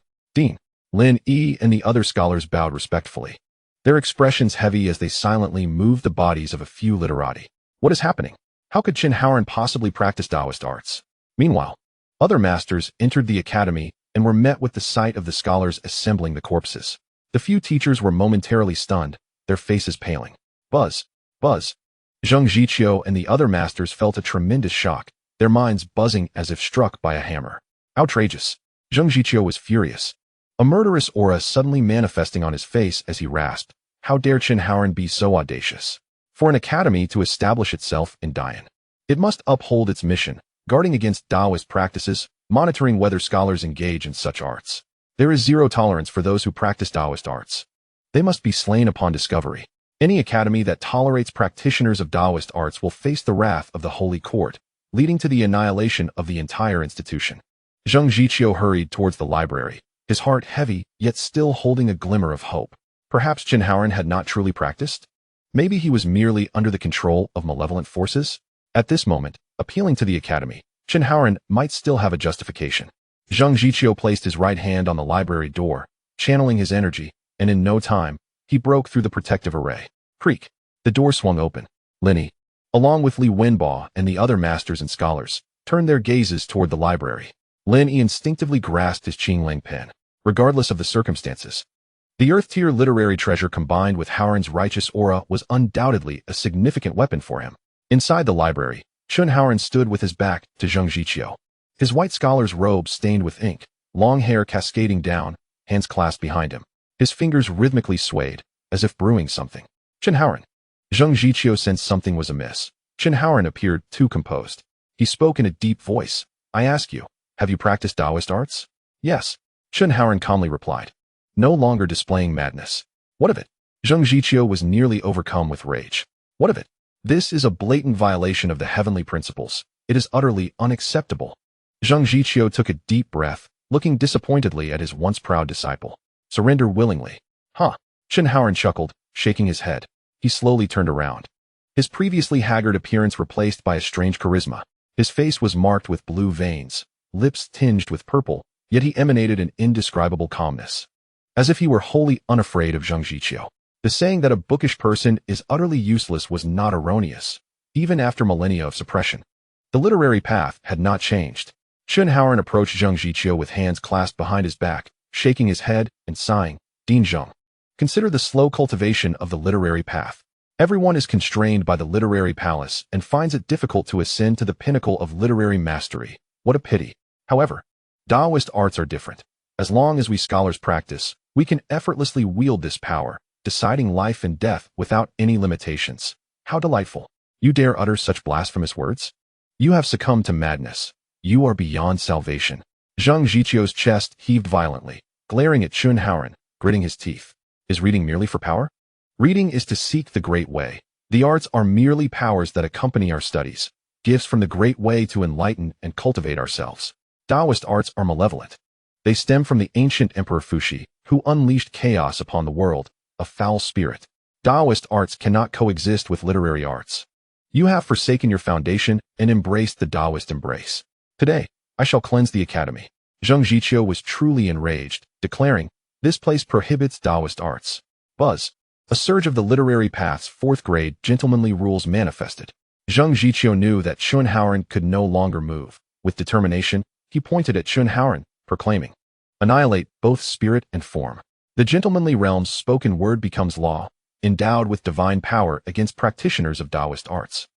Speaker 1: Lin Yi and the other scholars bowed respectfully, their expressions heavy as they silently moved the bodies of a few literati. What is happening? How could Chen Haoran possibly practice Daoist arts? Meanwhile, other masters entered the Academy and were met with the sight of the scholars assembling the corpses. The few teachers were momentarily stunned, their faces paling. Buzz. Zheng Jiqiu and the other masters felt a tremendous shock, their minds buzzing as if struck by a hammer. Outrageous. Zheng Jiqiu was furious. A murderous aura suddenly manifesting on his face as he rasped, "How dare Qin Haoran be so audacious? For an academy to establish itself in Dayan, it must uphold its mission, guarding against Daoist practices, monitoring whether scholars engage in such arts. There is zero tolerance for those who practice Daoist arts. They must be slain upon discovery. Any academy that tolerates practitioners of Daoist arts will face the wrath of the Holy Court, leading to the annihilation of the entire institution." Zheng Jiqiu hurried towards the library, his heart heavy, yet still holding a glimmer of hope. Perhaps Qin Haoran had not truly practiced? Maybe he was merely under the control of malevolent forces? At this moment, appealing to the academy, Qin Haoran might still have a justification. Zheng Jiqiu placed his right hand on the library door, channeling his energy, and in no time, he broke through the protective array. Creak. The door swung open. Lin Yi, along with Li Wenbo and the other masters and scholars, turned their gazes toward the library. Lin Yi instinctively grasped his Qinglang pen, regardless of the circumstances. The Earth-tier literary treasure combined with Haoran's righteous aura was undoubtedly a significant weapon for him. Inside the library, Qin Haoran stood with his back to Zheng Jiqiu. His white scholar's robe stained with ink, long hair cascading down, hands clasped behind him. His fingers rhythmically swayed, as if brewing something. "Qin Haoran." Zheng Jiqiu sensed something was amiss. Qin Haoran appeared too composed. He spoke in a deep voice. "I ask you, have you practiced Daoist arts?" "Yes," Qin Haoran calmly replied, no longer displaying madness. "What of it?" Zheng Jiqiu was nearly overcome with rage. "What of it? This is a blatant violation of the heavenly principles. It is utterly unacceptable." Zheng Jiqiu took a deep breath, looking disappointedly at his once proud disciple. "Surrender willingly." "Huh." Qin Haoran chuckled, shaking his head. He slowly turned around. His previously haggard appearance replaced by a strange charisma. His face was marked with blue veins, lips tinged with purple, yet he emanated an indescribable calmness. As if he were wholly unafraid of Zheng Jiqiu. The saying that a bookish person is utterly useless was not erroneous, even after millennia of suppression. The literary path had not changed. Qin Haoran approached Zheng Jiqiu with hands clasped behind his back, shaking his head and sighing. "Din Zheng. Consider the slow cultivation of the literary path. Everyone is constrained by the literary palace and finds it difficult to ascend to the pinnacle of literary mastery. What a pity. However, Daoist arts are different. As long as we scholars practice, we can effortlessly wield this power, deciding life and death without any limitations. How delightful. You dare utter such blasphemous words? You have succumbed to madness. You are beyond salvation." Zheng Jiqiu's chest heaved violently, glaring at Qin Haoran, gritting his teeth. Is reading merely for power? Reading is to seek the great way. The arts are merely powers that accompany our studies, gifts from the great way to enlighten and cultivate ourselves. Daoist arts are malevolent. They stem from the ancient Emperor Fuxi, who unleashed chaos upon the world, a foul spirit. Daoist arts cannot coexist with literary arts. You have forsaken your foundation and embraced the Daoist embrace. Today, I shall cleanse the academy. Zheng Jiqiu was truly enraged, declaring, "This place prohibits Daoist arts." Buzz. A surge of the literary path's fourth grade gentlemanly rules manifested. Zheng Jiqiu knew that Qin Haoran could no longer move. With determination, he pointed at Qin Haoran, proclaiming, "Annihilate both spirit and form." The gentlemanly realm's spoken word becomes law, endowed with divine power against practitioners of Daoist arts.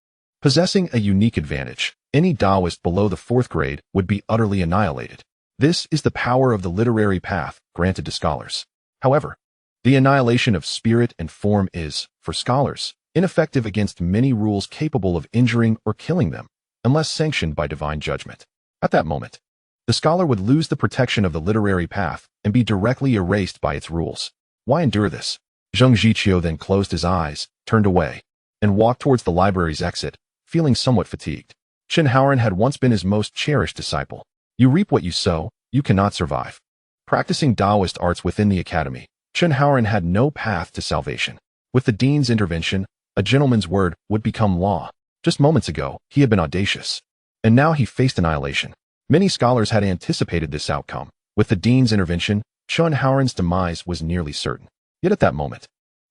Speaker 1: Possessing a unique advantage, any Daoist below the fourth grade would be utterly annihilated. This is the power of the literary path granted to scholars. However, the annihilation of spirit and form is, for scholars, ineffective against many rules capable of injuring or killing them, unless sanctioned by divine judgment. At that moment, the scholar would lose the protection of the literary path and be directly erased by its rules. Why endure this? Zheng Jiqiu then closed his eyes, turned away, and walked towards the library's exit, feeling somewhat fatigued. Qin Haoran had once been his most cherished disciple. You reap what you sow, you cannot survive. Practicing Daoist arts within the academy, Qin Haoran had no path to salvation. With the dean's intervention, a gentleman's word would become law. Just moments ago, he had been audacious, and now he faced annihilation. Many scholars had anticipated this outcome. With the dean's intervention, Qin Haoran's demise was nearly certain. Yet at that moment,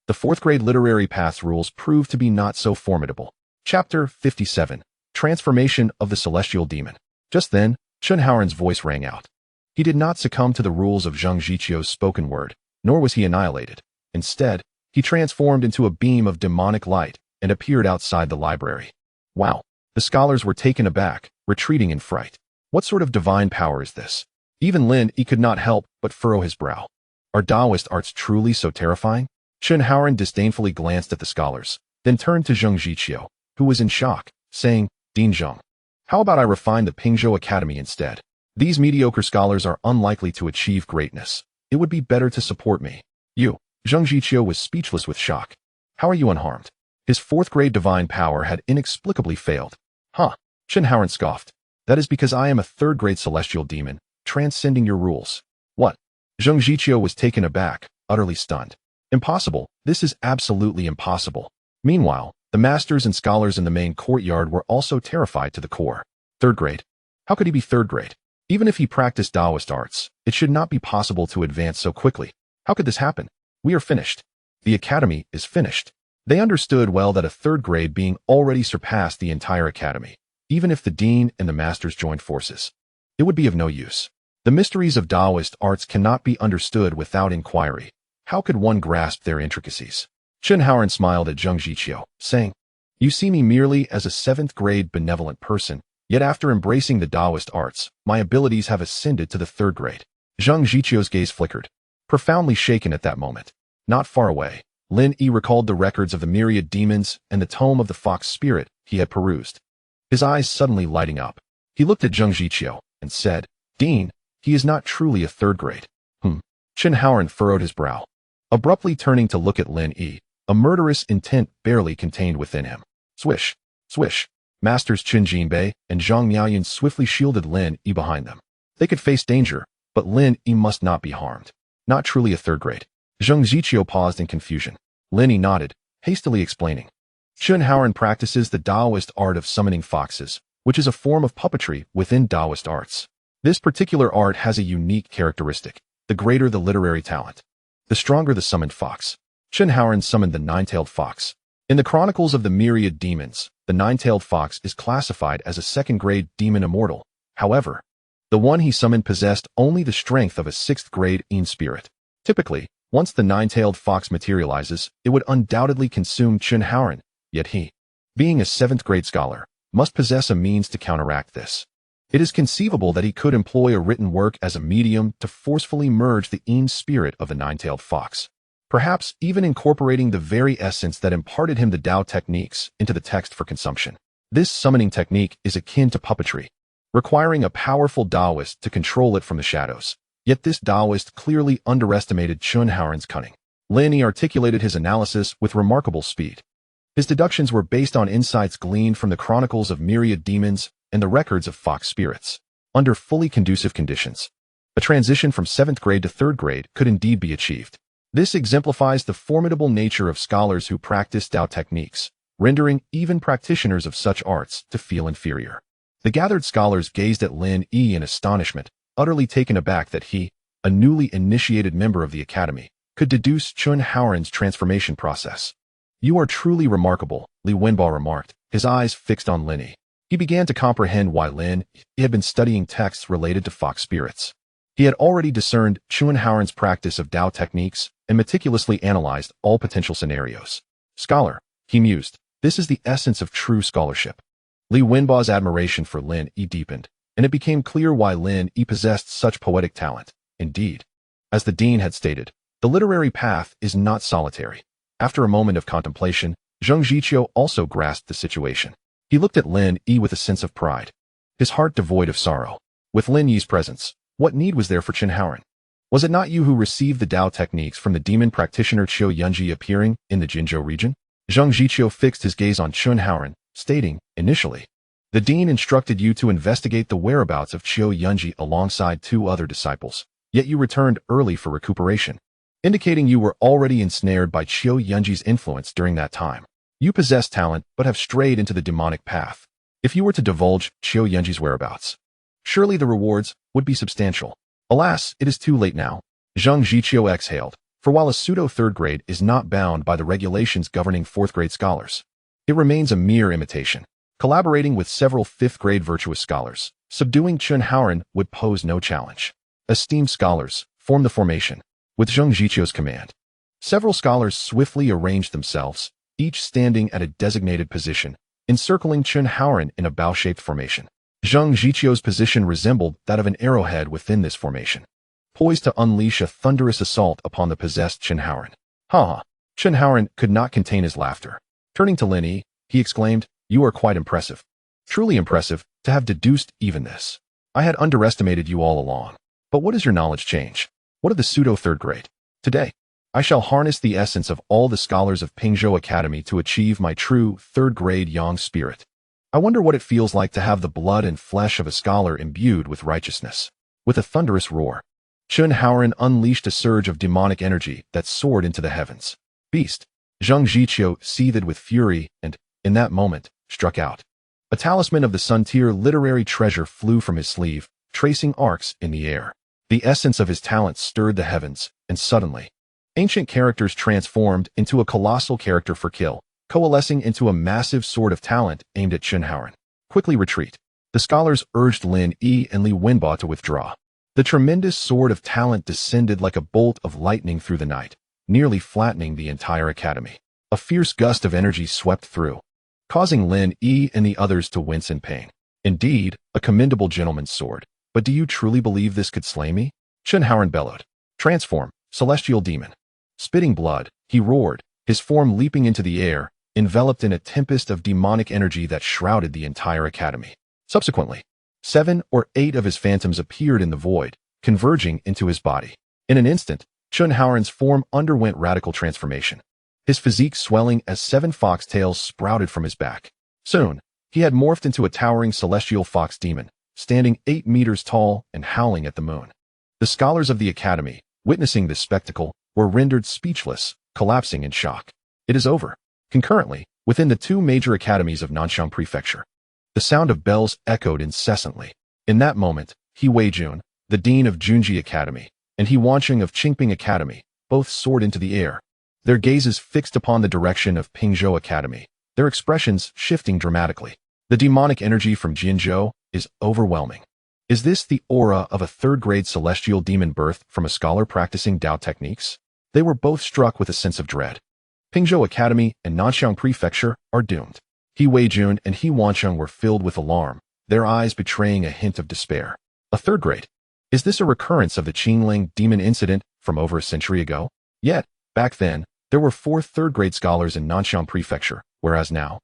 Speaker 1: the fourth grade literary path's rules proved to be not so formidable. Chapter 57. Transformation of the Celestial Demon. Just then, Qin Haoran's voice rang out. He did not succumb to the rules of Zheng Jiqiu's spoken word, nor was he annihilated. Instead, he transformed into a beam of demonic light, and appeared outside the library. Wow! The scholars were taken aback, retreating in fright. What sort of divine power is this? Even Lin Yi could not help but furrow his brow. Are Daoist arts truly so terrifying? Chen Haoran disdainfully glanced at the scholars, then turned to Zheng Jiqiu, who was in shock, saying, Dean Zheng, how about I refine the Pingzhou Academy instead? These mediocre scholars are unlikely to achieve greatness. It would be better to support me. You. Zheng Jiqiu was speechless with shock. How are you unharmed? His fourth-grade divine power had inexplicably failed. Huh. Chen Haoran scoffed. That is because I am a third-grade celestial demon, transcending your rules. What? Zheng Jiqiu was taken aback, utterly stunned. Impossible. This is absolutely impossible. Meanwhile, the masters and scholars in the main courtyard were also terrified to the core. Third grade? How could he be third grade? Even if he practiced Daoist arts, it should not be possible to advance so quickly. How could this happen? We are finished. The academy is finished. They understood well that a third grade being already surpassed the entire academy, even if the dean and the masters joined forces. It would be of no use. The mysteries of Daoist arts cannot be understood without inquiry. How could one grasp their intricacies? Chen Haoran smiled at Zheng Jiqiu, saying, You see me merely as a seventh-grade benevolent person, yet after embracing the Daoist arts, my abilities have ascended to the third grade. Zheng Jiqiu's gaze flickered, profoundly shaken at that moment. Not far away, Lin Yi recalled the records of the myriad demons and the tome of the fox spirit he had perused. His eyes suddenly lighting up. He looked at Zheng Jiqiu and said, Dean, he is not truly a third grade. Chen Haoran furrowed his brow, abruptly turning to look at Lin Yi. A murderous intent barely contained within him. Swish, swish. Masters Qin Jinbei and Zhang Miaoyan swiftly shielded Lin Yi behind them. They could face danger, but Lin Yi must not be harmed. Not truly a third grade. Zheng Jiqiu paused in confusion. Lin Yi nodded, hastily explaining. Chen Haoran practices the Daoist art of summoning foxes, which is a form of puppetry within Daoist arts. This particular art has a unique characteristic. The greater the literary talent, the stronger the summoned fox. Chen Haoran summoned the nine-tailed fox. In the Chronicles of the Myriad Demons, the nine-tailed fox is classified as a second-grade demon immortal. However, the one he summoned possessed only the strength of a sixth-grade Yin spirit. Typically, once the nine-tailed fox materializes, it would undoubtedly consume Chen Haoran, yet he, being a seventh-grade scholar, must possess a means to counteract this. It is conceivable that he could employ a written work as a medium to forcefully merge the Yin spirit of the nine-tailed fox. Perhaps even incorporating the very essence that imparted him the Dao techniques into the text for consumption. This summoning technique is akin to puppetry, requiring a powerful Daoist to control it from the shadows. Yet this Daoist clearly underestimated Chen Haoran's cunning. Lin Yi articulated his analysis with remarkable speed. His deductions were based on insights gleaned from the Chronicles of Myriad Demons and the records of fox spirits. Under fully conducive conditions, a transition from 7th grade to 3rd grade could indeed be achieved. This exemplifies the formidable nature of scholars who practice Dao techniques, rendering even practitioners of such arts to feel inferior. The gathered scholars gazed at Lin Yi in astonishment, utterly taken aback that he, a newly initiated member of the academy, could deduce Chen Haoran's transformation process. You are truly remarkable, Li Wenbo remarked, his eyes fixed on Lin Yi. He began to comprehend why Lin Yi had been studying texts related to fox spirits. He had already discerned Chen Haoran's practice of Dao techniques and meticulously analyzed all potential scenarios. Scholar, he mused, this is the essence of true scholarship. Li Wenbo's admiration for Lin Yi deepened, and it became clear why Lin Yi possessed such poetic talent. Indeed, as the dean had stated, the literary path is not solitary. After a moment of contemplation, Zheng Jiqiu also grasped the situation. He looked at Lin Yi with a sense of pride, his heart devoid of sorrow. With Lin Yi's presence, what need was there for Chen Haoran? Was it not you who received the Dao techniques from the demon practitioner Qiu Yunji appearing in the Jinzhou region? Zheng Jiqiu fixed his gaze on Chen Haoran, stating, initially, the dean instructed you to investigate the whereabouts of Qiu Yunji alongside 2 other disciples, yet you returned early for recuperation, indicating you were already ensnared by Qiu Yunji's influence during that time. You possess talent but have strayed into the demonic path. If you were to divulge Qiu Yunji's whereabouts, surely the rewards would be substantial. Alas, it is too late now. Zheng Jiqiu exhaled, for while a pseudo-3rd grade is not bound by the regulations governing 4th grade scholars, it remains a mere imitation. Collaborating with several 5th grade virtuous scholars, subduing Chen Haoran would pose no challenge. Esteemed scholars, form the formation. With Zheng Jiqiu's command, several scholars swiftly arranged themselves, each standing at a designated position, encircling Chen Haoren in a bow-shaped formation. Zhang Jiqiu's position resembled that of an arrowhead within this formation, poised to unleash a thunderous assault upon the possessed Chen Haoren. Ha ha! Chen Haoren could not contain his laughter. Turning to Lin Yi, he exclaimed, "You are quite impressive. Truly impressive, to have deduced even this. I had underestimated you all along. But what is your knowledge change? What of the pseudo-third grade? Today, I shall harness the essence of all the scholars of Pingzhou Academy to achieve my true third-grade yang spirit. I wonder what it feels like to have the blood and flesh of a scholar imbued with righteousness." With a thunderous roar, Chen Haoren unleashed a surge of demonic energy that soared into the heavens. Beast! Zhang Jiqiu seethed with fury and, in that moment, struck out. A talisman of the Sun-tier literary treasure flew from his sleeve, tracing arcs in the air. The essence of his talent stirred the heavens, and suddenly, ancient characters transformed into a colossal character for kill, coalescing into a massive sword of talent aimed at Chen Haoren. Quickly retreat. The scholars urged Lin Yi and Li Wenbo to withdraw. The tremendous sword of talent descended like a bolt of lightning through the night, nearly flattening the entire academy. A fierce gust of energy swept through, causing Lin Yi and the others to wince in pain. Indeed, a commendable gentleman's sword. But do you truly believe this could slay me? Chen Haoren bellowed. Transform, celestial demon. Spitting blood, he roared, his form leaping into the air, enveloped in a tempest of demonic energy that shrouded the entire academy. Subsequently, 7 or 8 of his phantoms appeared in the void, converging into his body. In an instant, Chen Haoren's form underwent radical transformation, his physique swelling as 7 foxtails sprouted from his back. Soon, he had morphed into a towering celestial fox demon, standing 8 meters tall and howling at the moon. The scholars of the academy, witnessing this spectacle, were rendered speechless, collapsing in shock. It is over. Concurrently, within the 2 major academies of Nanxiang Prefecture, the sound of bells echoed incessantly. In that moment, He Weijun, the dean of Junji Academy, and He Wancheng of Qingping Academy, both soared into the air, their gazes fixed upon the direction of Pingzhou Academy, their expressions shifting dramatically. The demonic energy from Jinzhou is overwhelming. Is this the aura of a third-grade celestial demon birthed from a scholar practicing Dao techniques? They were both struck with a sense of dread. Pingzhou Academy and Nanxiang Prefecture are doomed. He Weijun and He Wancheng were filled with alarm, their eyes betraying a hint of despair. A third grade? Is this a recurrence of the Qingling demon incident from over a century ago? Yet, back then, there were 4 third-grade scholars in Nanxiang Prefecture, whereas now,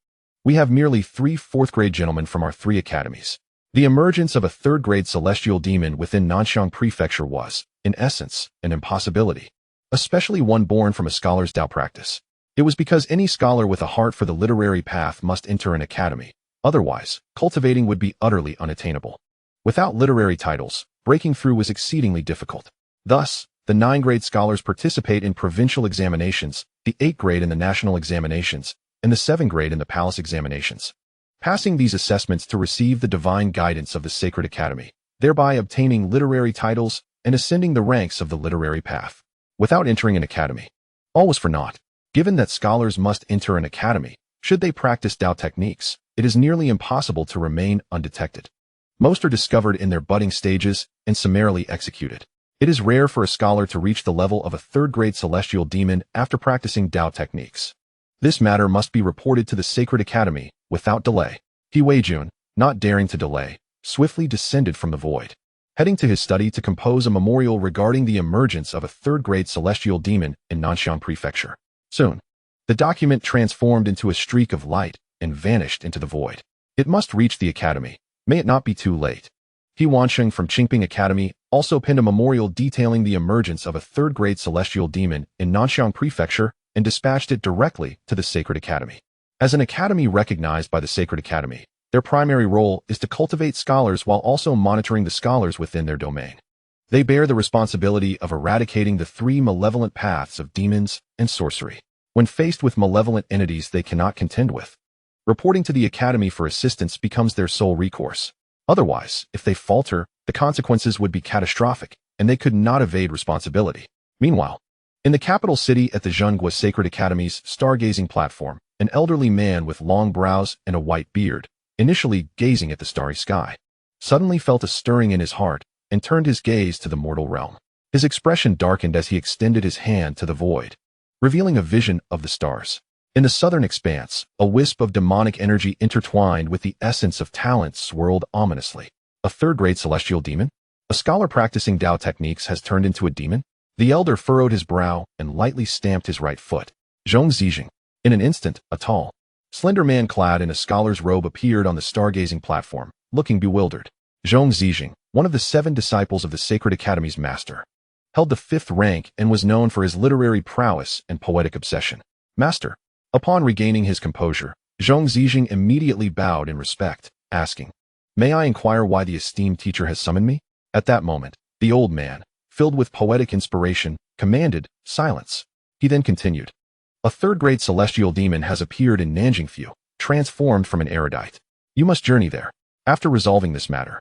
Speaker 1: we have merely 3 fourth-grade gentlemen from our 3 academies. The emergence of a third-grade celestial demon within Nanxiang Prefecture was, in essence, an impossibility, especially one born from a scholar's Dao practice. It was because any scholar with a heart for the literary path must enter an academy. Otherwise, cultivating would be utterly unattainable. Without literary titles, breaking through was exceedingly difficult. Thus, the 9th-grade scholars participate in provincial examinations, the 8th grade in the national examinations, and the 7th grade in the palace examinations, passing these assessments to receive the divine guidance of the sacred academy, thereby obtaining literary titles and ascending the ranks of the literary path. Without entering an academy, all was for naught. Given that scholars must enter an academy, should they practice Dao techniques, it is nearly impossible to remain undetected. Most are discovered in their budding stages and summarily executed. It is rare for a scholar to reach the level of a third-grade celestial demon after practicing Dao techniques. This matter must be reported to the Sacred Academy without delay. He Weijun, not daring to delay, swiftly descended from the void, heading to his study to compose a memorial regarding the emergence of a third-grade celestial demon in Nanxiang Prefecture. Soon, the document transformed into a streak of light and vanished into the void. It must reach the academy. May it not be too late. He Wancheng from Qingping Academy also penned a memorial detailing the emergence of a third-grade celestial demon in Nanxiang Prefecture and dispatched it directly to the Sacred Academy. As an academy recognized by the Sacred Academy, their primary role is to cultivate scholars while also monitoring the scholars within their domain. They bear the responsibility of eradicating the 3 malevolent paths of demons and sorcery. When faced with malevolent entities they cannot contend with, reporting to the academy for assistance becomes their sole recourse. Otherwise, if they falter, the consequences would be catastrophic, and they could not evade responsibility. Meanwhile, in the capital city at the Zhenghua Sacred Academy's stargazing platform, an elderly man with long brows and a white beard, initially gazing at the starry sky, suddenly felt a stirring in his heart and turned his gaze to the mortal realm. His expression darkened as he extended his hand to the void, revealing a vision of the stars. In the southern expanse, a wisp of demonic energy intertwined with the essence of talent swirled ominously. A third-grade celestial demon? A scholar practicing Dao techniques has turned into a demon? The elder furrowed his brow and lightly stamped his right foot. Zhong Zijing. In an instant, a tall, slender man clad in a scholar's robe appeared on the stargazing platform, looking bewildered. Zhong Zijing, one of the 7 disciples of the Sacred Academy's master, held the 5th rank and was known for his literary prowess and poetic obsession. Master. Upon regaining his composure, Zhong Zijing immediately bowed in respect, asking, "May I inquire why the esteemed teacher has summoned me?" At that moment, the old man, filled with poetic inspiration, commanded silence. He then continued, "A third-grade celestial demon has appeared in Nanjingfu, transformed from an erudite. You must journey there. After resolving this matter,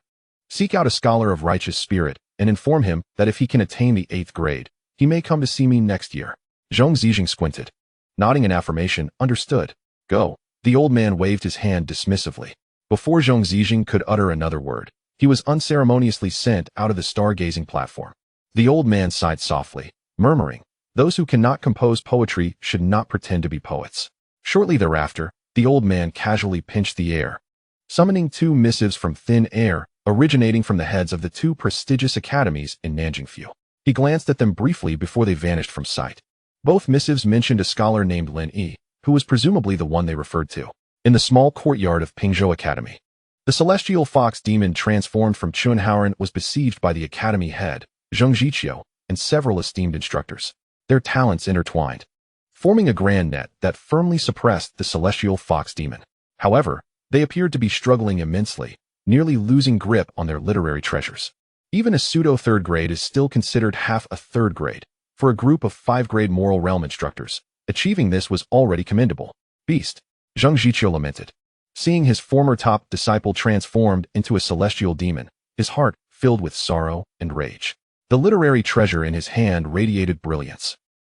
Speaker 1: seek out a scholar of righteous spirit and inform him that if he can attain the 8th grade, he may come to see me next year." Zhong Zijing squinted, nodding in affirmation. Understood. Go. The old man waved his hand dismissively. Before Zhong Zijing could utter another word, he was unceremoniously sent out of the stargazing platform. The old man sighed softly, murmuring, "Those who cannot compose poetry should not pretend to be poets." Shortly thereafter, the old man casually pinched the air, summoning 2 missives from thin air, originating from the heads of the 2 prestigious academies in Nanjingfu. He glanced at them briefly before they vanished from sight. Both missives mentioned a scholar named Lin Yi, who was presumably the one they referred to. In the small courtyard of Pingzhou Academy, the celestial fox demon transformed from Chunhaoren was besieged by the academy head, Zheng Jiqiu, and several esteemed instructors. Their talents intertwined, forming a grand net that firmly suppressed the celestial fox demon. However, they appeared to be struggling immensely, nearly losing grip on their literary treasures. Even a pseudo-3rd grade is still considered half a 3rd grade for a group of 5th-grade moral realm instructors. Achieving this was already commendable. Beast. Zheng Jiqiu lamented. Seeing his former top disciple transformed into a celestial demon, his heart filled with sorrow and rage. The literary treasure in his hand radiated brilliance.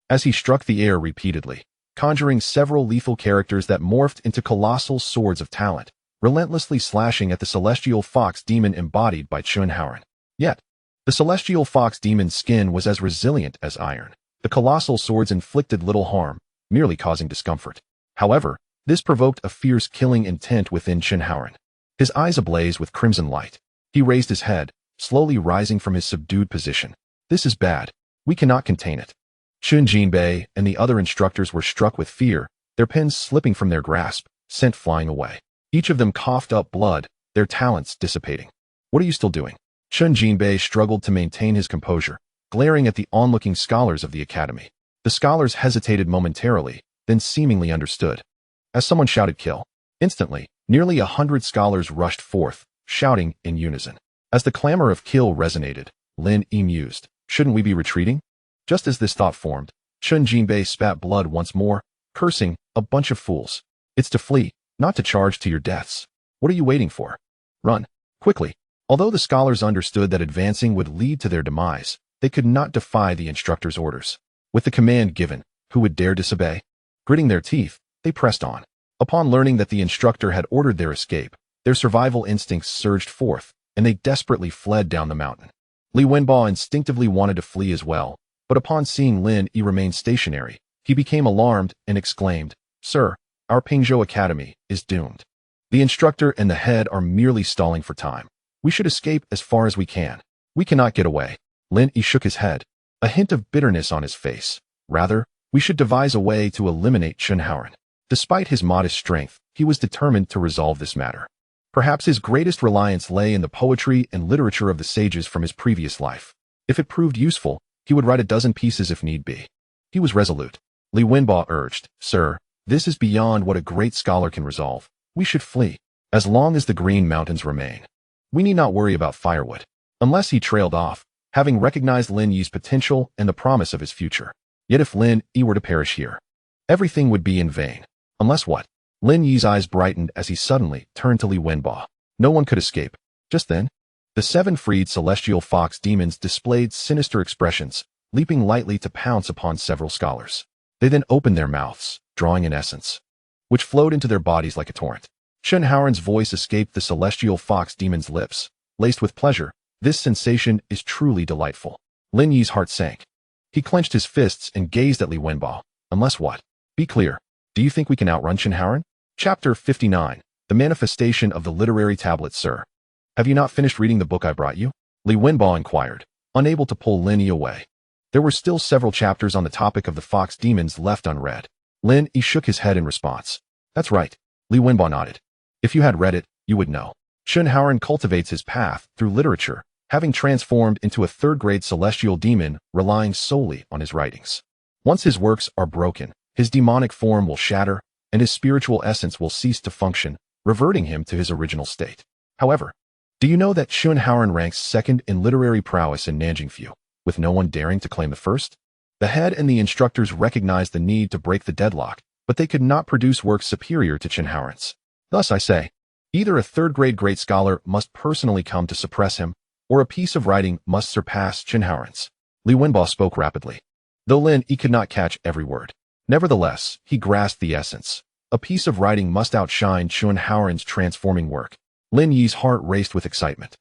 Speaker 1: As he struck the air repeatedly, conjuring several lethal characters that morphed into colossal swords of talent, relentlessly slashing at the celestial fox demon embodied by Chunhaoren. Yet, the celestial fox demon's skin was as resilient as iron. The colossal swords inflicted little harm, merely causing discomfort. However, this provoked a fierce killing intent within Chunhaoren. His eyes ablaze with crimson light. He raised his head, slowly rising from his subdued position. "This is bad. We cannot contain it." Chun Jinbei and the other instructors were struck with fear, their pens slipping from their grasp, sent flying away. Each of them coughed up blood, their talents dissipating. "What are you still doing?" Chun Jinbei struggled to maintain his composure, glaring at the onlooking scholars of the academy. The scholars hesitated momentarily, then seemingly understood. As someone shouted kill, instantly, nearly 100 scholars rushed forth, shouting in unison. As the clamor of kill resonated, Lin Yi mused, "Shouldn't we be retreating?" Just as this thought formed, Chun Jinbei spat blood once more, cursing, "A bunch of fools. It's to flee, not to charge to your deaths. What are you waiting for? Run, quickly." Although the scholars understood that advancing would lead to their demise, they could not defy the instructor's orders. With the command given, who would dare disobey? Gritting their teeth, they pressed on. Upon learning that the instructor had ordered their escape, their survival instincts surged forth, and they desperately fled down the mountain. Li Wenbo instinctively wanted to flee as well, but upon seeing Lin Yi remain stationary, he became alarmed and exclaimed, "Sir, our Pingzhou Academy is doomed. The instructor and the head are merely stalling for time. We should escape as far as we can. We cannot get away." Lin Yi shook his head, a hint of bitterness on his face. "Rather, we should devise a way to eliminate Chunhaoren." Despite his modest strength, he was determined to resolve this matter. Perhaps his greatest reliance lay in the poetry and literature of the sages from his previous life. If it proved useful, he would write a dozen pieces if need be. He was resolute. Li Wenbo urged, "Sir, this is beyond what a great scholar can resolve. We should flee. As long as the Green Mountains remain, we need not worry about firewood." Unless he trailed off, having recognized Lin Yi's potential and the promise of his future. Yet if Lin Yi were to perish here, everything would be in vain. Unless what? Lin Yi's eyes brightened as he suddenly turned to Li Wenbo. No one could escape. Just then, the 7 freed celestial fox demons displayed sinister expressions, leaping lightly to pounce upon several scholars. They then opened their mouths, drawing an essence, which flowed into their bodies like a torrent. Chunhaoren's voice escaped the celestial fox demon's lips, laced with pleasure. "This sensation is truly delightful." Lin Yi's heart sank. He clenched his fists and gazed at Li Wenbo. "Unless what? Be clear." Do you think we can outrun Chenhaoren? Chapter 59. The Manifestation of the Literary Tablet, Sir. Have you not finished reading the book I brought you? Li Wenbo inquired, unable to pull Lin Yi away. There were still several chapters on the topic of the fox demons left unread. Lin Yi shook his head in response. That's right. Li Wenbo nodded. If you had read it, you would know. Chenhaoren cultivates his path through literature, having transformed into a third-grade celestial demon, relying solely on his writings. Once his works are broken, his demonic form will shatter, and his spiritual essence will cease to function, reverting him to his original state. However, do you know that Chenhaoren ranks second in literary prowess in Nanjingfu, with no one daring to claim the first? The head and the instructors recognized the need to break the deadlock, but they could not produce works superior to Chenhaoren's. Thus I say, either a third-grade great scholar must personally come to suppress him, or a piece of writing must surpass Chenhaoren's. Li Wenbo spoke rapidly, though Lin Yi could not catch every word. Nevertheless, he grasped the essence. A piece of writing must outshine Chenhaoren's transforming work. Lin Yi's heart raced with excitement.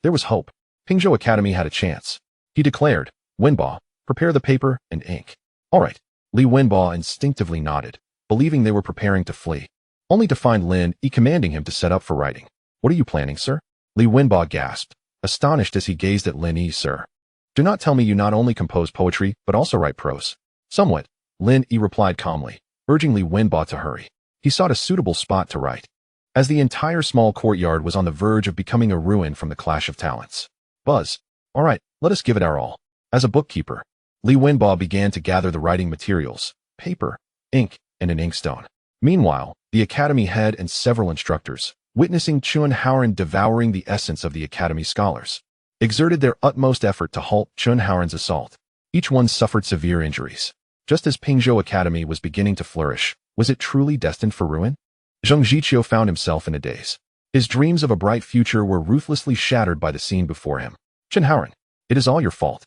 Speaker 1: There was hope. Pingzhou Academy had a chance. He declared, Wenbo, prepare the paper and ink. All right. Li Wenbo instinctively nodded, believing they were preparing to flee, only to find Lin Yi commanding him to set up for writing. What are you planning, sir? Li Wenbo gasped, astonished as he gazed at Lin Yi. Sir, do not tell me you not only compose poetry, but also write prose. Somewhat, Lin Yi replied calmly, urging Li Wenbo to hurry. He sought a suitable spot to write, as the entire small courtyard was on the verge of becoming a ruin from the clash of talents. Buzz. All right, let us give it our all. As a bookkeeper, Li Wenbo began to gather the writing materials, paper, ink, and an inkstone. Meanwhile, the academy head and several instructors, witnessing Chenhaoren devouring the essence of the academy scholars, exerted their utmost effort to halt Chenhaoren's assault. Each one suffered severe injuries. Just as Pingzhou Academy was beginning to flourish, was it truly destined for ruin? Zheng Zhiqiu found himself in a daze. His dreams of a bright future were ruthlessly shattered by the scene before him. Chenhaoren, it is all your fault.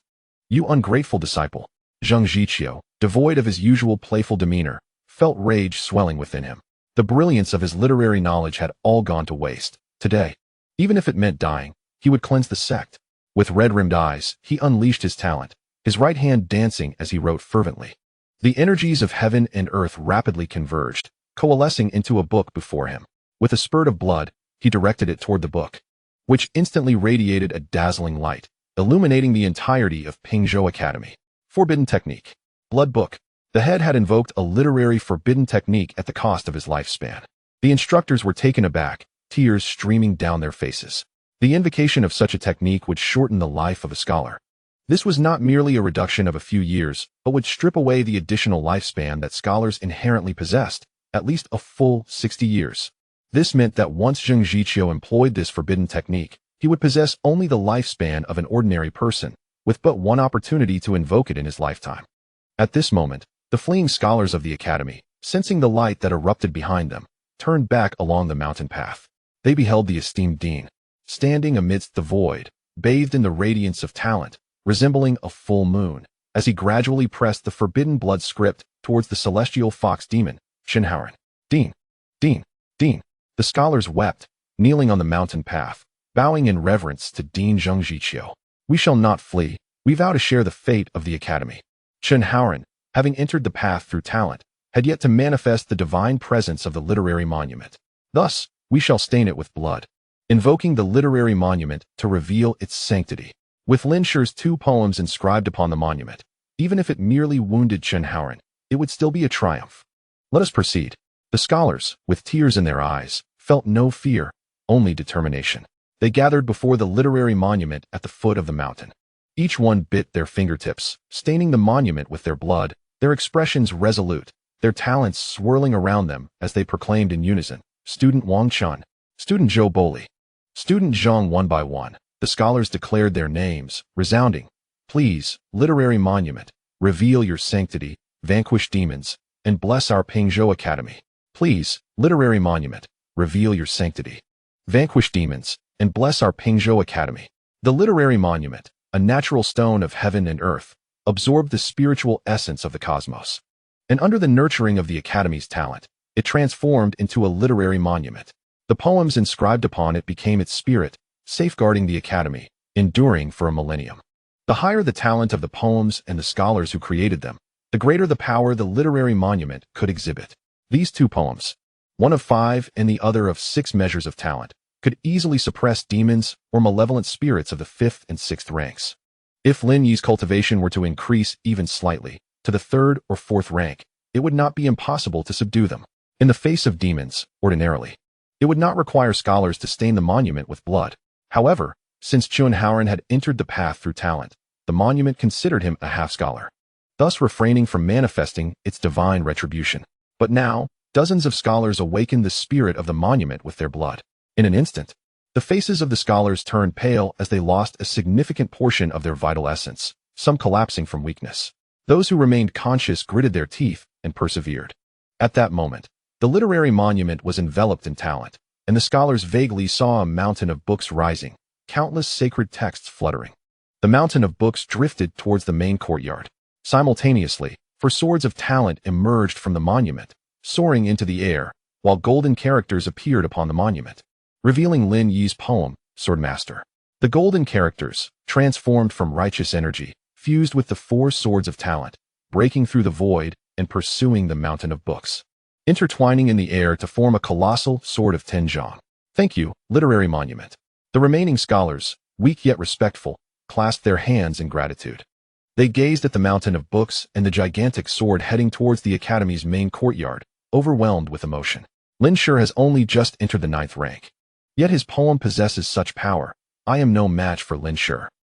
Speaker 1: You ungrateful disciple. Zheng Zhiqiu, devoid of his usual playful demeanor, felt rage swelling within him. The brilliance of his literary knowledge had all gone to waste. Today, even if it meant dying, he would cleanse the sect. With red-rimmed eyes, he unleashed his talent, his right hand dancing as he wrote fervently. The energies of heaven and earth rapidly converged, coalescing into a book before him. With a spurt of blood, he directed it toward the book, which instantly radiated a dazzling light, illuminating the entirety of Pingzhou Academy. Forbidden Technique. Blood Book. The head had invoked a literary forbidden technique at the cost of his lifespan. The instructors were taken aback, tears streaming down their faces. The invocation of such a technique would shorten the life of a scholar. This was not merely a reduction of a few years, but would strip away the additional lifespan that scholars inherently possessed, at least a full 60 years. This meant that once Zheng Zhiqiu employed this forbidden technique, he would possess only the lifespan of an ordinary person, with but one opportunity to invoke it in his lifetime. At this moment, the fleeing scholars of the academy, sensing the light that erupted behind them, turned back along the mountain path. They beheld the esteemed dean, standing amidst the void, bathed in the radiance of talent, resembling a full moon, as he gradually pressed the forbidden blood script towards the celestial fox demon, Chenhaoren. Dean, Dean, Dean. The scholars wept, kneeling on the mountain path, bowing in reverence to Dean Zheng Zhiqiu. We shall not flee. We vow to share the fate of the academy. Chenhaoren, having entered the path through talent, had yet to manifest the divine presence of the literary monument. Thus, we shall stain it with blood, invoking the literary monument to reveal its sanctity. With Lin Shi's 2 poems inscribed upon the monument, even if it merely wounded Chenhaoren, it would still be a triumph. Let us proceed. The scholars, with tears in their eyes, felt no fear, only determination. They gathered before the literary monument at the foot of the mountain. Each one bit their fingertips, staining the monument with their blood, their expressions resolute, their talents swirling around them as they proclaimed in unison, Student Wang Chun, Student Zhou Boli, Student Zhang. One by one, the scholars declared their names, resounding. Please, literary monument, reveal your sanctity, vanquish demons, and bless our Pingzhou Academy. Please, literary monument, reveal your sanctity, vanquish demons, and bless our Pingzhou Academy. The literary monument, a natural stone of heaven and earth, absorbed the spiritual essence of the cosmos. And under the nurturing of the Academy's talent, it transformed into a literary monument. The poems inscribed upon it became its spirit, safeguarding the Academy, enduring for a millennium. The higher the talent of the poems and the scholars who created them, the greater the power the literary monument could exhibit. These two poems, one of 5 and the other of 6 measures of talent, could easily suppress demons or malevolent spirits of the 5th and 6th ranks. If Lin Yi's cultivation were to increase even slightly to the 3rd or 4th rank, it would not be impossible to subdue them. In the face of demons, ordinarily, it would not require scholars to stain the monument with blood. However, since Chunhaoren had entered the path through talent, the monument considered him a half-scholar, thus refraining from manifesting its divine retribution. But now, dozens of scholars awakened the spirit of the monument with their blood. In an instant, the faces of the scholars turned pale as they lost a significant portion of their vital essence, some collapsing from weakness. Those who remained conscious gritted their teeth and persevered. At that moment, the literary monument was enveloped in talent, and the scholars vaguely saw a mountain of books rising, countless sacred texts fluttering. The mountain of books drifted towards the main courtyard. Simultaneously, 4 swords of talent emerged from the monument, soaring into the air, while golden characters appeared upon the monument, revealing Lin Yi's poem, Swordmaster. The golden characters, transformed from righteous energy, fused with the 4 swords of talent, breaking through the void and pursuing the mountain of books, intertwining in the air to form a colossal sword of Tenjiang. Thank you, literary monument. The remaining scholars, weak yet respectful, clasped their hands in gratitude. They gazed at the mountain of books and the gigantic sword heading towards the academy's main courtyard, overwhelmed with emotion. Lin Shi has only just entered the 9th rank. Yet his poem possesses such power. I am no match for Lin Shi.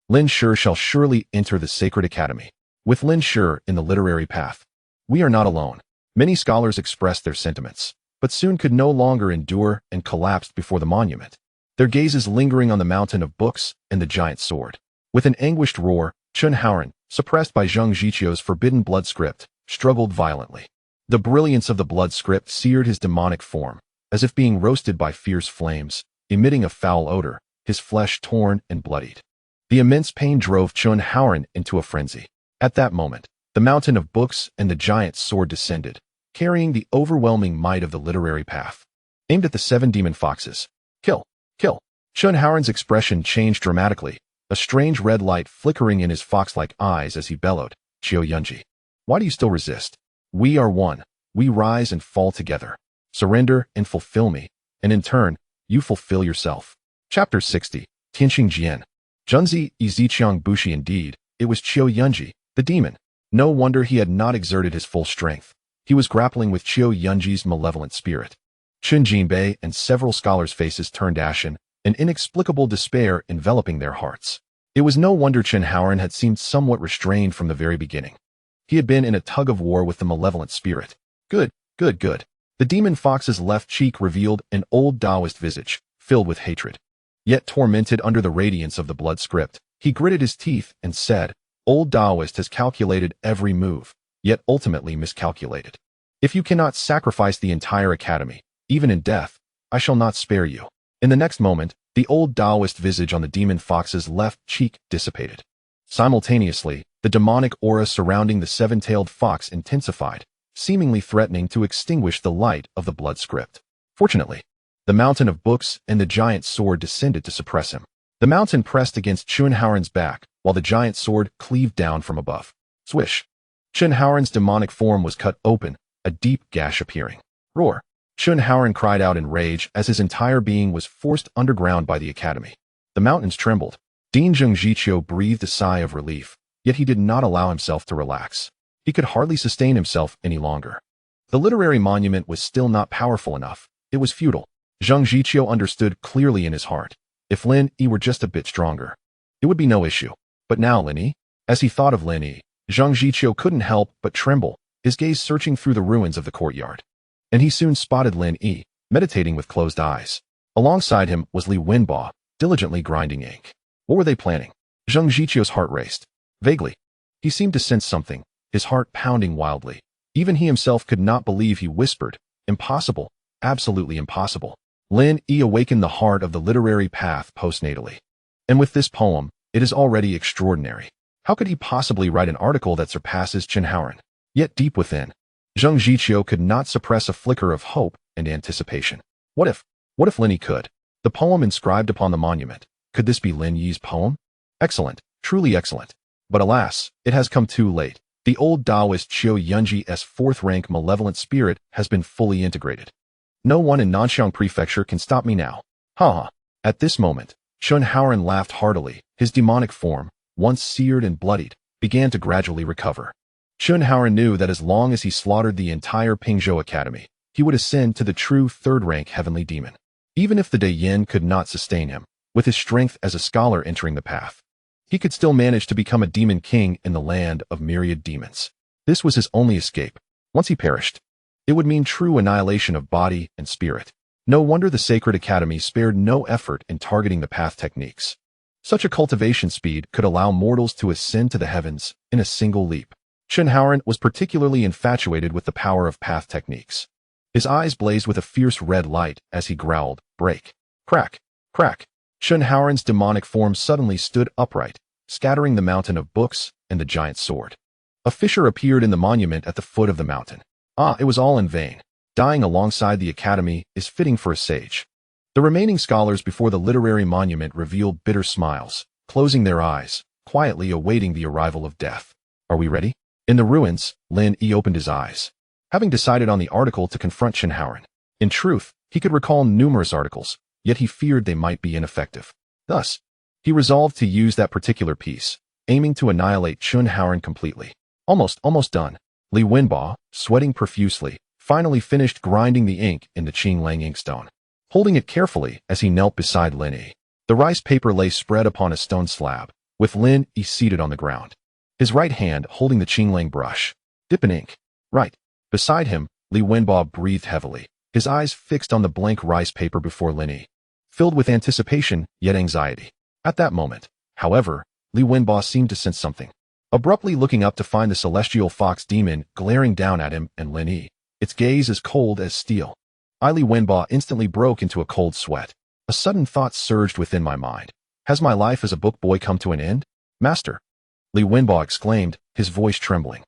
Speaker 1: Lin Shi shall surely enter the sacred academy. With Lin Shi in the literary path, we are not alone. Many scholars expressed their sentiments, but soon could no longer endure and collapsed before the monument, their gazes lingering on the mountain of books and the giant sword. With an anguished roar, Chunhaoren, suppressed by Zheng Zhiqiu's forbidden blood script, struggled violently. The brilliance of the blood script seared his demonic form, as if being roasted by fierce flames, emitting a foul odor, his flesh torn and bloodied. The immense pain drove Chunhaoren into a frenzy. At that moment, the mountain of books and the giant sword descended, carrying the overwhelming might of the literary path, aimed at the 7 demon foxes. Kill! Kill! Chunhaoren's expression changed dramatically, a strange red light flickering in his fox-like eyes as he bellowed, Qiu Yunji, why do you still resist? We are one. We rise and fall together. Surrender and fulfill me, and in turn, you fulfill yourself. Chapter 60, Tianxing Jian. Junzi Yiziqiang Bushi. Indeed, it was Qiu Yunji, the demon. No wonder he had not exerted his full strength. He was grappling with Qiu Yunji's malevolent spirit. Chun Jinbei and several scholars' faces turned ashen, an inexplicable despair enveloping their hearts. It was no wonder Chunhaoren had seemed somewhat restrained from the very beginning. He had been in a tug-of-war with the malevolent spirit. Good, good, good. The demon fox's left cheek revealed an old Daoist visage, filled with hatred. Yet tormented under the radiance of the blood script, he gritted his teeth and said, Old Daoist has calculated every move, yet ultimately miscalculated. If you cannot sacrifice the entire academy, even in death, I shall not spare you. In the next moment, the old Daoist visage on the demon fox's left cheek dissipated. Simultaneously, the demonic aura surrounding the 7-tailed fox intensified, seemingly threatening to extinguish the light of the blood script. Fortunately, the mountain of books and the giant sword descended to suppress him. The mountain pressed against Chunhaoren's back, while the giant sword cleaved down from above. Swish! Chunhaoren's demonic form was cut open, a deep gash appearing. Roar! Chunhaoren cried out in rage as his entire being was forced underground by the academy. The mountains trembled. Dean Zheng Zhiqiu breathed a sigh of relief, yet he did not allow himself to relax. He could hardly sustain himself any longer. The literary monument was still not powerful enough. It was futile. Zheng Zhiqiu understood clearly in his heart. If Lin Yi were just a bit stronger, it would be no issue. But now Lin Yi? As he thought of Lin Yi, Zheng Zhiqiu couldn't help but tremble, his gaze searching through the ruins of the courtyard. And he soon spotted Lin Yi, meditating with closed eyes. Alongside him was Li Wenbo, diligently grinding ink. What were they planning? Zheng Zhiqiu's heart raced. Vaguely, he seemed to sense something, his heart pounding wildly. Even he himself could not believe he whispered, impossible, absolutely impossible. Lin Yi awakened the heart of the literary path postnatally. And with this poem, it is already extraordinary. How could he possibly write an article that surpasses Chunhaoren? Yet deep within, Zheng Zhiqiu could not suppress a flicker of hope and anticipation. What if Lin Yi could? The poem inscribed upon the monument. Could this be Lin Yi's poem? Excellent, truly excellent. But alas, it has come too late. The old Daoist Qiu Yunji's fourth-rank malevolent spirit has been fully integrated. No one in Nanxiang Prefecture can stop me now. Ha ha. At this moment, Chun Haoran laughed heartily. His demonic form, once seared and bloodied, began to gradually recover. Chun Haoran knew that as long as he slaughtered the entire Pingzhou Academy, he would ascend to the true third-rank heavenly demon. Even if the Dai Yin could not sustain him, with his strength as a scholar entering the path, he could still manage to become a demon king in the land of myriad demons. This was his only escape. Once he perished, it would mean true annihilation of body and spirit. No wonder the Sacred Academy spared no effort in targeting the path techniques. Such a cultivation speed could allow mortals to ascend to the heavens in a single leap. Chun Haoran was particularly infatuated with the power of path techniques. His eyes blazed with a fierce red light as he growled, "Break! Crack! Crack!" Chun Haoran's demonic form suddenly stood upright, scattering the mountain of books and the giant sword. A fissure appeared in the monument at the foot of the mountain. It was all in vain. Dying alongside the academy is fitting for a sage. The remaining scholars before the literary monument revealed bitter smiles, closing their eyes, quietly awaiting the arrival of death. Are we ready? In the ruins, Lin Yi opened his eyes, having decided on the article to confront Chun Haoran. In truth, he could recall numerous articles, yet he feared they might be ineffective. Thus, he resolved to use that particular piece, aiming to annihilate Chun Haoran completely. Almost done. Li Wenbo, sweating profusely, finally finished grinding the ink in the Qinglang inkstone. Holding it carefully as he knelt beside Lin Yi, the rice paper lay spread upon a stone slab, with Lin Yi seated on the ground, his right hand holding the Qinglang brush. Dip in ink. Right. Beside him, Li Wenbo breathed heavily, his eyes fixed on the blank rice paper before Lin Yi, filled with anticipation yet anxiety. At that moment, however, Li Wenbo seemed to sense something. Abruptly looking up to find the celestial fox demon glaring down at him and Lin Yi, its gaze as cold as steel. Li Wenbo instantly broke into a cold sweat. A sudden thought surged within my mind. Has my life as a book boy come to an end? Master! Li Wenbo exclaimed, his voice trembling.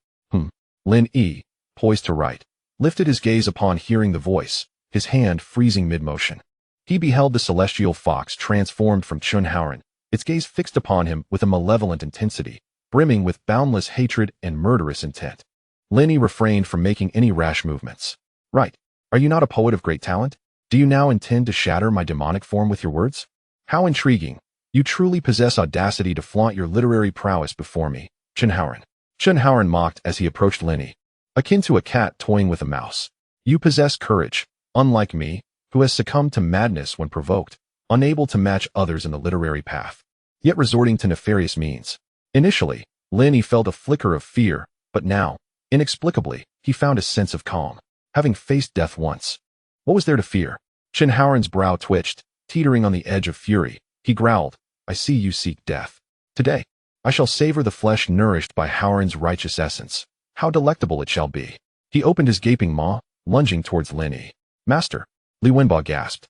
Speaker 1: Lin Yi, poised to write, lifted his gaze upon hearing the voice, his hand freezing mid-motion. He beheld the celestial fox transformed from Chun Haoran, its gaze fixed upon him with a malevolent intensity, brimming with boundless hatred and murderous intent. Lin Yi refrained from making any rash movements. Right. Are you not a poet of great talent? Do you now intend to shatter my demonic form with your words? How intriguing. You truly possess audacity to flaunt your literary prowess before me, Chun Haoran. Chun Haoran mocked as he approached Lin Yi, akin to a cat toying with a mouse. You possess courage, unlike me, who has succumbed to madness when provoked, unable to match others in the literary path, yet resorting to nefarious means. Initially, Lin Yi felt a flicker of fear, but now, inexplicably, he found a sense of calm. Having faced death once, what was there to fear? Chun Haoran's brow twitched, teetering on the edge of fury. He growled, I see you seek death. Today, I shall savor the flesh nourished by Haoran's righteous essence. How delectable it shall be. He opened his gaping maw, lunging towards Lin Yi. Master! Li Wenbo gasped,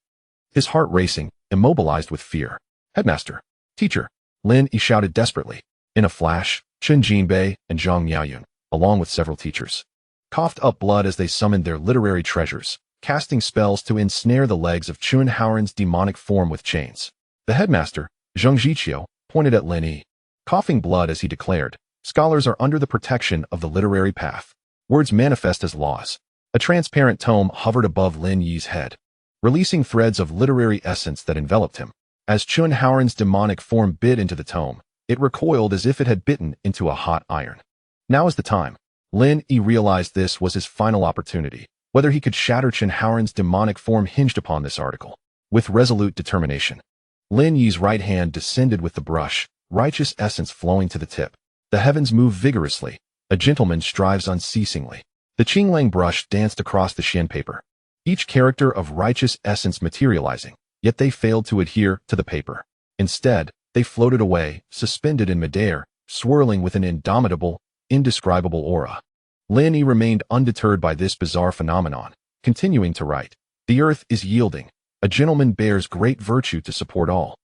Speaker 1: his heart racing, immobilized with fear. Headmaster! Teacher! Lin Yi shouted desperately. In a flash, Chen Jinbei and Zhang Miaoyun, along with several teachers, coughed up blood as they summoned their literary treasures, casting spells to ensnare the legs of Chun Haoran's demonic form with chains. The headmaster, Zheng Zhiqiu, pointed at Lin Yi, coughing blood as he declared, scholars are under the protection of the literary path. Words manifest as laws. A transparent tome hovered above Lin Yi's head, releasing threads of literary essence that enveloped him. As Chun Haoran's demonic form bit into the tome, it recoiled as if it had bitten into a hot iron. Now is the time. Lin Yi realized this was his final opportunity. Whether he could shatter Chun Haoran's demonic form hinged upon this article. With resolute determination, Lin Yi's right hand descended with the brush, righteous essence flowing to the tip. The heavens moved vigorously. A gentleman strives unceasingly. The Qinglang brush danced across the Xian paper, each character of righteous essence materializing, yet they failed to adhere to the paper. Instead, they floated away, suspended in midair, swirling with an indomitable, indescribable aura. Lin Yi remained undeterred by this bizarre phenomenon, continuing to write. The earth is yielding. A gentleman bears great virtue to support all.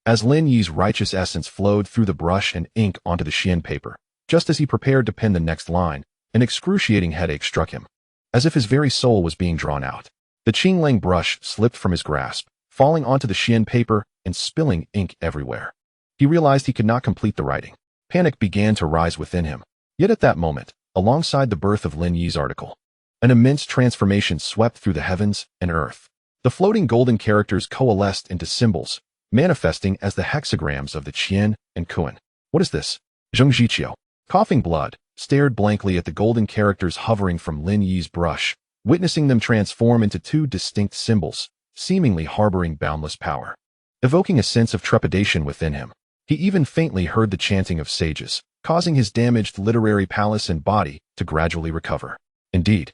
Speaker 1: As Lin Yi's righteous essence flowed through the brush and ink onto the Xian paper, just as he prepared to pen the next line, an excruciating headache struck him, as if his very soul was being drawn out. The Qinglang brush slipped from his grasp, falling onto the Xian paper and spilling ink everywhere. He realized he could not complete the writing. Panic began to rise within him. Yet at that moment, alongside the birth of Lin Yi's article, an immense transformation swept through the heavens and earth. The floating golden characters coalesced into symbols, manifesting as the hexagrams of the Qian and Kuan. What is this? Zheng Jiqiu, coughing blood, stared blankly at the golden characters hovering from Lin Yi's brush, witnessing them transform into two distinct symbols, seemingly harboring boundless power. Evoking a sense of trepidation within him, he even faintly heard the chanting of sages, causing his damaged literary palace and body to gradually recover. Indeed,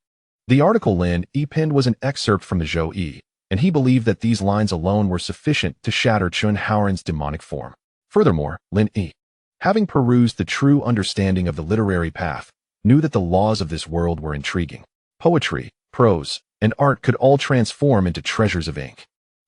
Speaker 1: the article Lin Yi penned was an excerpt from the Zhou Yi, and he believed that these lines alone were sufficient to shatter Chun Haoran's demonic form. Furthermore, Lin Yi, having perused the true understanding of the literary path, knew that the laws of this world were intriguing. Poetry, prose, and art could all transform into treasures of ink.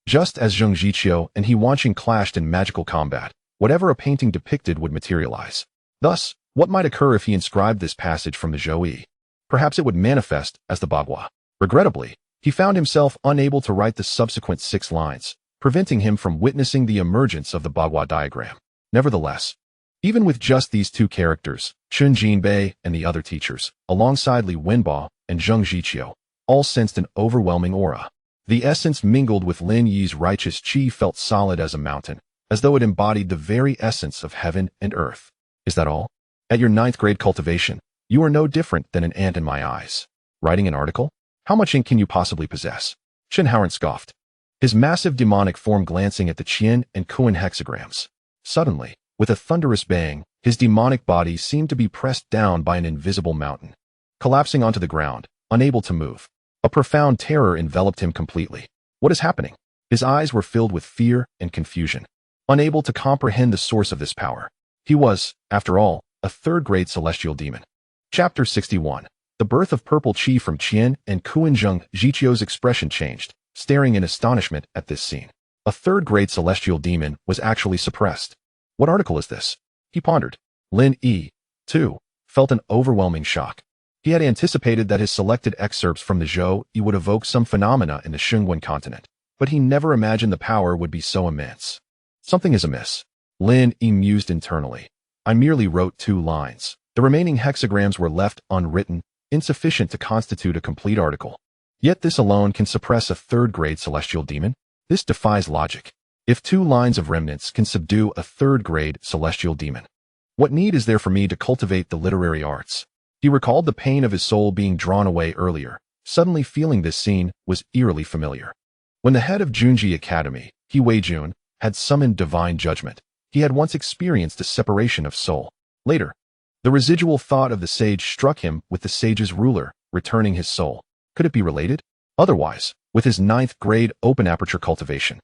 Speaker 1: Just as Zheng Jiqiu and he Wanqing clashed in magical combat, whatever a painting depicted would materialize. Thus, what might occur if he inscribed this passage from the Zhou Yi? Perhaps it would manifest as the Bagua. Regrettably, he found himself unable to write the subsequent 6 lines, preventing him from witnessing the emergence of the Bagua diagram. Nevertheless, even with just these 2 characters, Chun Jinbei and the other teachers, alongside Li Wenbo and Zheng Jiqiu, all sensed an overwhelming aura. The essence mingled with Lin Yi's righteous qi felt solid as a mountain, as though it embodied the very essence of heaven and earth. Is that all? At your 9th grade cultivation, you are no different than an ant in my eyes. Writing an article? How much ink can you possibly possess? Chun Haoran scoffed, his massive demonic form glancing at the Qian and Kuan hexagrams. Suddenly, with a thunderous bang, his demonic body seemed to be pressed down by an invisible mountain. Collapsing onto the ground, unable to move, a profound terror enveloped him completely. What is happening? His eyes were filled with fear and confusion. Unable to comprehend the source of this power, he was, after all, a 3rd-grade celestial demon. Chapter 61. The birth of purple qi from Qian and Kuan. Zheng Jiqiu's expression changed, staring in astonishment at this scene. A 3rd-grade celestial demon was actually suppressed. What article is this? He pondered. Lin Yi, too, felt an overwhelming shock. He had anticipated that his selected excerpts from the Zhou Yi would evoke some phenomena in the Xingguan continent, but he never imagined the power would be so immense. Something is amiss. Lin Yi mused internally. I merely wrote 2 lines. The remaining hexagrams were left unwritten, insufficient to constitute a complete article. Yet this alone can suppress a 3rd-grade celestial demon? This defies logic. If 2 lines of remnants can subdue a 3rd-grade celestial demon, what need is there for me to cultivate the literary arts? He recalled the pain of his soul being drawn away earlier, suddenly feeling this scene was eerily familiar. When the head of Junji Academy, He Wei-jun, had summoned divine judgment, he had once experienced a separation of soul. Later, the residual thought of the sage struck him with the sage's ruler, returning his soul. Could it be related? Otherwise, with his 9th grade open aperture cultivation,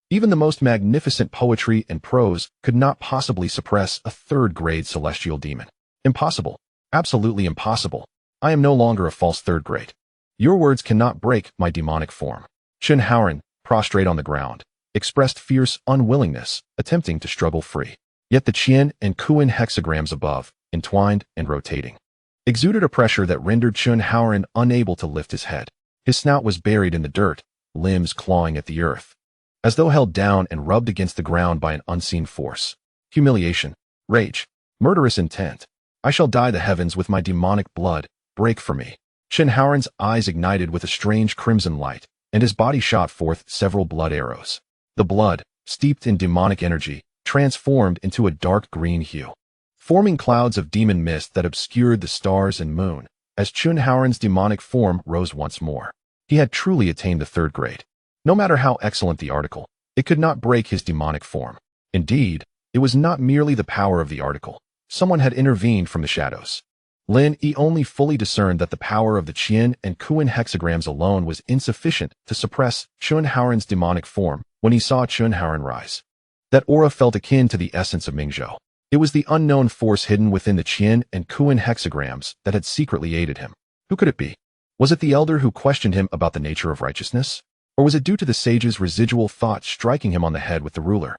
Speaker 1: even the most magnificent poetry and prose could not possibly suppress a 3rd-grade celestial demon. Impossible. Absolutely impossible. I am no longer a false 3rd grade. Your words cannot break my demonic form. Chun Haoran, prostrate on the ground, expressed fierce unwillingness, attempting to struggle free. Yet the Qian and Kuan hexagrams above, entwined and rotating, exuded a pressure that rendered Chun Haoran unable to lift his head. His snout was buried in the dirt, limbs clawing at the earth, as though held down and rubbed against the ground by an unseen force. Humiliation, rage, murderous intent. I shall dye the heavens with my demonic blood. Break for me. Chun Haoran's eyes ignited with a strange crimson light, and his body shot forth several blood arrows. The blood, steeped in demonic energy, transformed into a dark green hue, forming clouds of demon mist that obscured the stars and moon. As Chun Haoran's demonic form rose once more, he had truly attained the 3rd grade. No matter how excellent the article, it could not break his demonic form. Indeed, it was not merely the power of the article. Someone had intervened from the shadows. Lin Yi only fully discerned that the power of the Qian and Kuan hexagrams alone was insufficient to suppress Chun Haoran's demonic form when he saw Chun Haoran rise. That aura felt akin to the essence of Mingzhou. It was the unknown force hidden within the Qian and Kuan hexagrams that had secretly aided him. Who could it be? Was it the elder who questioned him about the nature of righteousness? Or was it due to the sage's residual thought striking him on the head with the ruler?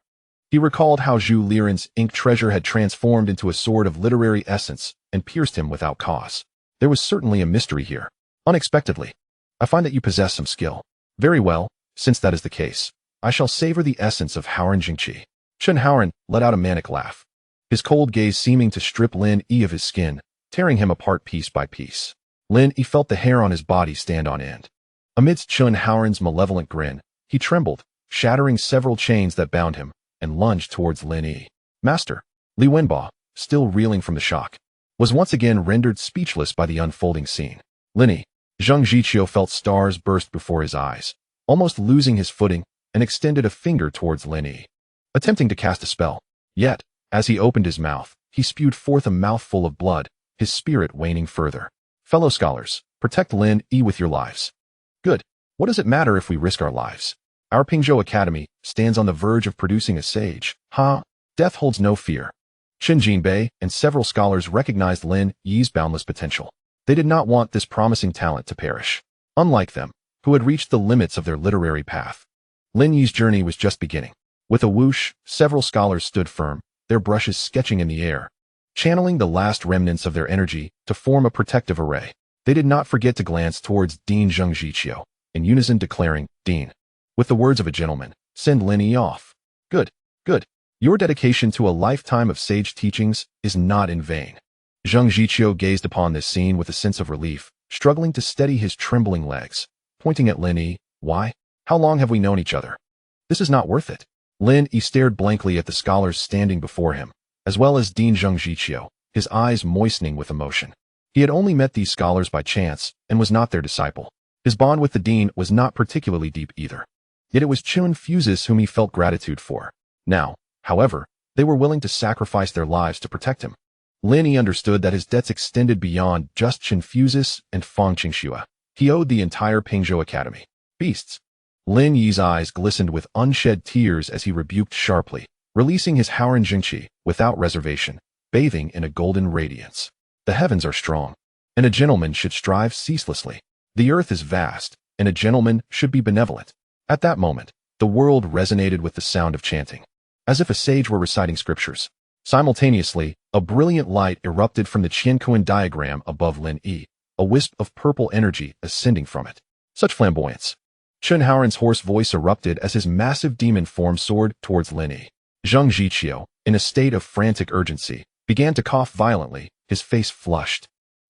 Speaker 1: He recalled how Zhu Liren's ink treasure had transformed into a sword of literary essence and pierced him without cause. There was certainly a mystery here. Unexpectedly, I find that you possess some skill. Very well, since that is the case, I shall savor the essence of Haoran Jingqi. Chun Haoran let out a manic laugh, his cold gaze seeming to strip Lin Yi of his skin. tearing him apart piece by piece. Lin Yi felt the hair on his body stand on end. Amidst Chun Haoran's malevolent grin, he trembled, shattering several chains that bound him, and lunged towards Lin Yi. Master, Li Wenbo, still reeling from the shock, was once again rendered speechless by the unfolding scene. Lin Yi, Zhang Jiqiu felt stars burst before his eyes, almost losing his footing, and extended a finger towards Lin Yi, attempting to cast a spell. Yet, as he opened his mouth, he spewed forth a mouthful of blood, his spirit waning further. Fellow scholars, protect Lin Yi with your lives. Good. What does it matter if we risk our lives? Our Pingzhou Academy stands on the verge of producing a sage. Death holds no fear. Qin Jinbei and several scholars recognized Lin Yi's boundless potential. They did not want this promising talent to perish. Unlike them, who had reached the limits of their literary path, Lin Yi's journey was just beginning. With a whoosh, several scholars stood firm, their brushes sketching in the air, channeling the last remnants of their energy to form a protective array. They did not forget to glance towards Dean Zhang Jiqiu, in unison declaring, Dean, with the words of a gentleman, send Lin Yi off. Good, good. Your dedication to a lifetime of sage teachings is not in vain. Zhang Jiqiu gazed upon this scene with a sense of relief, struggling to steady his trembling legs, pointing at Lin Yi. Why? How long have we known each other? This is not worth it. Lin Yi stared blankly at the scholars standing before him, as well as Dean Zhang Jiqiu, his eyes moistening with emotion. He had only met these scholars by chance and was not their disciple. His bond with the dean was not particularly deep either. Yet it was Chun Fuses whom he felt gratitude for. Now, however, they were willing to sacrifice their lives to protect him. Lin Yi understood that his debts extended beyond just Chun Fuses and Fang Qingxue. He owed the entire Pingzhou Academy. Beasts. Lin Yi's eyes glistened with unshed tears as he rebuked sharply, releasing his Haoran Jingqi without reservation, bathing in a golden radiance. The heavens are strong, and a gentleman should strive ceaselessly. The earth is vast, and a gentleman should be benevolent. At that moment, the world resonated with the sound of chanting, as if a sage were reciting scriptures. Simultaneously, a brilliant light erupted from the Qianquan diagram above Lin Yi, a wisp of purple energy ascending from it. Such flamboyance. Chun Haoran's hoarse voice erupted as his massive demon form soared towards Lin Yi. Zhang Jiqiu, in a state of frantic urgency, began to cough violently, his face flushed.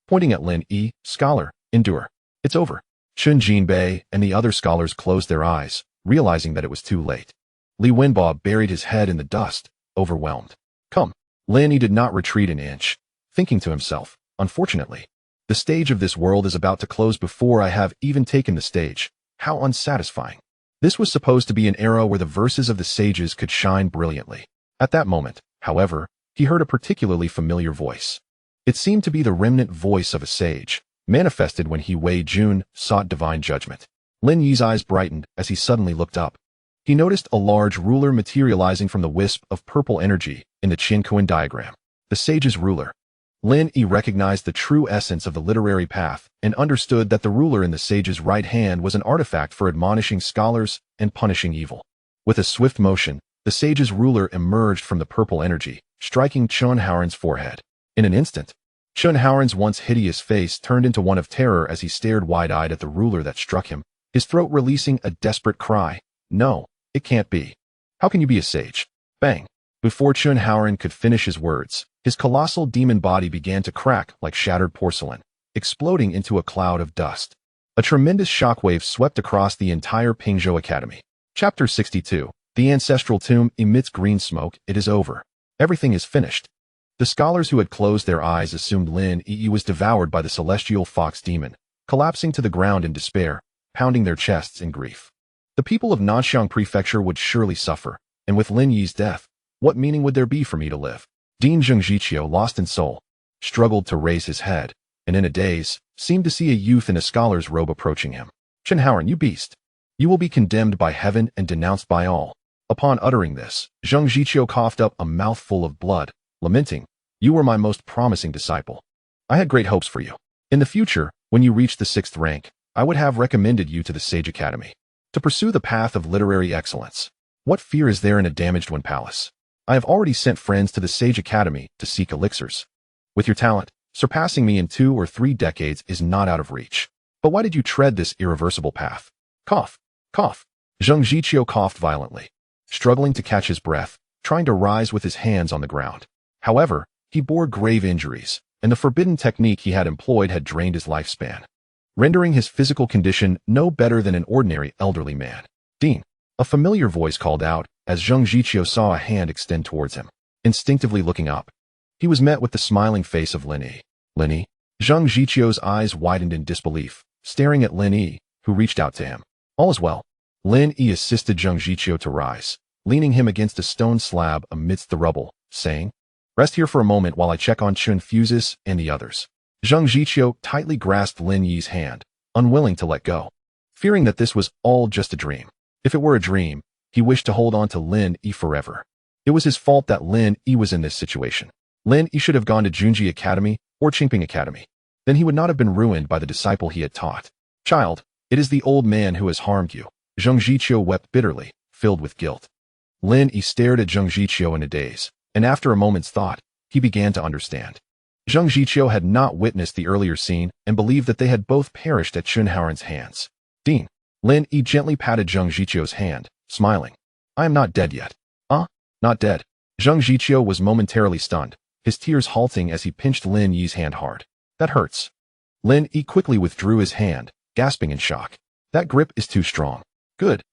Speaker 1: Pointing at Lin Yi, scholar, endure. It's over. Chun Jinbei and the other scholars closed their eyes, realizing that it was too late. Li Wenbo buried his head in the dust, overwhelmed. Come. Lin Yi did not retreat an inch, thinking to himself, unfortunately, the stage of this world is about to close before I have even taken the stage. How unsatisfying. This was supposed to be an era where the verses of the sages could shine brilliantly. At that moment, however, he heard a particularly familiar voice. It seemed to be the remnant voice of a sage, manifested when He Wei Jun sought divine judgment. Lin Yi's eyes brightened as he suddenly looked up. He noticed a large ruler materializing from the wisp of purple energy in the Qianquan diagram. The sage's ruler. Lin Yi recognized the true essence of the literary path and understood that the ruler in the sage's right hand was an artifact for admonishing scholars and punishing evil. With a swift motion, the sage's ruler emerged from the purple energy, striking Chun Haoran's forehead. In an instant, Chun Haoran's once hideous face turned into one of terror as he stared wide-eyed at the ruler that struck him, his throat releasing a desperate cry. No, it can't be. How can you be a sage? Bang. Before Chun Haoran could finish his words, his colossal demon body began to crack like shattered porcelain, exploding into a cloud of dust. A tremendous shockwave swept across the entire Pingzhou Academy. Chapter 62. The ancestral tomb emits green smoke. It is over. Everything is finished. The scholars who had closed their eyes assumed Lin Yi was devoured by the celestial fox demon, collapsing to the ground in despair, pounding their chests in grief. The people of Nanxiang Prefecture would surely suffer, and with Lin Yi's death, what meaning would there be for me to live? Dean Zhang Jiqiu, lost in soul, struggled to raise his head, and in a daze, seemed to see a youth in a scholar's robe approaching him. Chun Haoran, you beast! You will be condemned by heaven and denounced by all. Upon uttering this, Zhang Jiqiu coughed up a mouthful of blood, lamenting, You were my most promising disciple. I had great hopes for you. In the future, when you reach the 6th rank, I would have recommended you to the Sage Academy, to pursue the path of literary excellence. What fear is there in a damaged one palace? I have already sent friends to the Sage Academy to seek elixirs. With your talent, surpassing me in 2 or 3 decades is not out of reach. But why did you tread this irreversible path? Cough, cough. Zhang Jiqiu coughed violently, struggling to catch his breath, trying to rise with his hands on the ground. However, he bore grave injuries, and the forbidden technique he had employed had drained his lifespan, rendering his physical condition no better than an ordinary elderly man. Dean, a familiar voice called out as Zhang Jiqiu saw a hand extend towards him. Instinctively looking up, he was met with the smiling face of Lin Yi. Lin Yi? Zhang Jiqiu's eyes widened in disbelief, staring at Lin Yi, who reached out to him. All is well. Lin Yi assisted Zhang Jiqiu to rise, leaning him against a stone slab amidst the rubble, saying, "Rest here for a moment while I check on Chun Fuses and the others." Zhang Jiqiu tightly grasped Lin Yi's hand, unwilling to let go, fearing that this was all just a dream. If it were a dream, he wished to hold on to Lin Yi forever. It was his fault that Lin Yi was in this situation. Lin Yi should have gone to Junji Academy or Qingping Academy. Then he would not have been ruined by the disciple he had taught. "Child, it is the old man who has harmed you." Zhang Jiqiu wept bitterly, filled with guilt. Lin Yi stared at Zhang Jiqiu in a daze, and after a moment's thought, he began to understand. Zhang Jiqiu had not witnessed the earlier scene and believed that they had both perished at Chun Haoren's hands. "Dean." Lin Yi gently patted Zhang Jiqiu's hand, smiling. "I am not dead yet." Not dead. Zhang Jiqiu was momentarily stunned, his tears halting as he pinched Lin Yi's hand hard. "That hurts." Lin Yi quickly withdrew his hand, gasping in shock. "That grip is too strong." Good.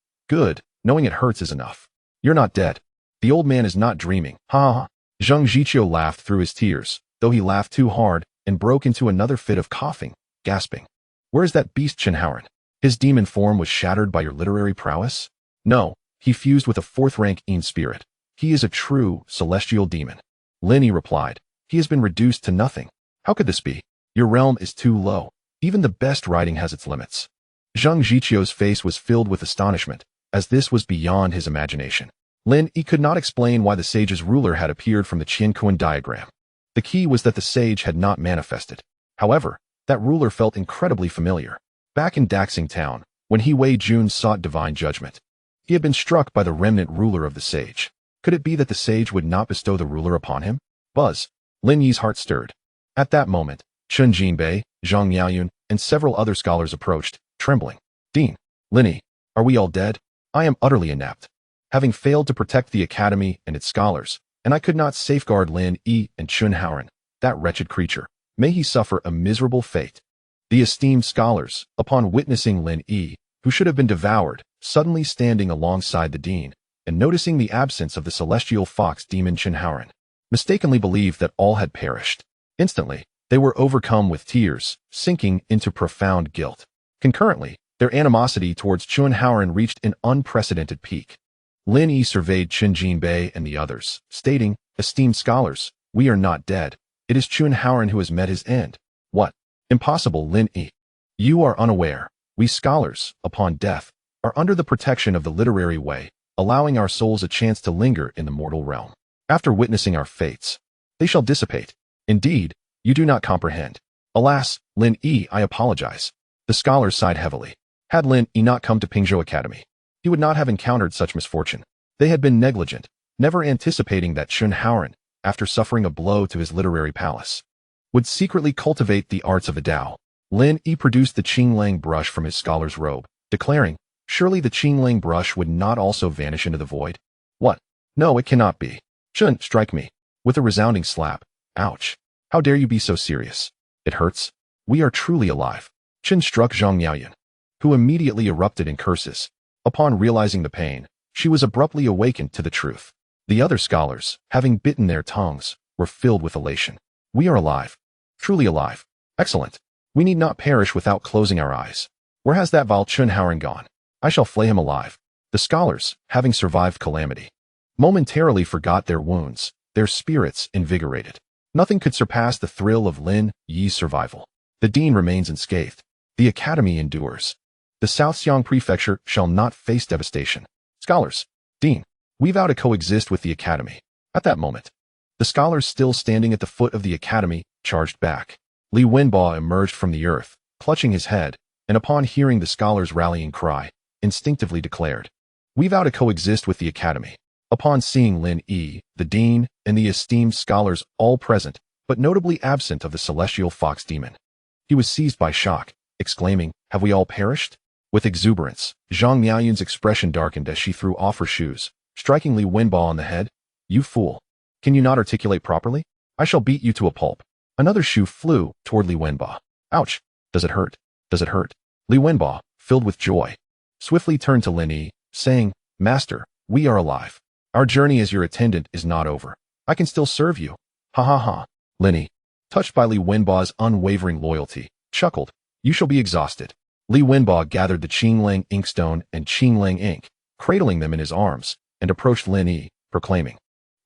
Speaker 1: Knowing it hurts is enough. "You're not dead. The old man is not dreaming." Ha ha. Zhang Jiqiu laughed through his tears, though he laughed too hard and broke into another fit of coughing, gasping. "Where is that beast Chun Haoren? His demon form was shattered by your literary prowess?" "No, he fused with a fourth-rank Yin spirit. He is a true, celestial demon." Lin Yi replied. "He has been reduced to nothing. How could this be? Your realm is too low. Even the best writing has its limits." Zhang Jiqiu's face was filled with astonishment, as this was beyond his imagination. Lin Yi could not explain why the sage's ruler had appeared from the Qianquan diagram. The key was that the sage had not manifested. However, that ruler felt incredibly familiar. Back in Daxing Town, when He Wei Jun sought divine judgment, he had been struck by the remnant ruler of the sage. Could it be that the sage would not bestow the ruler upon him? Buzz. Lin Yi's heart stirred. At that moment, Chun Jinbei, Zhang Yaoyun, and several other scholars approached, trembling. "Dean, Lin Yi, are we all dead? I am utterly inept. Having failed to protect the academy and its scholars, and I could not safeguard Lin Yi and Chun Haoren, that wretched creature. May he suffer a miserable fate." The esteemed scholars, upon witnessing Lin Yi, who should have been devoured, suddenly standing alongside the dean, and noticing the absence of the celestial fox demon Chun Haoren, mistakenly believed that all had perished. Instantly, they were overcome with tears, sinking into profound guilt. Concurrently, their animosity towards Chun Haoren reached an unprecedented peak. Lin Yi surveyed Chun Jinbei and the others, stating, "Esteemed scholars, we are not dead. It is Chun Haoren who has met his end." "What? Impossible, Lin Yi. You are unaware. We scholars, upon death, are under the protection of the literary way, allowing our souls a chance to linger in the mortal realm. After witnessing our fates, they shall dissipate. Indeed, you do not comprehend." "Alas, Lin Yi, I apologize." The scholars sighed heavily. Had Lin Yi not come to Pingzhou Academy, he would not have encountered such misfortune. They had been negligent, never anticipating that Chun Haoren, after suffering a blow to his literary palace, would secretly cultivate the arts of the Dao. Lin Yi produced the Qinglang brush from his scholar's robe, declaring, "Surely the Qinglang brush would not also vanish into the void?" "What? No, it cannot be. Chun, strike me." With a resounding slap. "Ouch. How dare you be so serious? It hurts. We are truly alive." Chun struck Zhang Yaoyun, who immediately erupted in curses. Upon realizing the pain, she was abruptly awakened to the truth. The other scholars, having bitten their tongues, were filled with elation. "We are alive. Truly alive. Excellent. We need not perish without closing our eyes. Where has that vile Chun Haoren gone? I shall flay him alive." The scholars, having survived calamity, momentarily forgot their wounds, their spirits invigorated. Nothing could surpass the thrill of Lin Yi's survival. The dean remains unscathed. The academy endures. The South Xiang prefecture shall not face devastation. Scholars. Dean, we vow to coexist with the academy. At that moment, the scholars still standing at the foot of the academy charged back. Li Wenbo emerged from the earth, clutching his head, and upon hearing the scholars' rallying cry, instinctively declared, "We vow to coexist with the academy." Upon seeing Lin Yi, the dean, and the esteemed scholars all present, but notably absent of the celestial fox demon, he was seized by shock, exclaiming, "Have we all perished?" With exuberance, Zhang Miaoyun's expression darkened as she threw off her shoes, striking Li Wenbo on the head. "You fool! Can you not articulate properly? I shall beat you to a pulp." Another shoe flew toward Li Wenba. Ouch! Does it hurt? Does it hurt? Li Wenba, filled with joy, swiftly turned to Lin Yi, saying, Master, we are alive. Our journey as your attendant is not over. I can still serve you. Ha ha ha. Lin Yi, touched by Li Wenba's unwavering loyalty, chuckled. You shall be exhausted. Li Wenba gathered the Qinglang inkstone and Qinglang ink, cradling them in his arms, and approached Lin Yi, proclaiming,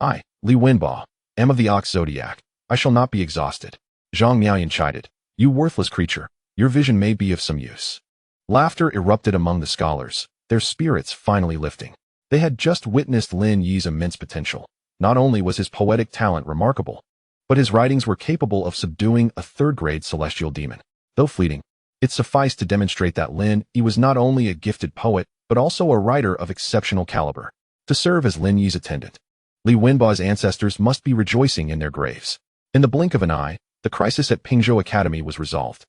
Speaker 1: I, Li Wenba, am of the ox zodiac. I shall not be exhausted. Zhang Miaoyan chided. You worthless creature, your vision may be of some use. Laughter erupted among the scholars, their spirits finally lifting. They had just witnessed Lin Yi's immense potential. Not only was his poetic talent remarkable, but his writings were capable of subduing a third-grade celestial demon. Though fleeting, it sufficed to demonstrate that Lin Yi was not only a gifted poet, but also a writer of exceptional caliber. To serve as Lin Yi's attendant, Li Wenba's ancestors must be rejoicing in their graves. In the blink of an eye, the crisis at Pingzhou Academy was resolved.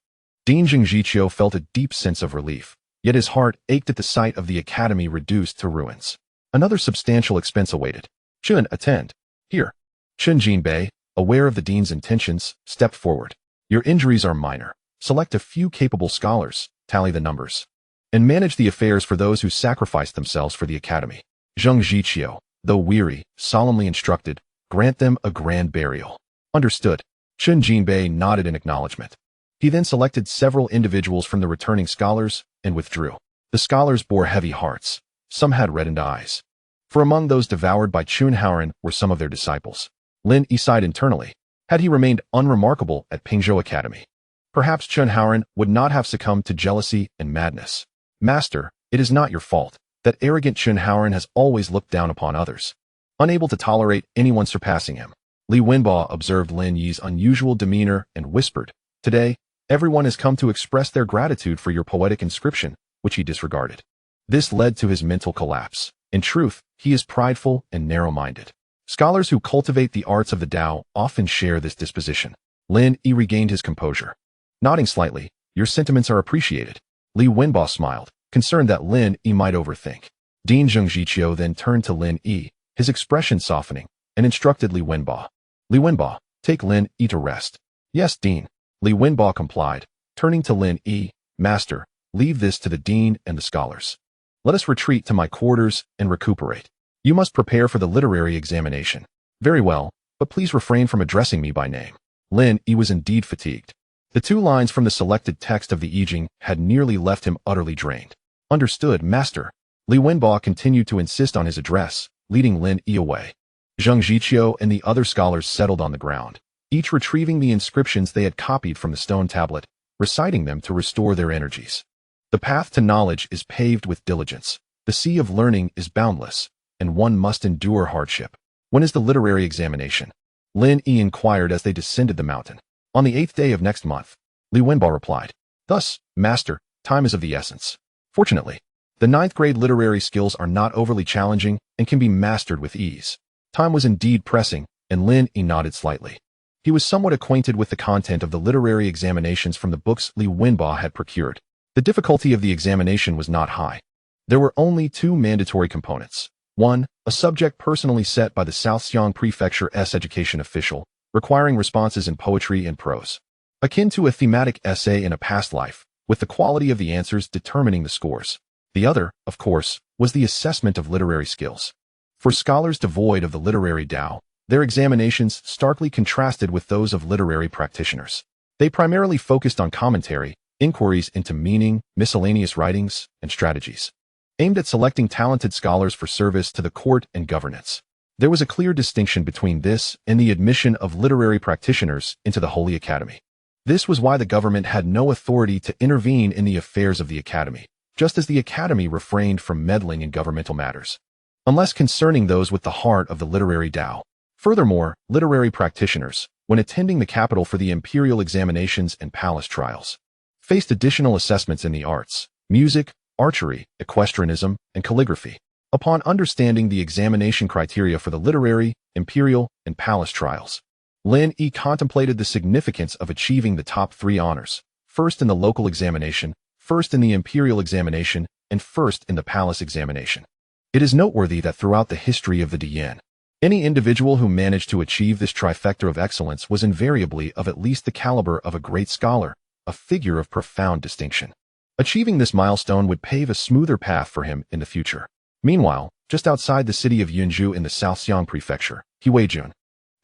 Speaker 1: Dean Zhengjiqiu felt a deep sense of relief, yet his heart ached at the sight of the academy reduced to ruins. Another substantial expense awaited. Chun, attend. Here. Chun Jinbei, aware of the dean's intentions, stepped forward. Your injuries are minor. Select a few capable scholars, tally the numbers, and manage the affairs for those who sacrificed themselves for the academy. Zhengjiqiu, though weary, solemnly instructed, grant them a grand burial. Understood. Chun Jinbei nodded in acknowledgement. He then selected several individuals from the returning scholars and withdrew. The scholars bore heavy hearts. Some had reddened eyes. For among those devoured by Chun Haoran were some of their disciples. Lin Yi sighed internally. Had he remained unremarkable at Pingzhou Academy, perhaps Chun Haoran would not have succumbed to jealousy and madness. Master, it is not your fault. That arrogant Chun Haoran has always looked down upon others, unable to tolerate anyone surpassing him. Li Wenba observed Lin Yi's unusual demeanor and whispered, Today, everyone has come to express their gratitude for your poetic inscription, which he disregarded. This led to his mental collapse. In truth, he is prideful and narrow-minded. Scholars who cultivate the arts of the Tao often share this disposition. Lin Yi regained his composure. Nodding slightly, your sentiments are appreciated. Li Wenba smiled, concerned that Lin Yi might overthink. Dean Zhengjiqiu then turned to Lin Yi, his expression softening, and instructed Li Wenba. Li Wenba, take Lin Yi to rest. Yes, Dean. Li Wenba complied, turning to Lin Yi. Master, leave this to the Dean and the scholars. Let us retreat to my quarters and recuperate. You must prepare for the literary examination. Very well, but please refrain from addressing me by name. Lin Yi was indeed fatigued. The 2 lines from the selected text of the I Ching had nearly left him utterly drained. Understood, Master. Li Wenba continued to insist on his address, leading Lin Yi away. Zhengjiqiu and the other scholars settled on the ground, each retrieving the inscriptions they had copied from the stone tablet, reciting them to restore their energies. The path to knowledge is paved with diligence. The sea of learning is boundless, and one must endure hardship. When is the literary examination? Lin Yi inquired as they descended the mountain. On the 8th day of next month, Li Wenba replied. Thus, Master, time is of the essence. Fortunately, the 9th grade literary skills are not overly challenging and can be mastered with ease. Time was indeed pressing, and Lin Yi nodded slightly. He was somewhat acquainted with the content of the literary examinations from the books Li Wenba had procured. The difficulty of the examination was not high. There were only 2 mandatory components. 1. A subject personally set by the Southxiang Prefecture's education official, requiring responses in poetry and prose, akin to a thematic essay in a past life, with the quality of the answers determining the scores. The other, of course, was the assessment of literary skills. For scholars devoid of the literary Tao, their examinations starkly contrasted with those of literary practitioners. They primarily focused on commentary, inquiries into meaning, miscellaneous writings, and strategies, aimed at selecting talented scholars for service to the court and governance. There was a clear distinction between this and the admission of literary practitioners into the Holy Academy. This was why the government had no authority to intervene in the affairs of the Academy, just as the Academy refrained from meddling in governmental matters, unless concerning those with the heart of the literary Tao. Furthermore, literary practitioners, when attending the capital for the imperial examinations and palace trials, faced additional assessments in the arts, music, archery, equestrianism, and calligraphy. Upon understanding the examination criteria for the literary, imperial, and palace trials, Lin Yi contemplated the significance of achieving the top 3 honors, first in the local examination, first in the imperial examination, and first in the palace examination. It is noteworthy that throughout the history of the Dian, Any individual who managed to achieve this trifecta of excellence was invariably of at least the caliber of a great scholar, a figure of profound distinction. Achieving this milestone would pave a smoother path for him in the future. Meanwhile, just outside the city of Yunzhou in the South Xiang Prefecture, Huijun,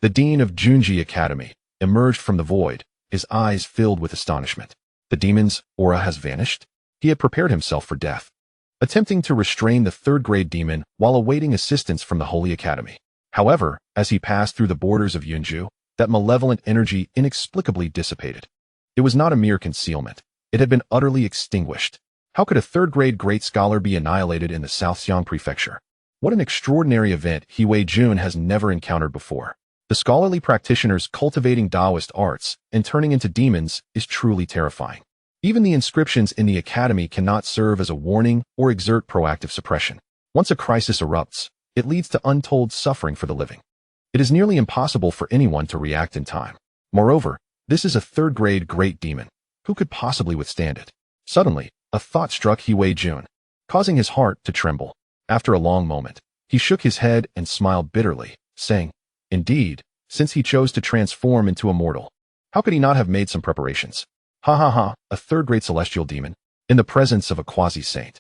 Speaker 1: the dean of Junji Academy, emerged from the void, his eyes filled with astonishment. The demon's aura has vanished? He had prepared himself for death, attempting to restrain the third-grade demon while awaiting assistance from the Holy Academy. However, as he passed through the borders of Yunzhou, that malevolent energy inexplicably dissipated. It was not a mere concealment. It had been utterly extinguished. How could a third-grade great scholar be annihilated in the South Xiang Prefecture? What an extraordinary event Huijun has never encountered before. The scholarly practitioners cultivating Daoist arts and turning into demons is truly terrifying. Even the inscriptions in the academy cannot serve as a warning or exert proactive suppression. Once a crisis erupts, it leads to untold suffering for the living. It is nearly impossible for anyone to react in time. Moreover, this is a third-grade great demon. Who could possibly withstand it? Suddenly, a thought struck Huijun, causing his heart to tremble. After a long moment, he shook his head and smiled bitterly, saying, "Indeed, since he chose to transform into a mortal, how could he not have made some preparations? Ha ha ha, a third-grade celestial demon, in the presence of a quasi-saint.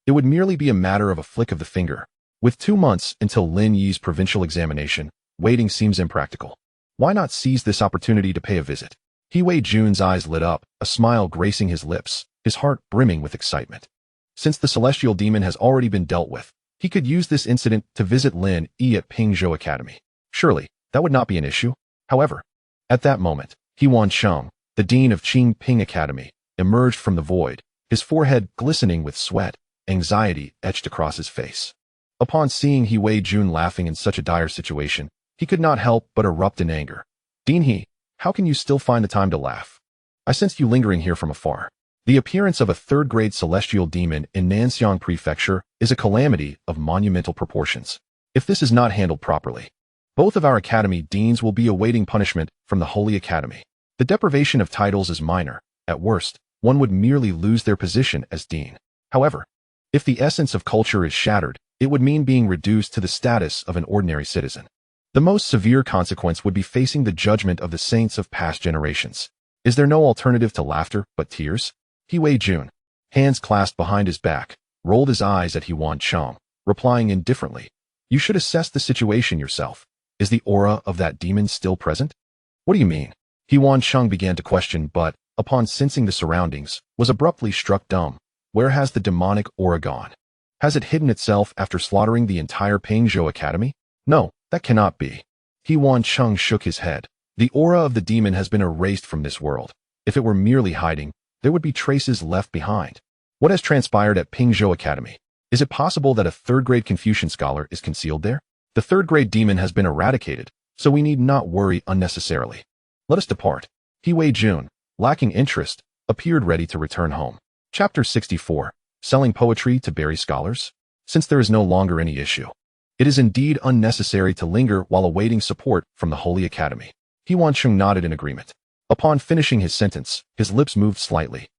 Speaker 1: It would merely be a matter of a flick of the finger. With 2 months until Lin Yi's provincial examination, waiting seems impractical. Why not seize this opportunity to pay a visit?" Huijun's eyes lit up, a smile gracing his lips, his heart brimming with excitement. Since the celestial demon has already been dealt with, he could use this incident to visit Lin Yi at Pingzhou Academy. Surely, that would not be an issue. However, at that moment, Huansheng, the dean of Qingping Academy, emerged from the void, his forehead glistening with sweat, anxiety etched across his face. Upon seeing Huijun laughing in such a dire situation, he could not help but erupt in anger. "Dean He, how can you still find the time to laugh? I sensed you lingering here from afar." The appearance of a third-grade celestial demon in Nanxiang Prefecture is a calamity of monumental proportions. If this is not handled properly, both of our academy deans will be awaiting punishment from the Holy Academy. The deprivation of titles is minor. At worst, one would merely lose their position as dean. However, if the essence of culture is shattered, it would mean being reduced to the status of an ordinary citizen. The most severe consequence would be facing the judgment of the saints of past generations. Is there no alternative to laughter but tears? Huijun, hands clasped behind his back, rolled his eyes at Huansheng, replying indifferently, "You should assess the situation yourself. Is the aura of that demon still present?" "What do you mean?" Huansheng began to question, but, upon sensing the surroundings, was abruptly struck dumb. Where has the demonic aura gone? Has it hidden itself after slaughtering the entire Pingzhou Academy? No, that cannot be. Huansheng shook his head. The aura of the demon has been erased from this world. If it were merely hiding, there would be traces left behind. What has transpired at Pingzhou Academy? Is it possible that a third-grade Confucian scholar is concealed there? The third-grade demon has been eradicated, so we need not worry unnecessarily. Let us depart. Huijun, lacking interest, appeared ready to return home. Chapter 64. Selling poetry to bury scholars? Since there is no longer any issue, it is indeed unnecessary to linger while awaiting support from the Holy Academy. Huansheng nodded in agreement. Upon finishing his sentence, his lips moved slightly,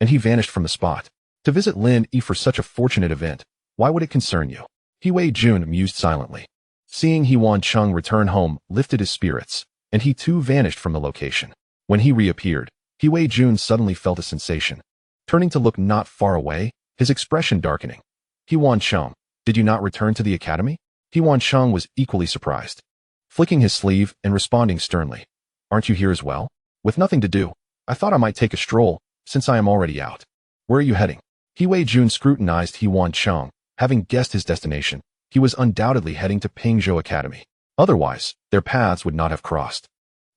Speaker 1: and he vanished from the spot. To visit Lin Yi for such a fortunate event, why would it concern you? Huijun mused silently. Seeing Huansheng return home lifted his spirits, and he too vanished from the location. When he reappeared, Huijun suddenly felt a sensation. Turning to look not far away, his expression darkening. "Huansheng, did you not return to the academy?" Huansheng was equally surprised, flicking his sleeve and responding sternly, "Aren't you here as well?" "With nothing to do, I thought I might take a stroll, since I am already out." "Where are you heading?" Huijun scrutinized Huansheng. Having guessed his destination, he was undoubtedly heading to Pingzhou Academy. Otherwise, their paths would not have crossed.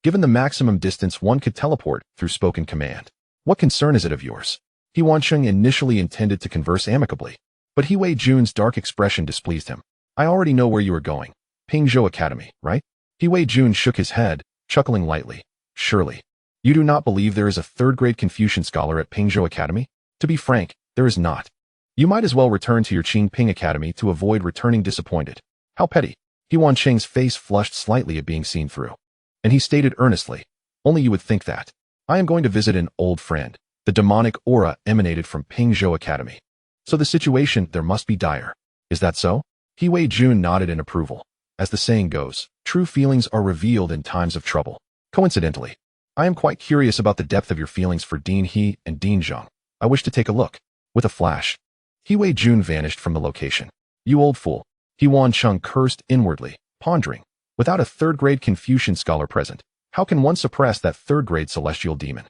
Speaker 1: Given the maximum distance one could teleport through spoken command, what concern is it of yours? Huansheng initially intended to converse amicably, but Huijun's dark expression displeased him. "I already know where you are going. Pingzhou Academy, right?" Huijun shook his head, chuckling lightly. "Surely, you do not believe there is a third-grade Confucian scholar at Pingzhou Academy? To be frank, there is not. You might as well return to your Qingping Academy to avoid returning disappointed." "How petty." Huansheng's face flushed slightly at being seen through, and he stated earnestly, "Only you would think that. I am going to visit an old friend." The demonic aura emanated from Pingzhou Academy. "So the situation there must be dire. Is that so?" Huijun nodded in approval. As the saying goes, true feelings are revealed in times of trouble. Coincidentally, I am quite curious about the depth of your feelings for Dean He and Dean Zheng. I wish to take a look. With a flash, He Wei Jun vanished from the location. You old fool. He Wan Cheng cursed inwardly, pondering. Without a third-grade Confucian scholar present, how can one suppress that third-grade celestial demon?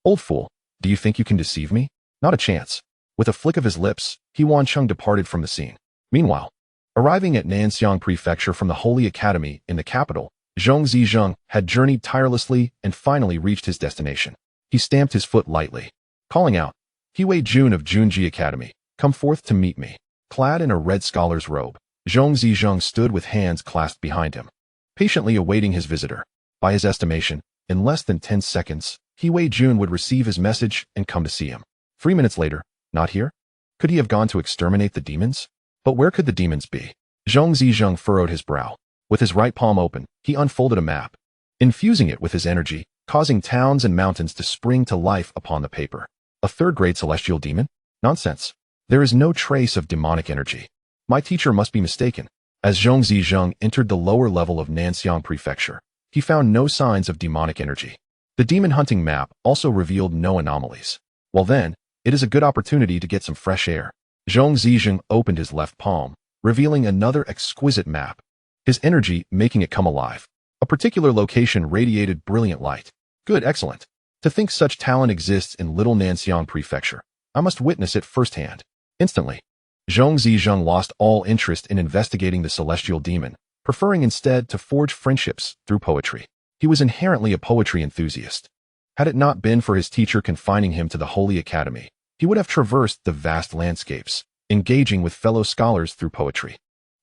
Speaker 1: Old fool, do you think you can deceive me? Not a chance. With a flick of his lips, He Wan Cheng departed from the scene. Meanwhile, arriving at Nanxiang Prefecture from the Holy Academy in the capital, Zhong Zizheng had journeyed tirelessly and finally reached his destination. He stamped his foot lightly, calling out, He Wei Jun of Junji Academy, come forth to meet me. Clad in a red scholar's robe, Zhong Zizheng stood with hands clasped behind him, patiently awaiting his visitor. By his estimation, in less than 10 seconds, He Wei Jun would receive his message and come to see him. 3 minutes later, not here? Could he have gone to exterminate the demons? But where could the demons be? Zhong Zizheng furrowed his brow. With his right palm open, he unfolded a map, infusing it with his energy, causing towns and mountains to spring to life upon the paper. A third-grade celestial demon? Nonsense. There is no trace of demonic energy. My teacher must be mistaken. As Zhong Zizheng entered the lower level of Nanxiang Prefecture, he found no signs of demonic energy. The demon hunting map also revealed no anomalies. Well then, it is a good opportunity to get some fresh air. Zhong Zizheng opened his left palm, revealing another exquisite map, his energy making it come alive. A particular location radiated brilliant light. Good, excellent. To think such talent exists in Little Nanxiang Prefecture. I must witness it firsthand. Instantly, Zhong Zizheng lost all interest in investigating the celestial demon, preferring instead to forge friendships through poetry. He was inherently a poetry enthusiast. Had it not been for his teacher confining him to the Holy Academy, he would have traversed the vast landscapes, engaging with fellow scholars through poetry.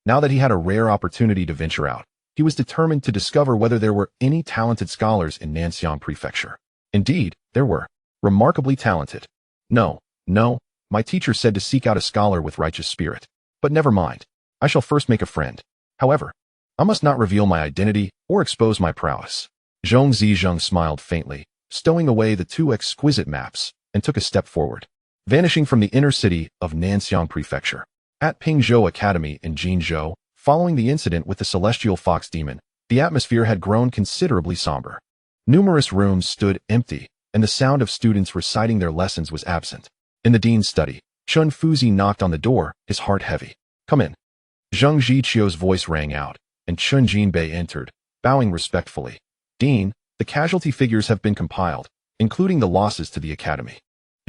Speaker 1: Now that he had a rare opportunity to venture out, he was determined to discover whether there were any talented scholars in Nanxiang Prefecture. Indeed, there were. Remarkably talented. No, my teacher said to seek out a scholar with righteous spirit. But never mind. I shall first make a friend. However, I must not reveal my identity or expose my prowess. Zhong Zizheng smiled faintly, stowing away the 2 exquisite maps, and took a step forward, vanishing from the inner city of Nanxiang Prefecture. At Pingzhou Academy in Jinzhou, following the incident with the celestial fox demon, the atmosphere had grown considerably somber. Numerous rooms stood empty, and the sound of students reciting their lessons was absent. In the dean's study, Chun Fuzi knocked on the door, his heart heavy. Come in. Zheng Zhiqiu's voice rang out, and Chun Jinbei entered, bowing respectfully. Dean, the casualty figures have been compiled, including the losses to the academy.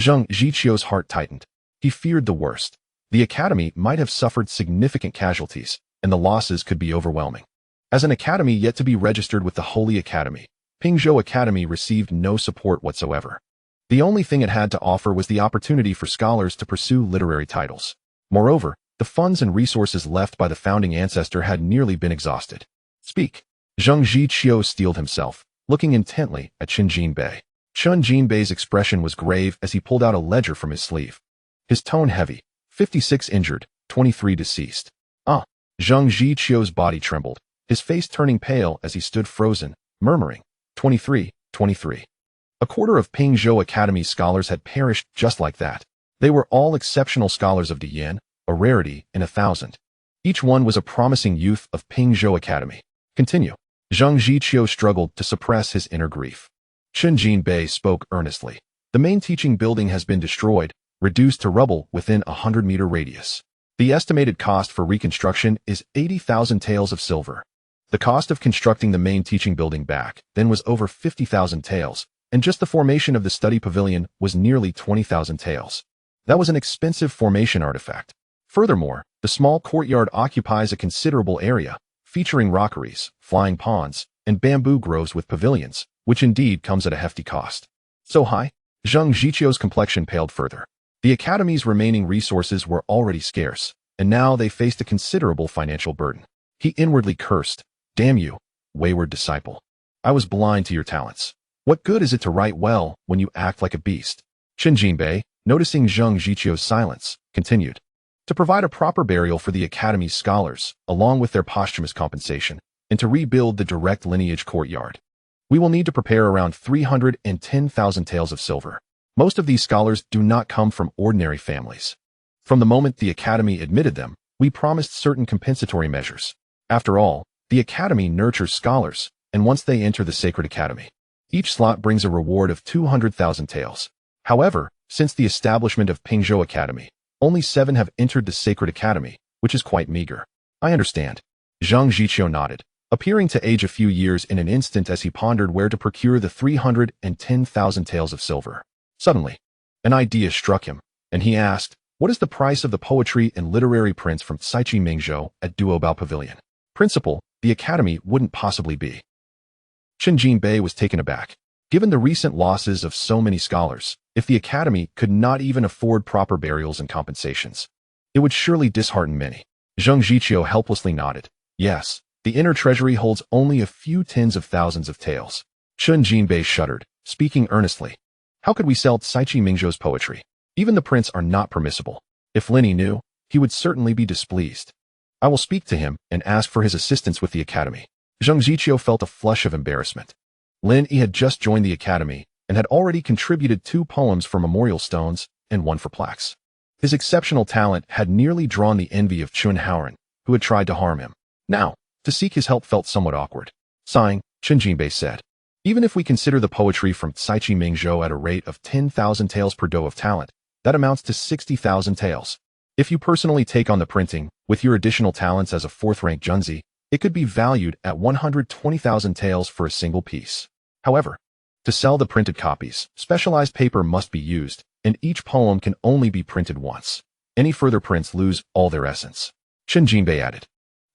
Speaker 1: Zheng Zhiqiu's heart tightened. He feared the worst. The academy might have suffered significant casualties, and the losses could be overwhelming. As an academy yet to be registered with the Holy Academy, Pingzhou Academy received no support whatsoever. The only thing it had to offer was the opportunity for scholars to pursue literary titles. Moreover, the funds and resources left by the founding ancestor had nearly been exhausted. Speak. Zheng Zhiqiu steeled himself, looking intently at Chun Jinbei. Chun Jinbei's expression was grave as he pulled out a ledger from his sleeve. His tone heavy. 56 injured, 23 deceased. Zheng Zhiqiu's body trembled, his face turning pale as he stood frozen, murmuring, 23. A quarter of Pingzhou Academy's scholars had perished just like that. They were all exceptional scholars of Diyan, a rarity in 1,000. Each one was a promising youth of Pingzhou Academy. Continue. Zheng Zhiqiu struggled to suppress his inner grief. Chun Jinbei spoke earnestly. The main teaching building has been destroyed, reduced to rubble within a 100-meter radius. The estimated cost for reconstruction is 80,000 taels of silver. The cost of constructing the main teaching building back then was over 50,000 taels, and just the formation of the study pavilion was nearly 20,000 taels. That was an expensive formation artifact. Furthermore, the small courtyard occupies a considerable area, featuring rockeries, flying ponds, and bamboo groves with pavilions, which indeed comes at a hefty cost. So high? Zheng Zhiqiu's complexion paled further. The academy's remaining resources were already scarce, and now they faced a considerable financial burden. He inwardly cursed, "Damn you, wayward disciple. I was blind to your talents. What good is it to write well when you act like a beast?" Chun Jinbei, noticing Zheng Zhiqiu's silence, continued. To provide a proper burial for the academy's scholars, along with their posthumous compensation, and to rebuild the direct lineage courtyard, we will need to prepare around 310,000 taels of silver. Most of these scholars do not come from ordinary families. From the moment the academy admitted them, we promised certain compensatory measures. After all, The academy nurtures scholars, and once they enter the sacred academy, each slot brings a reward of 200,000 taels. However, since the establishment of Pingzhou Academy, only 7 have entered the sacred academy, which is quite meager. I understand. Zhang Jiqiu nodded, appearing to age a few years in an instant as he pondered where to procure the 310,000 taels of silver. Suddenly, an idea struck him, and he asked, "What is the price of the poetry and literary prints from Caiqi Mingzhou at Duobao Pavilion?" Principal, the academy wouldn't possibly be. Chen Jinbei was taken aback. Given the recent losses of so many scholars, if the academy could not even afford proper burials and compensations, it would surely dishearten many. Zhang Jiqiu helplessly nodded. Yes, the inner treasury holds only a few tens of thousands of taels. Chen Jinbei shuddered, speaking earnestly. How could we sell Caiqi Mingzhou's poetry? Even the prints are not permissible. If Lin Yi knew, he would certainly be displeased. I will speak to him and ask for his assistance with the academy. Zhang Jiqiu felt a flush of embarrassment. Lin Yi had just joined the academy and had already contributed 2 poems for memorial stones and 1 for plaques. His exceptional talent had nearly drawn the envy of Chun Haoran, who had tried to harm him. Now, to seek his help felt somewhat awkward. Sighing, Chen Jinbei said, "Even if we consider the poetry from Caiqi Mingzhou at a rate of 10,000 taels per do of talent, that amounts to 60,000 taels. If you personally take on the printing, with your additional talents as a 4th-rank Junzi, it could be valued at 120,000 taels for a single piece. However, to sell the printed copies, specialized paper must be used, and each poem can only be printed once. Any further prints lose all their essence." Chen Jinbei added,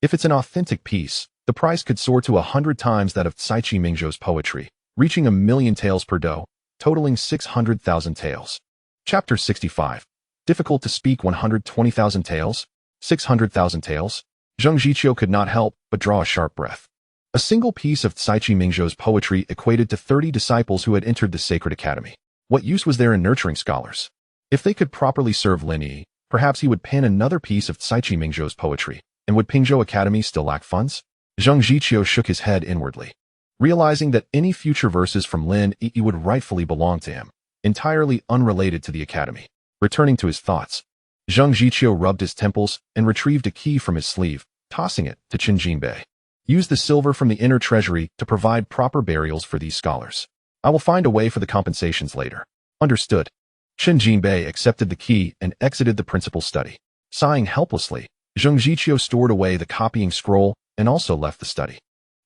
Speaker 1: "If it's an authentic piece, the price could soar to 100 times that of Caiqi Mingzhou's poetry, reaching 1,000,000 taels per do, totaling 600,000 taels. Chapter 65. Difficult to speak 120,000 taels? 600,000 taels? Zhang Jiqiu could not help but draw a sharp breath. A single piece of Caiqi Mingzhou's poetry equated to 30 disciples who had entered the sacred academy. What use was there in nurturing scholars? If they could properly serve Lin Yi, perhaps he would pen another piece of Caiqi Mingzhou's poetry, and would Pingzhou Academy still lack funds? Zhang Jiqiu shook his head inwardly, realizing that any future verses from Lin Yi would rightfully belong to him, entirely unrelated to the academy. Returning to his thoughts, Zhang Jiqiu rubbed his temples and retrieved a key from his sleeve, tossing it to Chen Jinbei. "Use the silver from the inner treasury to provide proper burials for these scholars. I will find a way for the compensations later." Understood. Chen Jinbei accepted the key and exited the principal's study. Sighing helplessly, Zhang Jiqiu stored away the copying scroll and also left the study.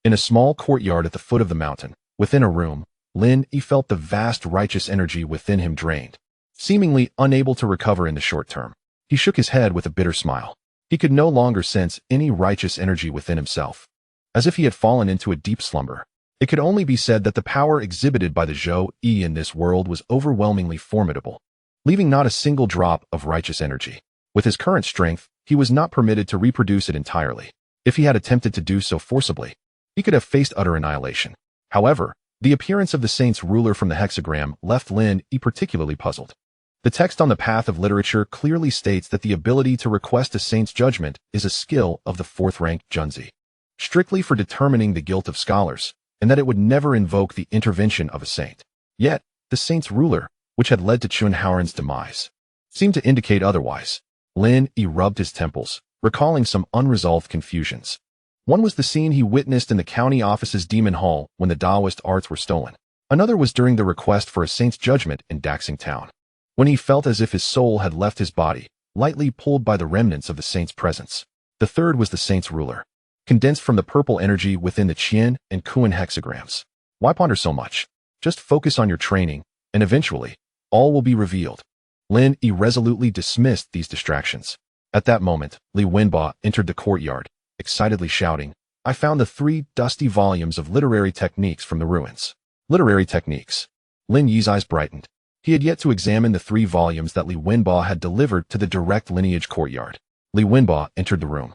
Speaker 1: In a small courtyard at the foot of the mountain, within a room, Lin Yi felt the vast righteous energy within him drained, seemingly unable to recover in the short term. He shook his head with a bitter smile. He could no longer sense any righteous energy within himself. As if he had fallen into a deep slumber. It could only be said that the power exhibited by the Zhou Yi in this world was overwhelmingly formidable, leaving not a single drop of righteous energy. With his current strength, he was not permitted to reproduce it entirely. If he had attempted to do so forcibly, he could have faced utter annihilation. However, the appearance of the saint's ruler from the hexagram left Lin Yi particularly puzzled. The text on the path of literature clearly states that the ability to request a saint's judgment is a skill of the 4th-rank Junzi, strictly for determining the guilt of scholars, and that it would never invoke the intervention of a saint. Yet, the saint's ruler, which had led to Chun Haoran's demise, seemed to indicate otherwise. Lin Yi rubbed his temples, recalling some unresolved confusions. One was the scene he witnessed in the county office's demon hall when the Daoist arts were stolen. Another was during the request for a saint's judgment in Daxing town, when he felt as if his soul had left his body, lightly pulled by the remnants of the saint's presence. The third was the saint's ruler, condensed from the purple energy within the Qian and Kuan hexagrams. Why ponder so much? Just focus on your training, and eventually, all will be revealed. Lin Yi resolutely dismissed these distractions. At that moment, Li Wenba entered the courtyard, excitedly shouting, "I found the 3 dusty volumes of literary techniques from the ruins." Literary techniques. Lin Yi's eyes brightened. He had yet to examine the 3 volumes that Li Wenba had delivered to the direct lineage courtyard. Li Wenba entered the room,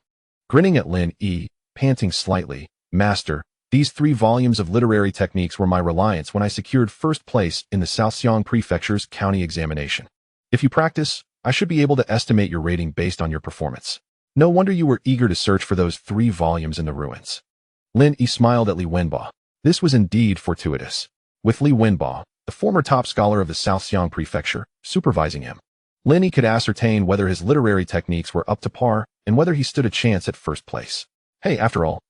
Speaker 1: grinning at Lin Yi, panting slightly, "Master, these 3 volumes of literary techniques were my reliance when I secured first place in the Southxiang Prefecture's county examination. If you practice, I should be able to estimate your rating based on your performance. No wonder you were eager to search for those 3 volumes in the ruins." Lin Yi smiled at Li Wenba. This was indeed fortuitous. With Li Wenba, the former top scholar of the Southxiang Prefecture, supervising him, Lin Yi could ascertain whether his literary techniques were up to par and whether he stood a chance at first place. Hey, after all,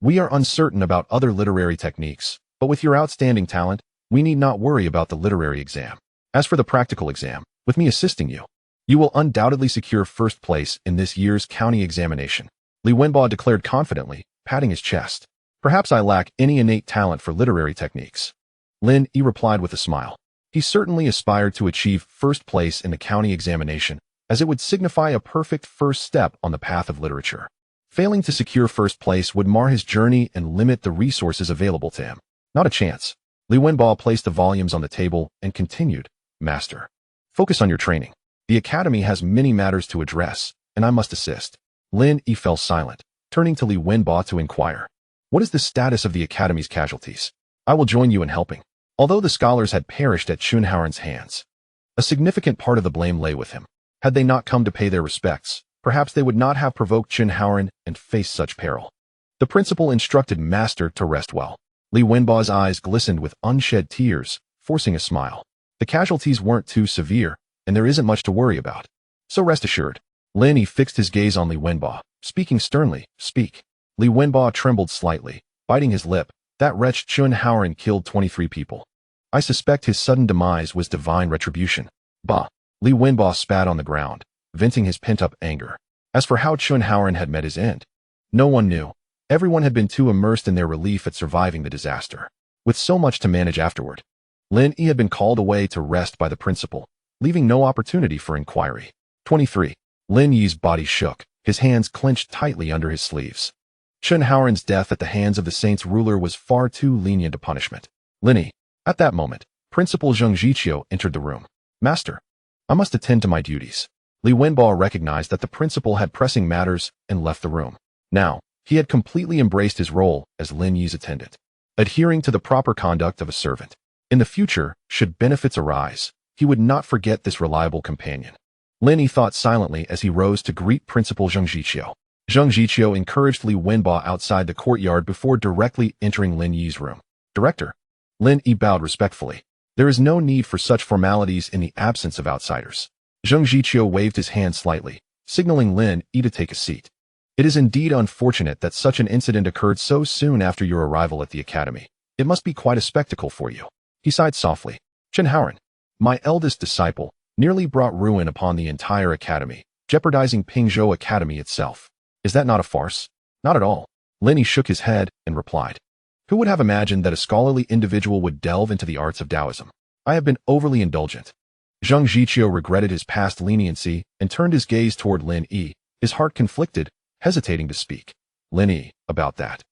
Speaker 1: We are uncertain about other literary techniques, but with your outstanding talent, we need not worry about the literary exam. As for the practical exam, with me assisting you, you will undoubtedly secure first place in this year's county examination, Li Wenbo declared confidently, patting his chest. Perhaps I lack any innate talent for literary techniques. Lin Yi replied with a smile. He certainly aspired to achieve first place in the county examination, as it would signify a perfect first step on the path of literature. Failing to secure first place would mar his journey and limit the resources available to him. Not a chance. Li Wenbo placed the volumes on the table and continued, Master, focus on your training. The academy has many matters to address, and I must assist. Lin Yi fell silent, turning to Li Wenbo to inquire. What is the status of the academy's casualties? I will join you in helping. Although the scholars had perished at Chunhaoren's hands, a significant part of the blame lay with him. Had they not come to pay their respects, perhaps they would not have provoked Chunhaoren and faced such peril. The principal instructed Master to rest well. Li Wenbo's eyes glistened with unshed tears, forcing a smile. The casualties weren't too severe, and there isn't much to worry about. So rest assured. Lin Yi fixed his gaze on Li Wenbo, speaking sternly, Speak. Li Wenbo trembled slightly, biting his lip. That wretch Chunhaoren killed 23 people. I suspect his sudden demise was divine retribution. Bah! Li Wenbo spat on the ground, venting his pent-up anger. As for how Chunhaoren had met his end, no one knew. Everyone had been too immersed in their relief at surviving the disaster. With so much to manage afterward, Lin Yi had been called away to rest by the principal, leaving no opportunity for inquiry. 23. Lin Yi's body shook, his hands clenched tightly under his sleeves. Chunhaoren's death at the hands of the saint's ruler was far too lenient a punishment. Lin Yi. At that moment, Principal Zheng Ziqiu entered the room. Master, I must attend to my duties. Li Wenbo recognized that the principal had pressing matters and left the room. Now, he had completely embraced his role as Lin Yi's attendant, adhering to the proper conduct of a servant. In the future, should benefits arise, he would not forget this reliable companion. Lin Yi thought silently as he rose to greet Principal Zheng Ziqiu. Zheng Ziqiu encouraged Li Wenbo outside the courtyard before directly entering Lin Yi's room. Director. Lin Yi bowed respectfully. There is no need for such formalities in the absence of outsiders. Zheng Ziqiu waved his hand slightly, signaling Lin Yi to take a seat. It is indeed unfortunate that such an incident occurred so soon after your arrival at the academy. It must be quite a spectacle for you. He sighed softly. Chunhaoren, my eldest disciple, nearly brought ruin upon the entire academy, jeopardizing Pingzhou Academy itself. Is that not a farce? Not at all. Lin Yi shook his head and replied. Who would have imagined that a scholarly individual would delve into the arts of Taoism? I have been overly indulgent. Zheng Ziqiu regretted his past leniency and turned his gaze toward Lin Yi, his heart conflicted, hesitating to speak. Lin Yi, about that.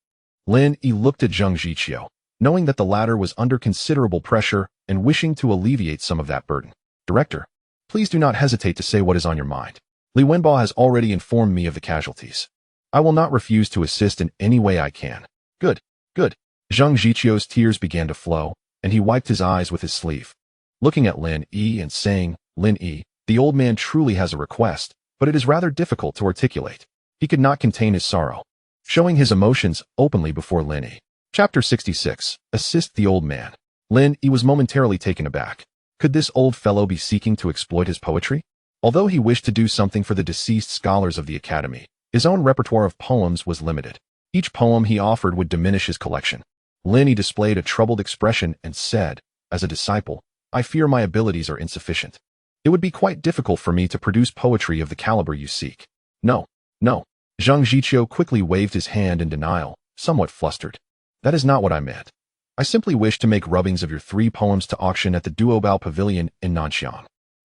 Speaker 1: Lin Yi looked at Zheng Ziqiu, knowing that the latter was under considerable pressure and wishing to alleviate some of that burden. Director, please do not hesitate to say what is on your mind. Li Wenbo has already informed me of the casualties. I will not refuse to assist in any way I can. Good, good. Zheng Ziqiu's tears began to flow, and he wiped his eyes with his sleeve. Looking at Lin Yi and saying, Lin Yi, the old man truly has a request, but it is rather difficult to articulate. He could not contain his sorrow, showing his emotions openly before Lin Yi. Chapter 66. Assist the old man. Lin Yi was momentarily taken aback. Could this old fellow be seeking to exploit his poetry? Although he wished to do something for the deceased scholars of the academy, his own repertoire of poems was limited. Each poem he offered would diminish his collection. Lin Yi displayed a troubled expression and said, as a disciple, I fear my abilities are insufficient. It would be quite difficult for me to produce poetry of the caliber you seek. No, no. Zheng Ziqiu quickly waved his hand in denial, somewhat flustered. That is not what I meant. I simply wish to make rubbings of your 3 poems to auction at the Duobao Pavilion in Nanxiang.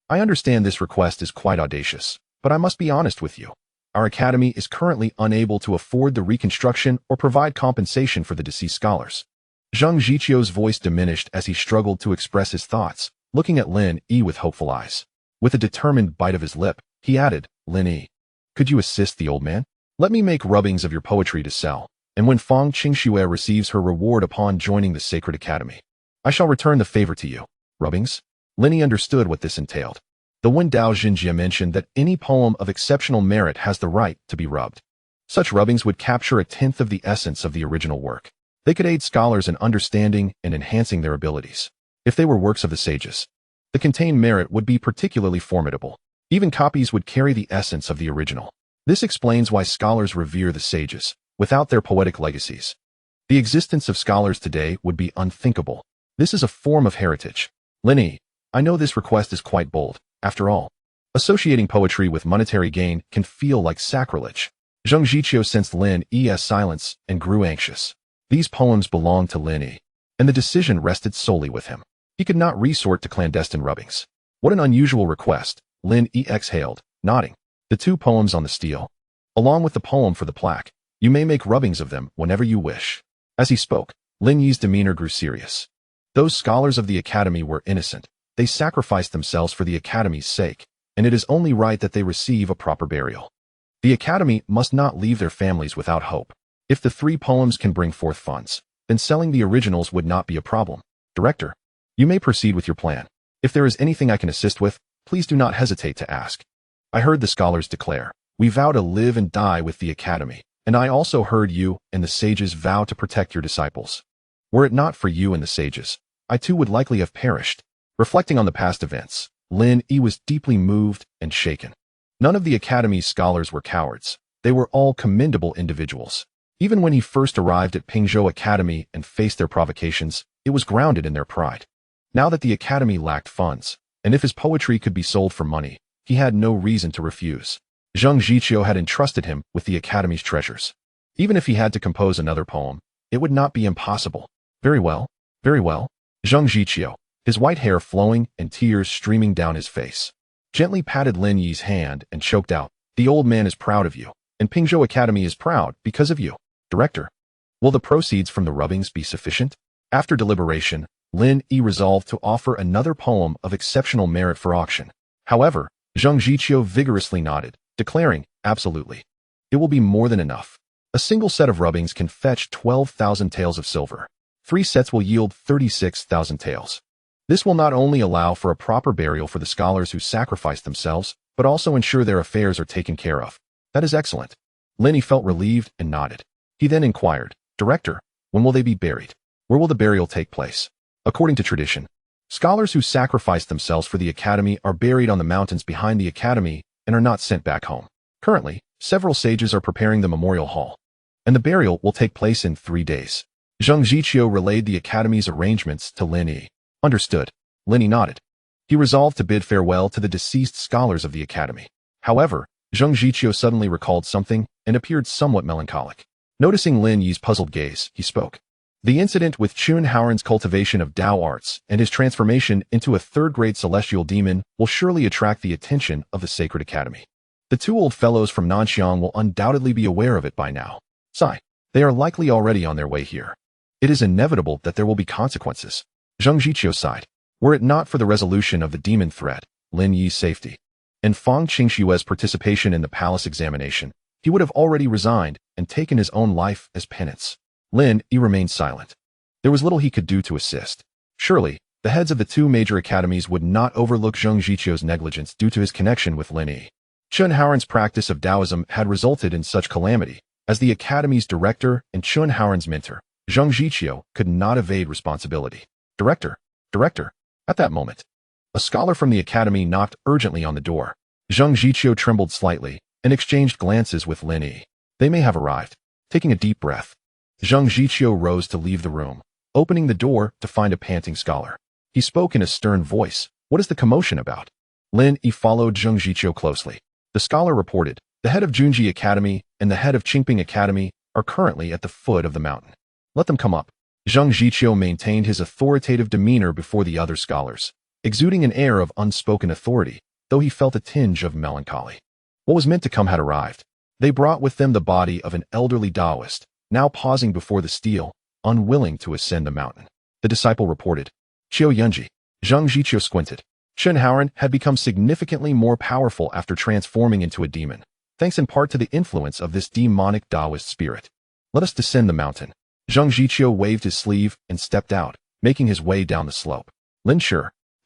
Speaker 1: I understand this request is quite audacious, but I must be honest with you. Our academy is currently unable to afford the reconstruction or provide compensation for the deceased scholars. Zheng Ziqiu's voice diminished as he struggled to express his thoughts, looking at Lin Yi with hopeful eyes. With a determined bite of his lip, he added, Lin Yi, could you assist the old man? Let me make rubbings of your poetry to sell, and when Fang Qingxue receives her reward upon joining the Sacred Academy, I shall return the favor to you. Rubbings? Lin Yi understood what this entailed. The Wen Dao Xinjie mentioned that any poem of exceptional merit has the right to be rubbed. Such rubbings would capture a tenth of the essence of the original work. They could aid scholars in understanding and enhancing their abilities. If they were works of the sages, the contained merit would be particularly formidable. Even copies would carry the essence of the original. This explains why scholars revere the sages, Without their poetic legacies, the existence of scholars today would be unthinkable. This is a form of heritage. Lin Yi, I know this request is quite bold. After all, associating poetry with monetary gain can feel like sacrilege. Zhang Jiqiu sensed Lin Yi's silence and grew anxious. These poems belonged to Lin Yi, and the decision rested solely with him. He could not resort to clandestine rubbings. What an unusual request, Lin Yi exhaled, nodding. The 2 poems on the stele, along with the poem for the plaque, you may make rubbings of them whenever you wish. As he spoke, Lin Yi's demeanor grew serious. Those scholars of the academy were innocent. They sacrificed themselves for the academy's sake, and it is only right that they receive a proper burial. The academy must not leave their families without hope. If the 3 poems can bring forth funds, then selling the originals would not be a problem. Director, you may proceed with your plan. If there is anything I can assist with, please do not hesitate to ask. I heard the scholars declare, we vow to live and die with the academy, and I also heard you and the sages vow to protect your disciples. Were it not for you and the sages, I too would likely have perished. Reflecting on the past events, Lin Yi was deeply moved and shaken. None of the academy's scholars were cowards. They were all commendable individuals. Even when he first arrived at Pingzhou Academy and faced their provocations, it was grounded in their pride. Now that the academy lacked funds, and if his poetry could be sold for money, he had no reason to refuse. Zhang Jiqiu had entrusted him with the academy's treasures. Even if he had to compose another poem, it would not be impossible. Very well, very well. Zhang Jiqiu, his white hair flowing and tears streaming down his face, gently patted Lin Yi's hand and choked out, the old man is proud of you, and Pingzhou Academy is proud because of you. Director, will the proceeds from the rubbings be sufficient? After deliberation, Lin Yi resolved to offer another poem of exceptional merit for auction. However, Zhang Jiqiu vigorously nodded, declaring, absolutely. It will be more than enough. A single set of rubbings can fetch 12,000 taels of silver. 3 sets will yield 36,000 taels. This will not only allow for a proper burial for the scholars who sacrificed themselves, but also ensure their affairs are taken care of. That is excellent. Lin Yi felt relieved and nodded. He then inquired, Director, when will they be buried? Where will the burial take place? According to tradition, scholars who sacrificed themselves for the academy are buried on the mountains behind the academy and are not sent back home. Currently, several sages are preparing the memorial hall, and the burial will take place in 3 days. Zhang Jiqiu relayed the academy's arrangements to Lin Yi. Understood. Lin Yi nodded. He resolved to bid farewell to the deceased scholars of the academy. However, Zhang Jiqiu suddenly recalled something and appeared somewhat melancholic. Noticing Lin Yi's puzzled gaze, he spoke. The incident with Chun Haoran's cultivation of Dao arts and his transformation into a 3rd-grade celestial demon will surely attract the attention of the Sacred Academy. The 2 old fellows from Nanxiang will undoubtedly be aware of it by now. Sigh, they are likely already on their way here. It is inevitable that there will be consequences. Zhang Jiqiu sighed. Were it not for the resolution of the demon threat, Lin Yi's safety, and Fang Qingshue's participation in the palace examination, he would have already resigned and taken his own life as penance. Lin Yi remained silent. There was little he could do to assist. Surely, the heads of the 2 major academies would not overlook Zhang Jiqiu's negligence due to his connection with Lin Yi. Chun Haoran's practice of Daoism had resulted in such calamity. As the academy's director and Chun Haoran's mentor, Zhang Jiqiu could not evade responsibility. Director. At that moment, a scholar from the academy knocked urgently on the door. Zhang Jiqiu trembled slightly and exchanged glances with Lin Yi. They may have arrived. Taking a deep breath, Zhang Jiqiu rose to leave the room, opening the door to find a panting scholar. He spoke in a stern voice. What is the commotion about? Lin Yi followed Zhang Jiqiu closely. The scholar reported, the head of Junji Academy and the head of Qingping Academy are currently at the foot of the mountain. Let them come up. Zhang Jiqiu maintained his authoritative demeanor before the other scholars, exuding an air of unspoken authority, though he felt a tinge of melancholy. What was meant to come had arrived. They brought with them the body of an elderly Daoist, now pausing before the stele, unwilling to ascend the mountain. The disciple reported, Qiu Yunji. Zhang Jiqiu squinted. Chun Haoran had become significantly more powerful after transforming into a demon, thanks in part to the influence of this demonic Daoist spirit. Let us descend the mountain. Zhang Jiqiu waved his sleeve and stepped out, making his way down the slope. Lin Shi.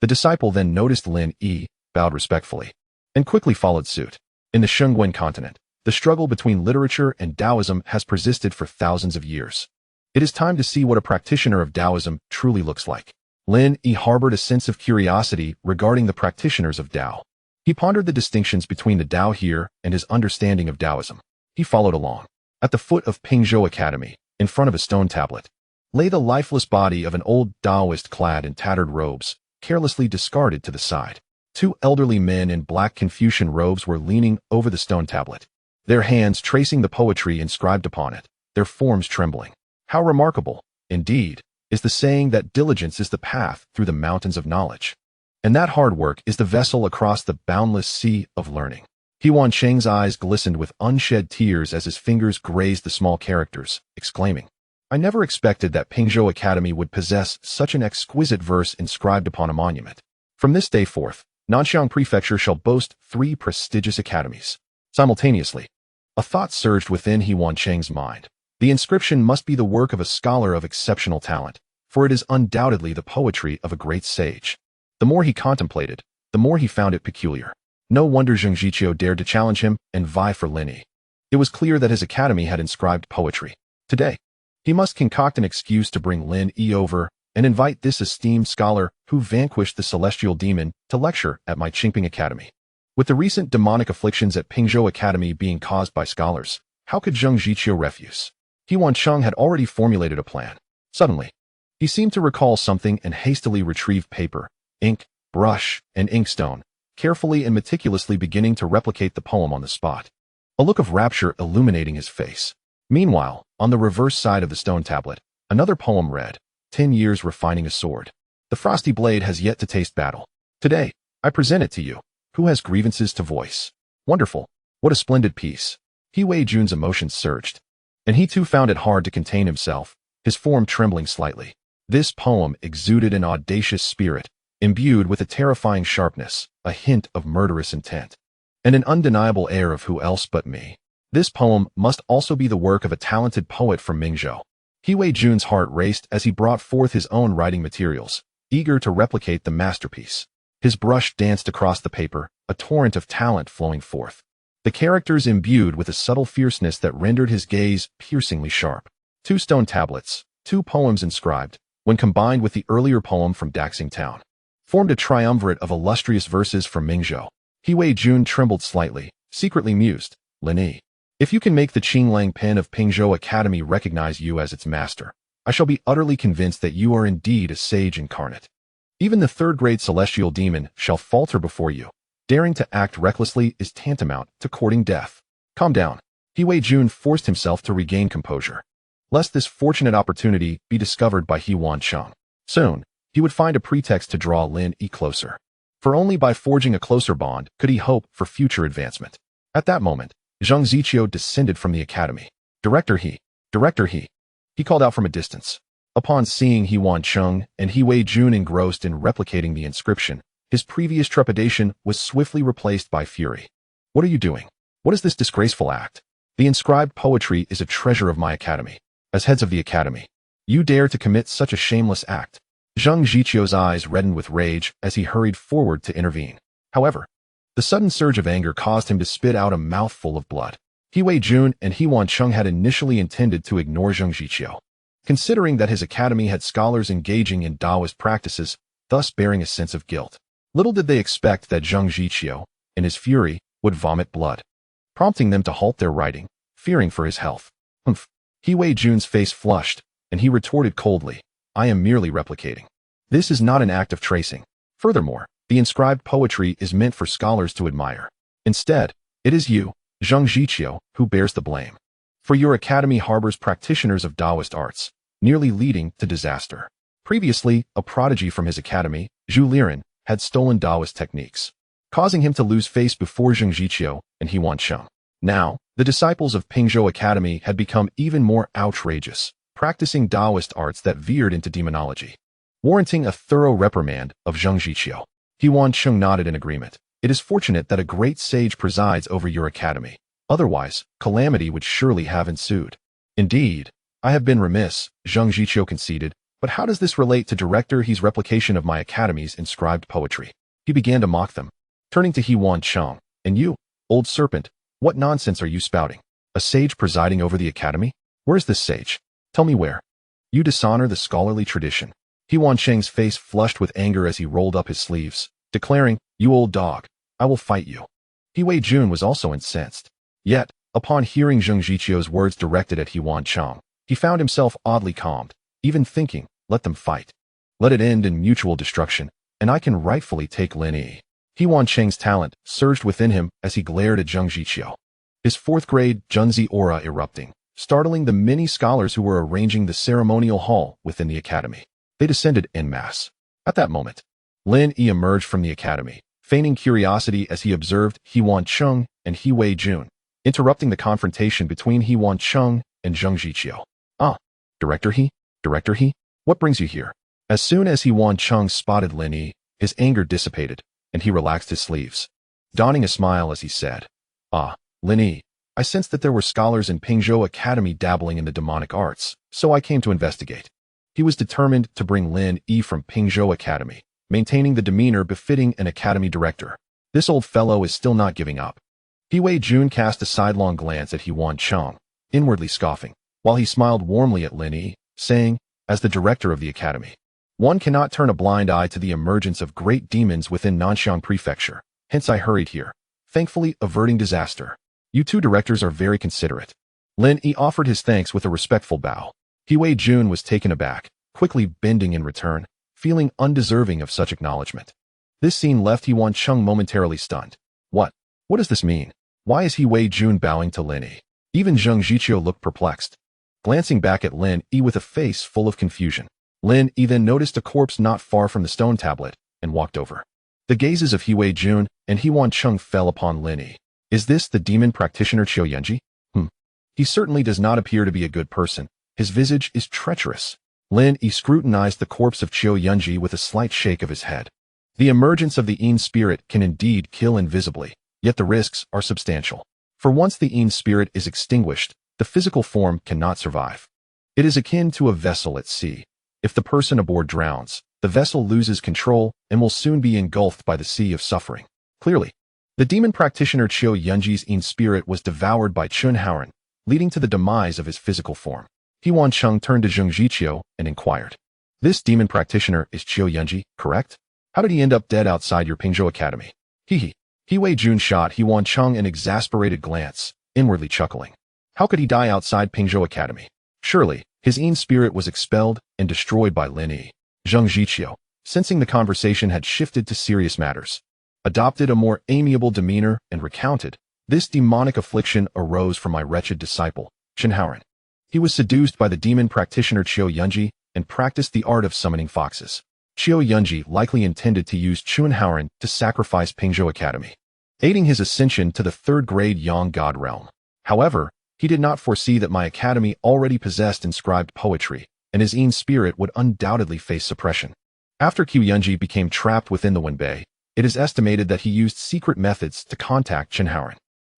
Speaker 1: The disciple then noticed Lin Yi, bowed respectfully, and quickly followed suit. In the Shengguan continent, the struggle between literature and Taoism has persisted for thousands of years. It is time to see what a practitioner of Taoism truly looks like. Lin Yi harbored a sense of curiosity regarding the practitioners of Tao. He pondered the distinctions between the Tao here and his understanding of Taoism. He followed along. At the foot of Pingzhou Academy, in front of a stone tablet, lay the lifeless body of an old Daoist clad in tattered robes, carelessly discarded to the side. Two elderly men in black Confucian robes were leaning over the stone tablet, their hands tracing the poetry inscribed upon it, their forms trembling. How remarkable, indeed, is the saying that diligence is the path through the mountains of knowledge, and that hard work is the vessel across the boundless sea of learning. He Wancheng's eyes glistened with unshed tears as his fingers grazed the small characters, exclaiming, "I never expected that Pingzhou Academy would possess such an exquisite verse inscribed upon a monument. From this day forth, Nanxiang Prefecture shall boast 3 prestigious academies." Simultaneously, a thought surged within He Wancheng's mind. The inscription must be the work of a scholar of exceptional talent, for it is undoubtedly the poetry of a great sage. The more he contemplated, the more he found it peculiar. No wonder Zheng Ziqiu dared to challenge him and vie for Lin Yi. It was clear that his academy had inscribed poetry. Today, he must concoct an excuse to bring Lin Yi over and invite this esteemed scholar who vanquished the celestial demon to lecture at my Qingping Academy. With the recent demonic afflictions at Pingzhou Academy being caused by scholars, how could Zheng Ziqiu refuse? He Wancheng had already formulated a plan. Suddenly, he seemed to recall something and hastily retrieved paper, ink, brush, and inkstone, carefully and meticulously beginning to replicate the poem on the spot, a look of rapture illuminating his face. Meanwhile, on the reverse side of the stone tablet, another poem read, 10 years refining a sword. The frosty blade has yet to taste battle. Today, I present it to you. Who has grievances to voice? Wonderful. What a splendid piece. He Wei Jun's emotions surged, and he too found it hard to contain himself, his form trembling slightly. This poem exuded an audacious spirit, imbued with a terrifying sharpness, a hint of murderous intent, and an undeniable air of who else but me. This poem must also be the work of a talented poet from Mingzhou. He Wei Jun's heart raced as he brought forth his own writing materials, eager to replicate the masterpiece. His brush danced across the paper, a torrent of talent flowing forth, the characters imbued with a subtle fierceness that rendered his gaze piercingly sharp. 2 stone tablets, 2 poems inscribed, when combined with the earlier poem from Daxing Town, formed a triumvirate of illustrious verses from Mingzhou. He Wei Jun trembled slightly, secretly mused, Lin Yi, if you can make the Qinglang pen of Pingzhou Academy recognize you as its master, I shall be utterly convinced that you are indeed a sage incarnate. Even the third-grade celestial demon shall falter before you. Daring to act recklessly is tantamount to courting death. Calm down. He Wei Jun forced himself to regain composure, lest this fortunate opportunity be discovered by He Wancheng. Soon, he would find a pretext to draw Lin Yi closer, for only by forging a closer bond could he hope for future advancement. At that moment, Zheng Ziqiu descended from the academy. Director He, he called out from a distance. Upon seeing He Wancheng and He Wei Jun engrossed in replicating the inscription, his previous trepidation was swiftly replaced by fury. What are you doing? What is this disgraceful act? The inscribed poetry is a treasure of my academy. As heads of the academy, you dare to commit such a shameless act. Zheng Ziqiu's eyes reddened with rage as he hurried forward to intervene. However, the sudden surge of anger caused him to spit out a mouthful of blood. He Wei Jun and He Wancheng had initially intended to ignore Zheng Ziqiu, considering that his academy had scholars engaging in Daoist practices, thus bearing a sense of guilt. Little did they expect that Zheng Ziqiu, in his fury, would vomit blood, prompting them to halt their writing, fearing for his health. Humph. He Wei Jun's face flushed, and he retorted coldly, I am merely replicating. This is not an act of tracing. Furthermore, the inscribed poetry is meant for scholars to admire. Instead, it is you, Zheng Ziqiu, who bears the blame. For your academy harbors practitioners of Daoist arts, nearly leading to disaster. Previously, a prodigy from his academy, Zhu Liren, had stolen Daoist techniques, causing him to lose face before Zheng Ziqiu and He Wancheng. Now, the disciples of Pingzhou Academy had become even more outrageous, practicing Daoist arts that veered into demonology, warranting a thorough reprimand of Zheng Ziqiu. He Wancheng nodded in agreement. It is fortunate that a great sage presides over your academy. Otherwise, calamity would surely have ensued. Indeed, I have been remiss, Zheng Ziqiu conceded, but how does this relate to Director He's replication of my academy's inscribed poetry? He began to mock them, turning to He Wancheng. And you, old serpent, what nonsense are you spouting? A sage presiding over the academy? Where's this sage? Tell me where. You dishonor the scholarly tradition. He Wancheng's face flushed with anger as he rolled up his sleeves, declaring, you old dog, I will fight you. He Wei Jun was also incensed. Yet, Upon hearing Zheng Jiqiu's words directed at He Wancheng, he found himself oddly calmed, even thinking, let them fight. Let it end in mutual destruction, and I can rightfully take Lin Yi. He Wancheng's talent surged within him as he glared at Zheng Jiqiu. His fourth-grade Junzi aura erupting, startling the many scholars who were arranging the ceremonial hall within the academy. They descended en masse. At that moment, Lin Yi emerged from the academy, feigning curiosity as he observed He Wancheng and He Weijun, interrupting the confrontation between He Wancheng and Zheng Jiqiu. Ah, Director He? Director He? What brings you here? As soon as He Wancheng spotted Lin Yi, his anger dissipated, and he relaxed his sleeves, donning a smile as he said, Ah, Lin Yi, I sensed that there were scholars in Pingzhou Academy dabbling in the demonic arts, so I came to investigate. He was determined to bring Lin Yi from Pingzhou Academy, maintaining the demeanor befitting an academy director. This old fellow is still not giving up. He Weijun cast a sidelong glance at He Wancheng, inwardly scoffing, while he smiled warmly at Lin Yi, saying, as the director of the academy, one cannot turn a blind eye to the emergence of great demons within Nanxiang Prefecture, hence I hurried here, thankfully averting disaster. You two directors are very considerate. Lin Yi offered his thanks with a respectful bow. He Weijun was taken aback, quickly bending in return, feeling undeserving of such acknowledgement. This scene left He Wancheng momentarily stunned. What? What does this mean? Why is He Weijun bowing to Lin Yi? Even Zheng Jiqiu looked perplexed, glancing back at Lin Yi with a face full of confusion. Lin Yi then noticed a corpse not far from the stone tablet, and walked over. The gazes of He Weijun and He Wancheng fell upon Lin Yi. Is this the demon practitioner Qiu Yanji? He certainly does not appear to be a good person. His visage is treacherous. Lin Yi scrutinized the corpse of Qiu Yanji with a slight shake of his head. The emergence of the Yin spirit can indeed kill invisibly, yet the risks are substantial. For once the Yin spirit is extinguished, the physical form cannot survive. It is akin to a vessel at sea. If the person aboard drowns, the vessel loses control and will soon be engulfed by the sea of suffering. Clearly, the demon practitioner Qiu Yanji's Yin spirit was devoured by Chunhaoren, leading to the demise of his physical form. He Wancheng turned to Zheng Jiqiu and inquired, This demon practitioner is Qiu Yanji, correct? How did he end up dead outside your Pingzhou Academy? He Weijun shot He Wancheng an exasperated glance, inwardly chuckling. How could he die outside Pingzhou Academy? Surely, his Yin spirit was expelled and destroyed by Lin Yi. Zheng Jiqiu, sensing the conversation had shifted to serious matters, adopted a more amiable demeanor and recounted, This demonic affliction arose from my wretched disciple, Chunhaoren. He was seduced by the demon practitioner Qiu Yanji and practiced the art of summoning foxes. Qiu Yanji likely intended to use Chunhaoren to sacrifice Pingzhou Academy, aiding his ascension to the third-grade Yang God realm. However, he did not foresee that my academy already possessed inscribed poetry, and his Yin spirit would undoubtedly face suppression. After Qiu Yanji became trapped within the Wenbei, it is estimated that he used secret methods to contact Chunhaoren.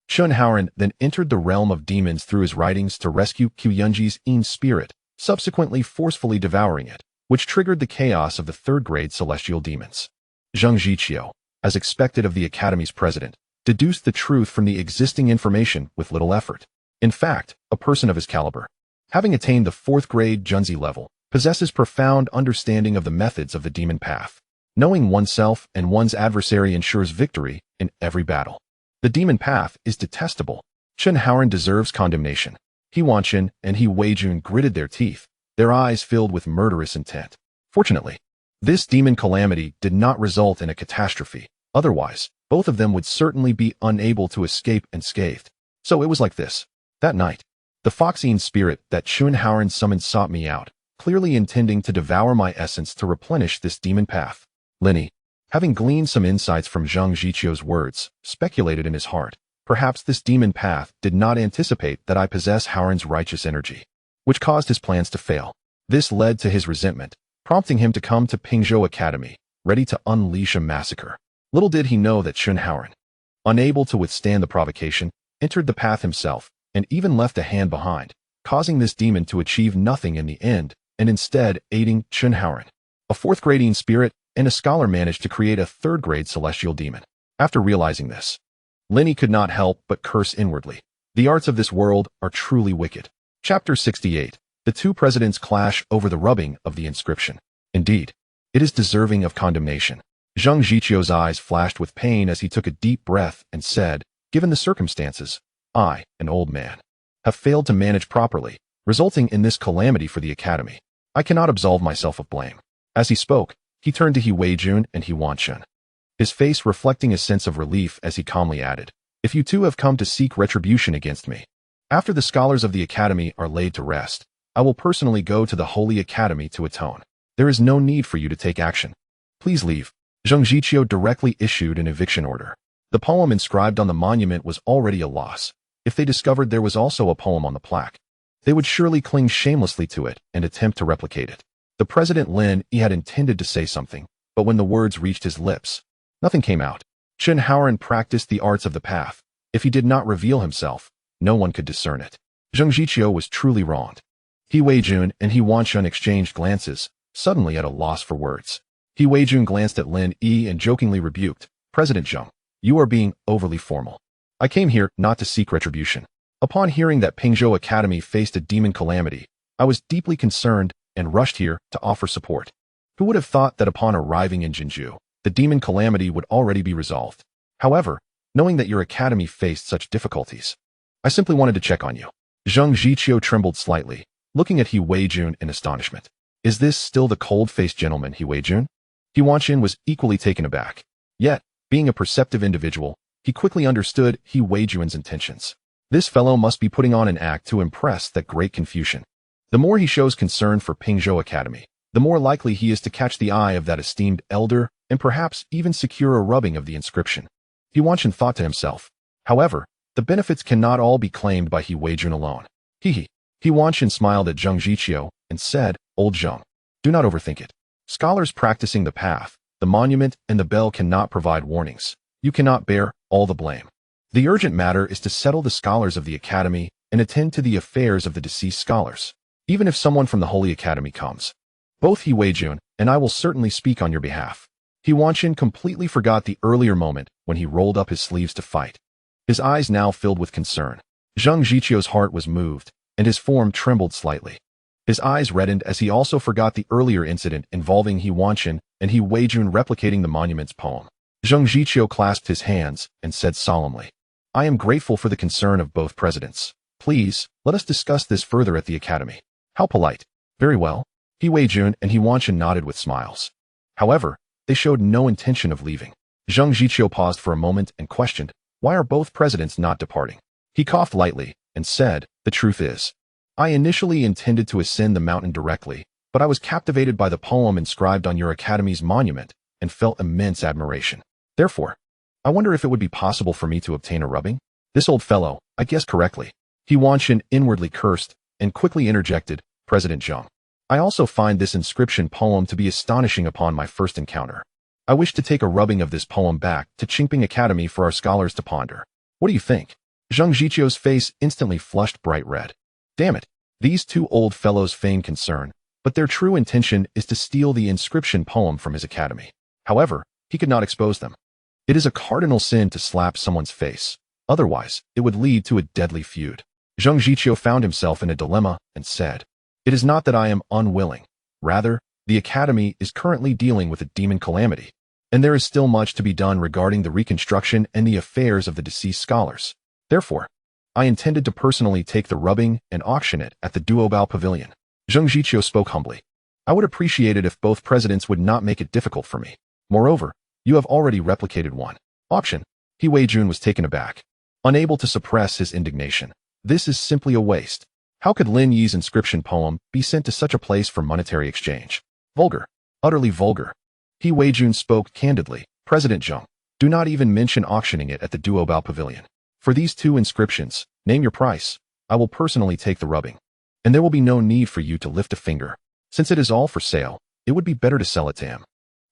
Speaker 1: Chunhaoren then entered the realm of demons through his writings to rescue Qiu Yanji's Yin spirit, subsequently forcefully devouring it, which triggered the chaos of the third-grade celestial demons. Zheng Jiqiu, as expected of the academy's president, deduced the truth from the existing information with little effort. In fact, a person of his caliber, having attained the fourth-grade Junzi level, possesses profound understanding of the methods of the demon path. Knowing oneself and one's adversary ensures victory in every battle. The demon path is detestable. Chunhaoren deserves condemnation. He Wancheng and He Weijun gritted their teeth, their eyes filled with murderous intent. Fortunately, this demon calamity did not result in a catastrophe. Otherwise, both of them would certainly be unable to escape unscathed. So it was like this. That night, the foxine spirit that Chunhaoren summoned sought me out, clearly intending to devour my essence to replenish this demon path. Lin Yi, having gleaned some insights from Zheng Jiqiu's words, speculated in his heart, perhaps this demon path did not anticipate that I possess Haoren's righteous energy, which caused his plans to fail. This led to his resentment, prompting him to come to Pingzhou Academy, ready to unleash a massacre. Little did he know that Chunhaoren, unable to withstand the provocation, entered the path himself, and even left a hand behind, causing this demon to achieve nothing in the end, and instead aiding Chunhaoren. A fourth-grade spirit and a scholar managed to create a third-grade celestial demon. After realizing this, Lin Yi could not help but curse inwardly. The arts of this world are truly wicked. Chapter 68. The two presidents clash over the rubbing of the inscription. Indeed, it is deserving of condemnation. Zheng Jiqiu's eyes flashed with pain as he took a deep breath and said, Given the circumstances, I, an old man, have failed to manage properly, resulting in this calamity for the academy. I cannot absolve myself of blame." As he spoke, he turned to He Weijun and He Wanshun, his face reflecting a sense of relief as he calmly added, "If you two have come to seek retribution against me, after the scholars of the academy are laid to rest, I will personally go to the Holy Academy to atone. There is no need for you to take action. Please leave." Zheng Jiqiu directly issued an eviction order. The poem inscribed on the monument was already a loss. If they discovered there was also a poem on the plaque, they would surely cling shamelessly to it and attempt to replicate it. The President Lin Yi had intended to say something, but when the words reached his lips, nothing came out. Chen Haoran practiced the arts of the path. If he did not reveal himself, no one could discern it. Zheng Jiqiu was truly wronged. He Weijun and He Wanshun exchanged glances, suddenly at a loss for words. He Weijun glanced at Lin Yi and jokingly rebuked, "President Zheng, you are being overly formal. I came here not to seek retribution." Upon hearing that Pingzhou Academy faced a demon calamity, I was deeply concerned and rushed here to offer support. Who would have thought that upon arriving in Jinju, the demon calamity would already be resolved? However, knowing that your academy faced such difficulties, I simply wanted to check on you. Zheng Jiqiu trembled slightly, looking at He Weijun in astonishment. Is this still the cold-faced gentleman, He Weijun? He Wanshun was equally taken aback. Yet, being a perceptive individual, he quickly understood He Weijun's intentions. This fellow must be putting on an act to impress that great Confucian. The more he shows concern for Pingzhou Academy, the more likely he is to catch the eye of that esteemed elder and perhaps even secure a rubbing of the inscription. He Wanshun thought to himself. However, the benefits cannot all be claimed by He Weijun alone. He Wanshun smiled at Zheng Jiqiu and said, "Old Zheng, do not overthink it. Scholars practicing the path, the monument, and the bell cannot provide warnings. You cannot bear all the blame. The urgent matter is to settle the scholars of the academy and attend to the affairs of the deceased scholars. Even if someone from the Holy Academy comes, both He Weijun and I will certainly speak on your behalf." He Wanshun completely forgot the earlier moment when he rolled up his sleeves to fight. His eyes now filled with concern. Zheng Jiqiu's heart was moved, and his form trembled slightly. His eyes reddened as he also forgot the earlier incident involving He Wanshun and He Weijun replicating the monument's poem. Zheng Jiqiu clasped his hands and said solemnly, "I am grateful for the concern of both presidents. Please, let us discuss this further at the academy." How polite. Very well. He Weijun and He Wanshun nodded with smiles. However, they showed no intention of leaving. Zheng Jiqiu paused for a moment and questioned, "Why are both presidents not departing?" He coughed lightly and said, "The truth is, I initially intended to ascend the mountain directly, but I was captivated by the poem inscribed on your academy's monument and felt immense admiration. Therefore, I wonder if it would be possible for me to obtain a rubbing?" This old fellow, I guessed correctly. He Wanshun inwardly cursed and quickly interjected, "President Zheng, I also find this inscription poem to be astonishing upon my first encounter. I wish to take a rubbing of this poem back to Qingping Academy for our scholars to ponder. What do you think?" Zheng Jiqiu's face instantly flushed bright red. Damn it, these two old fellows feign concern, but their true intention is to steal the inscription poem from his academy. However, he could not expose them. It is a cardinal sin to slap someone's face. Otherwise, it would lead to a deadly feud. Zheng Jiqiu found himself in a dilemma and said, "It is not that I am unwilling. Rather, the academy is currently dealing with a demon calamity, and there is still much to be done regarding the reconstruction and the affairs of the deceased scholars. Therefore, I intended to personally take the rubbing and auction it at the Duobao Pavilion." Zheng Jiqiu spoke humbly. "I would appreciate it if both presidents would not make it difficult for me. Moreover, you have already replicated one auction." He Weijun was taken aback, unable to suppress his indignation. This is simply a waste. How could Lin Yi's inscription poem be sent to such a place for monetary exchange? Vulgar. Utterly vulgar. He Weijun spoke candidly. "President Zheng, do not even mention auctioning it at the Duobao Pavilion. For these two inscriptions, name your price. I will personally take the rubbing. And there will be no need for you to lift a finger. Since it is all for sale, it would be better to sell it to him.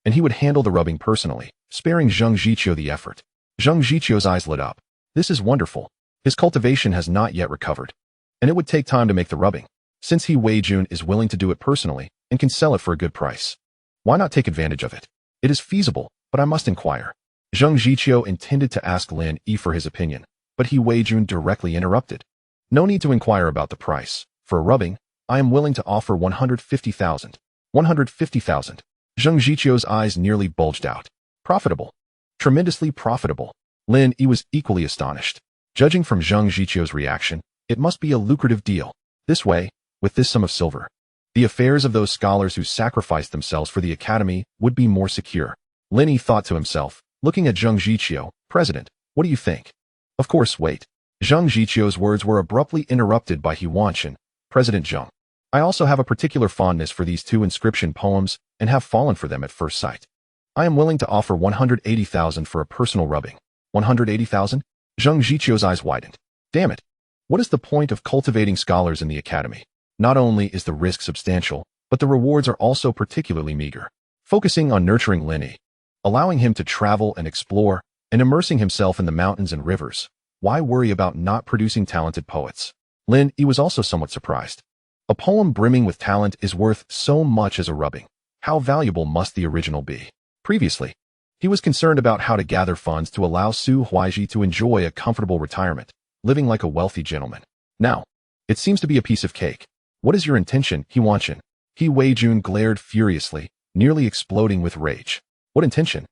Speaker 1: And he would handle the rubbing personally, sparing Zheng Jiqiu the effort." Zheng Jiqiu's eyes lit up. This is wonderful. His cultivation has not yet recovered, and it would take time to make the rubbing. Since He Weijun is willing to do it personally and can sell it for a good price, why not take advantage of it? It is feasible, but I must inquire. Zheng Jiqiu intended to ask Lin Yi for his opinion, but He Weijun directly interrupted. "No need to inquire about the price. For a rubbing, I am willing to offer 150,000. 150,000. Zheng Jiqiu's eyes nearly bulged out. Profitable. Tremendously profitable. Lin Yi was equally astonished. Judging from Zhang Jiqiu's reaction, it must be a lucrative deal. This way, with this sum of silver, the affairs of those scholars who sacrificed themselves for the academy would be more secure. Lin Yi thought to himself, looking at Zhang Jiqiu, President, what do you think? Of course, wait. Zhang Jiqiu's words were abruptly interrupted by Huanshan, President Zhang. I also have a particular fondness for these two inscription poems and have fallen for them at first sight. I am willing to offer 180,000 for a personal rubbing. 180,000? Zhang Jiqiu's eyes widened. Damn it. What is the point of cultivating scholars in the academy? Not only is the risk substantial, but the rewards are also particularly meager. Focusing on nurturing Lin Yi, allowing him to travel and explore, and immersing himself in the mountains and rivers. Why worry about not producing talented poets? Lin Yi was also somewhat surprised. A poem brimming with talent is worth so much as a rubbing. How valuable must the original be? Previously, he was concerned about how to gather funds to allow Su Huaiji to enjoy a comfortable retirement, living like a wealthy gentleman. Now, it seems to be a piece of cake. What is your intention, Huanshan? He Weijun glared furiously, nearly exploding with rage. What intention?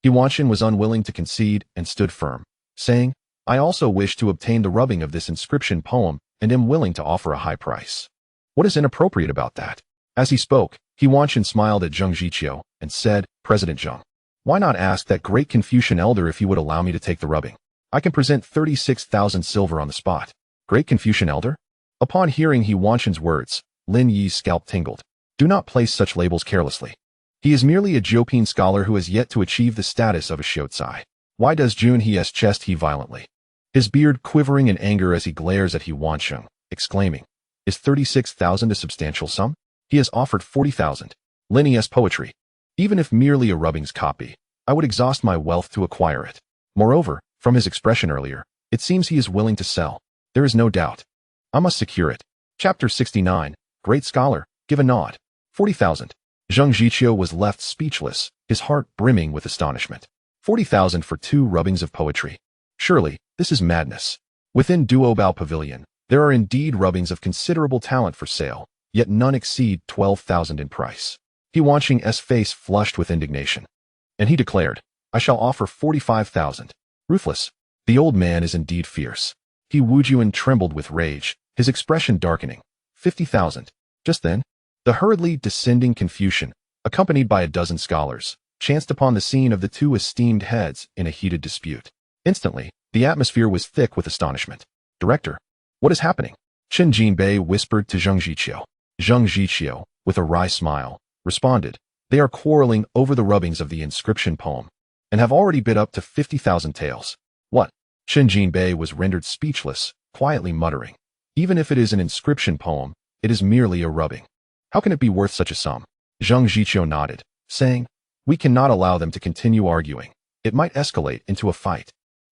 Speaker 1: Huanshan was unwilling to concede and stood firm, saying, I also wish to obtain the rubbing of this inscription poem and am willing to offer a high price. What is inappropriate about that? As he spoke, Huanshan smiled at Zhang Jiqiu and said, President Zhang, why not ask that great Confucian elder if he would allow me to take the rubbing? I can present 36,000 silver on the spot. Great Confucian elder? Upon hearing Huanshan's words, Lin Yi's scalp tingled. Do not place such labels carelessly. He is merely a Jopin scholar who has yet to achieve the status of a Shiotsai. Why does Jun He's chest heave violently? His beard quivering in anger as he glares at Huanshan, exclaiming, Is 36,000 a substantial sum? He has offered 40,000. Lin Yi's poetry. Even if merely a rubbing's copy, I would exhaust my wealth to acquire it. Moreover, from his expression earlier, it seems he is willing to sell. There is no doubt. I must secure it. Chapter 69, Great Scholar, give a nod. 40,000. Zhang Jiqiu was left speechless, his heart brimming with astonishment. 40,000 for 2 rubbings of poetry. Surely, this is madness. Within Duobao Pavilion, there are indeed rubbings of considerable talent for sale, yet none exceed 12,000 in price. Huanshan's face flushed with indignation. And he declared, I shall offer 45,000. Ruthless. The old man is indeed fierce. Wujuan trembled with rage, his expression darkening. 50,000. Just then, the hurriedly descending Confucian, accompanied by a dozen scholars, chanced upon the scene of the two esteemed heads in a heated dispute. Instantly, the atmosphere was thick with astonishment. Director, what is happening? Chen Jinbei whispered to Zhang Jiqiu. Zhang Jiqiu, with a wry smile, responded, They are quarreling over the rubbings of the inscription poem, and have already bid up to 50,000 taels. What? Chen Jinbei was rendered speechless, quietly muttering. Even if it is an inscription poem, it is merely a rubbing. How can it be worth such a sum? Zhang Jiqiu nodded, saying, We cannot allow them to continue arguing. It might escalate into a fight.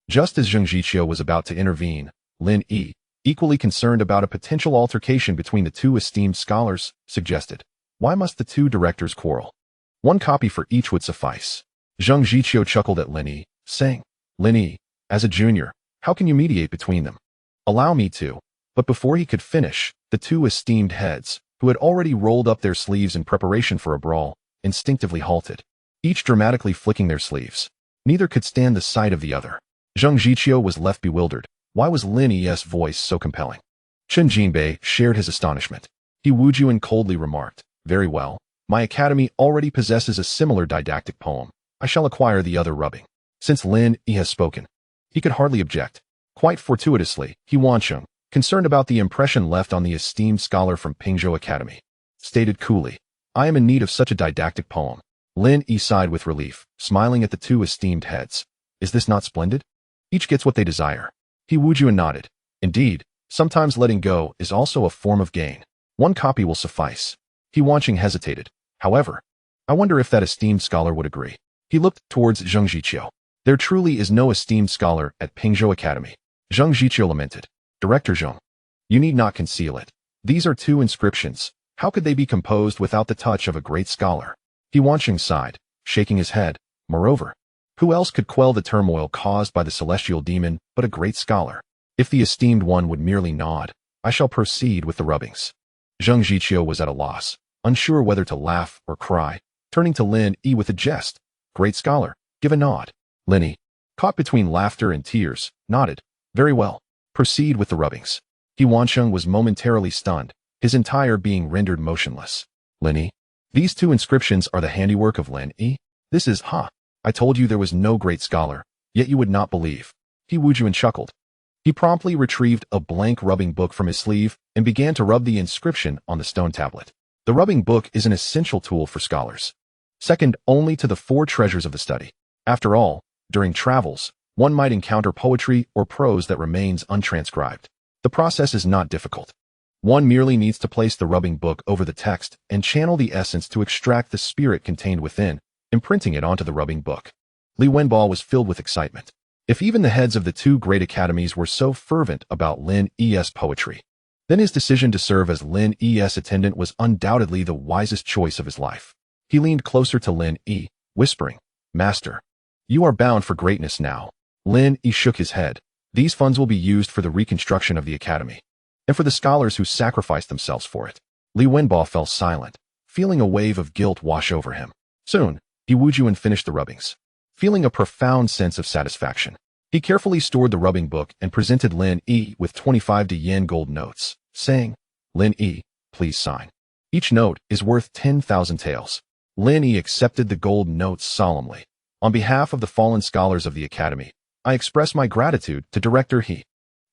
Speaker 1: Just as Zhang Jiqiu was about to intervene, Lin Yi, equally concerned about a potential altercation between the two esteemed scholars, suggested, Why must the two directors quarrel? 1 copy for each would suffice. Zhang Jiqiu chuckled at Lin Yi, saying, Lin Yi, as a junior, how can you mediate between them? Allow me to. But before he could finish, the two esteemed heads, who had already rolled up their sleeves in preparation for a brawl, instinctively halted, each dramatically flicking their sleeves. Neither could stand the sight of the other. Zhang Jiqiu was left bewildered. Why was Lin Yi's voice so compelling? Chen Jinbei shared his astonishment. Wujuan coldly remarked, Very well, my academy already possesses a similar didactic poem. I shall acquire the other rubbing. Since Lin Yi has spoken, he could hardly object. Quite fortuitously, Huanshan, concerned about the impression left on the esteemed scholar from Pingzhou Academy, stated coolly, I am in need of such a didactic poem. Lin Yi sighed with relief, smiling at the two esteemed heads. Is this not splendid? Each gets what they desire. Wujuan nodded. Indeed, sometimes letting go is also a form of gain. 1 copy will suffice. Huanshan hesitated. However, I wonder if that esteemed scholar would agree. He looked towards Zhang Jiqiu. There truly is no esteemed scholar at Pingzhou Academy. Zhang Jiqiu lamented. Director Zhang, you need not conceal it. These are 2 inscriptions. How could they be composed without the touch of a great scholar? Huanshan sighed, shaking his head. Moreover, who else could quell the turmoil caused by the celestial demon but a great scholar? If the esteemed one would merely nod, I shall proceed with the rubbings. Zhang Jiqiu was at a loss, unsure whether to laugh or cry, turning to Lin Yi with a jest. Great scholar, give a nod. Lin Yi, caught between laughter and tears, nodded. Very well. Proceed with the rubbings. He Wansheng was momentarily stunned, his entire being rendered motionless. Lin Yi. These two inscriptions are the handiwork of Lin Yi. This is, I told you there was no great scholar, yet you would not believe. He Wujuan chuckled. He promptly retrieved a blank rubbing book from his sleeve and began to rub the inscription on the stone tablet. The rubbing book is an essential tool for scholars, second only to the four treasures of the study. After all, during travels, one might encounter poetry or prose that remains untranscribed. The process is not difficult. One merely needs to place the rubbing book over the text and channel the essence to extract the spirit contained within, imprinting it onto the rubbing book. Li Wenbo was filled with excitement. If even the heads of the two great academies were so fervent about Lin Yi's poetry, then his decision to serve as Lin Yi's attendant was undoubtedly the wisest choice of his life. He leaned closer to Lin Yi, whispering, "Master, you are bound for greatness now." Lin Yi shook his head. These funds will be used for the reconstruction of the academy, and for the scholars who sacrificed themselves for it. Li Wenbo fell silent, feeling a wave of guilt wash over him. Soon, He Wujuan finished the rubbings, feeling a profound sense of satisfaction. He carefully stored the rubbing book and presented Lin Yi with 25 yen gold notes, saying, "Lin Yi, please sign. Each note is worth 10,000 taels." Lin Yi accepted the gold notes solemnly. "On behalf of the fallen scholars of the academy, I express my gratitude to Director He.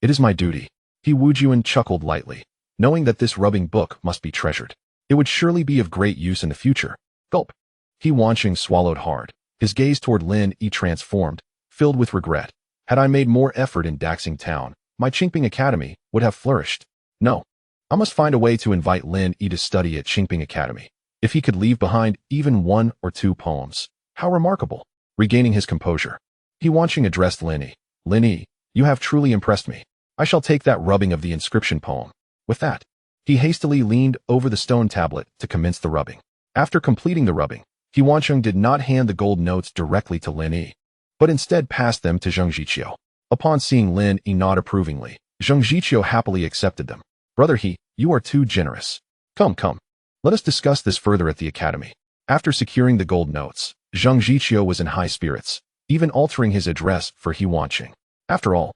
Speaker 1: It is my duty." He Wujuan chuckled lightly, knowing that this rubbing book must be treasured. It would surely be of great use in the future. Gulp. He Wansheng swallowed hard, his gaze toward Lin Yi transformed, filled with regret. Had I made more effort in Daxing Town, my Qingping Academy would have flourished. No. I must find a way to invite Lin Yi to study at Qingping Academy. If he could leave behind even one or two poems, how remarkable. Regaining his composure, He Wansheng addressed Lin Yi. "Lin Yi, you have truly impressed me. I shall take that rubbing of the inscription poem." With that, he hastily leaned over the stone tablet to commence the rubbing. After completing the rubbing, He Wansheng did not hand the gold notes directly to Lin Yi, but instead passed them to Zheng Zhiqiu. Upon seeing Lin Yi nod approvingly, Zheng Zhiqiu happily accepted them. "Brother He, you are too generous. Come. Let us discuss this further at the academy." After securing the gold notes, Zheng Zhiqiu was in high spirits, even altering his address for He Wansheng. After all,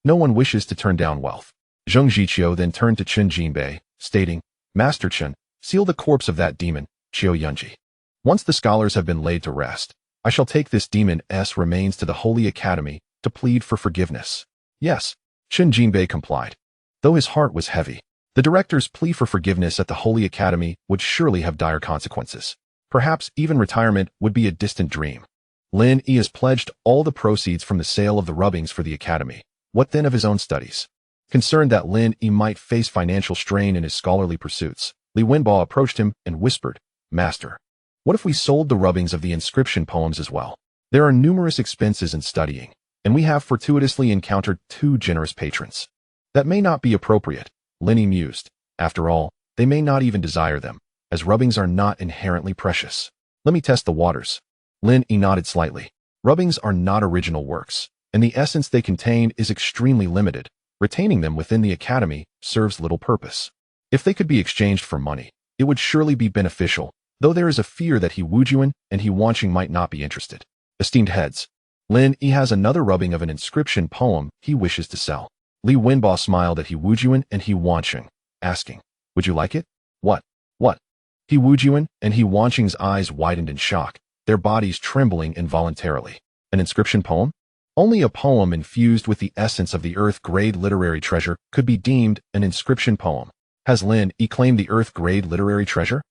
Speaker 1: no one wishes to turn down wealth. Zheng Zhiqiu then turned to Chen Jinbei, stating, "Master Chen, seal the corpse of that demon, Qiu Yunji. Once the scholars have been laid to rest, I shall take this demon's remains to the Holy Academy to plead for forgiveness." Yes, Chen Jinbei complied. Though his heart was heavy, the director's plea for forgiveness at the Holy Academy would surely have dire consequences. Perhaps even retirement would be a distant dream. Lin Yi has pledged all the proceeds from the sale of the rubbings for the academy. What then of his own studies? Concerned that Lin Yi might face financial strain in his scholarly pursuits, Li Wenbo approached him and whispered, "Master, what if we sold the rubbings of the inscription poems as well? There are numerous expenses in studying, and we have fortuitously encountered two generous patrons." "That may not be appropriate," Lin Yi mused. "After all, they may not even desire them, as rubbings are not inherently precious. Let me test the waters." Lin Yi nodded slightly. Rubbings are not original works, and the essence they contain is extremely limited. Retaining them within the academy serves little purpose. If they could be exchanged for money, it would surely be beneficial, though there is a fear that He Wujuan and He Wansheng might not be interested. Esteemed heads, Lin Yi has another rubbing of an inscription poem he wishes to sell. Li Wenbo smiled at He Wujuan and He Wansheng, asking, "Would you like it?" What? He Wujuan and He Wansheng's eyes widened in shock, their bodies trembling involuntarily. An inscription poem? Only a poem infused with the essence of the Earth-grade literary treasure could be deemed an inscription poem. Has Lin Yi claimed the Earth-grade literary treasure?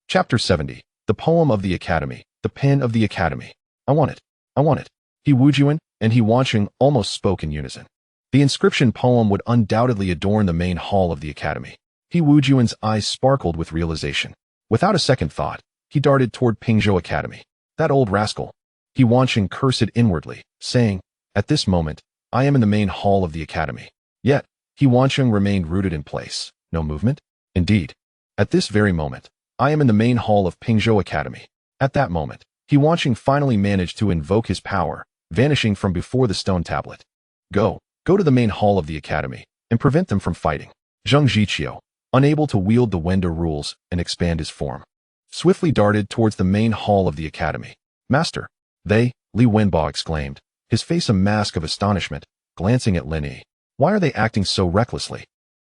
Speaker 1: Chapter 70. The Poem of the Academy. The Pen of the Academy. I want it. He Wujuan and He Wansheng almost spoke in unison. The inscription poem would undoubtedly adorn the main hall of the academy. He Wujuan's eyes sparkled with realization. Without a second thought, he darted toward Pingzhou Academy. That old rascal. He Wansheng cursed inwardly, saying, "At this moment, I am in the main hall of the academy." Yet, He Wansheng remained rooted in place. No movement? Indeed. At this very moment, I am in the main hall of Pingzhou Academy. At that moment, He Wansheng finally managed to invoke his power, vanishing from before the stone tablet. Go to the main hall of the academy, and prevent them from fighting." Zheng Zhiqiu, unable to wield the Wenda rules and expand his form, swiftly darted towards the main hall of the academy. "Master, they," Li Wenbo exclaimed, his face a mask of astonishment, glancing at Lin Yi. Why are they acting so recklessly?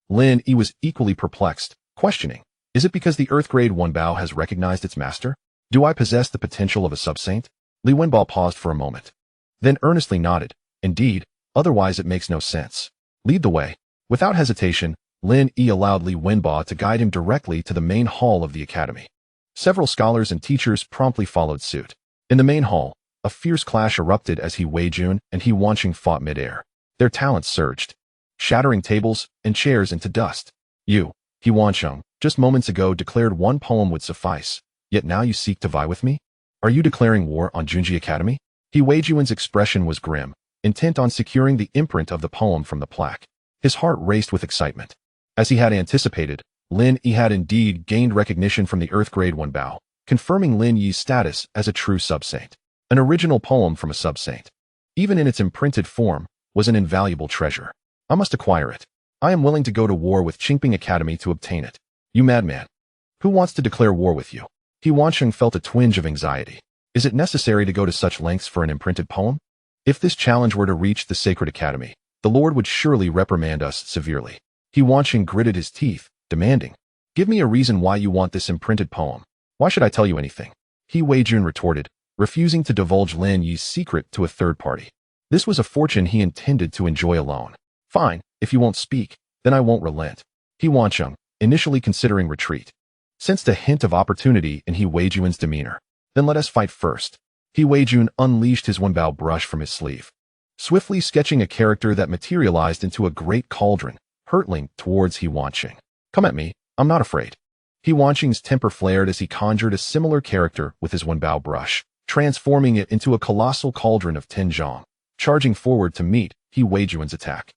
Speaker 1: Lin Yi was equally perplexed, questioning, is it because the Earth Grade 1 Bao has recognized its master? Do I possess the potential of a sub-saint? Li Wenbo paused for a moment, then earnestly nodded. Indeed, otherwise it makes no sense. Lead the way. Without hesitation, Lin Yi allowed Li Wenbo to guide him directly to the main hall of the academy. Several scholars and teachers promptly followed suit. In the main hall, a fierce clash erupted as He Weijun and He Wanqing fought mid-air. Their talents surged, shattering tables and chairs into dust. You, He Wanqing, just moments ago declared one poem would suffice, yet now you seek to vie with me? Are you declaring war on Junji Academy? He Weijun's expression was grim, intent on securing the imprint of the poem from the plaque. His heart raced with excitement. As he had anticipated, Lin Yi had indeed gained recognition from the Earth Grade 1 Bao, confirming Lin Yi's status as a true sub-saint. An original poem from a sub-saint, even in its imprinted form, was an invaluable treasure. I must acquire it. I am willing to go to war with Qingping Academy to obtain it. You madman. Who wants to declare war with you? He Wanqing felt a twinge of anxiety. Is it necessary to go to such lengths for an imprinted poem? If this challenge were to reach the Sacred Academy, the Lord would surely reprimand us severely. He Wanqing gritted his teeth, demanding, give me a reason why you want this imprinted poem. Why should I tell you anything? He Weijun retorted, refusing to divulge Lin Yi's secret to a third party. This was a fortune he intended to enjoy alone. Fine, if you won't speak, then I won't relent. He Wanqing, initially considering retreat, sensed a hint of opportunity in He Weijun's demeanor. Then let us fight first. He Weijun unleashed his Wenbao brush from his sleeve, swiftly sketching a character that materialized into a great cauldron, hurtling towards He Wanqing. Come at me, I'm not afraid. He Wanqing's temper flared as he conjured a similar character with his Wenbao brush, transforming it into a colossal cauldron of Tinzhong, charging forward to meet He Weijun's attack.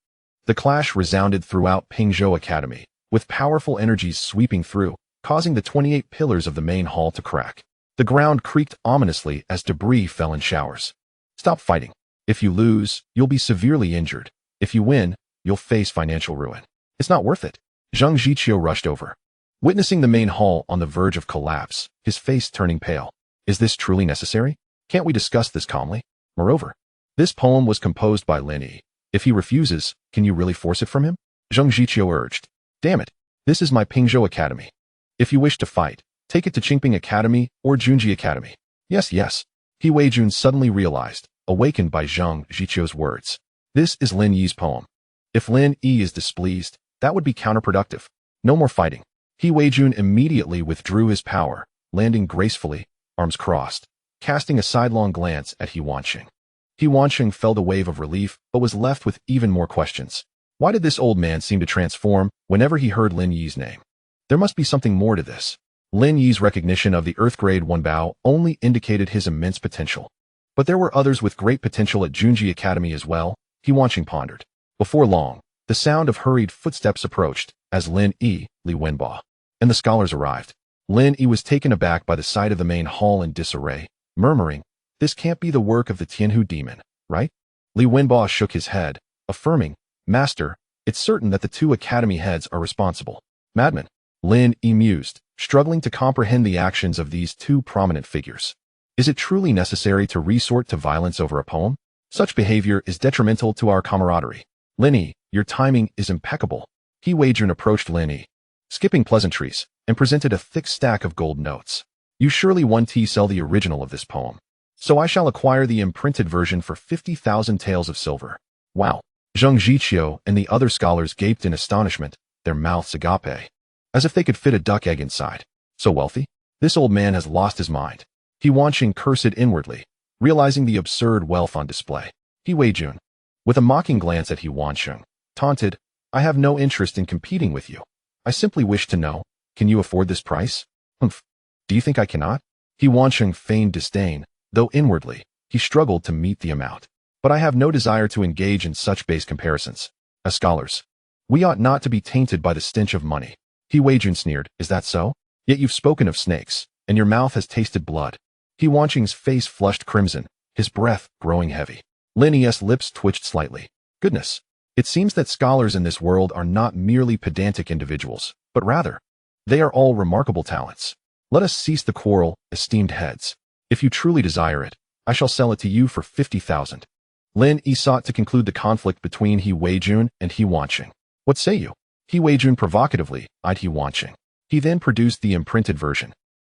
Speaker 1: The clash resounded throughout Pingzhou Academy, with powerful energies sweeping through, causing the 28 pillars of the main hall to crack. The ground creaked ominously as debris fell in showers. Stop fighting. If you lose, you'll be severely injured. If you win, you'll face financial ruin. It's not worth it. Zhang Jiqiu rushed over, witnessing the main hall on the verge of collapse, his face turning pale. Is this truly necessary? Can't we discuss this calmly? Moreover, this poem was composed by Lin Yi. If he refuses, can you really force it from him? Zhang Jiqiu urged. Damn it, this is my Pingzhou Academy. If you wish to fight, take it to Qingping Academy or Junji Academy. Yes, yes. He Weijun suddenly realized, awakened by Zhang Jiqiu's words. This is Lin Yi's poem. If Lin Yi is displeased, that would be counterproductive. No more fighting. He Weijun immediately withdrew his power, landing gracefully, arms crossed, casting a sidelong glance at He Wanqing. He Wanqing felt a wave of relief, but was left with even more questions. Why did this old man seem to transform whenever he heard Lin Yi's name? There must be something more to this. Lin Yi's recognition of the Earth Grade 1 Bao only indicated his immense potential. But there were others with great potential at Junji Academy as well, He Wanqing pondered. Before long, the sound of hurried footsteps approached, as Lin Yi, Li Wenbo, and the scholars arrived. Lin Yi was taken aback by the sight of the main hall in disarray, murmuring, this can't be the work of the Tianhu demon, right? Li Wenbo shook his head, affirming, Master, it's certain that the two academy heads are responsible. Madman. Lin Yi mused, struggling to comprehend the actions of these two prominent figures. Is it truly necessary to resort to violence over a poem? Such behavior is detrimental to our camaraderie. Lin Yi, your timing is impeccable. He Weijun approached Lin Yi, skipping pleasantries, and presented a thick stack of gold notes. You surely want to sell the original of this poem. So I shall acquire the imprinted version for 50,000 taels of silver. Wow. Zhang Jiqiu and the other scholars gaped in astonishment, their mouths agape, as if they could fit a duck egg inside. So wealthy? This old man has lost his mind. He Wanqing cursed inwardly, realizing the absurd wealth on display. He Weijun, with a mocking glance at He Wanqing, taunted, I have no interest in competing with you. I simply wish to know, can you afford this price? Humph. Do you think I cannot? He Wanqing feigned disdain, though inwardly, he struggled to meet the amount. But I have no desire to engage in such base comparisons. As scholars, we ought not to be tainted by the stench of money. He Weijun sneered, is that so? Yet you've spoken of snakes, and your mouth has tasted blood. He Wanqing's face flushed crimson, his breath growing heavy. Lin Yi's lips twitched slightly. Goodness. It seems that scholars in this world are not merely pedantic individuals, but rather, they are all remarkable talents. Let us cease the quarrel, esteemed heads. If you truly desire it, I shall sell it to you for 50,000. Lin Yi sought to conclude the conflict between He Weijun and He Wanqing. What say you? He Weijun provocatively eyed He Wanqing. He then produced the imprinted version,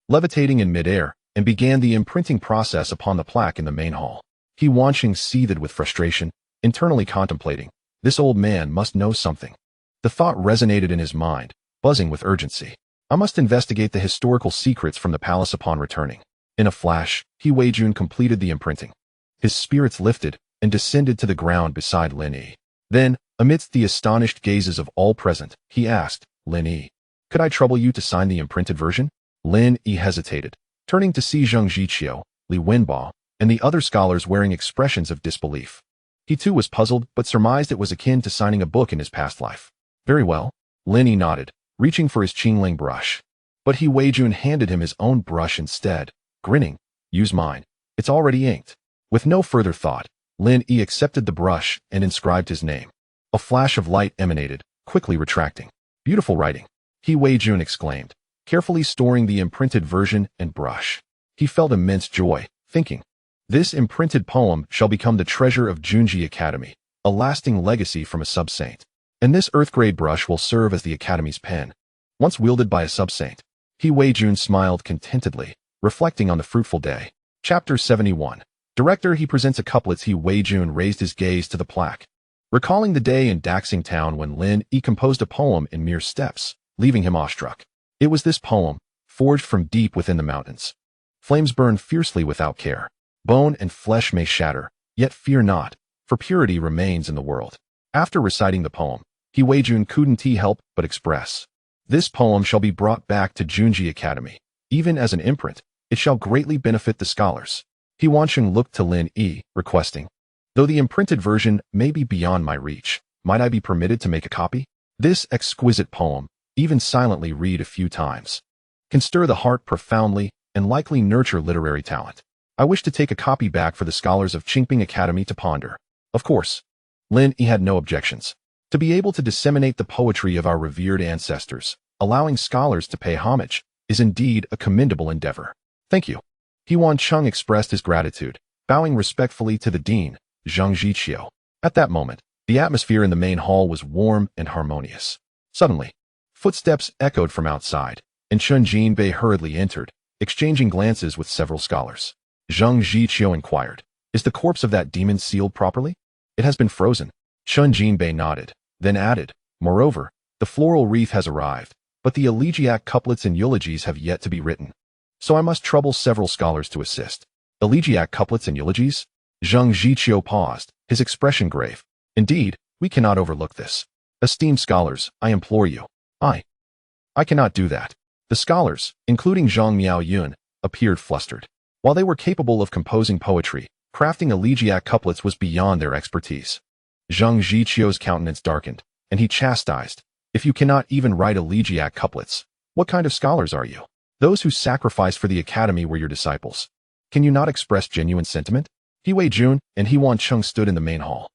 Speaker 1: levitating in midair, and began the imprinting process upon the plaque in the main hall. He Wanqing seethed with frustration, internally contemplating, this old man must know something. The thought resonated in his mind, buzzing with urgency. I must investigate the historical secrets from the palace upon returning. In a flash, He Weijun completed the imprinting. His spirits lifted and descended to the ground beside Lin Yi. Then, amidst the astonished gazes of all present, he asked, Lin Yi, could I trouble you to sign the imprinted version? Lin Yi hesitated, turning to see Zheng Zhiqiu, Li Wenbao, and the other scholars wearing expressions of disbelief. He too was puzzled, but surmised it was akin to signing a book in his past life. Very well. Lin Yi nodded, reaching for his Qingling brush. But He Weijun handed him his own brush instead, grinning, use mine. It's already inked. With no further thought, Lin Yi accepted the brush and inscribed his name. A flash of light emanated, quickly retracting. Beautiful writing, He Weijun exclaimed, carefully storing the imprinted version and brush. He felt immense joy, thinking, this imprinted poem shall become the treasure of Junji Academy, a lasting legacy from a sub-saint. And this earth-grade brush will serve as the Academy's pen. Once wielded by a sub-saint, He Weijun smiled contentedly, reflecting on the fruitful day. Chapter 71. Director He presents a couplets. He Weijun raised his gaze to the plaque, recalling the day in Daxing Town when Lin Yi composed a poem in mere steps, leaving him awestruck. It was this poem, forged from deep within the mountains. Flames burn fiercely without care. Bone and flesh may shatter, yet fear not, for purity remains in the world. After reciting the poem, He Weijun couldn't help but express, this poem shall be brought back to Junji Academy. Even as an imprint, it shall greatly benefit the scholars. He Wanqing looked to Lin Yi, requesting, though the imprinted version may be beyond my reach, might I be permitted to make a copy? This exquisite poem, even silently read a few times, can stir the heart profoundly and likely nurture literary talent. I wish to take a copy back for the scholars of Qingping Academy to ponder. Of course, Lin Yi had no objections. To be able to disseminate the poetry of our revered ancestors, allowing scholars to pay homage, is indeed a commendable endeavor. Thank you. He Wanqing expressed his gratitude, bowing respectfully to the dean, Zheng Zhiqiu. At that moment, the atmosphere in the main hall was warm and harmonious. Suddenly, footsteps echoed from outside, and Chen Jinbei hurriedly entered, exchanging glances with several scholars. Zheng Zhiqiu inquired, is the corpse of that demon sealed properly? It has been frozen. Chen Jinbei nodded, then added, moreover, the floral wreath has arrived, but the elegiac couplets and eulogies have yet to be written. So I must trouble several scholars to assist. Elegiac couplets and eulogies? Zheng Zhiqiu paused, his expression grave. Indeed, we cannot overlook this. Esteemed scholars, I implore you. I cannot do that. The scholars, including Zhang Miaoyun, appeared flustered. While they were capable of composing poetry, crafting elegiac couplets was beyond their expertise. Zheng Zhiqiu's countenance darkened, and he chastised, if you cannot even write elegiac couplets, what kind of scholars are you? Those who sacrificed for the academy were your disciples. Can you not express genuine sentiment? He Weijun and He Wanqing stood in the main hall,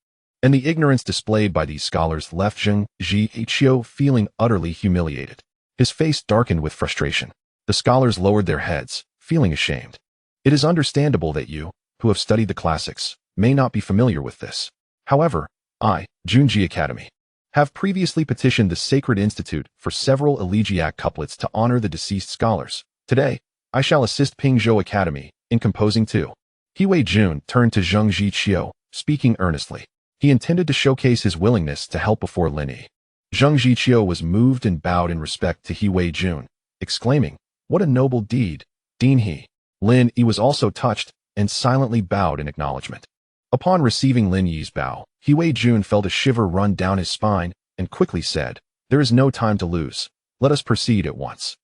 Speaker 1: and the ignorance displayed by these scholars left Zheng Zhiqiu feeling utterly humiliated. His face darkened with frustration. The scholars lowered their heads, feeling ashamed. It is understandable that you, who have studied the classics, may not be familiar with this. However, I, Junji Academy, have previously petitioned the Sacred Institute for several elegiac couplets to honor the deceased scholars. Today, I shall assist Pingzhou Academy in composing two. He Weijun turned to Zheng Zhiqiu, speaking earnestly. He intended to showcase his willingness to help before Lin Yi. Zheng Zhiqiu was moved and bowed in respect to He Weijun, exclaiming, what a noble deed, Dean He. Lin Yi was also touched and silently bowed in acknowledgement. Upon receiving Lin Yi's bow, He Weijun felt a shiver run down his spine and quickly said, there is no time to lose. Let us proceed at once.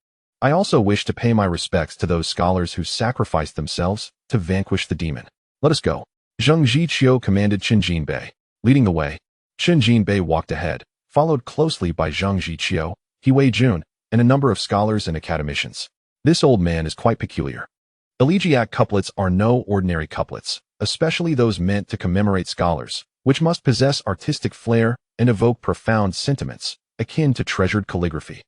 Speaker 1: I also wish to pay my respects to those scholars who sacrificed themselves to vanquish the demon. Let us go. Zheng Zhiqiu commanded Chen Jinbei. Leading the way, Chen Jinbei walked ahead, followed closely by Zheng Zhiqiu, He Weijun, and a number of scholars and academicians. This old man is quite peculiar. Elegiac couplets are no ordinary couplets, especially those meant to commemorate scholars, which must possess artistic flair and evoke profound sentiments, akin to treasured calligraphy.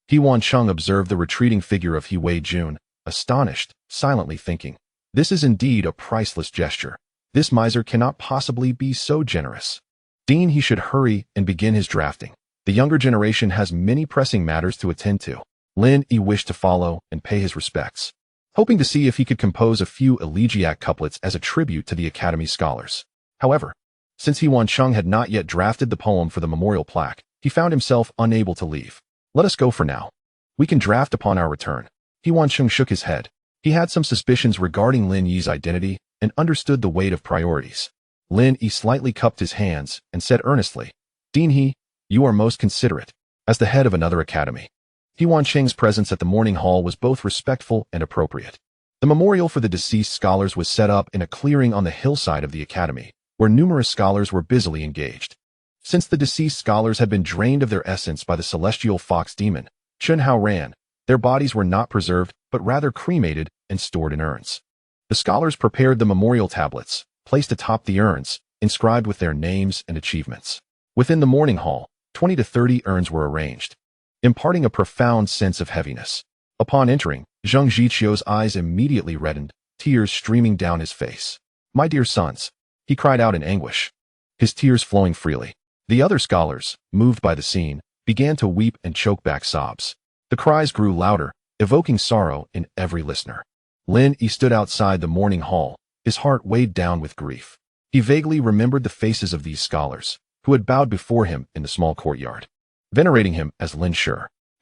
Speaker 1: He Wanqing observed the retreating figure of He Weijun, astonished, silently thinking, this is indeed a priceless gesture. This miser cannot possibly be so generous. Dean, he should hurry and begin his drafting. The younger generation has many pressing matters to attend to. Lin Yi wished to follow and pay his respects, hoping to see if he could compose a few elegiac couplets as a tribute to the Academy's scholars. However, since He Wancheng had not yet drafted the poem for the memorial plaque, he found himself unable to leave. Let us go for now. We can draft upon our return. He Wancheng shook his head. He had some suspicions regarding Lin Yi's identity and understood the weight of priorities. Lin Yi slightly cupped his hands and said earnestly, Dean He, you are most considerate. As the head of another academy, He Wancheng's presence at the morning hall was both respectful and appropriate. The memorial for the deceased scholars was set up in a clearing on the hillside of the academy, where numerous scholars were busily engaged. Since the deceased scholars had been drained of their essence by the celestial fox demon, Chun Hao Ran, their bodies were not preserved, but rather cremated and stored in urns. The scholars prepared the memorial tablets, placed atop the urns, inscribed with their names and achievements. Within the morning hall, 20 to 30 urns were arranged, imparting a profound sense of heaviness. Upon entering, Zheng Zhiqiu's eyes immediately reddened, tears streaming down his face. My dear sons, he cried out in anguish, his tears flowing freely. The other scholars, moved by the scene, began to weep and choke back sobs. The cries grew louder, evoking sorrow in every listener. Lin Yi stood outside the morning hall, his heart weighed down with grief. He vaguely remembered the faces of these scholars, who had bowed before him in the small courtyard, venerating him as Lin Shi.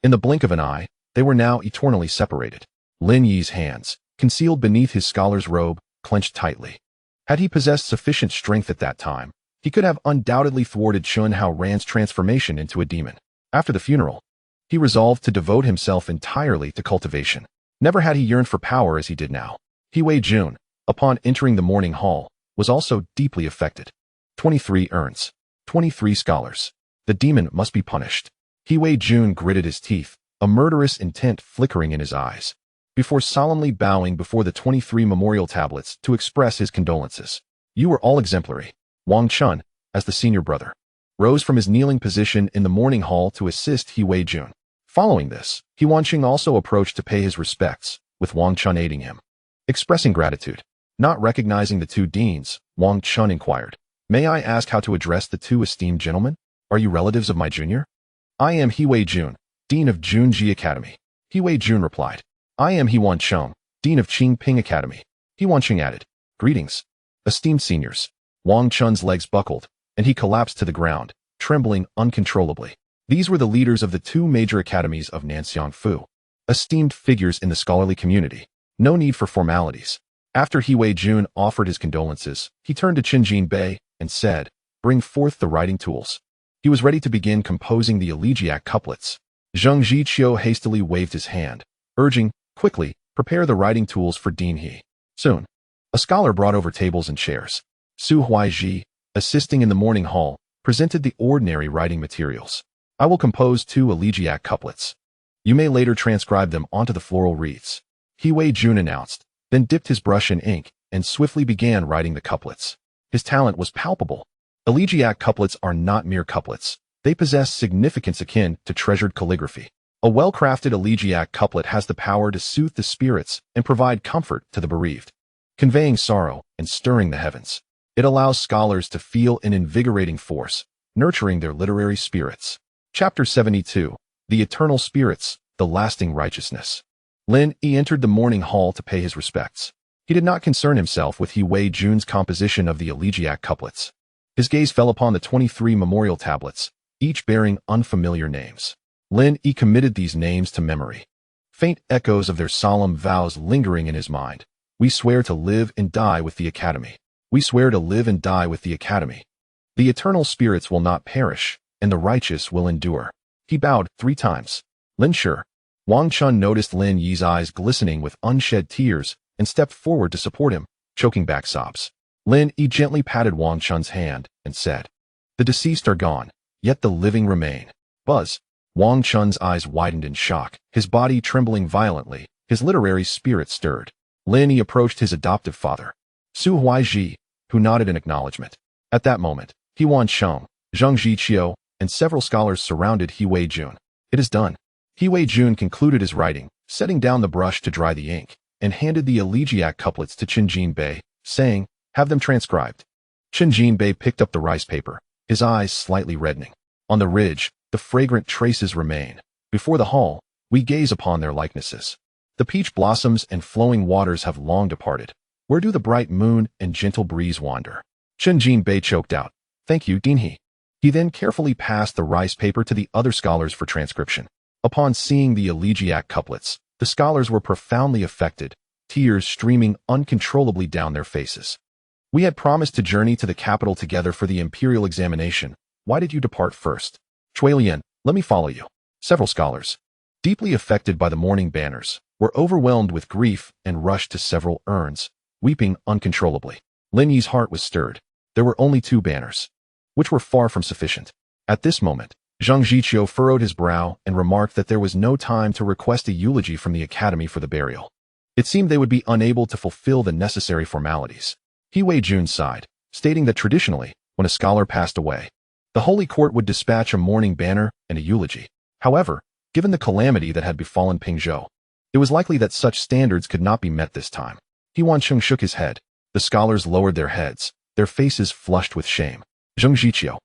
Speaker 1: In the blink of an eye, they were now eternally separated. Lin Yi's hands, concealed beneath his scholar's robe, clenched tightly. Had he possessed sufficient strength at that time, he could have undoubtedly thwarted Chun Hao Ran's transformation into a demon. After the funeral, he resolved to devote himself entirely to cultivation. Never had he yearned for power as he did now. He Wei Jun, upon entering the morning hall, was also deeply affected. 23 urns. 23 scholars. The demon must be punished. He Wei Jun gritted his teeth, a murderous intent flickering in his eyes, before solemnly bowing before the 23 memorial tablets to express his condolences. You were all exemplary. Wang Chun, as the senior brother, rose from his kneeling position in the morning hall to assist He Wei Jun. Following this, He Wancheng also approached to pay his respects, with Wang Chun aiding him. Expressing gratitude, not recognizing the two deans, Wang Chun inquired, May I ask how to address the two esteemed gentlemen? Are you relatives of my junior? I am He Wei Jun, Dean of Junji Academy. He Wei Jun replied. I am He Wancheng, Dean of Qingping Academy. He Wancheng added, Greetings, esteemed seniors. Wang Chun's legs buckled, and he collapsed to the ground, trembling uncontrollably. These were the leaders of the two major academies of Nanxiang Fu, esteemed figures in the scholarly community. No need for formalities. After He Wei Jun offered his condolences, he turned to Qinjin Bei and said, Bring forth the writing tools. He was ready to begin composing the elegiac couplets. Zheng Zhiqiu hastily waved his hand, urging, Quickly, prepare the writing tools for Dean He. Soon, a scholar brought over tables and chairs. Su Huaizhi, assisting in the morning hall, presented the ordinary writing materials. I will compose 2 elegiac couplets. You may later transcribe them onto the floral wreaths. He Wei Jun announced, then dipped his brush in ink and swiftly began writing the couplets. His talent was palpable. Elegiac couplets are not mere couplets. They possess significance akin to treasured calligraphy. A well-crafted elegiac couplet has the power to soothe the spirits and provide comfort to the bereaved, conveying sorrow and stirring the heavens. It allows scholars to feel an invigorating force, nurturing their literary spirits. Chapter 72. The Eternal Spirits, the Lasting Righteousness. Lin Yi entered the morning hall to pay his respects. He did not concern himself with He Wei Jun's composition of the elegiac couplets. His gaze fell upon the 23 memorial tablets, each bearing unfamiliar names. Lin Yi committed these names to memory, faint echoes of their solemn vows lingering in his mind. We swear to live and die with the Academy. We swear to live and die with the Academy. The eternal spirits will not perish, and the righteous will endure. He bowed 3 times. Lin Shi. Wang Chun noticed Lin Yi's eyes glistening with unshed tears and stepped forward to support him, choking back sobs. Lin Yi gently patted Wang Chun's hand and said, The deceased are gone, yet the living remain. Buzz. Wang Chun's eyes widened in shock, his body trembling violently, his literary spirit stirred. Lin Yi approached his adoptive father, Su Huaizhi, who nodded in acknowledgement. At that moment, He Wancheng, Zheng Zhiqiu, and several scholars surrounded He Wei Jun. It is done. He Wei Jun concluded his writing, setting down the brush to dry the ink, and handed the elegiac couplets to Qinjin Bei, saying, Have them transcribed. Chen Jinbei picked up the rice paper, his eyes slightly reddening. On the ridge, the fragrant traces remain. Before the hall, we gaze upon their likenesses. The peach blossoms and flowing waters have long departed. Where do the bright moon and gentle breeze wander? Chen Jinbei choked out. Thank you, Lin Yi. He then carefully passed the rice paper to the other scholars for transcription. Upon seeing the elegiac couplets, the scholars were profoundly affected, tears streaming uncontrollably down their faces. We had promised to journey to the capital together for the imperial examination. Why did you depart first? Chuilian, let me follow you. Several scholars, deeply affected by the mourning banners, were overwhelmed with grief and rushed to several urns, weeping uncontrollably. Lin Yi's heart was stirred. There were only 2 banners, which were far from sufficient. At this moment, Zhang Jiqiu furrowed his brow and remarked that there was no time to request a eulogy from the academy for the burial. It seemed they would be unable to fulfill the necessary formalities. He Wei Jun sighed, stating that traditionally, when a scholar passed away, the Holy Court would dispatch a mourning banner and a eulogy. However, given the calamity that had befallen Pingzhou, it was likely that such standards could not be met this time. He Wancheng shook his head. The scholars lowered their heads, their faces flushed with shame. Zhang Jiqiu,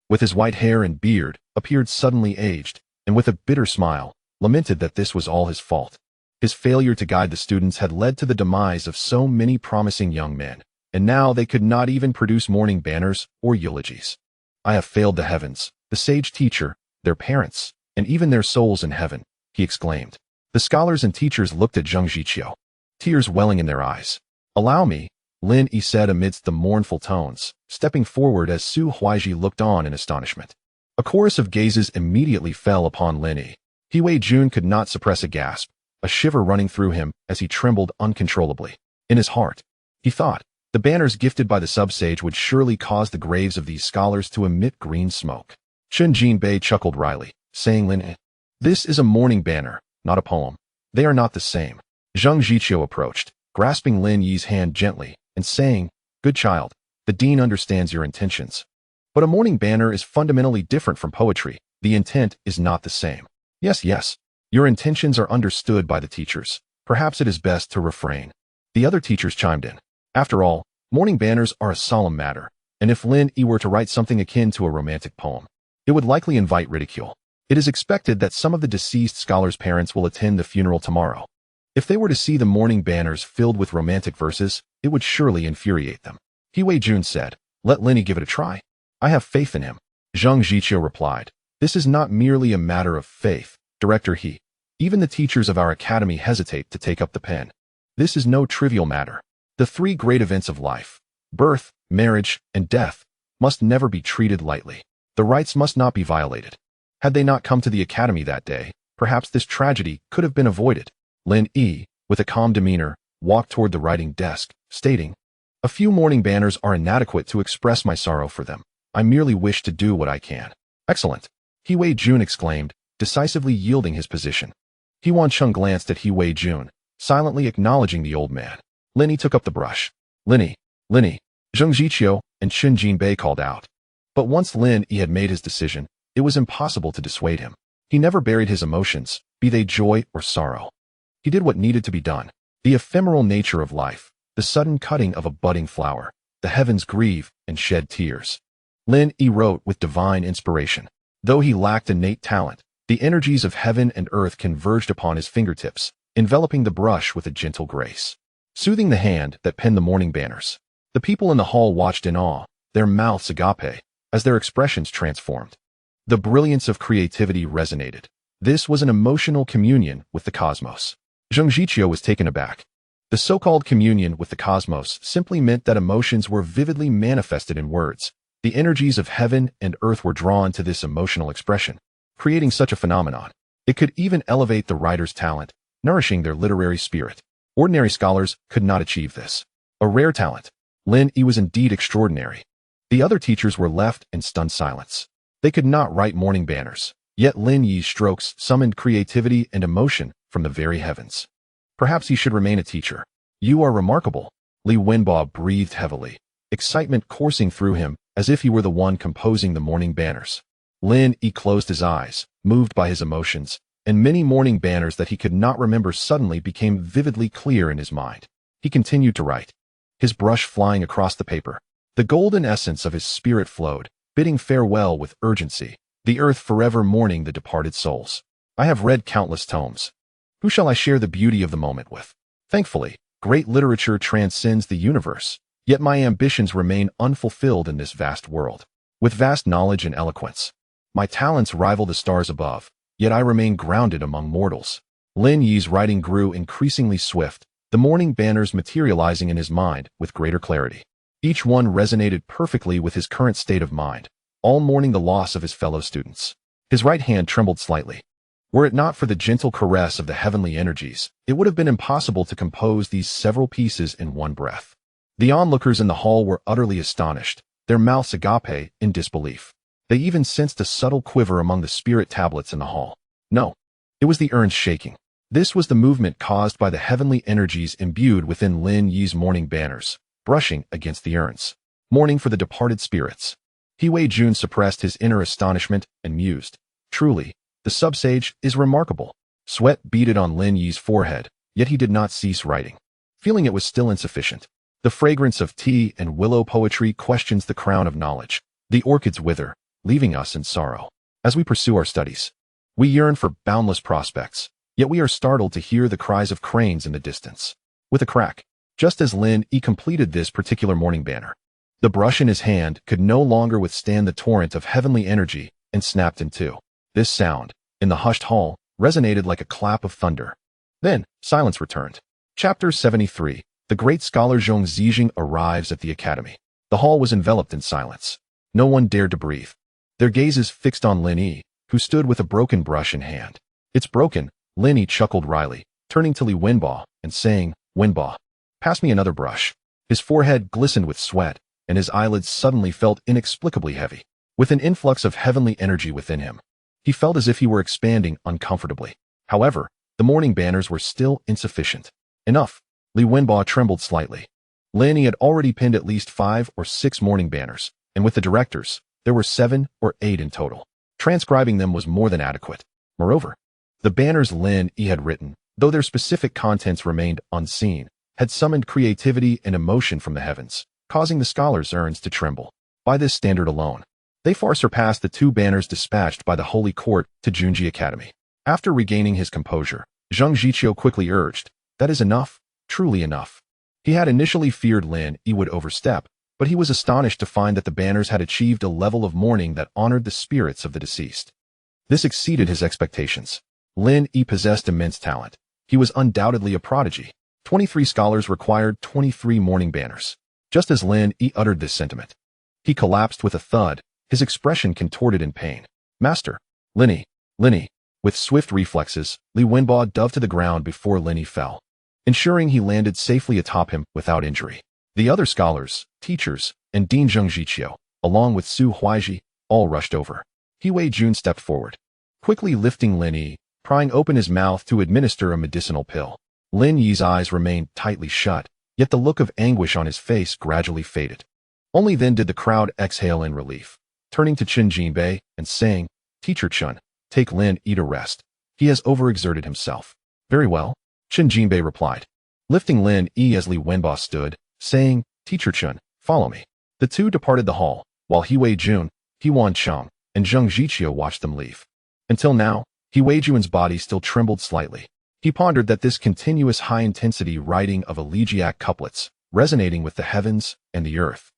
Speaker 1: with his white hair and beard, appeared suddenly aged, and with a bitter smile, lamented that this was all his fault. His failure to guide the students had led to the demise of so many promising young men, and now they could not even produce mourning banners or eulogies. I have failed the heavens, the sage teacher, their parents, and even their souls in heaven, he exclaimed. The scholars and teachers looked at Zhang Jiqiu, tears welling in their eyes. Allow me, Lin Yi said amidst the mournful tones, stepping forward as Su Huaiji looked on in astonishment. A chorus of gazes immediately fell upon Lin Yi. He Wei Jun could not suppress a gasp, a shiver running through him as he trembled uncontrollably. In his heart, he thought, the banners gifted by the sub-sage would surely cause the graves of these scholars to emit green smoke. Chen Jinbei chuckled wryly, saying, Lin Yi, this is a mourning banner, not a poem. They are not the same. Zhang Jiqiu approached, grasping Lin Yi's hand gently, and saying, Good child, the dean understands your intentions. But a mourning banner is fundamentally different from poetry. The intent is not the same. Yes, your intentions are understood by the teachers. Perhaps it is best to refrain. The other teachers chimed in. After all, mourning banners are a solemn matter, and if Lin Yi were to write something akin to a romantic poem, it would likely invite ridicule. It is expected that some of the deceased scholars' parents will attend the funeral tomorrow. If they were to see the mourning banners filled with romantic verses, it would surely infuriate them. He Wei Jun said, Let Lin Yi give it a try. I have faith in him. Zhang Jiqiu replied, This is not merely a matter of faith, Director He. Even the teachers of our academy hesitate to take up the pen. This is no trivial matter. The 3 great events of life, birth, marriage, and death, must never be treated lightly. The rites must not be violated. Had they not come to the academy that day, perhaps this tragedy could have been avoided. Lin Yi, with a calm demeanor, walked toward the writing desk, stating, A few mourning banners are inadequate to express my sorrow for them. I merely wish to do what I can. Excellent. He Wei Jun exclaimed, decisively yielding his position. He Wancheng glanced at He Wei Jun, silently acknowledging the old man. Lin Yi took up the brush. Lin Yi, Zhang Jiqiu and Chen Jinbei called out. But once Lin Yi had made his decision, it was impossible to dissuade him. He never buried his emotions, be they joy or sorrow. He did what needed to be done. The ephemeral nature of life, the sudden cutting of a budding flower, the heavens grieve and shed tears. Lin Yi wrote with divine inspiration. Though he lacked innate talent, the energies of heaven and earth converged upon his fingertips, enveloping the brush with a gentle grace, soothing the hand that penned the mourning banners. The people in the hall watched in awe, their mouths agape, as their expressions transformed. The brilliance of creativity resonated. This was an emotional communion with the cosmos. Zhang Jiqiu was taken aback. The so-called communion with the cosmos simply meant that emotions were vividly manifested in words. The energies of heaven and earth were drawn to this emotional expression, creating such a phenomenon. It could even elevate the writer's talent, nourishing their literary spirit. Ordinary scholars could not achieve this. A rare talent. Lin Yi was indeed extraordinary. The other teachers were left in stunned silence. They could not write mourning banners, yet Lin Yi's strokes summoned creativity and emotion from the very heavens. Perhaps he should remain a teacher. You are remarkable. Li Wenbo breathed heavily, excitement coursing through him as if he were the one composing the mourning banners. Lin Yi closed his eyes, moved by his emotions, and many mourning banners that he could not remember suddenly became vividly clear in his mind. He continued to write. his brush flying across the paper. The golden essence of his spirit flowed, bidding farewell with urgency, the earth forever mourning the departed souls. I have read countless tomes. Who shall I share the beauty of the moment with? Thankfully, great literature transcends the universe, yet my ambitions remain unfulfilled in this vast world. With vast knowledge and eloquence, my talents rival the stars above, yet I remain grounded among mortals. Lin Yi's writing grew increasingly swift, the morning banners materializing in his mind with greater clarity. Each one resonated perfectly with his current state of mind, all mourning the loss of his fellow students. His right hand trembled slightly. Were it not for the gentle caress of the heavenly energies, it would have been impossible to compose these several pieces in one breath. The onlookers in the hall were utterly astonished, their mouths agape in disbelief. They even sensed a subtle quiver among the spirit tablets in the hall. No, it was the urns shaking. This was the movement caused by the heavenly energies imbued within Lin Yi's morning banners, brushing against the urns, mourning for the departed spirits. He Wei Jun suppressed his inner astonishment and mused. Truly, the subsage is remarkable. Sweat beaded on Lin Yi's forehead, yet he did not cease writing. Feeling it was still insufficient. The fragrance of tea and willow poetry questions the crown of knowledge. The orchids wither, leaving us in sorrow. As we pursue our studies, we yearn for boundless prospects, yet we are startled to hear the cries of cranes in the distance. With a crack, just as Lin Yi completed this particular morning banner, the brush in his hand could no longer withstand the torrent of heavenly energy and snapped in two. This sound, in the hushed hall, resonated like a clap of thunder. Then, silence returned. Chapter 73. The great scholar Zhong Zijing arrives at the academy. The hall was enveloped in silence. No one dared to breathe. Their gazes fixed on Lin Yi, who stood with a broken brush in hand. It's broken, Lin Yi chuckled wryly, turning to Li Wenbo and saying, Wenbo, pass me another brush. His forehead glistened with sweat, and his eyelids suddenly felt inexplicably heavy. With an influx of heavenly energy within him, he felt as if he were expanding uncomfortably. However, the morning banners were still insufficient. Enough. Li Wenbo trembled slightly. Lin Yi had already pinned at least 5 or 6 morning banners, and with the directors, there were 7 or 8 in total. Transcribing them was more than adequate. Moreover, the banners Lin Yi had written, though their specific contents remained unseen, had summoned creativity and emotion from the heavens, causing the scholars' urns to tremble. By this standard alone, they far surpassed the 2 banners dispatched by the Holy Court to Junji Academy. After regaining his composure, Zhang Jiqiu quickly urged, that is enough, truly enough. He had initially feared Lin Yi would overstep, but he was astonished to find that the banners had achieved a level of mourning that honored the spirits of the deceased. This exceeded his expectations. Lin Yi possessed immense talent. He was undoubtedly a prodigy. 23 scholars required 23 morning banners. Just as Lin Yi uttered this sentiment, he collapsed with a thud, his expression contorted in pain. Master, Lin Yi. With swift reflexes, Li Wenbo dove to the ground before Lin Yi fell, ensuring he landed safely atop him without injury. The other scholars, teachers, and Dean Zhang Jiqiu, along with Su Huaiji, all rushed over. He Wei Jun stepped forward, quickly lifting Lin Yi, prying open his mouth to administer a medicinal pill. Lin Yi's eyes remained tightly shut, yet the look of anguish on his face gradually faded. Only then did the crowd exhale in relief, turning to Chen Jinbei and saying, Teacher Chen, take Lin Yi to rest. He has overexerted himself. Very well, Chen Jinbei replied, lifting Lin Yi as Li Wenbo stood, saying, Teacher Chen, follow me. The two departed the hall, while He Wei Jun, He Wan Cheng, and Zhang Jiqiu watched them leave. Until now, He Wei Jun's body still trembled slightly. He pondered that this continuous high-intensity writing of elegiac couplets, resonating with the heavens and the earth,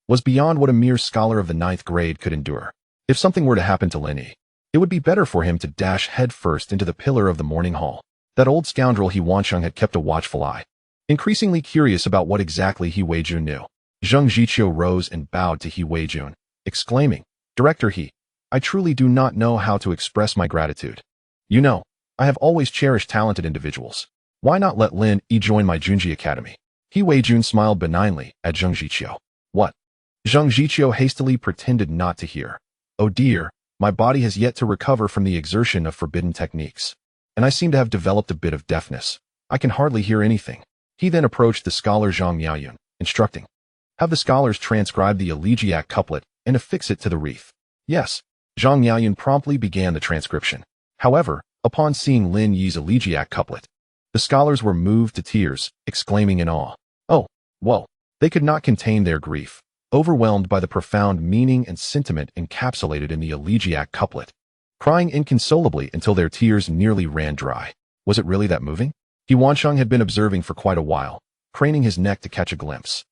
Speaker 1: was beyond what a mere scholar of the 9th grade could endure. If something were to happen to Lin Yi, it would be better for him to dash headfirst into the pillar of the morning hall. That old scoundrel He Wancheng had kept a watchful eye. Increasingly curious about what exactly He Wei Jun knew, Zhang Jiqiu rose and bowed to He Wei Jun, exclaiming, Director He, I truly do not know how to express my gratitude. You know, I have always cherished talented individuals. Why not let Lin Yi join my Junji Academy? He Wei Jun smiled benignly at Zhang Jiqiu. What? Zhang Jiqiu hastily pretended not to hear. Oh dear, my body has yet to recover from the exertion of forbidden techniques, and I seem to have developed a bit of deafness. I can hardly hear anything. He then approached the scholar Zhang Yaoyun, instructing, have the scholars transcribe the elegiac couplet and affix it to the wreath. Yes, Zhang Yaoyun promptly began the transcription. However, upon seeing Lin Yi's elegiac couplet, the scholars were moved to tears, exclaiming in awe, oh, whoa, They could not contain their grief, overwhelmed by the profound meaning and sentiment encapsulated in the elegiac couplet, crying inconsolably until their tears nearly ran dry. Was it really that moving? He Wansheng had been observing for quite a while, craning his neck to catch a glimpse.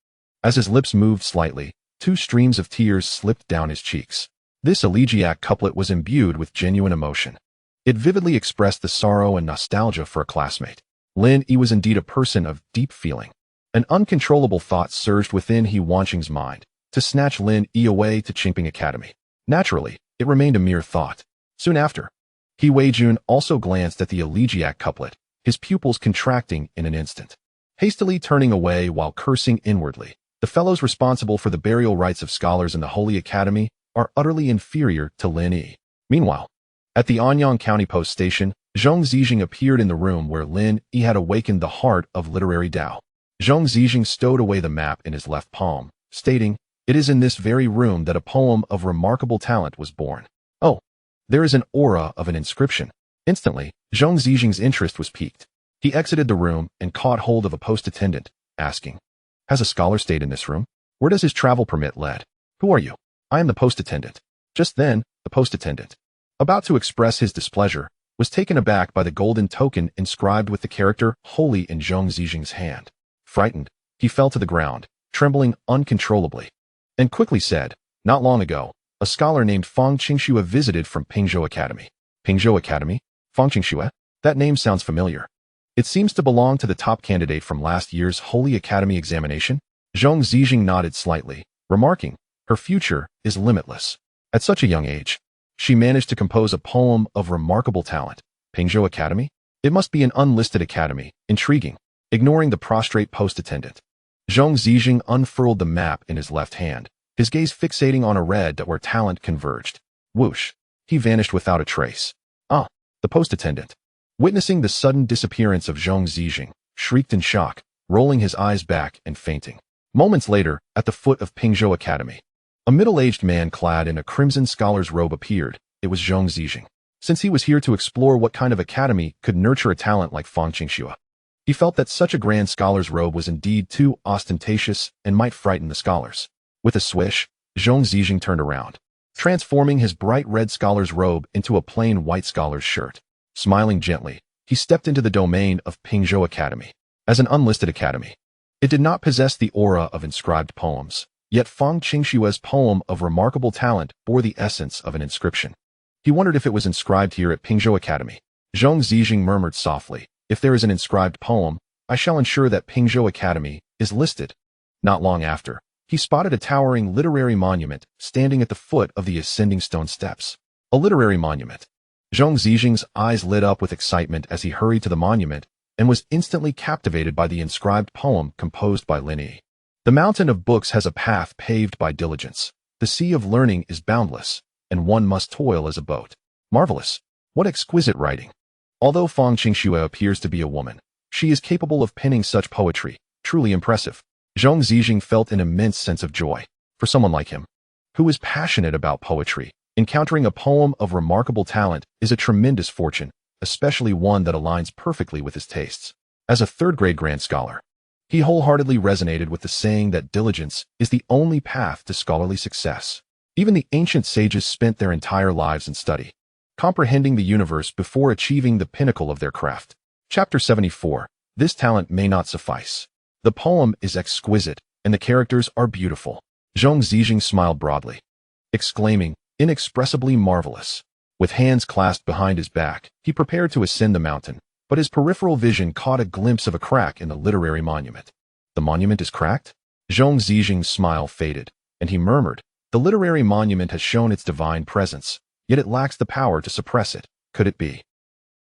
Speaker 1: As his lips moved slightly, 2 streams of tears slipped down his cheeks. This elegiac couplet was imbued with genuine emotion. It vividly expressed the sorrow and nostalgia for a classmate. Lin Yi was indeed a person of deep feeling. An uncontrollable thought surged within He Wansheng's mind, to snatch Lin Yi away to Qingping Academy. Naturally, it remained a mere thought. Soon after, He Weijun also glanced at the elegiac couplet, his pupils contracting in an instant. Hastily turning away while cursing inwardly, the fellows responsible for the burial rites of scholars in the Holy Academy are utterly inferior to Lin Yi. Meanwhile, at the Anyang County Post Station, Zhong Zijing appeared in the room where Lin Yi had awakened the heart of literary Dao. Zhong Zijing stowed away the map in his left palm, stating, "It is in this very room that a poem of remarkable talent was born. Oh, there is an aura of an inscription." Instantly, Zhong Zijing's interest was piqued. He exited the room and caught hold of a post attendant, asking, "Has a scholar stayed in this room? Where does his travel permit lead? Who are you?" "I am the post attendant." Just then, the post attendant, about to express his displeasure, was taken aback by the golden token inscribed with the character "Holy" in Zhong Zijing's hand. Frightened, he fell to the ground, trembling uncontrollably, and quickly said, "Not long ago, a scholar named Fang Qingxue visited from Pingzhou Academy." Pingzhou Academy? Fang Qingxue? That name sounds familiar. It seems to belong to the top candidate from last year's Holy Academy examination. Zhong Zijing nodded slightly, remarking, "Her future is limitless." At such a young age, she managed to compose a poem of remarkable talent. Pingzhou Academy? It must be an unlisted academy. Intriguing. Ignoring the prostrate post attendant, Zhong Zijing unfurled the map in his left hand, his gaze fixating on a red dot where talent converged. Whoosh! He vanished without a trace. "Ah!" The post attendant, witnessing the sudden disappearance of Zhong Zijing, shrieked in shock, rolling his eyes back and fainting. Moments later, at the foot of Pingzhou Academy, a middle-aged man clad in a crimson scholar's robe appeared. It was Zhong Zijing. Since he was here to explore what kind of academy could nurture a talent like Fang Qingxue, he felt that such a grand scholar's robe was indeed too ostentatious and might frighten the scholars. With a swish, Zhong Zijing turned around, transforming his bright red scholar's robe into a plain white scholar's shirt. Smiling gently, he stepped into the domain of Pingzhou Academy. As an unlisted academy, it did not possess the aura of inscribed poems, yet Fang Qingxue's poem of remarkable talent bore the essence of an inscription. He wondered if it was inscribed here at Pingzhou Academy. Zhong Zijing murmured softly, "If there is an inscribed poem, I shall ensure that Pingzhou Academy is listed." Not long after, he spotted a towering literary monument standing at the foot of the ascending stone steps. A literary monument. Zhong Zijing's eyes lit up with excitement as he hurried to the monument and was instantly captivated by the inscribed poem composed by Lin Yi. "The mountain of books has a path paved by diligence. The sea of learning is boundless, and one must toil as a boat." Marvelous! What exquisite writing! Although Fang Qingxue appears to be a woman, she is capable of penning such poetry. Truly impressive. Zhong Zijing felt an immense sense of joy. For someone like him, who is passionate about poetry, encountering a poem of remarkable talent is a tremendous fortune, especially one that aligns perfectly with his tastes. As a third-grade grand scholar, he wholeheartedly resonated with the saying that diligence is the only path to scholarly success. Even the ancient sages spent their entire lives in study, comprehending the universe before achieving the pinnacle of their craft. Chapter 74. This talent may not suffice. The poem is exquisite, and the characters are beautiful. Zhong Zijing smiled broadly, exclaiming, "Inexpressibly marvelous." With hands clasped behind his back, he prepared to ascend the mountain, but his peripheral vision caught a glimpse of a crack in the literary monument. "The monument is cracked?" Zhong Zijing's smile faded, and he murmured, "The literary monument has shown its divine presence, yet it lacks the power to suppress it. Could it be?"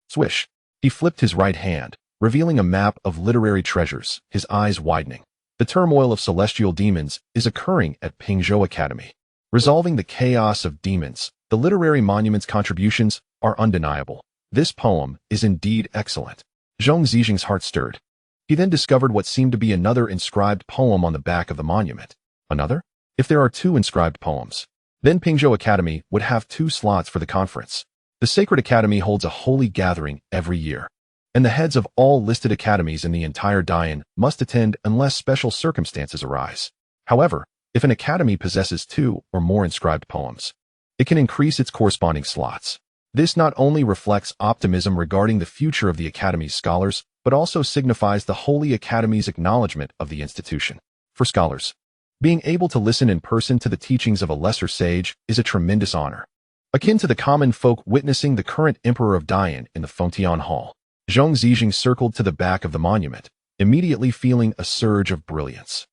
Speaker 1: Swish! He flipped his right hand, revealing a map of literary treasures, his eyes widening. The turmoil of celestial demons is occurring at Pingzhou Academy. Resolving the chaos of demons, the literary monument's contributions are undeniable. This poem is indeed excellent. Zhong Zijing's heart stirred. He then discovered what seemed to be another inscribed poem on the back of the monument. Another? If there are 2 inscribed poems, then Pingzhou Academy would have 2 slots for the conference. The Sacred Academy holds a holy gathering every year, and the heads of all listed academies in the entire Daoist must attend unless special circumstances arise. However, if an academy possesses 2 or more inscribed poems, it can increase its corresponding slots. This not only reflects optimism regarding the future of the academy's scholars, but also signifies the Holy Academy's acknowledgement of the institution. For scholars, being able to listen in person to the teachings of a lesser sage is a tremendous honor, akin to the common folk witnessing the current emperor of Daoist in the Fontaine Hall. Zhang Zijing circled to the back of the monument, immediately feeling a surge of brilliance.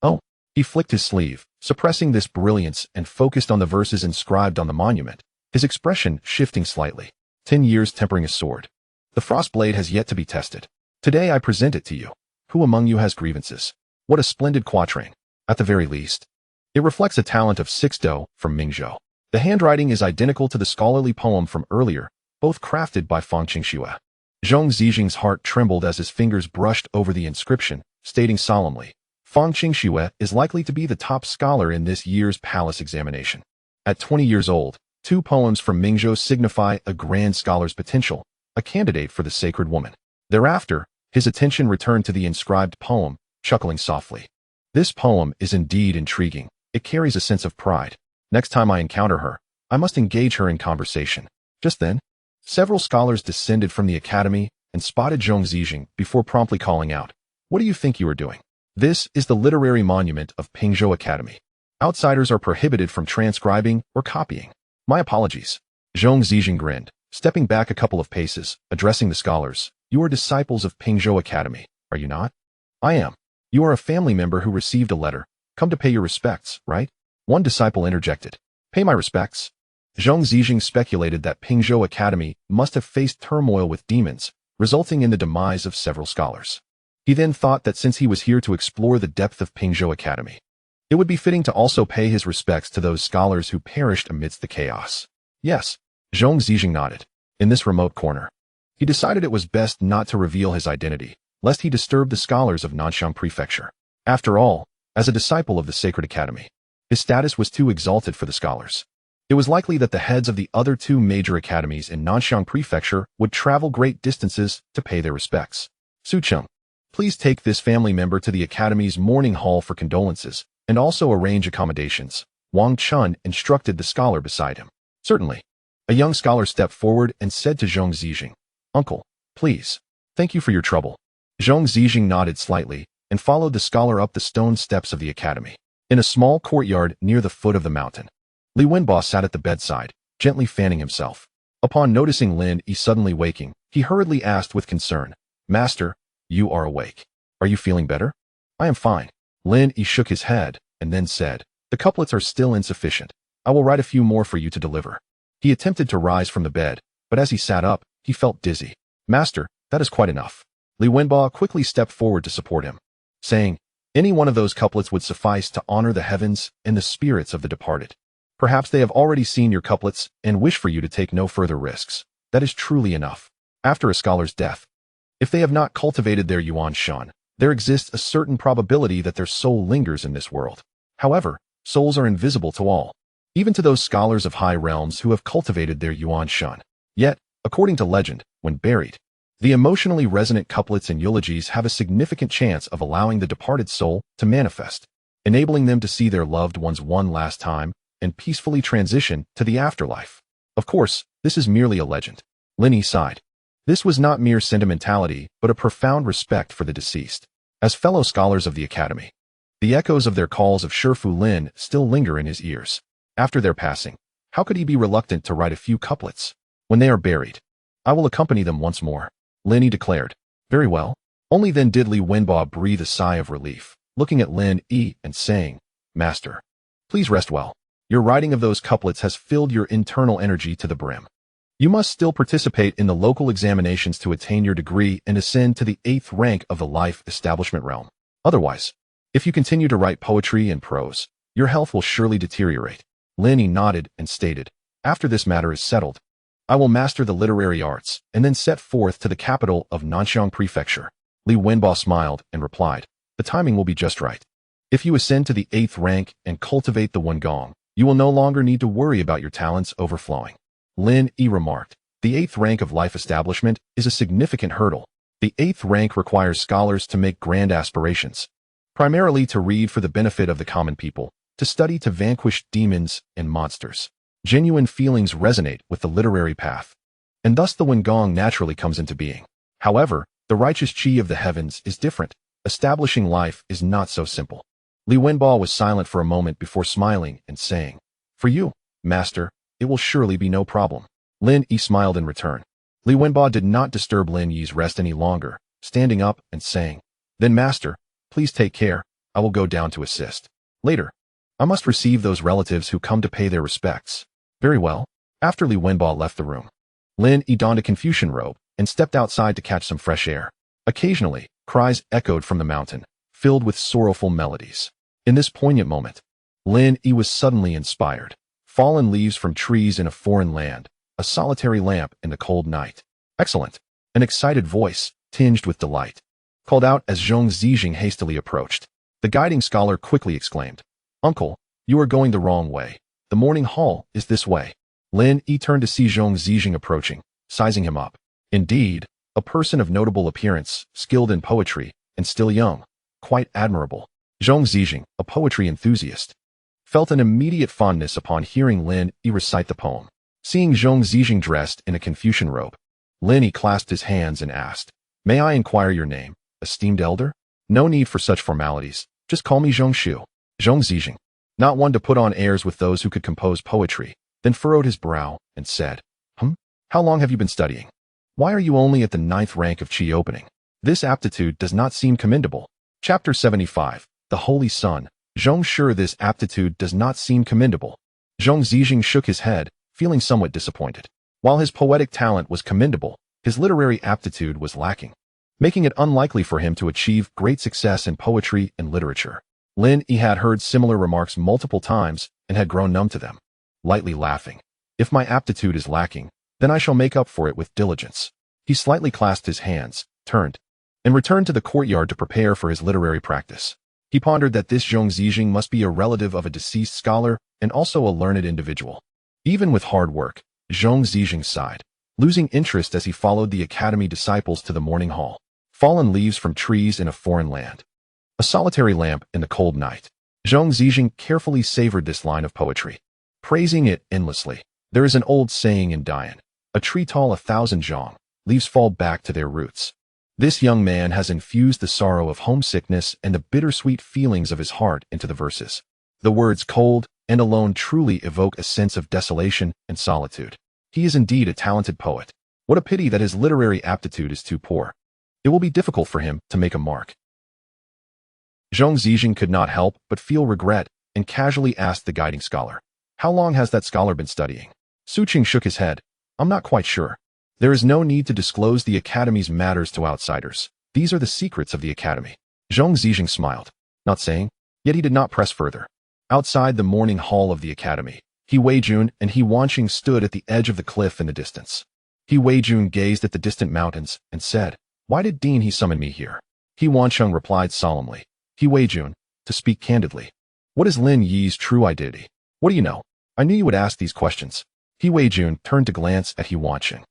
Speaker 1: Oh, he flicked his sleeve, suppressing this brilliance and focused on the verses inscribed on the monument, his expression shifting slightly. 10 years tempering a sword. The frost blade has yet to be tested. Today I present it to you. Who among you has grievances? What a splendid quatrain. At the very least, it reflects a talent of 6 Do from Mingzhou. The handwriting is identical to the scholarly poem from earlier, both crafted by Fang Qingxue. Zhang Zijing's heart trembled as his fingers brushed over the inscription, stating solemnly, Fang Qingxue is likely to be the top scholar in this year's palace examination. At 20 years old, 2 poems from Mingzhou signify a grand scholar's potential, a candidate for the sacred woman. Thereafter, his attention returned to the inscribed poem, chuckling softly. This poem is indeed intriguing. It carries a sense of pride. Next time I encounter her, I must engage her in conversation. Just then, several scholars descended from the academy and spotted Zhang Zijing before promptly calling out, What do you think you are doing? This is the literary monument of Pingzhou Academy. Outsiders are prohibited from transcribing or copying. My apologies. Zhang Zijing grinned, stepping back a couple of paces, addressing the scholars. You are disciples of Pingzhou Academy, are you not? I am. You are a family member who received a letter. Come to pay your respects, right? One disciple interjected. Pay my respects? Zhang Zijing speculated that Pingzhou Academy must have faced turmoil with demons, resulting in the demise of several scholars. He then thought that since he was here to explore the depth of Pingzhou Academy, it would be fitting to also pay his respects to those scholars who perished amidst the chaos. Yes, Zhang Zijing nodded. In this remote corner, he decided it was best not to reveal his identity, lest he disturb the scholars of Nanxiang Prefecture. After all, as a disciple of the Sacred Academy, his status was too exalted for the scholars. It was likely that the heads of the other 2 major academies in Nanxiang Prefecture would travel great distances to pay their respects. Sucheng, please take this family member to the academy's morning hall for condolences, and also arrange accommodations. Wang Chun instructed the scholar beside him. Certainly. A young scholar stepped forward and said to Zhang Zijing, Uncle, please. Thank you for your trouble. Zhang Zijing nodded slightly and followed the scholar up the stone steps of the academy. In a small courtyard near the foot of the mountain, Li Wenbo sat at the bedside, gently fanning himself. Upon noticing Lin Yi suddenly waking, he hurriedly asked with concern, Master, you are awake. Are you feeling better? I am fine. Lin Yi shook his head and then said, The couplets are still insufficient. I will write a few more for you to deliver. He attempted to rise from the bed, but as he sat up, he felt dizzy. Master, that is quite enough. Li Wenbo quickly stepped forward to support him, saying, Any one of those couplets would suffice to honor the heavens and the spirits of the departed. Perhaps they have already seen your couplets and wish for you to take no further risks. That is truly enough. After a scholar's death, if they have not cultivated their Yuan Shan, there exists a certain probability that their soul lingers in this world. However, souls are invisible to all, even to those scholars of high realms who have cultivated their Yuan Shan. Yet, according to legend, when buried, the emotionally resonant couplets and eulogies have a significant chance of allowing the departed soul to manifest, enabling them to see their loved ones one last time and peacefully transition to the afterlife. Of course, this is merely a legend. Lin Yi sighed. This was not mere sentimentality, but a profound respect for the deceased. As fellow scholars of the academy, the echoes of their calls of Shifu Lin still linger in his ears. After their passing, how could he be reluctant to write a few couplets? When they are buried, I will accompany them once more, Lin Yi declared. Very well. Only then did Li Wenbo breathe a sigh of relief, looking at Lin Yi and saying, Master, please rest well. Your writing of those couplets has filled your internal energy to the brim. You must still participate in the local examinations to attain your degree and ascend to the 8th rank of the life establishment realm. Otherwise, if you continue to write poetry and prose, your health will surely deteriorate. Lin Yi nodded and stated, After this matter is settled, I will master the literary arts and then set forth to the capital of Nanxiang Prefecture. Li Wenbo smiled and replied, The timing will be just right. If you ascend to the 8th rank and cultivate the Wengong, you will no longer need to worry about your talents overflowing. Lin Yi remarked, The 8th rank of life establishment is a significant hurdle. The 8th rank requires scholars to make grand aspirations, primarily to read for the benefit of the common people, to study to vanquish demons and monsters. Genuine feelings resonate with the literary path, and thus the Wengong naturally comes into being. However, the righteous chi of the heavens is different. Establishing life is not so simple. Li Wenbo was silent for a moment before smiling and saying, "For you, master, it will surely be no problem." Lin Yi smiled in return. Li Wenbo did not disturb Lin Yi's rest any longer, standing up and saying, "Then master, please take care, I will go down to assist. Later, I must receive those relatives who come to pay their respects." Very well. After Li Wenbo left the room, Lin Yi donned a Confucian robe and stepped outside to catch some fresh air. Occasionally, cries echoed from the mountain, filled with sorrowful melodies. In this poignant moment, Lin Yi was suddenly inspired. Fallen leaves from trees in a foreign land, a solitary lamp in the cold night. Excellent. An excited voice, tinged with delight, called out as Zhong Zijing hastily approached. The guiding scholar quickly exclaimed, "Uncle, you are going the wrong way. The morning hall is this way." Lin Yi turned to see Zhong Zijing approaching, sizing him up. Indeed, a person of notable appearance, skilled in poetry, and still young. Quite admirable. Zhong Zijing, a poetry enthusiast, felt an immediate fondness upon hearing Lin Yi recite the poem. Seeing Zhong Zijing dressed in a Confucian robe, Lin Yi clasped his hands and asked, "May I inquire your name, esteemed elder?" "No need for such formalities. Just call me Zhong Shu." Zhong Zijing, not one to put on airs with those who could compose poetry, then furrowed his brow and said, How long have you been studying? Why are you only at the 9th rank of Qi opening? This aptitude does not seem commendable." Chapter 75, The Holy Sun. Zhong Sure, this aptitude does not seem commendable. Zhong Zijing shook his head, feeling somewhat disappointed. While his poetic talent was commendable, his literary aptitude was lacking, making it unlikely for him to achieve great success in poetry and literature. Lin Yi had heard similar remarks multiple times and had grown numb to them. Lightly laughing, "If my aptitude is lacking, then I shall make up for it with diligence." He slightly clasped his hands, turned, and returned to the courtyard to prepare for his literary practice. He pondered that this Zhong Zijing must be a relative of a deceased scholar and also a learned individual. Even with hard work, Zhong Zijing sighed, losing interest as he followed the academy disciples to the morning hall. Fallen leaves from trees in a foreign land, a solitary lamp in the cold night. Zhong Zijing carefully savored this line of poetry, praising it endlessly. There is an old saying in Daoist, "A tree tall 1,000 zhong, leaves fall back to their roots." This young man has infused the sorrow of homesickness and the bittersweet feelings of his heart into the verses. The words cold and alone truly evoke a sense of desolation and solitude. He is indeed a talented poet. What a pity that his literary aptitude is too poor. It will be difficult for him to make a mark. Zhong Zijing could not help but feel regret and casually asked the guiding scholar, "How long has that scholar been studying?" Su Qing shook his head. "I'm not quite sure. There is no need to disclose the academy's matters to outsiders. These are the secrets of the academy." Zhong Zijing smiled, not saying, yet he did not press further. Outside the morning hall of the academy, He Weijun and He Wanqing stood at the edge of the cliff in the distance. He Weijun gazed at the distant mountains and said, "Why did Dean He summon me here?" He Wanqing replied solemnly, "He Weijun, to speak candidly, what is Lin Yi's true identity? What do you know? I knew you would ask these questions." He Weijun turned to glance at He Wanqing,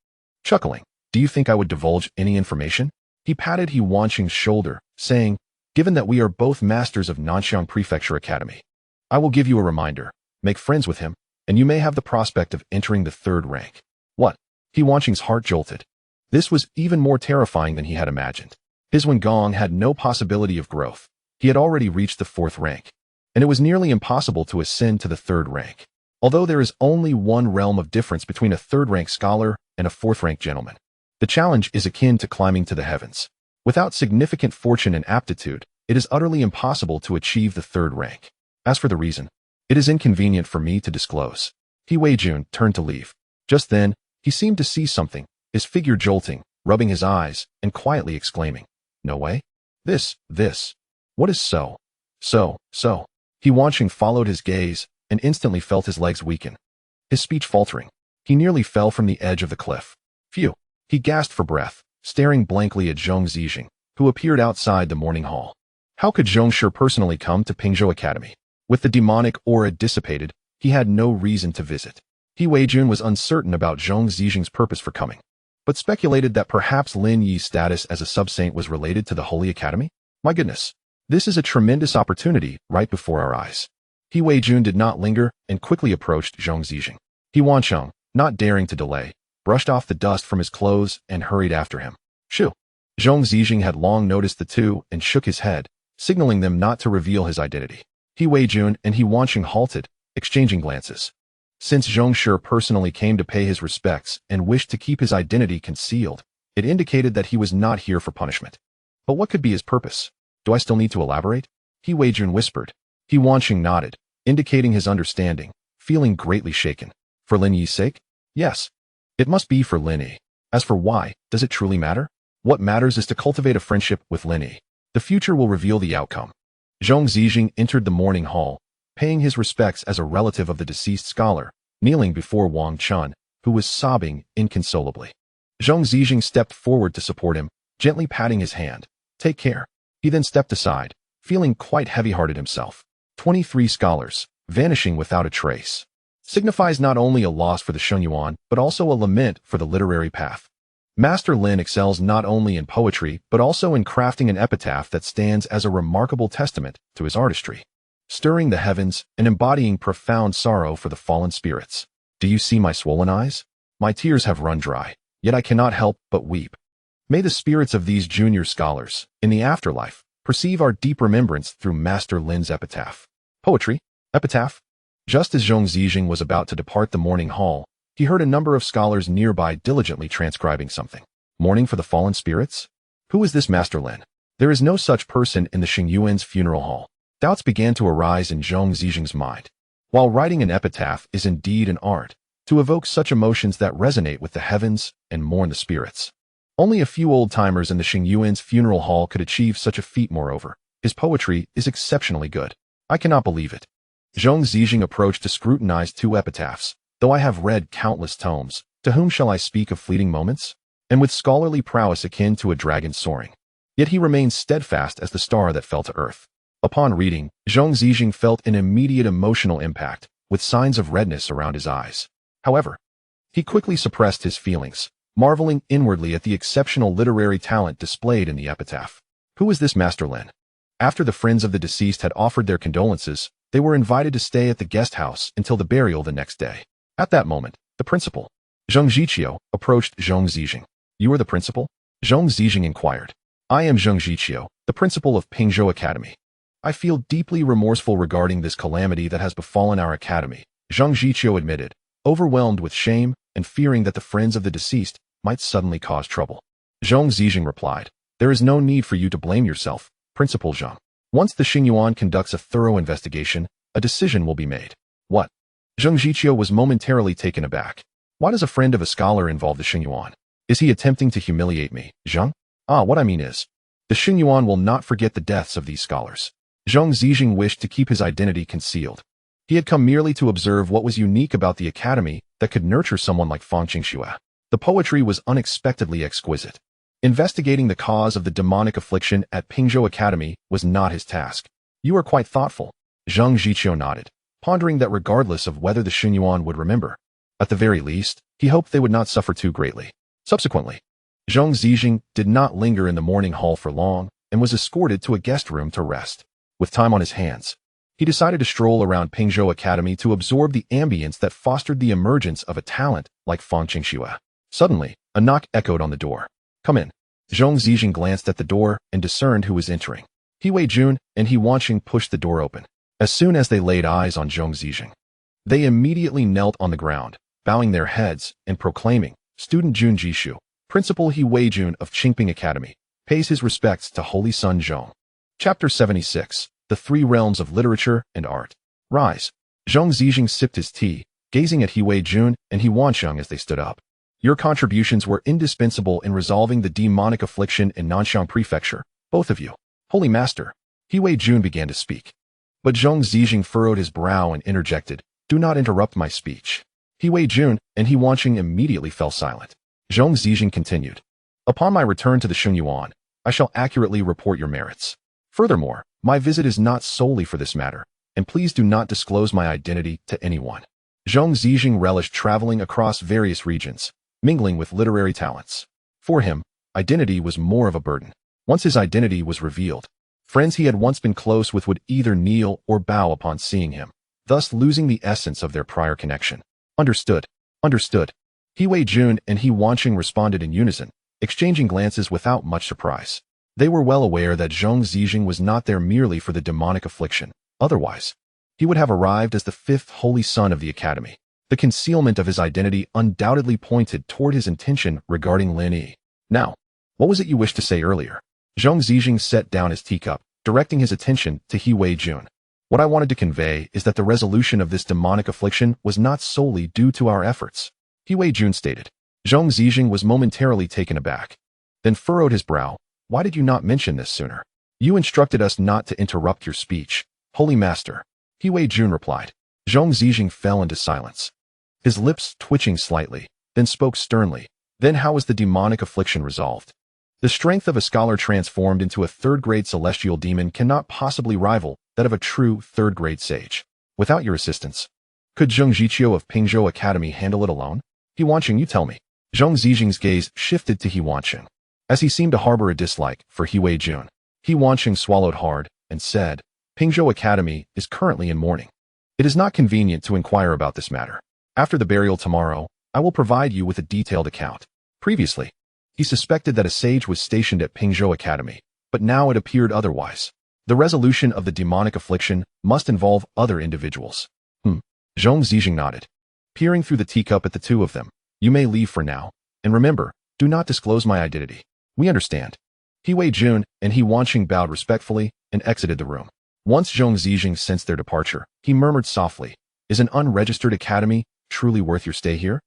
Speaker 1: chuckling, "Do you think I would divulge any information?" He patted He Wanqing's shoulder, saying, "Given that we are both masters of Nanxiang Prefecture Academy, I will give you a reminder. Make friends with him, and you may have the prospect of entering the 3rd rank." What? He Wanqing's heart jolted. This was even more terrifying than he had imagined. His Wengong had no possibility of growth. He had already reached the 4th rank, and it was nearly impossible to ascend to the 3rd rank. Although there is only one realm of difference between a 3rd rank scholar and a 4th rank gentleman, the challenge is akin to climbing to the heavens. Without significant fortune and aptitude, it is utterly impossible to achieve the 3rd rank. As for the reason, it is inconvenient for me to disclose. He Weijun turned to leave. Just then, he seemed to see something, his figure jolting, rubbing his eyes, and quietly exclaiming, "No way? This. What is so? He Wanqing followed his gaze and instantly felt his legs weaken, his speech faltering. He nearly fell from the edge of the cliff. Phew! He gasped for breath, staring blankly at Zhong Zijing, who appeared outside the morning hall. How could Zhong Shi personally come to Pingzhou Academy? With the demonic aura dissipated, he had no reason to visit. He Weijun was uncertain about Zhong Zijing's purpose for coming. but speculated that perhaps Lin Yi's status as a sub-saint was related to the Holy Academy? My goodness, this is a tremendous opportunity right before our eyes. He Weijun did not linger and quickly approached Zhong Zijing. He Wancheng, not daring to delay, brushed off the dust from his clothes and hurried after him. Shoo! Zhong Zijing had long noticed the two and shook his head, signaling them not to reveal his identity. He Weijun and He Wancheng halted, exchanging glances. Since Zhong Shi personally came to pay his respects and wished to keep his identity concealed, it indicated that he was not here for punishment. But what could be his purpose? Do I still need to elaborate? He Weijun whispered. He Wancheng nodded, indicating his understanding, feeling greatly shaken. For Lin Yi's sake? Yes. It must be for Lin Yi. As for why, does it truly matter? What matters is to cultivate a friendship with Lin Yi. The future will reveal the outcome. Zhong Zijing entered the morning hall, paying his respects as a relative of the deceased scholar, kneeling before Wang Chun, who was sobbing inconsolably. Zhong Zijing stepped forward to support him, gently patting his hand. Take care. He then stepped aside, feeling quite heavy-hearted himself. 23 scholars, vanishing without a trace, signifies not only a loss for the Shenyuan, but also a lament for the literary path. Master Lin excels not only in poetry, but also in crafting an epitaph that stands as a remarkable testament to his artistry, stirring the heavens and embodying profound sorrow for the fallen spirits. Do you see my swollen eyes? My tears have run dry, yet I cannot help but weep. May the spirits of these junior scholars, in the afterlife, perceive our deep remembrance through Master Lin's epitaph. Poetry? Epitaph? Just as Zhong Zijing was about to depart the morning hall, he heard a number of scholars nearby diligently transcribing something. Mourning for the fallen spirits? Who is this Master Lin? There is no such person in the Xingyuan's funeral hall. Doubts began to arise in Zhong Zijing's mind. While writing an epitaph is indeed an art, to evoke such emotions that resonate with the heavens and mourn the spirits. Only a few old-timers in the Xingyuan's funeral hall could achieve such a feat. Moreover, his poetry is exceptionally good. I cannot believe it. Zhong Zijing approached to scrutinize two epitaphs. Though I have read countless tomes, to whom shall I speak of fleeting moments? And with scholarly prowess akin to a dragon soaring. Yet he remains steadfast as the star that fell to earth. Upon reading, Zhong Zijing felt an immediate emotional impact, with signs of redness around his eyes. However, he quickly suppressed his feelings, marveling inwardly at the exceptional literary talent displayed in the epitaph. Who is this Master Lin? After the friends of the deceased had offered their condolences, they were invited to stay at the guest house until the burial the next day. At that moment, the principal, Zheng Jiqiu, approached Zhong Zijing. You are the principal? Zhong Zijing inquired. I am Zheng Jiqiu, the principal of Pingzhou Academy. I feel deeply remorseful regarding this calamity that has befallen our academy, Zheng Jiqiu admitted, overwhelmed with shame and fearing that the friends of the deceased might suddenly cause trouble. Zhong Zijing replied, there is no need for you to blame yourself, Principal Zheng. Once the Xingyuan conducts a thorough investigation, a decision will be made. What? Zheng Jiqiu was momentarily taken aback. Why does a friend of a scholar involve the Xingyuan? Is he attempting to humiliate me, Zheng? What I mean is, the Xingyuan will not forget the deaths of these scholars. Zhong Zijing wished to keep his identity concealed. He had come merely to observe what was unique about the academy that could nurture someone like Fang Qingxue. The poetry was unexpectedly exquisite. Investigating the cause of the demonic affliction at Pingzhou Academy was not his task. You are quite thoughtful. Zheng Jiqiu nodded, pondering that regardless of whether the Xingyuan would remember, at the very least, he hoped they would not suffer too greatly. Subsequently, Zhong Zijing did not linger in the morning hall for long and was escorted to a guest room to rest. With time on his hands, he decided to stroll around Pingzhou Academy to absorb the ambience that fostered the emergence of a talent like Fang Qingxue. Suddenly, a knock echoed on the door. Come in. Zhong Zijing glanced at the door and discerned who was entering. He Weijun and He Wancheng pushed the door open. As soon as they laid eyes on Zhong Zijing, they immediately knelt on the ground, bowing their heads and proclaiming, Student Jun Jishu, Principal He Weijun of Qingping Academy, pays his respects to Holy Son Zhong. Chapter 76, The Three Realms of Literature and Art. Rise. Zhong Zijing sipped his tea, gazing at He Weijun and He Wancheng as they stood up. Your contributions were indispensable in resolving the demonic affliction in Nanxiang Prefecture, both of you. Holy Master. He Weijun began to speak. But Zhong Zijing furrowed his brow and interjected, Do not interrupt my speech. He Weijun and He Wancheng immediately fell silent. Zhong Zijing continued. Upon my return to the Xingyuan, I shall accurately report your merits. Furthermore, my visit is not solely for this matter, and please do not disclose my identity to anyone. Zhong Zijing relished traveling across various regions, mingling with literary talents. For him, identity was more of a burden. Once his identity was revealed, friends he had once been close with would either kneel or bow upon seeing him, thus losing the essence of their prior connection. Understood. Understood. He Wei-jun and He Wanqing responded in unison, exchanging glances without much surprise. They were well aware that Zhong Zijing was not there merely for the demonic affliction. Otherwise, he would have arrived as the fifth holy son of the academy. The concealment of his identity undoubtedly pointed toward his intention regarding Lin Yi. Now, what was it you wished to say earlier? Zhong Zijing set down his teacup, directing his attention to He Wei-jun. What I wanted to convey is that the resolution of this demonic affliction was not solely due to our efforts, He Wei-jun stated. Zhong Zijing was momentarily taken aback, then furrowed his brow. Why did you not mention this sooner? You instructed us not to interrupt your speech, Holy Master, He Wei-jun replied. Zhong Zijing fell into silence, his lips twitching slightly, then spoke sternly. Then how was the demonic affliction resolved? The strength of a scholar transformed into a third-grade celestial demon cannot possibly rival that of a true third-grade sage. Without your assistance, could Zheng Jiqiu of Pingzhou Academy handle it alone? He Wanqing, you tell me. Zhong Zijing's gaze shifted to He Wanqing, as he seemed to harbor a dislike for He Wei-jun. He Wanqing swallowed hard and said, Pingzhou Academy is currently in mourning. It is not convenient to inquire about this matter. After the burial tomorrow, I will provide you with a detailed account. Previously, he suspected that a sage was stationed at Pingzhou Academy, but now it appeared otherwise. The resolution of the demonic affliction must involve other individuals. Zhong Zijing nodded, peering through the teacup at the two of them. You may leave for now, and remember, do not disclose my identity. We understand. He Wei-jun and He Wanqing bowed respectfully and exited the room. Once Zhong Zijing sensed their departure, he murmured softly, Is an unregistered academy truly worth your stay here?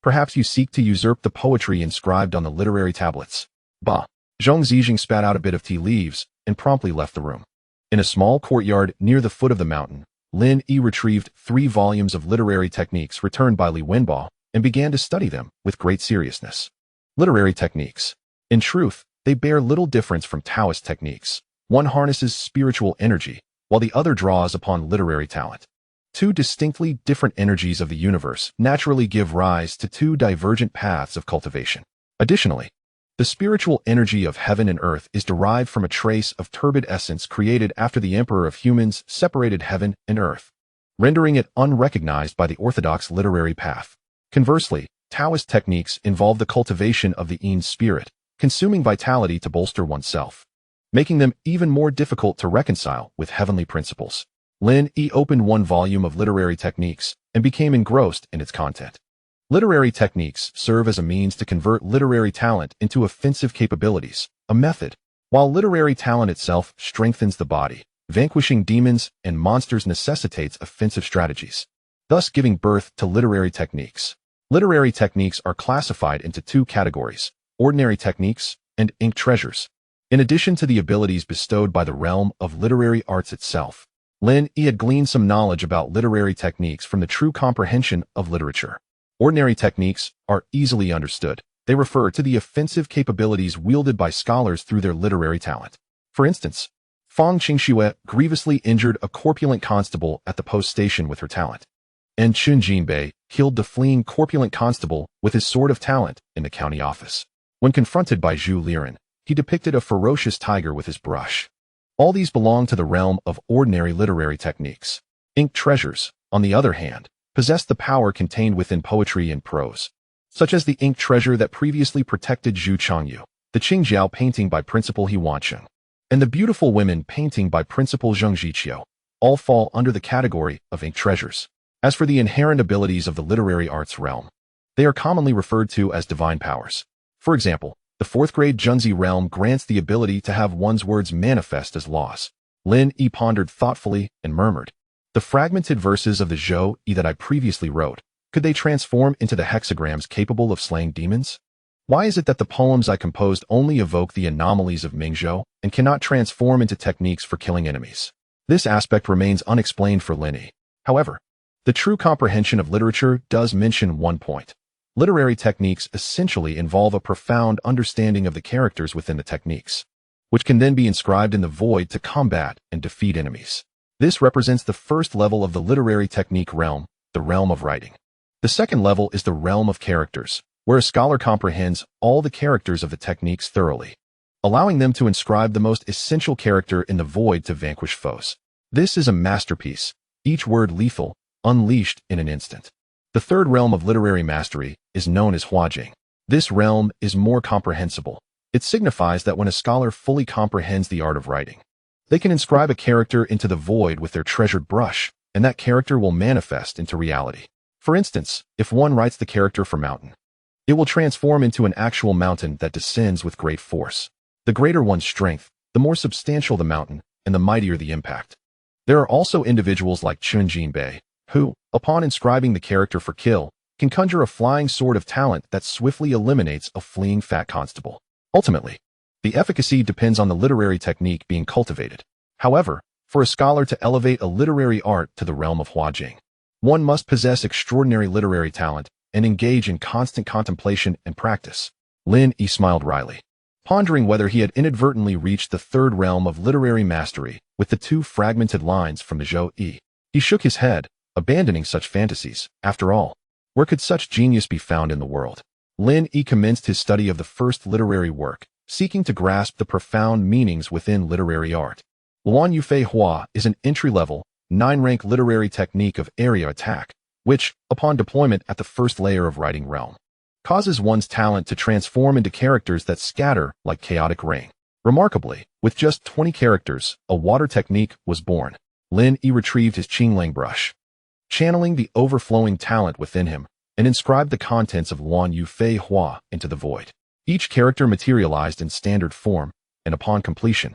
Speaker 1: Perhaps you seek to usurp the poetry inscribed on the literary tablets. Bah! Zhong Zijing spat out a bit of tea leaves and promptly left the room. In a small courtyard near the foot of the mountain, Lin Yi retrieved 3 volumes of literary techniques returned by Li Wenbo and began to study them with great seriousness. Literary techniques. In truth, they bear little difference from Taoist techniques. One harnesses spiritual energy, while the other draws upon literary talent. 2 distinctly different energies of the universe naturally give rise to 2 divergent paths of cultivation. Additionally, the spiritual energy of heaven and earth is derived from a trace of turbid essence created after the Emperor of Humans separated heaven and earth, rendering it unrecognized by the orthodox literary path. Conversely, Taoist techniques involve the cultivation of the Yin spirit, consuming vitality to bolster oneself, making them even more difficult to reconcile with heavenly principles. Lin Yi opened 1 volume of literary techniques and became engrossed in its content. Literary techniques serve as a means to convert literary talent into offensive capabilities, a method, while literary talent itself strengthens the body. Vanquishing demons and monsters necessitates offensive strategies, thus giving birth to literary techniques. Literary techniques are classified into 2 categories, ordinary techniques and ink treasures. In addition to the abilities bestowed by the realm of literary arts itself, Lin Yi had gleaned some knowledge about literary techniques from the true comprehension of literature. Ordinary techniques are easily understood. They refer to the offensive capabilities wielded by scholars through their literary talent. For instance, Fang Qingxue grievously injured a corpulent constable at the post station with her talent, and Chun Jinbei killed the fleeing corpulent constable with his sword of talent in the county office. When confronted by Zhu Liren, he depicted a ferocious tiger with his brush. All these belong to the realm of ordinary literary techniques. Ink treasures, on the other hand, possess the power contained within poetry and prose, such as the ink treasure that previously protected Zhu Changyu, the Qingjiao painting by Principal He Wanqing, and the beautiful women painting by Principal Zheng Jiqiu, all fall under the category of ink treasures. As for the inherent abilities of the literary arts realm, they are commonly referred to as divine powers. For example, the 4th-grade Junzi realm grants the ability to have one's words manifest as laws. Lin Yi pondered thoughtfully and murmured, The fragmented verses of the Zhou Yi that I previously wrote, could they transform into the hexagrams capable of slaying demons? Why is it that the poems I composed only evoke the anomalies of Mingzhou and cannot transform into techniques for killing enemies? This aspect remains unexplained for Lin Yi. However, the true comprehension of literature does mention one point. Literary techniques essentially involve a profound understanding of the characters within the techniques, which can then be inscribed in the void to combat and defeat enemies. This represents the first level of the literary technique realm, the realm of writing. The second level is the realm of characters, where a scholar comprehends all the characters of the techniques thoroughly, allowing them to inscribe the most essential character in the void to vanquish foes. This is a masterpiece, each word lethal, unleashed in an instant. The third realm of literary mastery is known as huajing. This realm is more comprehensible. It signifies that when a scholar fully comprehends the art of writing, they can inscribe a character into the void with their treasured brush, and that character will manifest into reality. For instance, if one writes the character for mountain, it will transform into an actual mountain that descends with great force. The greater one's strength, the more substantial the mountain, and the mightier the impact. There are also individuals like Chun Jinbei, who, upon inscribing the character for kill, can conjure a flying sword of talent that swiftly eliminates a fleeing fat constable. Ultimately, the efficacy depends on the literary technique being cultivated. However, for a scholar to elevate a literary art to the realm of huajing, one must possess extraordinary literary talent and engage in constant contemplation and practice. Lin Yi smiled wryly, pondering whether he had inadvertently reached the third realm of literary mastery with the two fragmented lines from the Zhou Yi. He shook his head, abandoning such fantasies. After all, where could such genius be found in the world? Lin Yi commenced his study of the first literary work, seeking to grasp the profound meanings within literary art. Luan Yufei Hua is an entry-level, 9-rank literary technique of area attack, which, upon deployment at the first layer of writing realm, causes one's talent to transform into characters that scatter like chaotic rain. Remarkably, with just 20 characters, a water technique was born. Lin Yi retrieved his Qinglang brush, channeling the overflowing talent within him, and inscribed the contents of Luan Yufei Hua into the void. Each character materialized in standard form, and upon completion,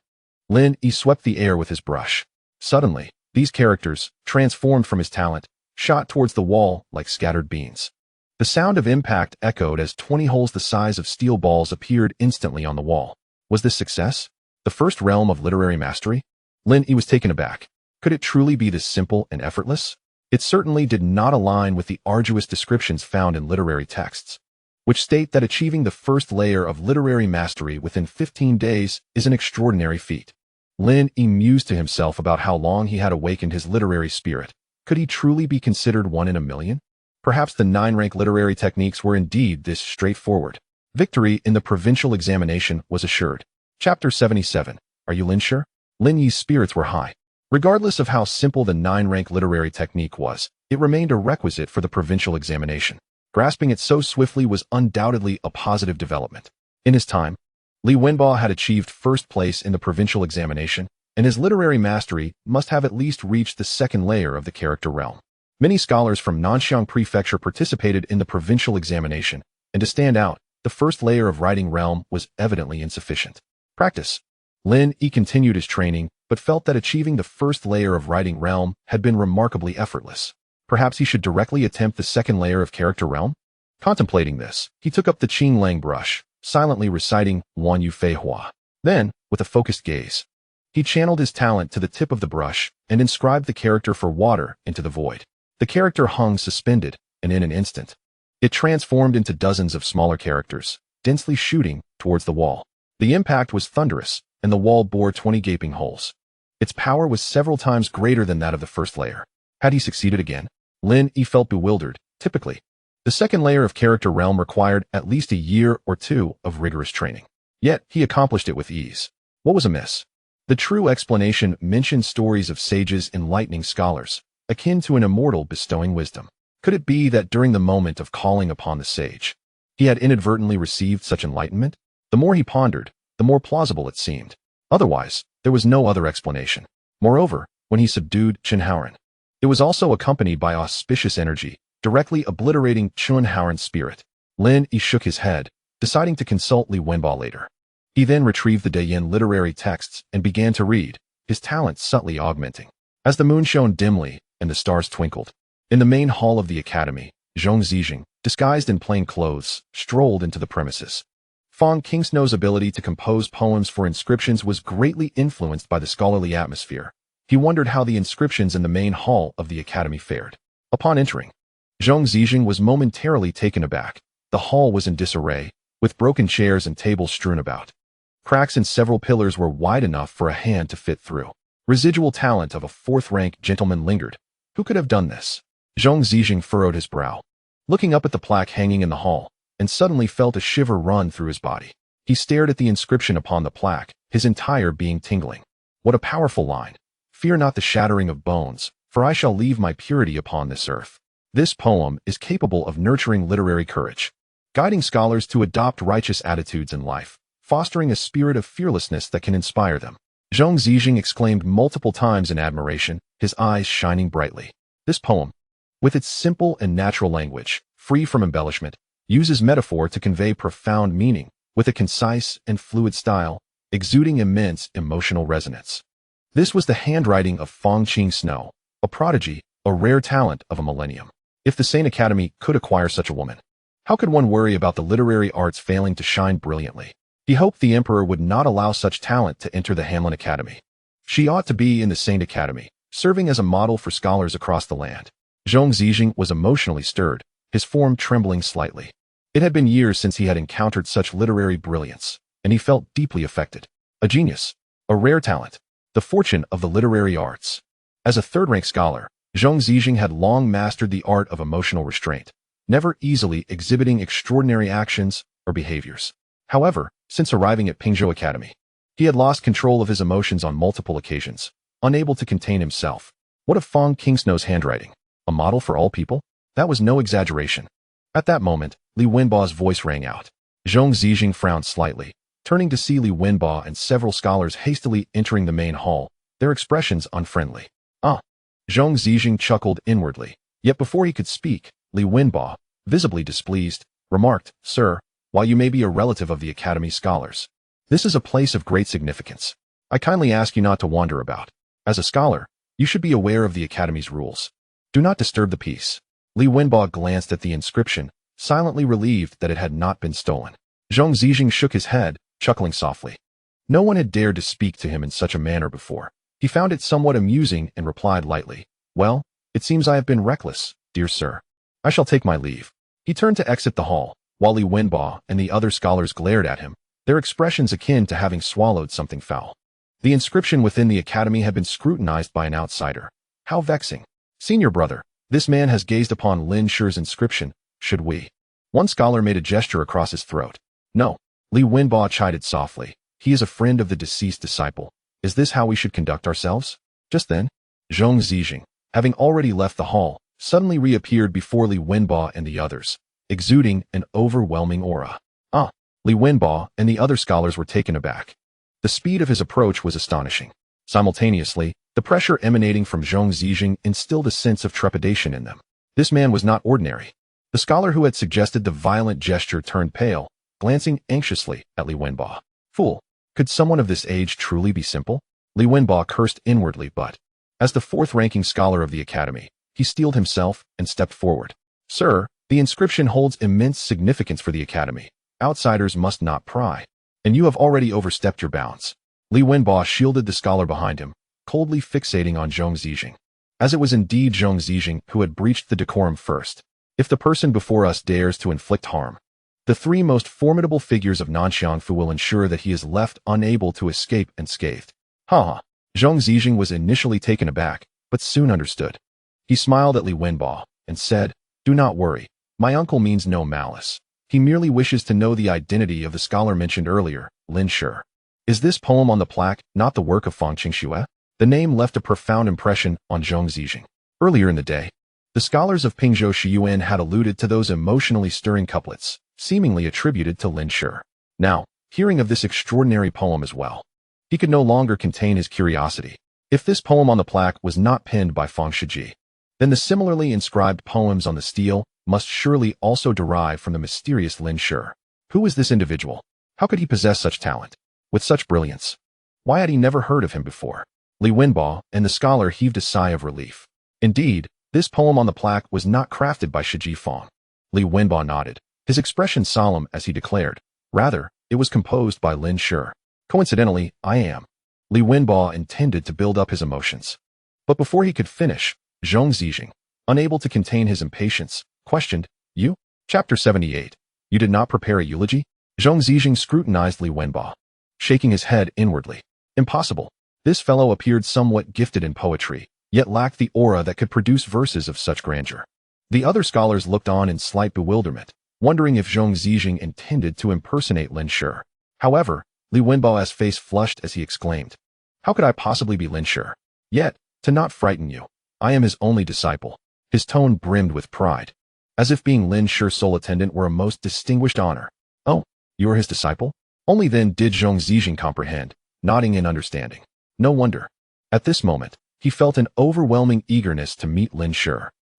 Speaker 1: Lin Yi swept the air with his brush. Suddenly, these characters, transformed from his talent, shot towards the wall like scattered beans. The sound of impact echoed as 20 holes the size of steel balls appeared instantly on the wall. Was this success? The first realm of literary mastery? Lin Yi was taken aback. Could it truly be this simple and effortless? It certainly did not align with the arduous descriptions found in literary texts, which state that achieving the first layer of literary mastery within 15 days is an extraordinary feat. Lin Yi mused to himself about how long he had awakened his literary spirit. Could he truly be considered one in a million? Perhaps the 9-rank literary techniques were indeed this straightforward. Victory in the provincial examination was assured. Chapter 77. Are you Lin sure? Lin Yi's spirits were high. Regardless of how simple the 9-rank literary technique was, it remained a requisite for the provincial examination. Grasping it so swiftly was undoubtedly a positive development. In his time, Li Wenbo had achieved first place in the provincial examination, and his literary mastery must have at least reached the second layer of the character realm. Many scholars from Nanxiang Prefecture participated in the provincial examination, and to stand out, the first layer of writing realm was evidently insufficient. Practice. Lin Yi continued his training, but felt that achieving the first layer of writing realm had been remarkably effortless. Perhaps he should directly attempt the second layer of character realm? Contemplating this, he took up the Qinglang brush, silently reciting Luan Yufei Hua. Then, with a focused gaze, he channeled his talent to the tip of the brush and inscribed the character for water into the void. The character hung suspended, and in an instant, it transformed into dozens of smaller characters, densely shooting towards the wall. The impact was thunderous, and the wall bore 20 gaping holes. Its power was several times greater than that of the first layer. Had he succeeded again? Lin Yi felt bewildered. Typically, the second layer of character realm required at least a year or two of rigorous training. Yet, he accomplished it with ease. What was amiss? The true explanation mentioned stories of sages enlightening scholars, akin to an immortal bestowing wisdom. Could it be that during the moment of calling upon the sage, he had inadvertently received such enlightenment? The more he pondered, the more plausible it seemed. Otherwise, there was no other explanation. Moreover, when he subdued Chunhaoren, it was also accompanied by auspicious energy, directly obliterating Chunhaoren's spirit. Lin Yi shook his head, deciding to consult Li Wenbo later. He then retrieved the Daoist literary texts and began to read, his talent subtly augmenting. As the moon shone dimly and the stars twinkled, in the main hall of the academy, Zhong Zijing, disguised in plain clothes, strolled into the premises. Fang Kingsnow's ability to compose poems for inscriptions was greatly influenced by the scholarly atmosphere. He wondered how the inscriptions in the main hall of the academy fared. Upon entering, Zhong Zijing was momentarily taken aback. The hall was in disarray, with broken chairs and tables strewn about. Cracks in several pillars were wide enough for a hand to fit through. Residual talent of a fourth-rank gentleman lingered. Who could have done this? Zhong Zijing furrowed his brow. Looking up at the plaque hanging in the hall, and suddenly felt a shiver run through his body. He stared at the inscription upon the plaque, his entire being tingling. What a powerful line. Fear not the shattering of bones, for I shall leave my purity upon this earth. This poem is capable of nurturing literary courage, guiding scholars to adopt righteous attitudes in life, fostering a spirit of fearlessness that can inspire them. Zhong Zijing exclaimed multiple times in admiration, his eyes shining brightly. This poem, with its simple and natural language, free from embellishment, uses metaphor to convey profound meaning, with a concise and fluid style, exuding immense emotional resonance. This was the handwriting of Fong Qing Snow, a prodigy, a rare talent of a millennium. If the Sane Academy could acquire such a woman, how could one worry about the literary arts failing to shine brilliantly? He hoped the emperor would not allow such talent to enter the Hanlin Academy. She ought to be in the Saint Academy, serving as a model for scholars across the land. Zhong Zijing was emotionally stirred, his form trembling slightly. It had been years since he had encountered such literary brilliance, and he felt deeply affected. A genius, a rare talent, the fortune of the literary arts. As a third-rank scholar, Zhong Zijing had long mastered the art of emotional restraint, never easily exhibiting extraordinary actions or behaviors. However, since arriving at Pingzhou Academy, he had lost control of his emotions on multiple occasions, unable to contain himself. What of Fong Qingsnow's handwriting? A model for all people? That was no exaggeration. At that moment, Li Wenba's voice rang out. Zhong Zijing frowned slightly, turning to see Li Wenba and several scholars hastily entering the main hall, their expressions unfriendly. Ah! Zhong Zijing chuckled inwardly, yet before he could speak, Li Wenba, visibly displeased, remarked, Sir, while you may be a relative of the Academy scholars, this is a place of great significance. I kindly ask you not to wander about. As a scholar, you should be aware of the Academy's rules. Do not disturb the peace. Li Wenba glanced at the inscription, silently relieved that it had not been stolen. Zhong Zijing shook his head, chuckling softly. No one had dared to speak to him in such a manner before. He found it somewhat amusing and replied lightly, Well, it seems I have been reckless, dear sir. I shall take my leave. He turned to exit the hall, while Li Wenba and the other scholars glared at him, their expressions akin to having swallowed something foul. The inscription within the academy had been scrutinized by an outsider. How vexing. Senior brother, this man has gazed upon Lin Shi's inscription, should we? One scholar made a gesture across his throat. No. Li Wenba chided softly. He is a friend of the deceased disciple. Is this how we should conduct ourselves? Just then, Zhong Zijing, having already left the hall, suddenly reappeared before Li Wenba and the others, exuding an overwhelming aura. Ah! Li Wenba and the other scholars were taken aback. The speed of his approach was astonishing. Simultaneously, the pressure emanating from Zhong Zijing instilled a sense of trepidation in them. This man was not ordinary. The scholar who had suggested the violent gesture turned pale, glancing anxiously at Li Wenba. Fool! Could someone of this age truly be simple? Li Wenba cursed inwardly, but, as the fourth-ranking scholar of the academy, he steeled himself and stepped forward. Sir, the inscription holds immense significance for the academy. Outsiders must not pry. And you have already overstepped your bounds. Li Wenba shielded the scholar behind him, coldly fixating on Zhong Zijing. As it was indeed Zhong Zijing who had breached the decorum first. If the person before us dares to inflict harm, the three most formidable figures of Nanxiangfu will ensure that he is left unable to escape unscathed. Ha! Zhong Zijing was initially taken aback, but soon understood. He smiled at Li Wenba and said, Do not worry. My uncle means no malice. He merely wishes to know the identity of the scholar mentioned earlier, Lin Shi. Is this poem on the plaque not the work of Fong Qingxue? The name left a profound impression on Zhong Zijing. Earlier in the day, the scholars of Pingzhou Shiyuan had alluded to those emotionally stirring couplets, seemingly attributed to Lin Shi. Now, hearing of this extraordinary poem as well, he could no longer contain his curiosity. If this poem on the plaque was not penned by Fong Shiji, then the similarly inscribed poems on the stele must surely also derive from the mysterious Lin Shi. Who was this individual? How could he possess such talent? With such brilliance? Why had he never heard of him before? Li Wenba and the scholar heaved a sigh of relief. Indeed, this poem on the plaque was not crafted by Shiji Fong. Li Wenba nodded, his expression solemn as he declared. Rather, it was composed by Lin Shi. Coincidentally, I am. Li Wenba intended to build up his emotions. But before he could finish, Zhong Zijing, unable to contain his impatience, questioned, You? Chapter 78. You did not prepare a eulogy? Zhong Zijing scrutinized Li Wenba, shaking his head inwardly. Impossible. This fellow appeared somewhat gifted in poetry, yet lacked the aura that could produce verses of such grandeur. The other scholars looked on in slight bewilderment, wondering if Zhong Zijing intended to impersonate Lin Shi. However, Li Wenbao's face flushed as he exclaimed, "How could I possibly be Lin Shi? Yet, to not frighten you, I am his only disciple." His tone brimmed with pride, as if being Lin Shi's sole attendant were a most distinguished honor. "Oh, you are his disciple?" Only then did Zhong Zijing comprehend, nodding in understanding. No wonder. At this moment, he felt an overwhelming eagerness to meet Lin Shi.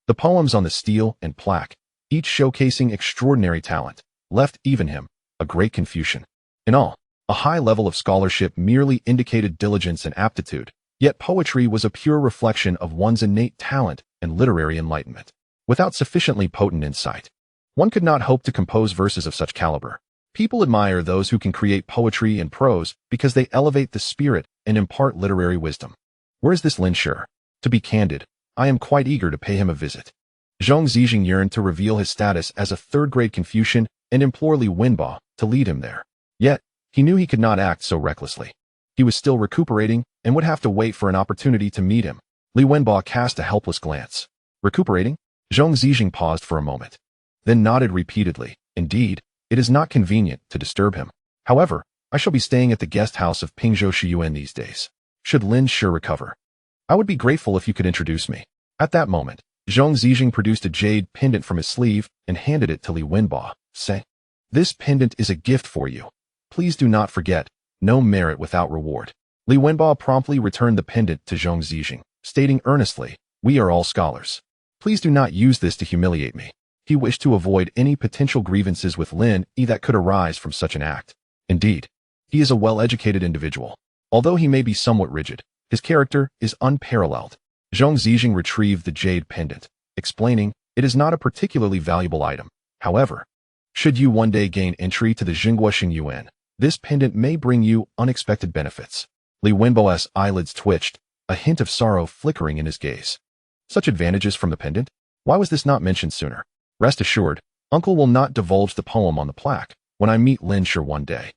Speaker 1: The poems on the stele and plaque, each showcasing extraordinary talent, left even him a great confusion. In all, a high level of scholarship merely indicated diligence and aptitude, yet poetry was a pure reflection of one's innate talent and literary enlightenment. Without sufficiently potent insight, one could not hope to compose verses of such caliber. People admire those who can create poetry and prose because they elevate the spirit and impart literary wisdom. Where is this Lin Shi? To be candid, I am quite eager to pay him a visit. Zhong Zijing yearned to reveal his status as a third-grade Confucian and implore Li Wenbao to lead him there. Yet, he knew he could not act so recklessly. He was still recuperating and would have to wait for an opportunity to meet him. Li Wenbao cast a helpless glance. Recuperating? Zhong Zijing paused for a moment, then nodded repeatedly. Indeed, it is not convenient to disturb him. However, I shall be staying at the guest house of Pingzhou Shiyuan these days. Should Lin Shi recover, I would be grateful if you could introduce me. At that moment, Zhong Zijing produced a jade pendant from his sleeve and handed it to Li Wenbao, saying, "This pendant is a gift for you. Please do not forget, no merit without reward." Li Wenbao promptly returned the pendant to Zhong Zijing, stating earnestly, "We are all scholars. Please do not use this to humiliate me." He wished to avoid any potential grievances with Lin Yi that could arise from such an act. Indeed, he is a well-educated individual. Although he may be somewhat rigid, his character is unparalleled. Zhong Zijing retrieved the jade pendant, explaining, "It is not a particularly valuable item. However, should you one day gain entry to the Jingguo Xingyuan, this pendant may bring you unexpected benefits." Li Wenbao's eyelids twitched, a hint of sorrow flickering in his gaze. Such advantages from the pendant? Why was this not mentioned sooner? Rest assured, Uncle will not divulge the poem on the plaque when I meet Lin Shi one day.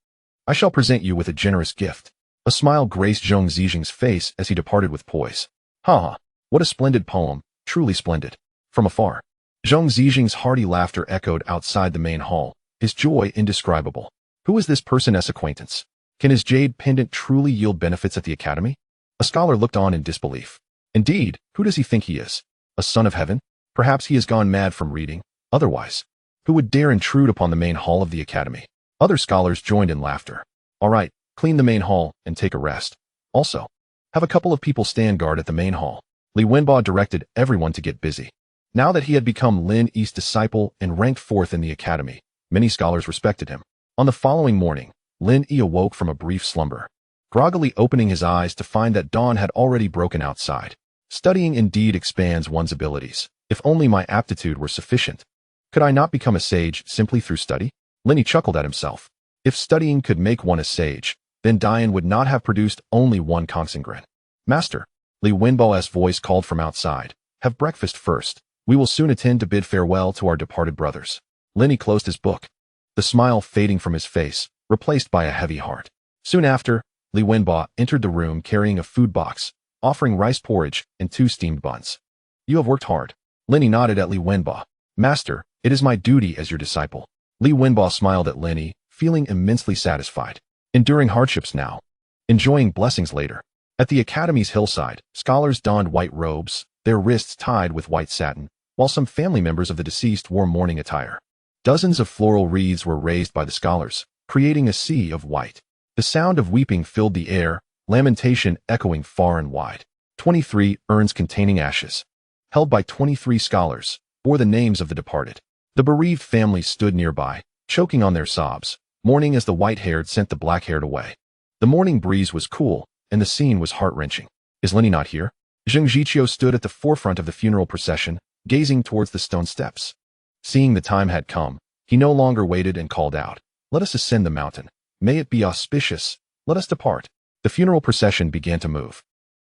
Speaker 1: I shall present you with a generous gift. A smile graced Zhong Zijing's face as he departed with poise. Ha! What a splendid poem, truly splendid. From afar, Zhong Zijing's hearty laughter echoed outside the main hall, his joy indescribable. Who is this person's acquaintance? Can his jade pendant truly yield benefits at the academy? A scholar looked on in disbelief. Indeed, who does he think he is? A son of heaven? Perhaps he has gone mad from reading. Otherwise, who would dare intrude upon the main hall of the academy? Other scholars joined in laughter. All right, clean the main hall and take a rest. Also, have a couple of people stand guard at the main hall. Li Wenbao directed everyone to get busy. Now that he had become Lin Yi's disciple and ranked fourth in the academy, many scholars respected him. On the following morning, Lin Yi awoke from a brief slumber, groggily opening his eyes to find that dawn had already broken outside. Studying indeed expands one's abilities. If only my aptitude were sufficient. Could I not become a sage simply through study? Lin Yi chuckled at himself. If studying could make one a sage, then Dian would not have produced only one Consanguine. "Master," Li Wenbao's voice called from outside, "have breakfast first. We will soon attend to bid farewell to our departed brothers." Lin Yi closed his book, the smile fading from his face, replaced by a heavy heart. Soon after, Li Wenbao entered the room carrying a food box, offering rice porridge and 2 steamed buns. "You have worked hard." Lin Yi nodded at Li Wenbao. "Master, it is my duty as your disciple." Li Wenbao smiled at Lin Yi, feeling immensely satisfied. Enduring hardships now, enjoying blessings later. At the academy's hillside, scholars donned white robes, their wrists tied with white satin, while some family members of the deceased wore mourning attire. Dozens of floral wreaths were raised by the scholars, creating a sea of white. The sound of weeping filled the air, lamentation echoing far and wide. 23 urns containing ashes, held by 23 scholars, bore the names of the departed. The bereaved families stood nearby, choking on their sobs, mourning as the white-haired sent the black-haired away. The morning breeze was cool, and the scene was heart-wrenching. "Is Lin Yi not here?" Zheng Jiqiu stood at the forefront of the funeral procession, gazing towards the stone steps. Seeing the time had come, he no longer waited and called out, "Let us ascend the mountain. May it be auspicious. Let us depart." The funeral procession began to move.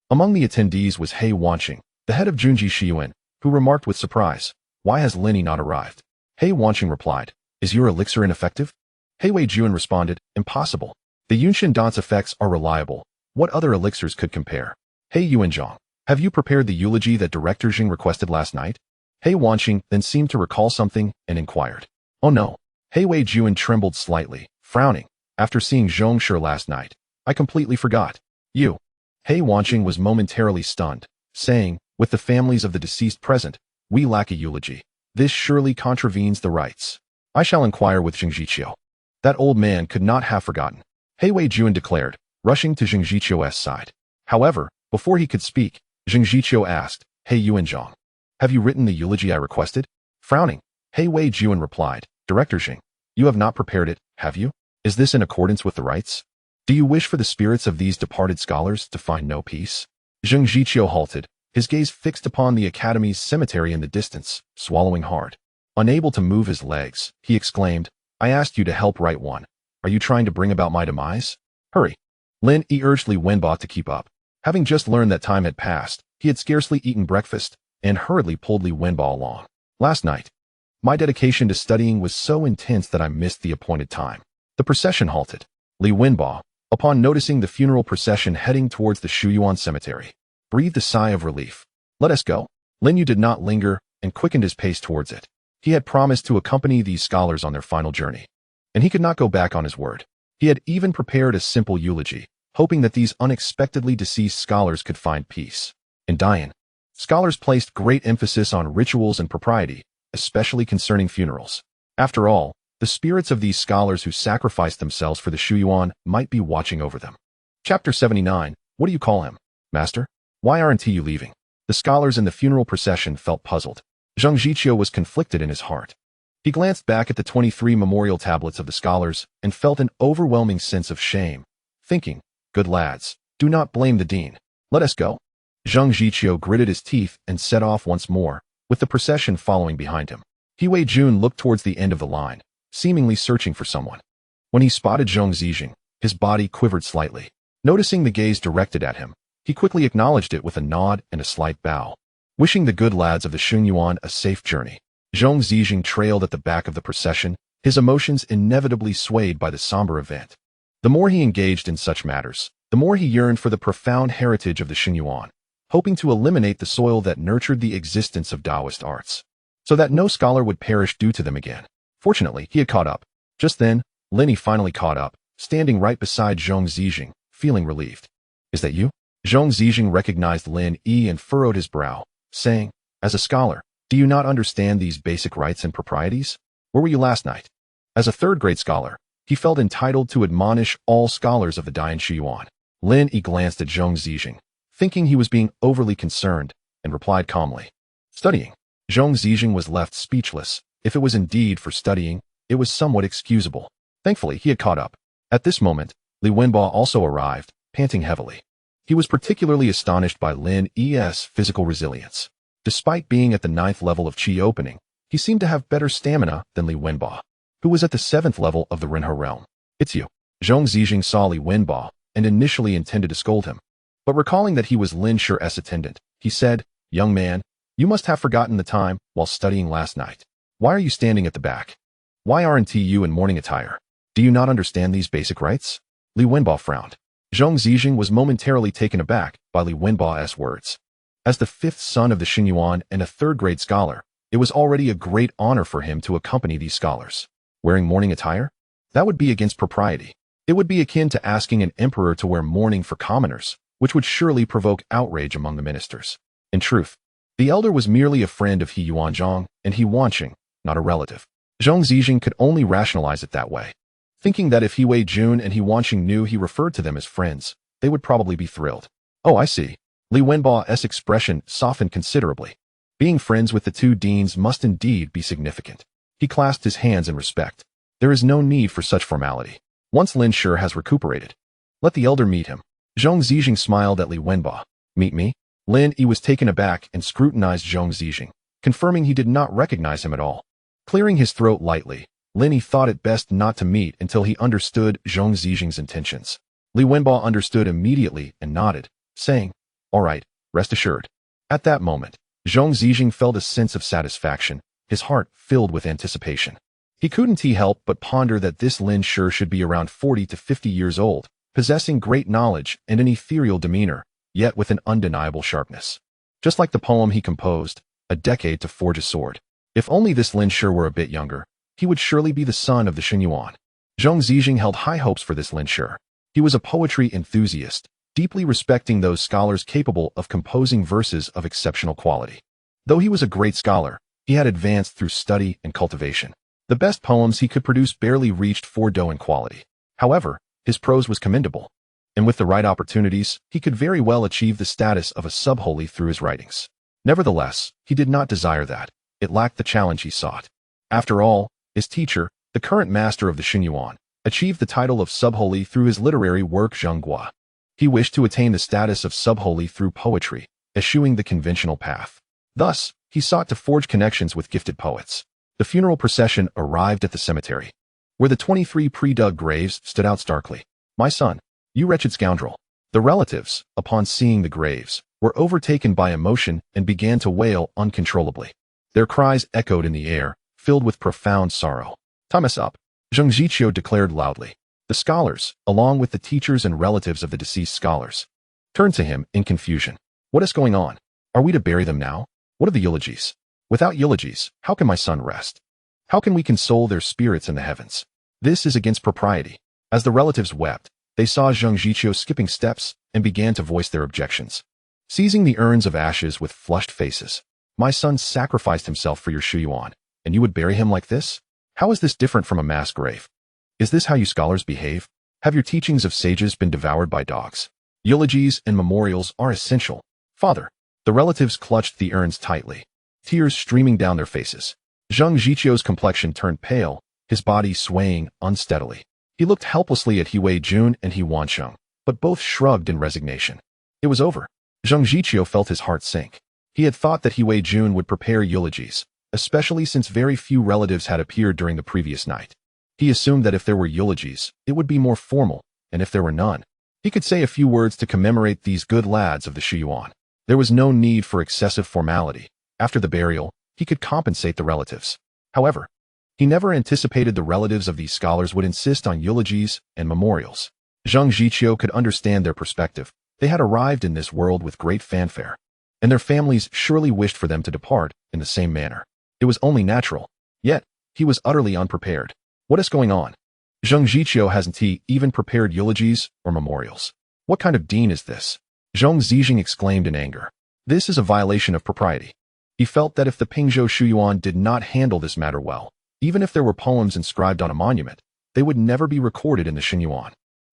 Speaker 1: Among the attendees was He Wanqing, the head of Junji Shiyuan, who remarked with surprise, "Why has Lin Yi not arrived?" He Wanqing replied, "Is your elixir ineffective?" He Weijuan responded, "Impossible. The Yunshin Dan's effects are reliable. What other elixirs could compare?" "He Yuanzhang, have you prepared the eulogy that Director Jing requested last night?" He Wanqing then seemed to recall something and inquired. Oh no. He Wei Juan trembled slightly, frowning. After seeing Zhongshi last night, I completely forgot. You. He Wanqing was momentarily stunned, saying, with the families of the deceased present, we lack a eulogy. This surely contravenes the rites. I shall inquire with Zheng Zhiqiu. That old man could not have forgotten. He Wei Juan declared, rushing to Zheng Zhiqiu's side. However, before he could speak, Zheng Zhiqiu asked, Hey Yuanzhang, have you written the eulogy I requested? Frowning, He Wei Juan replied, Director Zheng, you have not prepared it, have you? Is this in accordance with the rites? Do you wish for the spirits of these departed scholars to find no peace? Zheng Zhiqiu halted, his gaze fixed upon the academy's cemetery in the distance, swallowing hard. Unable to move his legs, he exclaimed, I asked you to help write one. Are you trying to bring about my demise? Hurry. Lin Yi urged Li Wenbo to keep up. Having just learned that time had passed, he had scarcely eaten breakfast, and hurriedly pulled Li Wenbo along. Last night, my dedication to studying was so intense that I missed the appointed time. The procession halted. Li Wenbo, upon noticing the funeral procession heading towards the Shuyuan cemetery, breathed a sigh of relief. Let us go. Lin Yi did not linger and quickened his pace towards it. He had promised to accompany these scholars on their final journey, and he could not go back on his word. He had even prepared a simple eulogy, hoping that these unexpectedly deceased scholars could find peace. In dying, scholars placed great emphasis on rituals and propriety, especially concerning funerals. After all, the spirits of these scholars who sacrificed themselves for the Shuyuan might be watching over them. Chapter 79. What do you call him? Master? Why aren't you leaving? The scholars in the funeral procession felt puzzled. Zheng Zhiqiu was conflicted in his heart. He glanced back at the 23 memorial tablets of the scholars and felt an overwhelming sense of shame, thinking, good lads, do not blame the dean. Let us go. Zheng Zhiqiu gritted his teeth and set off once more, with the procession following behind him. He Wei Juan looked towards the end of the line, seemingly searching for someone. When he spotted Zheng Zhijing, his body quivered slightly. Noticing the gaze directed at him, he quickly acknowledged it with a nod and a slight bow. Wishing the good lads of the Xunyuan a safe journey, Zheng Zhijing trailed at the back of the procession, his emotions inevitably swayed by the somber event. The more he engaged in such matters, the more he yearned for the profound heritage of the Xunyuan, hoping to eliminate the soil that nurtured the existence of Daoist arts, so that no scholar would perish due to them again. Fortunately, he had caught up. Just then, Lin Yi finally caught up, standing right beside Zheng Zhijing, feeling relieved. Is that you? Zheng Zhijing recognized Lin Yi and furrowed his brow, saying, as a scholar, do you not understand these basic rights and proprieties? Where were you last night? As a third-grade scholar, he felt entitled to admonish all scholars of the Dain Shuyuan. Lin Yi glanced at Zheng Zhijing, thinking he was being overly concerned, and replied calmly, studying. Zheng Zhijing was left speechless. If it was indeed for studying, it was somewhat excusable. Thankfully, he had caught up. At this moment, Li Wenbo also arrived, panting heavily. He was particularly astonished by Lin Yi's physical resilience. Despite being at the 9th level of Qi opening, he seemed to have better stamina than Li Wenbo, who was at the 7th level of the Renhe realm. It's you. Zheng Zhijing saw Li Wenbo and initially intended to scold him. But recalling that he was Lin Shi's attendant, he said, young man, you must have forgotten the time while studying last night. Why are you standing at the back? Why aren't you in morning attire? Do you not understand these basic rights? Li Wenbo frowned. Zheng Zhijing was momentarily taken aback by Li Wenbo's words. As the 5th son of the Xunyuan and a third-grade scholar, it was already a great honor for him to accompany these scholars. Wearing mourning attire? That would be against propriety. It would be akin to asking an emperor to wear mourning for commoners, which would surely provoke outrage among the ministers. In truth, the elder was merely a friend of He Yuanzhang and He Wanqing, not a relative. Zheng Zhijing could only rationalize it that way, thinking that if He Wei Juan and He Wanqing knew he referred to them as friends, they would probably be thrilled. Oh, I see. Li Wenbo's expression softened considerably. Being friends with the two deans must indeed be significant. He clasped his hands in respect. There is no need for such formality. Once Lin Shi has recuperated, let the elder meet him. Zheng Zhijing smiled at Li Wenbo. Meet me? Lin Yi was taken aback and scrutinized Zheng Zhijing, confirming he did not recognize him at all. Clearing his throat lightly, Lin Yi thought it best not to meet until he understood Zheng Zhijing's intentions. Li Wenbo understood immediately and nodded, saying, all right, rest assured. At that moment, Zheng Zhijing felt a sense of satisfaction, his heart filled with anticipation. He couldn't help but ponder that this Lin Shi should be around 40 to 50 years old, possessing great knowledge and an ethereal demeanor, yet with an undeniable sharpness. Just like the poem he composed, A Decade to Forge a Sword. If only this Lin Shi were a bit younger, he would surely be the son of the Xinyuan. Zheng Zijing held high hopes for this Lin Shi. He was a poetry enthusiast, deeply respecting those scholars capable of composing verses of exceptional quality. Though he was a great scholar, he had advanced through study and cultivation. The best poems he could produce barely reached 4 Do in quality. However, his prose was commendable, and with the right opportunities, he could very well achieve the status of a sub-holy through his writings. Nevertheless, he did not desire that. It lacked the challenge he sought. After all, his teacher, the current master of the Xinyuan, achieved the title of sub-holy through his literary work Zhenghua. He wished to attain the status of sub-holy through poetry, eschewing the conventional path. Thus, he sought to forge connections with gifted poets. The funeral procession arrived at the cemetery, where the 23 pre-dug graves stood out starkly. "My son, you wretched scoundrel." The relatives, upon seeing the graves, were overtaken by emotion and began to wail uncontrollably. Their cries echoed in the air, filled with profound sorrow. "Time is up," Zheng Ziqiu declared loudly. The scholars, along with the teachers and relatives of the deceased scholars, turned to him in confusion. "What is going on? Are we to bury them now? What of the eulogies? Without eulogies, how can my son rest? How can we console their spirits in the heavens? This is against propriety." As the relatives wept, they saw Zheng Ziqiu skipping steps and began to voice their objections. Seizing the urns of ashes with flushed faces, "My son sacrificed himself for your Shuyuan, and you would bury him like this? How is this different from a mass grave? Is this how you scholars behave? Have your teachings of sages been devoured by dogs? Eulogies and memorials are essential. Father." The relatives clutched the urns tightly, tears streaming down their faces. Zheng Ziqiu's complexion turned pale, his body swaying unsteadily. He looked helplessly at He Wei-jun and He Wansheng, but both shrugged in resignation. It was over. Zheng Ziqiu felt his heart sink. He had thought that He Wei-jun would prepare eulogies, especially since very few relatives had appeared during the previous night. He assumed that if there were eulogies, it would be more formal, and if there were none, he could say a few words to commemorate these good lads of the Shuyuan. There was no need for excessive formality. After the burial, he could compensate the relatives. However, he never anticipated the relatives of these scholars would insist on eulogies and memorials. Zheng Ziqiu could understand their perspective. They had arrived in this world with great fanfare, and their families surely wished for them to depart in the same manner. It was only natural. Yet, he was utterly unprepared. What is going on? Zheng Ziqiu hasn't he even prepared eulogies or memorials? What kind of dean is this? Zheng Zijing exclaimed in anger. This is a violation of propriety. He felt that if the Pingzhou Shuyuan did not handle this matter well, even if there were poems inscribed on a monument, they would never be recorded in the Xinyuan.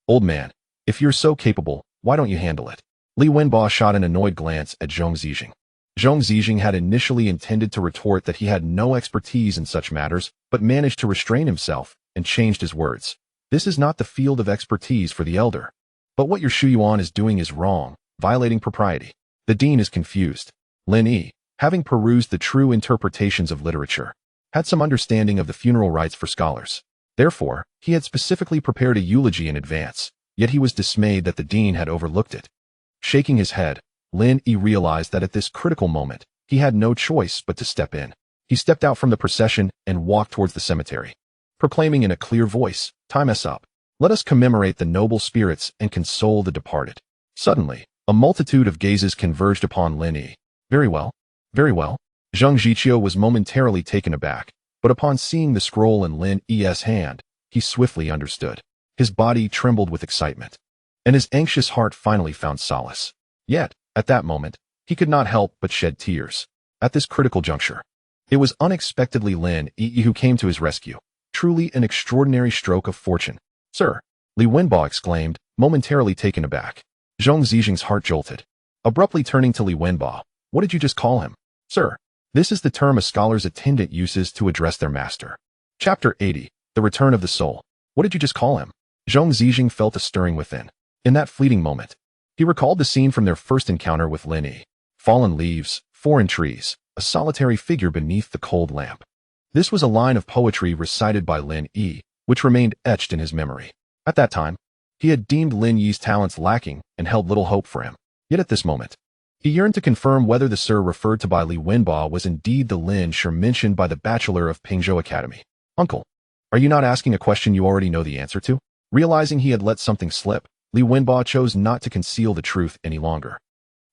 Speaker 1: "Old man, if you're so capable, why don't you handle it?" Li Wenbo shot an annoyed glance at Zheng Zijing. Zheng Zijing had initially intended to retort that he had no expertise in such matters, but managed to restrain himself and changed his words. "This is not the field of expertise for the elder. But what your Shuyuan is doing is wrong, violating propriety." The dean is confused. Lin Yi, having perused the true interpretations of literature, had some understanding of the funeral rites for scholars. Therefore, he had specifically prepared a eulogy in advance, yet he was dismayed that the dean had overlooked it. Shaking his head, Lin Yi realized that at this critical moment, he had no choice but to step in. He stepped out from the procession and walked towards the cemetery, proclaiming in a clear voice, "Time is up. Let us commemorate the noble spirits and console the departed." Suddenly, a multitude of gazes converged upon Lin Yi. "Very well, very well." Zheng Ziqiu was momentarily taken aback, but upon seeing the scroll in Lin Yi's hand, he swiftly understood. His body trembled with excitement, and his anxious heart finally found solace. Yet, at that moment, he could not help but shed tears. At this critical juncture, it was unexpectedly Lin Yi who came to his rescue. Truly an extraordinary stroke of fortune. "Sir," Li Wenbo exclaimed, momentarily taken aback. Zheng Zijing's heart jolted. Abruptly turning to Li Wenbo, "What did you just call him?" "Sir, this is the term a scholar's attendant uses to address their master." Chapter 80, The Return of the Soul. "What did you just call him?" Zheng Zijing felt a stirring within. In that fleeting moment, he recalled the scene from their first encounter with Lin Yi. Fallen leaves, foreign trees, a solitary figure beneath the cold lamp. This was a line of poetry recited by Lin Yi, which remained etched in his memory. At that time, he had deemed Lin Yi's talents lacking and held little hope for him. Yet at this moment, he yearned to confirm whether the sir referred to by Li Wenbo was indeed the Lin Shi mentioned by the bachelor of Pingzhou Academy. "Uncle, are you not asking a question you already know the answer to?" Realizing he had let something slip, Li Wenbo chose not to conceal the truth any longer.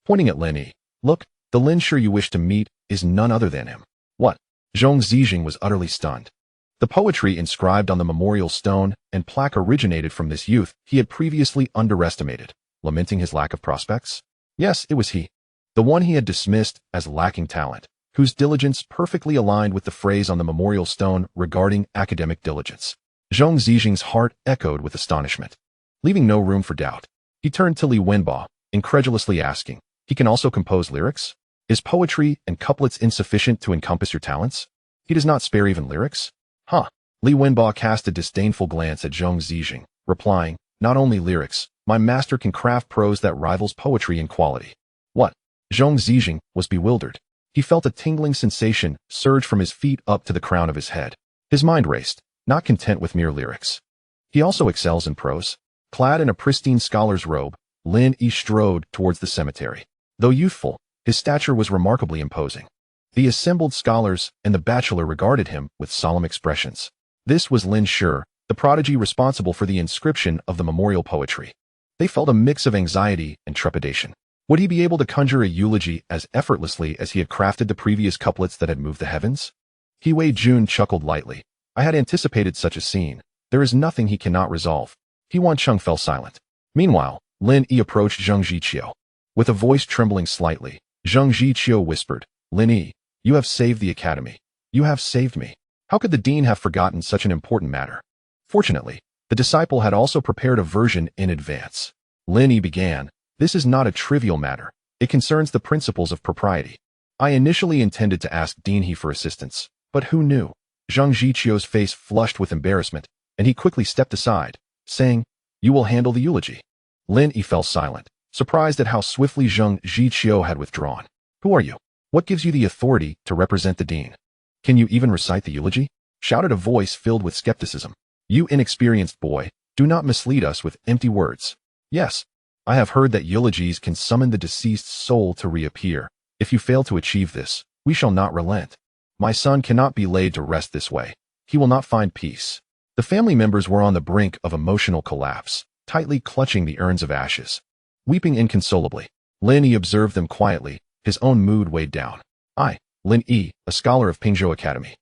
Speaker 1: Pointing at Lin Yi, "Look, the Lin Shi you wish to meet is none other than him." "What?" Zheng Zijing was utterly stunned. The poetry inscribed on the memorial stone and plaque originated from this youth he had previously underestimated, lamenting his lack of prospects. Yes, it was he. The one he had dismissed as lacking talent, whose diligence perfectly aligned with the phrase on the memorial stone regarding academic diligence. Zhong Zijing's heart echoed with astonishment. Leaving no room for doubt, he turned to Li Wenbo, incredulously asking, "He can also compose lyrics? Is poetry and couplets insufficient to encompass your talents? He does not spare even lyrics?" Huh. Li Wenbo cast a disdainful glance at Zhong Zijing, replying, "Not only lyrics, my master can craft prose that rivals poetry in quality." What? Zhong Zijing was bewildered. He felt a tingling sensation surge from his feet up to the crown of his head. His mind raced, not content with mere lyrics. He also excels in prose. Clad in a pristine scholar's robe, Lin Yi strode towards the cemetery. Though youthful, his stature was remarkably imposing. The assembled scholars and the bachelor regarded him with solemn expressions. This was Lin Shi, the prodigy responsible for the inscription of the memorial poetry. They felt a mix of anxiety and trepidation. Would he be able to conjure a eulogy as effortlessly as he had crafted the previous couplets that had moved the heavens? He Wei Jun chuckled lightly. I had anticipated such a scene. There is nothing he cannot resolve. He Wancheng fell silent. Meanwhile, Lin Yi approached Zheng Zhiqiu. With a voice trembling slightly, Zheng Zhiqiu whispered, "Lin Yi, you have saved the academy. You have saved me. How could the dean have forgotten such an important matter?" Fortunately, the disciple had also prepared a version in advance. Lin Yi began, "This is not a trivial matter. It concerns the principles of propriety. I initially intended to ask Dean He for assistance, but who knew?" Zheng Zhiqiu's face flushed with embarrassment, and he quickly stepped aside, saying, "You will handle the eulogy." Lin Yi fell silent, surprised at how swiftly Zheng Zhiqiu had withdrawn. "Who are you? What gives you the authority to represent the dean? Can you even recite the eulogy?" shouted a voice filled with skepticism. "You inexperienced boy, do not mislead us with empty words. Yes, I have heard that eulogies can summon the deceased soul to reappear. If you fail to achieve this, we shall not relent. My son cannot be laid to rest this way. He will not find peace." The family members were on the brink of emotional collapse, tightly clutching the urns of ashes. Weeping inconsolably, Lin Yi observed them quietly, his own mood weighed down. "I, Lin Yi, a scholar of Pingzhou Academy,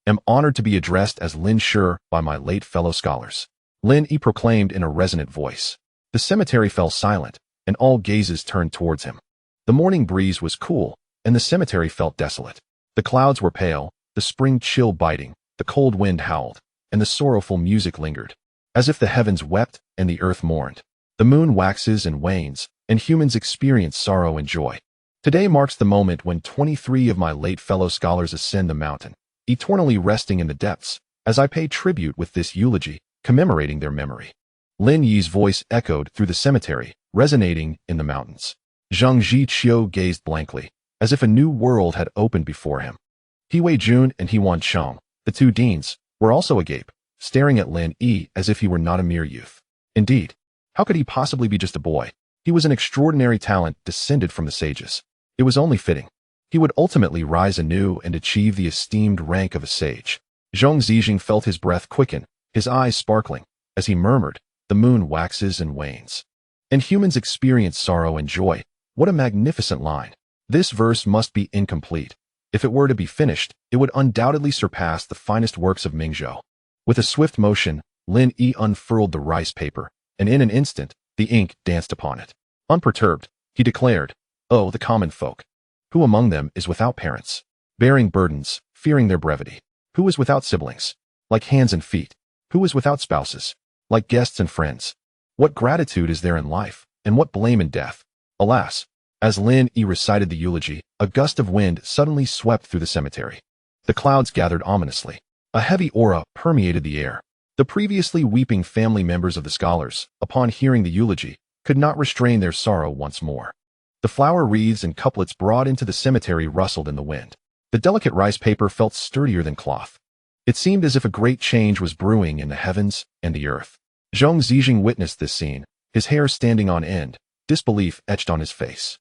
Speaker 1: am honored to be addressed as Lin Shi by my late fellow scholars," Lin Yi proclaimed in a resonant voice. The cemetery fell silent, and all gazes turned towards him. The morning breeze was cool, and the cemetery felt desolate. The clouds were pale, the spring chill biting, the cold wind howled, and the sorrowful music lingered. As if the heavens wept and the earth mourned. The moon waxes and wanes, and humans experience sorrow and joy. Today marks the moment when 23 of my late fellow scholars ascend the mountain, eternally resting in the depths, as I pay tribute with this eulogy, commemorating their memory. Lin Yi's voice echoed through the cemetery, resonating in the mountains. Zheng Zhiqiu gazed blankly, as if a new world had opened before him. He Wei Jun and He Wancheng, the two deans, were also agape, staring at Lin Yi as if he were not a mere youth. Indeed, how could he possibly be just a boy? He was an extraordinary talent descended from the sages. It was only fitting. He would ultimately rise anew and achieve the esteemed rank of a sage. Zhong Zijing felt his breath quicken, his eyes sparkling, as he murmured, "The moon waxes and wanes, and humans experience sorrow and joy." What a magnificent line. This verse must be incomplete. If it were to be finished, it would undoubtedly surpass the finest works of Mingzhou. With a swift motion, Lin Yi unfurled the rice paper, and in an instant, the ink danced upon it. Unperturbed, he declared, "Oh, the common folk. Who among them is without parents, bearing burdens, fearing their brevity? Who is without siblings, like hands and feet? Who is without spouses, like guests and friends? What gratitude is there in life, and what blame in death?" Alas, as Lin Yi recited the eulogy, a gust of wind suddenly swept through the cemetery. The clouds gathered ominously. A heavy aura permeated the air. The previously weeping family members of the scholars, upon hearing the eulogy, could not restrain their sorrow once more. The flower wreaths and couplets brought into the cemetery rustled in the wind. The delicate rice paper felt sturdier than cloth. It seemed as if a great change was brewing in the heavens and the earth. Zhong Zijing witnessed this scene, his hair standing on end, disbelief etched on his face.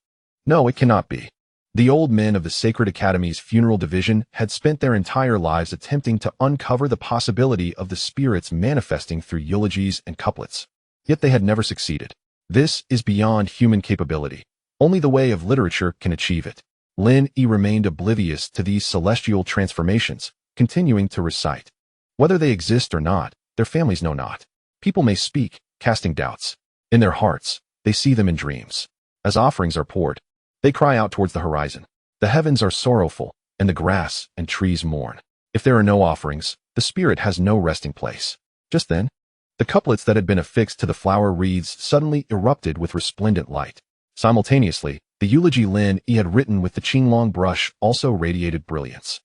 Speaker 1: No, it cannot be. The old men of the Sacred Academy's funeral division had spent their entire lives attempting to uncover the possibility of the spirits manifesting through eulogies and couplets. Yet they had never succeeded. This is beyond human capability. Only the way of literature can achieve it. Lin Yi remained oblivious to these celestial transformations, continuing to recite. Whether they exist or not, their families know not. People may speak, casting doubts. In their hearts, they see them in dreams. As offerings are poured, they cry out towards the horizon. The heavens are sorrowful, and the grass and trees mourn. If there are no offerings, the spirit has no resting place. Just then, the couplets that had been affixed to the flower wreaths suddenly erupted with resplendent light. Simultaneously, the eulogy Lin Yi had written with the Qinglong brush also radiated brilliance.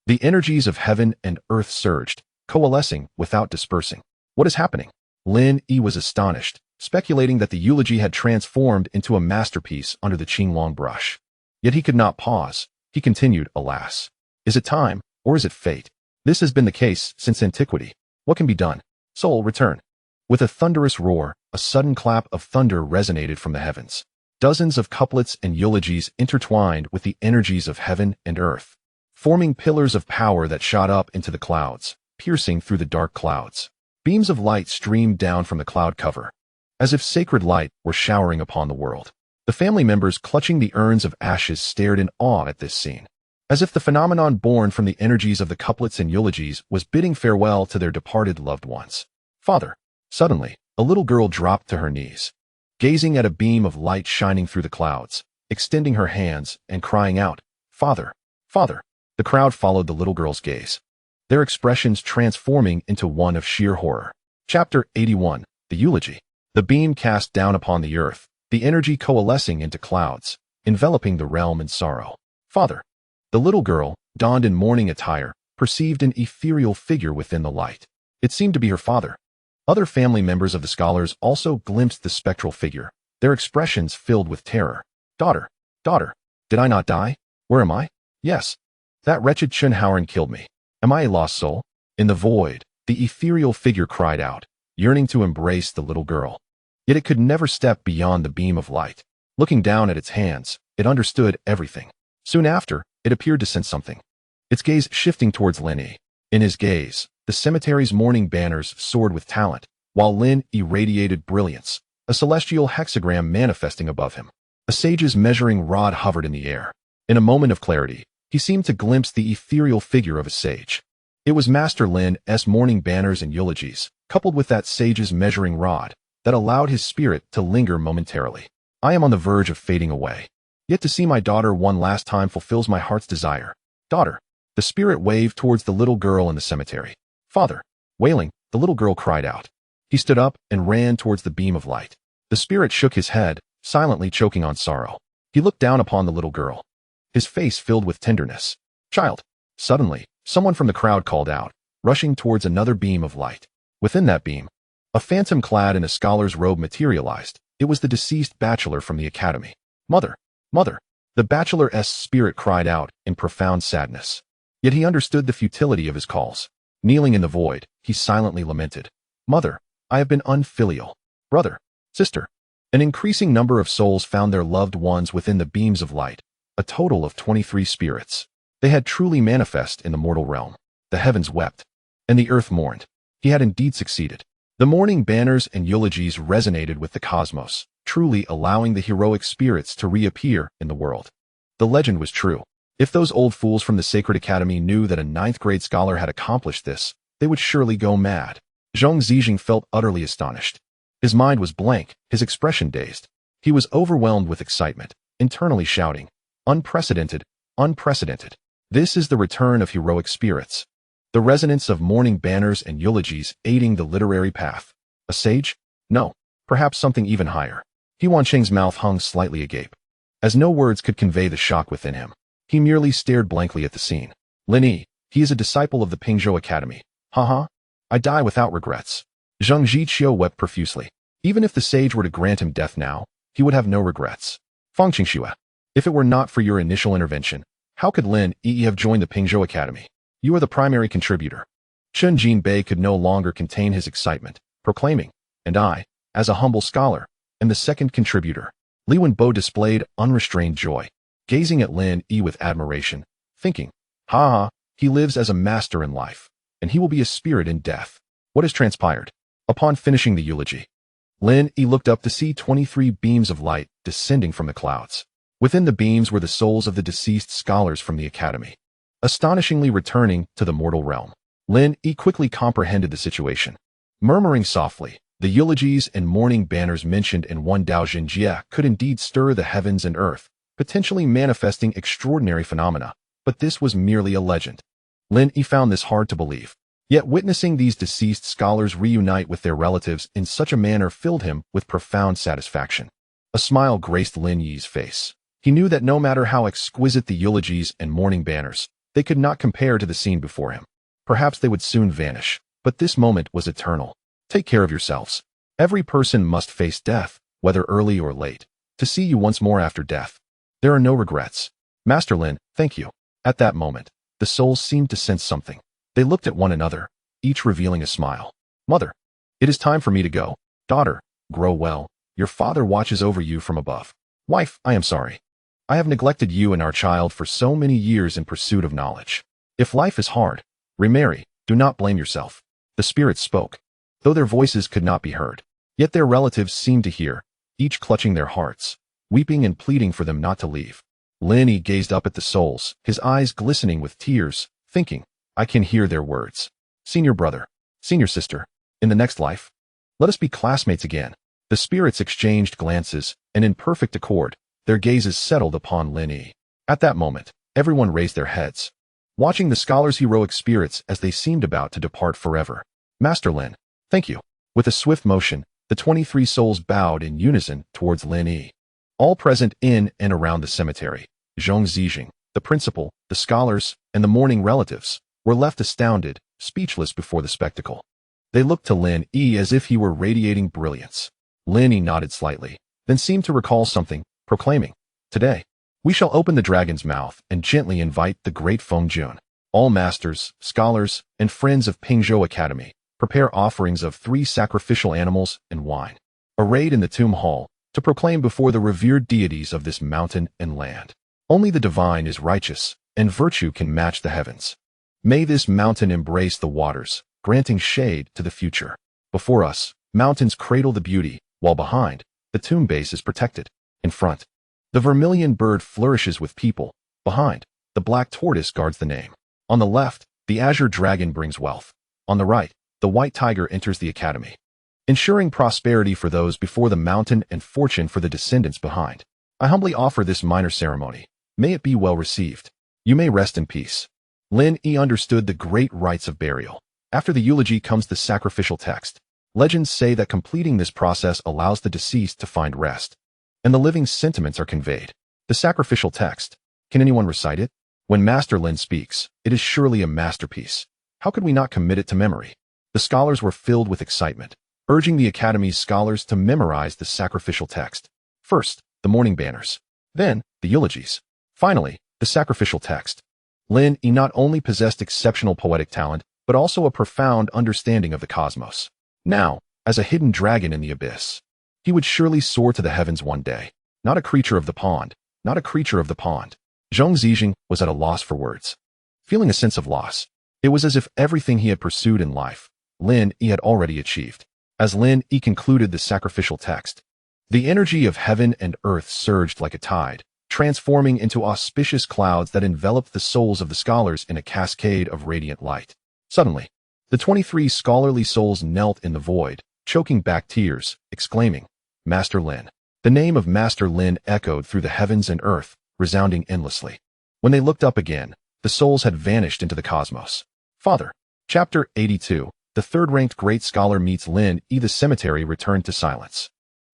Speaker 1: The energies of heaven and earth surged, coalescing without dispersing. What is happening? Lin Yi was astonished, speculating that the eulogy had transformed into a masterpiece under the Qinglong brush. Yet he could not pause. He continued, alas. Is it time, or is it fate? This has been the case since antiquity. What can be done? Soul, return. With a thunderous roar, a sudden clap of thunder resonated from the heavens. Dozens of couplets and eulogies intertwined with the energies of heaven and earth, forming pillars of power that shot up into the clouds, piercing through the dark clouds. Beams of light streamed down from the cloud cover, as if sacred light were showering upon the world. The family members clutching the urns of ashes stared in awe at this scene, as if the phenomenon born from the energies of the couplets and eulogies was bidding farewell to their departed loved ones. Father. Suddenly, a little girl dropped to her knees, gazing at a beam of light shining through the clouds, extending her hands and crying out, Father, Father. The crowd followed the little girl's gaze, their expressions transforming into one of sheer horror. Chapter 81. The Eulogy. The beam cast down upon the earth, the energy coalescing into clouds, enveloping the realm in sorrow. Father. The little girl, donned in mourning attire, perceived an ethereal figure within the light. It seemed to be her father. Other family members of the scholars also glimpsed the spectral figure, their expressions filled with terror. Daughter, daughter, did I not die? Where am I? Yes. That wretched Chunhauern killed me. Am I a lost soul? In the void, the ethereal figure cried out, yearning to embrace the little girl. Yet it could never step beyond the beam of light. Looking down at its hands, it understood everything. Soon after, it appeared to sense something, its gaze shifting towards Lin Yi. In his gaze, the cemetery's mourning banners soared with talent, while Lin Yi radiated brilliance, a celestial hexagram manifesting above him. A sage's measuring rod hovered in the air. In a moment of clarity, he seemed to glimpse the ethereal figure of a sage. It was Master Lin's mourning banners and eulogies, coupled with that sage's measuring rod, that allowed his spirit to linger momentarily. I am on the verge of fading away. Yet to see my daughter one last time fulfills my heart's desire. Daughter. The spirit waved towards the little girl in the cemetery. Father. Wailing, the little girl cried out. He stood up and ran towards the beam of light. The spirit shook his head, silently choking on sorrow. He looked down upon the little girl, his face filled with tenderness. Child. Suddenly, someone from the crowd called out, rushing towards another beam of light. Within that beam, a phantom clad in a scholar's robe materialized. It was the deceased bachelor from the academy. Mother. Mother. The bachelor's spirit cried out in profound sadness. Yet he understood the futility of his calls. Kneeling in the void, he silently lamented. Mother, I have been unfilial. Brother. Sister. An increasing number of souls found their loved ones within the beams of light, a total of 23 spirits. They had truly manifest in the mortal realm. The heavens wept, and the earth mourned. He had indeed succeeded. The mourning banners and eulogies resonated with the cosmos, truly allowing the heroic spirits to reappear in the world. The legend was true. If those old fools from the Sacred Academy knew that a 9th grade scholar had accomplished this, they would surely go mad. Zhang Zijing felt utterly astonished. His mind was blank, his expression dazed. He was overwhelmed with excitement, internally shouting, Unprecedented, unprecedented. This is the return of heroic spirits. The resonance of mourning banners and eulogies aiding the literary path. A sage? No. Perhaps something even higher. He Wancheng's mouth hung slightly agape, as no words could convey the shock within him. He merely stared blankly at the scene. Lin Yi, he is a disciple of the Pingzhou Academy. Haha. I die without regrets. Zhang Zhiqiu wept profusely. Even if the sage were to grant him death now, he would have no regrets. Fang Qingxue, if it were not for your initial intervention, how could Lin Yi have joined the Pingzhou Academy? You are the primary contributor. Chen Jinbei could no longer contain his excitement, proclaiming, and I, as a humble scholar, am the second contributor. Li Wenbo displayed unrestrained joy, gazing at Lin Yi with admiration, thinking, ha, he lives as a master in life, and he will be a spirit in death. What has transpired? Upon finishing the eulogy, Lin Yi looked up to see 23 beams of light descending from the clouds. Within the beams were the souls of the deceased scholars from the academy, astonishingly returning to the mortal realm. Lin Yi quickly comprehended the situation. Murmuring softly, the eulogies and mourning banners mentioned in one Dao Jie could indeed stir the heavens and earth, potentially manifesting extraordinary phenomena, but this was merely a legend. Lin Yi found this hard to believe. Yet witnessing these deceased scholars reunite with their relatives in such a manner filled him with profound satisfaction. A smile graced Lin Yi's face. He knew that no matter how exquisite the eulogies and mourning banners, they could not compare to the scene before him. Perhaps they would soon vanish, but this moment was eternal. Take care of yourselves. Every person must face death, whether early or late. To see you once more after death. There are no regrets. Master Lin, thank you. At that moment, the souls seemed to sense something. They looked at one another, each revealing a smile. Mother, it is time for me to go. Daughter, grow well. Your father watches over you from above. Wife, I am sorry. I have neglected you and our child for so many years in pursuit of knowledge. If life is hard, remarry, do not blame yourself. The spirits spoke. Though their voices could not be heard, yet their relatives seemed to hear, each clutching their hearts, weeping and pleading for them not to leave. Lin Yi gazed up at the souls, his eyes glistening with tears, thinking, I can hear their words. Senior brother, senior sister, in the next life, let us be classmates again. The spirits exchanged glances, and in perfect accord, their gazes settled upon Lin Yi. At that moment, everyone raised their heads, watching the scholars' heroic spirits as they seemed about to depart forever. Master Lin, thank you. With a swift motion, the 23 souls bowed in unison towards Lin Yi. All present in and around the cemetery, Zhong Zijing, the principal, the scholars, and the mourning relatives, were left astounded, speechless before the spectacle. They looked to Lin Yi as if he were radiating brilliance. Lin Yi nodded slightly, then seemed to recall something, proclaiming, Today, we shall open the dragon's mouth and gently invite the great Feng Jun. All masters, scholars, and friends of Pingzhou Academy, prepare offerings of 3 sacrificial animals and wine, arrayed in the tomb hall, to proclaim before the revered deities of this mountain and land. Only the divine is righteous, and virtue can match the heavens. May this mountain embrace the waters, granting shade to the future. Before us, mountains cradle the beauty, while behind, the tomb base is protected. In front, the vermilion bird flourishes with people. Behind, the black tortoise guards the name. On the left, the azure dragon brings wealth. On the right, the white tiger enters the academy, ensuring prosperity for those before the mountain and fortune for the descendants behind. I humbly offer this minor ceremony. May it be well received. You may rest in peace. Lin Yi understood the great rites of burial. After the eulogy comes the sacrificial text. Legends say that completing this process allows the deceased to find rest, and the living's sentiments are conveyed. The sacrificial text. Can anyone recite it? When Master Lin speaks, it is surely a masterpiece. How could we not commit it to memory? The scholars were filled with excitement, urging the Academy's scholars to memorize the sacrificial text. First, the mourning banners. Then, the eulogies. Finally, the sacrificial text. Lin Yi not only possessed exceptional poetic talent, but also a profound understanding of the cosmos. Now, as a hidden dragon in the abyss, he would surely soar to the heavens one day. Not a creature of the pond, not a creature of the pond. Zhong Zijing was at a loss for words. Feeling a sense of loss, it was as if everything he had pursued in life, Lin Yi had already achieved. As Lin Yi concluded the sacrificial text, the energy of heaven and earth surged like a tide, transforming into auspicious clouds that enveloped the souls of the scholars in a cascade of radiant light. Suddenly, the 23 scholarly souls knelt in the void, choking back tears, exclaiming, Master Lin. The name of Master Lin echoed through the heavens and earth, resounding endlessly. When they looked up again, the souls had vanished into the cosmos. Father. Chapter 82. The third-ranked great scholar meets Lin Yi. The cemetery returned to silence.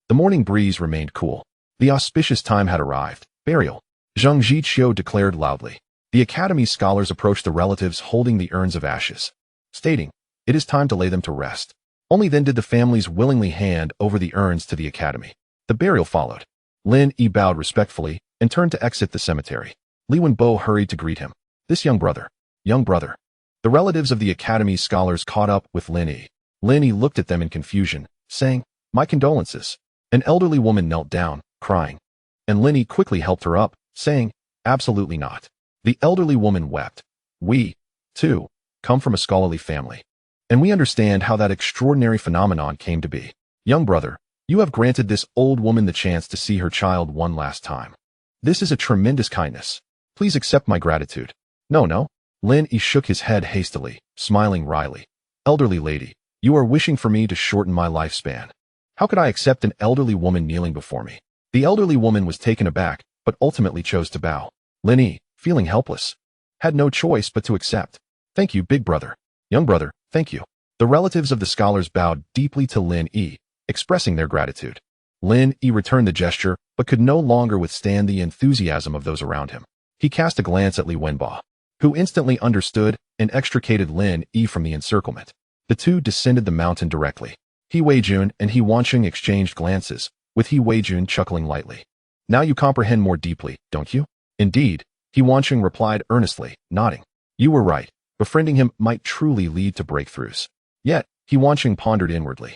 Speaker 1: The morning breeze remained cool. The auspicious time had arrived. Burial. Zhang Jiqiu declared loudly. The Academy scholars approached the relatives holding the urns of ashes, stating, It is time to lay them to rest. Only then did the families willingly hand over the urns to the Academy. The burial followed. Lin Yi bowed respectfully and turned to exit the cemetery. Li Wenbo hurried to greet him. This young brother. Young brother. The relatives of the Academy scholars caught up with Lin Yi. Lin Yi looked at them in confusion, saying, My condolences. An elderly woman knelt down, crying, and Lin Yi quickly helped her up, saying, Absolutely not. The elderly woman wept. We, too, come from a scholarly family, and we understand how that extraordinary phenomenon came to be. Young brother, you have granted this old woman the chance to see her child one last time. This is a tremendous kindness. Please accept my gratitude. No, Lin Yi shook his head hastily, smiling wryly. Elderly lady, you are wishing for me to shorten my lifespan. How could I accept an elderly woman kneeling before me? The elderly woman was taken aback, but ultimately chose to bow. Lin Yi, feeling helpless, had no choice but to accept. Thank you, big brother. Young brother, thank you. The relatives of the scholars bowed deeply to Lin Yi, expressing their gratitude. Lin Yi returned the gesture, but could no longer withstand the enthusiasm of those around him. He cast a glance at Li Wenbo, who instantly understood and extricated Lin Yi from the encirclement. The two descended the mountain directly. He Weijun and He Wanqing exchanged glances, with He Weijun chuckling lightly. Now you comprehend more deeply, don't you? Indeed, He Wanqing replied earnestly, nodding. You were right. Befriending him might truly lead to breakthroughs. Yet, He Wanqing pondered inwardly.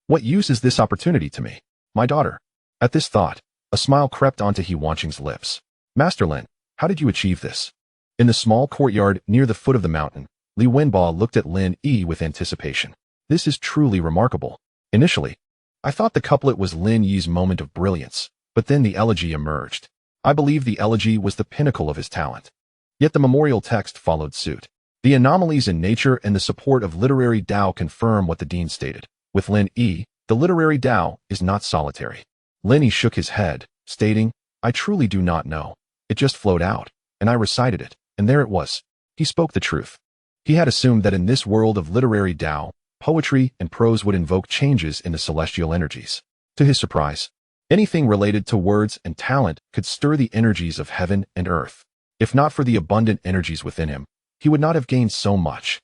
Speaker 1: What use is this opportunity to me? My daughter. At this thought, a smile crept onto He Wanqing's lips. Master Lin, how did you achieve this? In the small courtyard near the foot of the mountain, Li Wenbo looked at Lin Yi with anticipation. This is truly remarkable. Initially, I thought the couplet was Lin Yi's moment of brilliance, but then the elegy emerged. I believe the elegy was the pinnacle of his talent. Yet the memorial text followed suit. The anomalies in nature and the support of literary Dao confirm what the dean stated. With Lin Yi, the literary Dao is not solitary. Lin Yi shook his head, stating, I truly do not know. It just flowed out, and I recited it, and there it was. He spoke the truth. He had assumed that in this world of literary Dao, poetry and prose would invoke changes in the celestial energies. To his surprise, anything related to words and talent could stir the energies of heaven and earth. If not for the abundant energies within him, he would not have gained so much.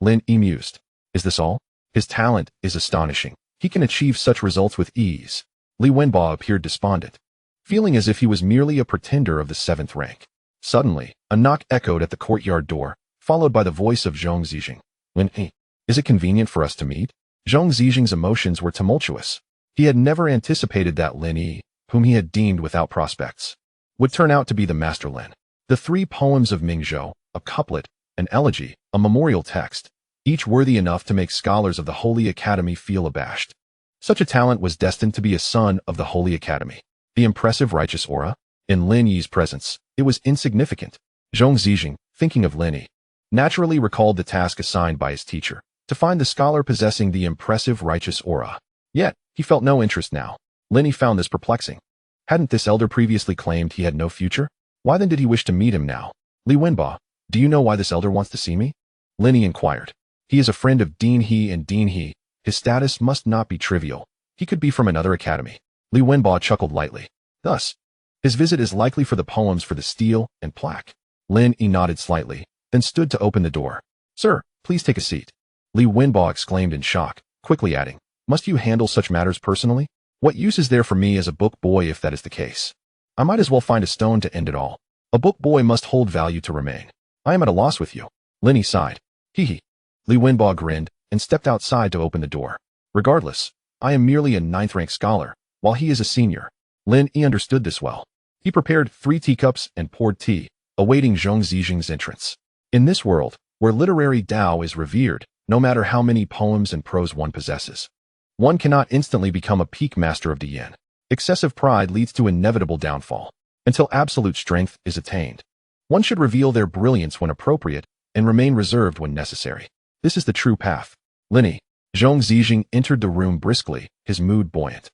Speaker 1: Lin Yi mused. Is this all? His talent is astonishing. He can achieve such results with ease. Li Wenbo appeared despondent, feeling as if he was merely a pretender of the 7th rank. Suddenly, a knock echoed at the courtyard door, followed by the voice of Zhong Zijing. Lin Yi, is it convenient for us to meet? Zhong Zijing's emotions were tumultuous. He had never anticipated that Lin Yi, whom he had deemed without prospects, would turn out to be the master Lin. The 3 poems of Mingzhou, a couplet, an elegy, a memorial text, each worthy enough to make scholars of the Holy Academy feel abashed. Such a talent was destined to be a son of the Holy Academy. The impressive righteous aura, in Lin Yi's presence, it was insignificant. Zhong Zijing, thinking of Lin Yi, naturally recalled the task assigned by his teacher, to find the scholar possessing the impressive righteous aura. Yet, he felt no interest now. Lin Yi found this perplexing. Hadn't this elder previously claimed he had no future? Why then did he wish to meet him now? Li Wenbo, do you know why this elder wants to see me? Lin Yi inquired. He is a friend of Dean He and Dean He. His status must not be trivial. He could be from another academy. Li Wenbo chuckled lightly. Thus, his visit is likely for the poems for the stele and plaque. Lin Yi nodded slightly, then stood to open the door. Sir, please take a seat. Li Wenbo exclaimed in shock, quickly adding, must you handle such matters personally? What use is there for me as a book boy if that is the case? I might as well find a stone to end it all. A book boy must hold value to remain. I am at a loss with you. Lin Yi sighed. Hee. Li Wenbo grinned and stepped outside to open the door. Regardless, I am merely a 9th rank scholar, while he is a senior. Lin Yi understood this well. He prepared 3 teacups and poured tea, awaiting Zhong Zijing's entrance. In this world, where literary Dao is revered, no matter how many poems and prose one possesses, one cannot instantly become a peak master of Diyan. Excessive pride leads to inevitable downfall. Until absolute strength is attained, one should reveal their brilliance when appropriate and remain reserved when necessary. This is the true path. Lin Yi. Zhong Zijing entered the room briskly, his mood buoyant.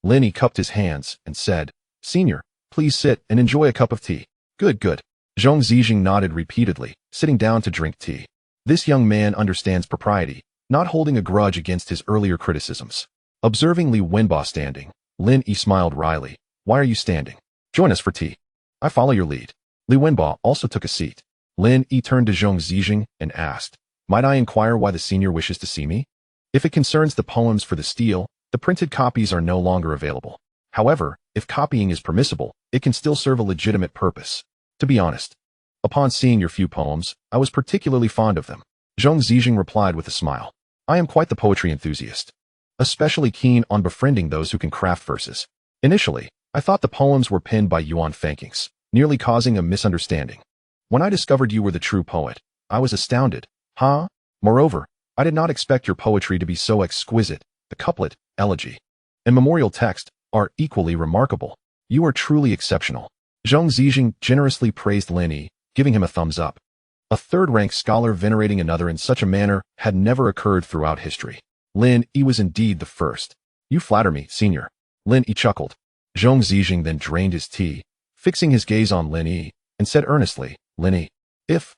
Speaker 1: Lin Yi cupped his hands and said, Senior, please sit and enjoy a cup of tea. Good. Zhong Zijing nodded repeatedly, sitting down to drink tea. This young man understands propriety, not holding a grudge against his earlier criticisms. Observing Li Wenbo standing, Lin Yi smiled wryly. Why are you standing? Join us for tea. I follow your lead. Li Wenbo also took a seat. Lin Yi turned to Zhong Zijing and asked, Might I inquire why the senior wishes to see me? If it concerns the poems for the stele, the printed copies are no longer available. However, if copying is permissible, it can still serve a legitimate purpose. To be honest, upon seeing your few poems, I was particularly fond of them. Zhong Zijing replied with a smile. I am quite the poetry enthusiast, especially keen on befriending those who can craft verses. Initially, I thought the poems were penned by Yuan Fankings, nearly causing a misunderstanding. When I discovered you were the true poet, I was astounded. Moreover, I did not expect your poetry to be so exquisite. The couplet, elegy, and memorial text are equally remarkable. You are truly exceptional. Zhong Zijing generously praised Lin Yi, giving him a thumbs up. A third-rank scholar venerating another in such a manner had never occurred throughout history. Lin Yi was indeed the first. You flatter me, senior. Lin Yi chuckled. Zhong Zijing then drained his tea, fixing his gaze on Lin Yi, and said earnestly, Lin Yi, if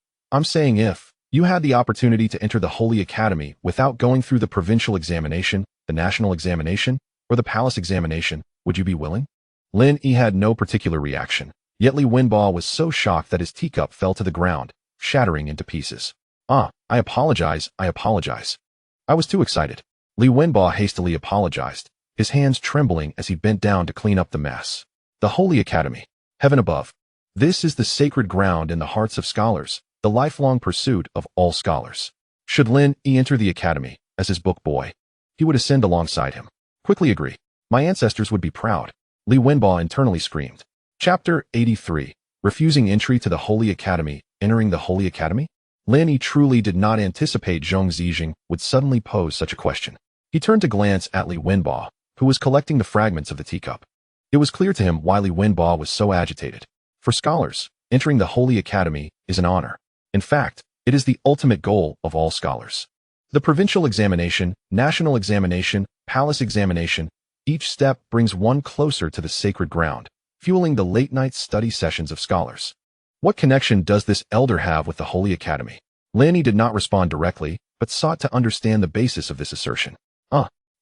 Speaker 1: you had the opportunity to enter the Holy Academy without going through the provincial examination, the national examination, or the palace examination, would you be willing? Lin Yi had no particular reaction, yet Li Wenbo was so shocked that his teacup fell to the ground, shattering into pieces. I apologize. I was too excited. Li Wenbo hastily apologized, his hands trembling as he bent down to clean up the mess. The Holy Academy. Heaven above. This is the sacred ground in the hearts of scholars, the lifelong pursuit of all scholars. Should Lin Yi enter the academy as his book boy, he would ascend alongside him. Quickly agree. My ancestors would be proud. Li Wenbo internally screamed. Chapter 83. Refusing entry to the Holy Academy. Entering the Holy Academy? Lin Yi truly did not anticipate Zhong Zijing would suddenly pose such a question. He turned to glance at Li Wenbo, who was collecting the fragments of the teacup. It was clear to him why Li Wenbo was so agitated. For scholars, entering the Holy Academy is an honor. In fact, it is the ultimate goal of all scholars. The provincial examination, national examination, palace examination, each step brings one closer to the sacred ground, fueling the late-night study sessions of scholars. What connection does this elder have with the Holy Academy? Lin Yi did not respond directly, but sought to understand the basis of this assertion.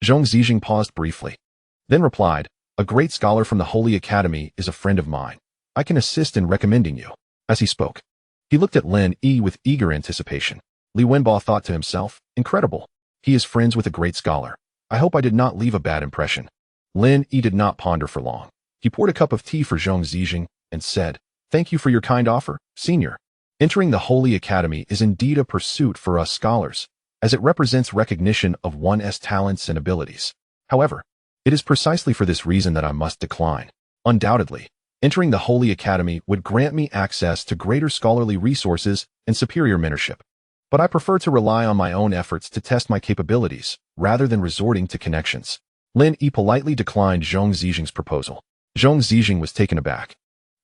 Speaker 1: Zhong Zijing paused briefly, then replied, a great scholar from the Holy Academy is a friend of mine. I can assist in recommending you. As he spoke, he looked at Lin Yi with eager anticipation. Li Wenbo thought to himself, incredible. He is friends with a great scholar. I hope I did not leave a bad impression. Lin Yi did not ponder for long. He poured a cup of tea for Zhong Zijing and said, thank you for your kind offer, senior. Entering the Holy Academy is indeed a pursuit for us scholars, as it represents recognition of one's talents and abilities. However, it is precisely for this reason that I must decline. Undoubtedly, entering the Holy Academy would grant me access to greater scholarly resources and superior mentorship. But I prefer to rely on my own efforts to test my capabilities, rather than resorting to connections. Lin Yi politely declined Zhong Zijing's proposal. Zhong Zijing was taken aback,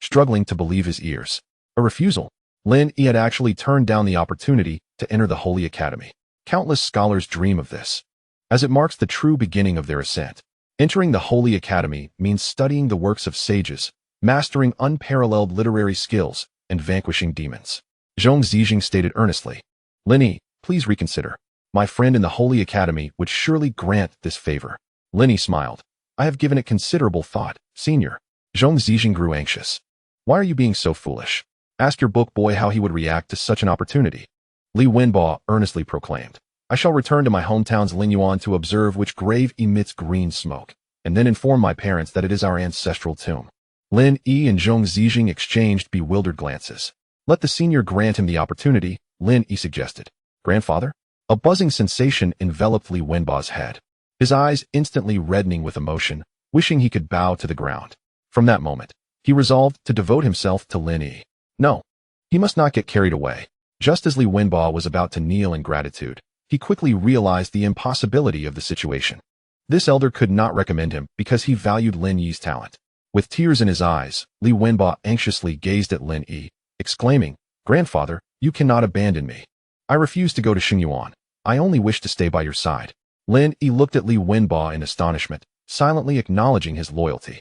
Speaker 1: struggling to believe his ears. A refusal. Lin Yi had actually turned down the opportunity to enter the Holy Academy. Countless scholars dream of this, as it marks the true beginning of their ascent. Entering the Holy Academy means studying the works of sages, mastering unparalleled literary skills, and vanquishing demons. Zhong Zijing stated earnestly, Lin Yi, please reconsider. My friend in the Holy Academy would surely grant this favor. Lin Yi smiled. I have given it considerable thought, senior. Zhong Zijing grew anxious. Why are you being so foolish? Ask your book boy how he would react to such an opportunity. Li Wenbo earnestly proclaimed, I shall return to my hometown's Linyuan to observe which grave emits green smoke, and then inform my parents that it is our ancestral tomb. Lin Yi and Zhong Zijing exchanged bewildered glances. Let the senior grant him the opportunity, Lin Yi suggested. Grandfather? A buzzing sensation enveloped Li Wenbo's head, his eyes instantly reddening with emotion, wishing he could bow to the ground. From that moment, he resolved to devote himself to Lin Yi. No, he must not get carried away. Just as Li Wenbo was about to kneel in gratitude, he quickly realized the impossibility of the situation. This elder could not recommend him because he valued Lin Yi's talent. With tears in his eyes, Li Wenbo anxiously gazed at Lin Yi, exclaiming, Grandfather, you cannot abandon me. I refuse to go to Xingyuan. I only wish to stay by your side. Lin Yi looked at Li Wenbo in astonishment, silently acknowledging his loyalty.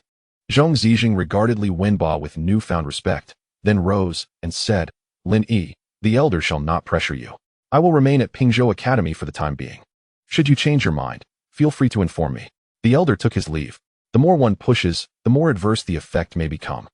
Speaker 1: Zhong Zijing regarded Li Wenbo with newfound respect, then rose and said, Lin Yi, the elder shall not pressure you. I will remain at Pingzhou Academy for the time being. Should you change your mind, feel free to inform me. The elder took his leave. The more one pushes, the more adverse the effect may become.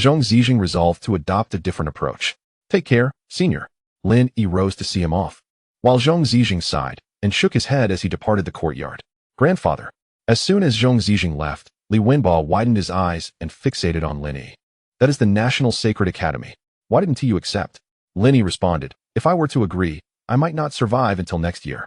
Speaker 1: Zhong Zijing resolved to adopt a different approach. Take care, senior. Lin Yi rose to see him off, while Zhong Zijing sighed and shook his head as he departed the courtyard. Grandfather. As soon as Zhong Zijing left, Li Wenbo widened his eyes and fixated on Lin Yi. That is the National Sacred Academy. Why didn't you accept? Lin Yi responded, if I were to agree, I might not survive until next year.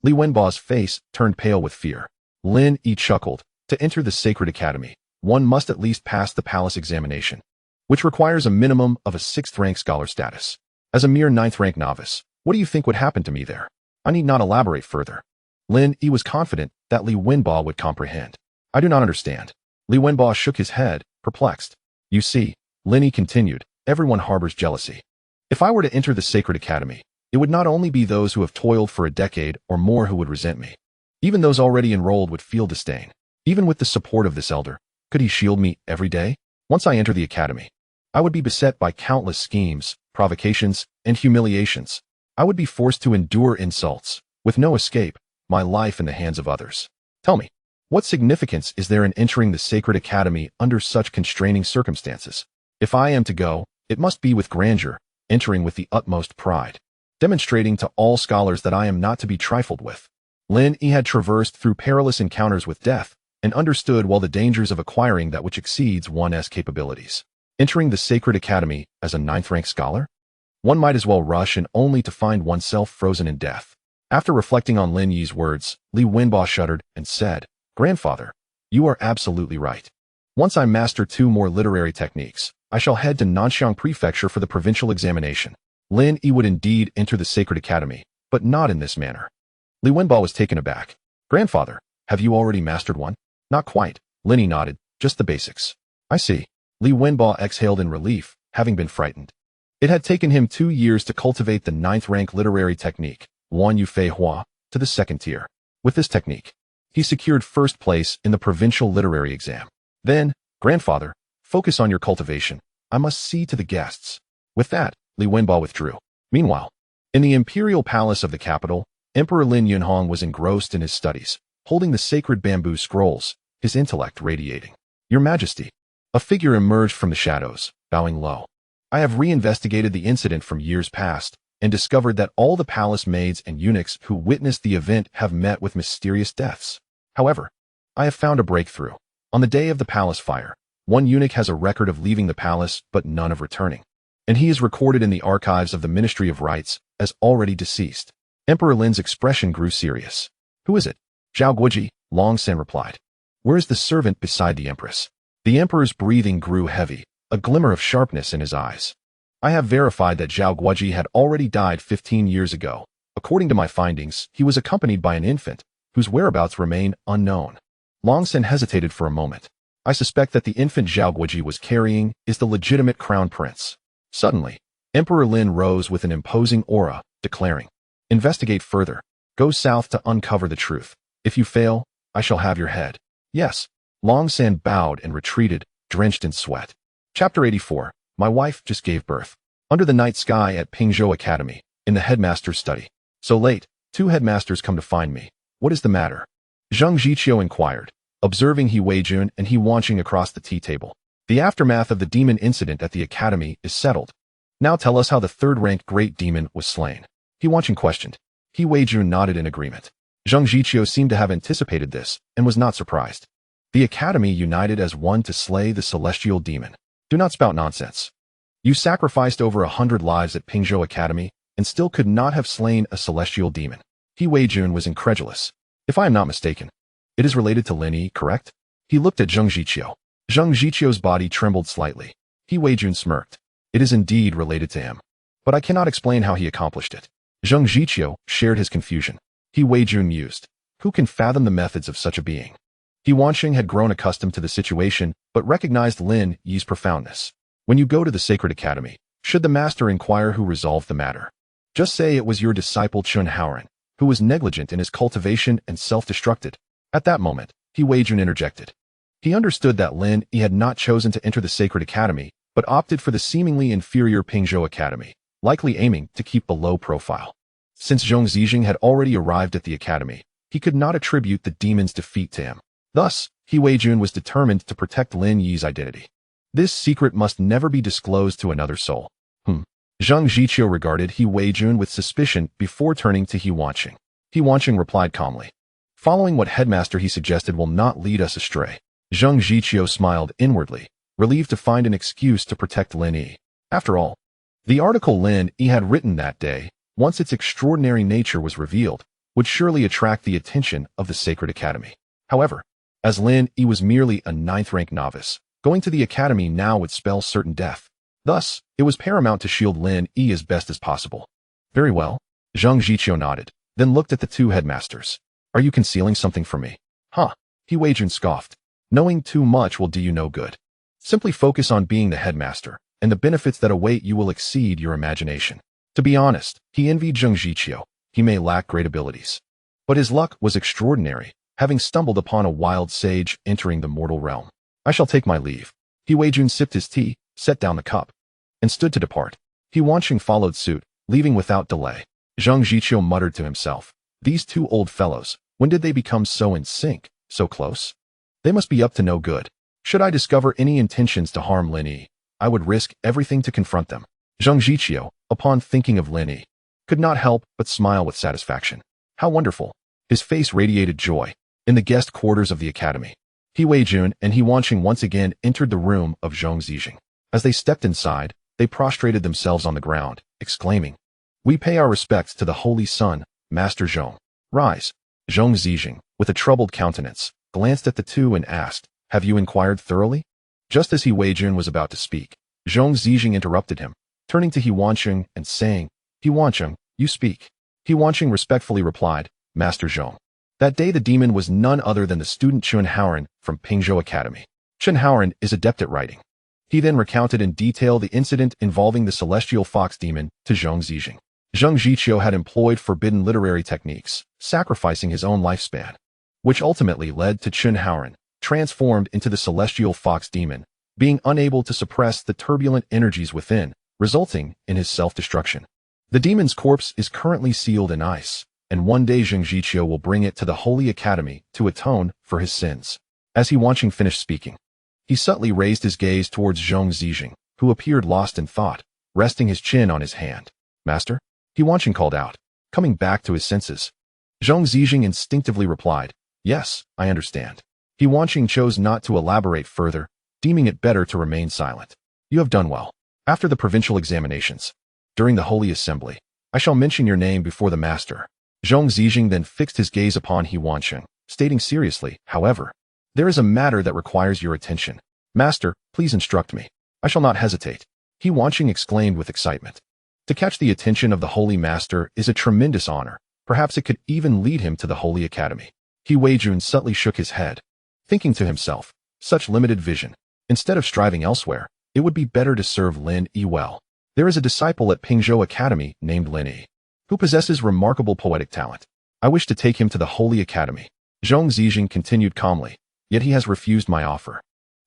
Speaker 1: Li Wenbo's face turned pale with fear. Lin Yi chuckled. To enter the Sacred Academy, one must at least pass the palace examination, which requires a minimum of a 6th-rank scholar status. As a mere 9th-rank novice, what do you think would happen to me there? I need not elaborate further. Lin Yi was confident that Li Wenbo would comprehend. I do not understand. Li Wenbo shook his head, perplexed. You see, Lin Yi continued, everyone harbors jealousy. If I were to enter the Sacred Academy, it would not only be those who have toiled for a decade or more who would resent me. Even those already enrolled would feel disdain. Even with the support of this elder, could he shield me every day? Once I enter the academy, I would be beset by countless schemes, provocations, and humiliations. I would be forced to endure insults, with no escape, my life in the hands of others. Tell me, what significance is there in entering the Sacred Academy under such constraining circumstances? If I am to go, it must be with grandeur, entering with the utmost pride, demonstrating to all scholars that I am not to be trifled with. Lin Yi had traversed through perilous encounters with death, and understood well the dangers of acquiring that which exceeds one's capabilities. Entering the Sacred Academy as a 9th-rank scholar? One might as well rush in only to find oneself frozen in death. After reflecting on Lin Yi's words, Li Wenbo shuddered and said, "Grandfather, you are absolutely right. Once I master 2 more literary techniques, I shall head to Nanxiang Prefecture for the provincial examination." Lin Yi would indeed enter the Sacred Academy, but not in this manner. Li Wenbo was taken aback. "Grandfather, have you already mastered one?" "Not quite," Lin Yi nodded, "just the basics." "I see." Li Wenbo exhaled in relief, having been frightened. It had taken him 2 years to cultivate the 9th-rank literary technique, Wan Yu Fei Hua, to the 2nd tier. With this technique, he secured 1st place in the provincial literary exam. "Then, grandfather, focus on your cultivation. I must see to the guests." With that, Li Wenbo withdrew. Meanwhile, in the imperial palace of the capital, Emperor Lin Yunhong was engrossed in his studies, holding the sacred bamboo scrolls, his intellect radiating. "Your Majesty." A figure emerged from the shadows, bowing low. "I have reinvestigated the incident from years past, and discovered that all the palace maids and eunuchs who witnessed the event have met with mysterious deaths. However, I have found a breakthrough. On the day of the palace fire, one eunuch has a record of leaving the palace but none of returning, and he is recorded in the archives of the Ministry of Rites as already deceased." Emperor Lin's expression grew serious. "Who is it?" "Zhao Guoji," Long San replied. "Where is the servant beside the empress?" The emperor's breathing grew heavy, a glimmer of sharpness in his eyes. "I have verified that Zhao Guoji had already died 15 years ago. According to my findings, he was accompanied by an infant, whose whereabouts remain unknown." Long San hesitated for a moment. "I suspect that the infant Zhao Guoji was carrying is the legitimate crown prince." Suddenly, Emperor Lin rose with an imposing aura, declaring, "Investigate further. Go south to uncover the truth. If you fail, I shall have your head." "Yes." Long San bowed and retreated, drenched in sweat. Chapter 84. My wife just gave birth. Under the night sky at Pingzhou Academy, in the headmaster's study. "So late, 2 headmasters come to find me. What is the matter?" Zheng Zhiqiu inquired, observing He Weijun and He Wanqing across the tea table. "The aftermath of the demon incident at the academy is settled. Now tell us how the 3rd-ranked great demon was slain." He Wanqing questioned. He Weijun nodded in agreement. Zheng Zhiqiu seemed to have anticipated this and was not surprised. "The academy united as one to slay the celestial demon." "Do not spout nonsense. You sacrificed over 100 lives at Pingzhou Academy and still could not have slain a celestial demon." He Weijun was incredulous. "If I am not mistaken, it is related to Lin Yi, correct?" He looked at Zheng Zhiqiu. Zheng Zhiqiu's body trembled slightly. He Weijun smirked. "It is indeed related to him, but I cannot explain how he accomplished it." Zheng Zhiqiu shared his confusion. He Weijun mused. Who can fathom the methods of such a being? He Wanqing had grown accustomed to the situation, but recognized Lin Yi's profoundness. "When you go to the Sacred Academy, should the master inquire who resolved the matter, just say it was your disciple Chun Haoran, who was negligent in his cultivation and self-destructed." At that moment, He Weijun interjected. He understood that Lin Yi had not chosen to enter the Sacred Academy, but opted for the seemingly inferior Pingzhou Academy, likely aiming to keep a low profile. Since Zheng Zhijing had already arrived at the academy, he could not attribute the demon's defeat to him. Thus, He Weijun was determined to protect Lin Yi's identity. This secret must never be disclosed to another soul. Zheng Zhiqiu regarded He Weijun with suspicion before turning to He Wanqing. He Wanqing replied calmly. "Following what headmaster he suggested will not lead us astray." Zheng Zhiqiu smiled inwardly, relieved to find an excuse to protect Lin Yi. After all, the article Lin Yi had written that day, once its extraordinary nature was revealed, would surely attract the attention of the Sacred Academy. However, as Lin Yi was merely a 9th-rank novice, going to the academy now would spell certain death. Thus, it was paramount to shield Lin Yi as best as possible. "Very well." Zheng Zhiqiu nodded, then looked at the 2 headmasters. "Are you concealing something from me?" "Huh." He Weijun scoffed. "Knowing too much will do you no good. Simply focus on being the headmaster, and the benefits that await you will exceed your imagination. To be honest, he envied Zheng Zhiqiu. He may lack great abilities, but his luck was extraordinary, having stumbled upon a wild sage entering the mortal realm. I shall take my leave. He Weijun sipped his tea, set down the cup, and stood to depart. He Wanqing followed suit, leaving without delay. Zheng Zhiqiu muttered to himself, these two old fellows, when did they become so in sync, so close? They must be up to no good. Should I discover any intentions to harm Lin Yi, I would risk everything to confront them. Zheng Zhiqiu, upon thinking of Lin Yi, could not help but smile with satisfaction. How wonderful! His face radiated joy. In the guest quarters of the academy, He Weijun and He Wanqing once again entered the room of Zheng Zhiqiu. As they stepped inside, they prostrated themselves on the ground, exclaiming, "We pay our respects to the Holy Sun, Master Zheng. Rise." Zheng Zhiqiu, with a troubled countenance, glanced at the two and asked, "Have you inquired thoroughly?" Just as He Weijun was about to speak, Zheng Zhiqiu interrupted him, turning to He Wanqing and saying, "He Wanqing, you speak." He Wanqing respectfully replied, "Master Zheng. That day the demon was none other than the student Chun Haoran from Pingzhou Academy. Chun Haoran is adept at writing." He then recounted in detail the incident involving the celestial fox demon to Zheng Zhiqiu. Zheng Zhiqiu had employed forbidden literary techniques, sacrificing his own lifespan, which ultimately led to Chun Haoran, transformed into the celestial fox demon, being unable to suppress the turbulent energies within, resulting in his self-destruction. The demon's corpse is currently sealed in ice, and one day Zheng Zhiqiu will bring it to the Holy Academy to atone for his sins. As He Wanqing finished speaking, he subtly raised his gaze towards Zheng Zhiqiu, who appeared lost in thought, resting his chin on his hand. "Master?" He Wanqing called out, coming back to his senses. Zheng Zhiqiu instinctively replied, "Yes, I understand." He Wanqing chose not to elaborate further, deeming it better to remain silent. "You have done well. After the provincial examinations, during the Holy Assembly, I shall mention your name before the master." Zheng Zhiqiu then fixed his gaze upon He Wanqing, stating seriously, "However, there is a matter that requires your attention. Master, please instruct me." "I shall not hesitate," He Wanqing exclaimed with excitement. To catch the attention of the Holy Master is a tremendous honor. Perhaps it could even lead him to the Holy Academy. He Weijun subtly shook his head, thinking to himself, such limited vision. Instead of striving elsewhere, it would be better to serve Lin Yi well. There is a disciple at Pingzhou Academy named Lin Yi, who possesses remarkable poetic talent. I wish to take him to the Holy Academy. Zheng Zhiqiu continued calmly, "Yet he has refused my offer.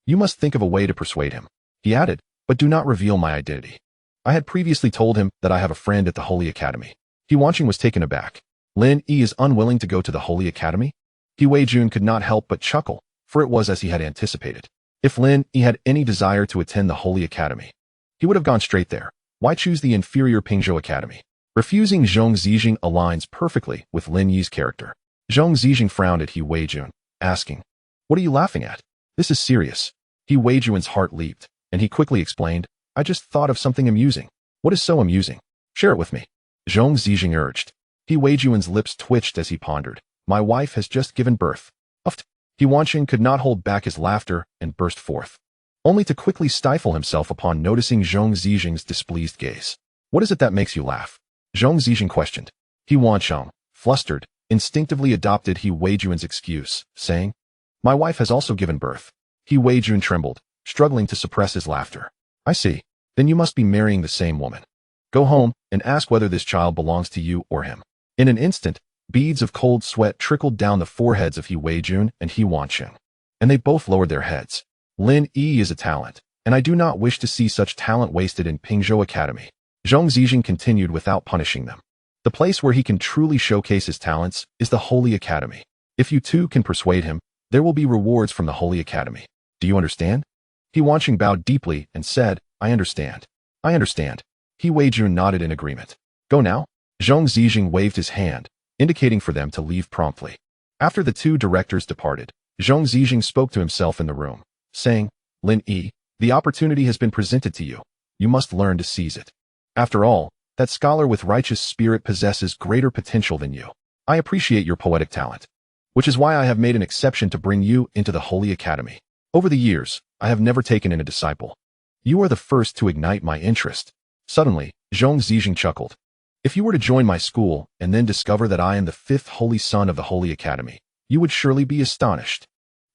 Speaker 1: You must think of a way to persuade him," he added, "but do not reveal my identity." I had previously told him that I have a friend at the Holy Academy. He Wanqing was taken aback. Lin Yi is unwilling to go to the Holy Academy? He Weijun could not help but chuckle, for it was as he had anticipated. If Lin Yi had any desire to attend the Holy Academy, he would have gone straight there. Why choose the inferior Pingzhou Academy? Refusing Zheng Zhiqiu aligns perfectly with Lin Yi's character. Zheng Zhiqiu frowned at He Weijun, asking, "What are you laughing at? This is serious." He Weijun's heart leaped, and he quickly explained, "I just thought of something amusing." "What is so amusing? Share it with me," Zheng Zhiqiu urged. He Weijun's lips twitched as he pondered. "My wife has just given birth." Uffed. He Wanqing could not hold back his laughter and burst forth, only to quickly stifle himself upon noticing Zheng Zhiqiu's displeased gaze. "What is it that makes you laugh?" Zheng Zhiqiu questioned. He Wanqing, flustered, instinctively adopted He Weijun's excuse, saying, "My wife has also given birth." He Weijun trembled, struggling to suppress his laughter. "I see. Then you must be marrying the same woman. Go home and ask whether this child belongs to you or him." In an instant, beads of cold sweat trickled down the foreheads of He Weijun and He Wanqing, and they both lowered their heads. Lin Yi is a talent, and I do not wish to see such talent wasted in Pingzhou Academy. Zheng Zhiqiu continued without punishing them. The place where he can truly showcase his talents is the Holy Academy. If you too can persuade him, there will be rewards from the Holy Academy. Do you understand? He Wanqing bowed deeply and said, "I understand. I understand." He Weijun nodded in agreement. "Go now." Zheng Zhiqiu waved his hand, indicating for them to leave promptly. After the two directors departed, Zheng Zhiqiu spoke to himself in the room, saying, "Lin Yi, the opportunity has been presented to you. You must learn to seize it. After all, that scholar with righteous spirit possesses greater potential than you. I appreciate your poetic talent, which is why I have made an exception to bring you into the Holy Academy. Over the years, I have never taken in a disciple. You are the first to ignite my interest." Suddenly, Zheng Zhiqiu chuckled. "If you were to join my school and then discover that I am the fifth holy son of the Holy Academy, you would surely be astonished.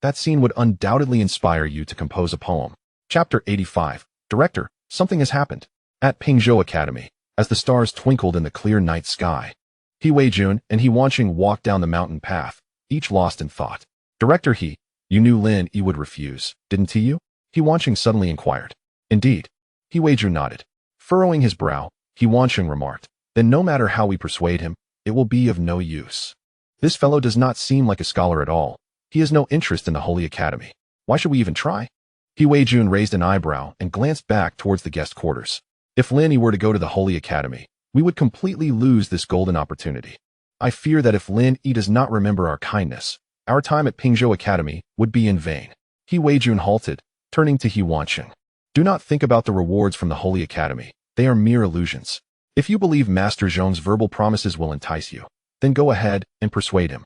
Speaker 1: That scene would undoubtedly inspire you to compose a poem." Chapter 85. Director, Something has happened. At Pingzhou Academy, as the stars twinkled in the clear night sky, He Weijun and He Wanqing walked down the mountain path, each lost in thought. Director He, you knew Lin Yi would refuse, didn't you? He Wanqing suddenly inquired. Indeed. He Weijun nodded. Furrowing his brow, He Wanqing remarked, then no matter how we persuade him, it will be of no use. This fellow does not seem like a scholar at all. He has no interest in the Holy Academy. Why should we even try? He Weijun raised an eyebrow and glanced back towards the guest quarters. If Lin Yi were to go to the Holy Academy, we would completely lose this golden opportunity. I fear that if Lin Yi does not remember our kindness, our time at Pingzhou Academy would be in vain. He Weijun halted, turning to He Wanqing. Do not think about the rewards from the Holy Academy. They are mere illusions. If you believe Master Zhong's verbal promises will entice you, then go ahead and persuade him.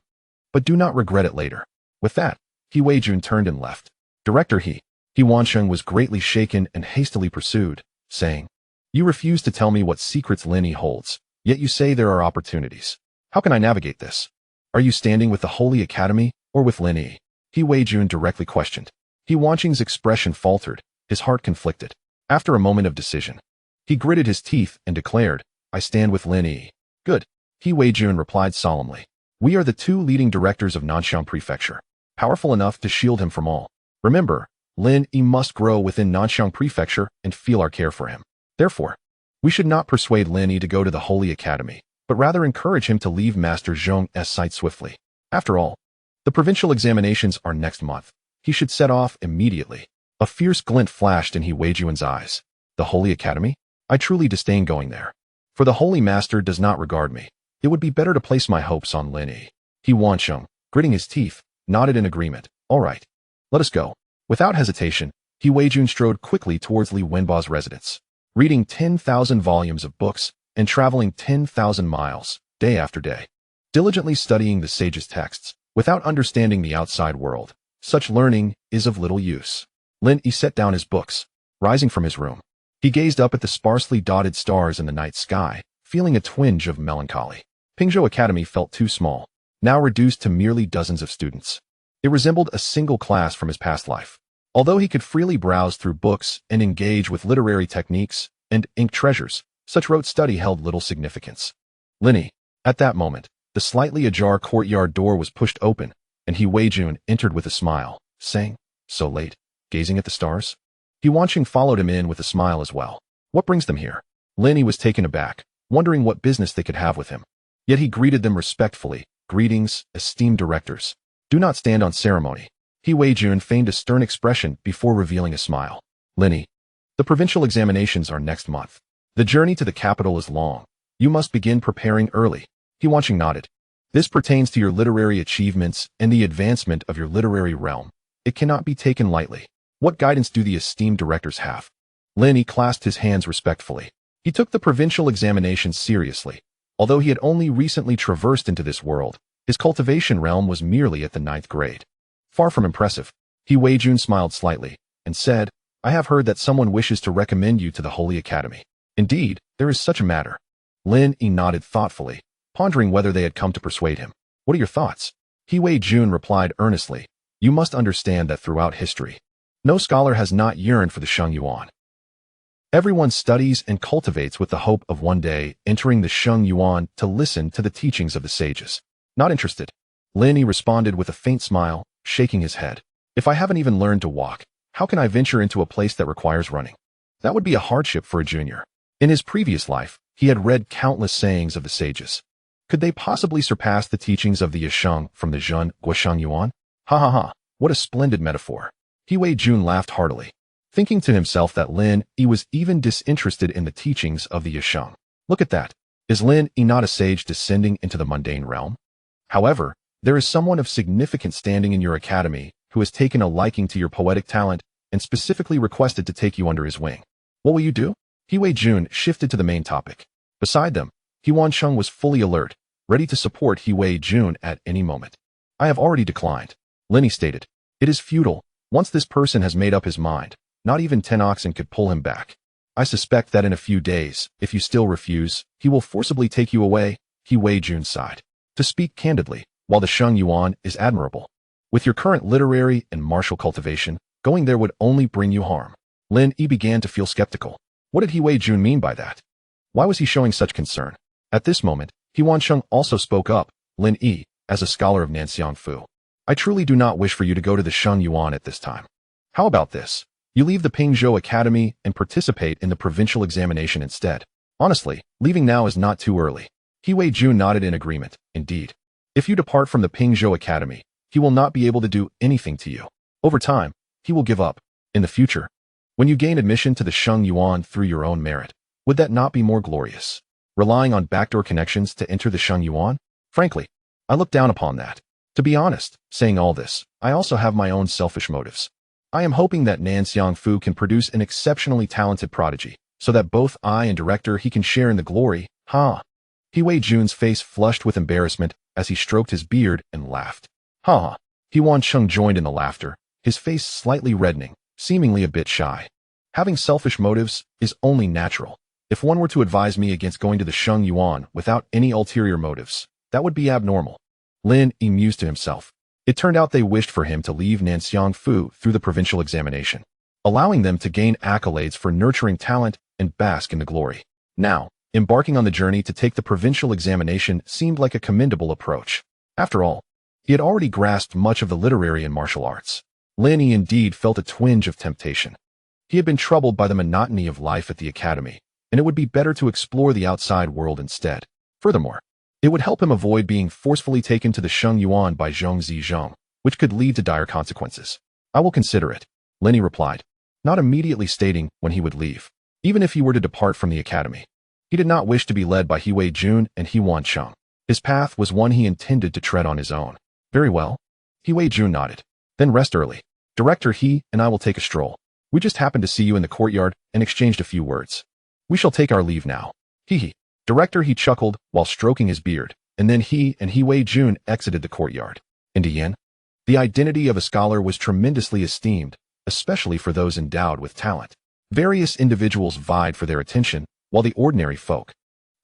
Speaker 1: But do not regret it later. With that, He Weijun turned and left. Director He Wanqing was greatly shaken and hastily pursued, saying, You refuse to tell me what secrets Lin Yi holds, yet you say there are opportunities. How can I navigate this? Are you standing with the Holy Academy or with Lin Yi? He Weijun directly questioned. He Wanqing's expression faltered, his heart conflicted. After a moment of decision, he gritted his teeth and declared, I stand with Lin Yi. Good. He Weijun replied solemnly. We are the two leading directors of Nanxiang Prefecture, powerful enough to shield him from all. Remember, Lin Yi must grow within Nanxiang Prefecture and feel our care for him. Therefore, we should not persuade Lin Yi to go to the Holy Academy, but rather encourage him to leave Master Zhong's sight swiftly. After all, the provincial examinations are next month. He should set off immediately. A fierce glint flashed in He Weijun's eyes. The Holy Academy? I truly disdain going there. For the Holy Master does not regard me. It would be better to place my hopes on Lin Yi. He Wanqing, gritting his teeth, nodded in agreement. All right. Let us go. Without hesitation, He Weijun strode quickly towards Li Wenba's residence. Reading 10,000 volumes of books and traveling 10,000 miles, day after day. Diligently studying the sage's texts, without understanding the outside world. Such learning is of little use. Lin Yi set down his books. Rising from his room, he gazed up at the sparsely dotted stars in the night sky, feeling a twinge of melancholy. Pingzhou Academy felt too small, now reduced to merely dozens of students. It resembled a single class from his past life. Although he could freely browse through books and engage with literary techniques and ink treasures, such rote study held little significance. Lin Yi. At that moment, the slightly ajar courtyard door was pushed open, and He Weijun entered with a smile, saying, So late, gazing at the stars? He Wanqing followed him in with a smile as well. What brings them here? Lin Yi was taken aback, wondering what business they could have with him. Yet he greeted them respectfully. Greetings, esteemed directors. Do not stand on ceremony. He Weijun feigned a stern expression before revealing a smile. Lin Yi, the provincial examinations are next month. The journey to the capital is long. You must begin preparing early. He Wanqing nodded. This pertains to your literary achievements and the advancement of your literary realm. It cannot be taken lightly. What guidance do the esteemed directors have? Lin Yi clasped his hands respectfully. He took the provincial examinations seriously. Although he had only recently traversed into this world, his cultivation realm was merely at the 9th grade. Far from impressive, He Weijun smiled slightly and said, I have heard that someone wishes to recommend you to the Holy Academy. Indeed, there is such a matter. Lin Yi nodded thoughtfully, pondering whether they had come to persuade him. What are your thoughts? He Weijun replied earnestly, You must understand that throughout history, no scholar has not yearned for the Sheng Yuan. Everyone studies and cultivates with the hope of one day entering the Sheng Yuan to listen to the teachings of the sages. Not interested. Lin Yi responded with a faint smile, shaking his head. If I haven't even learned to walk, how can I venture into a place that requires running? That would be a hardship for a junior. In his previous life, he had read countless sayings of the sages. Could they possibly surpass the teachings of the Yisheng from the Zhen Guosheng Yuan? Ha ha ha, what a splendid metaphor. He Weijun laughed heartily, thinking to himself that Lin Yi was even disinterested in the teachings of the Yisheng. Look at that. Is Lin Yi not a sage descending into the mundane realm? However, there is someone of significant standing in your academy who has taken a liking to your poetic talent and specifically requested to take you under his wing. What will you do? He Weijun shifted to the main topic. Beside them, He Wanqing was fully alert, ready to support He Weijun at any moment. I have already declined. Lin Yi stated. It is futile. Once this person has made up his mind, not even 10 oxen could pull him back. I suspect that in a few days, if you still refuse, he will forcibly take you away. He Weijun sighed. To speak candidly, while the Sheng Yuan is admirable, with your current literary and martial cultivation, going there would only bring you harm. Lin Yi began to feel skeptical. What did He Jun mean by that? Why was he showing such concern? At this moment, He Sheng also spoke up. Lin Yi, as a scholar of Nanxiang Fu, I truly do not wish for you to go to the Sheng Yuan at this time. How about this? You leave the Pingzhou Academy and participate in the provincial examination instead. Honestly, leaving now is not too early. He Jun nodded in agreement. Indeed. If you depart from the Pingzhou Academy, he will not be able to do anything to you. Over time, he will give up. In the future, when you gain admission to the Sheng Yuan through your own merit, would that not be more glorious? Relying on backdoor connections to enter the Sheng Yuan? Frankly, I look down upon that. To be honest, saying all this, I also have my own selfish motives. I am hoping that Nanxiang Fu can produce an exceptionally talented prodigy, so that both I and director he can share in the glory. He Jun's face flushed with embarrassment as he stroked his beard and laughed. He Sheng joined in the laughter, his face slightly reddening, seemingly a bit shy. Having selfish motives is only natural. If one were to advise me against going to the Sheng Yuan without any ulterior motives, that would be abnormal. Lin Yi mused to himself. It turned out they wished for him to leave Nanxiang Fu through the provincial examination, allowing them to gain accolades for nurturing talent and bask in the glory. Now, embarking on the journey to take the provincial examination seemed like a commendable approach. After all, he had already grasped much of the literary and martial arts. Lin Yi indeed felt a twinge of temptation. He had been troubled by the monotony of life at the academy, and it would be better to explore the outside world instead. Furthermore, it would help him avoid being forcefully taken to the Sheng Yuan by Zhong Zizhong, which could lead to dire consequences. I will consider it, Lin Yi replied, not immediately stating when he would leave. Even if he were to depart from the academy, he did not wish to be led by He Jun and He Sheng. His path was one he intended to tread on his own. Very well. He Jun nodded. Then rest early. Director He and I will take a stroll. We just happened to see you in the courtyard and exchanged a few words. We shall take our leave now. Hee. Director He chuckled while stroking his beard, and then he and He Jun exited the courtyard. In Dian, the identity of a scholar was tremendously esteemed, especially for those endowed with talent. Various individuals vied for their attention, while the ordinary folk,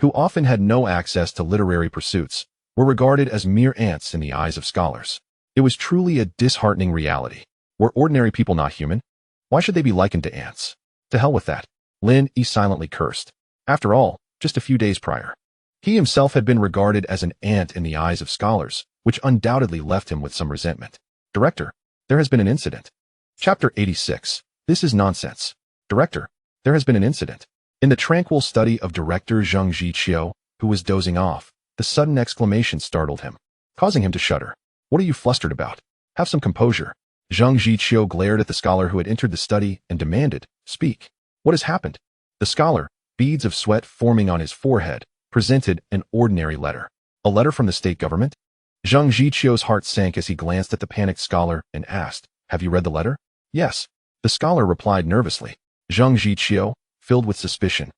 Speaker 1: who often had no access to literary pursuits, were regarded as mere ants in the eyes of scholars. It was truly a disheartening reality. Were ordinary people not human? Why should they be likened to ants? To hell with that. Lin Yi silently cursed. After all, just a few days prior, he himself had been regarded as an ant in the eyes of scholars, which undoubtedly left him with some resentment. Director, there has been an incident. Chapter 86. This is nonsense. Director, there has been an incident. In the tranquil study of Director Zhang Zhiqiu, who was dozing off, the sudden exclamation startled him, causing him to shudder. What are you flustered about? Have some composure. Zhang Zhiqiu glared at the scholar who had entered the study and demanded, Speak. What has happened? The scholar, beads of sweat forming on his forehead, presented an ordinary letter. A letter from the state government? Zhang Zhiqiu's heart sank as he glanced at the panicked scholar and asked, Have you read the letter? Yes. The scholar replied nervously. Zhang Zhiqiu, filled with suspicion,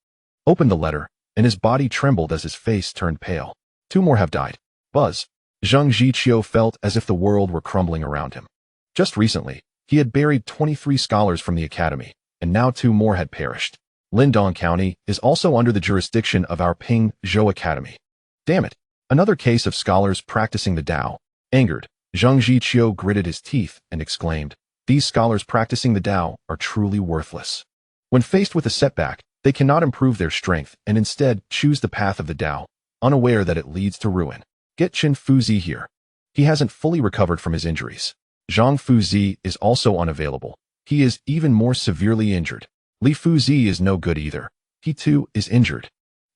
Speaker 1: opened the letter, and his body trembled as his face turned pale. 2 more have died. Buzz. Zhang Zhiqiu felt as if the world were crumbling around him. Just recently, he had buried 23 scholars from the academy, and now 2 more had perished. Lindong County is also under the jurisdiction of our Pingzhou Academy. Damn it. Another case of scholars practicing the Tao. Angered, Zhang Zhiqiu gritted his teeth and exclaimed, These scholars practicing the Tao are truly worthless. When faced with a setback, they cannot improve their strength and instead choose the path of the Tao, unaware that it leads to ruin. Get Chen Fuzi here. He hasn't fully recovered from his injuries. Zhang Fuzi is also unavailable. He is even more severely injured. Li Fuzi is no good either. He too is injured.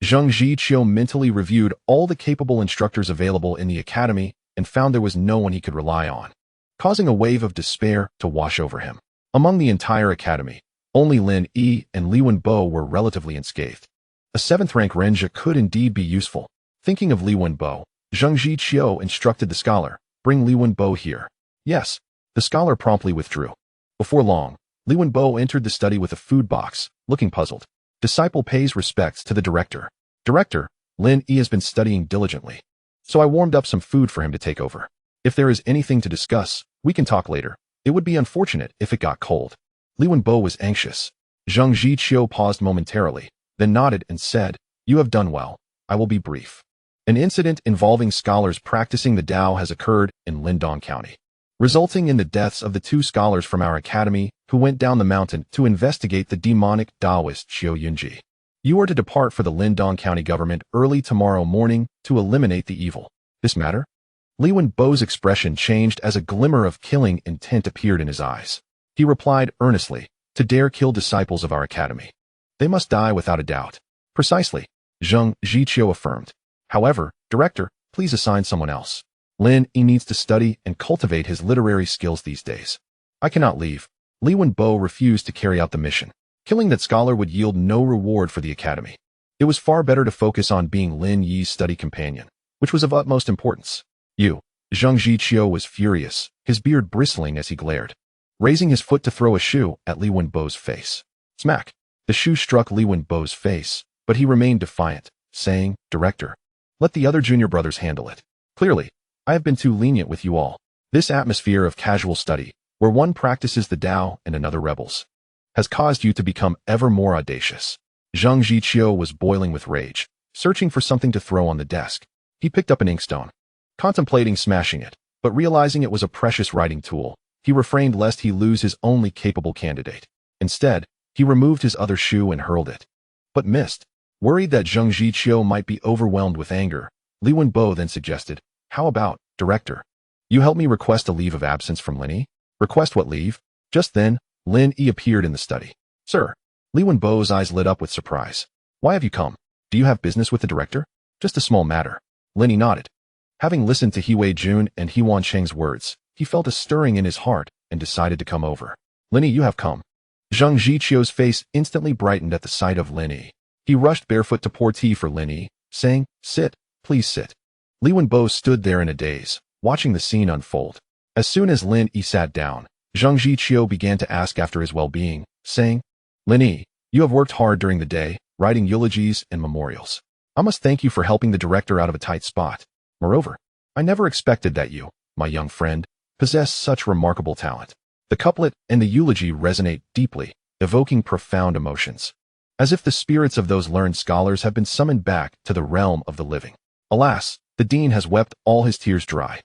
Speaker 1: Zhang Zhiqiu mentally reviewed all the capable instructors available in the academy and found there was no one he could rely on, causing a wave of despair to wash over him. Among the entire academy, only Lin Yi and Li Wenbo were relatively unscathed. A 7th-rank Renja could indeed be useful. Thinking of Li Wenbo, Zhang Zhiqiu instructed the scholar, Bring Li Wenbo here. Yes. The scholar promptly withdrew. Before long, Li Wenbo entered the study with a food box, looking puzzled. Disciple pays respects to the director. Director, Lin Yi has been studying diligently, so I warmed up some food for him to take over. If there is anything to discuss, we can talk later. It would be unfortunate if it got cold. Li Wenbo was anxious. Zhang Zhiqiu paused momentarily, then nodded and said, You have done well. I will be brief. An incident involving scholars practicing the Tao has occurred in Lindong County. resulting in the deaths of the 2 scholars from our academy who went down the mountain to investigate the demonic Daoist Xiao Yunji. You are to depart for the Lindong County government early tomorrow morning to eliminate the evil. This matter? Li Wenbo's expression changed as a glimmer of killing intent appeared in his eyes. He replied earnestly, to dare kill disciples of our academy. They must die without a doubt. Precisely, Zheng Zhiqiu affirmed. However, director, please assign someone else. Lin Yi needs to study and cultivate his literary skills these days. I cannot leave. Li Wenbo refused to carry out the mission. Killing that scholar would yield no reward for the academy. It was far better to focus on being Lin Yi's study companion, which was of utmost importance. You. Zheng Zhiqiu was furious, his beard bristling as he glared, raising his foot to throw a shoe at Li Wenbo's face. Smack! The shoe struck Li Wenbo's face, but he remained defiant, saying, Director, let the other junior brothers handle it. Clearly, I have been too lenient with you all. This atmosphere of casual study, where one practices the Tao and another rebels, has caused you to become ever more audacious. Zheng Zhiqiu was boiling with rage, searching for something to throw on the desk. He picked up an inkstone, contemplating smashing it, but realizing it was a precious writing tool, he refrained lest he lose his only capable candidate. Instead, he removed his other shoe and hurled it, but missed. Worried that Zheng Zhiqiu might be overwhelmed with anger, Li Wenbo then suggested, how about, Director, you help me request a leave of absence from Lin Yi? Request what leave? Just then, Lin Yi appeared in the study. Sir. Li Wenbo's eyes lit up with surprise. Why have you come? Do you have business with the director? Just a small matter. Lin Yi nodded. Having listened to He Wei Jun and He Wan Cheng's words, he felt a stirring in his heart and decided to come over. Lin Yi, you have come. Zheng Zhiqiu's face instantly brightened at the sight of Lin Yi. He rushed barefoot to pour tea for Lin Yi, saying, Sit, please sit. Li Wenbo stood there in a daze, watching the scene unfold. As soon as Lin Yi sat down, Zheng Zhiqiu began to ask after his well-being, saying, Lin Yi, you have worked hard during the day, writing eulogies and memorials. I must thank you for helping the director out of a tight spot. Moreover, I never expected that you, my young friend, possess such remarkable talent. The couplet and the eulogy resonate deeply, evoking profound emotions, as if the spirits of those learned scholars have been summoned back to the realm of the living. Alas, the dean has wept all his tears dry.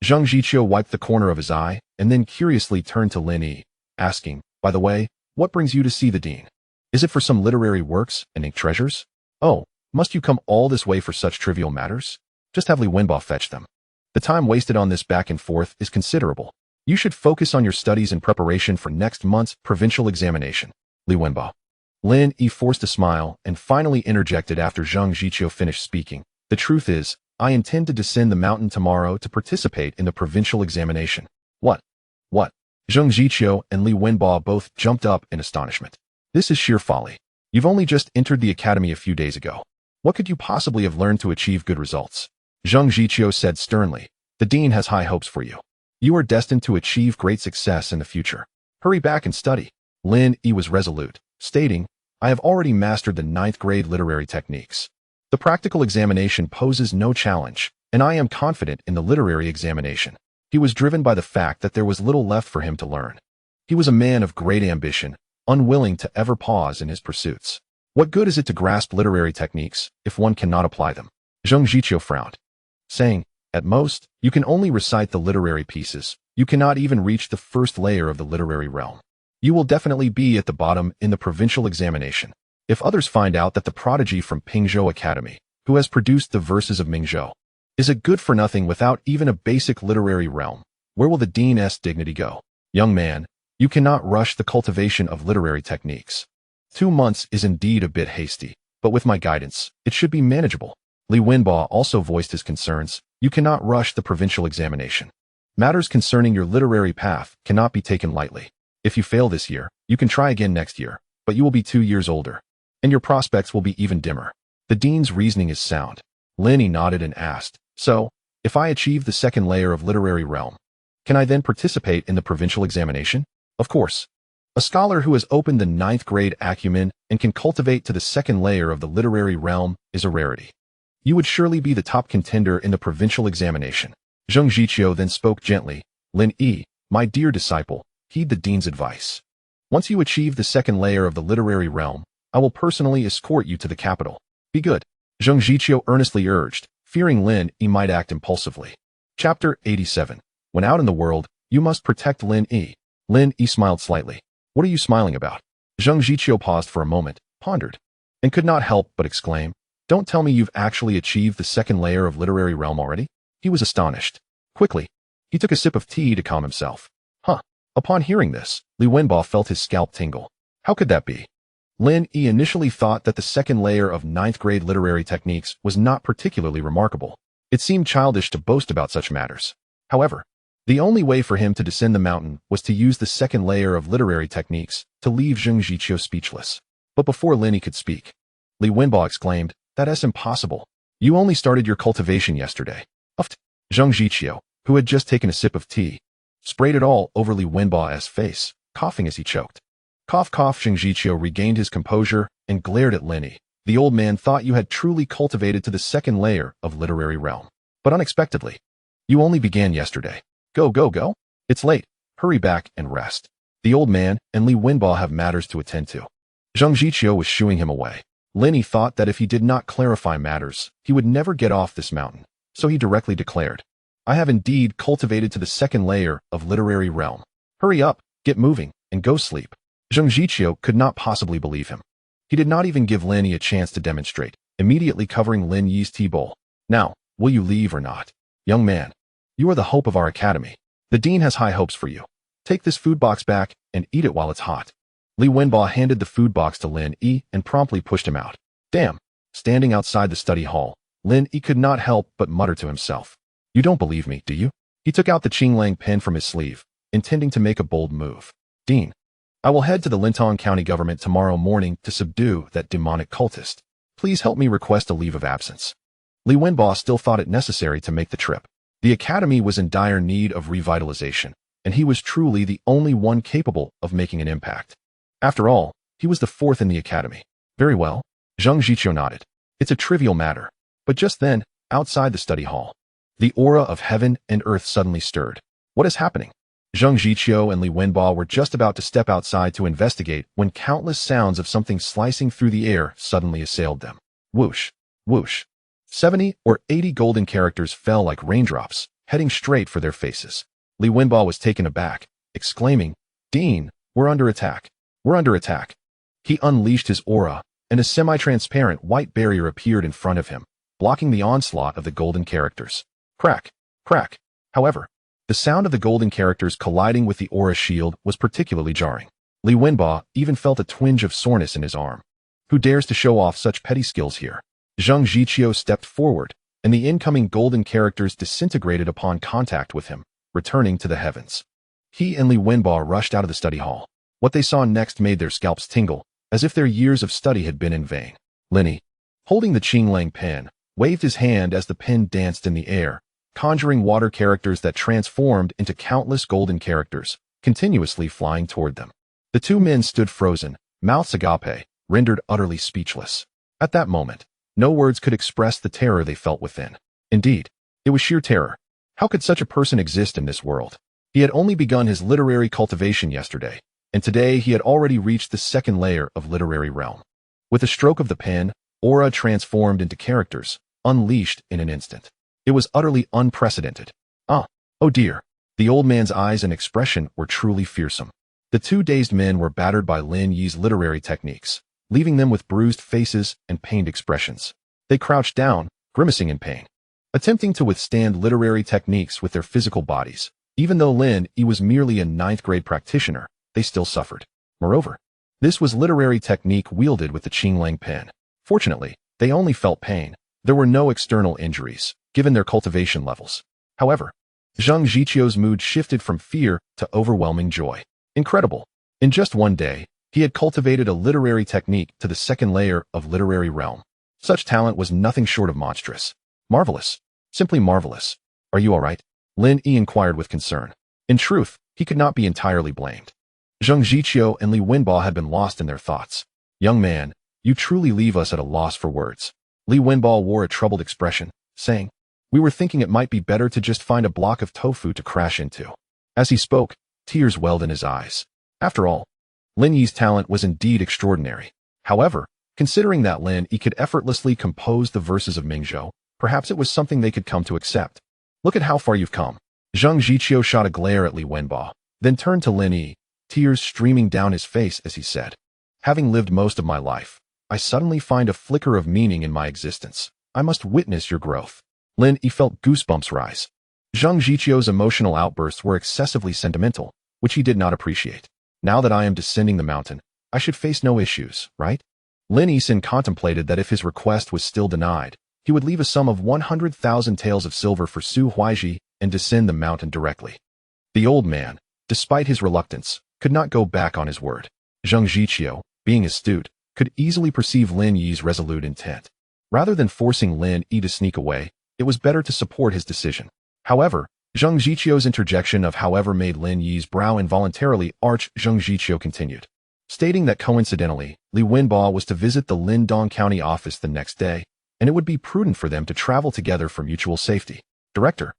Speaker 1: Zheng Zhiqiu wiped the corner of his eye and then curiously turned to Lin Yi, asking, by the way, what brings you to see the dean? Is it for some literary works and ink treasures? Oh, must you come all this way for such trivial matters? Just have Li Wenbo fetch them. The time wasted on this back and forth is considerable. You should focus on your studies in preparation for next month's provincial examination. Li Wenbo. Lin Yi forced a smile and finally interjected after Zheng Zhiqiu finished speaking. The truth is, I intend to descend the mountain tomorrow to participate in the provincial examination. What? What? Zheng Zhiqiu and Li Wenbo both jumped up in astonishment. This is sheer folly. You've only just entered the academy a few days ago. What could you possibly have learned to achieve good results? Zheng Zhiqiu said sternly, the dean has high hopes for you. You are destined to achieve great success in the future. Hurry back and study. Lin Yi was resolute, stating, I have already mastered the 9th grade literary techniques. The practical examination poses no challenge, and I am confident in the literary examination. He was driven by the fact that there was little left for him to learn. He was a man of great ambition, unwilling to ever pause in his pursuits. What good is it to grasp literary techniques if one cannot apply them? Zheng Zhiqiu frowned, saying, at most, you can only recite the literary pieces. You cannot even reach the first layer of the literary realm. You will definitely be at the bottom in the provincial examination. If others find out that the prodigy from Pingzhou Academy, who has produced the verses of Mingzhou, is a good-for-nothing without even a basic literary realm, where will the dean's dignity go? Young man, you cannot rush the cultivation of literary techniques. 2 months is indeed a bit hasty, but with my guidance, it should be manageable. Li Wenbo also voiced his concerns. You cannot rush the provincial examination. Matters concerning your literary path cannot be taken lightly. If you fail this year, you can try again next year, but you will be 2 years older, and your prospects will be even dimmer. The dean's reasoning is sound. Lin Yi nodded and asked, so, if I achieve the 2nd layer of literary realm, can I then participate in the provincial examination? Of course. A scholar who has opened the 9th grade acumen and can cultivate to the 2nd layer of the literary realm is a rarity. You would surely be the top contender in the provincial examination. Zheng Zhiqiu then spoke gently, Lin Yi, my dear disciple, heed the dean's advice. Once you achieve the 2nd layer of the literary realm, I will personally escort you to the capital. Be good. Zheng Zhiqiu earnestly urged, fearing Lin Yi might act impulsively. Chapter 87. When out in the world, You must protect Lin Yi. Lin Yi smiled slightly. What are you smiling about? Zhang Jiqiu paused for a moment, pondered, and could not help but exclaim, don't tell me you've actually achieved the second layer of literary realm already? He was astonished. Quickly, he took a sip of tea to calm himself. Huh. Upon hearing this, Li Wenbo felt his scalp tingle. How could that be? Lin Yi initially thought that the second layer of ninth-grade literary techniques was not particularly remarkable. It seemed childish to boast about such matters. However, the only way for him to descend the mountain was to use the second layer of literary techniques to leave Zhang Jiqiu speechless. But before Lin Yi could speak, Li Wenbo exclaimed, that's impossible. You only started your cultivation yesterday. Uffed. Zhang Jiqiu, who had just taken a sip of tea, sprayed it all over Li Wenbo's face, coughing as he choked. Cough, cough. Zhang Jiqiu regained his composure and glared at Lin Yi. The old man thought you had truly cultivated to the second layer of literary realm. But unexpectedly, you only began yesterday. Go, go, go. It's late. Hurry back and rest. The old man and Li Wenbo have matters to attend to. Zhang Jiqiu was shooing him away. Lin Yi thought that if he did not clarify matters, he would never get off this mountain. So he directly declared, I have indeed cultivated to the second layer of literary realm. Hurry up, get moving, and go sleep. Zhang Jiqiu could not possibly believe him. He did not even give Lin Yi a chance to demonstrate, immediately covering Lin Yi's tea bowl. Now, will you leave or not? Young man, you are the hope of our academy. The dean has high hopes for you. Take this food box back and eat it while it's hot. Li Wenbo handed the food box to Lin Yi and promptly pushed him out. Damn. Standing outside the study hall, Lin Yi could not help but mutter to himself. You don't believe me, do you? He took out the Qinglang pen from his sleeve, intending to make a bold move. Dean, I will head to the Lintong County government tomorrow morning to subdue that demonic cultist. Please help me request a leave of absence. Li Wenbo still thought it necessary to make the trip. The academy was in dire need of revitalization, and he was truly the only one capable of making an impact. After all, he was the fourth in the academy. Very well. Zhang Jiqiu nodded. It's a trivial matter. But just then, outside the study hall, the aura of heaven and earth suddenly stirred. What is happening? Zhang Jiqiu and Li Wenbo were just about to step outside to investigate when countless sounds of something slicing through the air suddenly assailed them. Whoosh, whoosh. 70 or 80 golden characters fell like raindrops, heading straight for their faces. Li Wenbo was taken aback, exclaiming, Dean, we're under attack. We're under attack. He unleashed his aura, and a semi-transparent white barrier appeared in front of him, blocking the onslaught of the golden characters. Crack, crack. However, the sound of the golden characters colliding with the aura shield was particularly jarring. Li Wenbo even felt a twinge of soreness in his arm. Who dares to show off such petty skills here? Zhang Jiqiu stepped forward, and the incoming golden characters disintegrated upon contact with him, returning to the heavens. He and Li Wenbo rushed out of the study hall. What they saw next made their scalps tingle, as if their years of study had been in vain. Lin Yi, holding the Qinglang pen, waved his hand as the pen danced in the air, conjuring water characters that transformed into countless golden characters, continuously flying toward them. The two men stood frozen, mouths agape, rendered utterly speechless. At that moment, no words could express the terror they felt within. Indeed, it was sheer terror. How could such a person exist in this world? He had only begun his literary cultivation yesterday, and today he had already reached the second layer of literary realm. With a stroke of the pen, aura transformed into characters, unleashed in an instant. It was utterly unprecedented. Oh dear. The old man's eyes and expression were truly fearsome. The two dazed men were battered by Lin Yi's literary techniques, leaving them with bruised faces and pained expressions. They crouched down, grimacing in pain, attempting to withstand literary techniques with their physical bodies. Even though Lin Yi was merely a ninth-grade practitioner, they still suffered. Moreover, this was literary technique wielded with the Qinglang pen. Fortunately, they only felt pain. There were no external injuries, given their cultivation levels. However, Zhang Jiqiu's mood shifted from fear to overwhelming joy. Incredible. In just one day, he had cultivated a literary technique to the second layer of literary realm. Such talent was nothing short of monstrous. Marvelous. Simply marvelous. Are you all right? Lin Yi inquired with concern. In truth, he could not be entirely blamed. Zhang Jiqiu and Li Wenbo had been lost in their thoughts. Young man, you truly leave us at a loss for words. Li Wenbo wore a troubled expression, saying, We were thinking it might be better to just find a block of tofu to crash into. As he spoke, tears welled in his eyes. After all, Lin Yi's talent was indeed extraordinary. However, considering that Lin Yi could effortlessly compose the verses of Mingzhou, perhaps it was something they could come to accept. Look at how far you've come. Zhang Jiqiu shot a glare at Li Wenbo, then turned to Lin Yi, tears streaming down his face as he said, "Having lived most of my life, I suddenly find a flicker of meaning in my existence. I must witness your growth." Lin Yi felt goosebumps rise. Zhang Jiqiu's emotional outbursts were excessively sentimental, which he did not appreciate. "Now that I am descending the mountain, I should face no issues, right?" Lin Yi contemplated that if his request was still denied, he would leave a sum of 100,000 taels of silver for Su Huaiji and descend the mountain directly. The old man, despite his reluctance, could not go back on his word. Zhang Jiqiu, being astute, could easily perceive Lin Yi's resolute intent. Rather than forcing Lin Yi to sneak away, it was better to support his decision. However, Zhang Jiqiu's interjection of however made Lin Yi's brow involuntarily arch. Zhang Jiqiu continued, stating that coincidentally, Li Wenbo was to visit the Lindong County office the next day, and it would be prudent for them to travel together for mutual safety. "Director."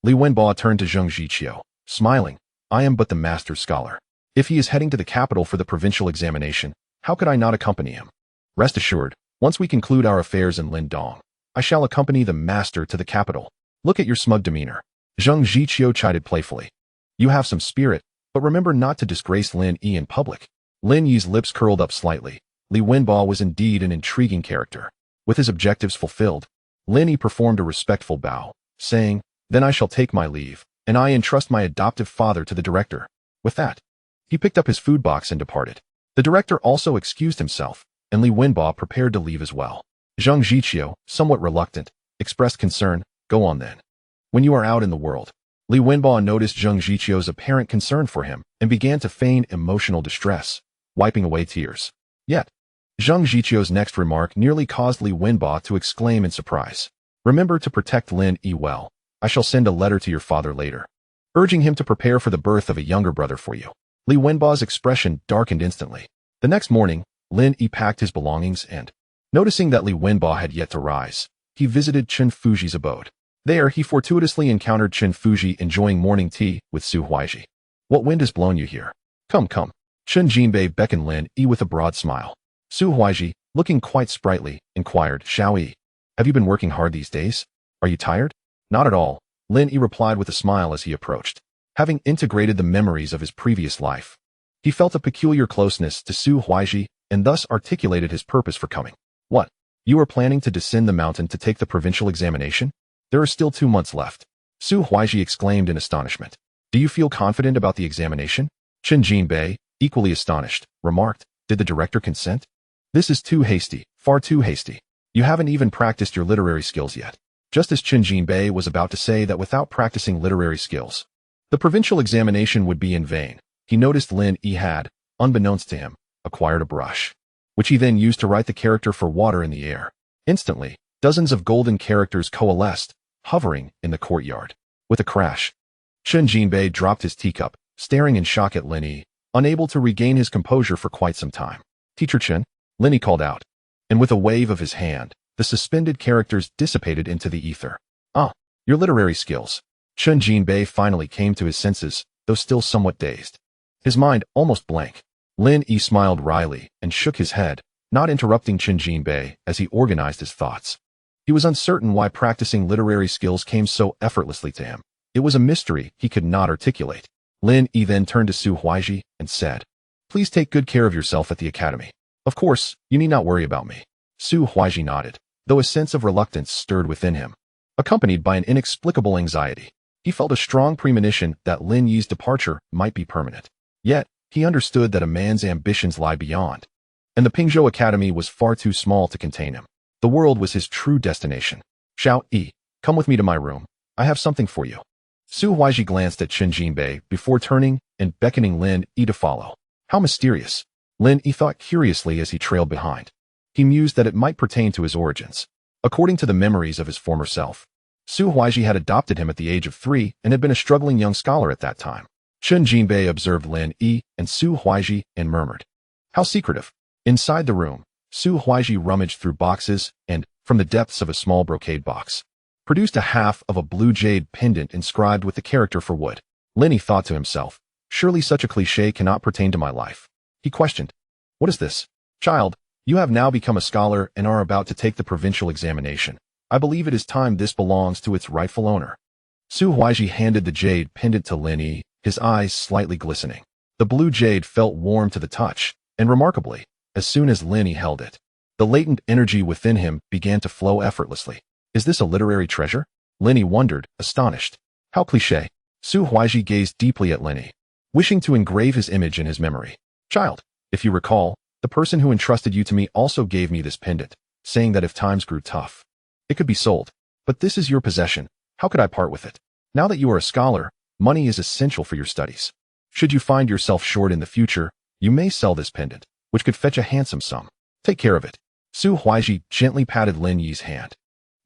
Speaker 1: Li Wenbo turned to Zhang Jiqiu, smiling, "I am but the master scholar. If he is heading to the capital for the provincial examination, how could I not accompany him? Rest assured, once we conclude our affairs in Lindong, I shall accompany the master to the capital. Look at your smug demeanor." Zhang Jiqiu chided playfully. "You have some spirit, but remember not to disgrace Lin Yi in public." Lin Yi's lips curled up slightly. Li Wenbo was indeed an intriguing character. With his objectives fulfilled, Lin Yi performed a respectful bow, saying, "Then I shall take my leave, and I entrust my adoptive father to the director." With that, he picked up his food box and departed. The director also excused himself, and Li Wenbo prepared to leave as well. Zhang Jiqiu, somewhat reluctant, expressed concern, "Go on then." When you are out in the world, Li Wenbo noticed Zhang Jiqiu's apparent concern for him and began to feign emotional distress, wiping away tears. Yet, Zhang Jiqiu's next remark nearly caused Li Wenbo to exclaim in surprise, "Remember to protect Lin Yi well. I shall send a letter to your father later, urging him to prepare for the birth of a younger brother for you." Li Wenbo's expression darkened instantly. The next morning, Lin Yi packed his belongings and, noticing that Li Wenbo had yet to rise, he visited Chen Fuji's abode. There, he fortuitously encountered Chen Fuji enjoying morning tea with Su Huaiji. "What wind has blown you here? Come, come." Chen Jinbei beckoned Lin Yi with a broad smile. Su Huaiji, looking quite sprightly, inquired, "Shao Yi, have you been working hard these days? Are you tired?" "Not at all," Lin Yi replied with a smile as he approached. Having integrated the memories of his previous life, he felt a peculiar closeness to Su Huaiji and thus articulated his purpose for coming. "What? You are planning to descend the mountain to take the provincial examination? There are still 2 months left." Su Huaiji exclaimed in astonishment. "Do you feel confident about the examination?" Chen Jinbei, equally astonished, remarked, "Did the director consent? This is too hasty, far too hasty. You haven't even practiced your literary skills yet." Just as Chen Jinbei was about to say that without practicing literary skills, the provincial examination would be in vain, he noticed Lin Yi had, unbeknownst to him, acquired a brush, which he then used to write the character for water in the air. Instantly, dozens of golden characters coalesced, hovering in the courtyard. With a crash, Chen Jinbei dropped his teacup, staring in shock at Lin Yi, unable to regain his composure for quite some time. "Teacher Chen," Lin Yi called out, and with a wave of his hand, the suspended characters dissipated into the ether. "Ah, your literary skills." Chen Jinbei finally came to his senses, though still somewhat dazed. His mind almost blank. Lin Yi smiled wryly and shook his head, not interrupting Chen Jinbei as he organized his thoughts. He was uncertain why practicing literary skills came so effortlessly to him. It was a mystery he could not articulate. Lin Yi then turned to Su Huaiji and said, "Please take good care of yourself at the academy. Of course, you need not worry about me." Su Huaiji nodded, though a sense of reluctance stirred within him, accompanied by an inexplicable anxiety. He felt a strong premonition that Lin Yi's departure might be permanent. Yet, he understood that a man's ambitions lie beyond, and the Pingzhou Academy was far too small to contain him. The world was his true destination. "Shao Yi, come with me to my room. I have something for you." Su Huaiji glanced at Chen Jinbei before turning and beckoning Lin Yi to follow. How mysterious. Lin Yi thought curiously as he trailed behind. He mused that it might pertain to his origins. According to the memories of his former self, Su Huaiji had adopted him at the age of 3 and had been a struggling young scholar at that time. Chen Jinbei observed Lin Yi and Su Huaiji and murmured, "How secretive." Inside the room, Su Huaiji rummaged through boxes and, from the depths of a small brocade box, produced a half of a blue jade pendant inscribed with the character for wood. Lin Yi thought to himself, "Surely such a cliché cannot pertain to my life." He questioned, "What is this?" "Child, you have now become a scholar and are about to take the provincial examination. I believe it is time this belongs to its rightful owner." Su Huaiji handed the jade pendant to Lin Yi, his eyes slightly glistening. The blue jade felt warm to the touch, and remarkably, as soon as Lin Yi held it, the latent energy within him began to flow effortlessly. Is this a literary treasure? Lin Yi wondered, astonished. How cliché. Su Huaiji gazed deeply at Lin Yi, wishing to engrave his image in his memory. Child, if you recall, the person who entrusted you to me also gave me this pendant, saying that if times grew tough, it could be sold. But this is your possession. How could I part with it? Now that you are a scholar, money is essential for your studies. Should you find yourself short in the future, you may sell this pendant, which could fetch a handsome sum. Take care of it. Su Huaiji gently patted Lin Yi's hand.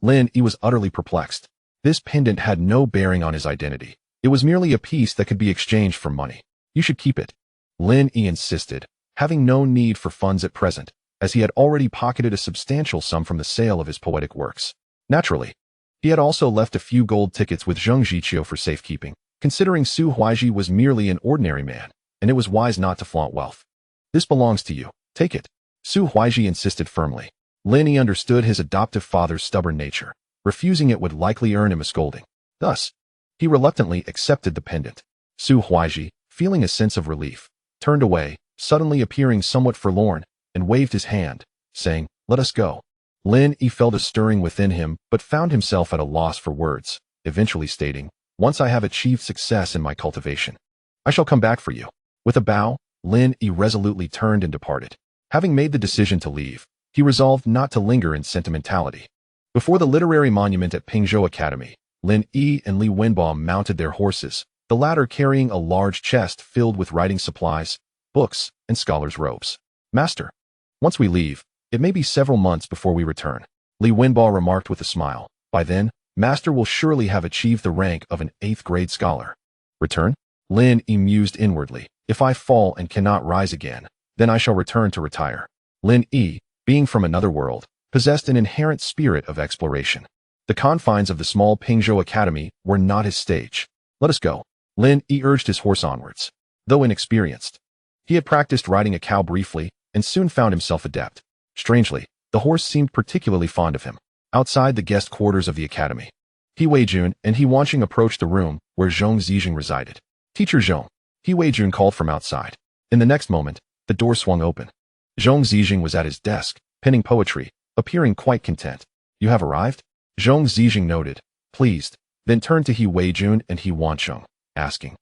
Speaker 1: Lin Yi was utterly perplexed. This pendant had no bearing on his identity. It was merely a piece that could be exchanged for money. You should keep it. Lin Yi insisted, having no need for funds at present, as he had already pocketed a substantial sum from the sale of his poetic works. Naturally, he had also left a few gold tickets with Zheng Zhiqiu for safekeeping, considering Su Huaiji was merely an ordinary man, and it was wise not to flaunt wealth. This belongs to you. Take it. Su Huaiji insisted firmly. Lin Yi understood his adoptive father's stubborn nature. Refusing it would likely earn him a scolding. Thus, he reluctantly accepted the pendant. Su Huaiji, feeling a sense of relief, turned away, suddenly appearing somewhat forlorn, and waved his hand, saying, "Let us go." Lin Yi felt a stirring within him, but found himself at a loss for words, eventually stating, "Once I have achieved success in my cultivation, I shall come back for you." With a bow, Lin Yi resolutely turned and departed. Having made the decision to leave, he resolved not to linger in sentimentality. Before the literary monument at Pingzhou Academy, Lin Yi and Li Wenbo mounted their horses, the latter carrying a large chest filled with writing supplies, books, and scholars' robes. "Master, once we leave, it may be several months before we return," Li Wenbo remarked with a smile. "By then, Master will surely have achieved the rank of an 8th-grade scholar." "Return?" Lin Yi mused inwardly. "If I fall and cannot rise again, then I shall return to retire." Lin Yi, being from another world, possessed an inherent spirit of exploration. The confines of the small Pingzhou Academy were not his stage. "Let us go." Lin Yi urged his horse onwards. Though inexperienced, he had practiced riding a cow briefly and soon found himself adept. Strangely, the horse seemed particularly fond of him. Outside the guest quarters of the academy, He Weijun and He Wanqing approached the room where Zhong Zijing resided. "Teacher Zhong," He Weijun called from outside. In the next moment, the door swung open. Zhong Zijing was at his desk, penning poetry, appearing quite content. "You have arrived?" Zhong Zijing noted, pleased, then turned to He Weijun and He Wanqing, asking,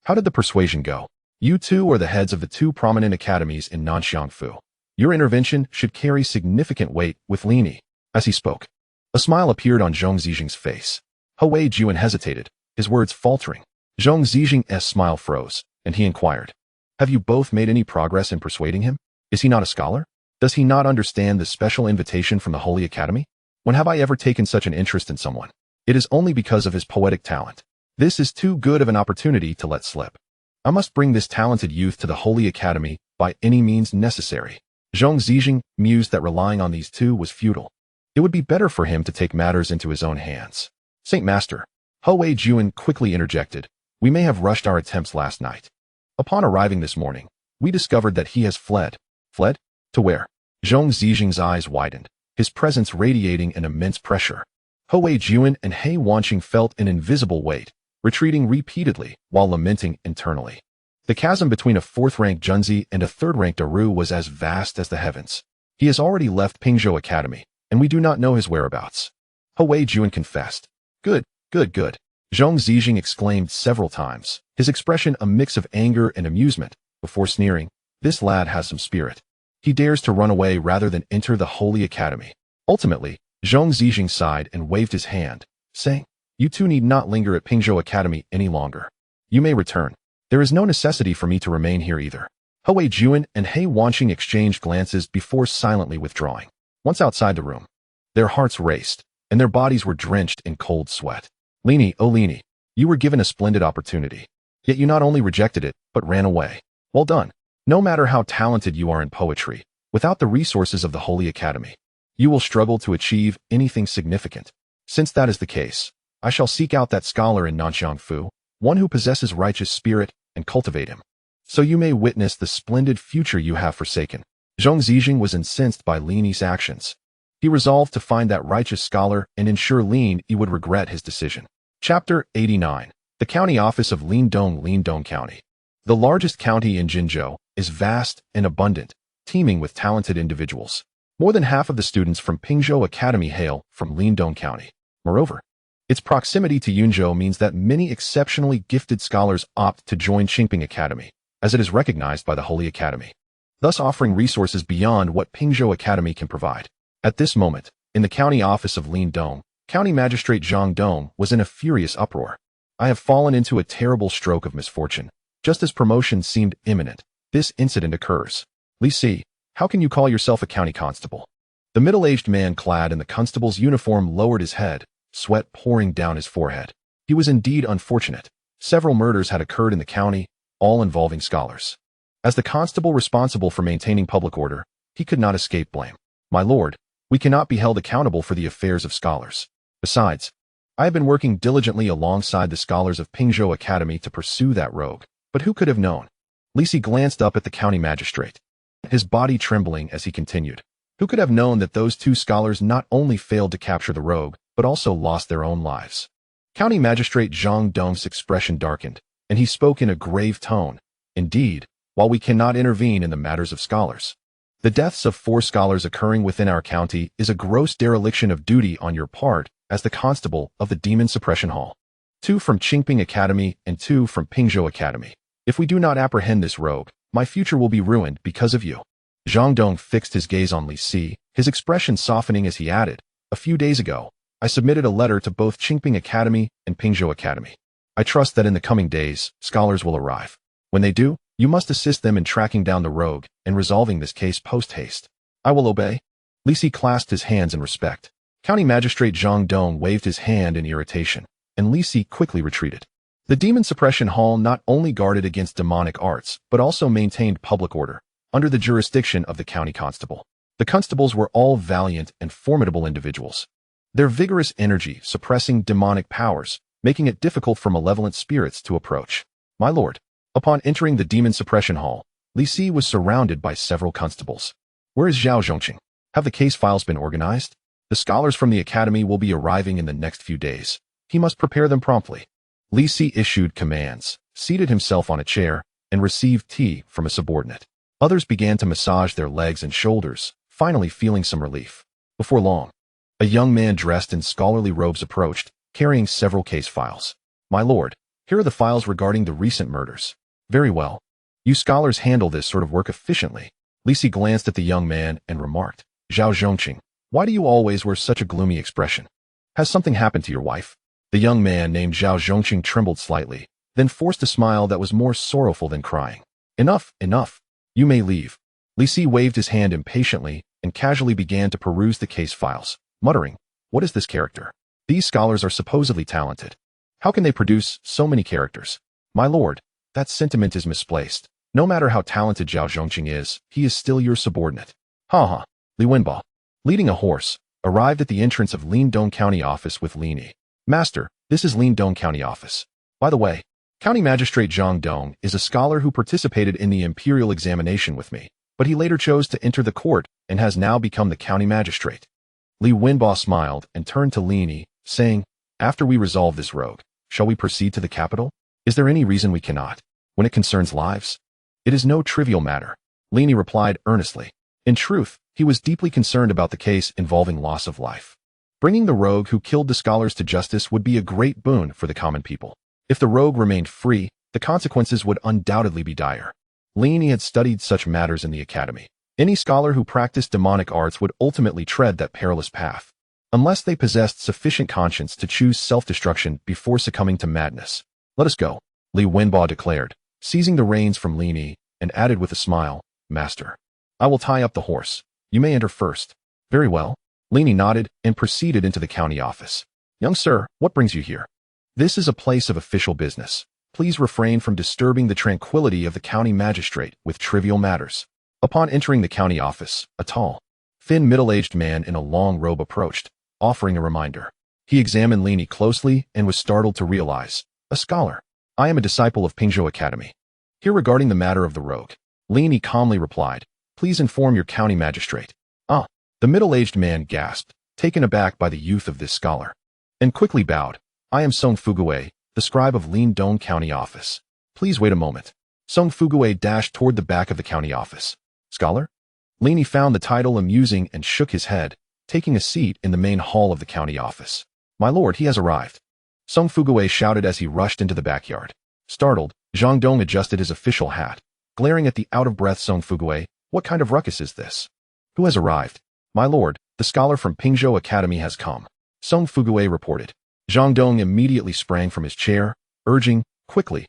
Speaker 1: "How did the persuasion go? You two are the heads of the two prominent academies in Nanxiangfu. Your intervention should carry significant weight with Lin Yi." As he spoke, a smile appeared on Zhong Zijing's face. He Weijun hesitated, his words faltering. Zhong Zijing's smile froze, and he inquired, "Have you both made any progress in persuading him? Is he not a scholar? Does he not understand the special invitation from the Holy Academy? When have I ever taken such an interest in someone? It is only because of his poetic talent. This is too good of an opportunity to let slip. I must bring this talented youth to the Holy Academy by any means necessary." Zhong Zijing mused that relying on these two was futile. It would be better for him to take matters into his own hands. "Saint Master," He Weijun quickly interjected, "we may have rushed our attempts last night. Upon arriving this morning, we discovered that he has fled." "Fled? To where?" Zhong Zijing's eyes widened, his presence radiating an immense pressure. He Weijun and He Wanqing felt an invisible weight, retreating repeatedly while lamenting internally. The chasm between a 4th-ranked Junzi and a 3rd-ranked Aru was as vast as the heavens. "He has already left Pingzhou Academy, and we do not know his whereabouts," He Weijun confessed. "Good, good, good," Zhong Zijing exclaimed several times, his expression a mix of anger and amusement, before sneering, "This lad has some spirit. He dares to run away rather than enter the Holy Academy." Ultimately, Zhong Zijing sighed and waved his hand, saying, "You two need not linger at Pingzhou Academy any longer. You may return. There is no necessity for me to remain here either." He Weijun and He Wanqing exchanged glances before silently withdrawing. Once outside the room, their hearts raced, and their bodies were drenched in cold sweat. "Lin Yi, oh Lin Yi, you were given a splendid opportunity. Yet you not only rejected it, but ran away. Well done. No matter how talented you are in poetry, without the resources of the Holy Academy, you will struggle to achieve anything significant. Since that is the case, I shall seek out that scholar in Nanxiangfu, one who possesses righteous spirit, and cultivate him, so you may witness the splendid future you have forsaken." Zhong Zijing was incensed by Lin Yi's actions. He resolved to find that righteous scholar and ensure Lin Yi would regret his decision. Chapter 89. The County Office of Lindong County. The largest county in Jinzhou is vast and abundant, teeming with talented individuals. More than half of the students from Pingzhou Academy hail from Lindong County. Moreover, its proximity to Yunzhou means that many exceptionally gifted scholars opt to join Qingping Academy, as it is recognized by the Holy Academy, thus offering resources beyond what Pingzhou Academy can provide. At this moment, in the county office of Lindong, County Magistrate Zhang Dong was in a furious uproar. I have fallen into a terrible stroke of misfortune. Just as promotion seemed imminent, this incident occurs. Li Si, how can you call yourself a county constable? The middle-aged man clad in the constable's uniform lowered his head, sweat pouring down his forehead. He was indeed unfortunate. Several murders had occurred in the county, all involving scholars. As the constable responsible for maintaining public order, he could not escape blame. My lord, we cannot be held accountable for the affairs of scholars. Besides, I have been working diligently alongside the scholars of Pingzhou Academy to pursue that rogue. But who could have known? Li Si glanced up at the county magistrate, his body trembling as he continued. Who could have known that those two scholars not only failed to capture the rogue, but also lost their own lives? County Magistrate Zhang Dong's expression darkened, and he spoke in a grave tone. Indeed, while we cannot intervene in the matters of scholars, the deaths of 4 scholars occurring within our county is a gross dereliction of duty on your part as the constable of the Demon Suppression Hall. 2 from Qingping Academy and 2 from Pingzhou Academy. If we do not apprehend this rogue, my future will be ruined because of you. Zhang Dong fixed his gaze on Li Si, his expression softening as he added, a few days ago, I submitted a letter to both Qingping Academy and Pingzhou Academy. I trust that in the coming days, scholars will arrive. When they do, you must assist them in tracking down the rogue and resolving this case post-haste. I will obey. Li Si clasped his hands in respect. County Magistrate Zhang Dong waved his hand in irritation, and Li Si quickly retreated. The Demon Suppression Hall not only guarded against demonic arts, but also maintained public order, under the jurisdiction of the county constable. The constables were all valiant and formidable individuals, their vigorous energy suppressing demonic powers, making it difficult for malevolent spirits to approach. My lord, upon entering the Demon Suppression Hall, Li Si was surrounded by several constables. Where is Zhao Zhongqing? Have the case files been organized? The scholars from the academy will be arriving in the next few days. He must prepare them promptly. Li Si issued commands, seated himself on a chair, and received tea from a subordinate. Others began to massage their legs and shoulders, finally feeling some relief. Before long, a young man dressed in scholarly robes approached, carrying several case files. My lord, here are the files regarding the recent murders. Very well. You scholars handle this sort of work efficiently. Li Si glanced at the young man and remarked, Zhao Zhongqing, why do you always wear such a gloomy expression? Has something happened to your wife? The young man named Zhao Zhongqing trembled slightly, then forced a smile that was more sorrowful than crying. Enough, enough. You may leave. Li Si waved his hand impatiently and casually began to peruse the case files, muttering, what is this character? These scholars are supposedly talented. How can they produce so many characters? My lord, that sentiment is misplaced. No matter how talented Zhao Zhongqing is, he is still your subordinate. Ha ha. Li Wenba, leading a horse, arrived at the entrance of Lindong County Office with Lin Yi. Master, this is Lindong County Office. By the way, County Magistrate Zhang Dong is a scholar who participated in the imperial examination with me, but he later chose to enter the court and has now become the county magistrate. Li Wenba smiled and turned to Lin Yi, saying, after we resolve this rogue, shall we proceed to the capital? Is there any reason we cannot? When it concerns lives? It is no trivial matter. Lin Yi replied earnestly. In truth, he was deeply concerned about the case involving loss of life. Bringing the rogue who killed the scholars to justice would be a great boon for the common people. If the rogue remained free, the consequences would undoubtedly be dire. Lin Yi had studied such matters in the academy. Any scholar who practiced demonic arts would ultimately tread that perilous path, unless they possessed sufficient conscience to choose self-destruction before succumbing to madness. Let us go, Li Wenba declared, seizing the reins from Lin Yi, and added with a smile, Master, I will tie up the horse. You may enter first. Very well. Lin Yi nodded and proceeded into the county office. Young sir, what brings you here? This is a place of official business. Please refrain from disturbing the tranquility of the county magistrate with trivial matters. Upon entering the county office, a tall, thin middle-aged man in a long robe approached, offering a reminder. He examined Lin Yi closely and was startled to realize, a scholar. I am a disciple of Pingzhou Academy. Here regarding the matter of the rogue. Lin Yi calmly replied, please inform your county magistrate. Ah, the middle-aged man gasped, taken aback by the youth of this scholar, and quickly bowed. I am Song Fuguwei, the scribe of Lindong County Office. Please wait a moment. Song Fuguwei dashed toward the back of the county office. Scholar? Lin Yi found the title amusing and shook his head, taking a seat in the main hall of the county office. My lord, he has arrived. Song Fuguwei shouted as he rushed into the backyard. Startled, Zhang Dong adjusted his official hat. Glaring at the out-of-breath Song Fuguwei, what kind of ruckus is this? Who has arrived? My lord, the scholar from Pingzhou Academy has come. Song Fuguwei reported. Zhang Dong immediately sprang from his chair, urging, quickly,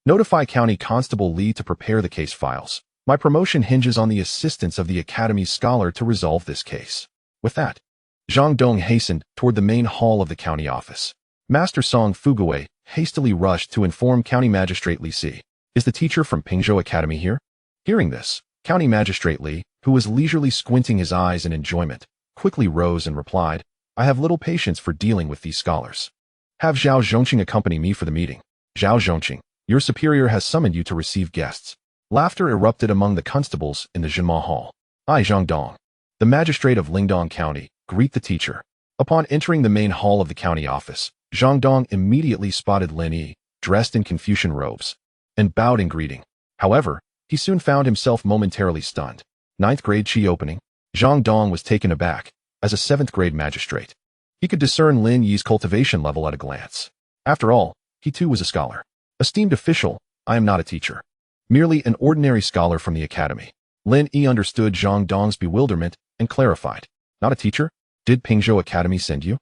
Speaker 1: notify County Constable Li to prepare the case files. My promotion hinges on the assistance of the Academy's scholar to resolve this case. With that, Zhang Dong hastened toward the main hall of the county office. Master Song Fuguwei hastily rushed to inform County Magistrate Li Si. Is the teacher from Pingzhou Academy here? Hearing this, County Magistrate Li, who was leisurely squinting his eyes in enjoyment, quickly rose and replied, I have little patience for dealing with these scholars. Have Zhao Zhongqing accompany me for the meeting. Zhao Zhongqing, your superior has summoned you to receive guests. Laughter erupted among the constables in the Jinma Hall. I, Zhang Dong, the magistrate of Lingdong County, greet the teacher. Upon entering the main hall of the county office, Zhang Dong immediately spotted Lin Yi, dressed in Confucian robes, and bowed in greeting. However, he soon found himself momentarily stunned. 9th grade Qi opening? Zhang Dong was taken aback. As a 7th grade magistrate, he could discern Lin Yi's cultivation level at a glance. After all, he too was a scholar. Esteemed official, I am not a teacher. Merely an ordinary scholar from the academy. Lin Yi understood Zhang Dong's bewilderment and clarified. Not a teacher? Did Pingzhou Academy send you?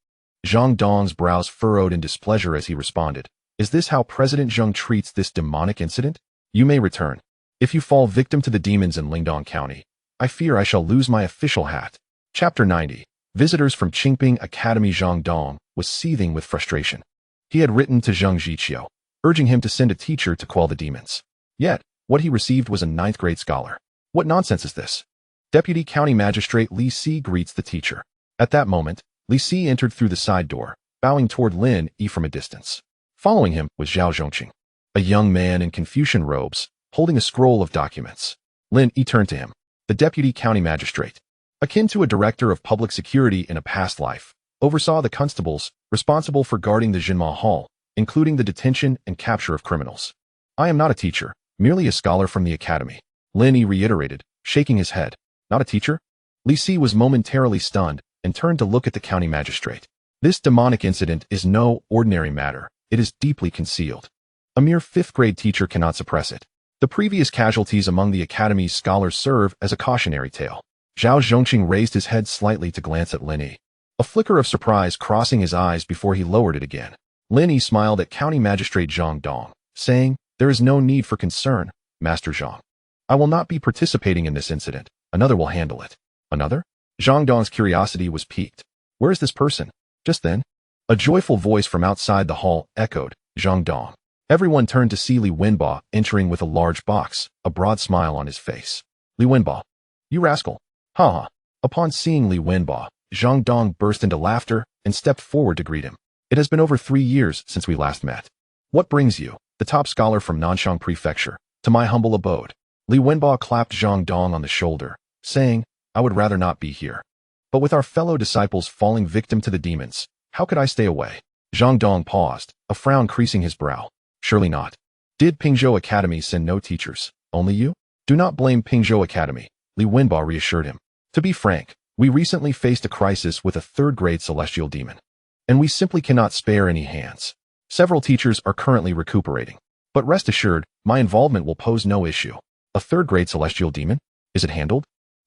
Speaker 1: Zhang Dong's brows furrowed in displeasure as he responded. Is this how President Zheng treats this demonic incident? You may return. If you fall victim to the demons in Lingdong County, I fear I shall lose my official hat. Chapter 90. Visitors from Qingping Academy. Zhang Dong was seething with frustration. He had written to Zheng Zhiqiu, urging him to send a teacher to quell the demons. Yet, what he received was a 9th grade scholar. What nonsense is this? Deputy County Magistrate Li Si greets the teacher. At that moment, Li Si entered through the side door, bowing toward Lin Yi from a distance. Following him was Zhao Zhongqing, a young man in Confucian robes, holding a scroll of documents. Lin Yi turned to him. The Deputy County Magistrate, akin to a director of public security in a past life, oversaw the constables responsible for guarding the Jinma Hall, including the detention and capture of criminals. I am not a teacher, merely a scholar from the academy. Lin Yi reiterated, shaking his head. Not a teacher? Li Si was momentarily stunned and turned to look at the county magistrate. This demonic incident is no ordinary matter. It is deeply concealed. A mere 5th grade teacher cannot suppress it. The previous casualties among the academy's scholars serve as a cautionary tale. Zhao Zhongqing raised his head slightly to glance at Lin Yi, a flicker of surprise crossing his eyes before he lowered it again. Lin Yi smiled at County Magistrate Zhang Dong, saying, There is no need for concern, Master Zhang. I will not be participating in this incident. Another will handle it. Another? Zhang Dong's curiosity was piqued. Where is this person? Just then, a joyful voice from outside the hall echoed, Zhang Dong. Everyone turned to see Li Wenbo entering with a large box, a broad smile on his face. Li Wenbo, you rascal. Ha ha. Upon seeing Li Wenbo, Zhang Dong burst into laughter and stepped forward to greet him. It has been over 3 years since we last met. What brings you, the top scholar from Nanshang Prefecture, to my humble abode? Li Wenbo clapped Zhang Dong on the shoulder, saying, I would rather not be here. But with our fellow disciples falling victim to the demons, how could I stay away? Zhang Dong paused, a frown creasing his brow. Surely not. Did Pingzhou Academy send no teachers? Only you? Do not blame Pingzhou Academy, Li Wenbo reassured him. To be frank, we recently faced a crisis with a 3rd grade celestial demon, and we simply cannot spare any hands. Several teachers are currently recuperating, but rest assured, my involvement will pose no issue. A 3rd grade celestial demon? Is it handled?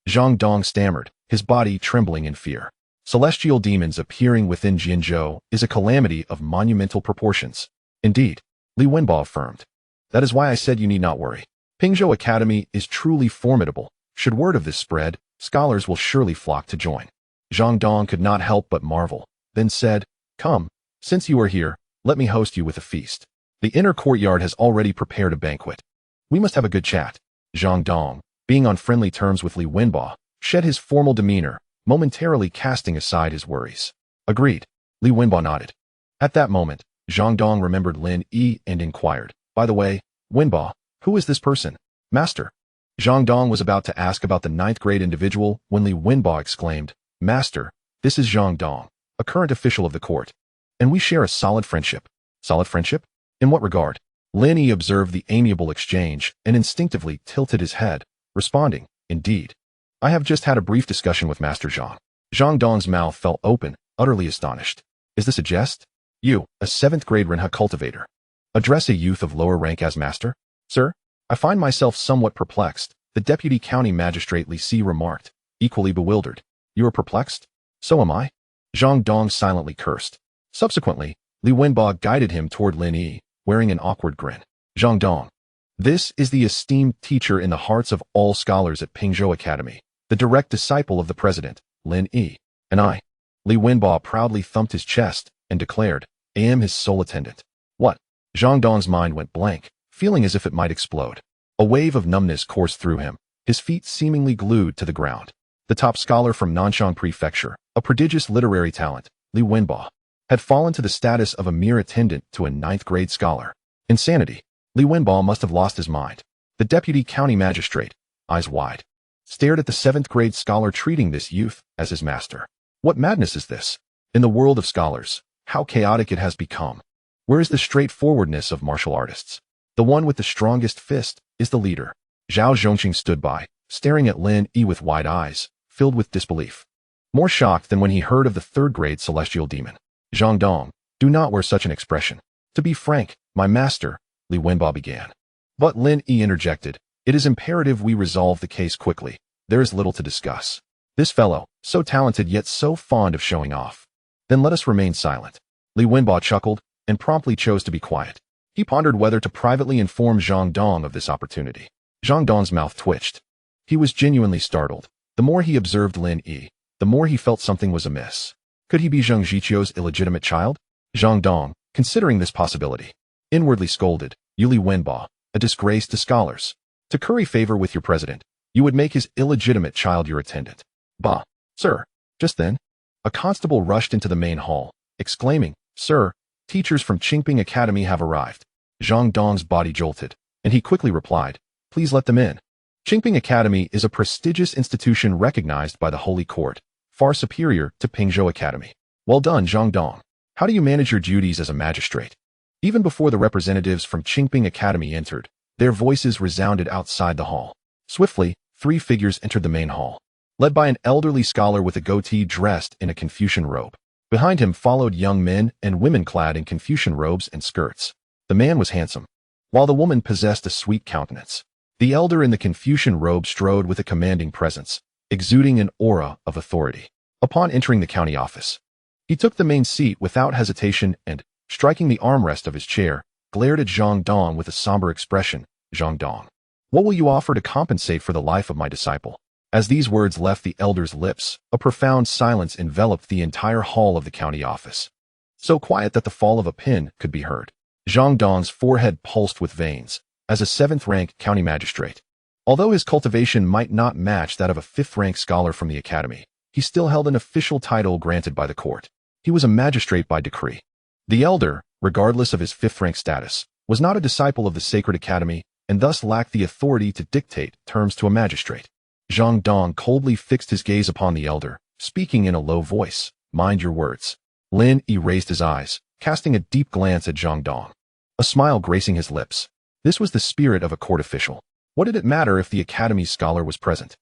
Speaker 1: Zhang Dong stammered, his body trembling in fear. Celestial demons appearing within Jinzhou is a calamity of monumental proportions. Indeed, Li Wenbo affirmed. That is why I said you need not worry. Pingzhou Academy is truly formidable. Should word of this spread, scholars will surely flock to join. Zhang Dong could not help but marvel, then said, Come, since you are here, let me host you with a feast. The inner courtyard has already prepared a banquet. We must have a good chat. Zhang Dong, being on friendly terms with Li Wenbo, shed his formal demeanor, momentarily casting aside his worries. Agreed. Li Wenbo nodded. At that moment, Zhang Dong remembered Lin Yi and inquired, By the way, Wenbo, who is this person? Master. Zhang Dong was about to ask about the 9th grade individual when Li Wenbo exclaimed, Master, this is Zhang Dong, a current official of the court. and we share a solid friendship. Solid friendship? In what regard? Lin Yi observed the amiable exchange and instinctively tilted his head, responding, indeed. I have just had a brief discussion with Master Zhang. Zhang Dong's mouth fell open, utterly astonished. Is this a jest? You, a 7th grade Renha cultivator, address a youth of lower rank as master? Sir, I find myself somewhat perplexed, the deputy county magistrate Li Si remarked, equally bewildered. You are perplexed? So am I. Zhang Dong silently cursed. Subsequently, Li Wenba guided him toward Lin Yi, wearing an awkward grin. Zhang Dong. This is the esteemed teacher in the hearts of all scholars at Pingzhou Academy, the direct disciple of the president, Lin Yi, and I. Li Wenba proudly thumped his chest and declared, I am his sole attendant. What? Zhang Dong's mind went blank, feeling as if it might explode. A wave of numbness coursed through him, his feet seemingly glued to the ground. The top scholar from Nanshang Prefecture, a prodigious literary talent, Li Wenba, had fallen to the status of a mere attendant to a 9th grade scholar. Insanity. Li Wenba must have lost his mind. The deputy county magistrate, eyes wide, stared at the 7th grade scholar treating this youth as his master. What madness is this? In the world of scholars, how chaotic it has become. Where is the straightforwardness of martial artists? The one with the strongest fist is the leader. Zhao Zhongqing stood by, staring at Lin Yi with wide eyes, filled with disbelief. More shocked than when he heard of the 3rd grade celestial demon. Zhang Dong, do not wear such an expression. To be frank, my master, Li Wenba began. But Lin Yi interjected, it is imperative we resolve the case quickly. There is little to discuss. This fellow, so talented yet so fond of showing off. Then let us remain silent. Li Wenba chuckled and promptly chose to be quiet. He pondered whether to privately inform Zhang Dong of this opportunity. Zhang Dong's mouth twitched. He was genuinely startled. The more he observed Lin Yi, the more he felt something was amiss. Could he be Zhang Zhiqiu's illegitimate child? Zhang Dong, considering this possibility, inwardly scolded, You Li Wenba, a disgrace to scholars. To curry favor with your president, you would make his illegitimate child your attendant. Bah, sir. Just then, a constable rushed into the main hall, exclaiming, Sir, teachers from Qingping Academy have arrived. Zhang Dong's body jolted, and he quickly replied, Please let them in. Qingping Academy is a prestigious institution recognized by the Holy Court, far superior to Pingzhou Academy. Well done, Zhang Dong. How do you manage your duties as a magistrate? Even before the representatives from Qingping Academy entered, their voices resounded outside the hall. Swiftly, 3 figures entered the main hall, led by an elderly scholar with a goatee dressed in a Confucian robe. Behind him followed young men and women clad in Confucian robes and skirts. The man was handsome, while the woman possessed a sweet countenance. The elder in the Confucian robe strode with a commanding presence, exuding an aura of authority. Upon entering the county office, he took the main seat without hesitation and, striking the armrest of his chair, glared at Zhang Dong with a somber expression. Zhang Dong, what will you offer to compensate for the life of my disciple? As these words left the elder's lips, a profound silence enveloped the entire hall of the county office. So quiet that the fall of a pin could be heard. Zhang Dong's forehead pulsed with veins. As a 7th-rank county magistrate, although his cultivation might not match that of a 5th-rank scholar from the academy, he still held an official title granted by the court. He was a magistrate by decree. The elder, regardless of his 5th-rank status, was not a disciple of the sacred academy and thus lacked the authority to dictate terms to a magistrate. Zhang Dong coldly fixed his gaze upon the elder, speaking in a low voice, Mind your words. Lin Yi raised his eyes, casting a deep glance at Zhang Dong, a smile gracing his lips. This was the spirit of a court official. What did it matter if the academy's scholar was present?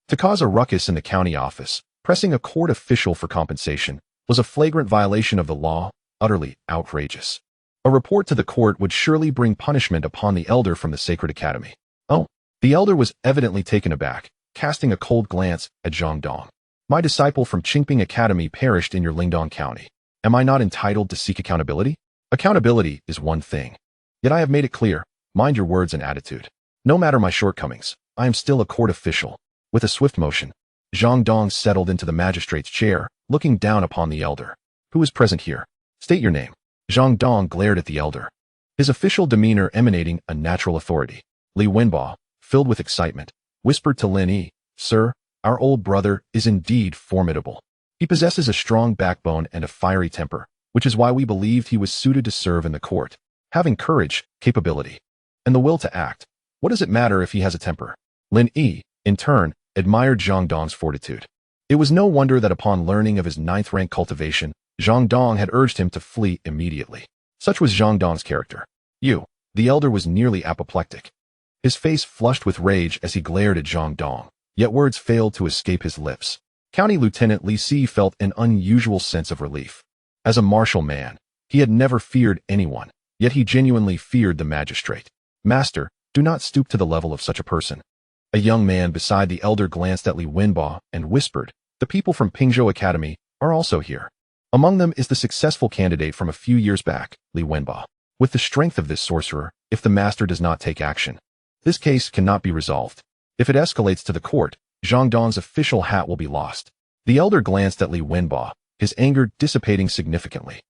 Speaker 1: To cause a ruckus in the county office, pressing a court official for compensation, was a flagrant violation of the law, utterly outrageous. A report to the court would surely bring punishment upon the elder from the sacred academy. Oh, the elder was evidently taken aback, casting a cold glance at Zhang Dong. My disciple from Qingping Academy perished in your Lingdong County. Am I not entitled to seek accountability? Accountability is one thing. Yet I have made it clear, mind your words and attitude. No matter my shortcomings, I am still a court official. With a swift motion, Zhang Dong settled into the magistrate's chair, looking down upon the elder. Who is present here? State your name. Zhang Dong glared at the elder, his official demeanor emanating a natural authority. Li Wenba, filled with excitement, whispered to Lin Yi, Sir, our old brother is indeed formidable. He possesses a strong backbone and a fiery temper, which is why we believed he was suited to serve in the court. Having courage, capability, and the will to act, what does it matter if he has a temper? Lin Yi, in turn, admired Zhang Dong's fortitude. It was no wonder that upon learning of his 9th-rank cultivation, Zhang Dong had urged him to flee immediately. Such was Zhang Dong's character. You, the elder was nearly apoplectic. His face flushed with rage as he glared at Zhang Dong, yet words failed to escape his lips. County Lieutenant Lin Yi felt an unusual sense of relief. As a martial man, he had never feared anyone, yet he genuinely feared the magistrate. Master, do not stoop to the level of such a person. A young man beside the elder glanced at Li Wenbo and whispered, the people from Pingzhou Academy are also here. Among them is the successful candidate from a few years back, Li Wenbo. With the strength of this sorcerer, if the master does not take action, this case cannot be resolved. If it escalates to the court, Zhang Dong's official hat will be lost. The elder glanced at Li Wenbo, his anger dissipating significantly.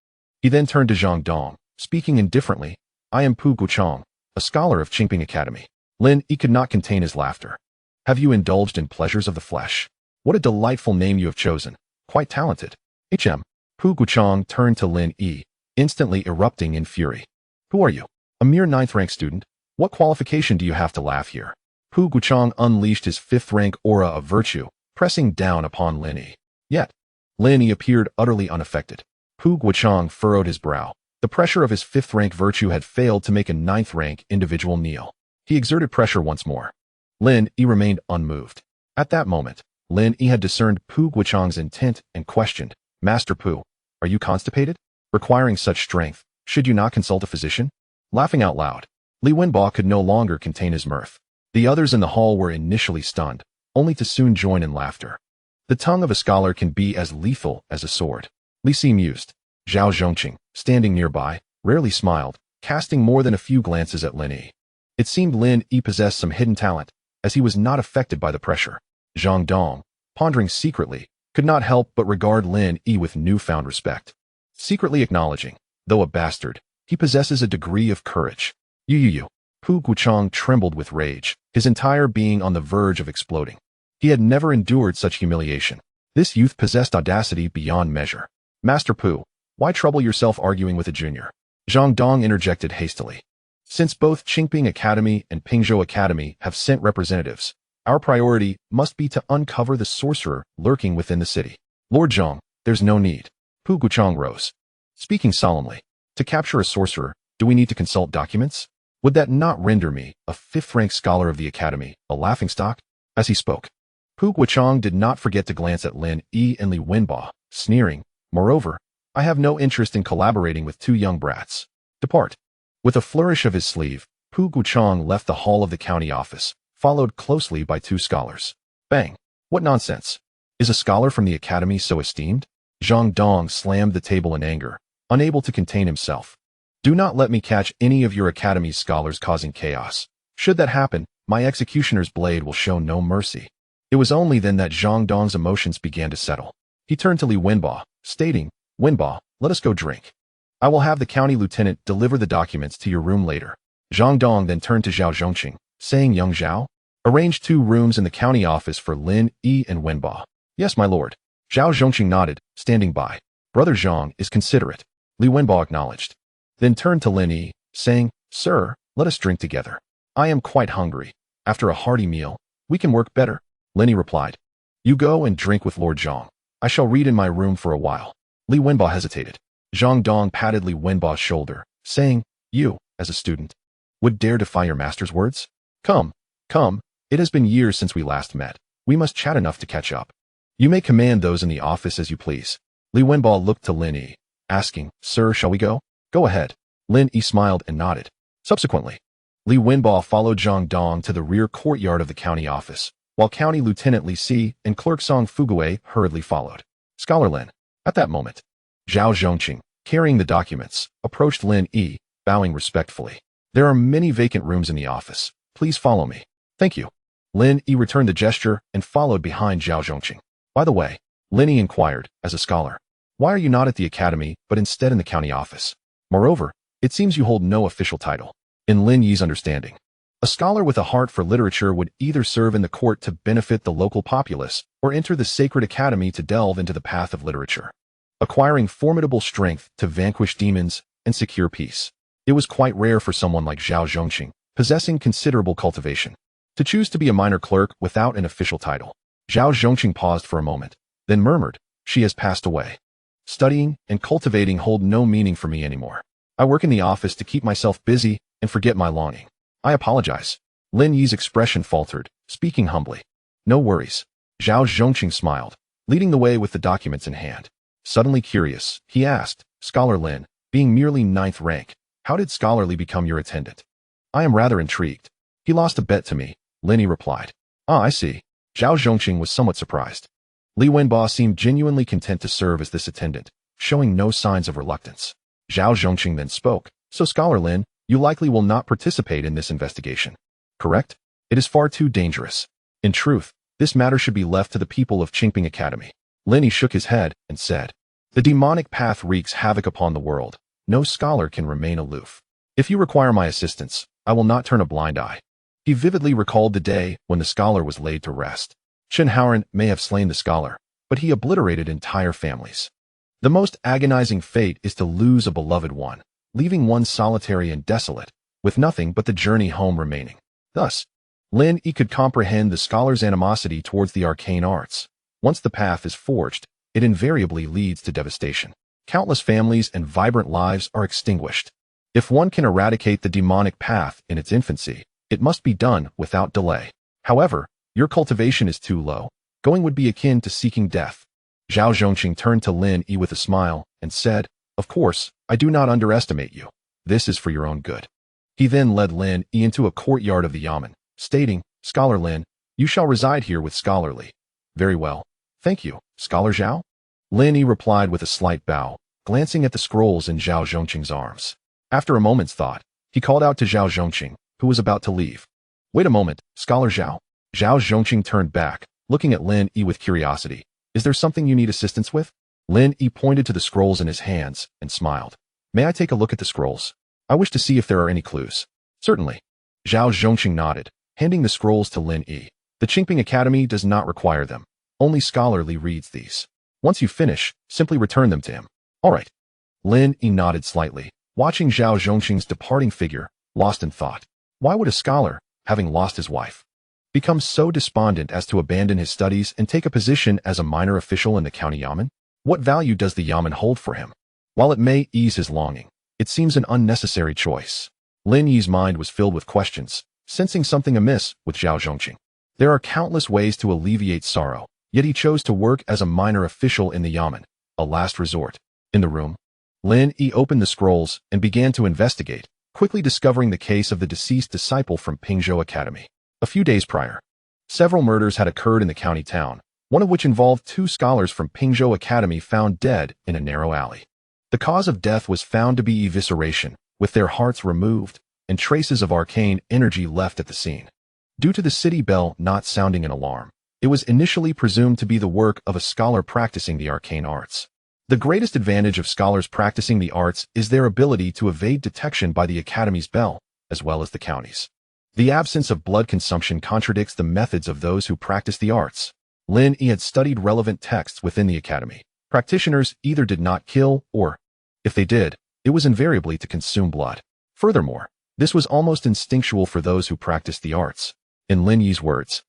Speaker 1: He then turned to Zhang Dong, speaking indifferently, I am Pu Guchang, a scholar of Qingping Academy. Lin Yi could not contain his laughter. Have you indulged in pleasures of the flesh? What a delightful name you have chosen. Quite talented. Pu Guchang turned to Lin Yi, instantly erupting in fury. Who are you? A mere 9th-rank student? What qualification do you have to laugh here? Pu Guchang unleashed his 5th-rank aura of virtue, pressing down upon Lin Yi. Yet, Lin Yi appeared utterly unaffected. Pu Guchang furrowed his brow. The pressure of his 5th-rank virtue had failed to make a 9th-rank individual kneel. He exerted pressure once more. Lin Yi remained unmoved. At that moment, Lin Yi had discerned Pu Guchang's intent and questioned, Master Pu, are you constipated? Requiring such strength, should you not consult a physician? Laughing out loud, Li Wenbo could no longer contain his mirth. The others in the hall were initially stunned, only to soon join in laughter. The tongue of a scholar can be as lethal as a sword. Li Si mused. Zhao Zhongqing, standing nearby, rarely smiled, casting more than a few glances at Lin Yi. It seemed Lin Yi possessed some hidden talent, as he was not affected by the pressure. Zhang Dong, pondering secretly, could not help but regard Lin Yi with newfound respect. Secretly acknowledging, though a bastard, he possesses a degree of courage. Yu. Pu Guchang trembled with rage, his entire being on the verge of exploding. He had never endured such humiliation. This youth possessed audacity beyond measure. Master Pu, why trouble yourself arguing with a junior? Zhang Dong interjected hastily. Since both Qingping Academy and Pingzhou Academy have sent representatives, our priority must be to uncover the sorcerer lurking within the city. Lord Zhang, there's no need. Pu Guchang rose. Speaking solemnly, to capture a sorcerer, do we need to consult documents? Would that not render me, a 5th-rank scholar of the academy, a laughingstock? As he spoke, Pu Guchang did not forget to glance at Lin Yi and Li Wenbo, sneering, moreover, I have no interest in collaborating with 2 young brats. Depart. With a flourish of his sleeve, Pu Guchang left the hall of the county office, followed closely by 2 scholars. Bang! What nonsense! Is a scholar from the academy so esteemed? Zhang Dong slammed the table in anger, unable to contain himself. Do not let me catch any of your academy's scholars causing chaos. Should that happen, my executioner's blade will show no mercy. It was only then that Zhang Dong's emotions began to settle. He turned to Li Wenbo, stating, Wenbo, let us go drink. I will have the county lieutenant deliver the documents to your room later. Zhang Dong then turned to Zhao Zhongqing, saying, Young Zhao, arrange 2 rooms in the county office for Lin Yi and Wenbo. Yes, my lord. Zhao Zhongqing nodded, standing by. Brother Zhang is considerate. Li Wenbo acknowledged. Then turned to Lin Yi, saying, Sir, let us drink together. I am quite hungry. After a hearty meal, we can work better. Lin Yi replied. You go and drink with Lord Zhang. I shall read in my room for a while. Li Wenbo hesitated. Zhang Dong patted Li Wenbo's shoulder, saying, You, as a student, would dare defy your master's words? Come, it has been years since we last met. We must chat enough to catch up. You may command those in the office as you please. Li Wenbo looked to Lin Yi, asking, Sir, shall we go? Go ahead. Lin Yi smiled and nodded. Subsequently, Li Wenbo followed Zhang Dong to the rear courtyard of the county office, while County Lieutenant Li Si and Clerk Song Fugue hurriedly followed. Scholar Lin. At that moment, Zhao Zhongqing, carrying the documents, approached Lin Yi, bowing respectfully. There are many vacant rooms in the office. Please follow me. Thank you. Lin Yi returned the gesture and followed behind Zhao Zhongqing. By the way, Lin Yi inquired, as a scholar, why are you not at the academy but instead in the county office? Moreover, it seems you hold no official title. In Lin Yi's understanding, a scholar with a heart for literature would either serve in the court to benefit the local populace or enter the sacred academy to delve into the path of literature, acquiring formidable strength to vanquish demons and secure peace. It was quite rare for someone like Zhao Zhongqing, possessing considerable cultivation, to choose to be a minor clerk without an official title. Zhao Zhongqing paused for a moment, then murmured, She has passed away. studying, and cultivating hold no meaning for me anymore. I work in the office to keep myself busy and forget my longing. I apologize. Lin Yi's expression faltered, speaking humbly. No worries. Zhao Zhongqing smiled, leading the way with the documents in hand. Suddenly curious, he asked, Scholar Lin, being merely 9th rank, how did Scholarly become your attendant? I am rather intrigued. He lost a bet to me, Lin Yi replied. Ah, I see. Zhao Zhongqing was somewhat surprised. Li Wenba seemed genuinely content to serve as this attendant, showing no signs of reluctance. Zhao Zhongqing then spoke, so Scholar Lin, you likely will not participate in this investigation. Correct? It is far too dangerous. In truth, this matter should be left to the people of Qingping Academy. Lin Yi shook his head and said, the demonic path wreaks havoc upon the world. No scholar can remain aloof. If you require my assistance, I will not turn a blind eye. He vividly recalled the day when the scholar was laid to rest. Chen Haoran may have slain the scholar, but he obliterated entire families. The most agonizing fate is to lose a beloved one, leaving one solitary and desolate, with nothing but the journey home remaining. Thus, Lin Yi could comprehend the scholar's animosity towards the arcane arts. Once the path is forged, it invariably leads to devastation. Countless families and vibrant lives are extinguished. If one can eradicate the demonic path in its infancy, it must be done without delay. However, your cultivation is too low. Going would be akin to seeking death. Zhao Zhongqing turned to Lin Yi with a smile and said, of course, I do not underestimate you. This is for your own good. He then led Lin Yi into a courtyard of the yamen, stating, Scholar Lin, you shall reside here with Scholarly. Very well. Thank you, Scholar Zhao. Lin Yi replied with a slight bow, glancing at the scrolls in Zhao Zhongqing's arms. After a moment's thought, he called out to Zhao Zhongqing, who was about to leave. Wait a moment, Scholar Zhao. Zhao Zhongqing turned back, looking at Lin Yi with curiosity. Is there something you need assistance with? Lin Yi pointed to the scrolls in his hands and smiled. May I take a look at the scrolls? I wish to see if there are any clues. Certainly. Zhao Zhongqing nodded, handing the scrolls to Lin Yi. The Qingping Academy does not require them. Only Scholarly reads these. Once you finish, simply return them to him. All right. Lin Yi nodded slightly, watching Zhao Zhongqing's departing figure, lost in thought. Why would a scholar, having lost his wife, become so despondent as to abandon his studies and take a position as a minor official in the county yamen? What value does the yamen hold for him? While it may ease his longing, it seems an unnecessary choice. Lin Yi's mind was filled with questions, sensing something amiss with Zhao Zhongqing. There are countless ways to alleviate sorrow, yet he chose to work as a minor official in the yamen, a last resort. In the room, Lin Yi opened the scrolls and began to investigate, quickly discovering the case of the deceased disciple from Pingzhou Academy. A few days prior, several murders had occurred in the county town, one of which involved 2 scholars from Pingzhou Academy found dead in a narrow alley. The cause of death was found to be evisceration, with their hearts removed and traces of arcane energy left at the scene. Due to the city bell not sounding an alarm, it was initially presumed to be the work of a scholar practicing the arcane arts. The greatest advantage of scholars practicing the arts is their ability to evade detection by the Academy's bell, as well as the county's. The absence of blood consumption contradicts the methods of those who practice the arts. Lin Yi had studied relevant texts within the Academy. Practitioners either did not kill or, if they did, it was invariably to consume blood. Furthermore, this was almost instinctual for those who practiced the arts. In Lin Yi's words,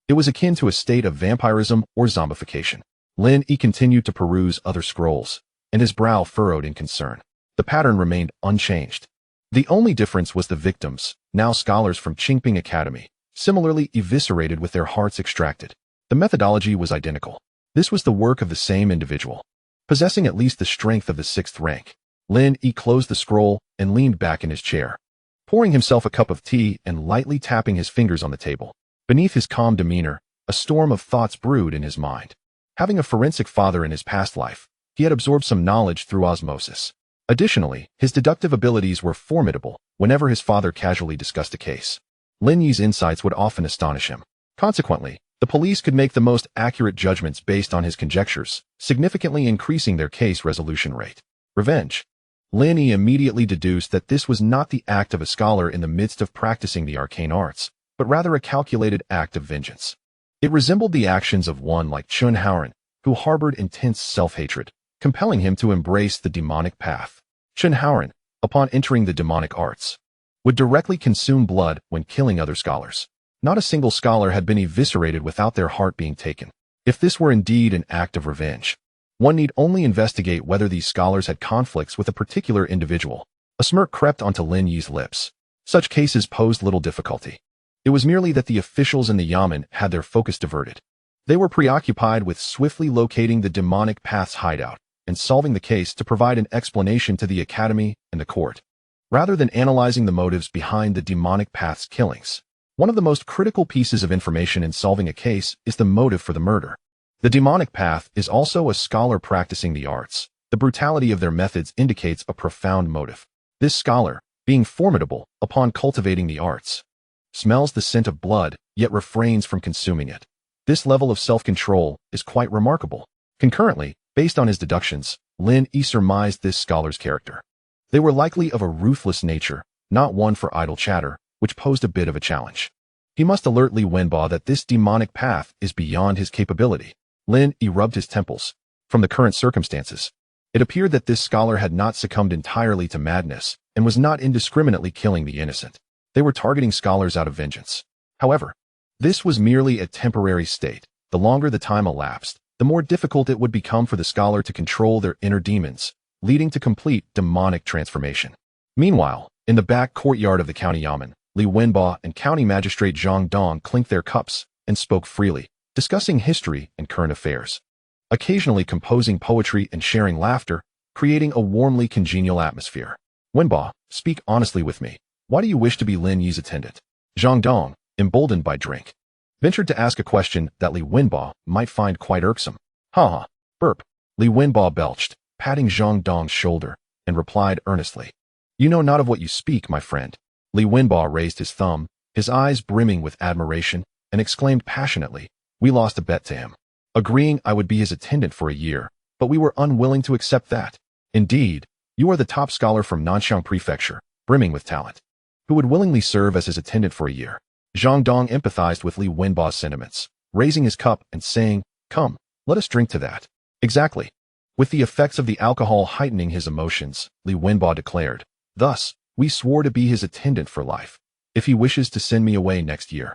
Speaker 1: it was akin to a state of vampirism or zombification. Lin Yi continued to peruse other scrolls, and his brow furrowed in concern. The pattern remained unchanged. The only difference was the victims, now scholars from Qingping Academy, similarly eviscerated with their hearts extracted. The methodology was identical. This was the work of the same individual. Possessing at least the strength of the 6th rank, Lin Yi closed the scroll and leaned back in his chair, pouring himself a cup of tea and lightly tapping his fingers on the table. Beneath his calm demeanor, a storm of thoughts brewed in his mind. Having a forensic father in his past life, he had absorbed some knowledge through osmosis. Additionally, his deductive abilities were formidable whenever his father casually discussed a case. Lin Yi's insights would often astonish him. Consequently, the police could make the most accurate judgments based on his conjectures, significantly increasing their case resolution rate. Revenge. Lin Yi immediately deduced that this was not the act of a scholar in the midst of practicing the arcane arts, but rather a calculated act of vengeance. It resembled the actions of one like Chen Haoran, who harbored intense self-hatred, compelling him to embrace the demonic path. Chen Haoran, upon entering the demonic arts, would directly consume blood when killing other scholars. Not a single scholar had been eviscerated without their heart being taken. If this were indeed an act of revenge, One need only investigate whether these scholars had conflicts with a particular individual. A smirk crept onto Lin Yi's lips. Such cases posed little difficulty. It was merely that the officials in the yamen had their focus diverted. They were preoccupied with swiftly locating the demonic path's hideout and solving the case to provide an explanation to the academy and the court, rather than analyzing the motives behind the demonic path's killings. One of the most critical pieces of information in solving a case is the motive for the murder. The demonic path is also a scholar practicing the arts. The brutality of their methods indicates a profound motive. This scholar, being formidable upon cultivating the arts, smells the scent of blood, yet refrains from consuming it. This level of self-control is quite remarkable. Concurrently, based on his deductions, Lin Yi surmised this scholar's character. They were likely of a ruthless nature, not one for idle chatter, which posed a bit of a challenge. He must alert Li Wenbo that this demonic path is beyond his capability. Lin Yi rubbed his temples. From the current circumstances, it appeared that this scholar had not succumbed entirely to madness and was not indiscriminately killing the innocent. They were targeting scholars out of vengeance. However, this was merely a temporary state. The longer the time elapsed, the more difficult it would become for the scholar to control their inner demons, leading to complete demonic transformation. Meanwhile, in the back courtyard of the county yamen, Li Wenbo and County Magistrate Zhang Dong clinked their cups and spoke freely, discussing history and current affairs, occasionally composing poetry and sharing laughter, creating a warmly congenial atmosphere. Wenbo, speak honestly with me. Why do you wish to be Lin Yi's attendant? Zhang Dong, emboldened by drink, ventured to ask a question that Li Wenbo might find quite irksome. Ha! Burp. Li Wenbo belched, patting Zhang Dong's shoulder, and replied earnestly. You know not of what you speak, my friend. Li Wenbo raised his thumb, his eyes brimming with admiration, and exclaimed passionately, we lost a bet to him, agreeing I would be his attendant for a year, but we were unwilling to accept that. Indeed, you are the top scholar from Nanxiang Prefecture, brimming with talent, who would willingly serve as his attendant for a year. Zhang Dong empathized with Li Wenbo's sentiments, raising his cup and saying, come, let us drink to that. Exactly. With the effects of the alcohol heightening his emotions, Li Wenbo declared, thus, we swore to be his attendant for life. If he wishes to send me away next year,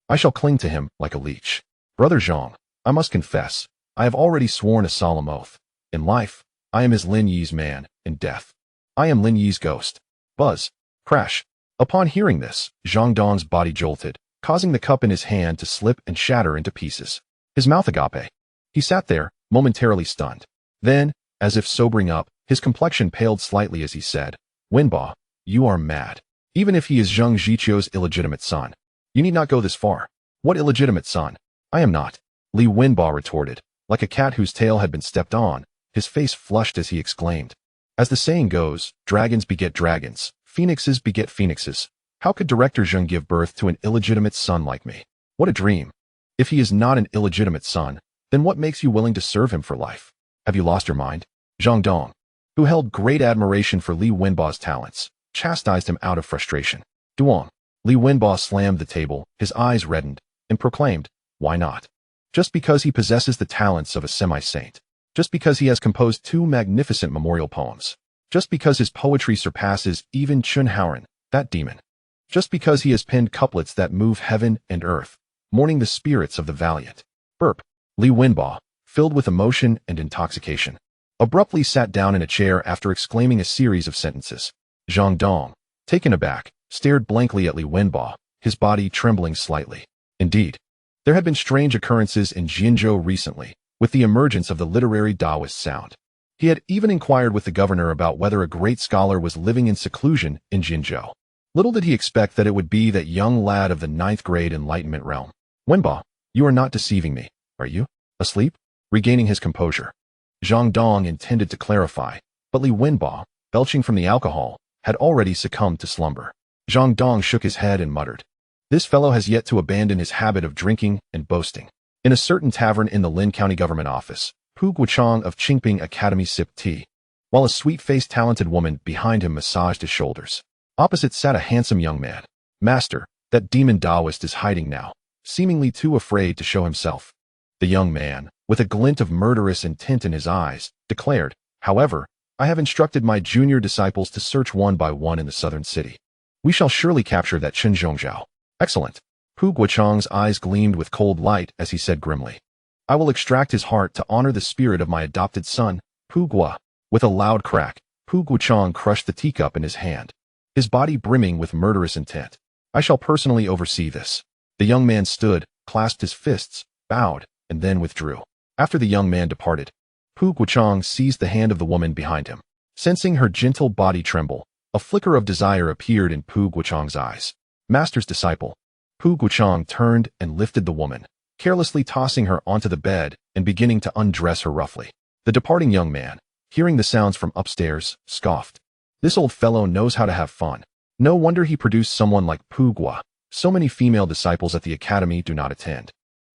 Speaker 1: I shall cling to him like a leech. Brother Zhang, I must confess, I have already sworn a solemn oath. In life, I am as Lin Yi's man. In death, I am Lin Yi's ghost. Buzz. Crash. Upon hearing this, Zhang Dong's body jolted, causing the cup in his hand to slip and shatter into pieces. His mouth agape. He sat there, momentarily stunned. Then, as if sobering up, his complexion paled slightly as he said, Wenbo, you are mad. Even if he is Zheng Zhiqiu's illegitimate son, you need not go this far. What illegitimate son? I am not. Li Wenbo retorted, like a cat whose tail had been stepped on, his face flushed as he exclaimed. As the saying goes, dragons beget dragons, phoenixes beget phoenixes. How could Director Zheng give birth to an illegitimate son like me? What a dream. If he is not an illegitimate son, then what makes you willing to serve him for life? Have you lost your mind? Zhang Dong, who held great admiration for Li Wenbo's talents, chastised him out of frustration. Duong. Li Wenbo slammed the table, his eyes reddened, and proclaimed, why not? Just because he possesses the talents of a semi-saint. Just because he has composed 2 magnificent memorial poems. Just because his poetry surpasses even Chun Haoren, that demon. Just because he has penned couplets that move heaven and earth, mourning the spirits of the valiant. Burp. Li Wenbo, filled with emotion and intoxication, abruptly sat down in a chair after exclaiming a series of sentences. Zhang Dong, taken aback, stared blankly at Li Wenbo, his body trembling slightly. Indeed, there had been strange occurrences in Jinzhou recently, with the emergence of the literary Daoist sound. He had even inquired with the governor about whether a great scholar was living in seclusion in Jinzhou. Little did he expect that it would be that young lad of the 9th grade Enlightenment realm. Wenbo, you are not deceiving me, are you? Asleep? Regaining his composure, Zhang Dong intended to clarify, but Li Wenbo, belching from the alcohol, had already succumbed to slumber. Zhang Dong shook his head and muttered, this fellow has yet to abandon his habit of drinking and boasting. In a certain tavern in the Lin County government office, Pu Guochang of Qingping Academy sipped tea, while a sweet-faced talented woman behind him massaged his shoulders. Opposite sat a handsome young man. Master, that demon Daoist is hiding now, seemingly too afraid to show himself. The young man, with a glint of murderous intent in his eyes, declared, however, I have instructed my junior disciples to search one by one in the southern city. We shall surely capture that Chen Zhongzhao. Excellent. Pu Guochang's eyes gleamed with cold light as he said grimly. I will extract his heart to honor the spirit of my adopted son, Pu Gua. With a loud crack, Pu Guochang crushed the teacup in his hand, his body brimming with murderous intent. I shall personally oversee this. The young man stood, clasped his fists, bowed, and then withdrew. After the young man departed, Pu Guochang seized the hand of the woman behind him. Sensing her gentle body tremble, a flicker of desire appeared in Pu Guochang's eyes. Master's disciple. Pu Guochang turned and lifted the woman, carelessly tossing her onto the bed and beginning to undress her roughly. The departing young man, hearing the sounds from upstairs, scoffed. This old fellow knows how to have fun. No wonder he produced someone like Pu Gua. So many female disciples at the academy do not attend.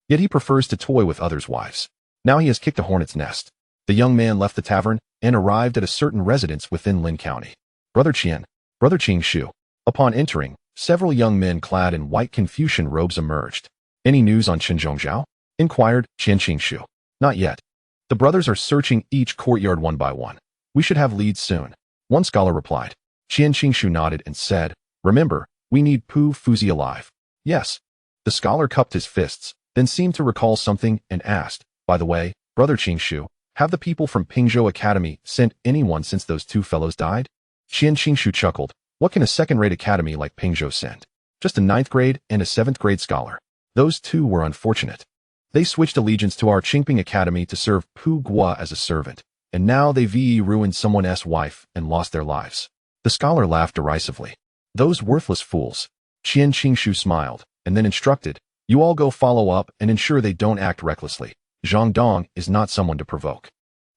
Speaker 1: Yet he prefers to toy with others' wives. Now he has kicked a hornet's nest. The young man left the tavern and arrived at a certain residence within Lin County. Brother Qian, Brother Qing Shu. Upon entering, several young men clad in white Confucian robes emerged. Any news on Chen Zhongzhao? Inquired Qian Qingshu. Not yet. The brothers are searching each courtyard one by one. We should have leads soon. One scholar replied. Qian Qingshu nodded and said, remember, we need Pu Fuzi alive. Yes. The scholar cupped his fists, then seemed to recall something and asked, by the way, Brother Qingshu, have the people from Pingzhou Academy sent anyone since those two fellows died? Qian Qingshu chuckled. What can a second-rate academy like Pingzhou send? Just a 9th grade and a 7th grade scholar. Those two were unfortunate. They switched allegiance to our Qingping Academy to serve Pu Gua as a servant, and now they ruined someone's wife and lost their lives. The scholar laughed derisively. Those worthless fools. Qian Qingshu smiled, and then instructed, you all go follow up and ensure they don't act recklessly. Zhang Dong is not someone to provoke.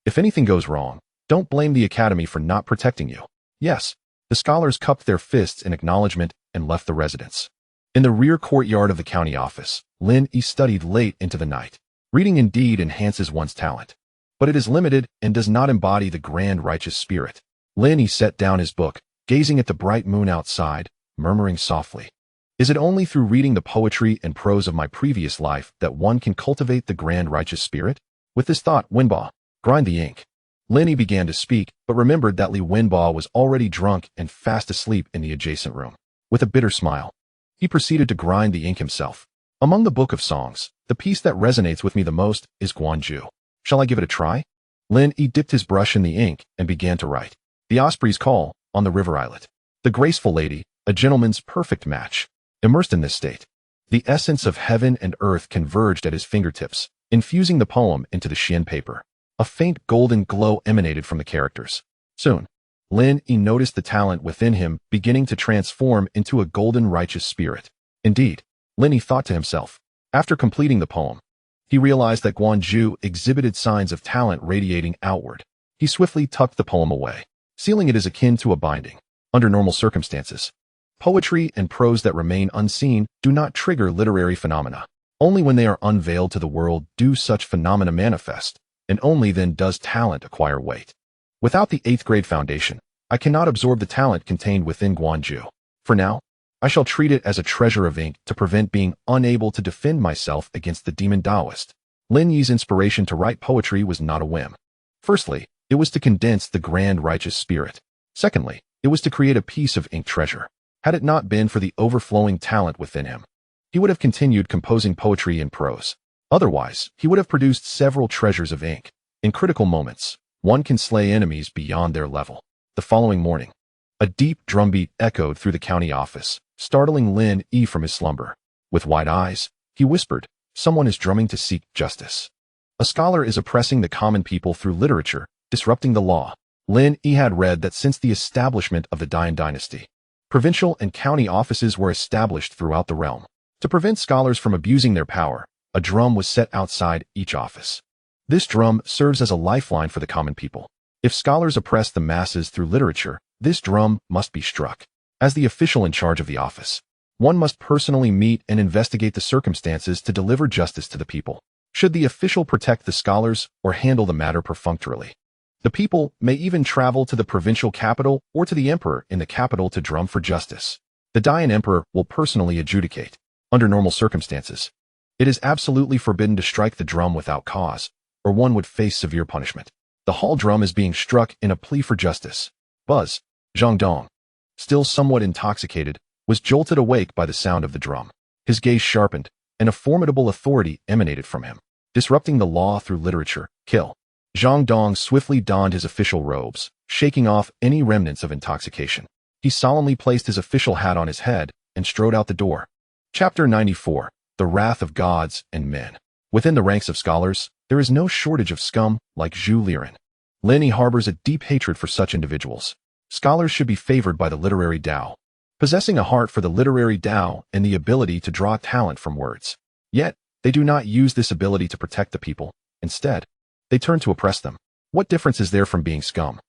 Speaker 1: If anything goes wrong, don't blame the academy for not protecting you. Yes. The scholars cupped their fists in acknowledgement and left the residence. In the rear courtyard of the county office, Lin Yi studied late into the night. Reading indeed enhances one's talent, but it is limited and does not embody the grand righteous spirit. Lin Yi set down his book, gazing at the bright moon outside, murmuring softly, is it only through reading the poetry and prose of my previous life that one can cultivate the grand righteous spirit? With this thought, Wenba, grind the ink. Lin Yi began to speak, but remembered that Li Wenba was already drunk and fast asleep in the adjacent room. With a bitter smile, he proceeded to grind the ink himself. Among the book of songs, the piece that resonates with me the most is Guanju. Shall I give it a try? Lin Yi dipped his brush in the ink and began to write. The Osprey's Call, on the river islet. The graceful lady, a gentleman's perfect match. Immersed in this state, the essence of heaven and earth converged at his fingertips, infusing the poem into the Xian paper. A faint golden glow emanated from the characters. Soon, Lin Yi noticed the talent within him beginning to transform into a golden righteous spirit. Indeed, Lin Yi thought to himself. After completing the poem, he realized that Guanju exhibited signs of talent radiating outward. He swiftly tucked the poem away, sealing it as akin to a binding. Under normal circumstances, poetry and prose that remain unseen do not trigger literary phenomena. Only when they are unveiled to the world do such phenomena manifest, and only then does talent acquire weight. Without the 8th grade foundation, I cannot absorb the talent contained within Guanju. For now, I shall treat it as a treasure of ink to prevent being unable to defend myself against the demon Daoist. Lin Yi's inspiration to write poetry was not a whim. Firstly, it was to condense the grand righteous spirit. Secondly, it was to create a piece of ink treasure. Had it not been for the overflowing talent within him, he would have continued composing poetry and prose. Otherwise, he would have produced several treasures of ink. In critical moments, one can slay enemies beyond their level. The following morning, a deep drumbeat echoed through the county office, startling Lin Yi from his slumber. With wide eyes, he whispered, someone is drumming to seek justice. A scholar is oppressing the common people through literature, disrupting the law. Lin Yi had read that since the establishment of the Daoist dynasty, provincial and county offices were established throughout the realm. To prevent scholars from abusing their power, a drum was set outside each office. This drum serves as a lifeline for the common people. If scholars oppress the masses through literature, this drum must be struck. As the official in charge of the office, one must personally meet and investigate the circumstances to deliver justice to the people. Should the official protect the scholars or handle the matter perfunctorily? The people may even travel to the provincial capital or to the emperor in the capital to drum for justice. The Daoist emperor will personally adjudicate. Under normal circumstances, it is absolutely forbidden to strike the drum without cause, or one would face severe punishment. The hall drum is being struck in a plea for justice. Buzz, Zhang Dong, still somewhat intoxicated, was jolted awake by the sound of the drum. His gaze sharpened, and a formidable authority emanated from him. disrupting the law through literature, kill. Zhang Dong swiftly donned his official robes, shaking off any remnants of intoxication. He solemnly placed his official hat on his head and strode out the door. Chapter 94. The Wrath of Gods and Men. Within the ranks of scholars, there is no shortage of scum like Zhu Liren. Lin Yi harbors a deep hatred for such individuals. Scholars should be favored by the literary Dao, possessing a heart for the literary Dao and the ability to draw talent from words. Yet, they do not use this ability to protect the people. Instead, they turn to oppress them. What difference is there from being scum?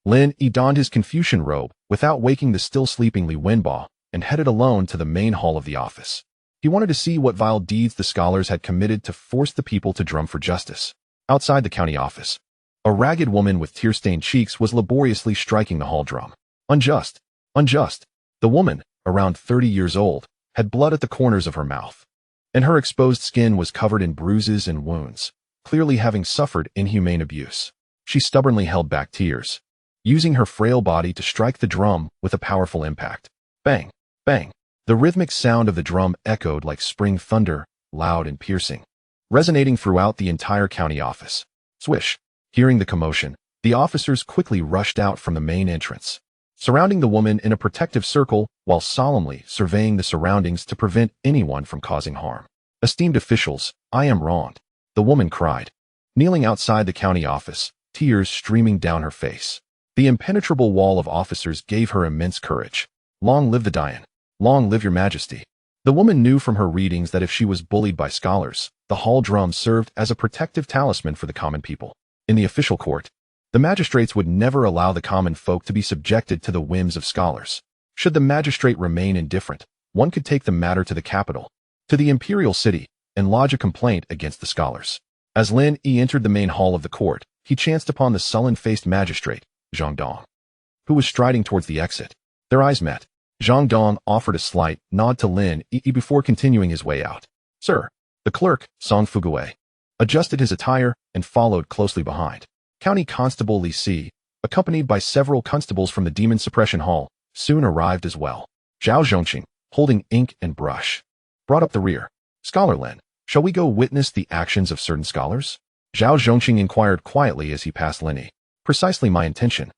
Speaker 1: Lin Yi donned his Confucian robe without waking the still sleeping Li Wenbo and headed alone to the main hall of the office. He wanted to see what vile deeds the scholars had committed to force the people to drum for justice. Outside the county office, a ragged woman with tear-stained cheeks was laboriously striking the hall drum. Unjust! Unjust! The woman, around 30 years old, had blood at the corners of her mouth, and her exposed skin was covered in bruises and wounds, clearly having suffered inhumane abuse. She stubbornly held back tears, using her frail body to strike the drum with a powerful impact. Bang! Bang! The rhythmic sound of the drum echoed like spring thunder, loud and piercing, resonating throughout the entire county office. Swish! Hearing the commotion, the officers quickly rushed out from the main entrance, surrounding the woman in a protective circle while solemnly surveying the surroundings to prevent anyone from causing harm. Esteemed officials, I am wronged, the woman cried, kneeling outside the county office, tears streaming down her face. The impenetrable wall of officers gave her immense courage. Long live the Dayan! Long live your majesty! The woman knew from her readings that if she was bullied by scholars, the hall drum served as a protective talisman for the common people. In the official court, the magistrates would never allow the common folk to be subjected to the whims of scholars. Should the magistrate remain indifferent, one could take the matter to the capital, to the imperial city, and lodge a complaint against the scholars. As Lin Yi entered the main hall of the court, he chanced upon the sullen-faced magistrate, Zhang Dong, who was striding towards the exit. Their eyes met. Zhang Dong offered a slight nod to Lin Yi before continuing his way out. Sir, the clerk, Song Fuguwei, adjusted his attire and followed closely behind. County Constable Li Si, accompanied by several constables from the Demon Suppression Hall, soon arrived as well. Zhao Zhongqing, holding ink and brush, brought up the rear. Scholar Lin, shall we go witness the actions of certain scholars? Zhao Zhongqing inquired quietly as he passed Lin Yi. Precisely my intention.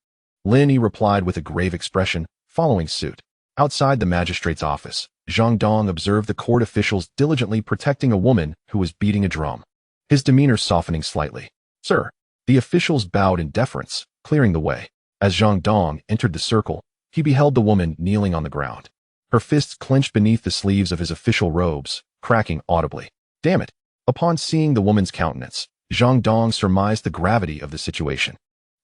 Speaker 1: Lin Yi replied with a grave expression, following suit. Outside the magistrate's office, Zhang Dong observed the court officials diligently protecting a woman who was beating a drum, his demeanor softening slightly. Sir, the officials bowed in deference, clearing the way. As Zhang Dong entered the circle, he beheld the woman kneeling on the ground, her fists clenched beneath the sleeves of his official robes, cracking audibly. Damn it! Upon seeing the woman's countenance, Zhang Dong surmised the gravity of the situation.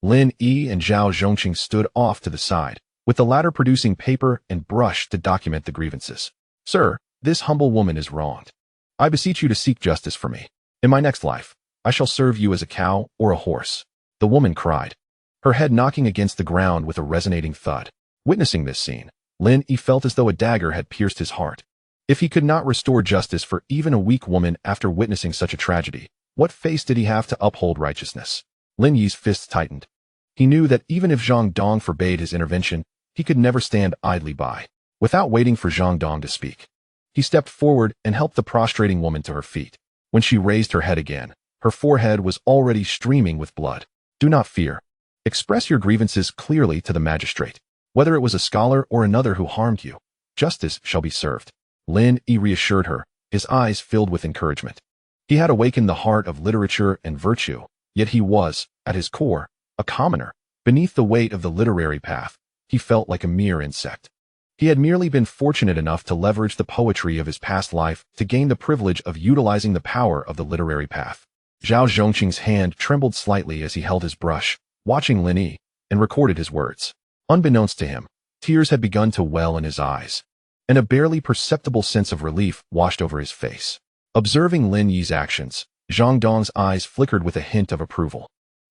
Speaker 1: Lin Yi and Zhao Zhongqing stood off to the side, with the latter producing paper and brush to document the grievances. Sir, this humble woman is wronged. I beseech you to seek justice for me. In my next life, I shall serve you as a cow or a horse. The woman cried, her head knocking against the ground with a resonating thud. Witnessing this scene, Lin Yi felt as though a dagger had pierced his heart. If he could not restore justice for even a weak woman after witnessing such a tragedy, what face did he have to uphold righteousness? Lin Yi's fists tightened. He knew that even if Zhang Dong forbade his intervention, he could never stand idly by. Without waiting for Zhang Dong to speak, he stepped forward and helped the prostrating woman to her feet. When she raised her head again, her forehead was already streaming with blood. Do not fear. Express your grievances clearly to the magistrate. Whether it was a scholar or another who harmed you, justice shall be served. Lin Yi reassured her, his eyes filled with encouragement. He had awakened the heart of literature and virtue, yet he was, at his core, a commoner. Beneath the weight of the literary path, he felt like a mere insect. He had merely been fortunate enough to leverage the poetry of his past life to gain the privilege of utilizing the power of the literary path. Zhao Zhongqing's hand trembled slightly as he held his brush, watching Lin Yi, and recorded his words. Unbeknownst to him, tears had begun to well in his eyes, and a barely perceptible sense of relief washed over his face. Observing Lin Yi's actions, Zhang Dong's eyes flickered with a hint of approval.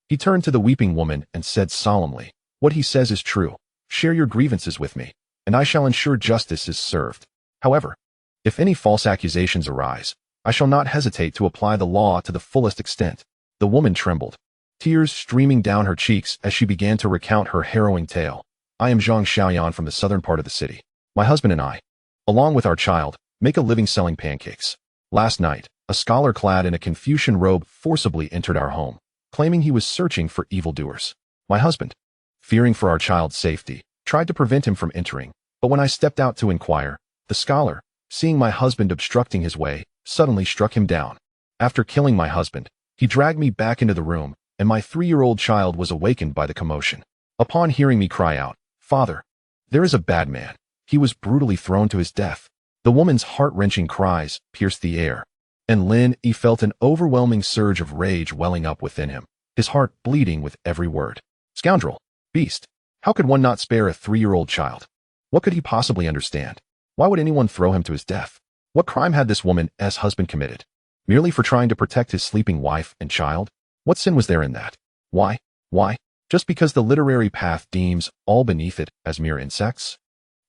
Speaker 1: He turned to the weeping woman and said solemnly, "What he says is true. Share your grievances with me, and I shall ensure justice is served. However, if any false accusations arise, I shall not hesitate to apply the law to the fullest extent." The woman trembled, tears streaming down her cheeks as she began to recount her harrowing tale. I am Zhang Xiaoyan from the southern part of the city. My husband and I, along with our child, make a living selling pancakes. Last night, a scholar clad in a Confucian robe forcibly entered our home, claiming he was searching for evildoers. My husband, fearing for our child's safety, tried to prevent him from entering, but when I stepped out to inquire, the scholar, seeing my husband obstructing his way, suddenly struck him down. After killing my husband, he dragged me back into the room, and my 3-year-old child was awakened by the commotion. Upon hearing me cry out, "Father, there is a bad man," he was brutally thrown to his death. The woman's heart-wrenching cries pierced the air, and Lin Yi felt an overwhelming surge of rage welling up within him, his heart bleeding with every word. Scoundrel! Beast! How could one not spare a 3-year-old child? What could he possibly understand? Why would anyone throw him to his death? What crime had this woman's husband committed? Merely for trying to protect his sleeping wife and child? What sin was there in that? Why? Just because the literary path deems all beneath it as mere insects?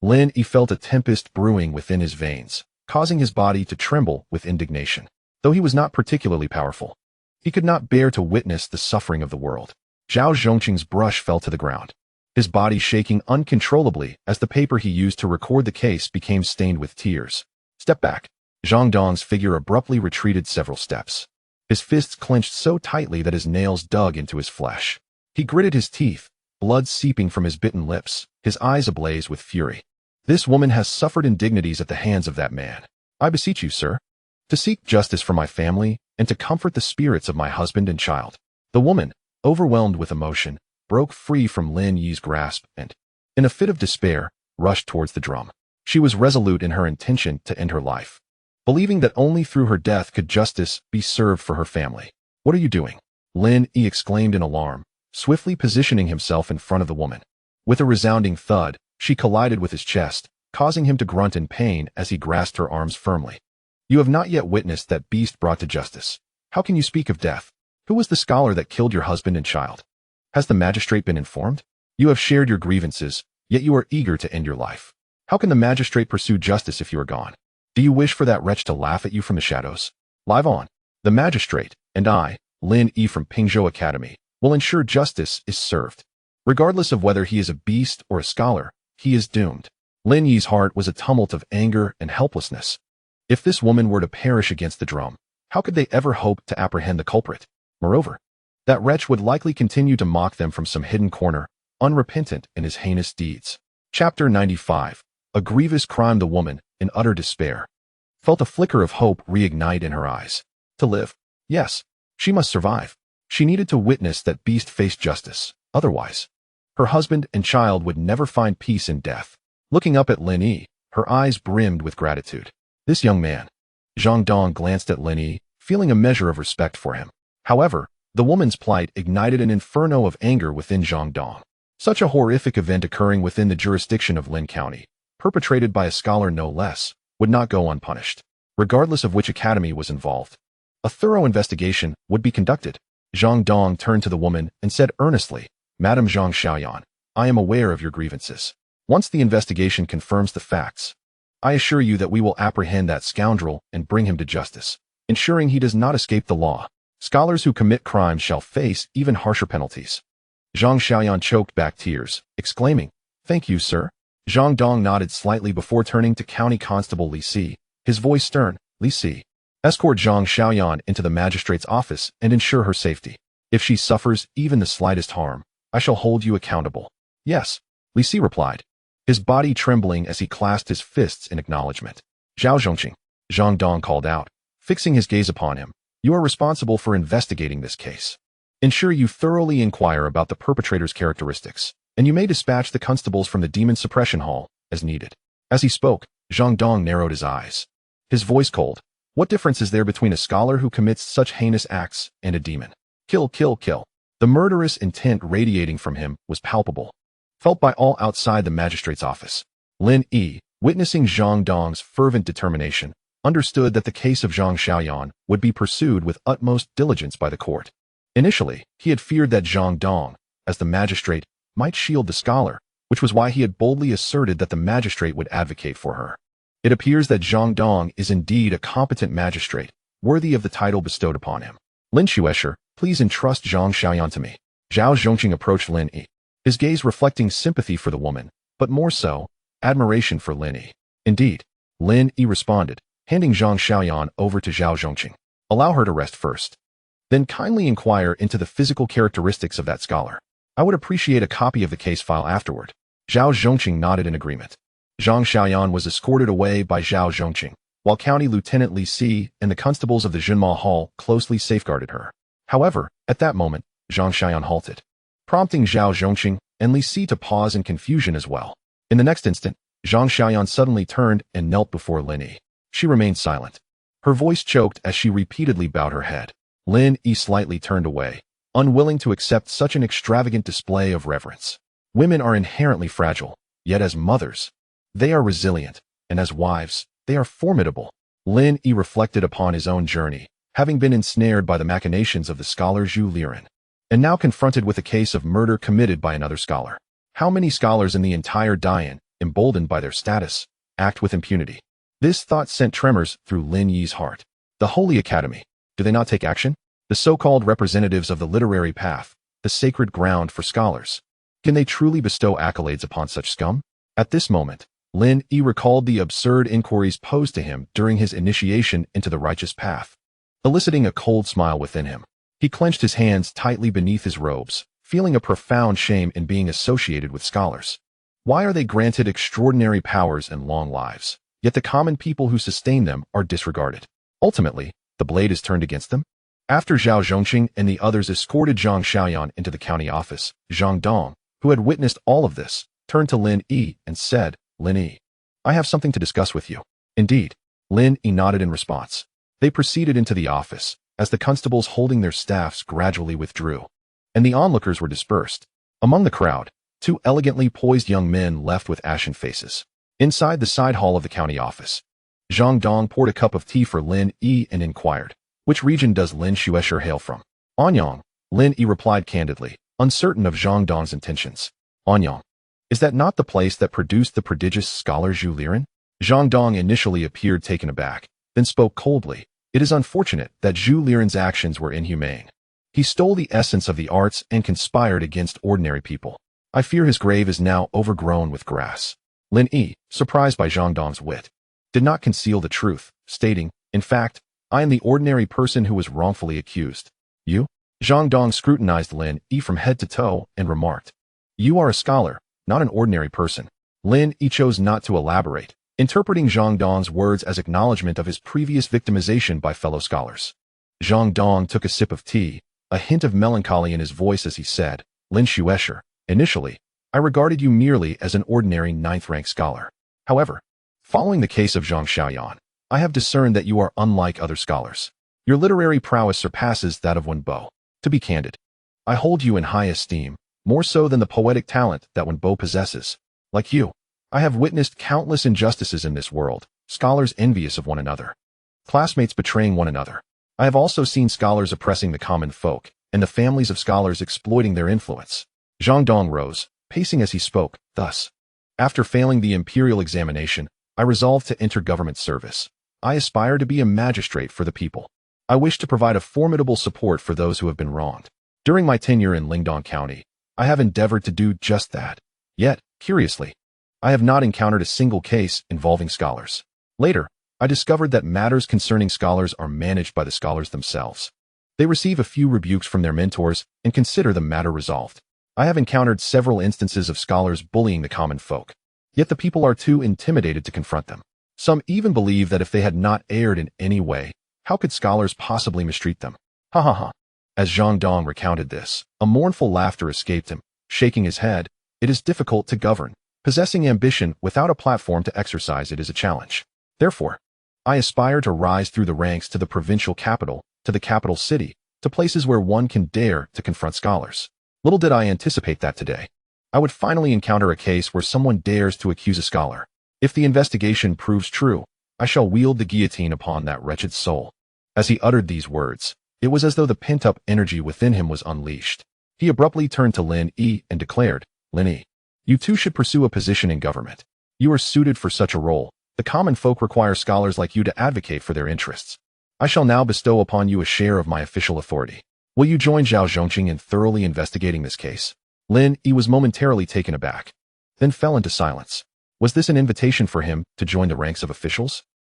Speaker 1: Lin Yi felt a tempest brewing within his veins, causing his body to tremble with indignation. Though he was not particularly powerful, he could not bear to witness the suffering of the world. Zhao Zhongqing's brush fell to the ground, his body shaking uncontrollably as the paper he used to record the case became stained with tears. Step back. Zhang Dong's figure abruptly retreated several steps. His fists clenched so tightly that his nails dug into his flesh. He gritted his teeth, blood seeping from his bitten lips, his eyes ablaze with fury. This woman has suffered indignities at the hands of that man. I beseech you, sir, to seek justice for my family and to comfort the spirits of my husband and child. The woman, overwhelmed with emotion, broke free from Lin Yi's grasp and, in a fit of despair, rushed towards the drum. She was resolute in her intention to end her life, believing that only through her death could justice be served for her family. What are you doing? Lin Yi exclaimed in alarm, swiftly positioning himself in front of the woman. With a resounding thud, she collided with his chest, causing him to grunt in pain as he grasped her arms firmly. You have not yet witnessed that beast brought to justice. How can you speak of death? Who was the scholar that killed your husband and child? Has the magistrate been informed? You have shared your grievances, yet you are eager to end your life. How can the magistrate pursue justice if you are gone? Do you wish for that wretch to laugh at you from the shadows? Live on. The magistrate, and I, Lin Yi from Pingzhou Academy, will ensure justice is served. Regardless of whether he is a beast or a scholar, he is doomed. Lin Yi's heart was a tumult of anger and helplessness. If this woman were to perish against the drum, how could they ever hope to apprehend the culprit? Moreover, that wretch would likely continue to mock them from some hidden corner, unrepentant in his heinous deeds. Chapter 95. A grievous crime. The woman, in utter despair, felt a flicker of hope reignite in her eyes. To live? Yes, she must survive. She needed to witness that beast face justice. Otherwise, her husband and child would never find peace in death. Looking up at Lin Yi, her eyes brimmed with gratitude. This young man. Zhang Dong glanced at Lin Yi, feeling a measure of respect for him. However, the woman's plight ignited an inferno of anger within Zhang Dong. Such a horrific event occurring within the jurisdiction of Lin County, perpetrated by a scholar no less, would not go unpunished. Regardless of which academy was involved, a thorough investigation would be conducted. Zhang Dong turned to the woman and said earnestly, Madam Zhang Xiaoyan, I am aware of your grievances. Once the investigation confirms the facts, I assure you that we will apprehend that scoundrel and bring him to justice, ensuring he does not escape the law. Scholars who commit crimes shall face even harsher penalties. Zhang Xiaoyan choked back tears, exclaiming, Thank you, sir. Zhang Dong nodded slightly before turning to County Constable Li Si, his voice stern. Li Si, escort Zhang Xiaoyan into the magistrate's office and ensure her safety. If she suffers even the slightest harm, I shall hold you accountable. Yes, Li Si replied, his body trembling as he clasped his fists in acknowledgement. Zhao Zhongqing, Zhang Dong called out, fixing his gaze upon him. You are responsible for investigating this case. Ensure you thoroughly inquire about the perpetrator's characteristics, and you may dispatch the constables from the Demon Suppression Hall, as needed. As he spoke, Zhang Dong narrowed his eyes, his voice cold. What difference is there between a scholar who commits such heinous acts and a demon? Kill, kill, kill. The murderous intent radiating from him was palpable, felt by all outside the magistrate's office. Lin Yi, witnessing Zhang Dong's fervent determination, understood that the case of Zhang Xiaoyan would be pursued with utmost diligence by the court. Initially, he had feared that Zhang Dong, as the magistrate, might shield the scholar, which was why he had boldly asserted that the magistrate would advocate for her. It appears that Zhang Dong is indeed a competent magistrate, worthy of the title bestowed upon him. Lin Xuesher, please entrust Zhang Xiaoyan to me. Zhao Zhongqing approached Lin Yi, his gaze reflecting sympathy for the woman, but more so, admiration for Lin Yi. Indeed, Lin Yi responded, handing Zhang Xiaoyan over to Zhao Zhongqing. Allow her to rest first. Then kindly inquire into the physical characteristics of that scholar. I would appreciate a copy of the case file afterward. Zhao Zhongqing nodded in agreement. Zhang Xiaoyan was escorted away by Zhao Zhongqing, while County Lieutenant Li Si and the constables of the Junma Hall closely safeguarded her. However, at that moment, Zhang Xiaoyan halted, prompting Zhao Zhongqing and Li Si to pause in confusion as well. In the next instant, Zhang Xiaoyan suddenly turned and knelt before Lin Yi. She remained silent. Her voice choked as she repeatedly bowed her head. Lin Yi slightly turned away, unwilling to accept such an extravagant display of reverence. Women are inherently fragile, yet as mothers, they are resilient, and as wives, they are formidable. Lin Yi reflected upon his own journey, having been ensnared by the machinations of the scholar Zhu Liren, and now confronted with a case of murder committed by another scholar. How many scholars in the entire Daoist, emboldened by their status, act with impunity? This thought sent tremors through Lin Yi's heart. The Holy Academy, do they not take action? The so-called representatives of the literary path, the sacred ground for scholars. Can they truly bestow accolades upon such scum? At this moment, Lin Yi recalled the absurd inquiries posed to him during his initiation into the righteous path, eliciting a cold smile within him. He clenched his hands tightly beneath his robes, feeling a profound shame in being associated with scholars. Why are they granted extraordinary powers and long lives, yet the common people who sustain them are disregarded? Ultimately, the blade is turned against them. After Zhao Zhongqing and the others escorted Zhang Xiaoyan into the county office, Zhang Dong, who had witnessed all of this, turned to Lin Yi and said, Lin Yi, I have something to discuss with you. Indeed. Lin Yi nodded in response. They proceeded into the office, as the constables holding their staffs gradually withdrew, and the onlookers were dispersed. Among the crowd, two elegantly poised young men left with ashen faces. Inside the side hall of the county office, Zhang Dong poured a cup of tea for Lin Yi and inquired, which region does Lin Xuesher hail from? Anyang, Lin Yi replied candidly, uncertain of Zhang Dong's intentions. Anyang, is that not the place that produced the prodigious scholar Zhu Liren? Zhang Dong initially appeared taken aback, then spoke coldly. It is unfortunate that Zhu Liren's actions were inhumane. He stole the essence of the arts and conspired against ordinary people. I fear his grave is now overgrown with grass. Lin Yi, surprised by Zhang Dong's wit, did not conceal the truth, stating, in fact, I am the ordinary person who was wrongfully accused. You? Zhang Dong scrutinized Lin Yi from head to toe and remarked, you are a scholar, not an ordinary person. Lin Yi chose not to elaborate, interpreting Zhang Dong's words as acknowledgement of his previous victimization by fellow scholars. Zhang Dong took a sip of tea, a hint of melancholy in his voice as he said, Lin Xuesher, initially, I regarded you merely as an ordinary ninth-rank scholar. However, following the case of Zhang Xiaoyan, I have discerned that you are unlike other scholars. Your literary prowess surpasses that of Wenbo. To be candid, I hold you in high esteem, more so than the poetic talent that Wenbo possesses. Like you, I have witnessed countless injustices in this world, scholars envious of one another, classmates betraying one another. I have also seen scholars oppressing the common folk, and the families of scholars exploiting their influence. Zhang Dong rose, pacing as he spoke, thus, after failing the imperial examination, I resolved to enter government service. I aspire to be a magistrate for the people. I wish to provide a formidable support for those who have been wronged. During my tenure in Lingdong County, I have endeavored to do just that. Yet, curiously, I have not encountered a single case involving scholars. Later, I discovered that matters concerning scholars are managed by the scholars themselves. They receive a few rebukes from their mentors and consider the matter resolved. I have encountered several instances of scholars bullying the common folk, yet the people are too intimidated to confront them. Some even believe that if they had not erred in any way, how could scholars possibly mistreat them? Ha ha ha. As Zhang Dong recounted this, a mournful laughter escaped him, shaking his head. It is difficult to govern. Possessing ambition without a platform to exercise it is a challenge. Therefore, I aspire to rise through the ranks to the provincial capital, to the capital city, to places where one can dare to confront scholars. Little did I anticipate that today I would finally encounter a case where someone dares to accuse a scholar. If the investigation proves true, I shall wield the guillotine upon that wretched soul. As he uttered these words, it was as though the pent-up energy within him was unleashed. He abruptly turned to Lin Yi and declared, Lin Yi, you too should pursue a position in government. You are suited for such a role. The common folk require scholars like you to advocate for their interests. I shall now bestow upon you a share of my official authority. Will you join Zhao Zhongqing in thoroughly investigating this case? Lin Yi was momentarily taken aback, then fell into silence. Was this an invitation for him to join the ranks of officials?